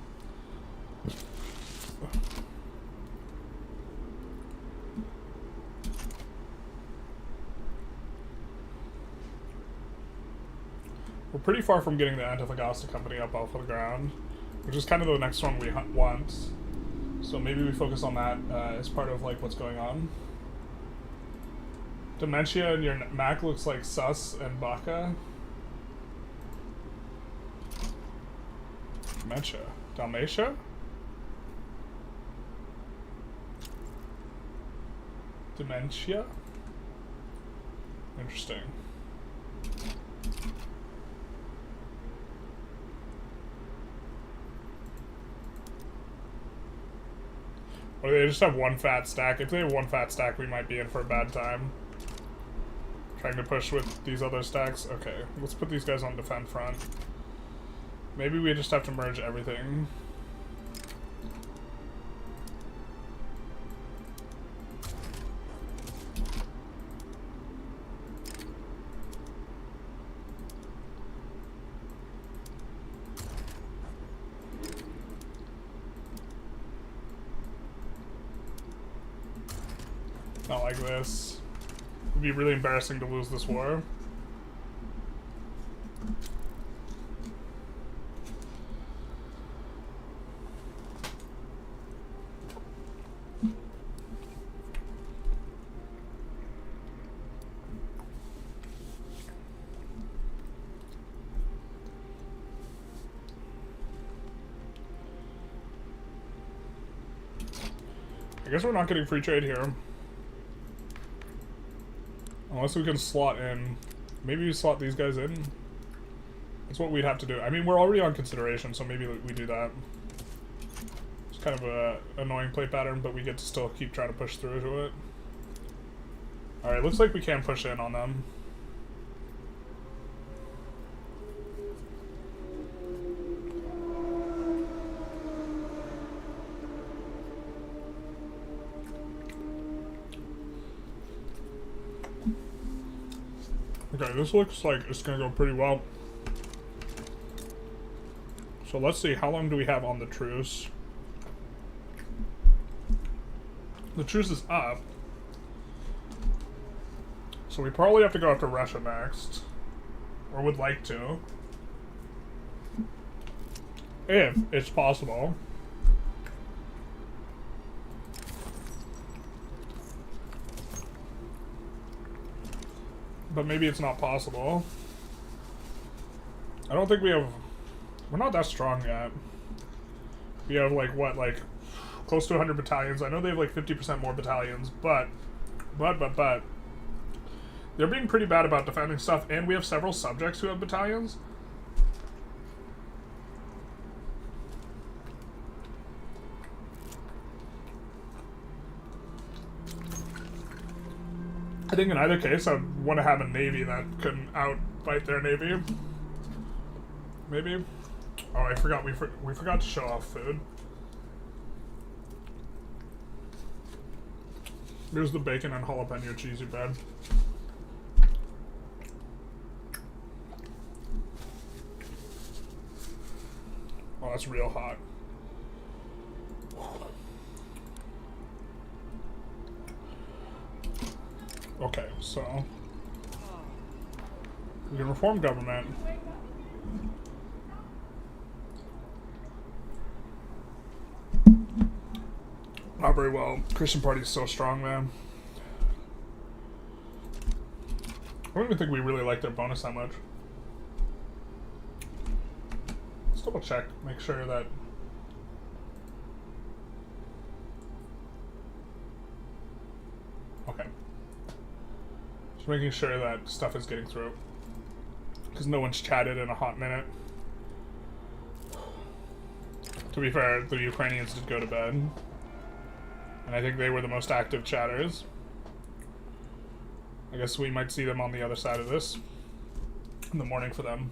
We're pretty far from getting the Antofagasta Company up off of the ground, which is kind of the next one we want. So maybe we focus on that as part of like what's going on. Dementia in your Mac looks like sus and Barca. Dementia. Dalmatia? Dementia? Interesting. Or they just have one fat stack. If they have one fat stack, we might be in for a bad time. Trying to push with these other stacks. Okay, let's put these guys on defend front. Maybe we just have to merge everything. Not like this. It'd be really embarrassing to lose this war. I guess we're not getting free trade here. Unless we can slot in. Maybe we slot these guys in. That's what we'd have to do. I mean, we're already on consideration, so maybe we do that. It's kind of a annoying play pattern, but we get to still keep trying to push through to it. Alright, looks like we can push in on them. Okay, this looks like it's gonna go pretty well. So let's see, how long do we have on the truce? The truce is up. So we probably have to go after Russia next. Or would like to. If it's possible. but maybe it's not possible. I don't think we have... We're not that strong yet. We have, like, what, like, close to 100 battalions. I know they have, like, 50% more battalions, but... They're being pretty bad about defending stuff, and we have several subjects who have battalions. I think in either case, I'd want to have a navy that can outfight their navy. Maybe. Oh, I forgot. We forgot to show off food. Here's the bacon and jalapeno cheesy bread. Oh, that's real hot. Okay, so we can reform government. Not very well. Christian Party is so strong, man. I don't even think we really like their bonus that much. Let's double check, make sure that... Okay. Just making sure that stuff is getting through. Because no one's chatted in a hot minute. To be fair, the Ukrainians did go to bed. And I think they were the most active chatters. I guess we might see them on the other side of this. In the morning for them.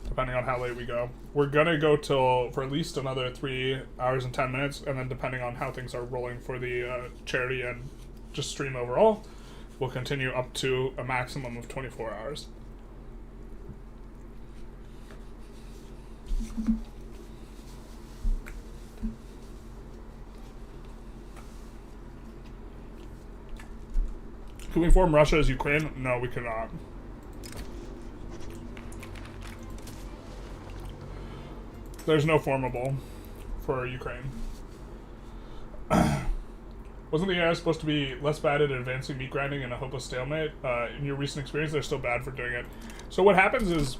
Depending on how late we go. We're gonna go till for at least another 3 hours and 10 minutes. And then depending on how things are rolling for the charity and just stream overall, we'll continue up to a maximum of 24 hours. Can we form Russia as Ukraine? No, we cannot. There's no formable for Ukraine. Wasn't the AI supposed to be less bad at advancing meat grinding in a hopeless stalemate? In your recent experience, they're still bad for doing it. So what happens is...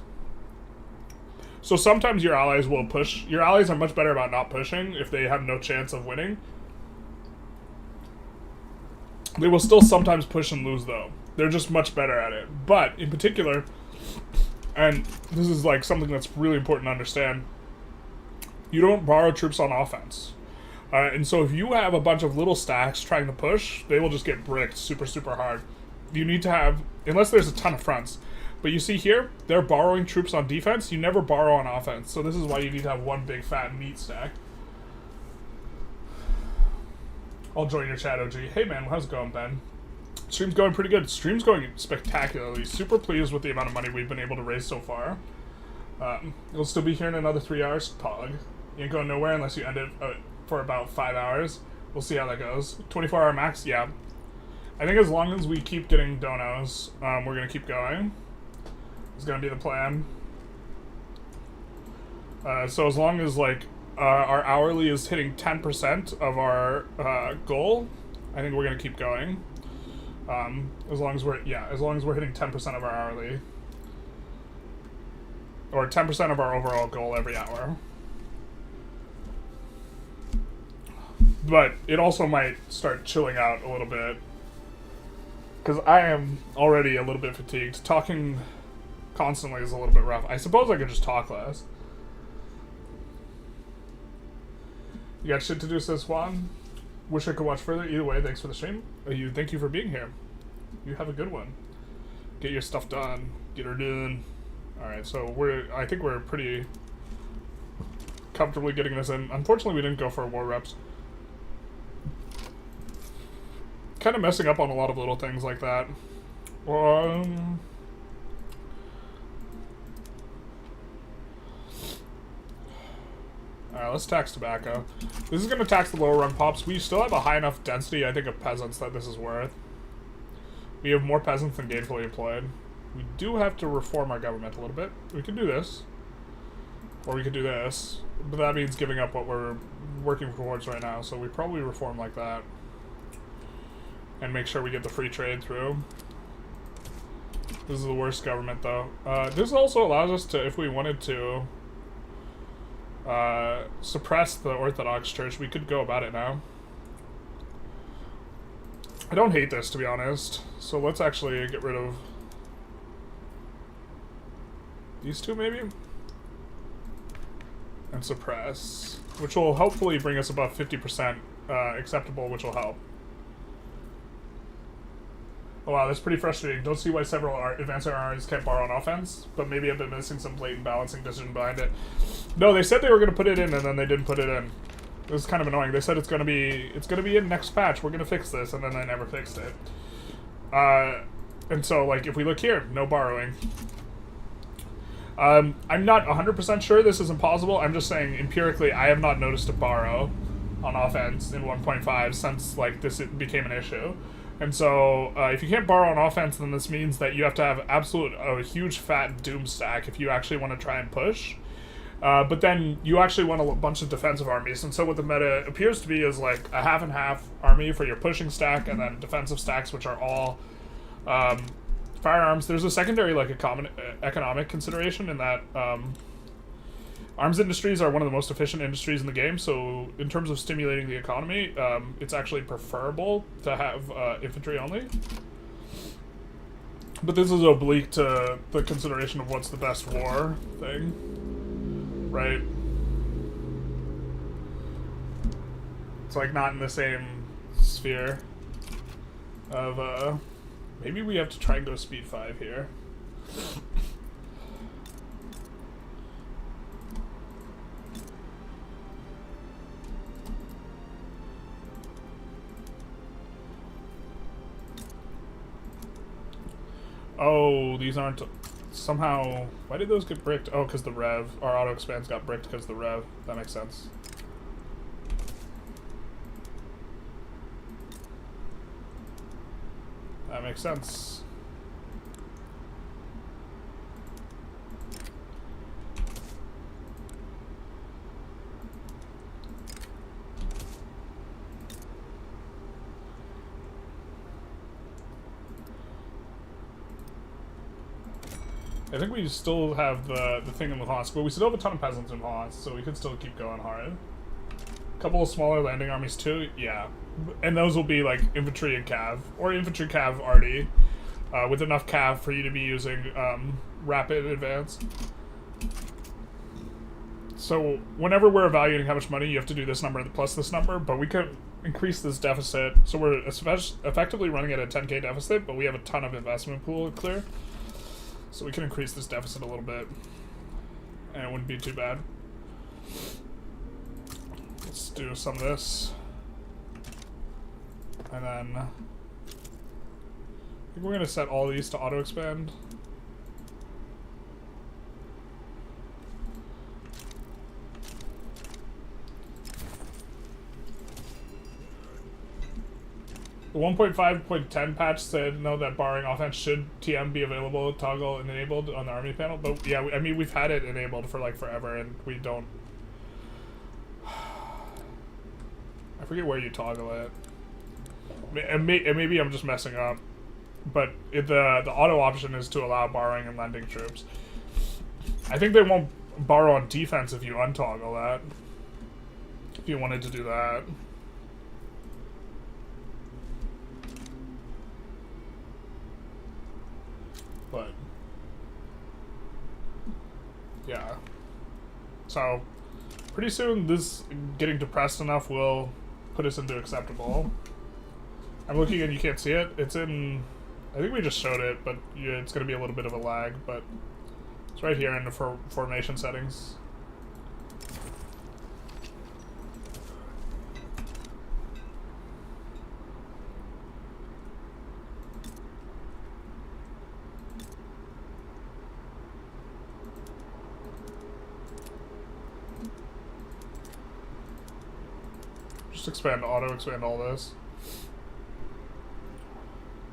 So sometimes your allies will push. Your allies are much better about not pushing if they have no chance of winning. They will still sometimes push and lose, though. They're just much better at it. But, in particular, and this is like something that's really important to understand, you don't borrow troops on offense. And so if you have a bunch of little stacks trying to push, they will just get bricked super, super hard. You need to have, unless there's a ton of fronts. But you see here, they're borrowing troops on defense. You never borrow on offense. So this is why you need to have one big fat meat stack. I'll join your chat, OG. Hey man, how's it going, Ben? Stream's going pretty good. Stream's going spectacularly. Super pleased with the amount of money we've been able to raise so far. You'll still be here in another 3 hours. Pog. You ain't going nowhere unless you end it for about 5 hours. We'll see how that goes. 24-hour max? Yeah. I think as long as we keep getting donos, we're going to keep going. It's going to be the plan. So as long as, like, our hourly is hitting 10% of our goal, I think we're going to keep going. As long as we're hitting 10% of our hourly. Or 10% of our overall goal every hour. But it also might start chilling out a little bit. Because I am already a little bit fatigued. Talking constantly is a little bit rough. I suppose I could just talk less. You got shit to do, says Juan. Wish I could watch further. Either way, thanks for the stream. Thank you for being here. You have a good one. Get your stuff done. Get her done. Alright, so I think we're pretty comfortably getting this in. Unfortunately, we didn't go for war reps. Kind of messing up on a lot of little things like that. Alright, let's tax tobacco. This is going to tax the lower rung pops. We still have a high enough density, I think, of peasants that this is worth. We have more peasants than gainfully employed. We do have to reform our government a little bit. We could do this. Or we could do this. But that means giving up what we're working towards right now. So we probably reform like that. And make sure we get the free trade through. This is the worst government, though. This also allows us to, if we wanted to, suppress the Orthodox Church. We could go about it now. I don't hate this, to be honest. So let's actually get rid of these two, maybe? And suppress. Which will hopefully bring us above 50% acceptable, which will help. Oh wow, that's pretty frustrating. Don't see why several advanced armies can't borrow on offense, but maybe I've been missing some blatant balancing decision behind it. No, they said they were going to put it in, and then they didn't put it in. It was kind of annoying. They said it's going to be in next patch. We're going to fix this, and then they never fixed it. And so, like, if we look here, no borrowing. I'm not 100% sure this is impossible. I'm just saying, empirically, I have not noticed a borrow on offense in 1.5 since, like, this became an issue. And so, if you can't borrow on offense, then this means that you have to have a huge fat doom stack if you actually want to try and push. But then you actually want a bunch of defensive armies. And so what the meta appears to be is like a half and half army for your pushing stack, and then defensive stacks, which are all firearms. There's a secondary, like, a common economic consideration in that arms industries are one of the most efficient industries in the game, so in terms of stimulating the economy, it's actually preferable to have infantry only. But this is oblique to the consideration of what's the best war thing, right? It's like not in the same sphere of, maybe we have to try and go speed 5 here. Oh, these aren't... Somehow... Why did those get bricked? Oh, because the rev. Our auto-expands got bricked because the rev. That makes sense. That makes sense. I think we still have the thing in Luhansk, but we still have a ton of peasants in Luhansk, so we could still keep going hard. A couple of smaller landing armies too, yeah. And those will be like infantry and cav, or infantry cav arty, with enough cav for you to be using rapid advance. So whenever we're evaluating how much money, you have to do this number plus this number, but we could increase this deficit. So we're effectively running at a 10k deficit, but we have a ton of investment pool to clear. So we can increase this deficit a little bit, and it wouldn't be too bad. Let's do some of this. And then I think we're going to set all these to auto-expand. The 1.5.10 patch said no, that barring offense should TM be available, toggle and enabled on the army panel. But yeah, I mean, we've had it enabled for like forever, and we don't. I forget where you toggle it. And maybe I'm just messing up. But the auto option is to allow borrowing and lending troops. I think they won't borrow on defense if you untoggle that. If you wanted to do that. But yeah, so pretty soon this getting depressed enough will put us into acceptable. I'm looking and you can't see it. It's in, I think we just showed it, but yeah, it's going to be a little bit of a lag, but it's right here in the formation settings. Expand all this.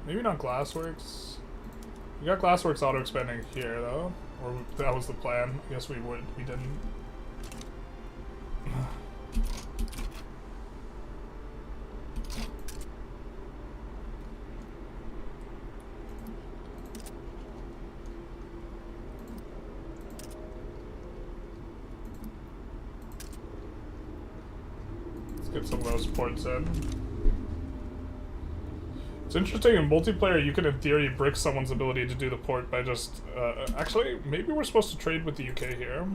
Maybe not Glassworks. We got Glassworks auto expanding here though, or that was the plan. I guess we didn't. get some of those ports in. It's interesting, in multiplayer, you can, in theory, brick someone's ability to do the port by just... actually, maybe we're supposed to trade with the UK here.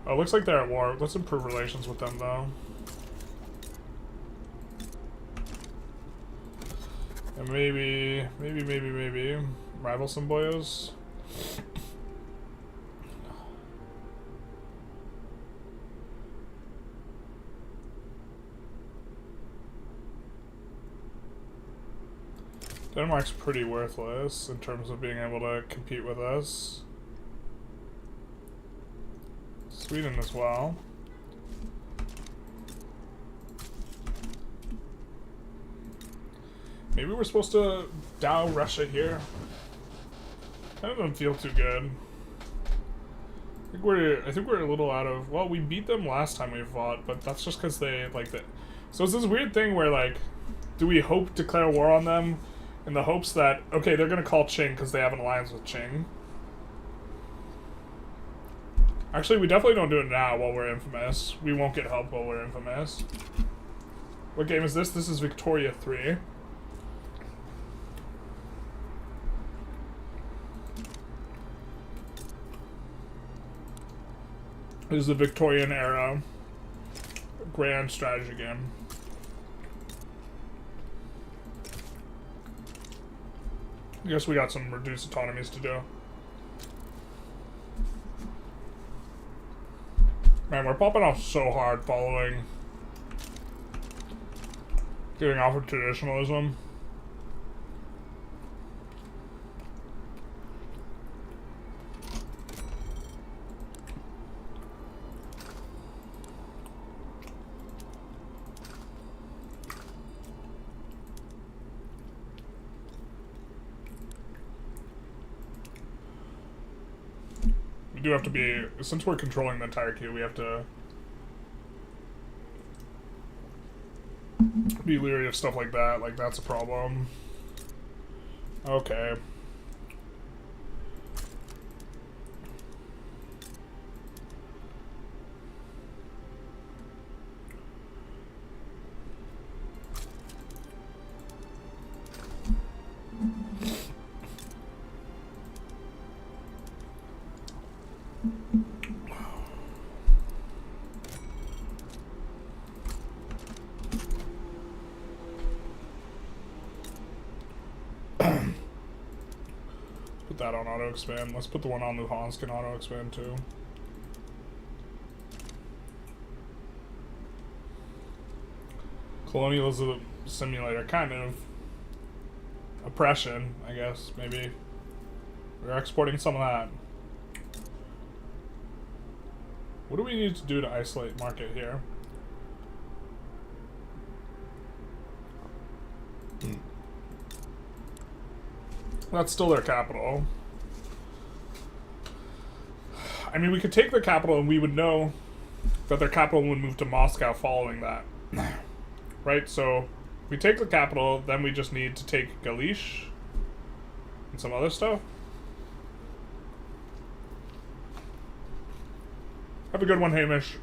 Oh, looks like they're at war. Let's improve relations with them, though. And maybe... rival some boyos. Denmark's pretty worthless in terms of being able to compete with us. Sweden as well. Maybe we're supposed to dow Russia here. That doesn't feel too good. I think we're a little out of... Well, we beat them last time we fought, but that's just because they like that. So it's this weird thing where, like, do we hope to declare war on them in the hopes that, okay, they're gonna call Qing because they have an alliance with Qing. Actually, we definitely don't do it now while we're infamous. We won't get help while we're infamous. What game is this? This is Victoria 3. This is the Victorian era grand strategy game. I guess we got some reduced autonomies to do. Man, we're popping off so hard following getting off of traditionalism. We do have to be, since we're controlling the entire queue, we have to be leery of stuff like that. Like, that's a problem. Okay. That on auto expand. Let's put the one on Luhansk and auto expand too. Colonialism simulator, kind of oppression, I guess. Maybe we're exporting some of that. What do we need to do to isolate market here? That's still their capital. I mean, we could take their capital and we would know that their capital would move to Moscow following that. Right? So, we take the capital, then we just need to take Galish and some other stuff. Have a good one, Hamish.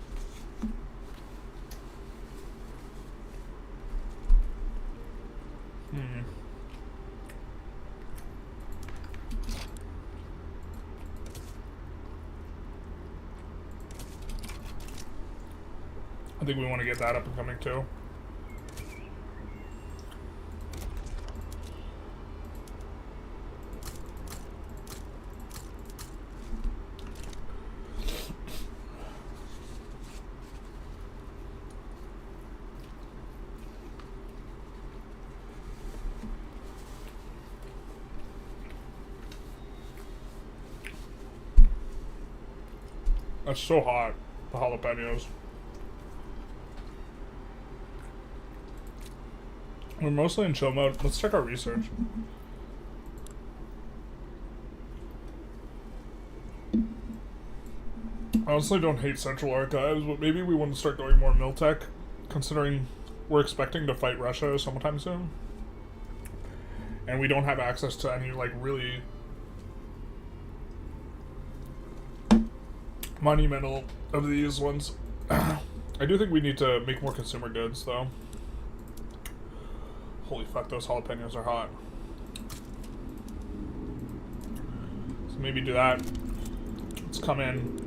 I think we want to get that up and coming too. That's so hot, the jalapenos. We're mostly in chill mode. Let's check our research. I honestly don't hate Central Archives, but maybe we want to start going more Miltech, considering we're expecting to fight Russia sometime soon. And we don't have access to any, like, really monumental of these ones. I do think we need to make more consumer goods, though. Holy fuck, those jalapenos are hot. So maybe do that. Let's come in.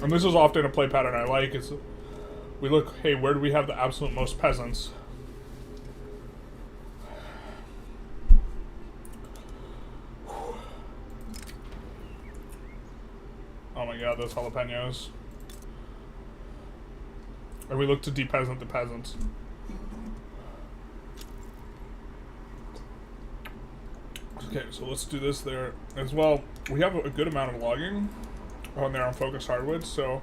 And this is often a play pattern I like, is we look, hey, where do we have the absolute most peasants? Oh my god, those jalapenos. And we look to de-peasant the peasants. Okay, so let's do this there as well. We have a good amount of logging on there on focused hardwood, so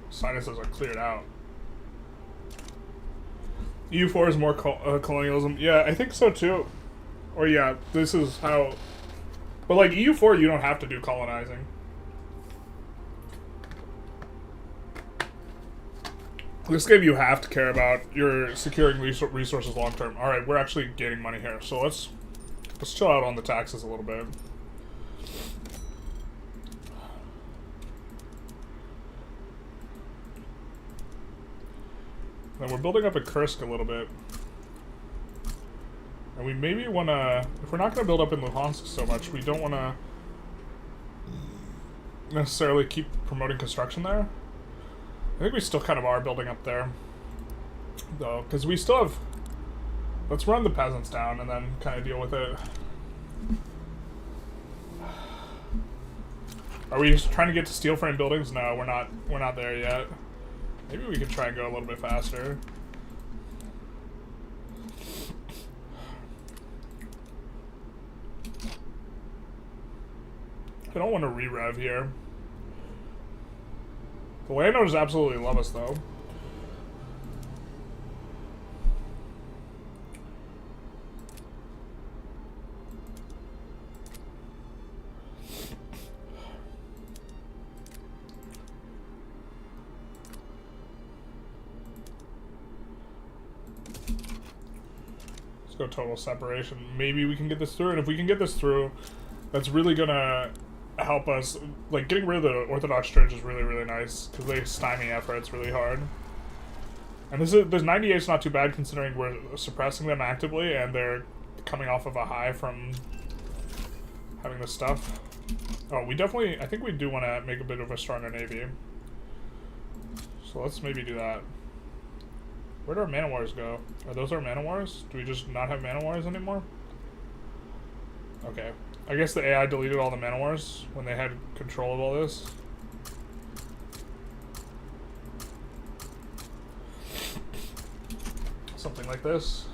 sinuses are cleared out. EU4 is more colonialism. Yeah, I think so too. Or yeah, this is how. But like EU4, you don't have to do colonizing. This game, you have to care about your securing resources long term. All right, we're actually gaining money here, so let's chill out on the taxes a little bit. And we're building up at Kursk a little bit. And we maybe want to, if we're not going to build up in Luhansk so much, we don't want to necessarily keep promoting construction there. I think we still kind of are building up there, though, because we still have, let's run the peasants down and then kind of deal with it. Are we just trying to get to steel frame buildings? No, we're not there yet. Maybe we could try and go a little bit faster. I don't want to re-rev here. The landowners absolutely love us, though. Let's go total separation. Maybe we can get this through, and if we can get this through, that's really gonna help us. Like, getting rid of the Orthodox Church is really, really nice, because they stymie efforts really hard. And this 98 is not too bad, considering we're suppressing them actively, and they're coming off of a high from having this stuff. Oh, we definitely, I think we do want to make a bit of a stronger navy. So let's maybe do that. Where do our man wars go? Are those our man wars? Do we just not have man wars anymore? Okay. I guess the AI deleted all the man wars when they had control of all this. Something like this.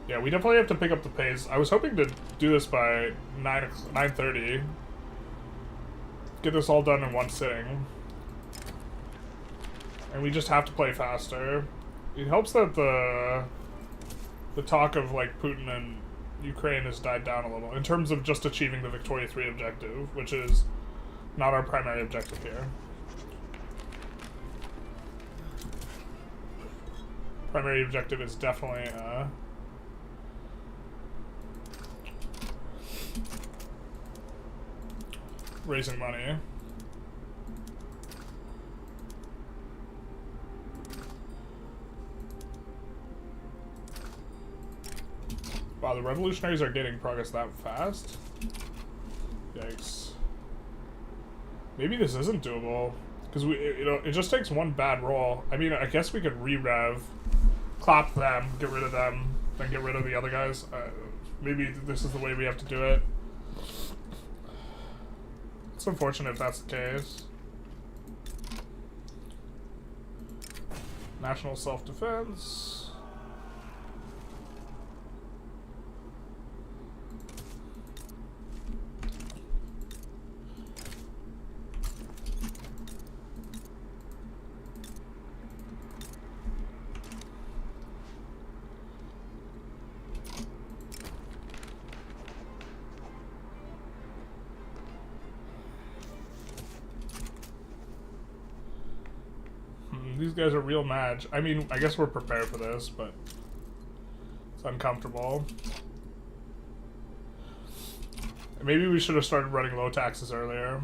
Yeah, we definitely have to pick up the pace. I was hoping to do this by 9:30. Get this all done in one sitting. And we just have to play faster. It helps that the talk of like Putin and Ukraine has died down a little in terms of just achieving the Victoria 3 objective, which is not our primary objective here. Primary objective is definitely raising money. Wow, the revolutionaries are getting progress that fast? Yikes. Maybe this isn't doable. Because it just takes one bad roll. I mean, I guess we could re-rev, clap them, get rid of them, then get rid of the other guys. Maybe this is the way we have to do it. It's unfortunate if that's the case. National self-defense. These guys are real mad. I mean, I guess we're prepared for this, but it's uncomfortable. Maybe we should have started running low taxes earlier.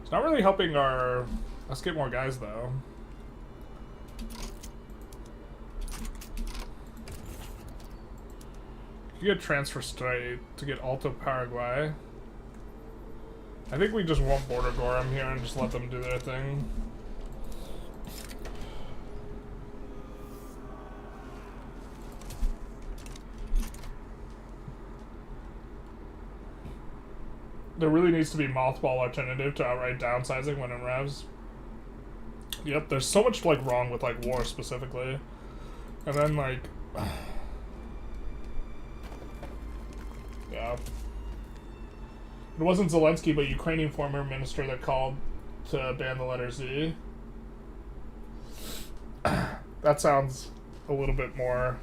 It's not really helping our... Let's get more guys, though. You get transfer straight to get Alto Paraguay. I think we just won't border Gorham here and just let them do their thing. There really needs to be mothball alternative to outright downsizing when in revs. Yep, there's so much like wrong with like war specifically. And then like yeah. It wasn't Zelensky, but Ukrainian former minister that called to ban the letter Z. That sounds a little bit more,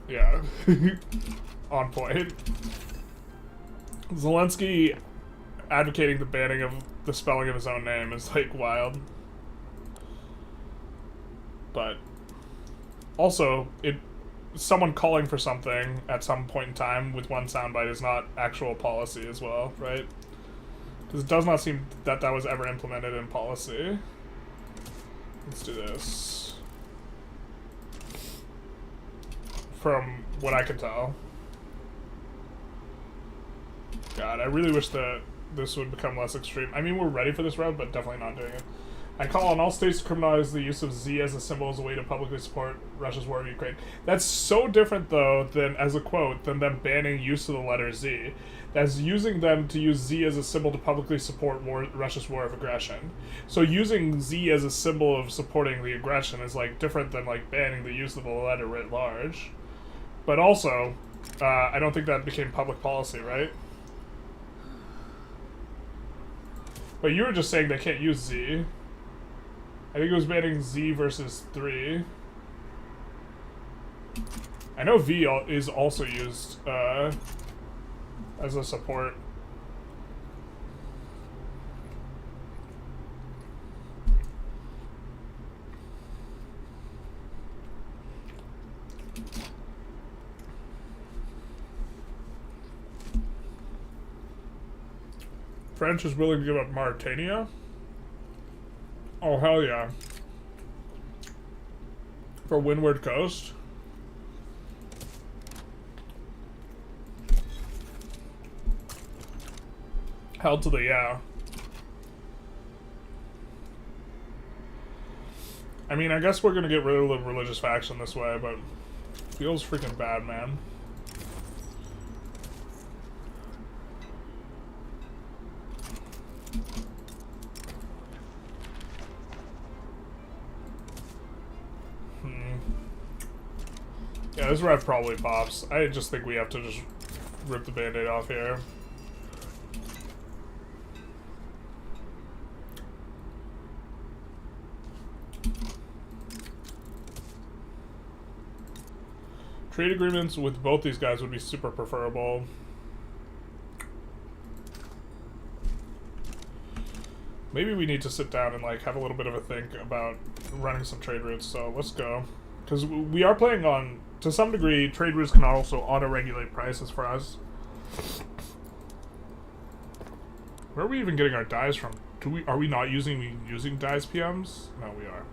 yeah, on point. Zelensky advocating the banning of the spelling of his own name is like wild. But also, someone calling for something at some point in time with one soundbite is not actual policy as well, right? Because it does not seem that that was ever implemented in policy. Let's do this. From what I can tell. God, I really wish that this would become less extreme. I mean, we're ready for this round, but definitely not doing it. I call on all states to criminalize the use of Z as a symbol as a way to publicly support Russia's war in Ukraine. That's so different, though, than, as a quote, than them banning use of the letter Z. That's using them to use Z as a symbol to publicly support Russia's war of aggression. So using Z as a symbol of supporting the aggression is, like, different than, like, banning the use of the letter writ large. But also, I don't think that became public policy, right? But you were just saying they can't use Z. I think it was banning Z versus 3. I know V is also used as a support. French is willing to give up Mauritania? Oh, hell yeah. For Windward Coast? Hell to the yeah. I mean, I guess we're gonna get rid of the religious faction this way, but feels freaking bad, man. Yeah, this rev probably pops. I just think we have to just rip the band-aid off here. Trade agreements with both these guys would be super preferable. Maybe we need to sit down and like have a little bit of a think about running some trade routes, so let's go. Because we are playing on, to some degree, trade routes can also auto-regulate prices for us. Where are we even getting our dyes from? Are we not using dyes PMs? No, we are.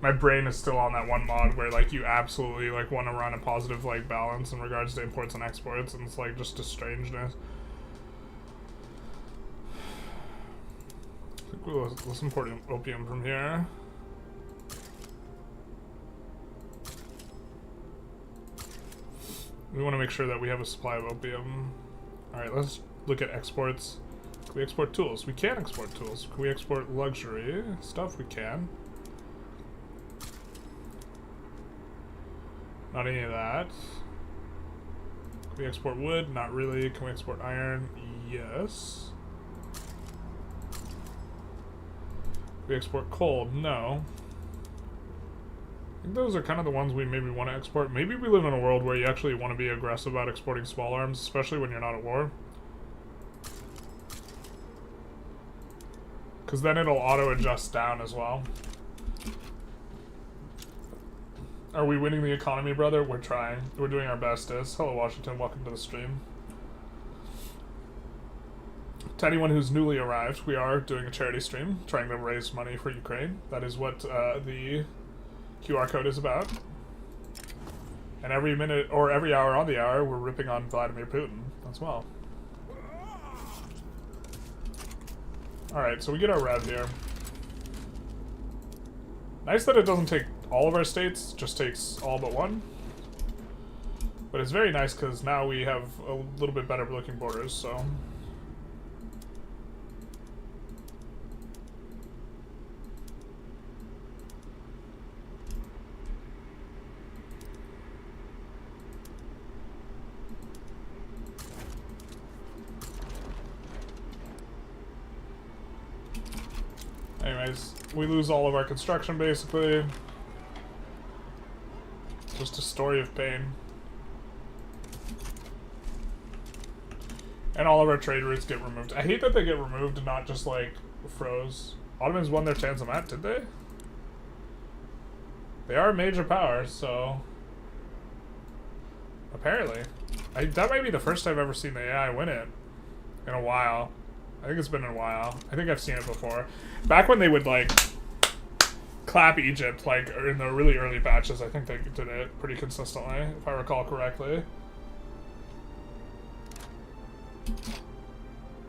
My brain is still on that one mod where like you absolutely like want to run a positive like balance in regards to imports and exports, and it's like just a strangeness. Let's import opium from here. We want to make sure that we have a supply of opium. Alright, let's look at exports. Can we export tools? We can export tools. Can we export luxury stuff? We can. Not any of that. Can we export wood? Not really. Can we export iron? Yes. Can we export coal? No. I think those are kind of the ones we maybe want to export. Maybe we live in a world where you actually want to be aggressive about exporting small arms, especially when you're not at war. Because then it'll auto-adjust down as well. Are we winning the economy, brother? We're trying. We're doing our bestest. Hello, Washington. Welcome to the stream. To anyone who's newly arrived, we are doing a charity stream, trying to raise money for Ukraine. That is what the QR code is about. And every minute, or every hour on the hour, we're ripping on Vladimir Putin as well. Alright, so we get our rev here. Nice that it doesn't take all of our states, just takes all but one. But it's very nice because now we have a little bit better looking borders, so... Anyways, we lose all of our construction, basically. Just a story of pain. And all of our trade routes get removed. I hate that they get removed and not just, like, froze. Ottomans won their Tanzimat, did they? They are a major power, so... Apparently. That might be the first I've ever seen the AI win it. In a while. I think it's been a while. I think I've seen it before. Back when they would, like, clap Egypt, like, in the really early batches, I think they did it pretty consistently, if I recall correctly.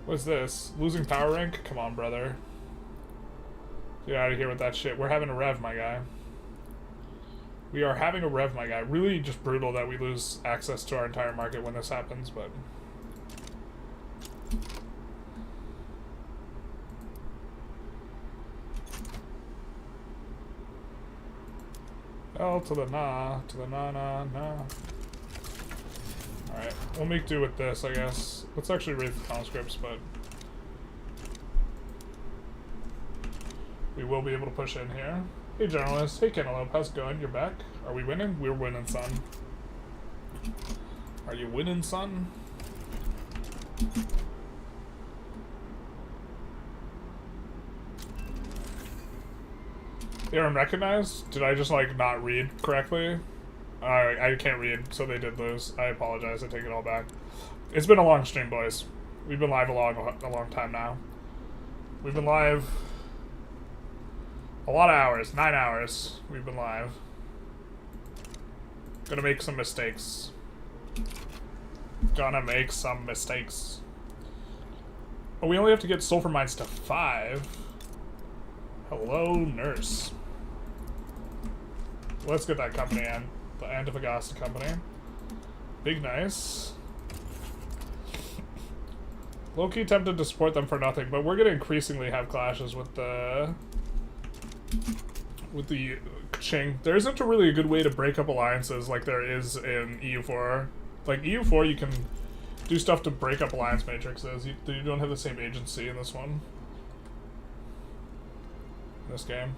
What's this? Losing power rank? Come on, brother. Get out of here with that shit. We're having a rev, my guy. We are having a rev, my guy. Really just brutal that we lose access to our entire market when this happens, but... L to the na, na. Alright, we'll make do with this, I guess. Let's actually read the conscripts, but... we will be able to push in here. Hey, Generalist. Hey, Canal. How's it going? You're back? Are we winning? We're winning, son. Are you winning, son? They were recognized? Did I just, like, not read correctly? I can't read, so they did lose. I apologize. I take it all back. It's been a long stream, boys. We've been live a long time now. We've been live a lot of hours. 9 hours we've been live. Gonna make some mistakes. Gonna make some mistakes. Oh, we only have to get sulfur mines to 5. Hello, nurse. Let's get that company in. The Antofagasta company. Big nice. Low-key tempted to support them for nothing, but we're gonna increasingly have clashes with the Qing. There isn't really a good way to break up alliances like there is in EU4. Like EU4, you can do stuff to break up alliance matrices. You don't have the same agency in this one. In this game.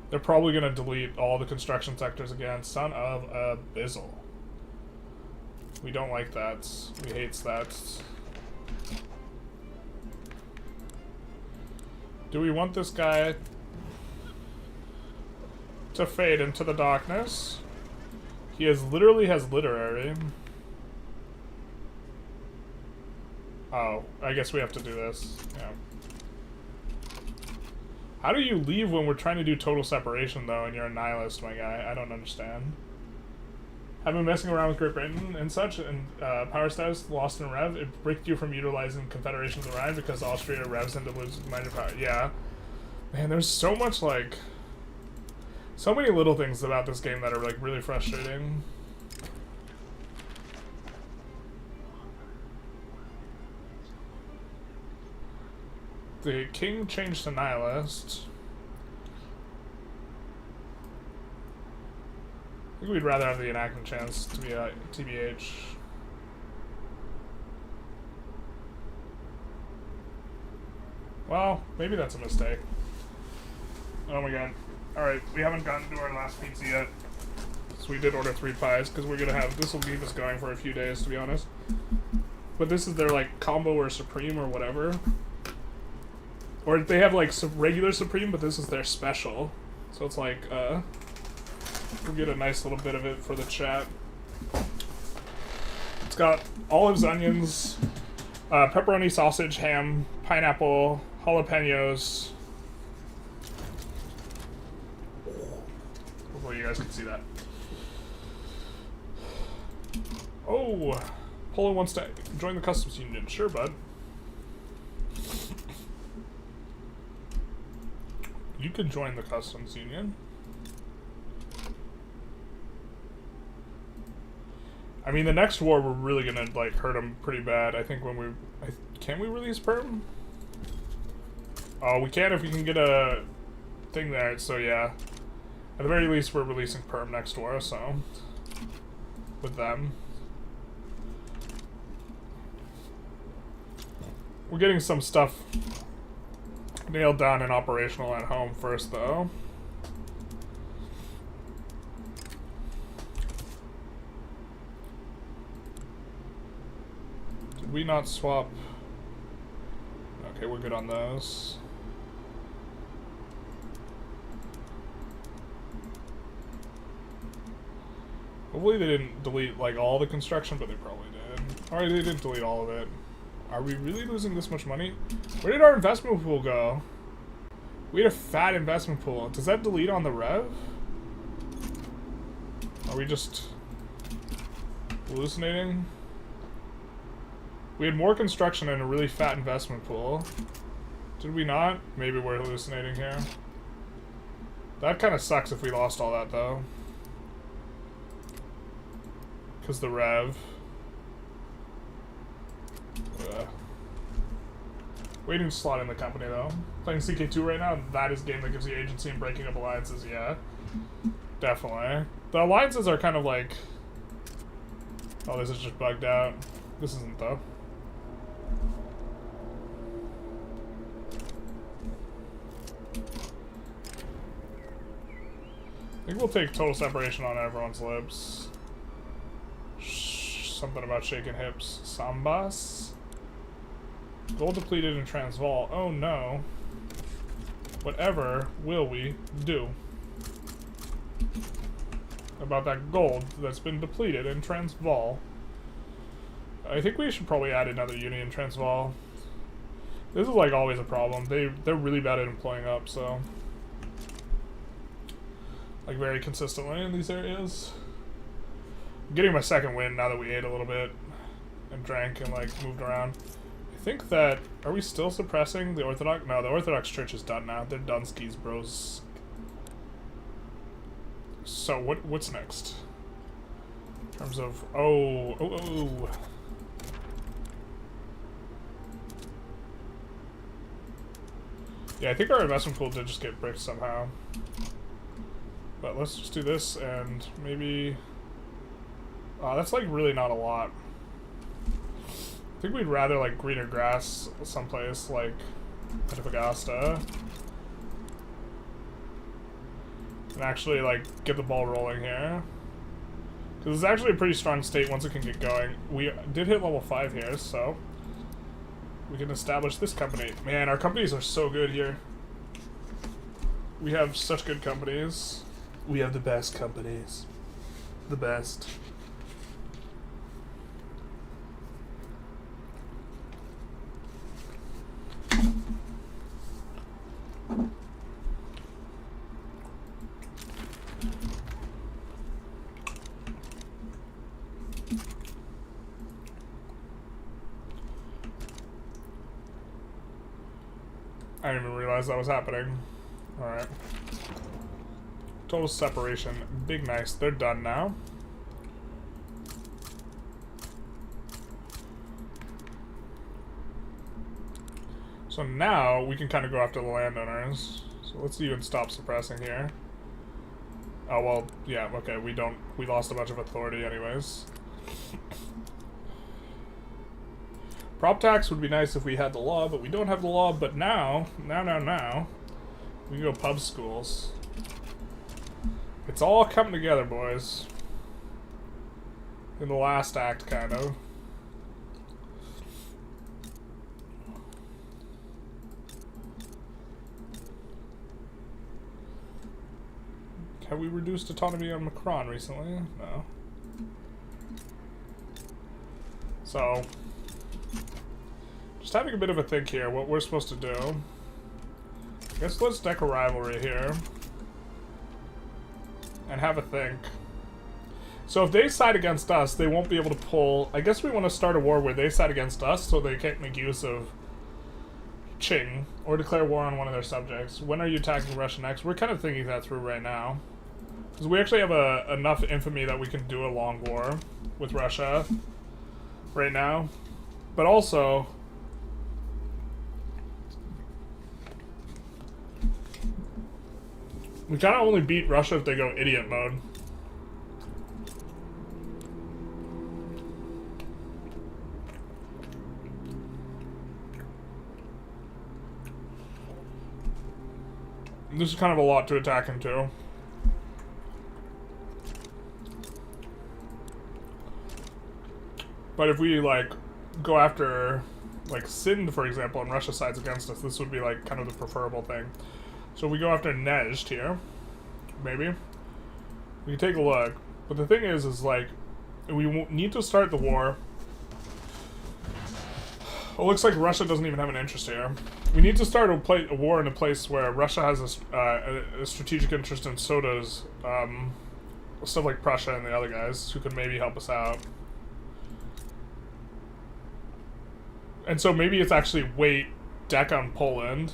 They're probably gonna delete all the construction sectors again. Son of a bizzle. We don't like that. We hate that. Do we want this guy to fade into the darkness? He literally has literary. Oh, I guess we have to do this. Yeah. How do you leave when we're trying to do total separation, though, and you're a nihilist, my guy? I don't understand. I've been messing around with Great Britain and such, and power status lost in Rev. It bricked you from utilizing Confederation of the Rhine because Austria revs into losing minor power. Yeah. Man, there's so much, like... so many little things about this game that are, like, really frustrating. The king changed to nihilist. think we'd rather have the enactment chance to be a TBH. Well, maybe that's a mistake. Oh my god. Alright, we haven't gotten to our last pizza yet. So we did order 3 pies, because we're gonna have, this will keep us going for a few days, to be honest. But this is their, like, combo or supreme or whatever. Or they have, like, some regular supreme, but this is their special. So it's like, we'll get a nice little bit of it for the chat. It's got olives, onions, pepperoni, sausage, ham, pineapple, jalapenos. Hopefully you guys can see that. Oh, Polo wants to join the customs union. Sure, bud. You can join the customs union. I mean, the next war we're really gonna like hurt them pretty bad. I think when we can we release perm? Oh, we can if we can get a thing there. So yeah, at the very least we're releasing perm next war. So with them, we're getting some stuff nailed down and operational at home first, though. Did we not swap? Okay, we're good on those. Hopefully they didn't delete, like, all the construction, but they probably did. Alright, they didn't delete all of it. Are we really losing this much money? Where did our investment pool go? We had a fat investment pool. Does that delete on the rev? Are we just hallucinating? We had more construction and a really fat investment pool. Did we not? Maybe we're hallucinating here. That kind of sucks if we lost all that, though. Because the rev. Waiting to slot in the company, though. Playing CK2 right now, that is a game that gives you agency and breaking up alliances, yeah. Definitely. The alliances are kind of like... Oh, this is just bugged out. This isn't, though. I think we'll take total separation on everyone's lips. Something about shaking hips. Sambas? Gold depleted in Transvaal. Oh no. Whatever will we do about that gold that's been depleted in Transvaal? I think we should probably add another unit in Transvaal. This is like always a problem. They're really bad at employing up, so like very consistently in these areas. I'm getting my second win now that we ate a little bit and drank and like moved around. I think that, are we still suppressing the Orthodox? No, the Orthodox Church is done now. They're done skis, bros. So what's next? In terms of, oh. Yeah, I think our investment pool did just get bricked somehow. But let's just do this and maybe, that's like really not a lot. I think we'd rather like greener grass someplace like Antofagasta and actually like get the ball rolling here, because it's actually a pretty strong state once it can get going. We did hit level 5 here, so we can establish this company. Man, our companies are so good here. We have such good companies. We have the best companies. The best. I didn't even realize that was happening. Alright. Total separation. Big nice. They're done now. So now we can kind of go after the landowners. So let's even stop suppressing here. Oh, well, yeah, okay, we lost a bunch of authority anyways. Prop tax would be nice if we had the law, but we don't have the law. But now, we can go pub schools. It's all coming together, boys. In the last act, kind of. Have we reduced autonomy on Macron recently? No. So, just having a bit of a think here, what we're supposed to do. I guess let's deck a rivalry here. And have a think. So if they side against us, they won't be able to pull... I guess we want to start a war where they side against us so they can't make use of Qing or declare war on one of their subjects. When are you attacking Russia next? We're kind of thinking that through right now. Because we actually have enough infamy that we can do a long war with Russia right now. But also... we kind of only beat Russia if they go idiot mode. This is kind of a lot to attack into. But if we, like, go after, like, Sind, for example, and Russia sides against us, this would be, like, kind of the preferable thing. So we go after Nejd here. Maybe. We can take a look. But the thing is like, we need to start the war. It looks like Russia doesn't even have an interest here. We need to start a war in a place where Russia has a strategic interest, and so does stuff like Prussia and the other guys who could maybe help us out. And so maybe it's actually wait, deck on Poland.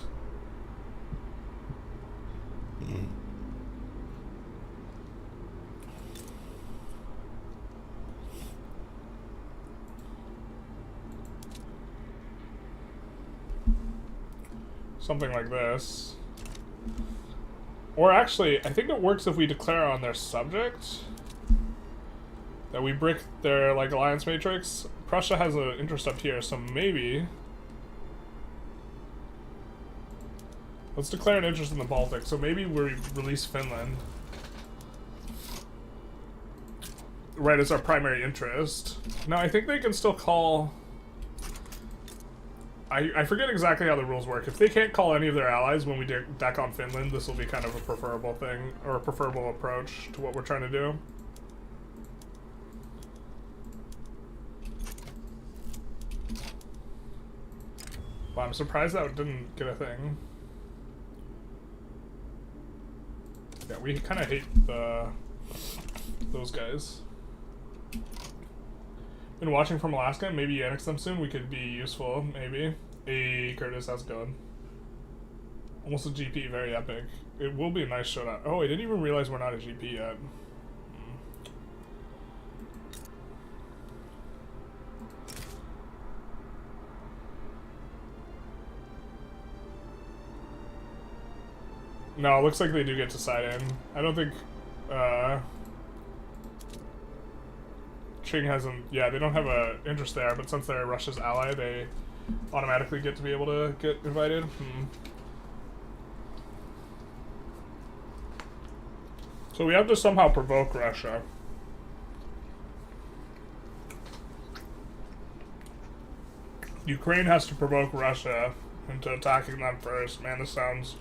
Something like this. Or actually, I think it works if we declare on their subject that we brick their, like, alliance matrix. Prussia has an interest up here, so maybe let's declare an interest in the Baltic. So maybe we release Finland. Right, as our primary interest. Now, I think they can still call... I forget exactly how the rules work. If they can't call any of their allies when we deck on Finland, this will be kind of a preferable thing, or a preferable approach to what we're trying to do. Wow, I'm surprised that didn't get a thing. Yeah, we kind of hate those guys. Been watching from Alaska. Maybe you annex them soon. We could be useful. Maybe. Hey, Curtis, how's it going? Almost a GP. Very epic. It will be a nice showdown. Oh, I didn't even realize we're not a GP yet. No, it looks like they do get to side in. I don't think... Qing hasn't... Yeah, they don't have an interest there, but since they're Russia's ally, they automatically get to be able to get invited. So we have to somehow provoke Russia. Ukraine has to provoke Russia into attacking them first. Man, this sounds...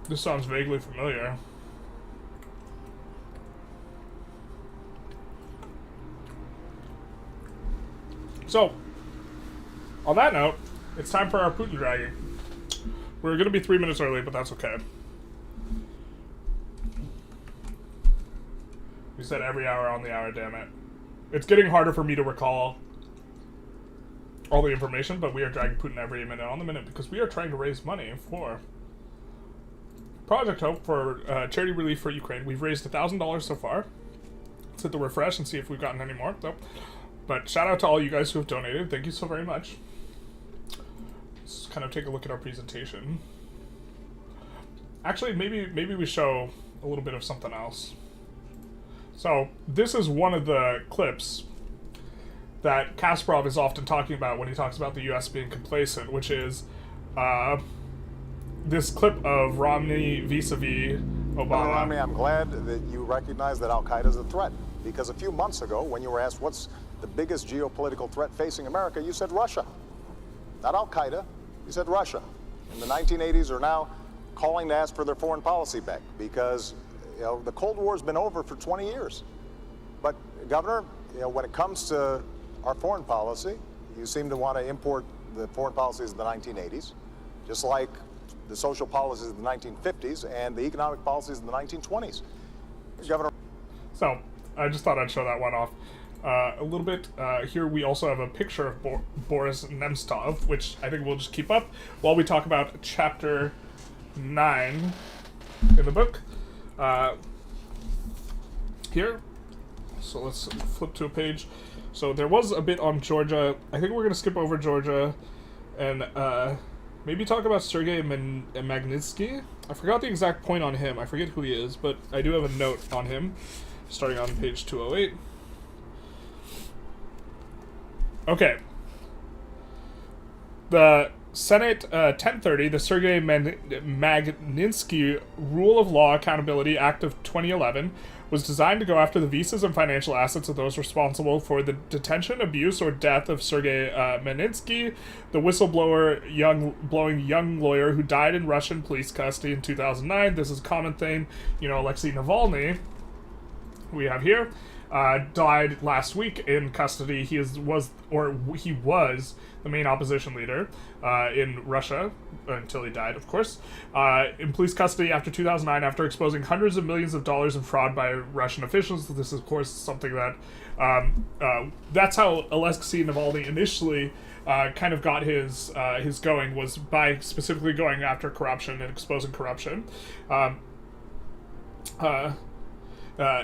This sounds vaguely familiar. So, on that note, it's time for our Putin dragging. We're going to be 3 minutes early, but that's okay. We said every hour on the hour, damn it. It's getting harder for me to recall all the information, but we are dragging Putin every minute on the minute because we are trying to raise money for Project Hope for charity relief for Ukraine. We've raised $1,000 so far. Let's hit the refresh and see if we've gotten any more. So, But shout out to all you guys who have donated. Thank you so very much. Let's kind of take a look at our presentation. Actually, maybe we show a little bit of something else. So this is one of the clips that Kasparov is often talking about when he talks about the U.S. being complacent, which is this clip of Romney vis-a-vis Obama. Romney, I'm glad that you recognize that Al-Qaeda is a threat, because a few months ago, when you were asked what's the biggest geopolitical threat facing America, you said Russia. Not Al-Qaeda, you said Russia. In the 1980s are now calling to ask for their foreign policy back, because the Cold War's been over for 20 years. But, Governor, when it comes to our foreign policy, you seem to want to import the foreign policies of the 1980s, just like the social policies of the 1950s and the economic policies of the 1920s. Governor. So, I just thought I'd show that one off. A little bit. Here we also have a picture of Boris Nemtsov, which I think we'll just keep up while we talk about chapter 9 in the book. Here. So let's flip to a page. So there was a bit on Georgia. I think we're going to skip over Georgia and maybe talk about Sergei Magnitsky. I forgot the exact point on him. I forget who he is, but I do have a note on him starting on page 208. Okay. The Senate 1030, the Sergei Magnitsky Rule of Law Accountability Act of 2011, was designed to go after the visas and financial assets of those responsible for the detention, abuse, or death of Sergei Magnitsky, the whistleblower blowing young lawyer who died in Russian police custody in 2009. This is a common thing. Alexei Navalny, who we have here, died last week in custody. He was the main opposition leader in Russia until he died, of course, in police custody after 2009 after exposing hundreds of millions of dollars in fraud by Russian officials. This is, of course, something that that's how Alexei Navalny initially kind of got his going, was by specifically going after corruption and exposing corruption.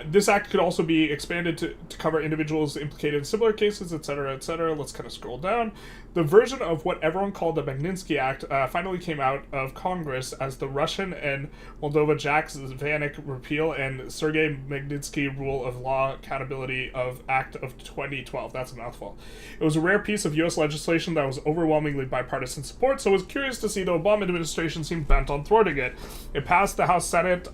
This act could also be expanded to cover individuals implicated in similar cases, etc., etc. Let's kind of scroll down. The version of what everyone called the Magnitsky Act finally came out of Congress as the Russian and Moldova Jack-Zvanek Repeal and Sergei Magnitsky Rule of Law Accountability of Act of 2012. That's a mouthful. It was a rare piece of U.S. legislation that was overwhelmingly bipartisan support, so I was curious to see the Obama administration seem bent on thwarting it. It passed the House Senate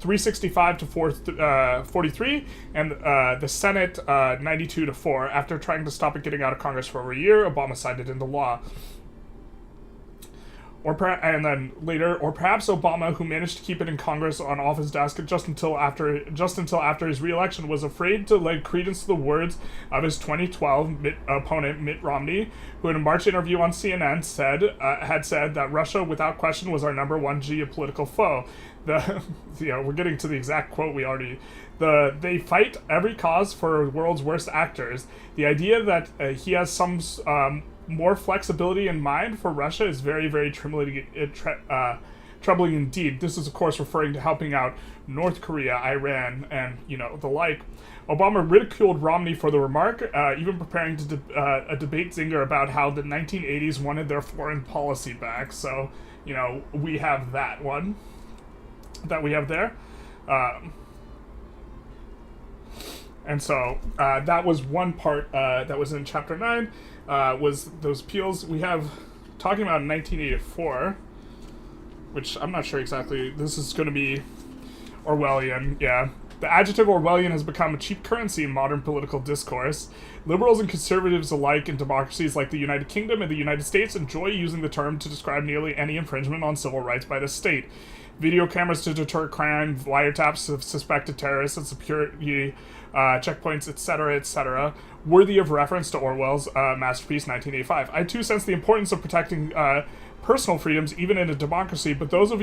365 to 443, and the Senate 92 to 4. After trying to stop it getting out of Congress for over a year, Obama signed it into law. And then later, or perhaps Obama, who managed to keep it in Congress off his desk just until after his re-election, was afraid to lend credence to the words of his 2012 opponent Mitt Romney, who in a March interview on CNN had said that Russia, without question, was our number one geopolitical foe. We're getting to the exact quote we already. They fight every cause for the world's worst actors. The idea that he has some more flexibility in mind for Russia is very, very troubling indeed. This is, of course, referring to helping out North Korea, Iran, and, the like. Obama ridiculed Romney for the remark, even preparing to a debate zinger about how the 1980s wanted their foreign policy back. So, we have that one that we have there. And so that was one part that was in chapter 9, was those appeals. We have, talking about 1984, which I'm not sure exactly, this is going to be Orwellian, yeah. The adjective Orwellian has become a cheap currency in modern political discourse. Liberals and conservatives alike in democracies like the United Kingdom and the United States enjoy using the term to describe nearly any infringement on civil rights by the state. Video cameras to deter crime, wiretaps of suspected terrorists, and security checkpoints, etc., etc., worthy of reference to Orwell's masterpiece 1985. I too sense the importance of protecting personal freedoms even in a democracy, but those of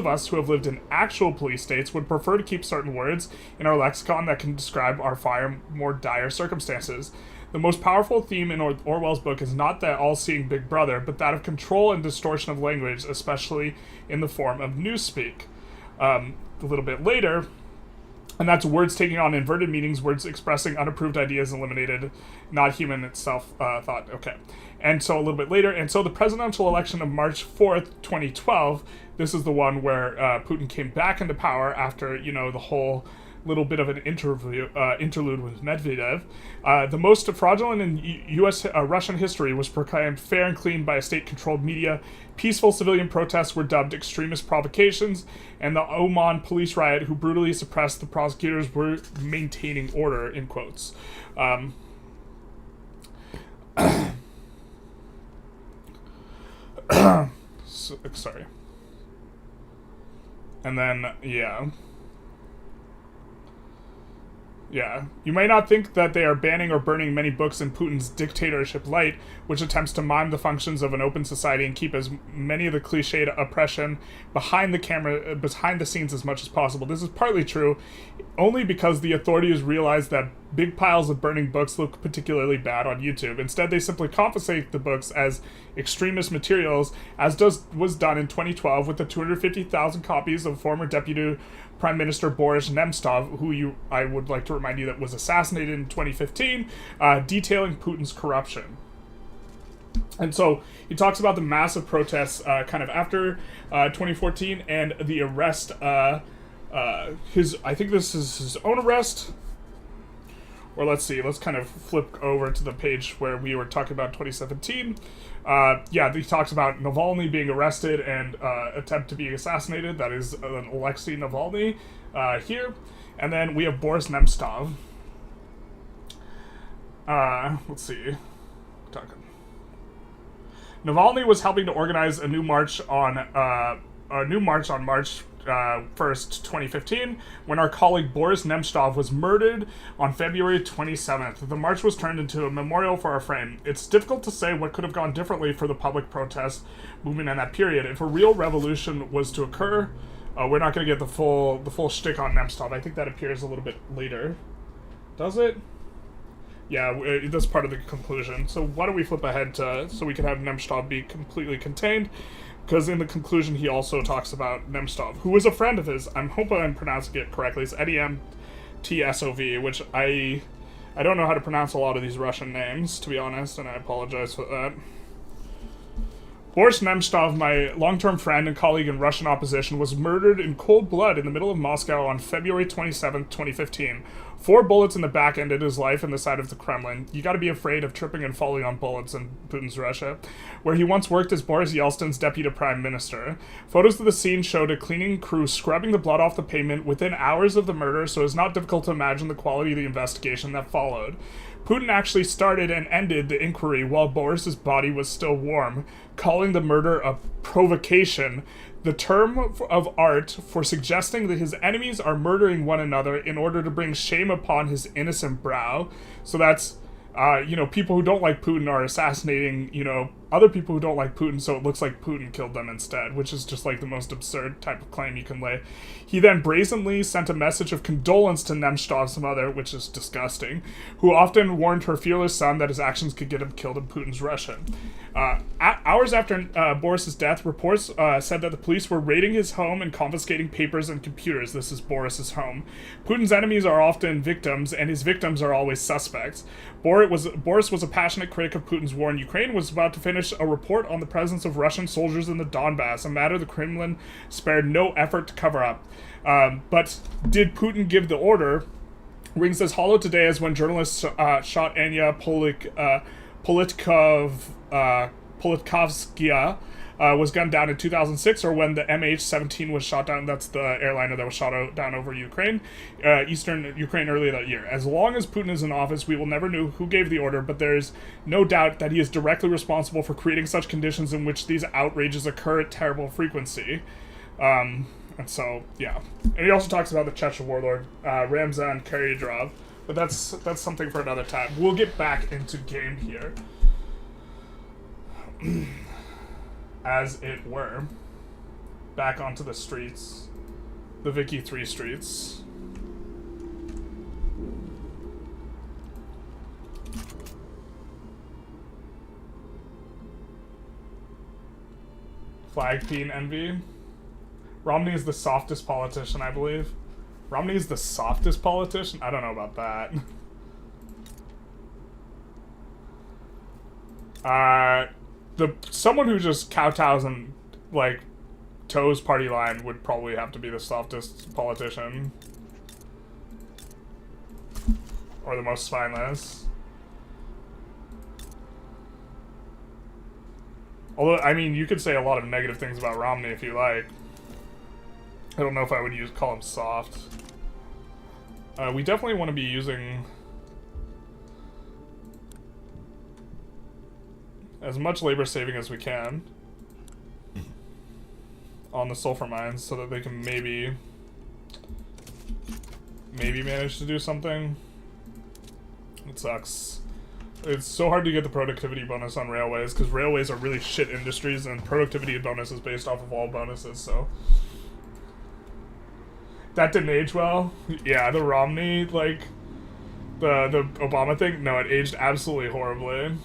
us who have lived in actual police states would prefer to keep certain words in our lexicon that can describe our far more dire circumstances. The most powerful theme in Orwell's book is not that all-seeing Big Brother, but that of control and distortion of language, especially in the form of newspeak. A little bit later, And that's words taking on inverted meanings, words expressing unapproved ideas eliminated, not human itself thought. Okay. And so a little bit later, and so the presidential election of March 4th, 2012, this is the one where Putin came back into power after, you know, the whole little bit of an interlude with Medvedev. The most fraudulent in U.S. Russian history was proclaimed fair and clean by a state-controlled media. Peaceful civilian protests were dubbed extremist provocations, and the Oman police riot, who brutally suppressed the prosecutors, were maintaining order, in quotes. Sorry. And then, yeah. Yeah. You may not think that they are banning or burning many books in Putin's dictatorship light, which attempts to mime the functions of an open society and keep as many of the cliched oppression behind the scenes as much as possible. This is partly true, only because the authorities realize that big piles of burning books look particularly bad on YouTube. Instead, they simply confiscate the books as extremist materials, as was done in 2012 with the 250,000 copies of former Deputy Prime Minister Boris Nemtsov, who I would like to remind you that was assassinated in 2015, detailing Putin's corruption. And so he talks about the massive protests kind of after 2014 and the arrest, I think this is his own arrest. Or let's see, let's kind of flip over to the page where we were talking about 2017. Yeah, he talks about Navalny being arrested and attempt to be assassinated. That is Alexei Navalny here. And then we have Boris Nemtsov. Let's see. Navalny was helping to organize a new march on March 1st, 2015, when our colleague Boris Nemtsov was murdered on February 27th. The march was turned into a memorial for our friend. It's difficult to say what could have gone differently for the public protest movement in that period. If a real revolution was to occur, we're not going to get the full shtick on Nemtsov. I think that appears a little bit later. Does it? Yeah, that's part of the conclusion. So why don't we flip ahead so we can have Nemtsov be completely contained? Because in the conclusion, he also talks about Nemtsov, who was a friend of his. I'm hoping I'm pronouncing it correctly. It's Edimt, which I don't know how to pronounce a lot of these Russian names, to be honest, and I apologize for that. Boris Nemtsov, my long-term friend and colleague in Russian opposition, was murdered in cold blood in the middle of Moscow on February 27, 2015. 4 bullets in the back ended his life in the side of the Kremlin. You gotta be afraid of tripping and falling on bullets in Putin's Russia, where he once worked as Boris Yeltsin's deputy prime minister. Photos of the scene showed a cleaning crew scrubbing the blood off the pavement within hours of the murder, so it's not difficult to imagine the quality of the investigation that followed. Putin actually started and ended the inquiry while Boris's body was still warm, calling the murder a provocation, the term of art for suggesting that his enemies are murdering one another in order to bring shame upon his innocent brow. So that's, people who don't like Putin are assassinating, other people who don't like Putin, so it looks like Putin killed them instead, which is just like the most absurd type of claim you can lay. He then brazenly sent a message of condolence to Nemtsov's mother, which is disgusting, who often warned her fearless son that his actions could get him killed in Putin's Russia. Hours after Boris's death, reports said that the police were raiding his home and confiscating papers and computers. This is Boris's home. Putin's enemies are often victims, and his victims are always suspects. Boris was a passionate critic of Putin's war in Ukraine, was about to finish a report on the presence of Russian soldiers in the Donbass, a matter the Kremlin spared no effort to cover up. But did Putin give the order? Rings as hollow today as when journalists shot Anya Politkovskaya was gunned down in 2006, or when the MH17 was shot down. That's the airliner that was shot down over Ukraine, eastern Ukraine earlier that year. As long as Putin is in office, we will never know who gave the order, but there is no doubt that he is directly responsible for creating such conditions in which these outrages occur at terrible frequency. And so, yeah. And he also talks about the Chechen warlord, Ramzan Kadyrov, but that's something for another time. We'll get back into game here. As it were, back onto the streets, the Vicky 3 streets. Flag Peen Envy. Romney is the softest politician, I believe. Romney is the softest politician? I don't know about that. Someone who just kowtows and, like, toes party line would probably have to be the softest politician. Or the most spineless. Although, I mean, you could say a lot of negative things about Romney if you like. I don't know if I would call him soft. We definitely want to be using as much labor saving as we can on the sulfur mines so that they can maybe manage to do something. It sucks. It's so hard to get the productivity bonus on railways because railways are really shit industries and productivity bonus is based off of all bonuses, so that didn't age well. Yeah, the Romney, like, the Obama thing, no, it aged absolutely horribly.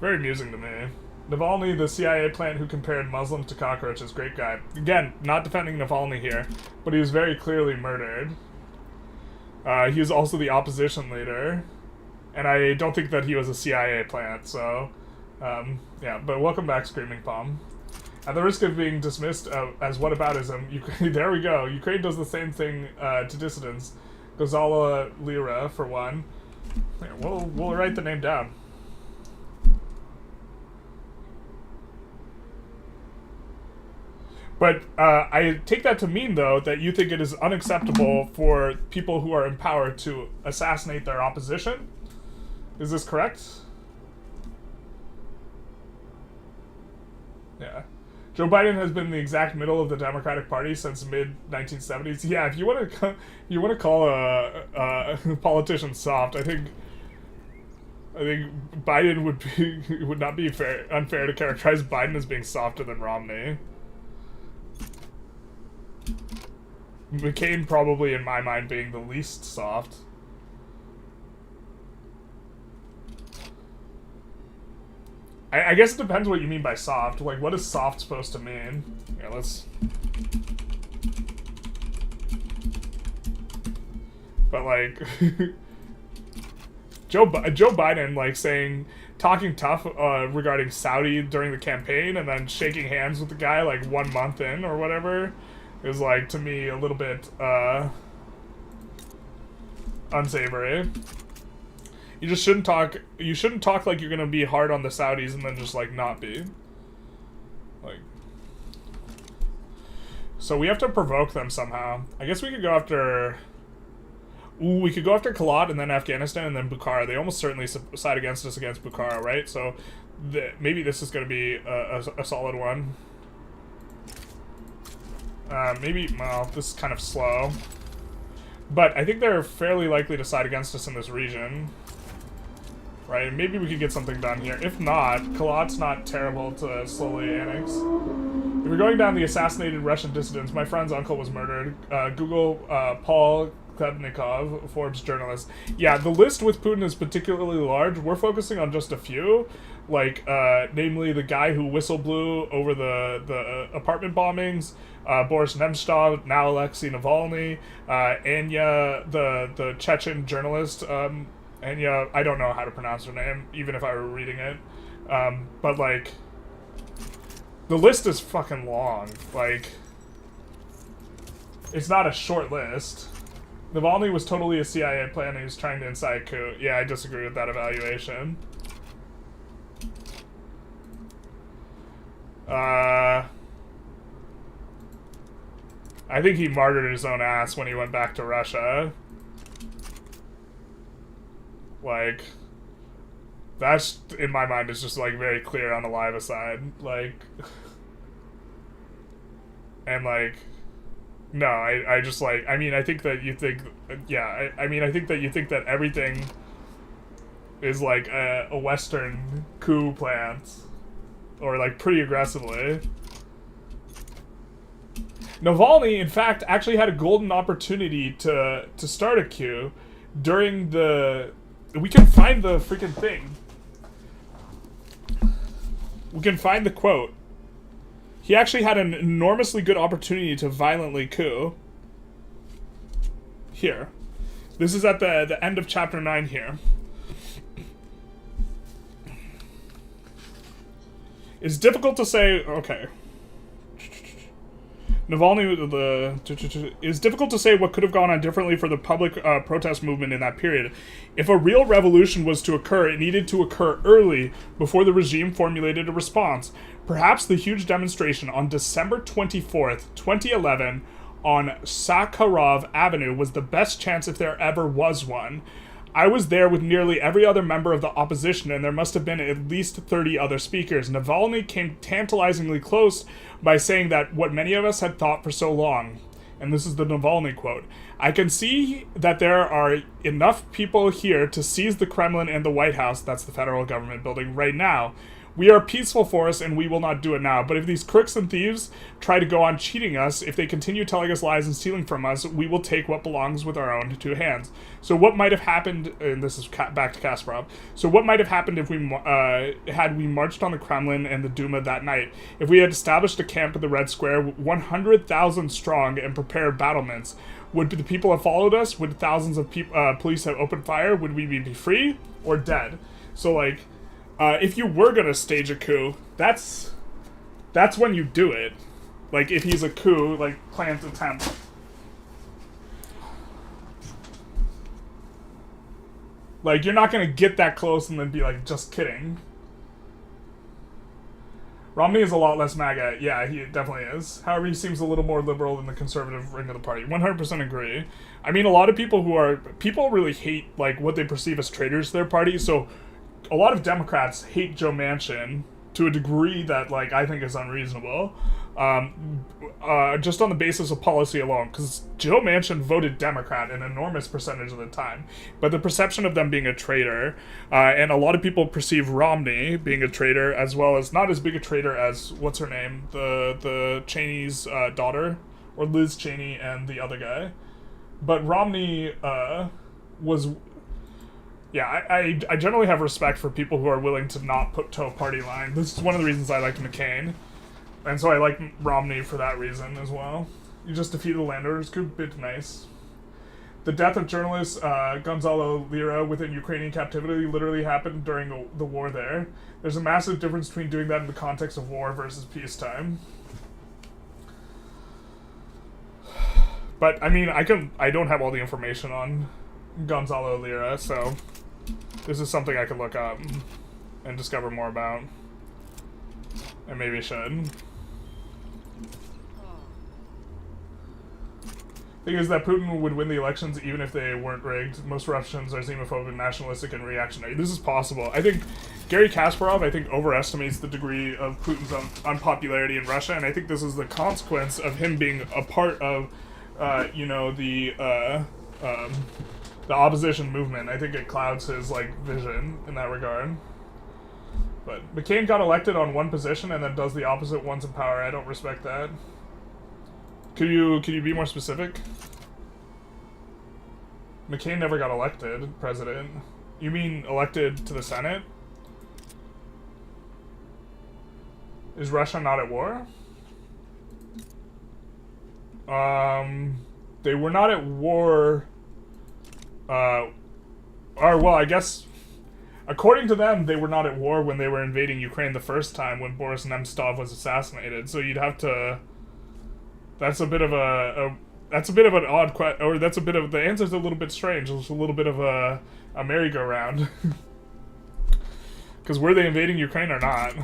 Very amusing to me. Navalny, the CIA plant who compared Muslims to cockroaches, great guy. Again, not defending Navalny here, but he was very clearly murdered. He was also the opposition leader, and I don't think that he was a CIA plant, so, yeah, but welcome back, Screaming Palm. At the risk of being dismissed as whataboutism, there we go. Ukraine does the same thing to dissidents. Ghazala Lira, for one. Here, we'll write the name down. But I take that to mean, though, that you think it is unacceptable for people who are in power to assassinate their opposition? Is this correct? Yeah. Joe Biden has been in the exact middle of the Democratic Party since mid-1970s. Yeah, if you want to call a politician soft, I think Biden would not be unfair to characterize Biden as being softer than Romney. McCain probably, in my mind, being the least soft. I guess it depends what you mean by soft. Like, what is soft supposed to mean? Yeah, let's... But, like... Joe Biden, like, talking tough regarding Saudi during the campaign and then shaking hands with the guy, like, 1 month in or whatever, is, like, to me, a little bit, unsavory. You just shouldn't talk like you're gonna be hard on the Saudis and then just, like, not be. Like... So we have to provoke them somehow. I guess we could go after... Ooh, we could go after Kalat and then Afghanistan and then Bukhara. They almost certainly side against us against Bukhara, right? So maybe this is gonna be a solid one. Maybe, well, this is kind of slow. But I think they're fairly likely to side against us in this region. Right, maybe we could get something done here. If not, Kalat's not terrible to slowly annex. If we're going down the assassinated Russian dissidents, my friend's uncle was murdered. Google Paul Klebnikov, Forbes journalist. Yeah, the list with Putin is particularly large. We're focusing on just a few. Like, namely the guy who whistle blew over the apartment bombings, Boris Nemtsov, now Alexei Navalny, Anya, the Chechen journalist, and yeah, I don't know how to pronounce her name, even if I were reading it. But, like, the list is fucking long. Like, it's not a short list. Navalny was totally a CIA plan. He was trying to incite a coup. Yeah, I disagree with that evaluation. I think he martyred his own ass when he went back to Russia. Like, that's, in my mind, is just, like, very clear on the live aside. Like, and, like, no, I just, like, I mean, I think that you think, yeah, I mean, I think that you think that everything is, like, a Western coup plant, or, like, pretty aggressively. Navalny, in fact, actually had a golden opportunity to start a coup during the... We can find the freaking thing. We can find the quote. He actually had an enormously good opportunity to violently coup. here. This is at the end of chapter 9 here. It's difficult to say... Okay. Navalny, it's difficult to say what could have gone on differently for the public protest movement in that period. If a real revolution was to occur, it needed to occur early, before the regime formulated a response. Perhaps the huge demonstration on December 24th, 2011, on Sakharov Avenue was the best chance if there ever was one. I was there with nearly every other member of the opposition, and there must have been at least 30 other speakers. Navalny came tantalizingly close by saying that what many of us had thought for so long. And this is the Navalny quote. I can see that there are enough people here to seize the Kremlin and the White House, that's the federal government building, right now. We are a peaceful force, and we will not do it now. But if these crooks and thieves try to go on cheating us, if they continue telling us lies and stealing from us, we will take what belongs with our own two hands. So what might have happened, and this is back to Kasparov, so what might have happened if we had we marched on the Kremlin and the Duma that night? If we had established a camp in the Red Square, 100,000 strong, and prepared battlements, would the people have followed us? Would thousands of police have opened fire? Would we be free or dead? So, like... if you were gonna stage a coup, that's when you do it. Like, if he's a coup, like, planned attempt. Like, you're not gonna get that close and then be like, just kidding. Romney is a lot less MAGA. Yeah, he definitely is. However, he seems a little more liberal than the conservative wing of the party. 100% agree. I mean, a lot of people people really hate, like, what they perceive as traitors to their party, so... A lot of Democrats hate Joe Manchin to a degree that, like, I think is unreasonable, just on the basis of policy alone, because Joe Manchin voted Democrat an enormous percentage of the time, but the perception of them being a traitor, and a lot of people perceive Romney being a traitor, as well as not as big a traitor as, what's her name, the Cheney's daughter, or Liz Cheney and the other guy, but Romney was... Yeah, I generally have respect for people who are willing to not toe party line. This is one of the reasons I liked McCain. And so I like Romney for that reason as well. You just defeated the Landowners coup, bit nice. The death of journalist Gonzalo Lira within Ukrainian captivity literally happened during the war there. There's a massive difference between doing that in the context of war versus peacetime. But, I mean, I don't have all the information on Gonzalo Lira, so... This is something I could look up and discover more about. And maybe should. Thing is that Putin would win the elections even if they weren't rigged. Most Russians are xenophobic, nationalistic, and reactionary. This is possible. I think Gary Kasparov, overestimates the degree of Putin's unpopularity in Russia, and I think this is the consequence of him being a part of, the opposition movement. I think it clouds his, like, vision in that regard. But McCain got elected on one position and then does the opposite once in power. I don't respect that. Could you be more specific? McCain never got elected president. You mean elected to the Senate? Is Russia not at war? They were not at war... I guess, according to them, they were not at war when they were invading Ukraine the first time when Boris Nemtsov was assassinated. So you'd have to. That's a bit of an odd question, or that's a bit of the answer's a little bit strange. It's a little bit of a merry-go-round. Because were they invading Ukraine or not?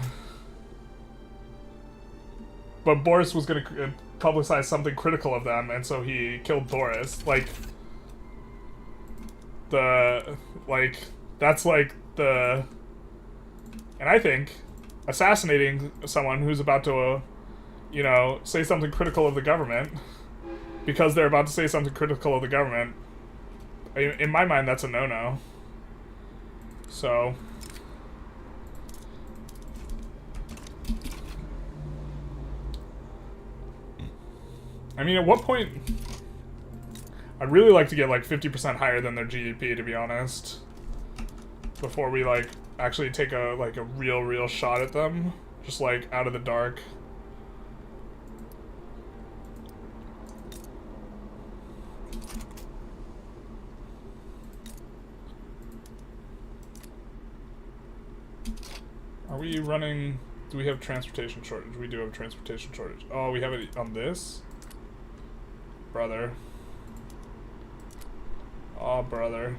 But Boris was going to publicize something critical of them, and so he killed Boris. Like. And I think assassinating someone who's about to, say something critical of the government, because they're about to say something critical of the government, in my mind, that's a no-no. So... I mean, at what point... I'd really like to get, like, 50% higher than their GDP, to be honest. Before we, like, actually take a real shot at them. Just, like, out of the dark. Are we running... Do we have transportation shortage? We do have transportation shortage. Oh, we have it on this? Brother. Oh, brother.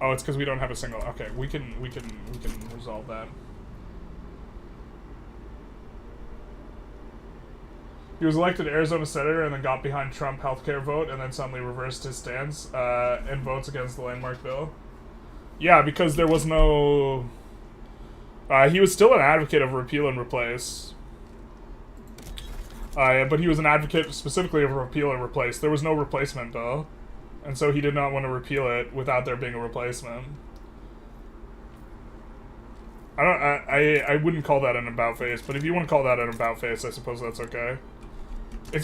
Oh, it's because we don't have a single... Okay, we can resolve that. He was elected Arizona senator and then got behind Trump healthcare vote and then suddenly reversed his stance and votes against the landmark bill. Yeah, because there was no... he was still an advocate of repeal and replace. But he was an advocate specifically of repeal and replace. There was no replacement bill. And so he did not want to repeal it without there being a replacement. I wouldn't call that an about face, but if you want to call that an about face, I suppose that's okay.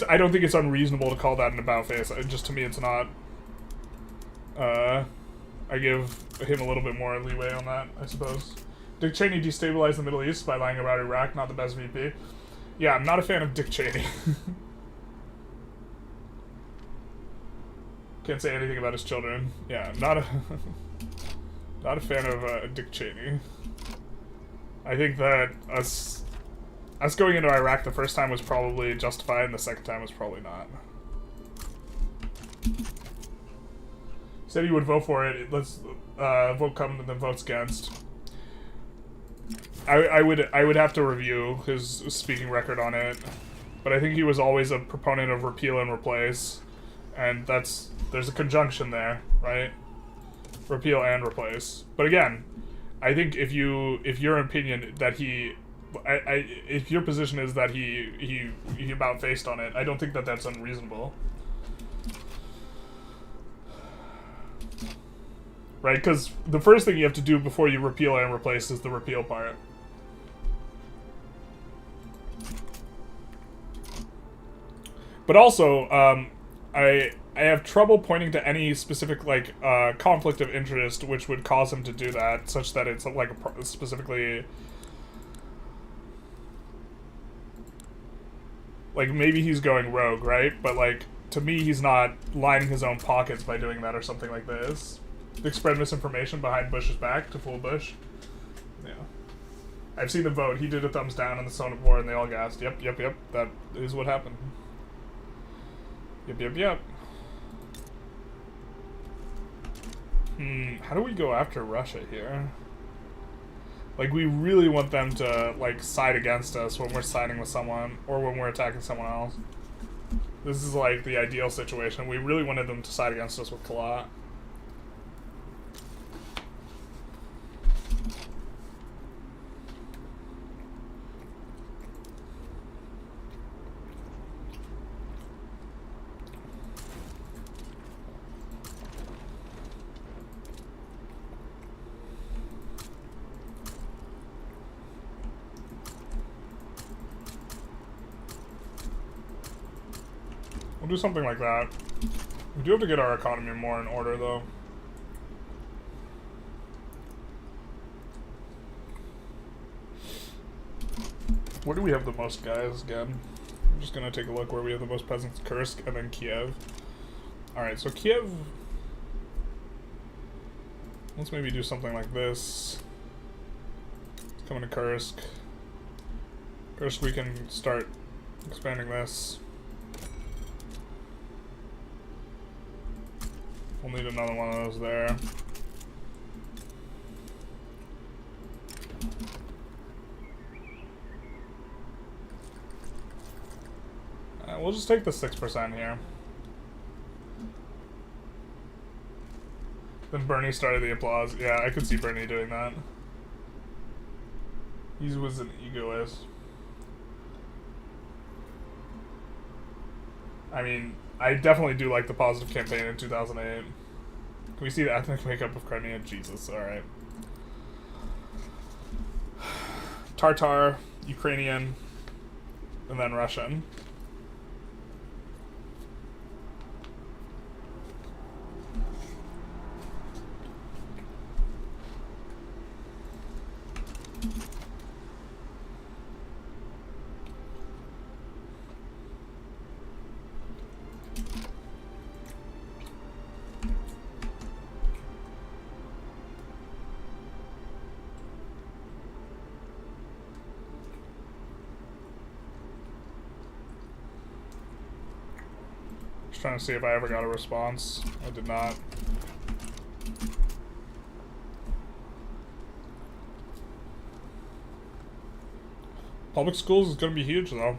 I don't think it's unreasonable to call that an about face. Just to me, it's not. I give him a little bit more leeway on that, I suppose. Dick Cheney destabilized the Middle East by lying about Iraq, not the best VP. Yeah, I'm not a fan of Dick Cheney. Can't say anything about his children. Yeah, not a fan of Dick Cheney. I think that us going into Iraq the first time was probably justified, and the second time was probably not. He said he would vote for it. Let's vote come and then votes against. I would have to review his speaking record on it, but I think he was always a proponent of repeal and replace, and there's a conjunction there, right? Repeal and replace. But again, I think if your opinion that if your position is that he about faced on it, I don't think that that's unreasonable. Right? Because the first thing you have to do before you repeal and replace is the repeal part. But also, I have trouble pointing to any specific, like, conflict of interest which would cause him to do that, such that it's, like, specifically... Like, maybe he's going rogue, right? But, like, to me, he's not lining his own pockets by doing that or something like this. They spread misinformation behind Bush's back to fool Bush. Yeah. I've seen the vote. He did a thumbs down on the Senate floor, and they all gasped. Yep. That is what happened. Yep. How do we go after Russia here? Like, we really want them to, like, side against us when we're siding with someone, or when we're attacking someone else. This is, like, the ideal situation. We really wanted them to side against us with Kalat. We'll do something like that. We do have to get our economy more in order, though. Where do we have the most guys again? I'm just gonna take a look where we have the most peasants. Kursk and then Kiev. Alright, so Kiev... Let's maybe do something like this. Let's come into Kursk. Kursk, we can start expanding this. We'll need another one of those there. We'll just take the 6% here. Then Bernie started the applause. Yeah, I could see Bernie doing that. He was an egoist. I mean, I definitely do like the positive campaign in 2008. Can we see the ethnic makeup of Crimea? Jesus, alright. Tartar, Ukrainian, and then Russian. trying to see if I ever got a response. I did not. Public schools is going to be huge, though.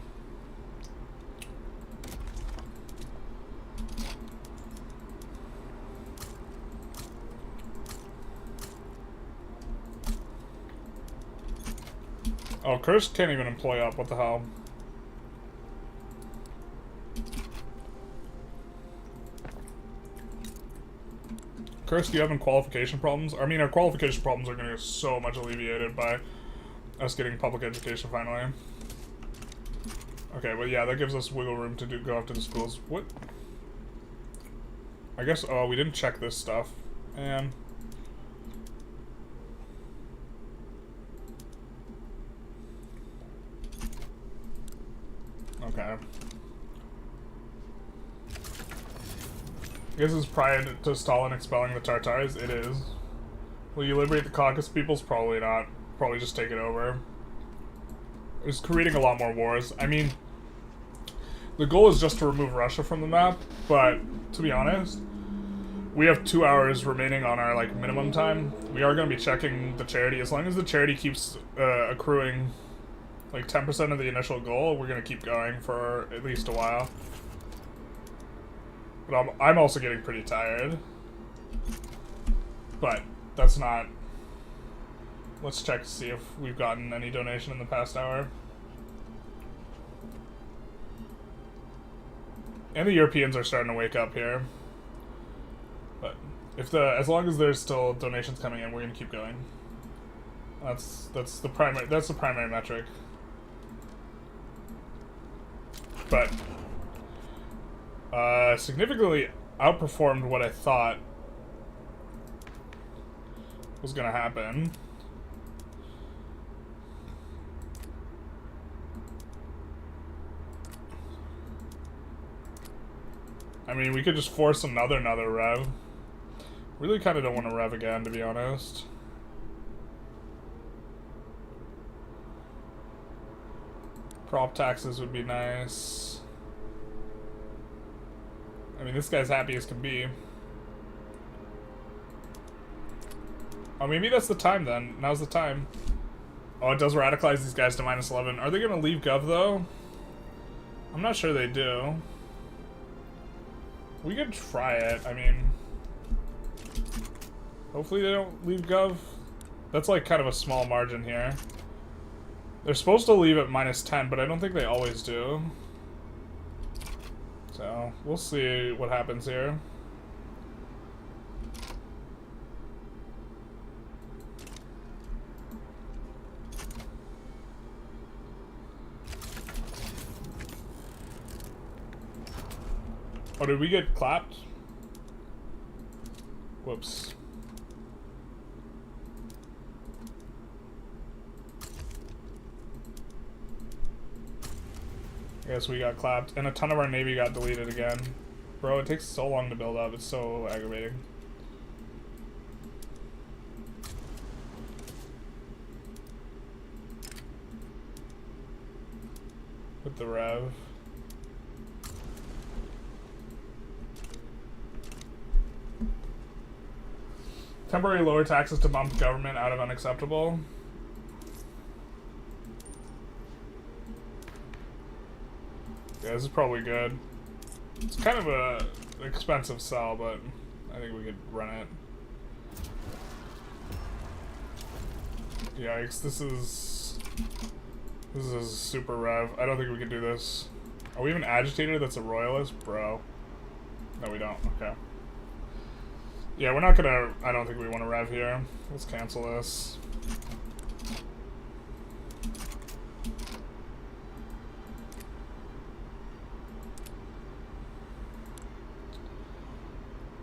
Oh, Kursk can't even employ up. What the hell? Kursk, do you having qualification problems? I mean, our qualification problems are going to get so much alleviated by us getting public education finally. Okay, well, yeah, that gives us wiggle room to go after the schools. What? I guess, oh, we didn't check this stuff. And... okay. I guess it's prior to Stalin expelling the Tartars. It is. Will you liberate the Caucasus peoples? Probably not. Probably just take it over. It's creating a lot more wars. I mean, the goal is just to remove Russia from the map, but to be honest, we have 2 hours remaining on our like minimum time. We are going to be checking the charity. As long as the charity keeps accruing like 10% of the initial goal, we're going to keep going for at least a while. But I'm also getting pretty tired. But that's not... Let's check to see if we've gotten any donation in the past hour. And the Europeans are starting to wake up here. But if as long as there's still donations coming in, we're gonna keep going. That's the primary metric. But significantly outperformed what I thought was gonna happen. I mean, we could just force another rev. Really kind of don't want to rev again, to be honest. Prop taxes would be nice. I mean, this guy's happy as can be. Oh, maybe that's the time then. Now's the time. Oh, it does radicalize these guys to -11. Are they going to leave Gov, though? I'm not sure they do. We could try it. I mean, hopefully they don't leave Gov. That's like kind of a small margin here. They're supposed to leave at -10, but I don't think they always do. So, we'll see what happens here. Oh, did we get clapped? Whoops. I guess we got clapped, and a ton of our navy got deleted again. Bro, it takes so long to build up, it's so aggravating. With the rev. Temporary lower taxes to bump government out of unacceptable. Yeah, this is probably good. It's kind of a expensive sell, but I think we could run it. Yikes, this is super rev. I don't think we can do this. Are we even agitated that's a royalist? Bro. No, we don't. Okay. Yeah, we're not gonna... I don't think we want to rev here. Let's cancel this.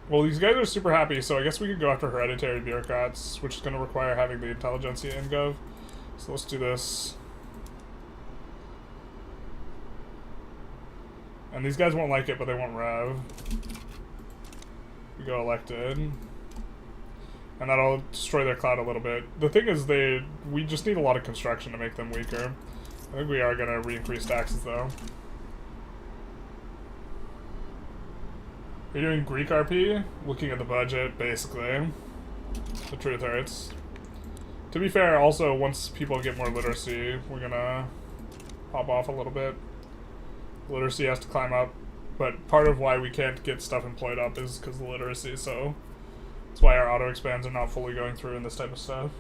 Well, these guys are super happy, so I guess we could go after hereditary bureaucrats, which is going to require having the Intelligentsia in Gov. So let's do this. And these guys won't like it, but they won't rev. We go elected. And that'll destroy their cloud a little bit. The thing is, we just need a lot of construction to make them weaker. I think we are going to re-increase taxes, though. You're doing Greek RP? Looking at the budget, basically. The truth hurts. To be fair, also, once people get more literacy, we're gonna pop off a little bit. Literacy has to climb up, but part of why we can't get stuff employed up is because of literacy, so that's why our auto expands are not fully going through in this type of stuff.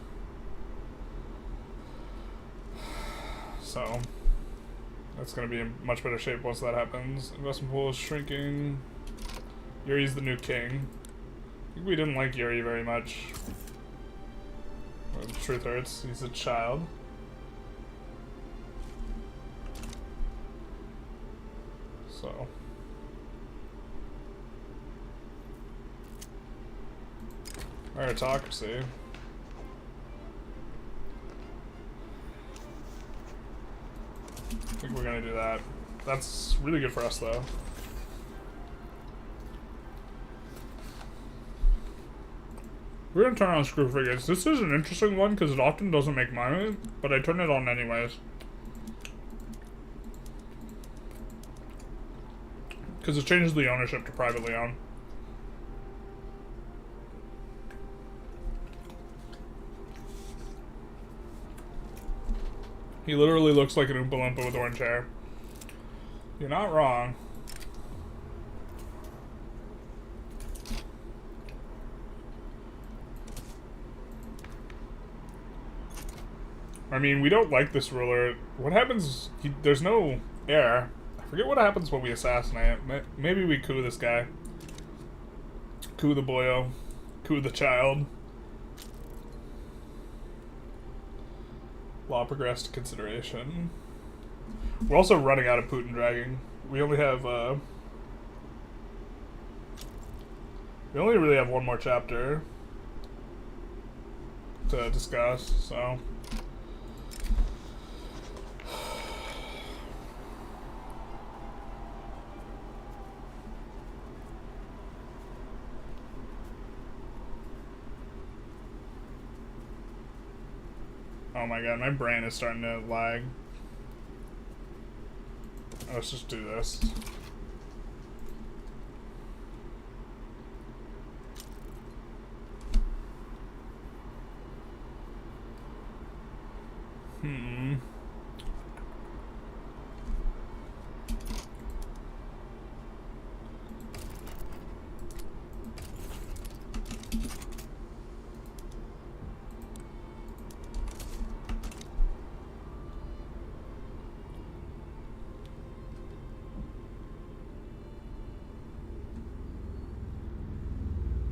So that's gonna be in much better shape once that happens. Investment pool is shrinking. Yuri's the new king. I think we didn't like Yuri very much. Well, the truth hurts. He's a child. So. Meritocracy. I think we're gonna do that. That's really good for us, though. We're gonna turn on screw frigates. This is an interesting one because it often doesn't make money, but I turn it on anyways. Because it changes the ownership to privately owned. He literally looks like an Oompa Loompa with orange hair. You're not wrong. I mean, we don't like this ruler. What happens? There's no heir. I forget what happens when we assassinate. Maybe we coup this guy. Coup the boyo. Coup the child. Law progressed to consideration. We're also running out of Putin dragging. We only have, we only really have one more chapter to discuss, so. Oh my god, my brain is starting to lag. Let's just do this.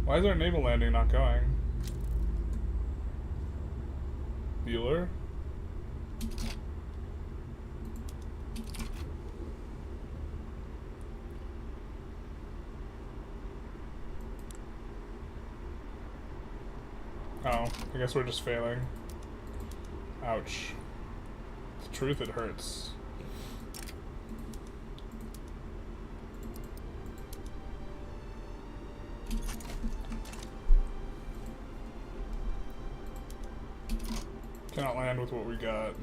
Why is our naval landing not going? Bueller? Oh, I guess we're just failing. Ouch. The truth, it hurts. Cannot land with what we got.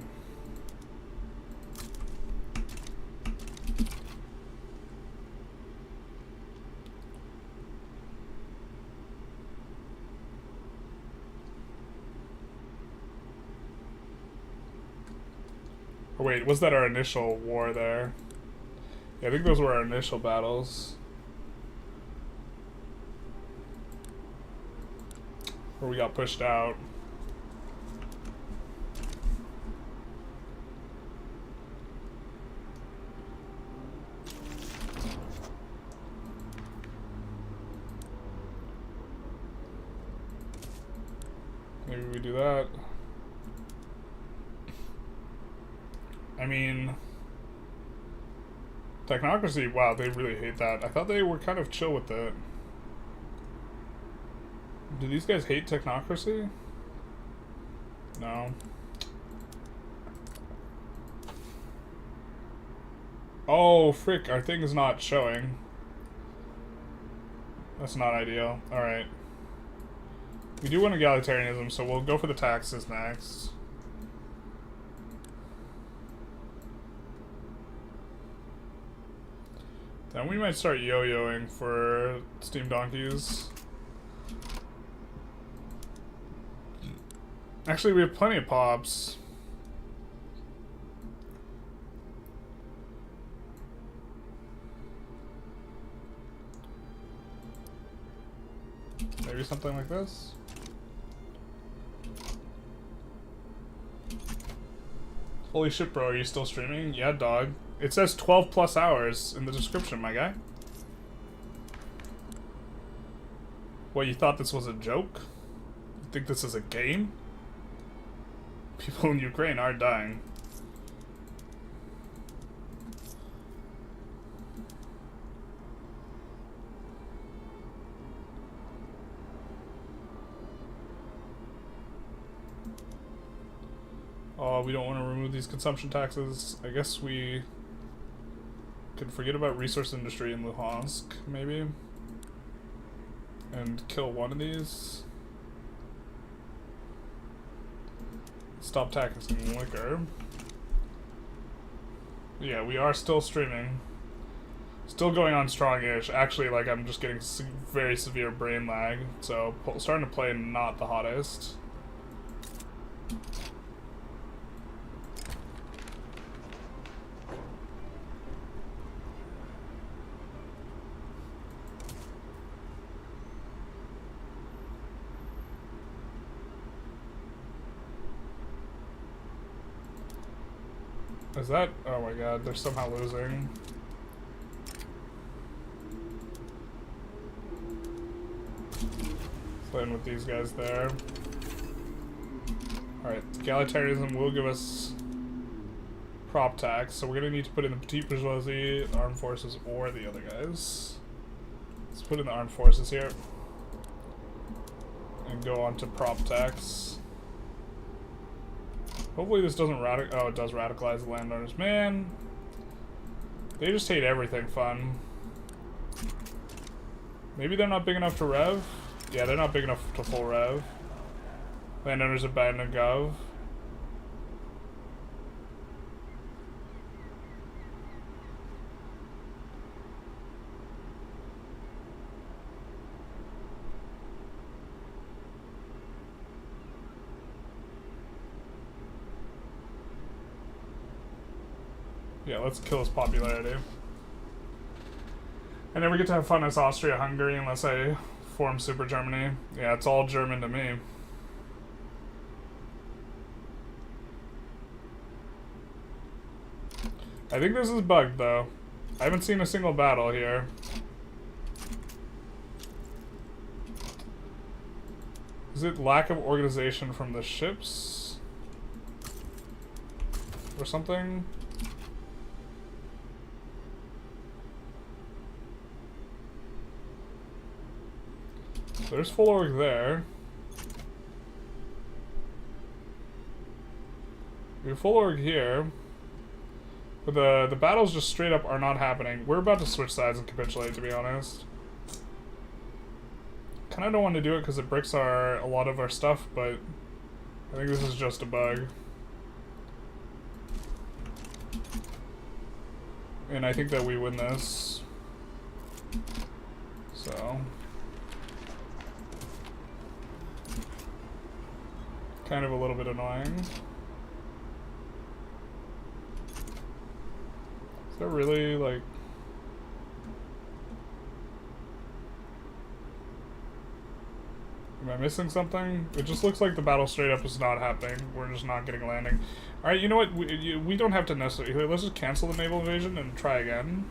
Oh wait, was that our initial war there? Yeah, I think those were our initial battles. Where we got pushed out. Maybe we do that. I mean, technocracy, wow, they really hate that. I thought they were kind of chill with it. Do these guys hate technocracy? No. Oh, frick, our thing is not showing. That's not ideal. Alright. We do want egalitarianism, so we'll go for the taxes next. Then we might start yo-yoing for Steam Donkeys. Actually, we have plenty of pops. Maybe something like this? Holy shit, bro, are you still streaming? Yeah, dog. It says 12 plus hours in the description, my guy. What, you thought this was a joke? You think this is a game? People in Ukraine are dying. Oh, we don't want to remove these consumption taxes. I guess we could forget about resource industry in Luhansk, maybe. And kill one of these. Stop taxing liquor. Yeah, we are still streaming. Still going on strong-ish. Actually, like, I'm just getting very severe brain lag. So, starting to play not the hottest. Is that? Oh my god, they're somehow losing. Playing with these guys there. Alright, egalitarianism will give us prop tax, so we're gonna need to put in the petite bourgeoisie, armed forces, or the other guys. Let's put in the armed forces here. And go on to prop tax. Hopefully this doesn't oh, it does radicalize the landowners. Man, they just hate everything fun. Maybe they're not big enough to rev? Yeah, they're not big enough to full rev. Landowners abandon gov. Yeah, let's kill his popularity. I never get to have fun as Austria-Hungary unless I form Super Germany. Yeah, it's all German to me. I think this is bugged, though. I haven't seen a single battle here. Is it lack of organization from the ships? Or something? There's full org there. We have full org here. But the battles just straight up are not happening. We're about to switch sides and capitulate, to be honest. Kinda don't want to do it because it bricks a lot of our stuff, but I think this is just a bug. And I think that we win this. So... kind of a little bit annoying. Is that really, like... Am I missing something? It just looks like the battle straight up is not happening. We're just not getting landing. Alright, you know what? We don't have to necessarily... Let's just cancel the naval invasion and try again.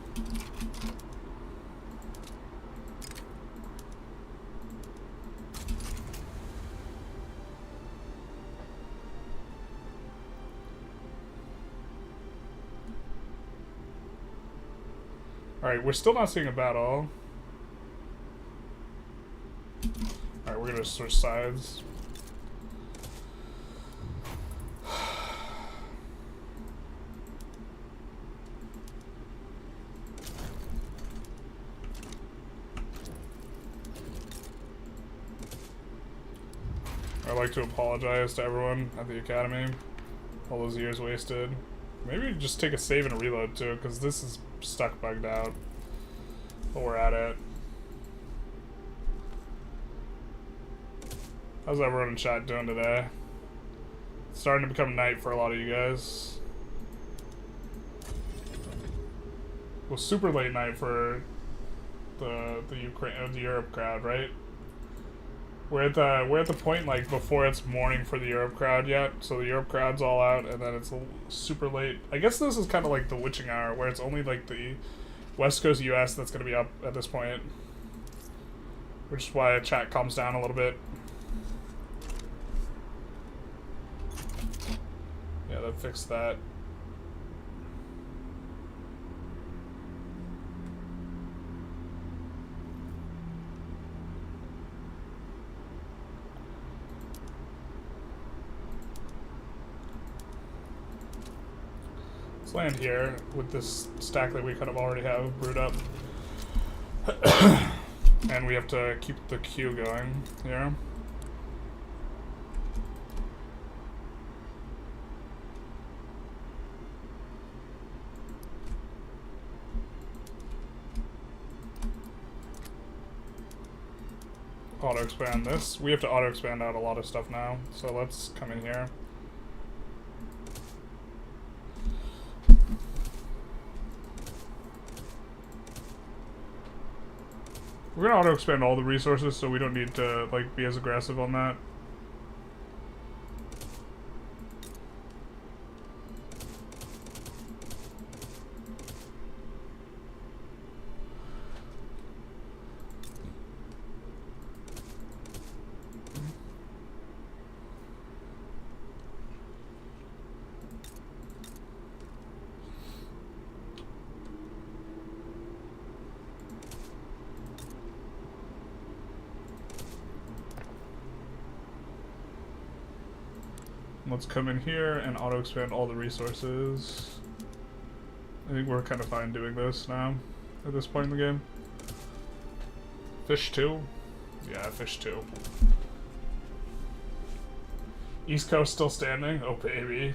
Alright, we're still not seeing a battle. Alright, we're gonna switch sides. I'd like to apologize to everyone at the Academy. All those years wasted. Maybe just take a save and a reload too, because this is stuck bugged out. But we're at it. How's everyone in chat doing today? It's starting to become night for a lot of you guys. Well, super late night for the Ukraine, the Europe crowd, right? We're at the point like before it's morning for the Europe crowd yet, so the Europe crowd's all out, and then it's super late. I guess this is kind of like the witching hour, where it's only like the West Coast U.S. that's gonna be up at this point, which is why chat calms down a little bit. Yeah, that fixed that. Let's land here with this stack that we kind of already have brewed up. And we have to keep the queue going here. Auto expand this. We have to auto expand out a lot of stuff now, so let's come in here. We're gonna auto expand all the resources, so we don't need to like be as aggressive on that. Let's come in here and auto expand all the resources. I think we're kind of fine doing this now at this point in the game. Fish 2? Yeah, fish 2. East Coast still standing? Oh baby.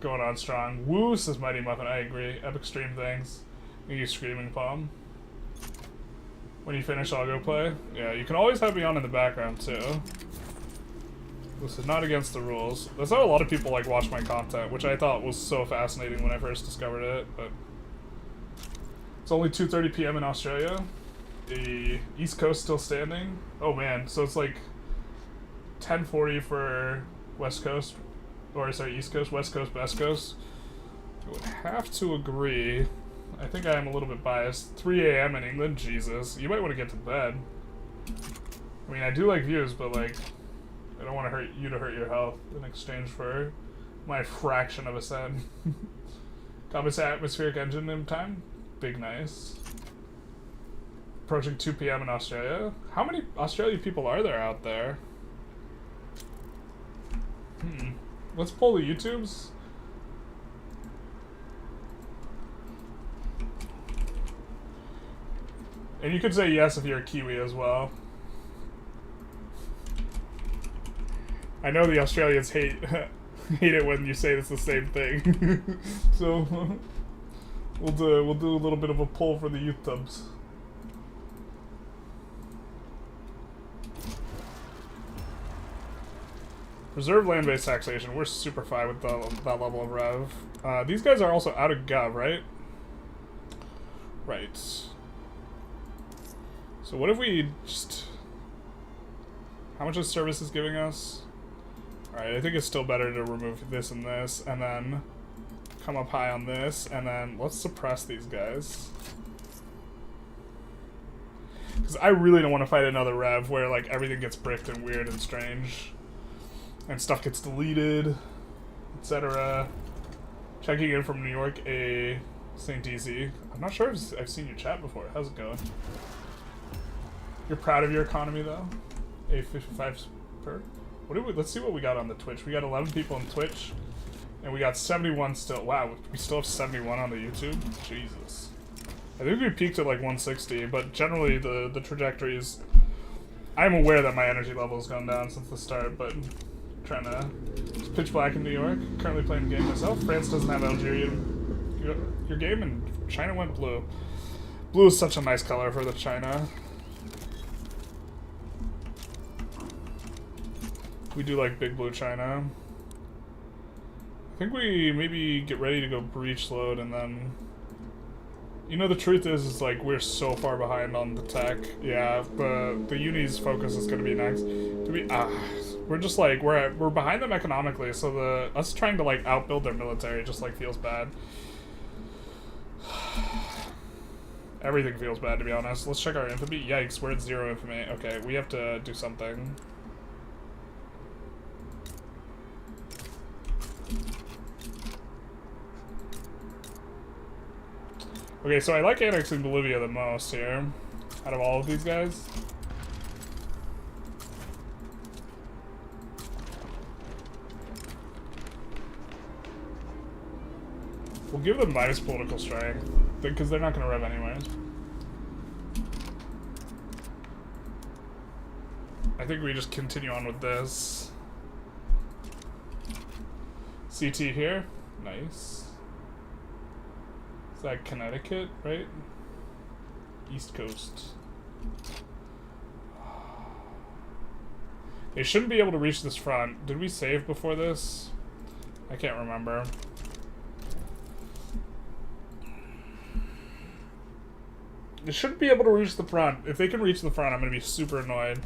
Going on strong. Woo, says Mighty Muffin. I agree. Epic stream things. You use Screaming Palm. When you finish, I'll go play. Yeah, you can always have me on in the background too. This is not against the rules. That's how a lot of people like watch my content, which I thought was so fascinating when I first discovered it, but it's only 2:30 p.m. in Australia. The East Coast still standing. Oh man, so it's like 10:40 for West Coast, or sorry, East Coast, West Coast, West Coast. I would have to agree. I think I am a little bit biased. 3 a.m. in England, Jesus. You might want to get to bed. I mean, I do like views, but like, I don't want to hurt you to hurt your health in exchange for my fraction of a cent. Comments atmospheric engine in time? Big nice. Approaching 2 p.m. in Australia. How many Australian people are there out there? Let's pull the YouTubes. And you could say yes if you're a Kiwi as well. I know the Australians hate it when you say it's the same thing. So we'll do a little bit of a poll for the YouTubes. Reserve land-based taxation. We're super fine with that level of rev. These guys are also out of gov, right? Right. So what if we just... How much is services giving us? Alright, I think it's still better to remove this and then come up high on this, and then let's suppress these guys. Because I really don't want to fight another rev where like everything gets bricked and weird and strange. And stuff gets deleted, etc. Checking in from New York, a St. Easy. I'm not sure if I've seen your chat before. How's it going? You're proud of your economy though? A 55 per? What did we, let's see what we got on the Twitch. We got 11 people on Twitch, and we got 71 still. Wow, we still have 71 on the YouTube? Jesus. I think we peaked at like 160, but generally the trajectory is... I'm aware that my energy level has gone down since the start, but I'm trying to... It's pitch black in New York. Currently playing the game myself. France doesn't have Algeria. Your game, and China went blue. Blue is such a nice color for the China. We do like big blue China. I think we maybe get ready to go breach load and then... You know, the truth is like, we're so far behind on the tech. Yeah, but the uni's focus is going to be next. We're just like, we're behind them economically, so us trying to like outbuild their military just like feels bad. Everything feels bad, to be honest. Let's check our infamy. Yikes, we're at 0 infamy. Okay, we have to do something. Okay, so I like annexing Bolivia the most here, out of all of these guys. We'll give them minus political strength, because they're not going to rev anyways. I think we just continue on with this. CT here. Nice. Is that Connecticut, right? East Coast. They shouldn't be able to reach this front. Did we save before this? I can't remember. They shouldn't be able to reach the front. If they can reach the front, I'm going to be super annoyed.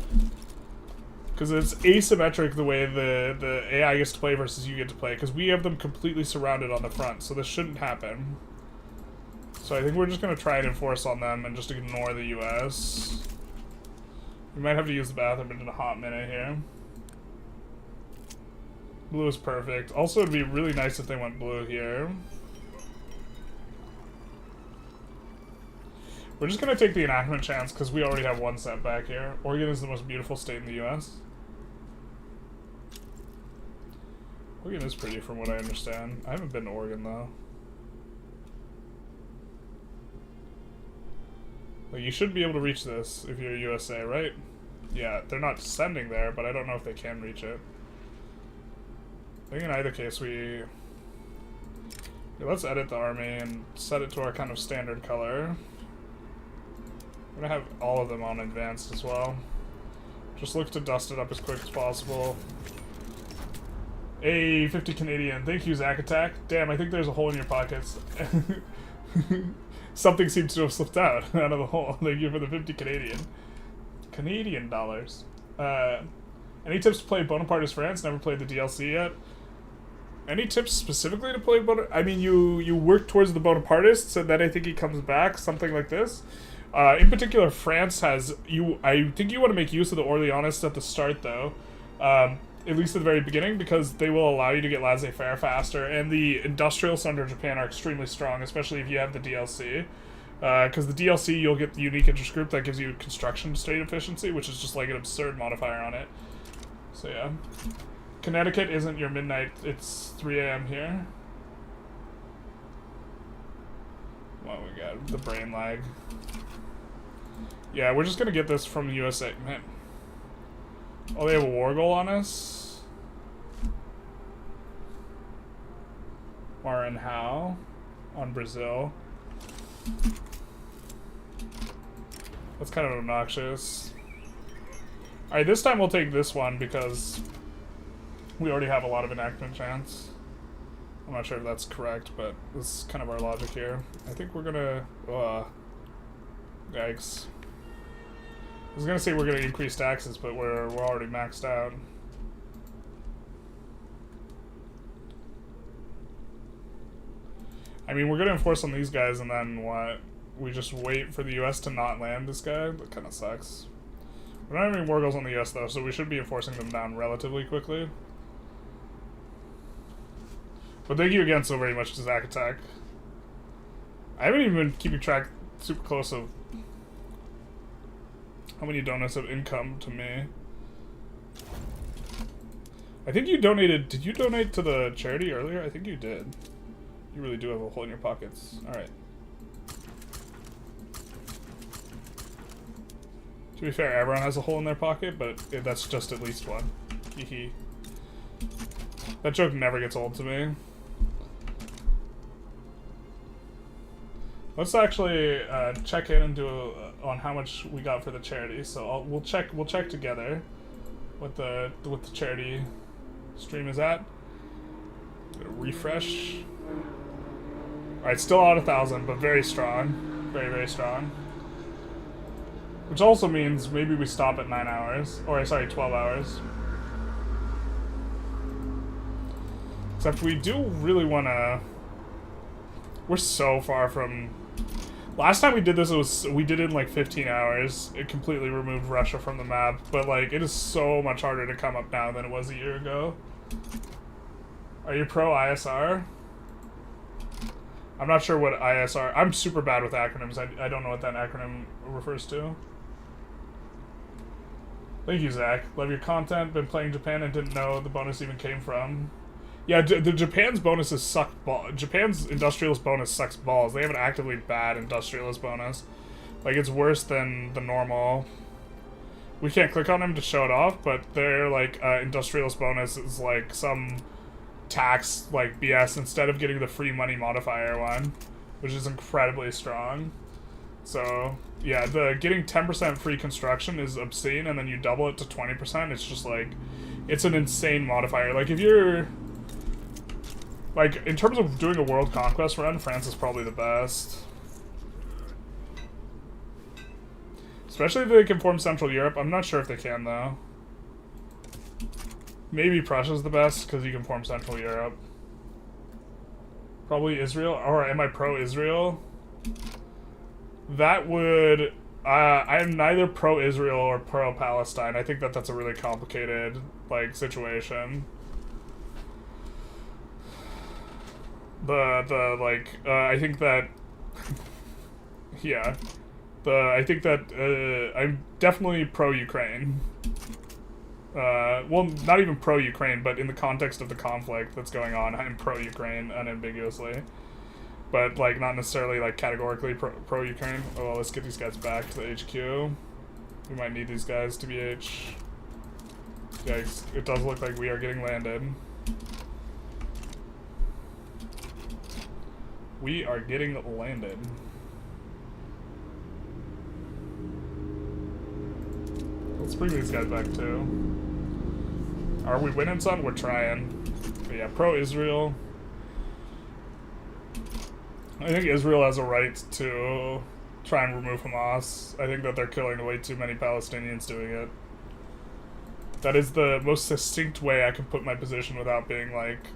Because it's asymmetric the way the AI gets to play versus you get to play. Because we have them completely surrounded on the front, so this shouldn't happen. So I think we're just going to try and enforce on them and just ignore the US. We might have to use the bathroom in a hot minute here. Blue is perfect. Also, it'd be really nice if they went blue here. We're just going to take the enactment chance because we already have one setback here. Oregon is the most beautiful state in the US. Oregon is pretty from what I understand. I haven't been to Oregon though. Like, you should be able to reach this if you're USA, right? Yeah, they're not sending there, but I don't know if they can reach it. I think in either case we... Yeah, let's edit the army and set it to our kind of standard color. We're gonna have all of them on advanced as well. Just look to dust it up as quick as possible. Hey, 50 Canadian. Thank you, Zack Attack. Damn, I think there's a hole in your pockets. Something seems to have slipped out of the hole. Thank you for the 50 Canadian. Canadian dollars. Any tips to play Bonapartist France? Never played the DLC yet. Any tips specifically to play Bonaparte? I mean, you work towards the Bonapartists, and then I think he comes back, something like this. In particular, France has... I think you want to make use of the Orleanists at the start, though. At least at the very beginning, because they will allow you to get laissez-faire faster, and the Industrialists under Japan are extremely strong, especially if you have the DLC. Because the DLC, you'll get the unique interest group that gives you construction state efficiency, which is just like an absurd modifier on it. So yeah. Connecticut isn't your midnight, it's 3 AM here. Well, we got the brain lag. Yeah, we're just gonna get this from the USA. Man. Oh, they have a war goal on us? Warren Howe on Brazil. That's kind of obnoxious. Alright, this time we'll take this one because we already have a lot of enactment chance. I'm not sure if that's correct, but this is kind of our logic here. I think we're gonna... yikes. I was gonna say we're gonna increase taxes, but we're already maxed out. I mean, we're gonna enforce on these guys, and then what? We just wait for the US to not land this guy? That kind of sucks. We're not having war goals on the US, though, so we should be enforcing them down relatively quickly. But thank you again so very much to Zack Attack. I haven't even been keeping track super close of how many donuts have income to me. I think you donated... Did you donate to the charity earlier? I think you did. You really do have a hole in your pockets. Alright. To be fair, everyone has a hole in their pocket, but that's just at least one. Hee. That joke never gets old to me. Let's actually check in and do on how much we got for the charity. So we'll check together what the charity stream is at. Refresh. All right, still out 1,000, but very strong, very strong. Which also means maybe we stop at 9 hours, or sorry, 12 hours. Except we do really want to. We're so far from. Last time we did this, we did it in like 15 hours. It completely removed Russia from the map, but like it is so much harder to come up now than it was a year ago. Are you pro ISR? I'm not sure what ISR. I'm super bad with acronyms. I don't know what that acronym refers to. Thank you, Zach. Love your content. Been playing Japan and didn't know the bonus even came from. Yeah, the Japan's bonuses suck balls. Japan's Industrialist bonus sucks balls. They have an actively bad Industrialist bonus. Like, it's worse than the normal. We can't click on them to show it off, but their, like, Industrialist bonus is, like, some tax, like, BS instead of getting the free money modifier one, which is incredibly strong. So, yeah, the getting 10% free construction is obscene, and then you double it to 20%. It's just, like, it's an insane modifier. Like, if you're... Like, in terms of doing a world conquest run, France is probably the best. Especially if they can form Central Europe. I'm not sure if they can, though. Maybe Prussia's the best, because you can form Central Europe. Probably Israel. Or am I pro-Israel? That would... I am neither pro-Israel or pro-Palestine. I think that that's a really complicated, like, situation. I think that, yeah, I think that, I'm definitely pro-Ukraine. Well, not even pro-Ukraine, but in the context of the conflict that's going on, I'm pro-Ukraine unambiguously. But, like, not necessarily, like, categorically pro-Ukraine. Oh, well, let's get these guys back to the HQ. We might need these guys to BH. Yikes, it does look like we are getting landed. We are getting landed. Let's bring these guys back too. Are we winning, son? We're trying. But yeah, pro-Israel. I think Israel has a right to try and remove Hamas. I think that they're killing way too many Palestinians doing it. That is the most succinct way I can put my position without being like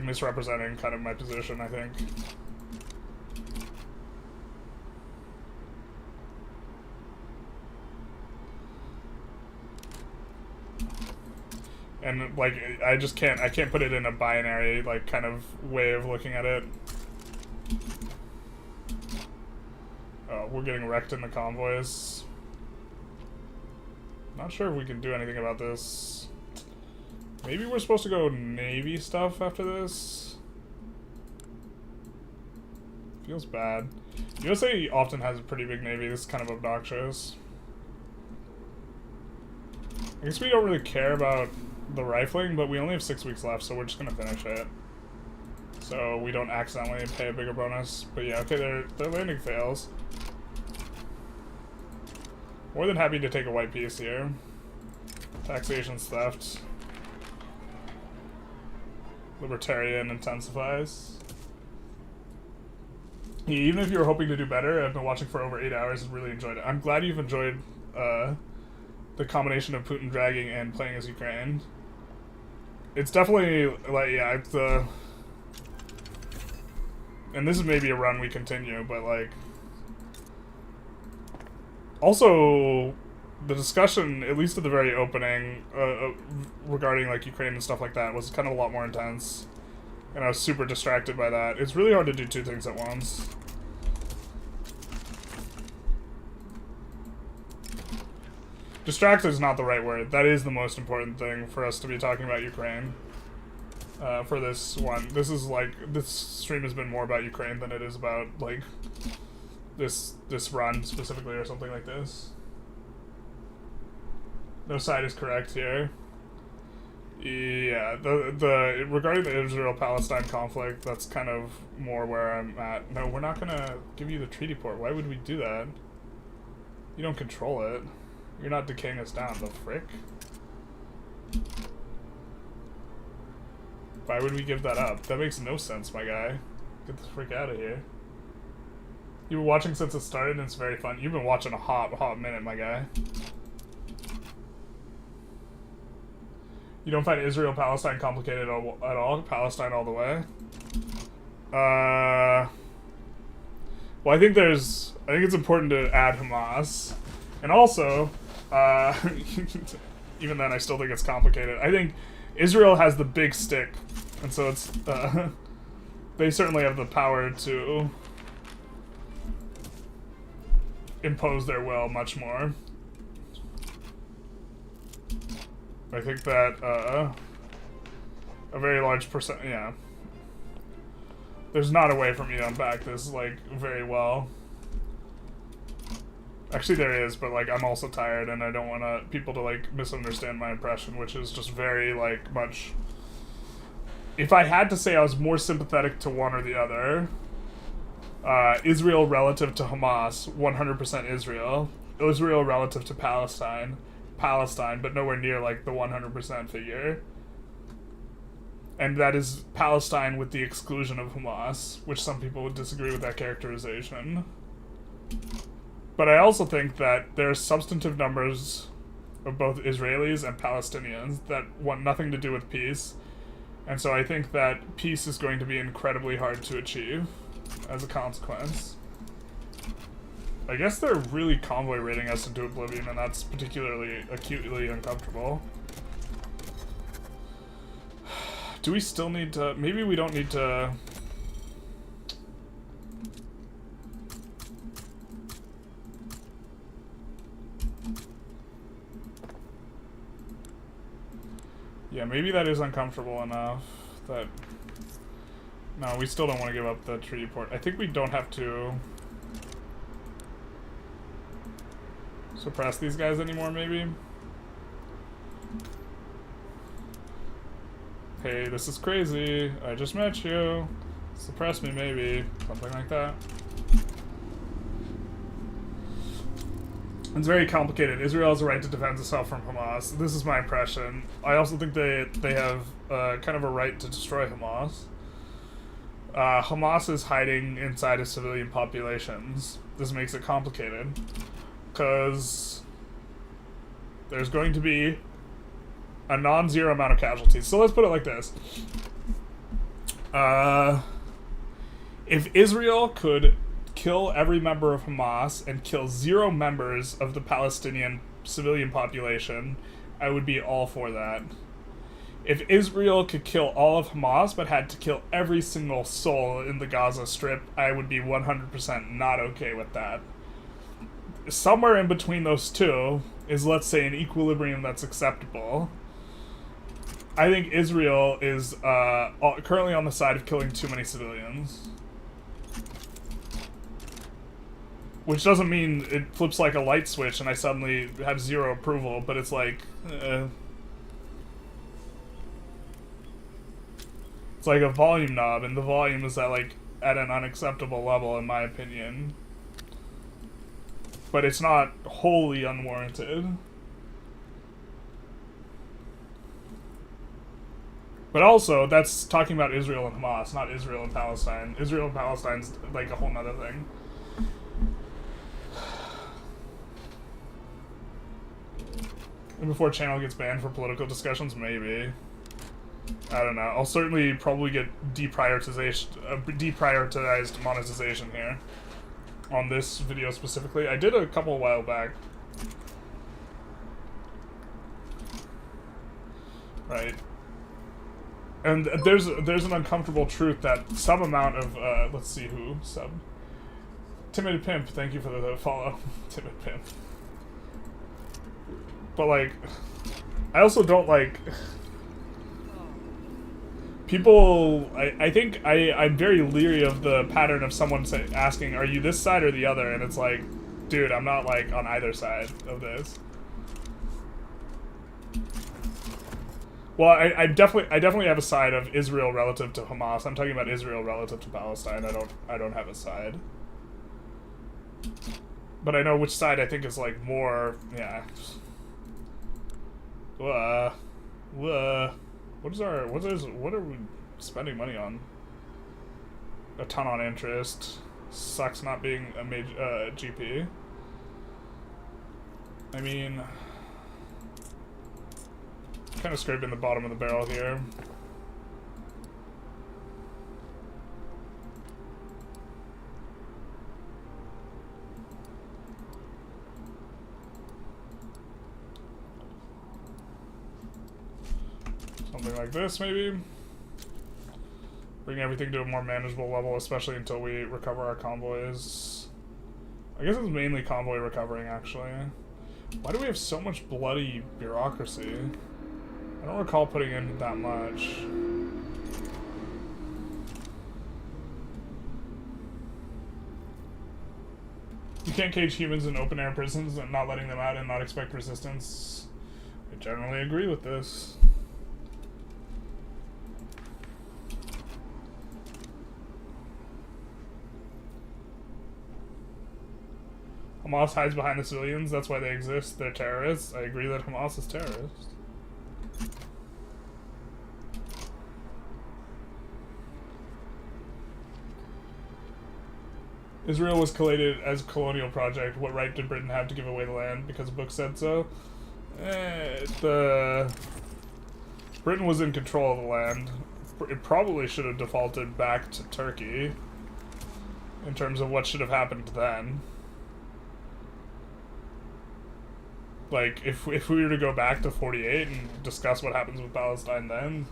misrepresenting kind of my position, I think. And like I can't put it in a binary like kind of way of looking at it. Oh, we're getting wrecked in the convoys. Not sure if we can do anything about this. Maybe we're supposed to go Navy stuff after this? Feels bad. USA often has a pretty big Navy. This is kind of obnoxious. I guess we don't really care about the rifling, but we only have 6 weeks left, so we're just gonna finish it. So we don't accidentally pay a bigger bonus. But yeah, okay, their landing fails. More than happy to take a white piece here. Taxation's theft. Libertarian intensifies. Yeah, even if you were hoping to do better, I've been watching for over 8 hours and really enjoyed it. I'm glad you've enjoyed the combination of Putin dragging and playing as Ukraine. It's definitely, like, yeah, it's the... And this is maybe a run we continue, but, like... Also, the discussion, at least at the very opening, regarding, like, Ukraine and stuff like that, was kind of a lot more intense. And I was super distracted by that. It's really hard to do two things at once. Distracted is not the right word. That is the most important thing for us to be talking about Ukraine. For this one. This is, like, this stream has been more about Ukraine than it is about, like, this run specifically or something like this. No side is correct here. Yeah, the regarding the Israel-Palestine conflict, that's kind of more where I'm at. No, we're not gonna give you the treaty port. Why would we do that? You don't control it. You're not decaying us down, the frick. Why would we give that up? That makes no sense, my guy. Get the frick out of here. You've been watching since it started, and it's very fun. You've been watching a hot minute, my guy. You don't find Israel-Palestine complicated at all? Palestine all the way? Well, I think it's important to add Hamas. And also, even then I still think it's complicated. I think Israel has the big stick, and so it's, they certainly have the power to impose their will much more. I think that, a very large percent, yeah. There's not a way for me to unpack this, like, very well. Actually, there is, but, like, I'm also tired, and I don't want people to, like, misunderstand my impression, which is just very, like, much... If I had to say I was more sympathetic to one or the other, Israel relative to Hamas, 100% Israel. Israel relative to Palestine, but nowhere near, like, the 100% figure. And that is Palestine with the exclusion of Hamas, which some people would disagree with that characterization. But I also think that there are substantive numbers of both Israelis and Palestinians that want nothing to do with peace. And so I think that peace is going to be incredibly hard to achieve as a consequence. I guess they're really convoy raiding us into oblivion, and that's particularly acutely uncomfortable. Do we still need to... Maybe we don't need to... Yeah, maybe that is uncomfortable enough that... No, we still don't want to give up the treaty port. I think we don't have to... suppress these guys anymore, maybe? Hey, this is crazy. I just met you. Suppress me, maybe. Something like that. It's very complicated. Israel has a right to defend itself from Hamas. This is my impression. I also think they have kind of a right to destroy Hamas. Hamas is hiding inside of civilian populations. This makes it complicated. Because there's going to be a non-zero amount of casualties. So let's put it like this. If Israel could kill every member of Hamas and kill 0 members of the Palestinian civilian population, I would be all for that. If Israel could kill all of Hamas but had to kill every single soul in the Gaza Strip, I would be 100% not okay with that. Somewhere in between those two is, let's say, an equilibrium that's acceptable. I think Israel is currently on the side of killing too many civilians. Which doesn't mean it flips like a light switch and I suddenly have 0 approval, but it's like... it's like a volume knob, and the volume is at an unacceptable level, in my opinion. But it's not wholly unwarranted. But also, that's talking about Israel and Hamas, not Israel and Palestine. Israel and Palestine's like a whole nother thing. And before channel gets banned for political discussions, maybe. I don't know. I'll certainly probably get deprioritized monetization here. On this video specifically. I did a couple a while back. Right. And there's an uncomfortable truth that some amount of, let's see who subbed. Timid Pimp, thank you for the follow. Timid Pimp. But, like, I also don't, like... People, I think I'm very leery of the pattern of someone asking, are you this side or the other? And it's like, dude, I'm not, like, on either side of this. Well, I definitely have a side of Israel relative to Hamas. I'm talking about Israel relative to Palestine. I don't have a side. But I know which side I think is like more, yeah. What are we spending money on? A ton on interest. Sucks not being a major GP. I mean, kind of scraping the bottom of the barrel here. Something like this, maybe. Bring everything to a more manageable level, especially until we recover our convoys. I guess it's mainly convoy recovering, actually. Why do we have so much bloody bureaucracy? I don't recall putting in that much. You can't cage humans in open-air prisons and not letting them out and not expect resistance. I generally agree with this. Hamas hides behind the civilians, that's why they exist. They're terrorists. I agree that Hamas is terrorist. Israel was collated as a colonial project. What right did Britain have to give away the land? Because the book said so? Britain was in control of the land. It probably should have defaulted back to Turkey in terms of what should have happened then. Like, if we were to go back to 48 and discuss what happens with Palestine then,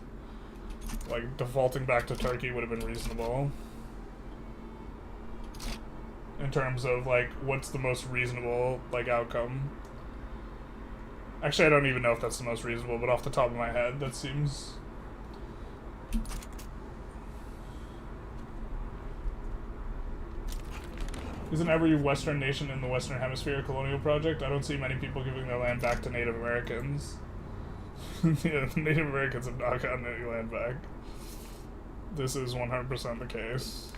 like, defaulting back to Turkey would have been reasonable. In terms of, like, what's the most reasonable, like, outcome. Actually, I don't even know if that's the most reasonable, but off the top of my head, that seems... Isn't every Western nation in the Western Hemisphere a colonial project? I don't see many people giving their land back to Native Americans. Yeah, Native Americans have not gotten any land back. This is 100% the case.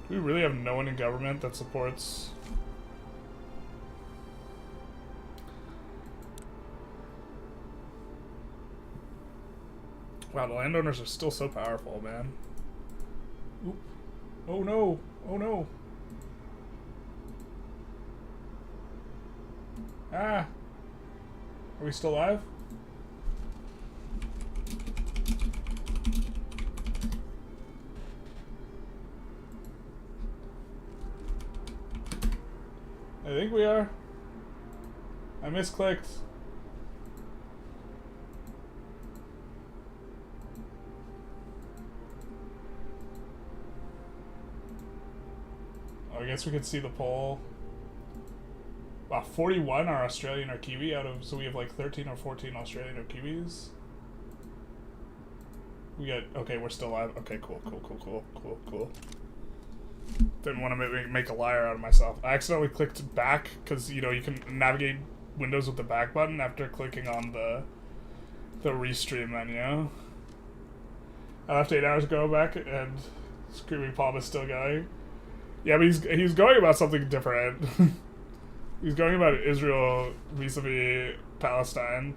Do we really have no one in government that supports... Wow, the landowners are still so powerful, man. Oop. Oh no! Oh no! Ah! Are we still alive? I think we are. I misclicked. I guess we could see the poll. Wow, 41 are Australian or Kiwi out of, so we have like 13 or 14 Australian or Kiwis. We got, okay, we're still alive. Okay, cool. Didn't want to make a liar out of myself. I accidentally clicked back because, you know, you can navigate Windows with the back button after clicking on the restream menu. I left 8 hours ago back and Screaming Palm is still going. Yeah, but he's going about something different. He's going about Israel vis-a-vis Palestine.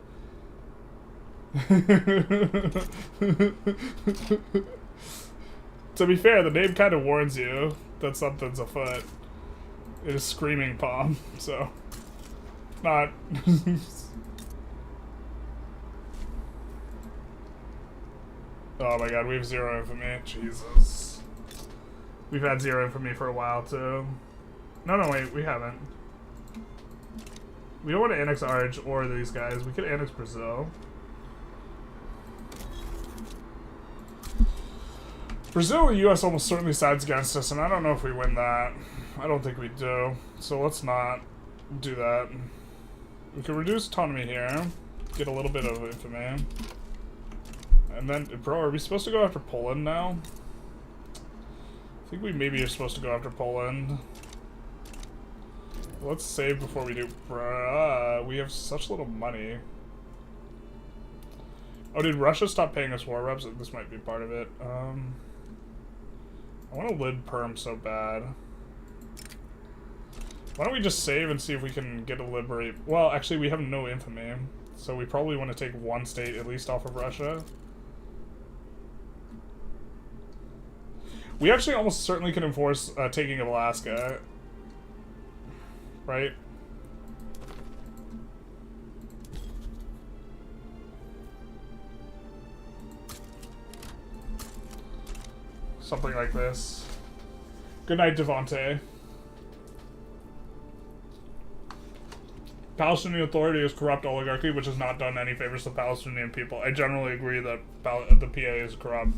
To be fair, the name kind of warns you that something's afoot. It is Screaming Palm, so not. Oh my god, we have 0 infamy. Jesus. We've had 0 infamy for a while, too. No, wait, we haven't. We don't want to annex Arge or these guys. We could annex Brazil. Brazil and the US almost certainly sides against us, and I don't know if we win that. I don't think we do. So let's not do that. We can reduce autonomy here. Get a little bit of infamy. And then, bro, are we supposed to go after Poland now? I think we maybe are supposed to go after Poland. Let's save before we do. We have such little money. Oh, did Russia stop paying us war reps? This might be part of it. I want to lid perm so bad. Why don't we just save and see if we can get a liberate... Well, actually, we have no infamy. So we probably want to take one state at least off of Russia. We actually almost certainly can enforce taking of Alaska. Right? Something like this. Good night, Devante. Palestinian Authority is corrupt oligarchy, which has not done any favors to Palestinian people. I generally agree that the PA is corrupt.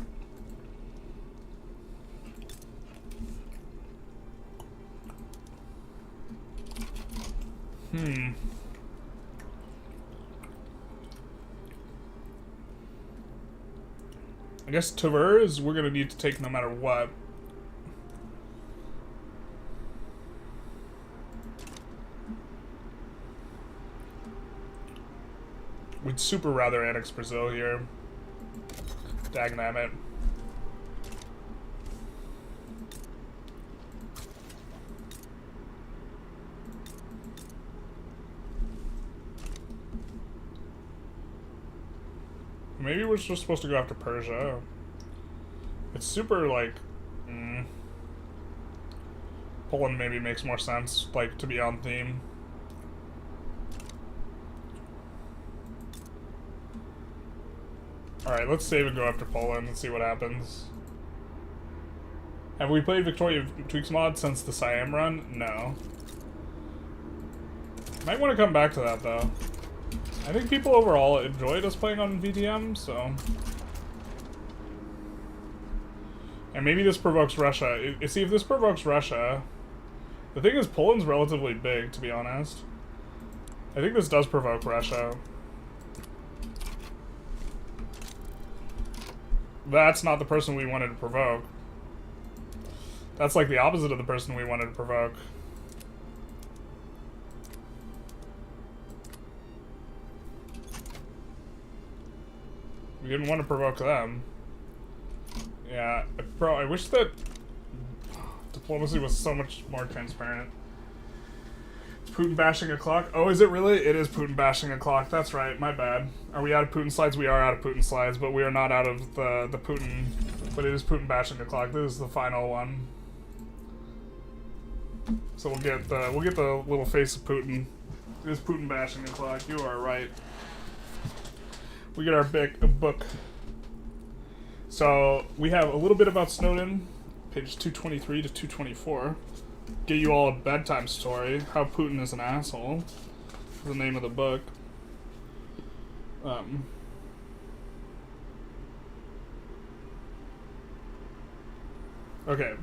I guess Tver we're gonna need to take no matter what. We'd super rather annex Brazil here. Dagnabbit. Maybe we're just supposed to go after Persia. It's super, like... Poland maybe makes more sense, like, to be on theme. Alright, let's save and go after Poland and see what happens. Have we played Victoria Tweaks mod since the Siam run? No. Might want to come back to that, though. I think people overall enjoyed us playing on VTM, so... And maybe this provokes Russia. See, if this provokes Russia... The thing is, Poland's relatively big, to be honest. I think this does provoke Russia. That's not the person we wanted to provoke. That's like the opposite of the person we wanted to provoke. We didn't want to provoke them. Yeah, bro, I wish that diplomacy was so much more transparent. Is Putin bashing a clock? Oh, is it really? It is Putin bashing a clock. That's right, my bad. Are we out of Putin slides? We are out of Putin slides, but we are not out of the Putin. But it is Putin bashing a clock. This is the final one. So we'll get the little face of Putin. It is Putin bashing a clock. You are right. We get our book. So we have a little bit about Snowden, page 223 to 224. Get you all a bedtime story. How Putin is an asshole. Is the name of the book. Okay.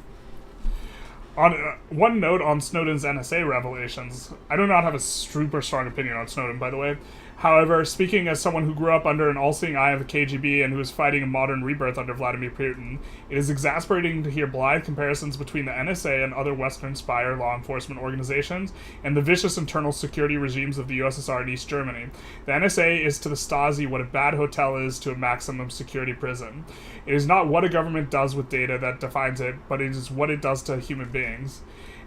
On one note on Snowden's NSA revelations, I do not have a super strong opinion on Snowden, by the way. However, speaking as someone who grew up under an all-seeing eye of the KGB and who is fighting a modern rebirth under Vladimir Putin, it is exasperating to hear blithe comparisons between the NSA and other Western spy or law enforcement organizations and the vicious internal security regimes of the USSR and East Germany. The NSA is to the Stasi what a bad hotel is to a maximum security prison. It is not what a government does with data that defines it, but it is what it does to human beings.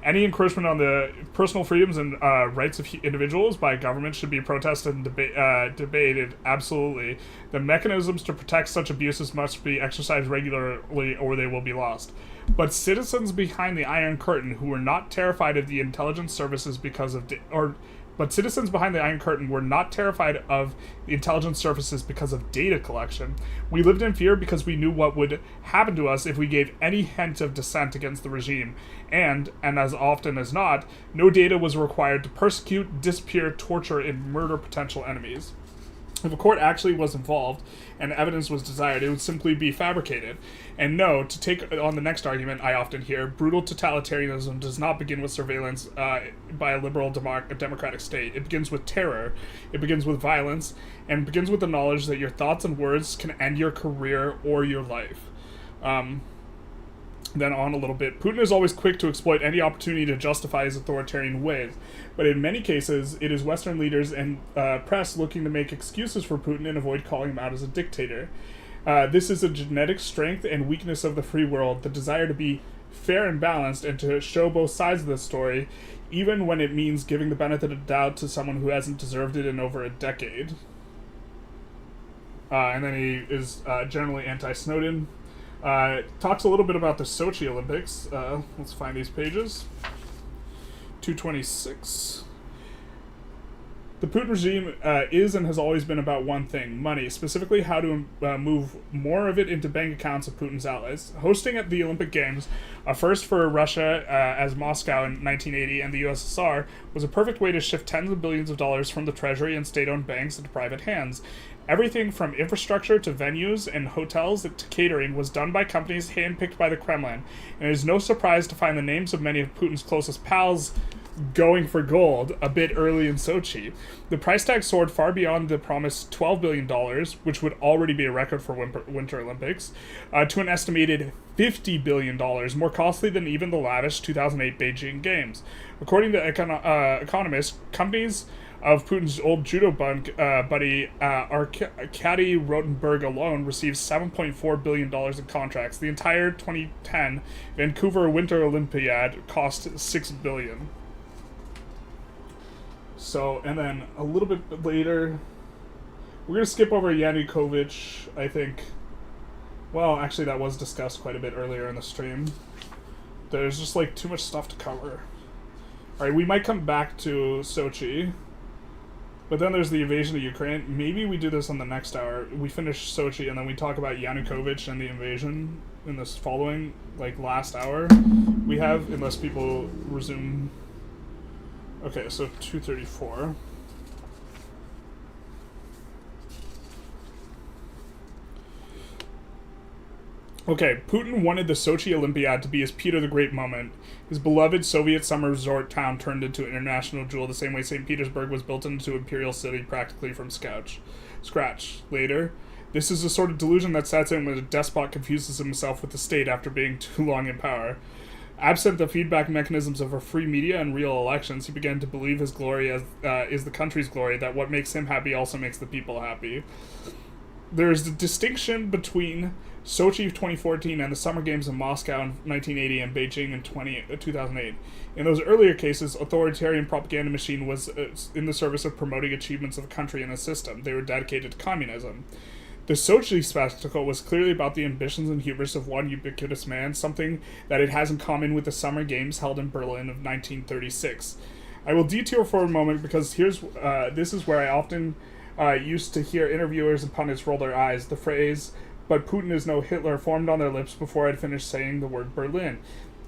Any encroachment on the personal freedoms and rights of individuals by government should be protested and debated, absolutely. The mechanisms to protect such abuses must be exercised regularly or they will be lost. But citizens behind the Iron Curtain who were not terrified of the intelligence services because of... But citizens behind the Iron Curtain were not terrified of the intelligence services because of data collection. We lived in fear because we knew what would happen to us if we gave any hint of dissent against the regime. And as often as not, no data was required to persecute, disappear, torture, and murder potential enemies. If a court actually was involved and evidence was desired, it would simply be fabricated. And no, to take on the next argument I often hear, brutal totalitarianism does not begin with surveillance by a liberal democratic state. It begins with terror, it begins with violence, and it begins with the knowledge that your thoughts and words can end your career or your life. Then on a little bit, Putin is always quick to exploit any opportunity to justify his authoritarian ways, but in many cases, it is Western leaders and press looking to make excuses for Putin and avoid calling him out as a dictator. This is a genetic strength and weakness of the free world, the desire to be fair and balanced and to show both sides of the story, even when it means giving the benefit of the doubt to someone who hasn't deserved it in over a decade. And then he is generally anti-Snowden. Talks a little bit about the Sochi Olympics. Let's find these pages. 226. The Putin regime is and has always been about one thing, money, specifically how to move more of it into bank accounts of Putin's allies. Hosting at the Olympic Games, a first for Russia as Moscow in 1980 and the USSR, was a perfect way to shift tens of billions of dollars from the treasury and state-owned banks into private hands. Everything from infrastructure to venues and hotels to catering was done by companies handpicked by the Kremlin, and it is no surprise to find the names of many of Putin's closest pals going for gold a bit early in Sochi. The price tag soared far beyond the promised $12 billion, which would already be a record for Winter Olympics, to an estimated $50 billion, more costly than even the lavish 2008 Beijing Games. According to economists, companies of Putin's old judo buddy, Arkady Rotenberg alone received $7.4 billion in contracts. The entire 2010 Vancouver Winter Olympiad cost $6 billion. So, and then a little bit later, we're going to skip over Yanukovych, I think. Well, actually, that was discussed quite a bit earlier in the stream. There's just, like, too much stuff to cover. Alright, we might come back to Sochi. But then there's the invasion of Ukraine. Maybe we do this on the next hour. We finish Sochi and then we talk about Yanukovych and the invasion in this following, like, last hour we have, unless people resume. Okay, so 2:34. Okay, Putin wanted the Sochi Olympiad to be his Peter the Great moment. His beloved Soviet summer resort town turned into an international jewel the same way St. Petersburg was built into imperial city practically from scratch. Later, this is the sort of delusion that sets in when a despot confuses himself with the state after being too long in power. Absent the feedback mechanisms of a free media and real elections, he began to believe his glory as is the country's glory, that what makes him happy also makes the people happy. There is a distinction between Sochi 2014 and the Summer Games in Moscow in 1980 and Beijing in 2008. In those earlier cases, authoritarian propaganda machine was in the service of promoting achievements of a country and a system. They were dedicated to communism. The Sochi spectacle was clearly about the ambitions and hubris of one ubiquitous man, something that it has in common with the Summer Games held in Berlin of 1936. I will detour for a moment because this is where I often used to hear interviewers and pundits roll their eyes. The phrase, "But Putin is no Hitler," formed on their lips before I'd finished saying the word Berlin.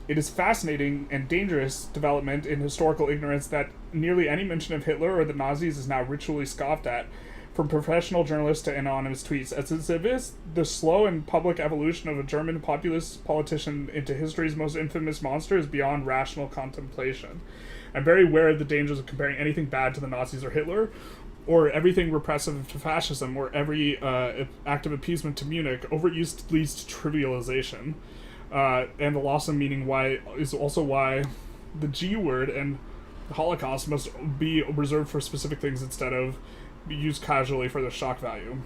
It is fascinating and dangerous development in historical ignorance that nearly any mention of Hitler or the Nazis is now ritually scoffed at, from professional journalists to anonymous tweets, as if it's the slow and public evolution of a German populist politician into history's most infamous monster is beyond rational contemplation. I'm very aware of the dangers of comparing anything bad to the Nazis or Hitler, or everything repressive to fascism, or every act of appeasement to Munich. Overuse leads to trivialization, and the loss of meaning is also why the G word and the Holocaust must be reserved for specific things instead of be used casually for their shock value.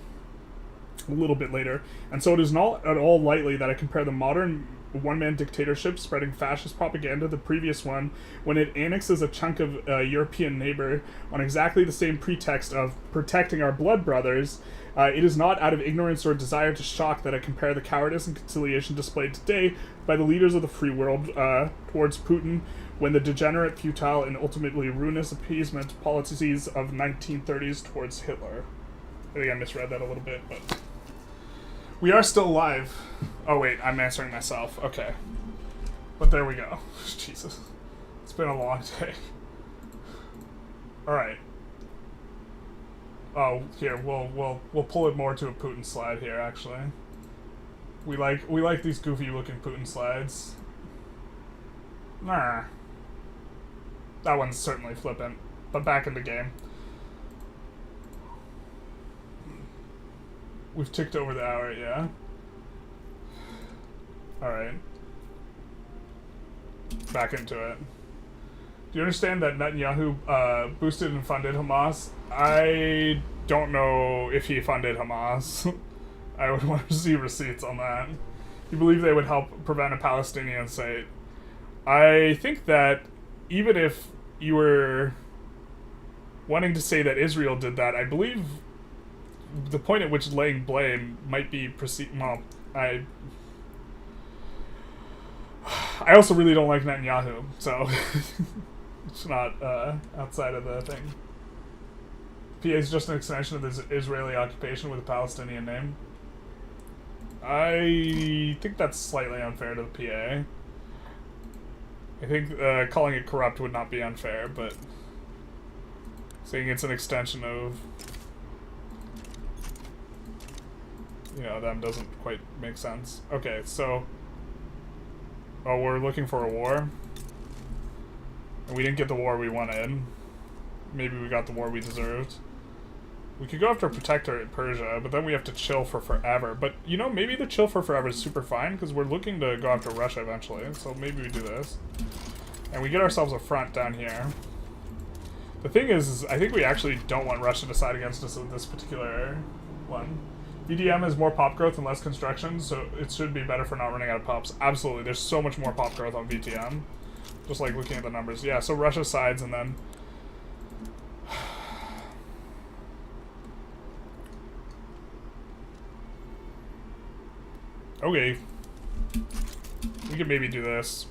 A little bit later. And so it is not at all lightly that I compare the modern one-man dictatorship spreading fascist propaganda to the previous one when it annexes a chunk of a European neighbor on exactly the same pretext of protecting our blood brothers. It is not out of ignorance or desire to shock that I compare the cowardice and conciliation displayed today by the leaders of the free world towards Putin when the degenerate, futile, and ultimately ruinous appeasement policies of 1930s towards Hitler. I think I misread that a little bit, but we are still alive. Oh wait, I'm answering myself. Okay. But there we go. Jesus. It's been a long day. Alright. Oh, here, we'll pull it more to a Putin slide here, actually. We like these goofy looking Putin slides. Nah. That one's certainly flippant. But back in the game. We've ticked over the hour, yeah? Alright. back into it. Do you understand that Netanyahu boosted and funded Hamas? I don't know if he funded Hamas. I would want to see receipts on that. You believe they would help prevent a Palestinian state? I think that even if you were wanting to say that Israel did that, I believe the point at which laying blame might be well, I also really don't like Netanyahu, so it's not outside of the thing. PA is just an extension of this Israeli occupation with a Palestinian name. I think that's slightly unfair to the PA. I think calling it corrupt would not be unfair, but saying it's an extension of, you know, them doesn't quite make sense. Okay, so, oh, we're looking for a war, and we didn't get the war we wanted. Maybe we got the war we deserved. We could go after Protectorate Persia, but then we have to chill for forever. But, you know, maybe the chill for forever is super fine, because we're looking to go after Russia eventually, so maybe we do this. And we get ourselves a front down here. The thing is I think we actually don't want Russia to side against us with this particular one. VDM has more pop growth and less construction, so it should be better for not running out of pops. Absolutely, there's so much more pop growth on VTM. Just like looking at the numbers. Yeah, so Russia sides and then... Okay. We could maybe do this.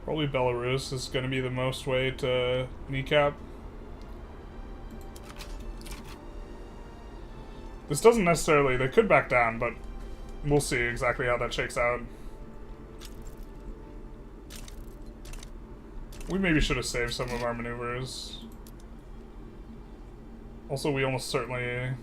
Probably Belarus is going to be the most way to kneecap. This doesn't necessarily... They could back down, but we'll see exactly how that shakes out. We maybe should have saved some of our maneuvers. Also, we almost certainly...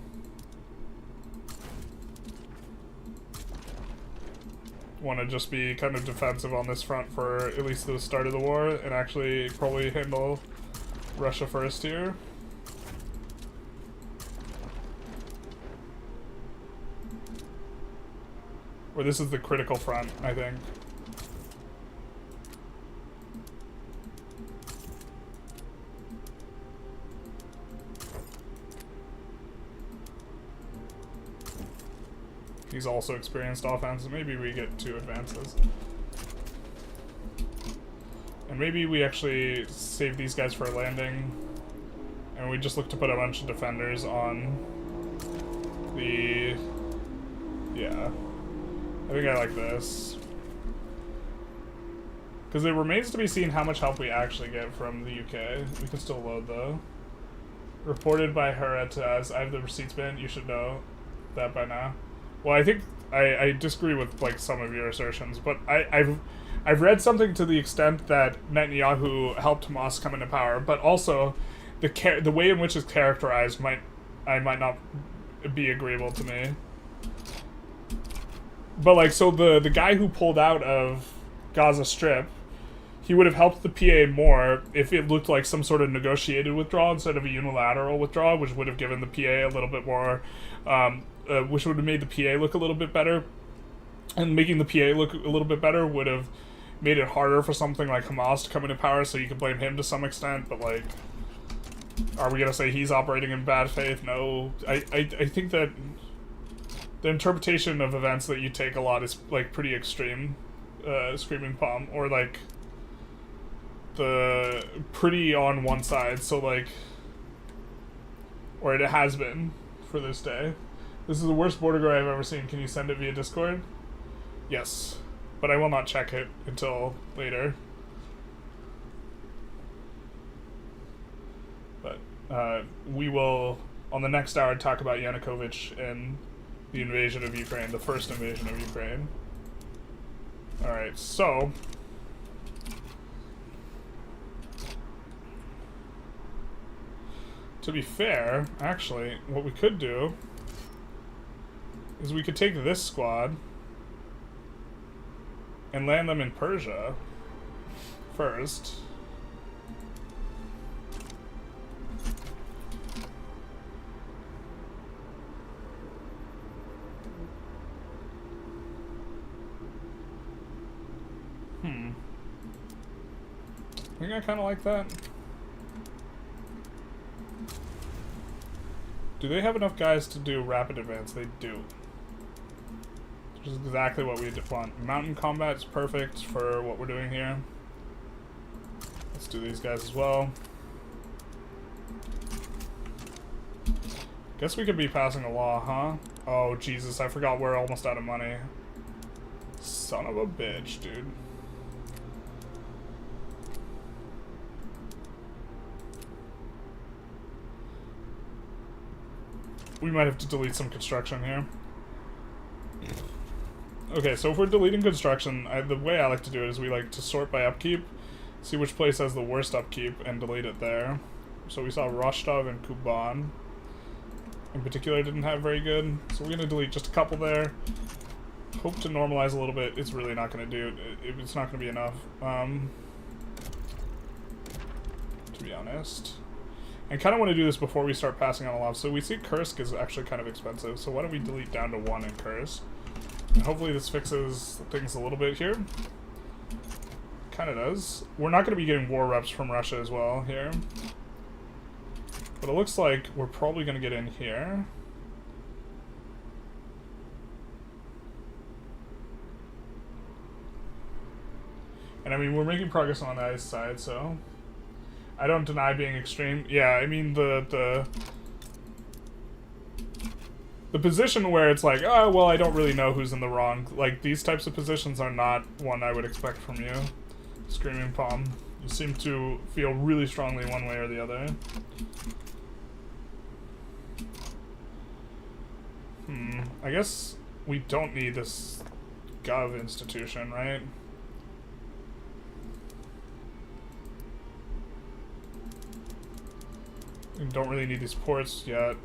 want to just be kind of defensive on this front for at least the start of the war and actually probably handle Russia first here. Or this is the critical front, I think. He's also experienced offense, and maybe we get 2 advances. And maybe we actually save these guys for a landing, and we just look to put a bunch of defenders on the... Yeah. I think I like this. Because it remains to be seen how much help we actually get from the UK. We can still load, though. Reported by her to us. I have the receipts bin. You should know that by now. Well, I think I disagree with like some of your assertions, but I've read something to the extent that Netanyahu helped Hamas come into power, but also the way in which it's characterized might not be agreeable to me. But like, so the guy who pulled out of Gaza Strip, he would have helped the PA more if it looked like some sort of negotiated withdrawal instead of a unilateral withdrawal, which would have given the PA a little bit more. Which would have made the PA look a little bit better, and making the PA look a little bit better would have made it harder for something like Hamas to come into power, so you can blame him to some extent, but like, are we gonna say he's operating in bad faith? No. I think that the interpretation of events that you take a lot is like pretty extreme, screaming palm, or like the pretty on one side, so like, or it has been for this day. This is the worst border guard I've ever seen. Can you send it via Discord? Yes, but I will not check it until later. But we will, on the next hour, talk about Yanukovych and the invasion of Ukraine, the first invasion of Ukraine. Alright, so... To be fair, actually, what we could do is we could take this squad and land them in Persia first. I think I kind of like that. Do they have enough guys to do rapid advance? They do. Which is exactly what we want. Mountain combat is perfect for what we're doing here. Let's do these guys as well. Guess we could be passing a law, huh? Oh, Jesus, I forgot we're almost out of money. Son of a bitch, dude. We might have to delete some construction here. Okay, so if we're deleting construction, the way I like to do it is we like to sort by upkeep, see which place has the worst upkeep, and delete it there. So we saw Rostov and Kuban, in particular, didn't have very good. So we're going to delete just a couple there. Hope to normalize a little bit. It's really not going to do it. It's not going to be enough, to be honest. I kind of want to do this before we start passing on a lot. So we see Kursk is actually kind of expensive. So why don't we delete down to 1 in Kursk? And hopefully this fixes things a little bit here. Kind of does. We're not going to be getting war reps from Russia as well here. But it looks like we're probably going to get in here. And I mean, we're making progress on the ice side, so I don't deny being extreme. Yeah, I mean, the position where it's like, oh, well, I don't really know who's in the wrong. Like, these types of positions are not one I would expect from you. Screaming Palm. You seem to feel really strongly one way or the other. I guess we don't need this Gov institution, right? We don't really need these ports yet.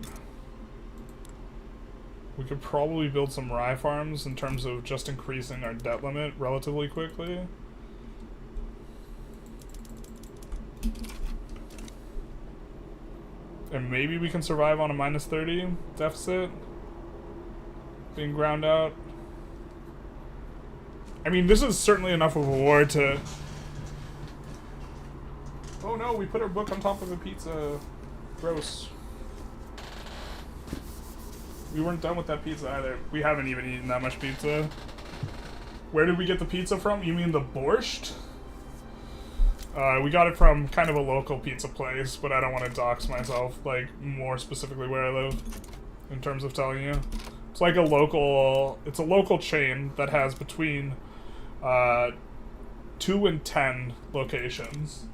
We could probably build some rye farms in terms of just increasing our debt limit relatively quickly. And maybe we can survive on a -30 deficit. Being ground out. I mean, this is certainly enough of a war to... Oh no, we put our book on top of the pizza. Gross. We weren't done with that pizza either. We haven't even eaten that much pizza. Where did we get the pizza from? You mean the borscht? We got it from kind of a local pizza place, but I don't want to dox myself, like, more specifically where I live, in terms of telling you. It's like a local chain that has between 2 and 10 locations.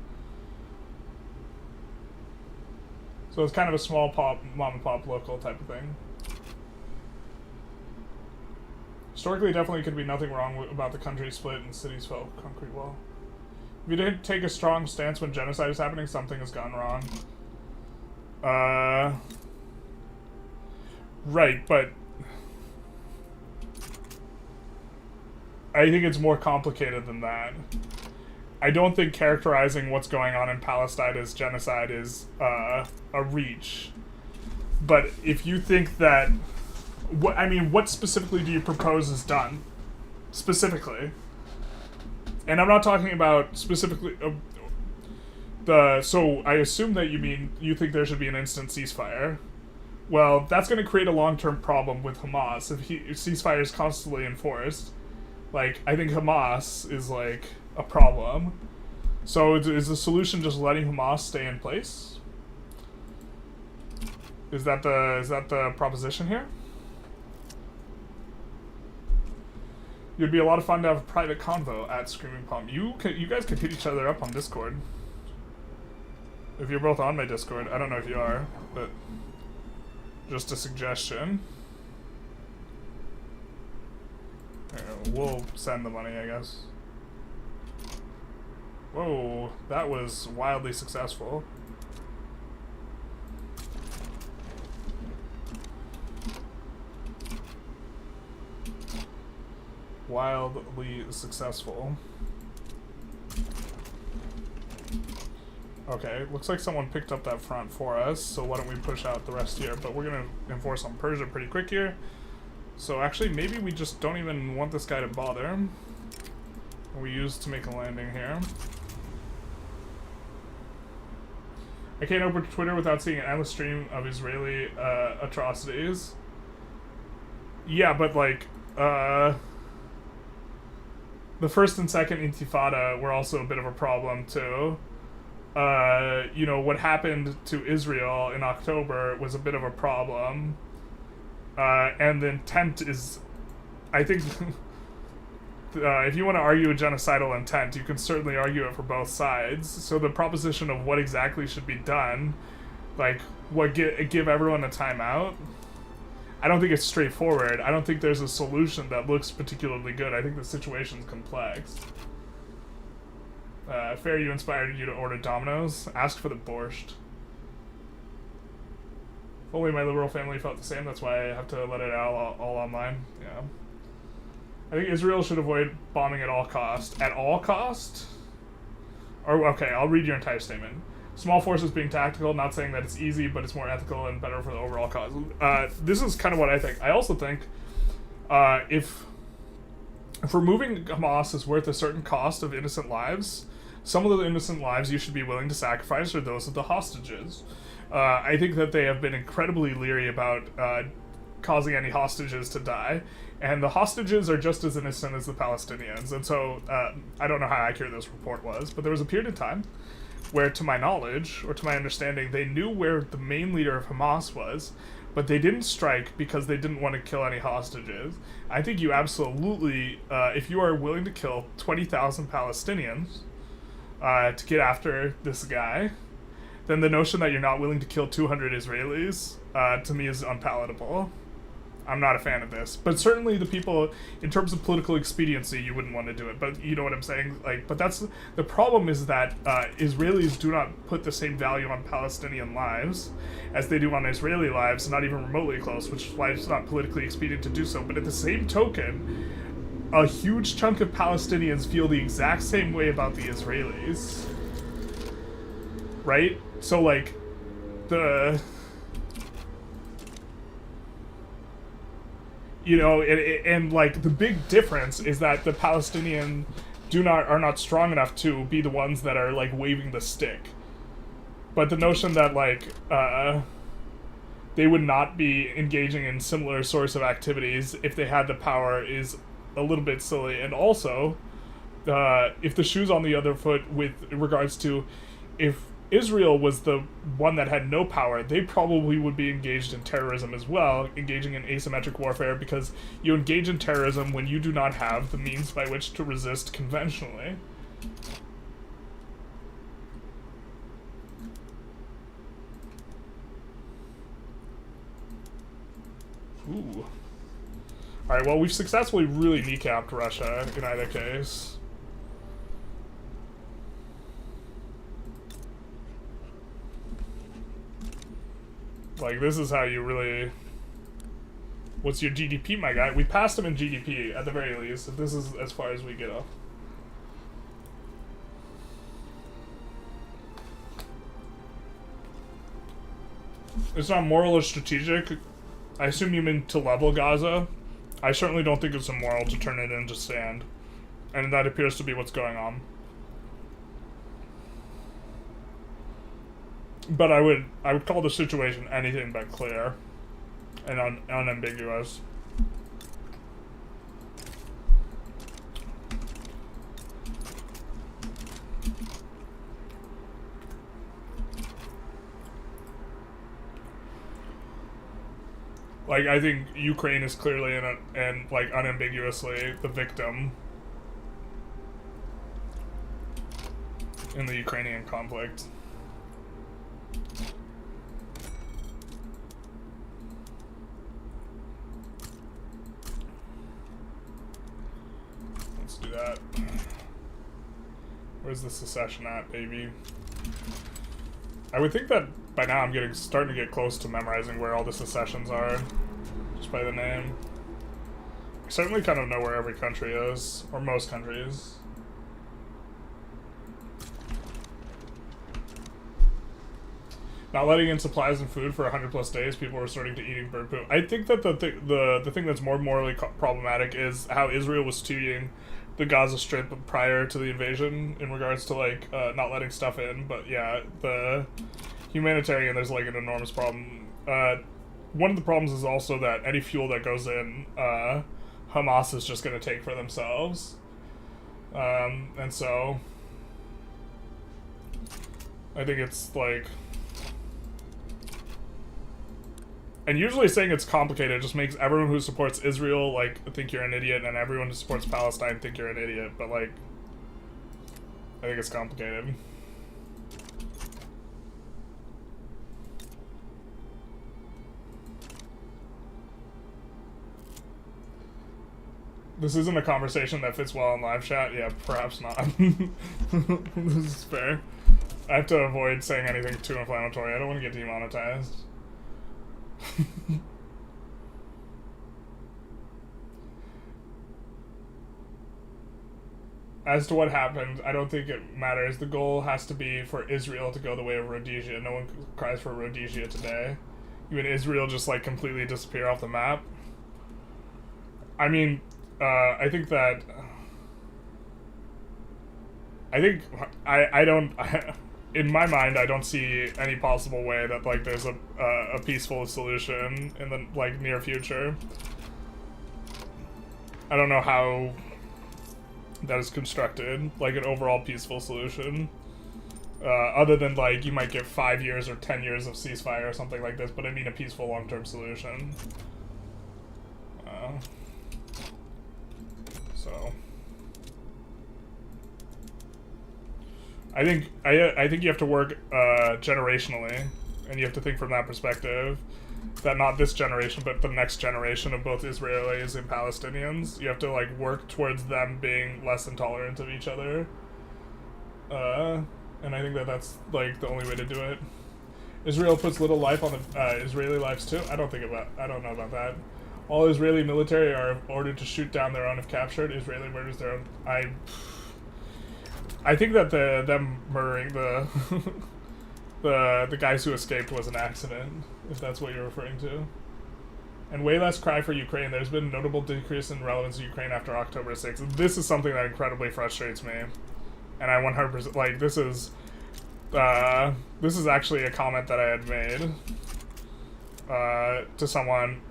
So it's kind of a small pop, mom and pop local type of thing. Historically, definitely could be nothing wrong about the country split and cities fell concrete wall. If you didn't take a strong stance when genocide is happening, something has gone wrong. Right, but I think it's more complicated than that. I don't think characterizing what's going on in Palestine as genocide is a reach. But if you think that... I mean, what specifically do you propose is done? Specifically. And I'm not talking about specifically... So I assume that you think there should be an instant ceasefire. Well, that's going to create a long-term problem with Hamas if ceasefire is constantly enforced. Like, I think Hamas is, like, a problem. So is the solution just letting Hamas stay in place? Is that the proposition here? It'd be a lot of fun to have a private convo at Screaming Palm. You guys could hit each other up on Discord. If you're both on my Discord. I don't know if you are, but just a suggestion. We'll send the money, I guess. Whoa, that was wildly successful. wildly successful. Okay, looks like someone picked up that front for us, so why don't we push out the rest here? But we're gonna enforce on Persia pretty quick here. So actually, maybe we just don't even want this guy to bother. We use to make a landing here. I can't open Twitter without seeing an endless stream of Israeli atrocities. Yeah, but like, the first and second Intifada were also a bit of a problem too. You know, what happened to Israel in October was a bit of a problem. And the intent is, I think, if you want to argue a genocidal intent, you can certainly argue it for both sides. So the proposition of what exactly should be done, like, give everyone a timeout, I don't think it's straightforward. I don't think there's a solution that looks particularly good. I think the situation's complex. Fair, you inspired you to order Domino's. Ask for the borscht. If only my liberal family felt the same. That's why I have to let it out all online. Yeah. I think Israel should avoid bombing at all cost. At all cost? Or, okay, I'll read your entire statement. Small forces being tactical, not saying that it's easy, but it's more ethical and better for the overall cause. This is kind of what I think. I also think if removing Hamas is worth a certain cost of innocent lives, some of the innocent lives you should be willing to sacrifice are those of the hostages. I think that they have been incredibly leery about causing any hostages to die, and the hostages are just as innocent as the Palestinians. And so, I don't know how accurate this report was, but there was a period of time where, to my knowledge, or to my understanding, they knew where the main leader of Hamas was, but they didn't strike because they didn't want to kill any hostages. I think you absolutely, if you are willing to kill 20,000 Palestinians to get after this guy, then the notion that you're not willing to kill 200 Israelis, to me, is unpalatable. I'm not a fan of this. But certainly the people, in terms of political expediency, you wouldn't want to do it. But you know what I'm saying? Like, but that's, the problem is that Israelis do not put the same value on Palestinian lives as they do on Israeli lives, not even remotely close, which is why it's not politically expedient to do so. But at the same token, a huge chunk of Palestinians feel the exact same way about the Israelis. Right? So, like, you know, and like, the big difference is that the Palestinian are not strong enough to be the ones that are, like, waving the stick. But the notion that, like, they would not be engaging in similar sorts of activities if they had the power is a little bit silly. And also, if the shoe's on the other foot with regards to, if Israel was the one that had no power, they probably would be engaged in terrorism as well, engaging in asymmetric warfare, because you engage in terrorism when you do not have the means by which to resist conventionally. Ooh. Alright, well, we've successfully really kneecapped Russia in either case. Like, this is how you really... What's your GDP, my guy? We passed him in GDP, at the very least. This is as far as we get off. It's not moral or strategic. I assume you mean to level Gaza. I certainly don't think it's immoral to turn it into sand. And that appears to be what's going on. But I would call the situation anything but clear and unambiguous. Like, I think Ukraine is clearly and like unambiguously the victim in the Ukrainian conflict. Let's do that. Where's the secession at, baby? I would think that by now I'm starting to get close to memorizing where all the secessions are, just by the name. certainly kind of know where every country is, or most countries. Not letting in supplies and food for 100+ days, people were starting to eating bird poop. I think that the thing that's more morally problematic is how Israel was treating the Gaza Strip prior to the invasion in regards to, like, not letting stuff in. But yeah, the humanitarian, there's, like, an enormous problem. One of the problems is also that any fuel that goes in, Hamas is just going to take for themselves. And so I think it's, like... And usually saying it's complicated just makes everyone who supports Israel, like, think you're an idiot, and everyone who supports Palestine think you're an idiot, but, like, I think it's complicated. This isn't a conversation that fits well in live chat. Yeah, perhaps not. This is fair. I have to avoid saying anything too inflammatory. I don't want to get demonetized. As to what happened, I don't think it matters. The goal has to be for Israel to go the way of Rhodesia. No one cries for Rhodesia today. You mean Israel just, like, completely disappear off the map? I mean, I think that... I don't... in my mind, I don't see any possible way that, like, there's a peaceful solution in the, like, near future. I don't know how that is constructed, like, an overall peaceful solution. Other than, like, you might get 5 years or 10 years of ceasefire or something like this, but I mean a peaceful long-term solution. So... I think you have to work generationally, and you have to think from that perspective, that not this generation, but the next generation of both Israelis and Palestinians, you have to, like, work towards them being less intolerant of each other. And I think that that's, like, the only way to do it. Israel puts little life on the Israeli lives too? I don't know about that. All Israeli military are ordered to shoot down their own if captured. Israeli murders their own. I think that them murdering the the guys who escaped was an accident, if that's what you're referring to. And way less cry for Ukraine. There's been a notable decrease in relevance of Ukraine after October 6th. This is something that incredibly frustrates me, and I 100% like this is actually a comment that I had made to someone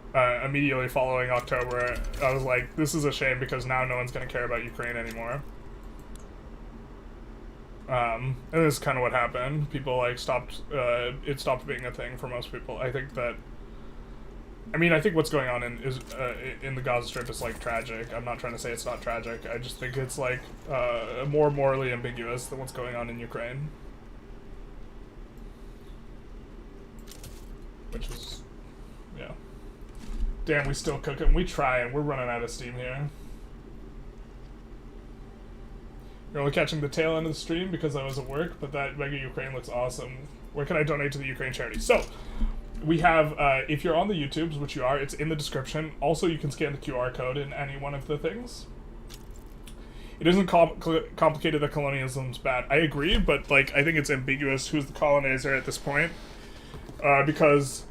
immediately following October. I was like, this is a shame because now no one's gonna care about Ukraine anymore. And this is kind of what happened. People, like, stopped, it stopped being a thing for most people. I think that, I mean, I think what's going on in the Gaza Strip is, like, tragic. I'm not trying to say it's not tragic. I just think it's, like, more morally ambiguous than what's going on in Ukraine. Which is, yeah. Damn, we still cook it. We try, and we're running out of steam here. You're only catching the tail end of the stream because I was at work, but that Mega Ukraine looks awesome. Where can I donate to the Ukraine charity? So, we have, if you're on the YouTubes, which you are, it's in the description. Also, you can scan the QR code in any one of the things. It isn't complicated that colonialism's bad. I agree, but, like, I think it's ambiguous who's the colonizer at this point. Because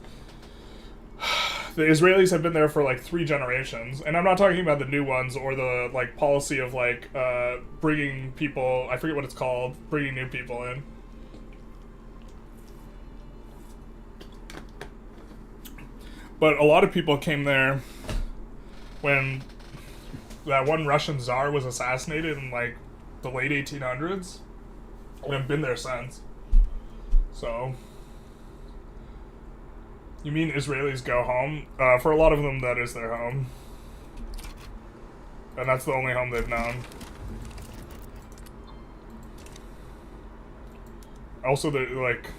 the Israelis have been there for, like, 3 generations, and I'm not talking about the new ones or the, like, policy of, like, bringing people, I forget what it's called, bringing new people in. But a lot of people came there when that one Russian czar was assassinated in, like, the late 1800s, and have been there since. So... You mean Israelis go home? For a lot of them, that is their home. And that's the only home they've known. Also, they're, like...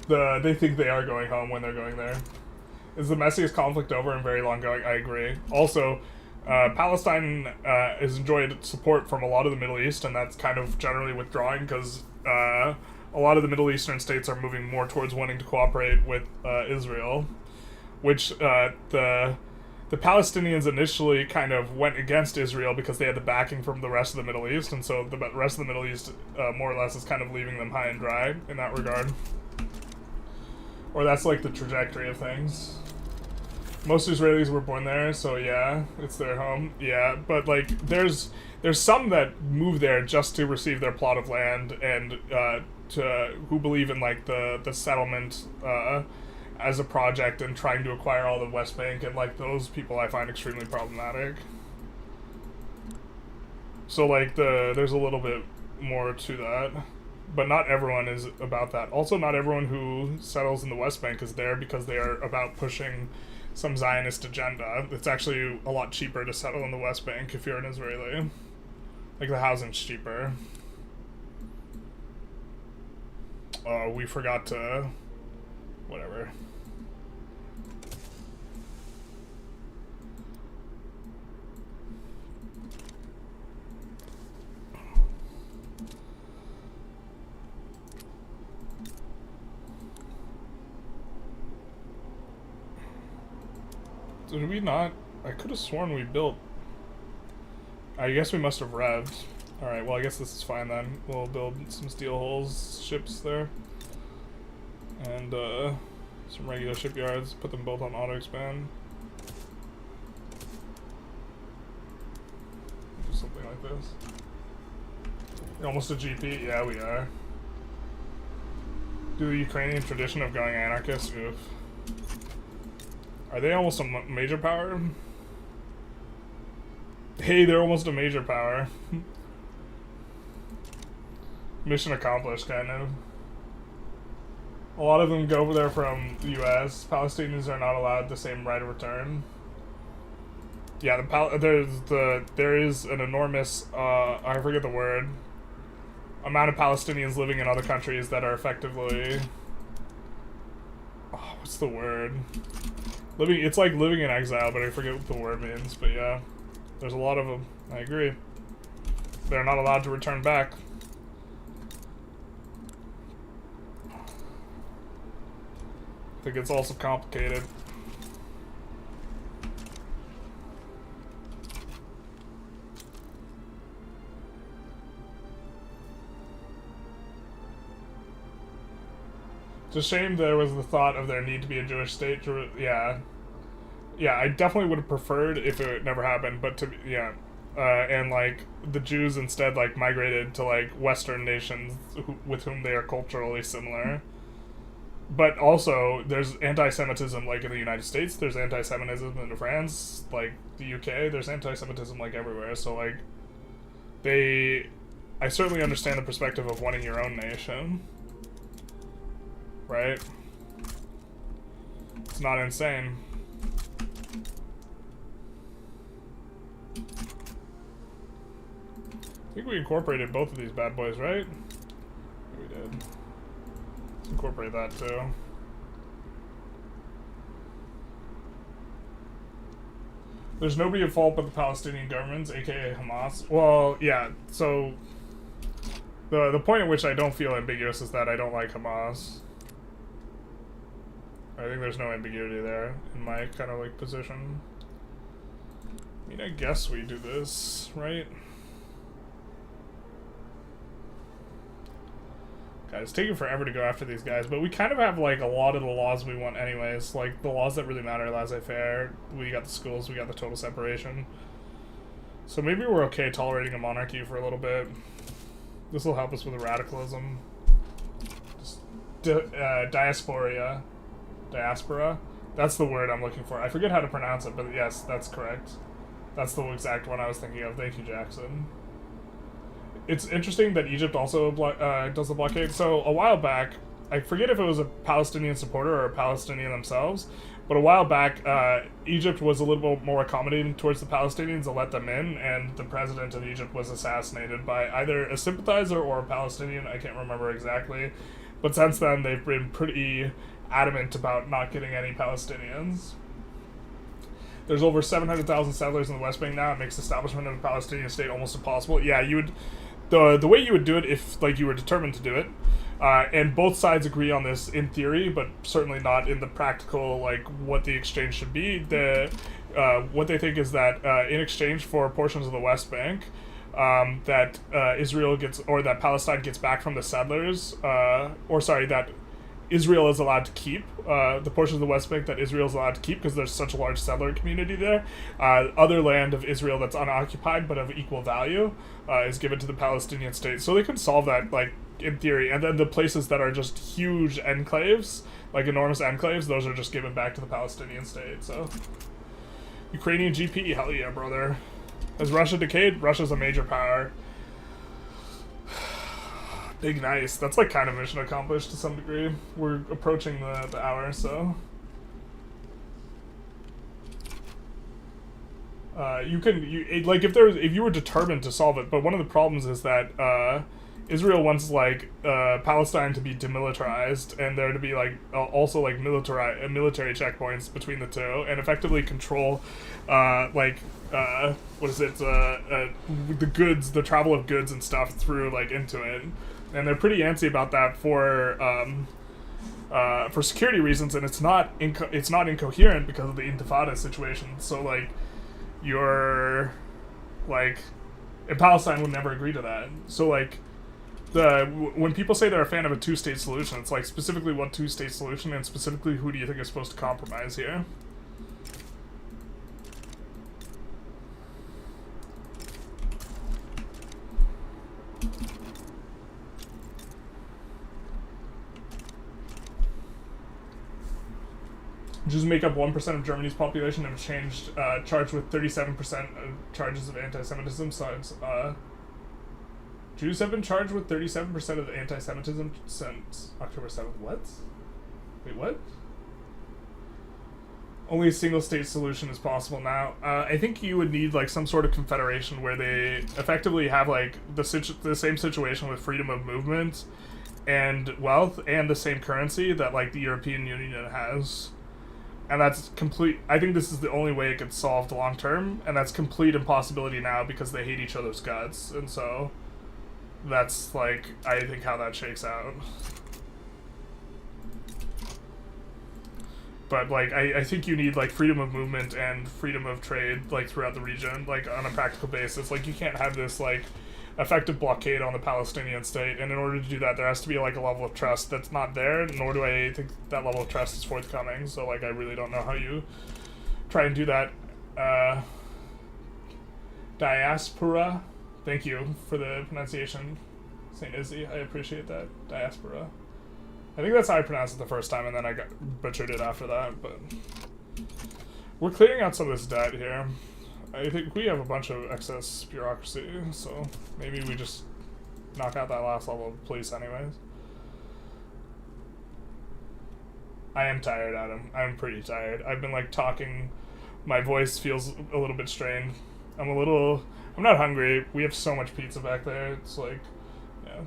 they think they are going home when they're going there. Is the messiest conflict over and very long going? I agree. Also, Palestine has enjoyed support from a lot of the Middle East, and that's kind of generally withdrawing because... a lot of the Middle Eastern states are moving more towards wanting to cooperate with Israel, which the the Palestinians initially kind of went against Israel because they had the backing from the rest of the Middle East, and so the rest of the Middle East more or less is kind of leaving them high and dry in that regard. Or that's like the trajectory of things. Most Israelis were born there, so yeah, it's their home. Yeah, but like there's some that move there just to receive their plot of land and who believe in like the settlement as a project and trying to acquire all the West Bank, and like those people I find extremely problematic. So like there's a little bit more to that, but not everyone is about that. Also, not everyone who settles in the West Bank is there because they are about pushing some Zionist agenda. It's actually a lot cheaper to settle in the West Bank if you're an Israeli. Like the housing's cheaper. Oh, we forgot to... whatever. Did we not? I could have sworn we built... I guess we must have revved. Alright, well I guess this is fine then. We'll build some steel hulls, ships there. And some regular shipyards, put them both on auto expand. Do something like this. You're almost a GP? Yeah, we are. Do the Ukrainian tradition of going anarchist? Oof. Are they almost a major power? Hey, they're almost a major power. Mission accomplished, kind of. A lot of them go over there from the US. Palestinians are not allowed the same right of return. Yeah, there is an enormous, I forget the word, amount of Palestinians living in other countries that are effectively... Oh, what's the word? It's like living in exile, but I forget what the word means, but yeah. There's a lot of them. I agree. They're not allowed to return back. I think it's also complicated. It's a shame there was the thought of there need to be a Jewish state. Yeah, I definitely would have preferred if it never happened. But and like the Jews instead like migrated to like Western nations with whom they are culturally similar. But also, there's anti-Semitism like in the United States. There's anti-Semitism in France, like the UK. There's anti-Semitism like everywhere. So like, I certainly understand the perspective of wanting your own nation. Right? It's not insane. I think we incorporated both of these bad boys, right? Yeah, we did. Let's incorporate that too. There's nobody at fault but the Palestinian governments, aka Hamas. Well, yeah, so the point at which I don't feel ambiguous is that I don't like Hamas. I think there's no ambiguity there in my kind of like position. I mean, I guess we do this, right? God, it's taking forever to go after these guys, but we kind of have like a lot of the laws we want anyways. Like the laws that really matter, laissez-faire. We got the schools, we got the total separation. So maybe we're okay tolerating a monarchy for a little bit. This will help us with the radicalism. Just diaspora. That's the word I'm looking for. I forget how to pronounce it, but yes, that's correct. That's the exact one I was thinking of. Thank you, Jackson. It's interesting that Egypt also does the blockade. So a while back, I forget if it was a Palestinian supporter or a Palestinian themselves, but a while back, Egypt was a little bit more accommodating towards the Palestinians and let them in, and the president of Egypt was assassinated by either a sympathizer or a Palestinian. I can't remember exactly. But since then, they've been pretty adamant about not getting any Palestinians. There's over 700,000 settlers in the West Bank now. It makes establishment of a Palestinian state almost impossible. Yeah, you would... The way you would do it if like you were determined to do it, and both sides agree on this in theory, but certainly not in the practical, like what the exchange should be. what they think is that in exchange for portions of the West Bank, that Israel gets, or that Palestine gets back from the settlers, that Israel is allowed to keep the portions of the West Bank that Israel is allowed to keep because there's such a large settler community there. Other land of Israel that's unoccupied but of equal value is given to the Palestinian state. So they can solve that, like, in theory. And then the places that are just huge enclaves, like enormous enclaves, those are just given back to the Palestinian state. So Ukrainian GP, hell yeah, brother. Has Russia decayed? Russia's a major power. Big nice. That's like kind of mission accomplished to some degree. We're approaching the hour, so if you were determined to solve it, but one of the problems is that Israel wants like Palestine to be demilitarized and there to be like also like military checkpoints between the two and effectively control the goods, the travel of goods and stuff through like into it. And they're pretty antsy about that for security reasons, and it's not incoherent because of the Intifada situation. So like, and Palestine would never agree to that. So like, when people say they're a fan of a two-state solution, it's like specifically what two-state solution, and specifically who do you think is supposed to compromise here? Jews make up 1% of Germany's population and have charged with 37% of charges of anti-Semitism since, Jews have been charged with 37% of anti-Semitism since October 7th. What? Wait, what? Only a single-state solution is possible now. I think you would need, like, some sort of confederation where they effectively have, like, the same situation with freedom of movement and wealth and the same currency that, like, the European Union has. And that's complete. I think this is the only way it gets solved long term, and that's complete impossibility now because they hate each other's guts, and so that's like I think how that shakes out. But like I think you need like freedom of movement and freedom of trade like throughout the region, like on a practical basis. Like you can't have this like effective blockade on the Palestinian state, and in order to do that there has to be like a level of trust that's not there, nor do I think that level of trust is forthcoming. So like I really don't know how you try and do that. Diaspora, thank you for the pronunciation, St. Izzy, I appreciate that. Diaspora, I think that's how I pronounced it the first time and then I got butchered it after that. But we're clearing out some of this debt here. I think we have a bunch of excess bureaucracy, so maybe we just knock out that last level of police anyways. I am tired, Adam. I'm pretty tired. I've been like talking, my voice feels a little bit strained. I'm not hungry. We have so much pizza back there. It's like, yeah.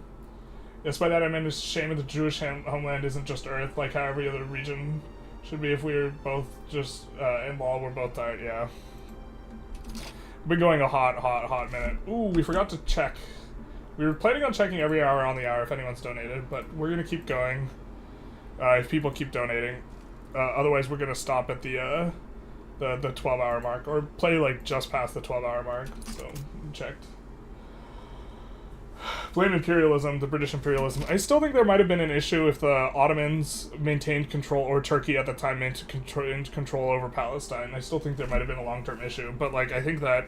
Yes, by that I meant it's a shame that the Jewish homeland isn't just Earth, like how every other region should be if we were both just, in law, we're both tired, yeah. Been going a hot minute. Ooh, we forgot to check. We were planning on checking every hour on the hour if anyone's donated, but we're gonna keep going if people keep donating. Otherwise, we're gonna stop at the 12-hour mark, or play like just past the 12-hour mark. So checked. Blame imperialism, the British imperialism. I still think there might have been an issue if the Ottomans maintained control, or Turkey at the time maintained control over Palestine. I still think there might have been a long-term issue, but like I think that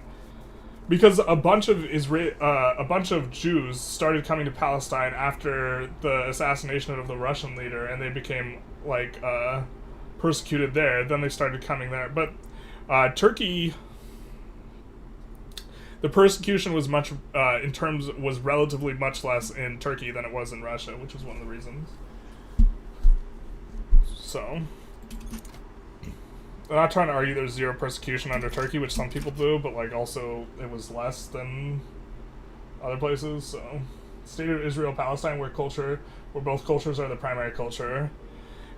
because a bunch of Jews started coming to Palestine after the assassination of the Russian leader, and they became like persecuted there. Then they started coming there, but Turkey. The persecution was was relatively much less in Turkey than it was in Russia, which was one of the reasons. So, I'm not trying to argue there's zero persecution under Turkey, which some people do, but like also it was less than other places. So, State of Israel, Palestine, where both cultures are the primary culture.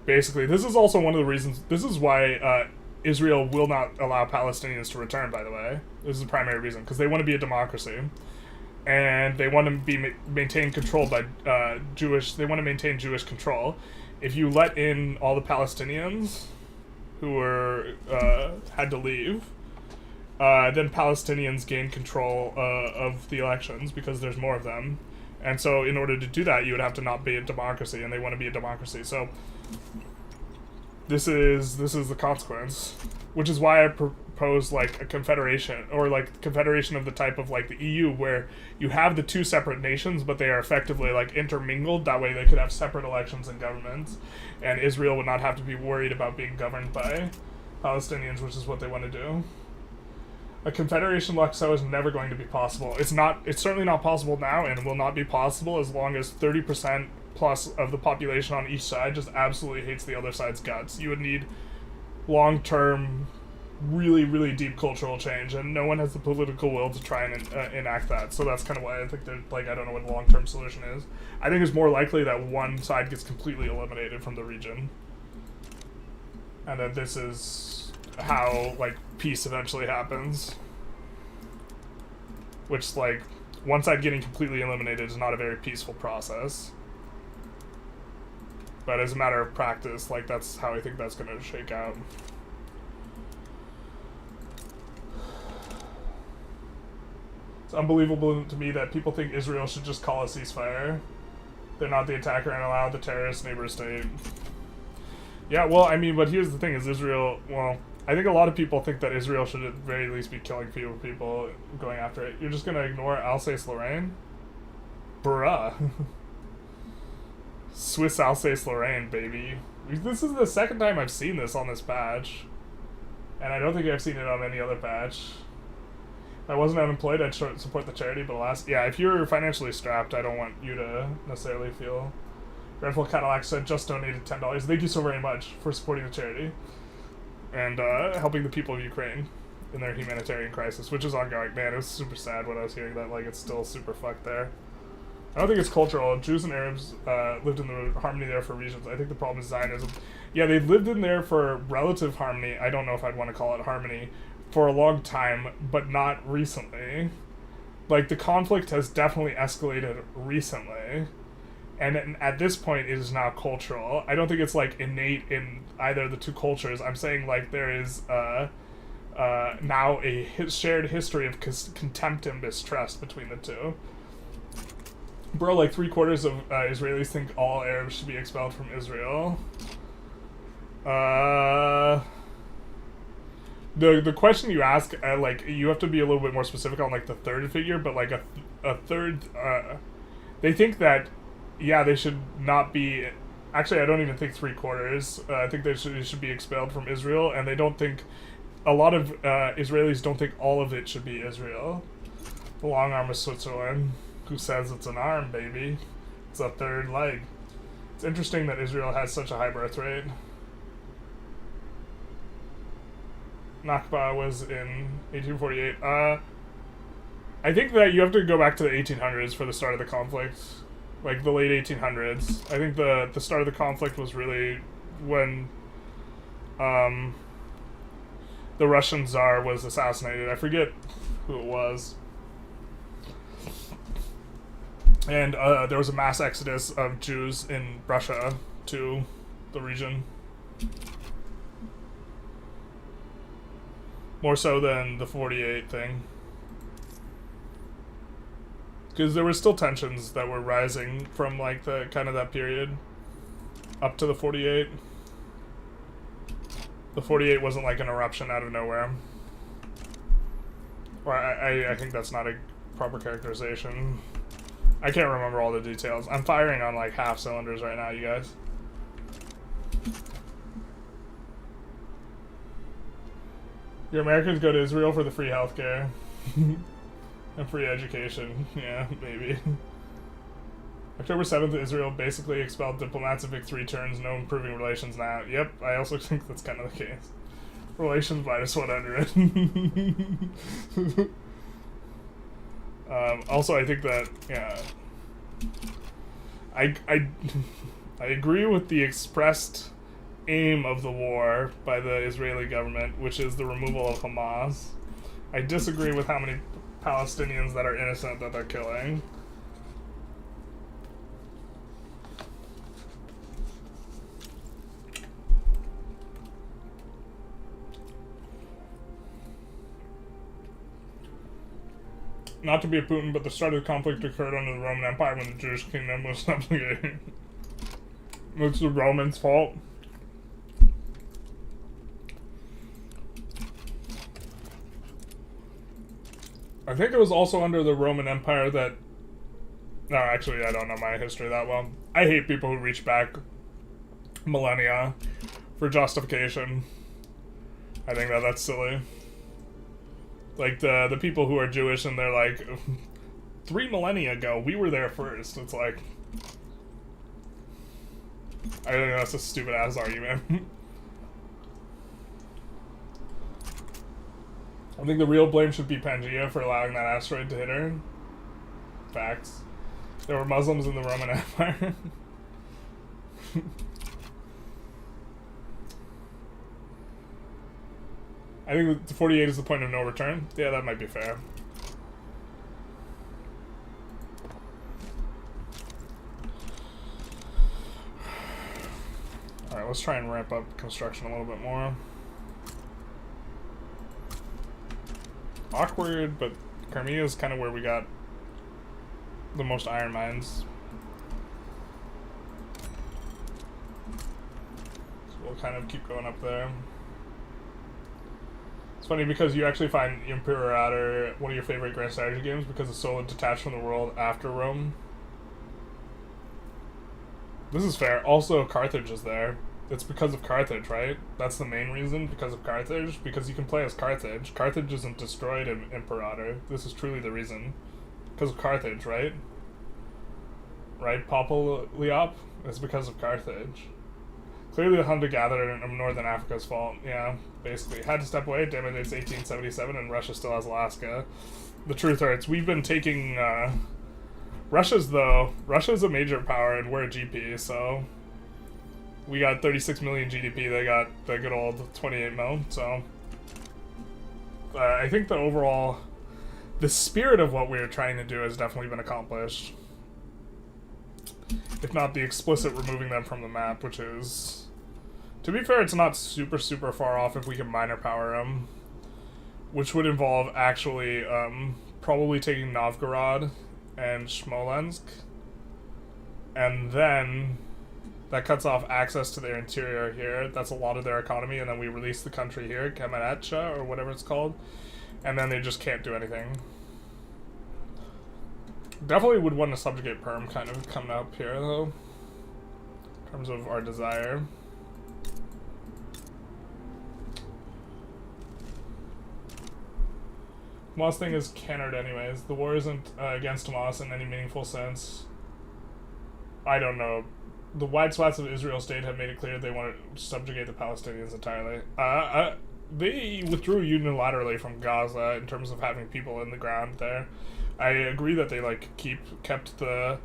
Basically, this is also one of the reasons. This is why Israel will not allow Palestinians to return, by the way. This is the primary reason, because they want to be a democracy. And they want to maintain control by they want to maintain Jewish control. If you let in all the Palestinians, who were had to leave. Then Palestinians gained control of the elections because there's more of them. And so in order to do that, you would have to not be a democracy, and they want to be a democracy. So this is the consequence, which is why I propose like a confederation, or like confederation of the type of like the EU, where you have the two separate nations, but they are effectively like intermingled. That way they could have separate elections and governments, and Israel would not have to be worried about being governed by Palestinians, which is what they want to do. A confederation like so is never going to be possible. It's certainly not possible now, and will not be possible as long as 30% plus of the population on each side just absolutely hates the other side's guts. You would need long-term, really, really deep cultural change, and no one has the political will to try and enact that. So that's kind of why I think they're like, I don't know what the long-term solution is. I think it's more likely that one side gets completely eliminated from the region, and that this is how like peace eventually happens, which like one side getting completely eliminated is not a very peaceful process, but as a matter of practice, like that's how I think that's going to shake out. It's unbelievable to me that people think Israel should just call a ceasefire. They're not the attacker and allow the terrorist neighbor state. Yeah, well, I mean, but here's the thing, is Israel, well, I think a lot of people think that Israel should at the very least be killing fewer people going after it. You're just going to ignore Alsace-Lorraine? Bruh. Swiss Alsace-Lorraine, baby. This is the second time I've seen this on this patch. And I don't think I've seen it on any other patch. If I wasn't unemployed, I'd support the charity, but alas, yeah, if you're financially strapped, I don't want you to necessarily feel... Redful Cadillac said, just donated $10. Thank you so very much for supporting the charity. And helping the people of Ukraine in their humanitarian crisis, which is ongoing. Man, it was super sad when I was hearing that, like, it's still super fucked there. I don't think it's cultural. Jews and Arabs lived in the harmony there for reasons. I think the problem is Zionism. Yeah, they've lived in there for relative harmony. I don't know if I'd want to call it harmony for a long time, but not recently. Like, the conflict has definitely escalated recently. And at this point, it is now cultural. I don't think it's, like, innate in either of the two cultures. I'm saying, like, there is now a shared history of contempt and mistrust between the two. Bro, like, 3/4 of Israelis think all Arabs should be expelled from Israel. The question you ask, like, you have to be a little bit more specific on, like, the third figure, but, like, a third... they think that... Yeah, they should not be... Actually, I don't even think 3/4. I think they should be expelled from Israel, and they don't think... A lot of Israelis don't think all of it should be Israel. The long arm of Switzerland. Who says it's an arm, baby? It's a third leg. It's interesting that Israel has such a high birth rate. Nakba was in 1848. I think that you have to go back to the 1800s for the start of the conflict. Like, the late 1800s. I think the start of the conflict was really when the Russian Tsar was assassinated. I forget who it was. And there was a mass exodus of Jews in Russia to the region. More so than the 48 thing. Because there were still tensions that were rising from, like, the kind of that period up to the 48. The 48 wasn't like an eruption out of nowhere. Or I think that's not a proper characterization. I can't remember all the details. I'm firing on, like, half cylinders right now, you guys. Your Americans go to Israel for the free healthcare. And free education. Yeah, maybe. October 7th, Israel basically expelled diplomats and picked 3 turns, no improving relations now. Yep, I also think that's kind of the case. Relations minus 100. Also, I think that, yeah, I agree with the expressed aim of the war by the Israeli government, which is the removal of Hamas. I disagree with how many Palestinians that are innocent that they're killing. Not to be a Putin, but the start of the conflict occurred under the Roman Empire when the Jewish kingdom was subjugated. It's the Romans' fault. I think it was also under the Roman Empire that... No, actually, I don't know my history that well. I hate people who reach back millennia for justification. I think that that's silly. Like, the people who are Jewish and they're like, 3 millennia ago, we were there first. It's like... I think that's a stupid-ass argument. I think the real blame should be Pangaea for allowing that asteroid to hit her. Facts. There were Muslims in the Roman Empire. I think the 48 is the point of no return. Yeah, that might be fair. Alright, let's try and ramp up construction a little bit more. Awkward, but Crimea is kind of where we got the most iron mines. So we'll kind of keep going up there. It's funny because you actually find Imperator one of your favorite grand strategy games because it's so detached from the world after Rome. This is fair. Also, Carthage is there. It's because of Carthage, right? That's the main reason, because of Carthage. Because you can play as Carthage. Carthage isn't destroyed in Imperator. This is truly the reason. Because of Carthage, right? Right, Papaliop? It's because of Carthage. Clearly the hunter-gatherer in Northern Africa's fault. Yeah, basically. Had to step away, damn it, it's 1877 and Russia still has Alaska. The truth hurts. We've been taking, Russia's a major power and we're a GP, so... We got 36 million GDP, they got the good old 28 mil, so... I think the overall... The spirit of what we were trying to do has definitely been accomplished. If not the explicit removing them from the map, which is... To be fair, it's not super far off if we can minor power them. Which would involve actually, probably taking Novgorod and Smolensk. And then... That cuts off access to their interior here. That's a lot of their economy, and then we release the country here, Kamenetcha, or whatever it's called. And then they just can't do anything. Definitely would want to subjugate Perm kind of coming up here, though. In terms of our desire. Moss thing is Canard anyways. The war isn't against Hamas in any meaningful sense. I don't know. The wide swaths of Israel state have made it clear they want to subjugate the Palestinians entirely. They withdrew unilaterally from Gaza in terms of having people in the ground there. I agree that they kept a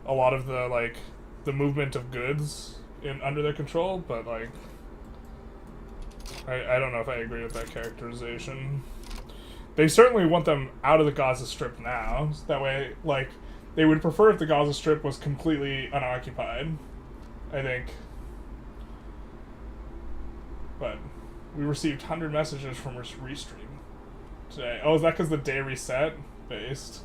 lot of the movement of goods under their control, but I don't know if I agree with that characterization. They certainly want them out of the Gaza Strip now. So that way, they would prefer if the Gaza Strip was completely unoccupied, I think. But we received 100 messages from Restream today. Oh, is that because the day reset? Based.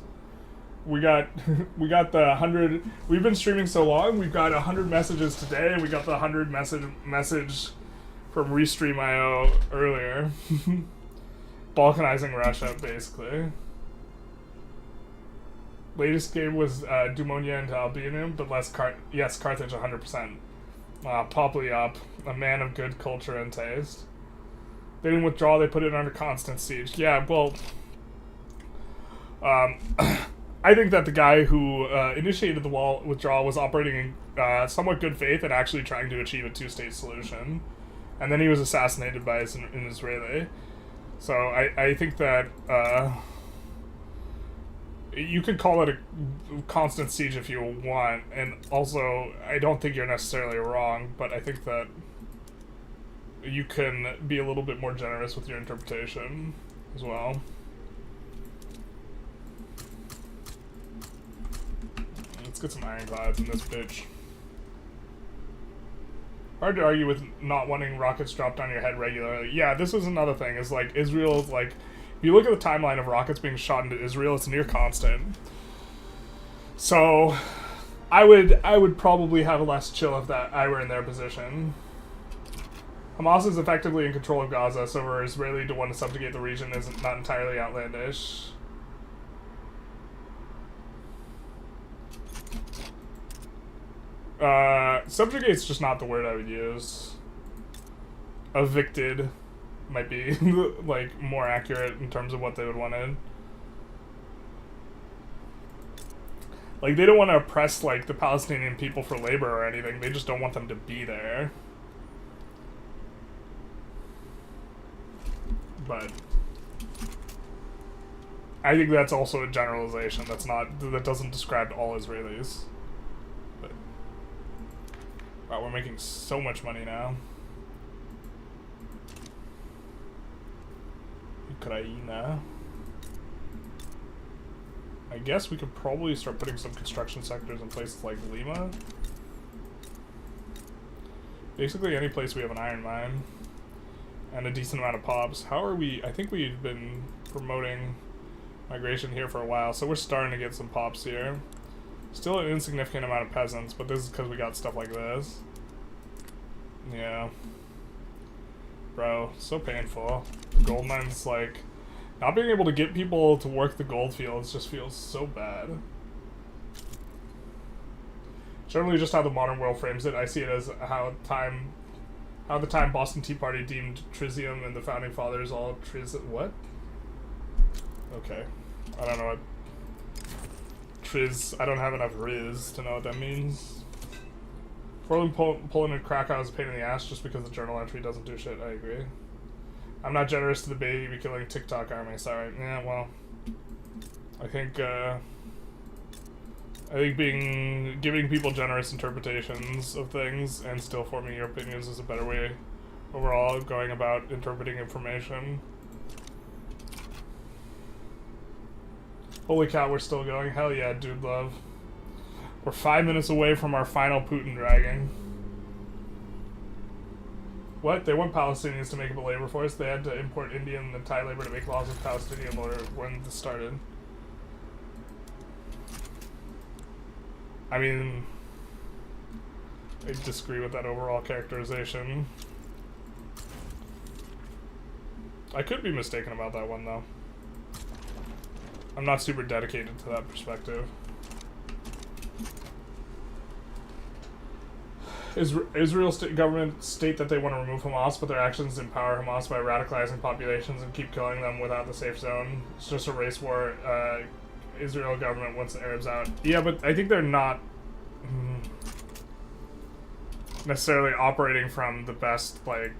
We got the 100. We've been streaming so long. We've got 100 messages today, and we got the 100 message from Restream.io earlier. Balkanizing Russia, basically. Latest game was Dumonia and Albanium, but less Carthage 100%. Papaliop, a man of good culture and taste. They didn't withdraw, they put it under constant siege. Yeah, well... I think that the guy who initiated the withdrawal was operating in somewhat good faith and actually trying to achieve a two-state solution. And then he was assassinated by an Israeli. So I think that... you could call it a constant siege if you want, and also, I don't think you're necessarily wrong, but I think that you can be a little bit more generous with your interpretation as well. Let's get some ironclads in this bitch. Hard to argue with not wanting rockets dropped on your head regularly. Yeah, this is another thing, is Israel's If you look at the timeline of rockets being shot into Israel, it's near constant. So, I would probably have a less chill if that I were in their position. Hamas is effectively in control of Gaza, so for Israeli to want to subjugate the region is not entirely outlandish. Subjugate's just not the word I would use. Evicted might be like more accurate in terms of what they would want to. Like, they don't want to oppress like the Palestinian people for labor or anything. They just don't want them to be there. But I think that's also a generalization. That doesn't describe all Israelis. But wow, we're making so much money now. Ukraine. I guess we could probably start putting some construction sectors in places like Lima. Basically any place we have an iron mine. And a decent amount of pops. How are we? I think we've been promoting migration here for a while, so we're starting to get some pops here. Still an insignificant amount of peasants, but this is because we got stuff like this. Yeah. Bro, so painful. The gold mine's like... Not being able to get people to work the gold fields just feels so bad. Generally just how the modern world frames it, I see it as how the time Boston Tea Party deemed tritium and the founding fathers all what? Okay. I don't know what I don't have enough riz to know what that means. Poland and Krakow is a pain in the ass just because the journal entry doesn't do shit. I agree. I'm not generous to the baby killing TikTok army. Sorry. Yeah, well, I think giving people generous interpretations of things and still forming your opinions is a better way overall of going about interpreting information. Holy cow, we're still going. Hell yeah, dude love. We're 5 minutes away from our final Putin dragging. What? They want Palestinians to make up a labor force? They had to import Indian and Thai labor to make laws of Palestinian labor when this started. I mean, I disagree with that overall characterization. I could be mistaken about that one, though. I'm not super dedicated to that perspective. Israel's government state that they want to remove Hamas, but their actions empower Hamas by radicalizing populations and keep killing them without the safe zone. It's just a race war. Israel government wants the Arabs out. Yeah, but I think they're not necessarily operating from the best, like,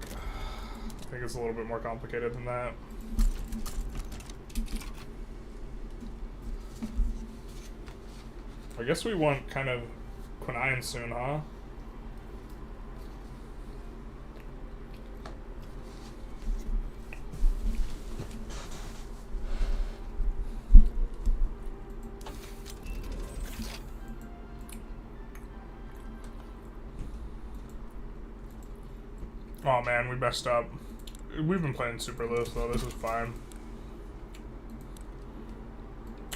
I think it's a little bit more complicated than that. I guess we want kind of Quinine soon, huh? Oh man, we messed up. We've been playing super loose though, this is fine.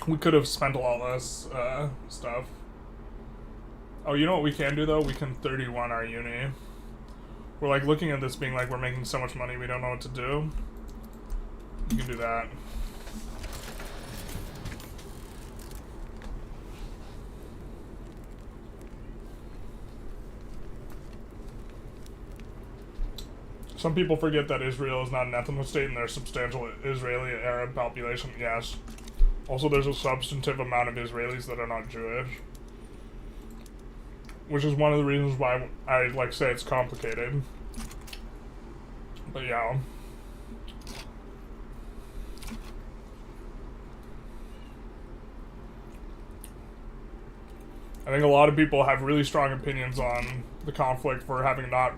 We could have spent a lot less stuff. Oh, you know what we can do though? We can 31 our uni. We're like looking at this being like we're making so much money we don't know what to do. You can do that. Some people forget that Israel is not an ethnic state and there's a substantial Israeli Arab population. Yes. Also, there's a substantive amount of Israelis that are not Jewish. Which is one of the reasons why I like say it's complicated. But yeah. I think a lot of people have really strong opinions on the conflict for having not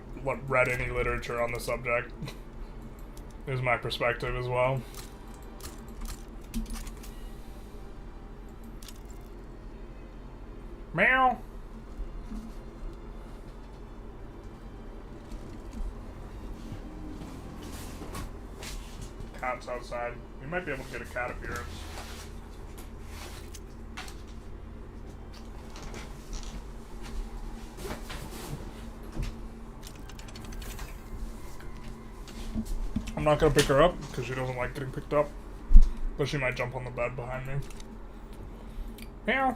read any literature on the subject. Is my perspective as well. Meow. Cow. cats outside. We might be able to get a cat appearance. I'm not gonna pick her up because she doesn't like getting picked up, but she might jump on the bed behind me. Meow.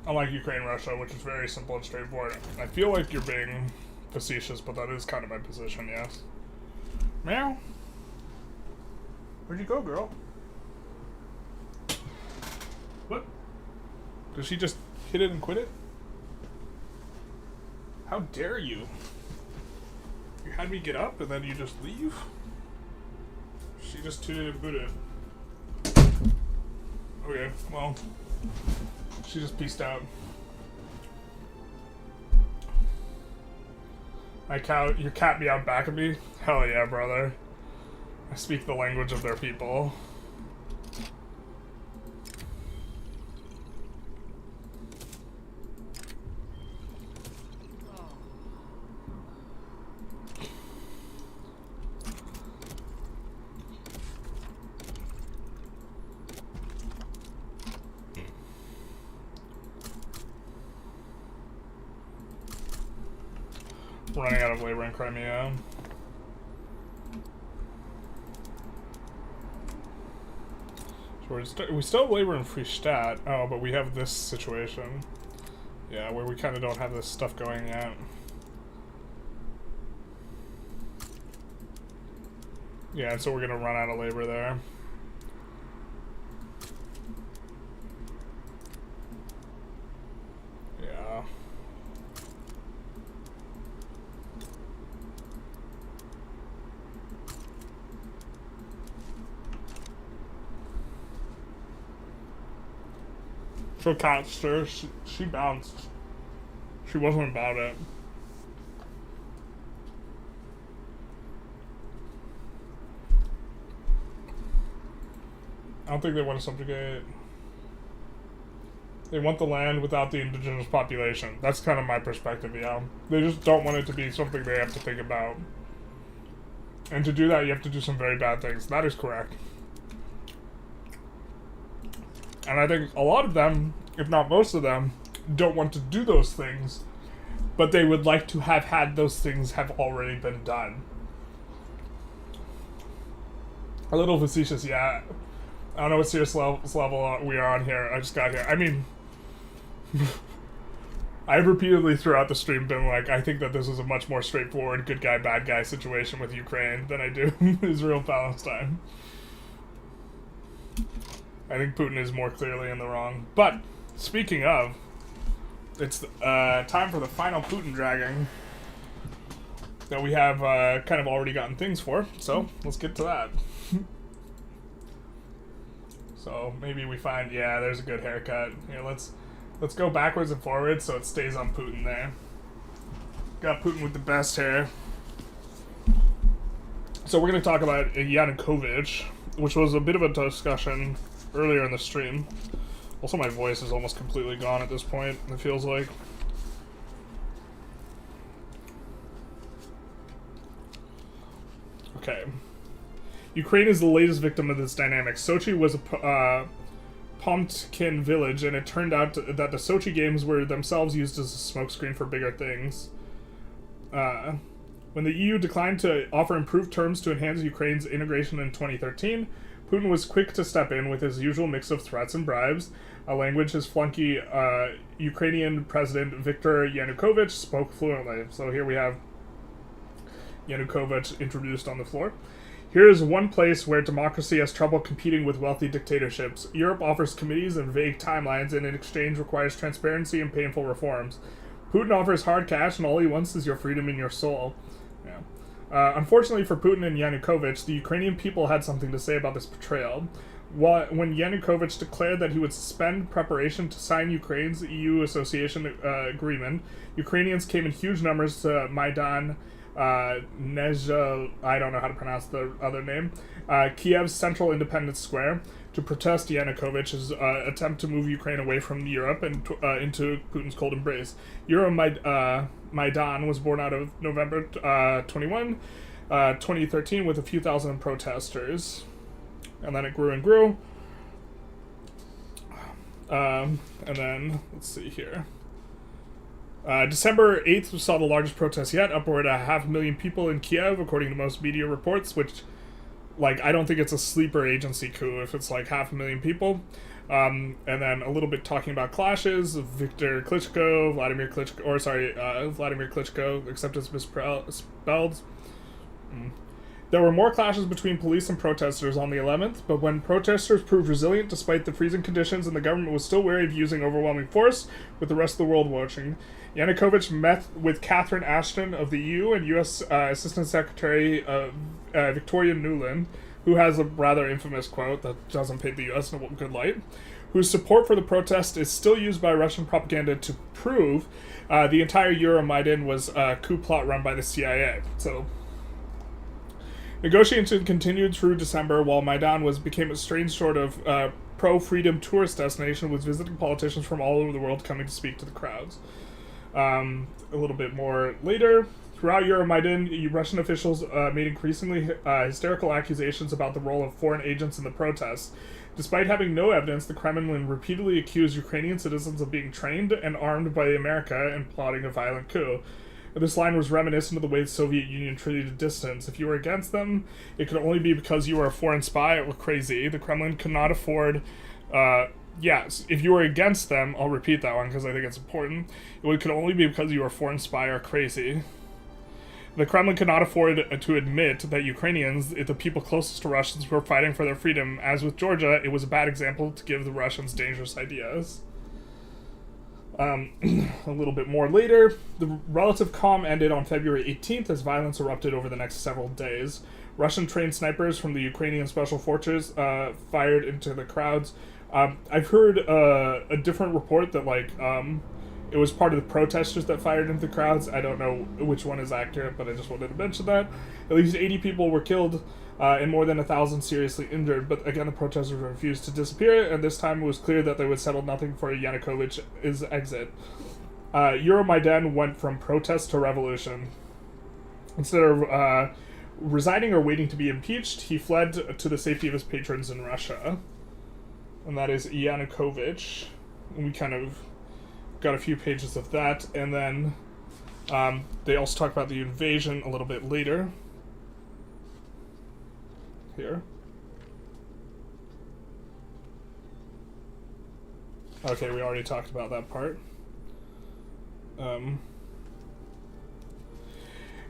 Unlike Ukraine, Russia, which is very simple and straightforward. I feel like you're being facetious, but that is kind of my position, yes. Meow. Where'd you go, girl? What? Did she just hit it and quit it? How dare you? You had me get up and then you just leave? She just tooted and booted. Okay, well... She just peaced out. Your cat meowed back at me? Hell yeah, brother. I speak the language of their people. Running out of labor in Crimea. So we still have labor in Freistadt. Oh, but we have this situation. Yeah, where we kind of don't have this stuff going yet. Yeah, so we're gonna run out of labor there. Yeah. So Pastures, she bounced. She wasn't about it. I don't think they want to subjugate. They want the land without the indigenous population. That's kind of my perspective, yeah. They just don't want it to be something they have to think about. And to do that, you have to do some very bad things. That is correct. And I think a lot of them, if not most of them, don't want to do those things, but they would like to have had those things have already been done. A little facetious, yeah. I don't know what serious level we are on here. I just got here. I mean, I've repeatedly throughout the stream been like, I think that this is a much more straightforward good guy, bad guy situation with Ukraine than I do Israel-Palestine. I think Putin is more clearly in the wrong. But, speaking of, it's time for the final Putin dragging that we have kind of already gotten things for. So, let's get to that. So, maybe we find, yeah, there's a good haircut. Here, let's go backwards and forwards so it stays on Putin there. Got Putin with the best hair. So, we're going to talk about Yanukovych, which was a bit of a discussion earlier in the stream. Also, my voice is almost completely gone at this point, it feels like. Okay. Ukraine is the latest victim of this dynamic. Sochi was a Pomtkin village, and it turned out that the Sochi games were themselves used as a smokescreen for bigger things. When the EU declined to offer improved terms to enhance Ukraine's integration in 2013, Putin was quick to step in with his usual mix of threats and bribes, a language his flunky Ukrainian President Viktor Yanukovych spoke fluently. So here we have Yanukovych introduced on the floor. Here is one place where democracy has trouble competing with wealthy dictatorships. Europe offers committees and vague timelines, and in exchange requires transparency and painful reforms. Putin offers hard cash, and all he wants is your freedom and your soul. Yeah. Unfortunately for Putin and Yanukovych, the Ukrainian people had something to say about this betrayal. When Yanukovych declared that he would suspend preparation to sign Ukraine's EU association agreement, Ukrainians came in huge numbers to Maidan Nezha, I don't know how to pronounce the other name, Kiev's Central Independence Square to protest Yanukovych's attempt to move Ukraine away from Europe and into Putin's cold embrace. Maidan was born out of November 2013 with a few thousand protesters. And then it grew and grew. And then, let's see here. December 8th saw the largest protest yet, upward of 500,000 people in Kiev, according to most media reports, which, like, I don't think it's a sleeper agency coup if it's, like, 500,000 people. And then a little bit talking about clashes. Vladimir Klitschko, except it's misspelled. There were more clashes between police and protesters on the 11th, but when protesters proved resilient despite the freezing conditions and the government was still wary of using overwhelming force, with the rest of the world watching, Yanukovych met with Catherine Ashton of the EU and U.S. Assistant Secretary Victoria Nuland, who has a rather infamous quote that doesn't paint the U.S. in a good light, whose support for the protest is still used by Russian propaganda to prove the entire Euromaidan was a coup plot run by the CIA. So, negotiations continued through December, while Maidan became a strange sort of pro-freedom tourist destination with visiting politicians from all over the world coming to speak to the crowds. A little bit more later, throughout Euromaidan, Russian officials made increasingly hysterical accusations about the role of foreign agents in the protests. Despite having no evidence, the Kremlin repeatedly accused Ukrainian citizens of being trained and armed by America and plotting a violent coup. This line was reminiscent of the way the Soviet Union treated dissidents. If you were against them, it could only be because you were a foreign spy or crazy. The Kremlin could not afford... yes, if you were against them, I'll repeat that one because I think it's important. It could only be because you were a foreign spy or crazy. The Kremlin could not afford to admit that Ukrainians, the people closest to Russians, were fighting for their freedom. As with Georgia, it was a bad example to give the Russians dangerous ideas. A little bit more later, the relative calm ended on February 18th as violence erupted over the next several days. Russian-trained snipers from the Ukrainian Special Forces fired into the crowds. I've heard a different report that, like, it was part of the protesters that fired into the crowds. I don't know which one is accurate, but I just wanted to mention that. At least 80 people were killed and more than 1,000 seriously injured, but again, the protesters refused to disappear, and this time it was clear that they would settle nothing for Yanukovych's exit. Euromaidan went from protest to revolution. Instead of resigning or waiting to be impeached, he fled to the safety of his patrons in Russia. And that is Yanukovych. We kind of got a few pages of that, and then they also talk about the invasion a little bit later. Here. Okay, we already talked about that part.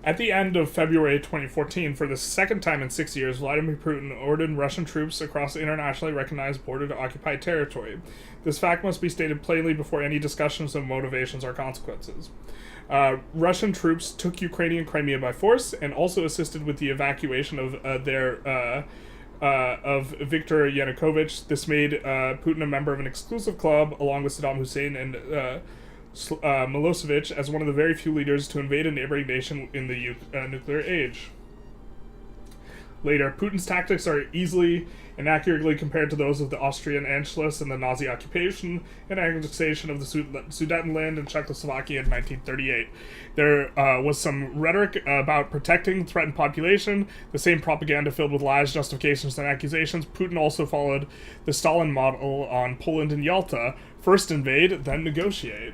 At the end of February 2014, for the second time in 6 years, Vladimir Putin ordered Russian troops across the internationally recognized border to occupy territory. This fact must be stated plainly before any discussions of motivations or consequences. Russian troops took Ukrainian Crimea by force and also assisted with the evacuation of Viktor Yanukovych. This made Putin a member of an exclusive club, along with Saddam Hussein and Milosevic, as one of the very few leaders to invade a neighboring nation in the nuclear age. Later, Putin's tactics are easily and accurately compared to those of the Austrian Anschluss and the Nazi occupation and annexation of the Sudetenland and Czechoslovakia in 1938. There was some rhetoric about protecting threatened population, the same propaganda filled with lies, justifications, and accusations. Putin also followed the Stalin model on Poland and Yalta: first invade, then negotiate.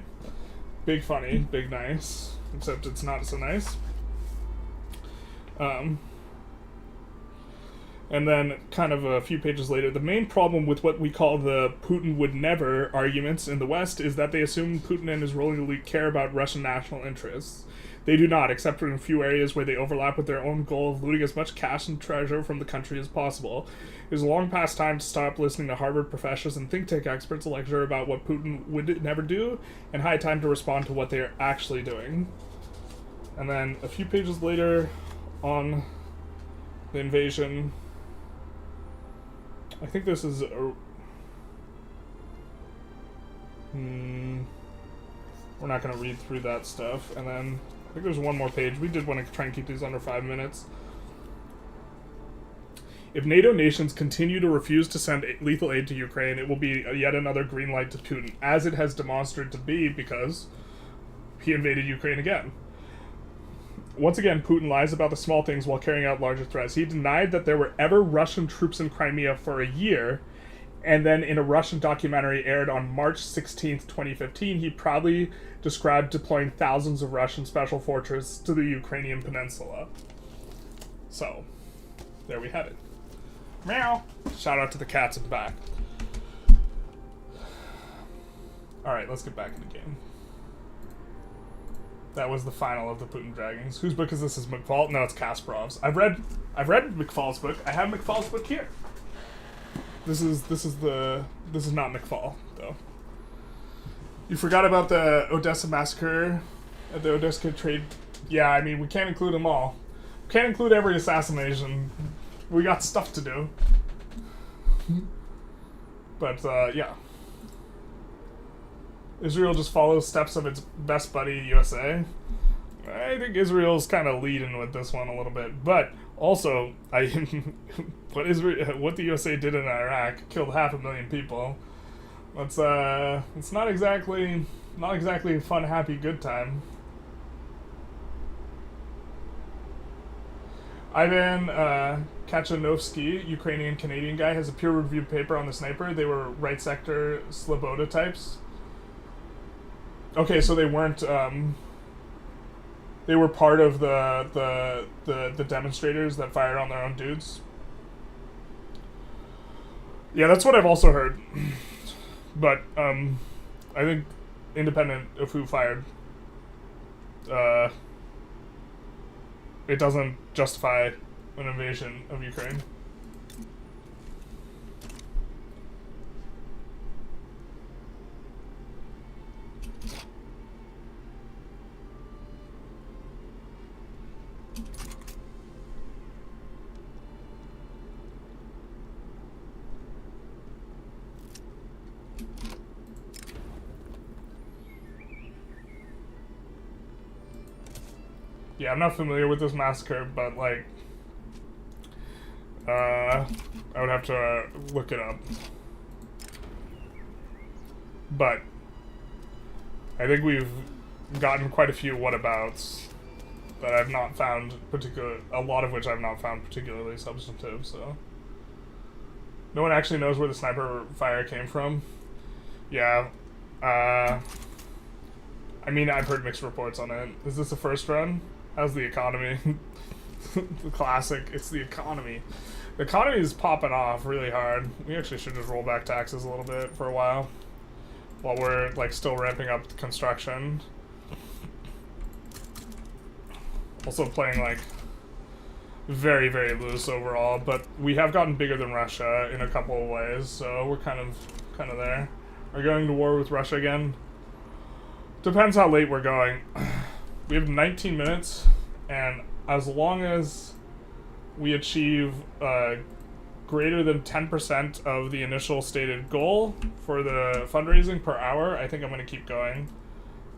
Big funny, big nice, except it's not so nice. And then, kind of a few pages later, the main problem with what we call the Putin would never arguments in the West is that they assume Putin and his ruling elite care about Russian national interests. They do not, except for in a few areas where they overlap with their own goal of looting as much cash and treasure from the country as possible. It is long past time to stop listening to Harvard professors and think tank experts lecture about what Putin would never do, and high time to respond to what they are actually doing. And then, a few pages later, on the invasion... I think this is we're not going to read through that stuff. And then I think there's one more page. We did want to try and keep these under 5 minutes. If NATO nations continue to refuse to send lethal aid to Ukraine, it will be yet another green light to Putin, as it has demonstrated to be because he invaded Ukraine again. Once again, Putin lies about the small things while carrying out larger threats. He denied that there were ever Russian troops in Crimea for a year, and then in a Russian documentary aired on March 16th, 2015, he proudly described deploying thousands of Russian special forces to the Ukrainian peninsula. So, there we have it. Meow! Shout out to the cats in the back. Alright, let's get back in the game. That was the final of the Putin Dragons. Whose book is this? Is McFall? No, it's Kasparov's. I've read McFall's book. I have McFall's book here. This is not McFall, though. You forgot about the Odessa massacre at the Odessa trade. Yeah, I mean, we can't include them all. We can't include every assassination. We got stuff to do. But, yeah. Israel just follows steps of its best buddy, USA. I think Israel's kind of leading with this one a little bit. But, also, what the USA did in Iraq killed 500,000 people. It's not exactly a fun, happy, good time. Ivan Kachanovsky, Ukrainian-Canadian guy, has a peer-reviewed paper on the sniper. They were right sector Sloboda types. Okay, so they weren't. They were part of the demonstrators that fired on their own dudes. Yeah, that's what I've also heard. But I think, independent of who fired, it doesn't justify an invasion of Ukraine. Yeah, I'm not familiar with this massacre, but, like, I would have to look it up. But I think we've gotten quite a few whatabouts that I've not found a lot of which I've not found particularly substantive, so. No one actually knows where the sniper fire came from. Yeah, I mean, I've heard mixed reports on it. Is this the first run? How's the economy? The classic, it's the economy. The economy is popping off really hard. We actually should just roll back taxes a little bit for a while we're, like, still ramping up construction. Also playing, like, very, very loose overall, but we have gotten bigger than Russia in a couple of ways, so we're kind of there. Are we going to war with Russia again? Depends how late we're going. We have 19 minutes, and as long as we achieve greater than 10% of the initial stated goal for the fundraising per hour, I think I'm going to keep going.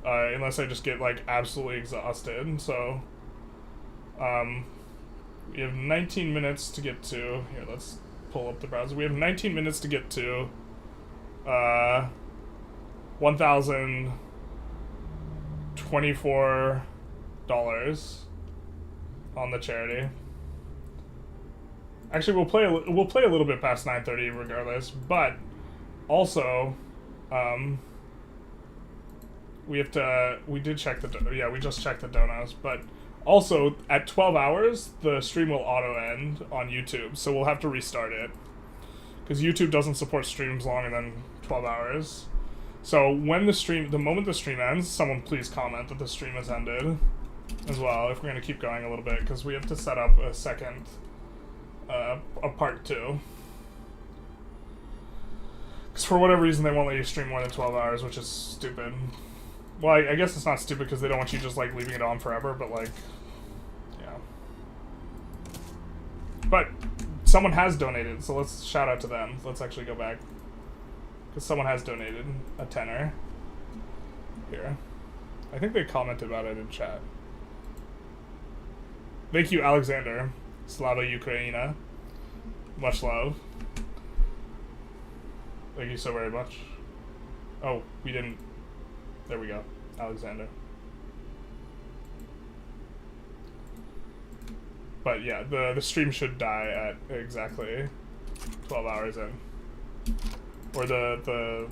Unless I just get, like, absolutely exhausted. So, we have 19 minutes to get to... Here, let's pull up the browser. We have 19 minutes to get to 1,024 dollars on the charity. Actually, we'll play a little bit past 9:30 regardless, but also we just checked the donos, but also at 12 hours the stream will auto end on YouTube, so we'll have to restart it because YouTube doesn't support streams longer than 12 hours. So when the moment the stream ends, someone please comment that the stream has ended as well, if we're going to keep going a little bit, because we have to set up a second, a part 2. Because for whatever reason they won't let you stream more than 12 hours, which is stupid. Well, I guess it's not stupid because they don't want you just, like, leaving it on forever, but, like, yeah. But someone has donated, so let's shout out to them. Let's actually go back. Because someone has donated a tenner. Here. I think they commented about it in chat. Thank you, Alexander. Slava Ukraina. Much love. Thank you so very much. Oh, we didn't... There we go. Alexander. But yeah, the stream should die at exactly 12 hours in. Or the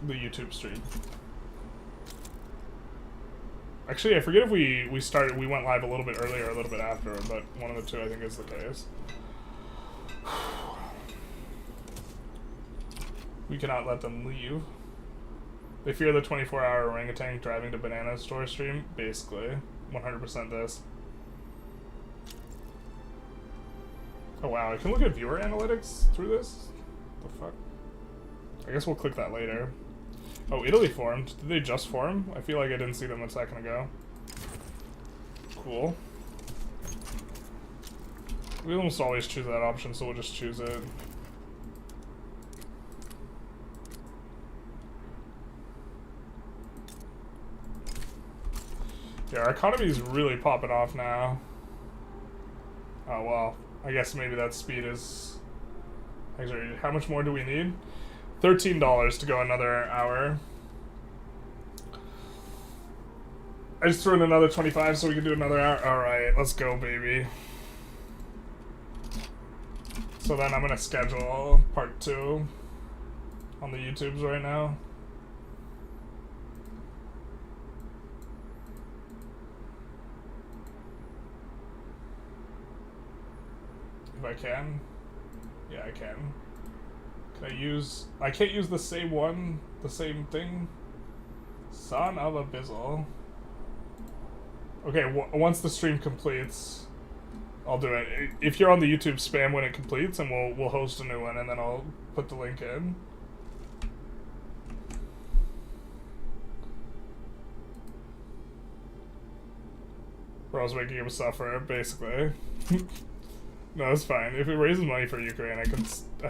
YouTube stream. Actually, I forget if we went live a little bit earlier or a little bit after, but one of the two I think is the case. We cannot let them leave. They fear the 24-hour orangutan driving to banana store stream. Basically. 100% this. Oh wow, I can look at viewer analytics through this? What the fuck? I guess we'll click that later. Oh, Italy formed. Did they just form? I feel like I didn't see them a second ago. Cool. We almost always choose that option, so we'll just choose it. Yeah, our economy is really popping off now. Oh, well. I guess maybe that speed is... Actually, how much more do we need? $13 to go another hour. I just threw in another 25 so we can do another hour. Alright, let's go, baby. So then I'm gonna schedule part 2 on the YouTubes right now. If I can. Yeah, I can. Can I use... I can't use the same one, the same thing? Son of a bizzle. Okay, once the stream completes, I'll do it. If you're on the YouTube, spam when it completes, and we'll host a new one, and then I'll put the link in. Or I was making him suffer, basically. No, it's fine. If it raises money for Ukraine, I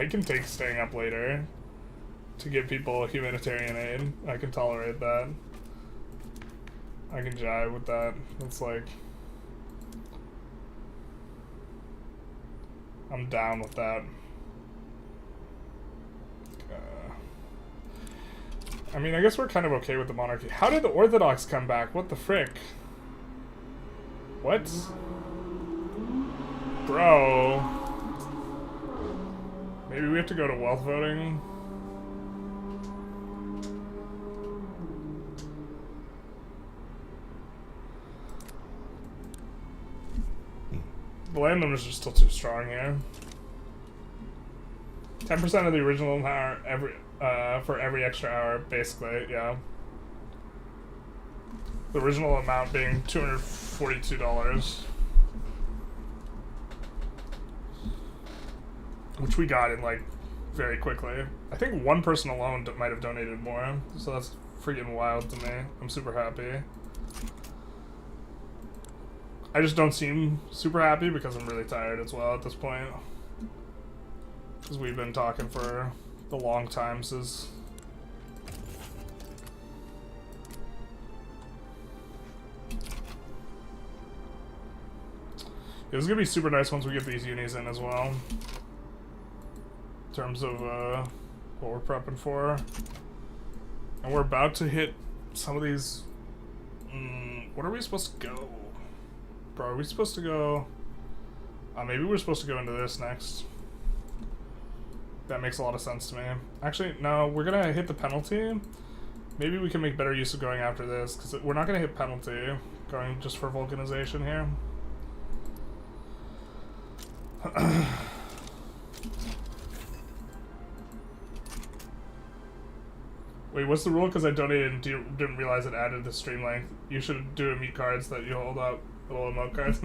can take staying up later to give people humanitarian aid. I can tolerate that. I can jive with that. It's like... I'm down with that. I mean, I guess we're kind of okay with the monarchy. How did the Orthodox come back? What the frick? What? Bro. Maybe we have to go to wealth voting. The landowners are still too strong here. 10% of the original amount for every extra hour, basically, yeah. The original amount being $242. Which we got in, like, very quickly. I think one person alone might have donated more, so that's freaking wild to me. I'm super happy. I just don't seem super happy because I'm really tired as well at this point. Because we've been talking for the long time since... It's gonna be super nice once we get these unis in as well. In terms of what we're prepping for. And we're about to hit some of these... what are we supposed to go? Bro, are we supposed to go... maybe we're supposed to go into this next. That makes a lot of sense to me. Actually, no, we're gonna hit the penalty. Maybe we can make better use of going after this, because we're not gonna hit penalty going just for vulcanization here. Wait, what's the rule? Because I donated and didn't realize it added the stream length. You should do meet cards that you hold up, little emote cards.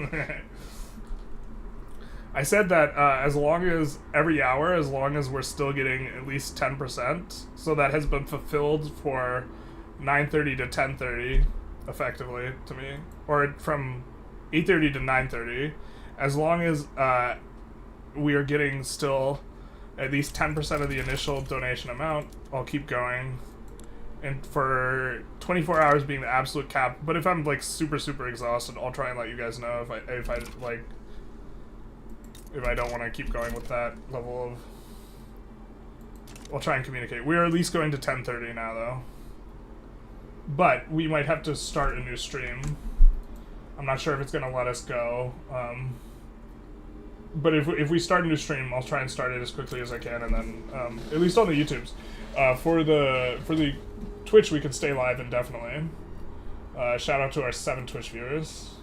I said that as long as every hour, as long as we're still getting at least 10%, so that has been fulfilled for 9:30 to 10:30, effectively, to me, or from 8:30 to 9:30, as long as we are getting still at least 10% of the initial donation amount, I'll keep going. and for 24 hours being the absolute cap. But if I'm like super exhausted, I'll try and let you guys know if I don't want to keep going with that level of. I'll try and communicate. We are at least going to 10:30 now, though. But we might have to start a new stream. I'm not sure if it's gonna let us go. But if we start a new stream, I'll try and start it as quickly as I can, and then at least on the YouTubes. For the Twitch, we can stay live indefinitely. Shout out to our 7 Twitch viewers,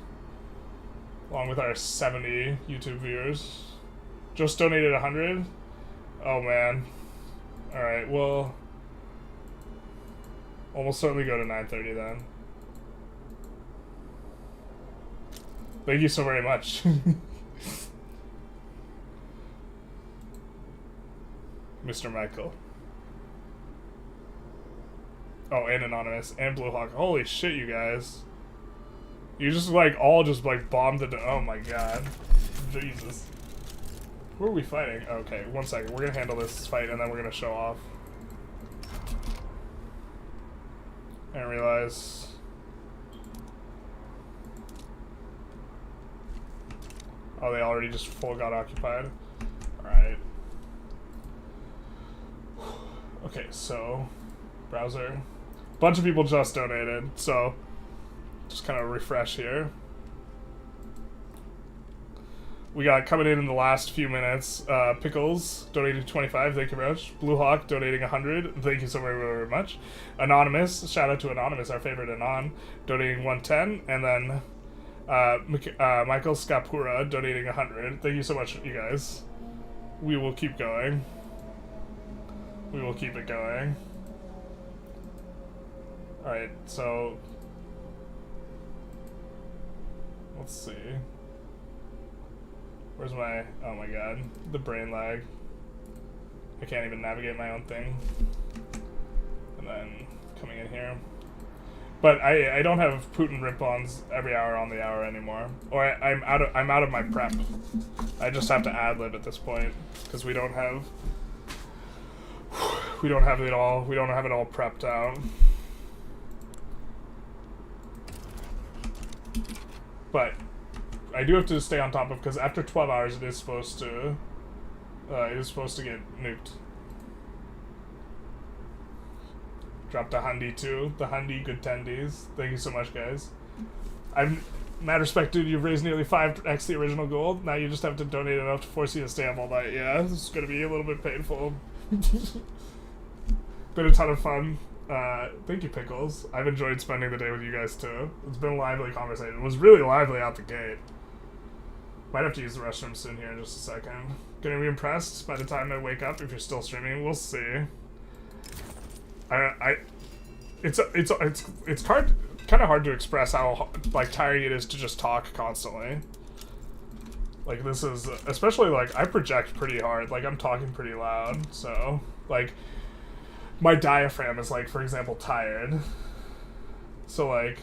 along with our 70 YouTube viewers. Just donated 100. Oh man. All right. Well, we'll certainly go to 9:30 then. Thank you so very much. Mr. Michael. Oh, and Anonymous, and Blue Hawk. Holy shit, you guys. You just, like, all just, like, bombed the... Oh, my God. Jesus. Who are we fighting? Okay, 1 second. We're gonna handle this fight, and then we're gonna show off. I didn't realize... Oh, they already just full got occupied? Alright. Okay, so... Browser. Bunch of people just donated, so... Just kind of refresh here. We got coming in the last few minutes, Pickles donating 25, thank you very much. Blue Hawk donating 100, thank you so very much. Anonymous, shout out to Anonymous, our favorite Anon, donating 110, and then Michael Scapura donating 100. Thank you so much, you guys. We will keep going. We will keep it going. Alright, so... Let's see. Where's my... Oh my god. The brain lag. I can't even navigate my own thing. And then coming in here. But I don't have Putin rip-ons every hour on the hour anymore. Or I'm out of my prep. I just have to ad-lib at this point. Because we don't have... We don't have it all. We don't have it all prepped out. But I do have to stay on top of, because after 12 hours it is supposed to get nuked. Dropped a Hundy too. The Hundy good tendies. Thank you so much, guys. I'm mad respected. You've raised nearly 5x the original goal. Now you just have to donate enough to force you to stay up all night. Yeah, this is gonna be a little bit painful. Been a ton of fun. Thank you, Pickles. I've enjoyed spending the day with you guys too. It's been a lively conversation. It was really lively out the gate. Might have to use the restroom soon here in just a second. Gonna be impressed by the time I wake up if you're still streaming. We'll see. It's hard, kind of hard to express how like tiring it is to just talk constantly. Like this is, especially like I project pretty hard. Like I'm talking pretty loud, so like. My diaphragm is, like, for example, tired. So, like,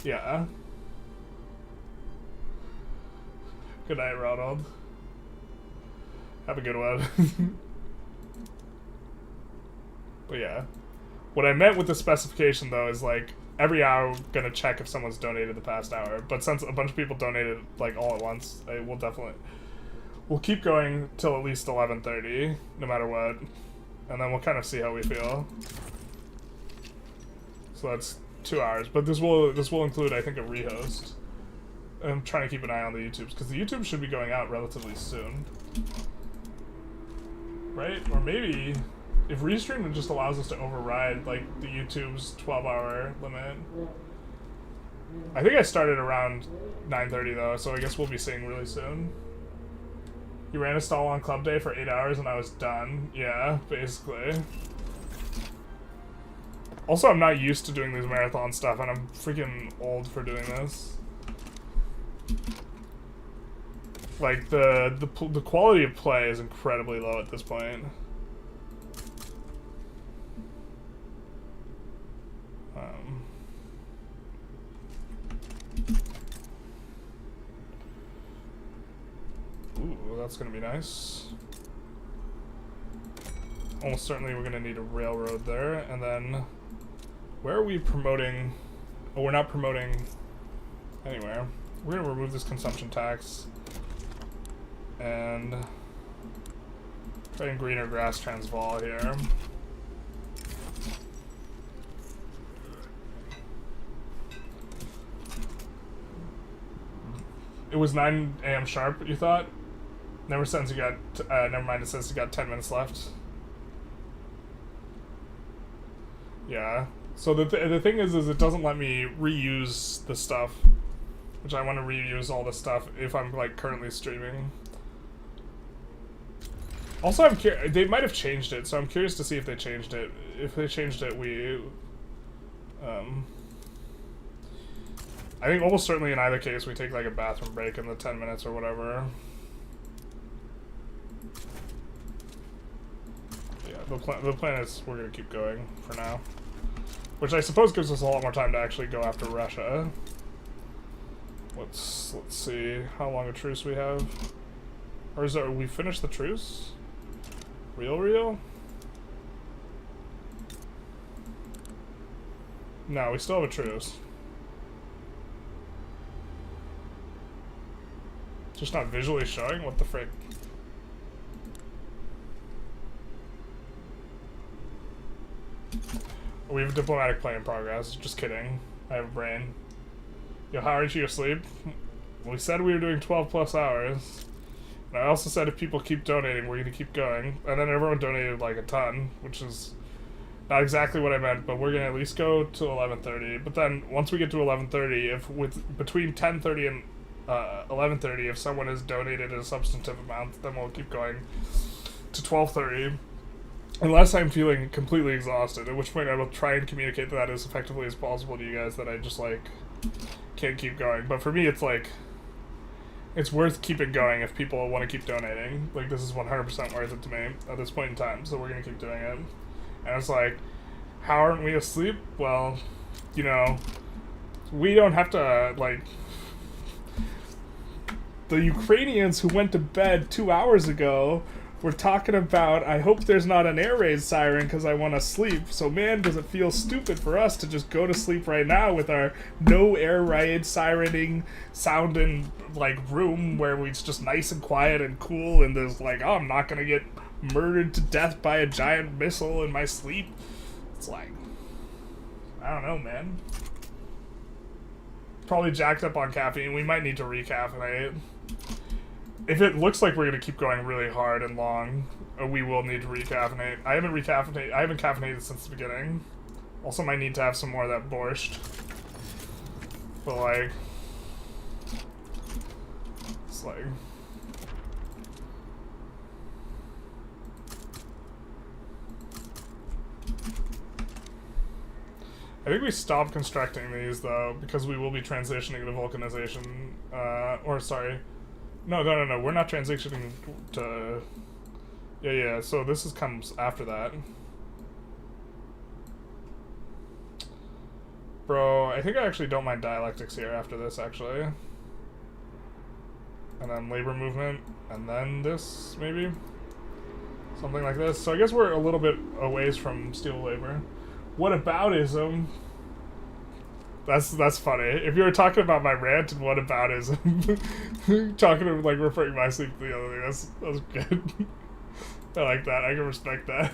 yeah. Good night, Ronald. Have a good one. But, yeah. What I meant with the specification, though, is, like, every hour I'm gonna check if someone's donated the past hour. But since a bunch of people donated, like, all at once, we'll keep going till at least 11:30, no matter what. And then we'll kind of see how we feel. So that's 2 hours, but this will include, I think, a rehost. I'm trying to keep an eye on the YouTubes because the YouTube should be going out relatively soon, right? Or maybe if Restream just allows us to override like the YouTube's 12-hour limit. I think I started around 9:30 though, so I guess we'll be seeing really soon. You ran a stall on club day for 8 hours and I was done. Yeah, basically. Also, I'm not used to doing this marathon stuff and I'm freaking old for doing this. Like, the quality of play is incredibly low at this point. Ooh, that's gonna be nice. almost certainly we're gonna need a railroad there, and then where are we promoting? Oh, we're not promoting anywhere. We're gonna remove this consumption tax and try and greener grass Transvaal here. It was 9 a.m. sharp, you thought? Never says you got, never mind, it says you got 10 minutes left. Yeah. So the thing is it doesn't let me reuse the stuff, which I want to reuse all the stuff if I'm, like, currently streaming. Also, they might have changed it, so I'm curious to see if they changed it. If they changed it, I think almost certainly in either case we take like a bathroom break in the 10 minutes or whatever. Yeah, the plan is we're gonna keep going for now, which I suppose gives us a lot more time to actually go after Russia. Let's see how long a truce we have, or is we finished the truce? Real? No, we still have a truce. Just not visually showing? What the frick? We have a diplomatic play in progress. Just kidding. I have a brain. Yo, how aren't you asleep? We said we were doing 12 plus hours. And I also said if people keep donating, we're gonna keep going. And then everyone donated like a ton, which is not exactly what I meant, but we're gonna at least go to 11:30. But then once we get to 11:30, if between 10:30 and 11:30, if someone has donated a substantive amount, then we'll keep going to 12:30, unless I'm feeling completely exhausted, at which point I will try and communicate that as effectively as possible to you guys that I just, like, can't keep going. But for me, it's like, it's worth keeping going if people want to keep donating. Like, this is 100% worth it to me at this point in time, so we're gonna keep doing it. And it's like, how aren't we asleep? Well, you know, we don't have to, like, the Ukrainians who went to bed 2 hours ago were talking about, I hope there's not an air raid siren because I want to sleep. So man, does it feel stupid for us to just go to sleep right now with our no air raid sirening sounding, like, room where it's just nice and quiet and cool, and there's like, oh, I'm not going to get murdered to death by a giant missile in my sleep. It's like, I don't know, man. Probably jacked up on caffeine. We might need to recaffeinate. If it looks like we're going to keep going really hard and long, we will need to recaffeinate. I haven't caffeinated since the beginning. Also might need to have some more of that borscht. But, like, it's like, I think we stopped constructing these, though, because we will be transitioning to vulcanization, or sorry, no, we're not transitioning to, yeah, so this comes after that. Bro, I think I actually don't mind dialectics here after this, actually. And then labor movement, and then this, maybe? Something like this. So I guess we're a little bit a ways from steel labor. Whataboutism. That's funny. If you were talking about my rant and whataboutism, talking to, like, referring my sleep to the other thing, that's good. I like that. I can respect that.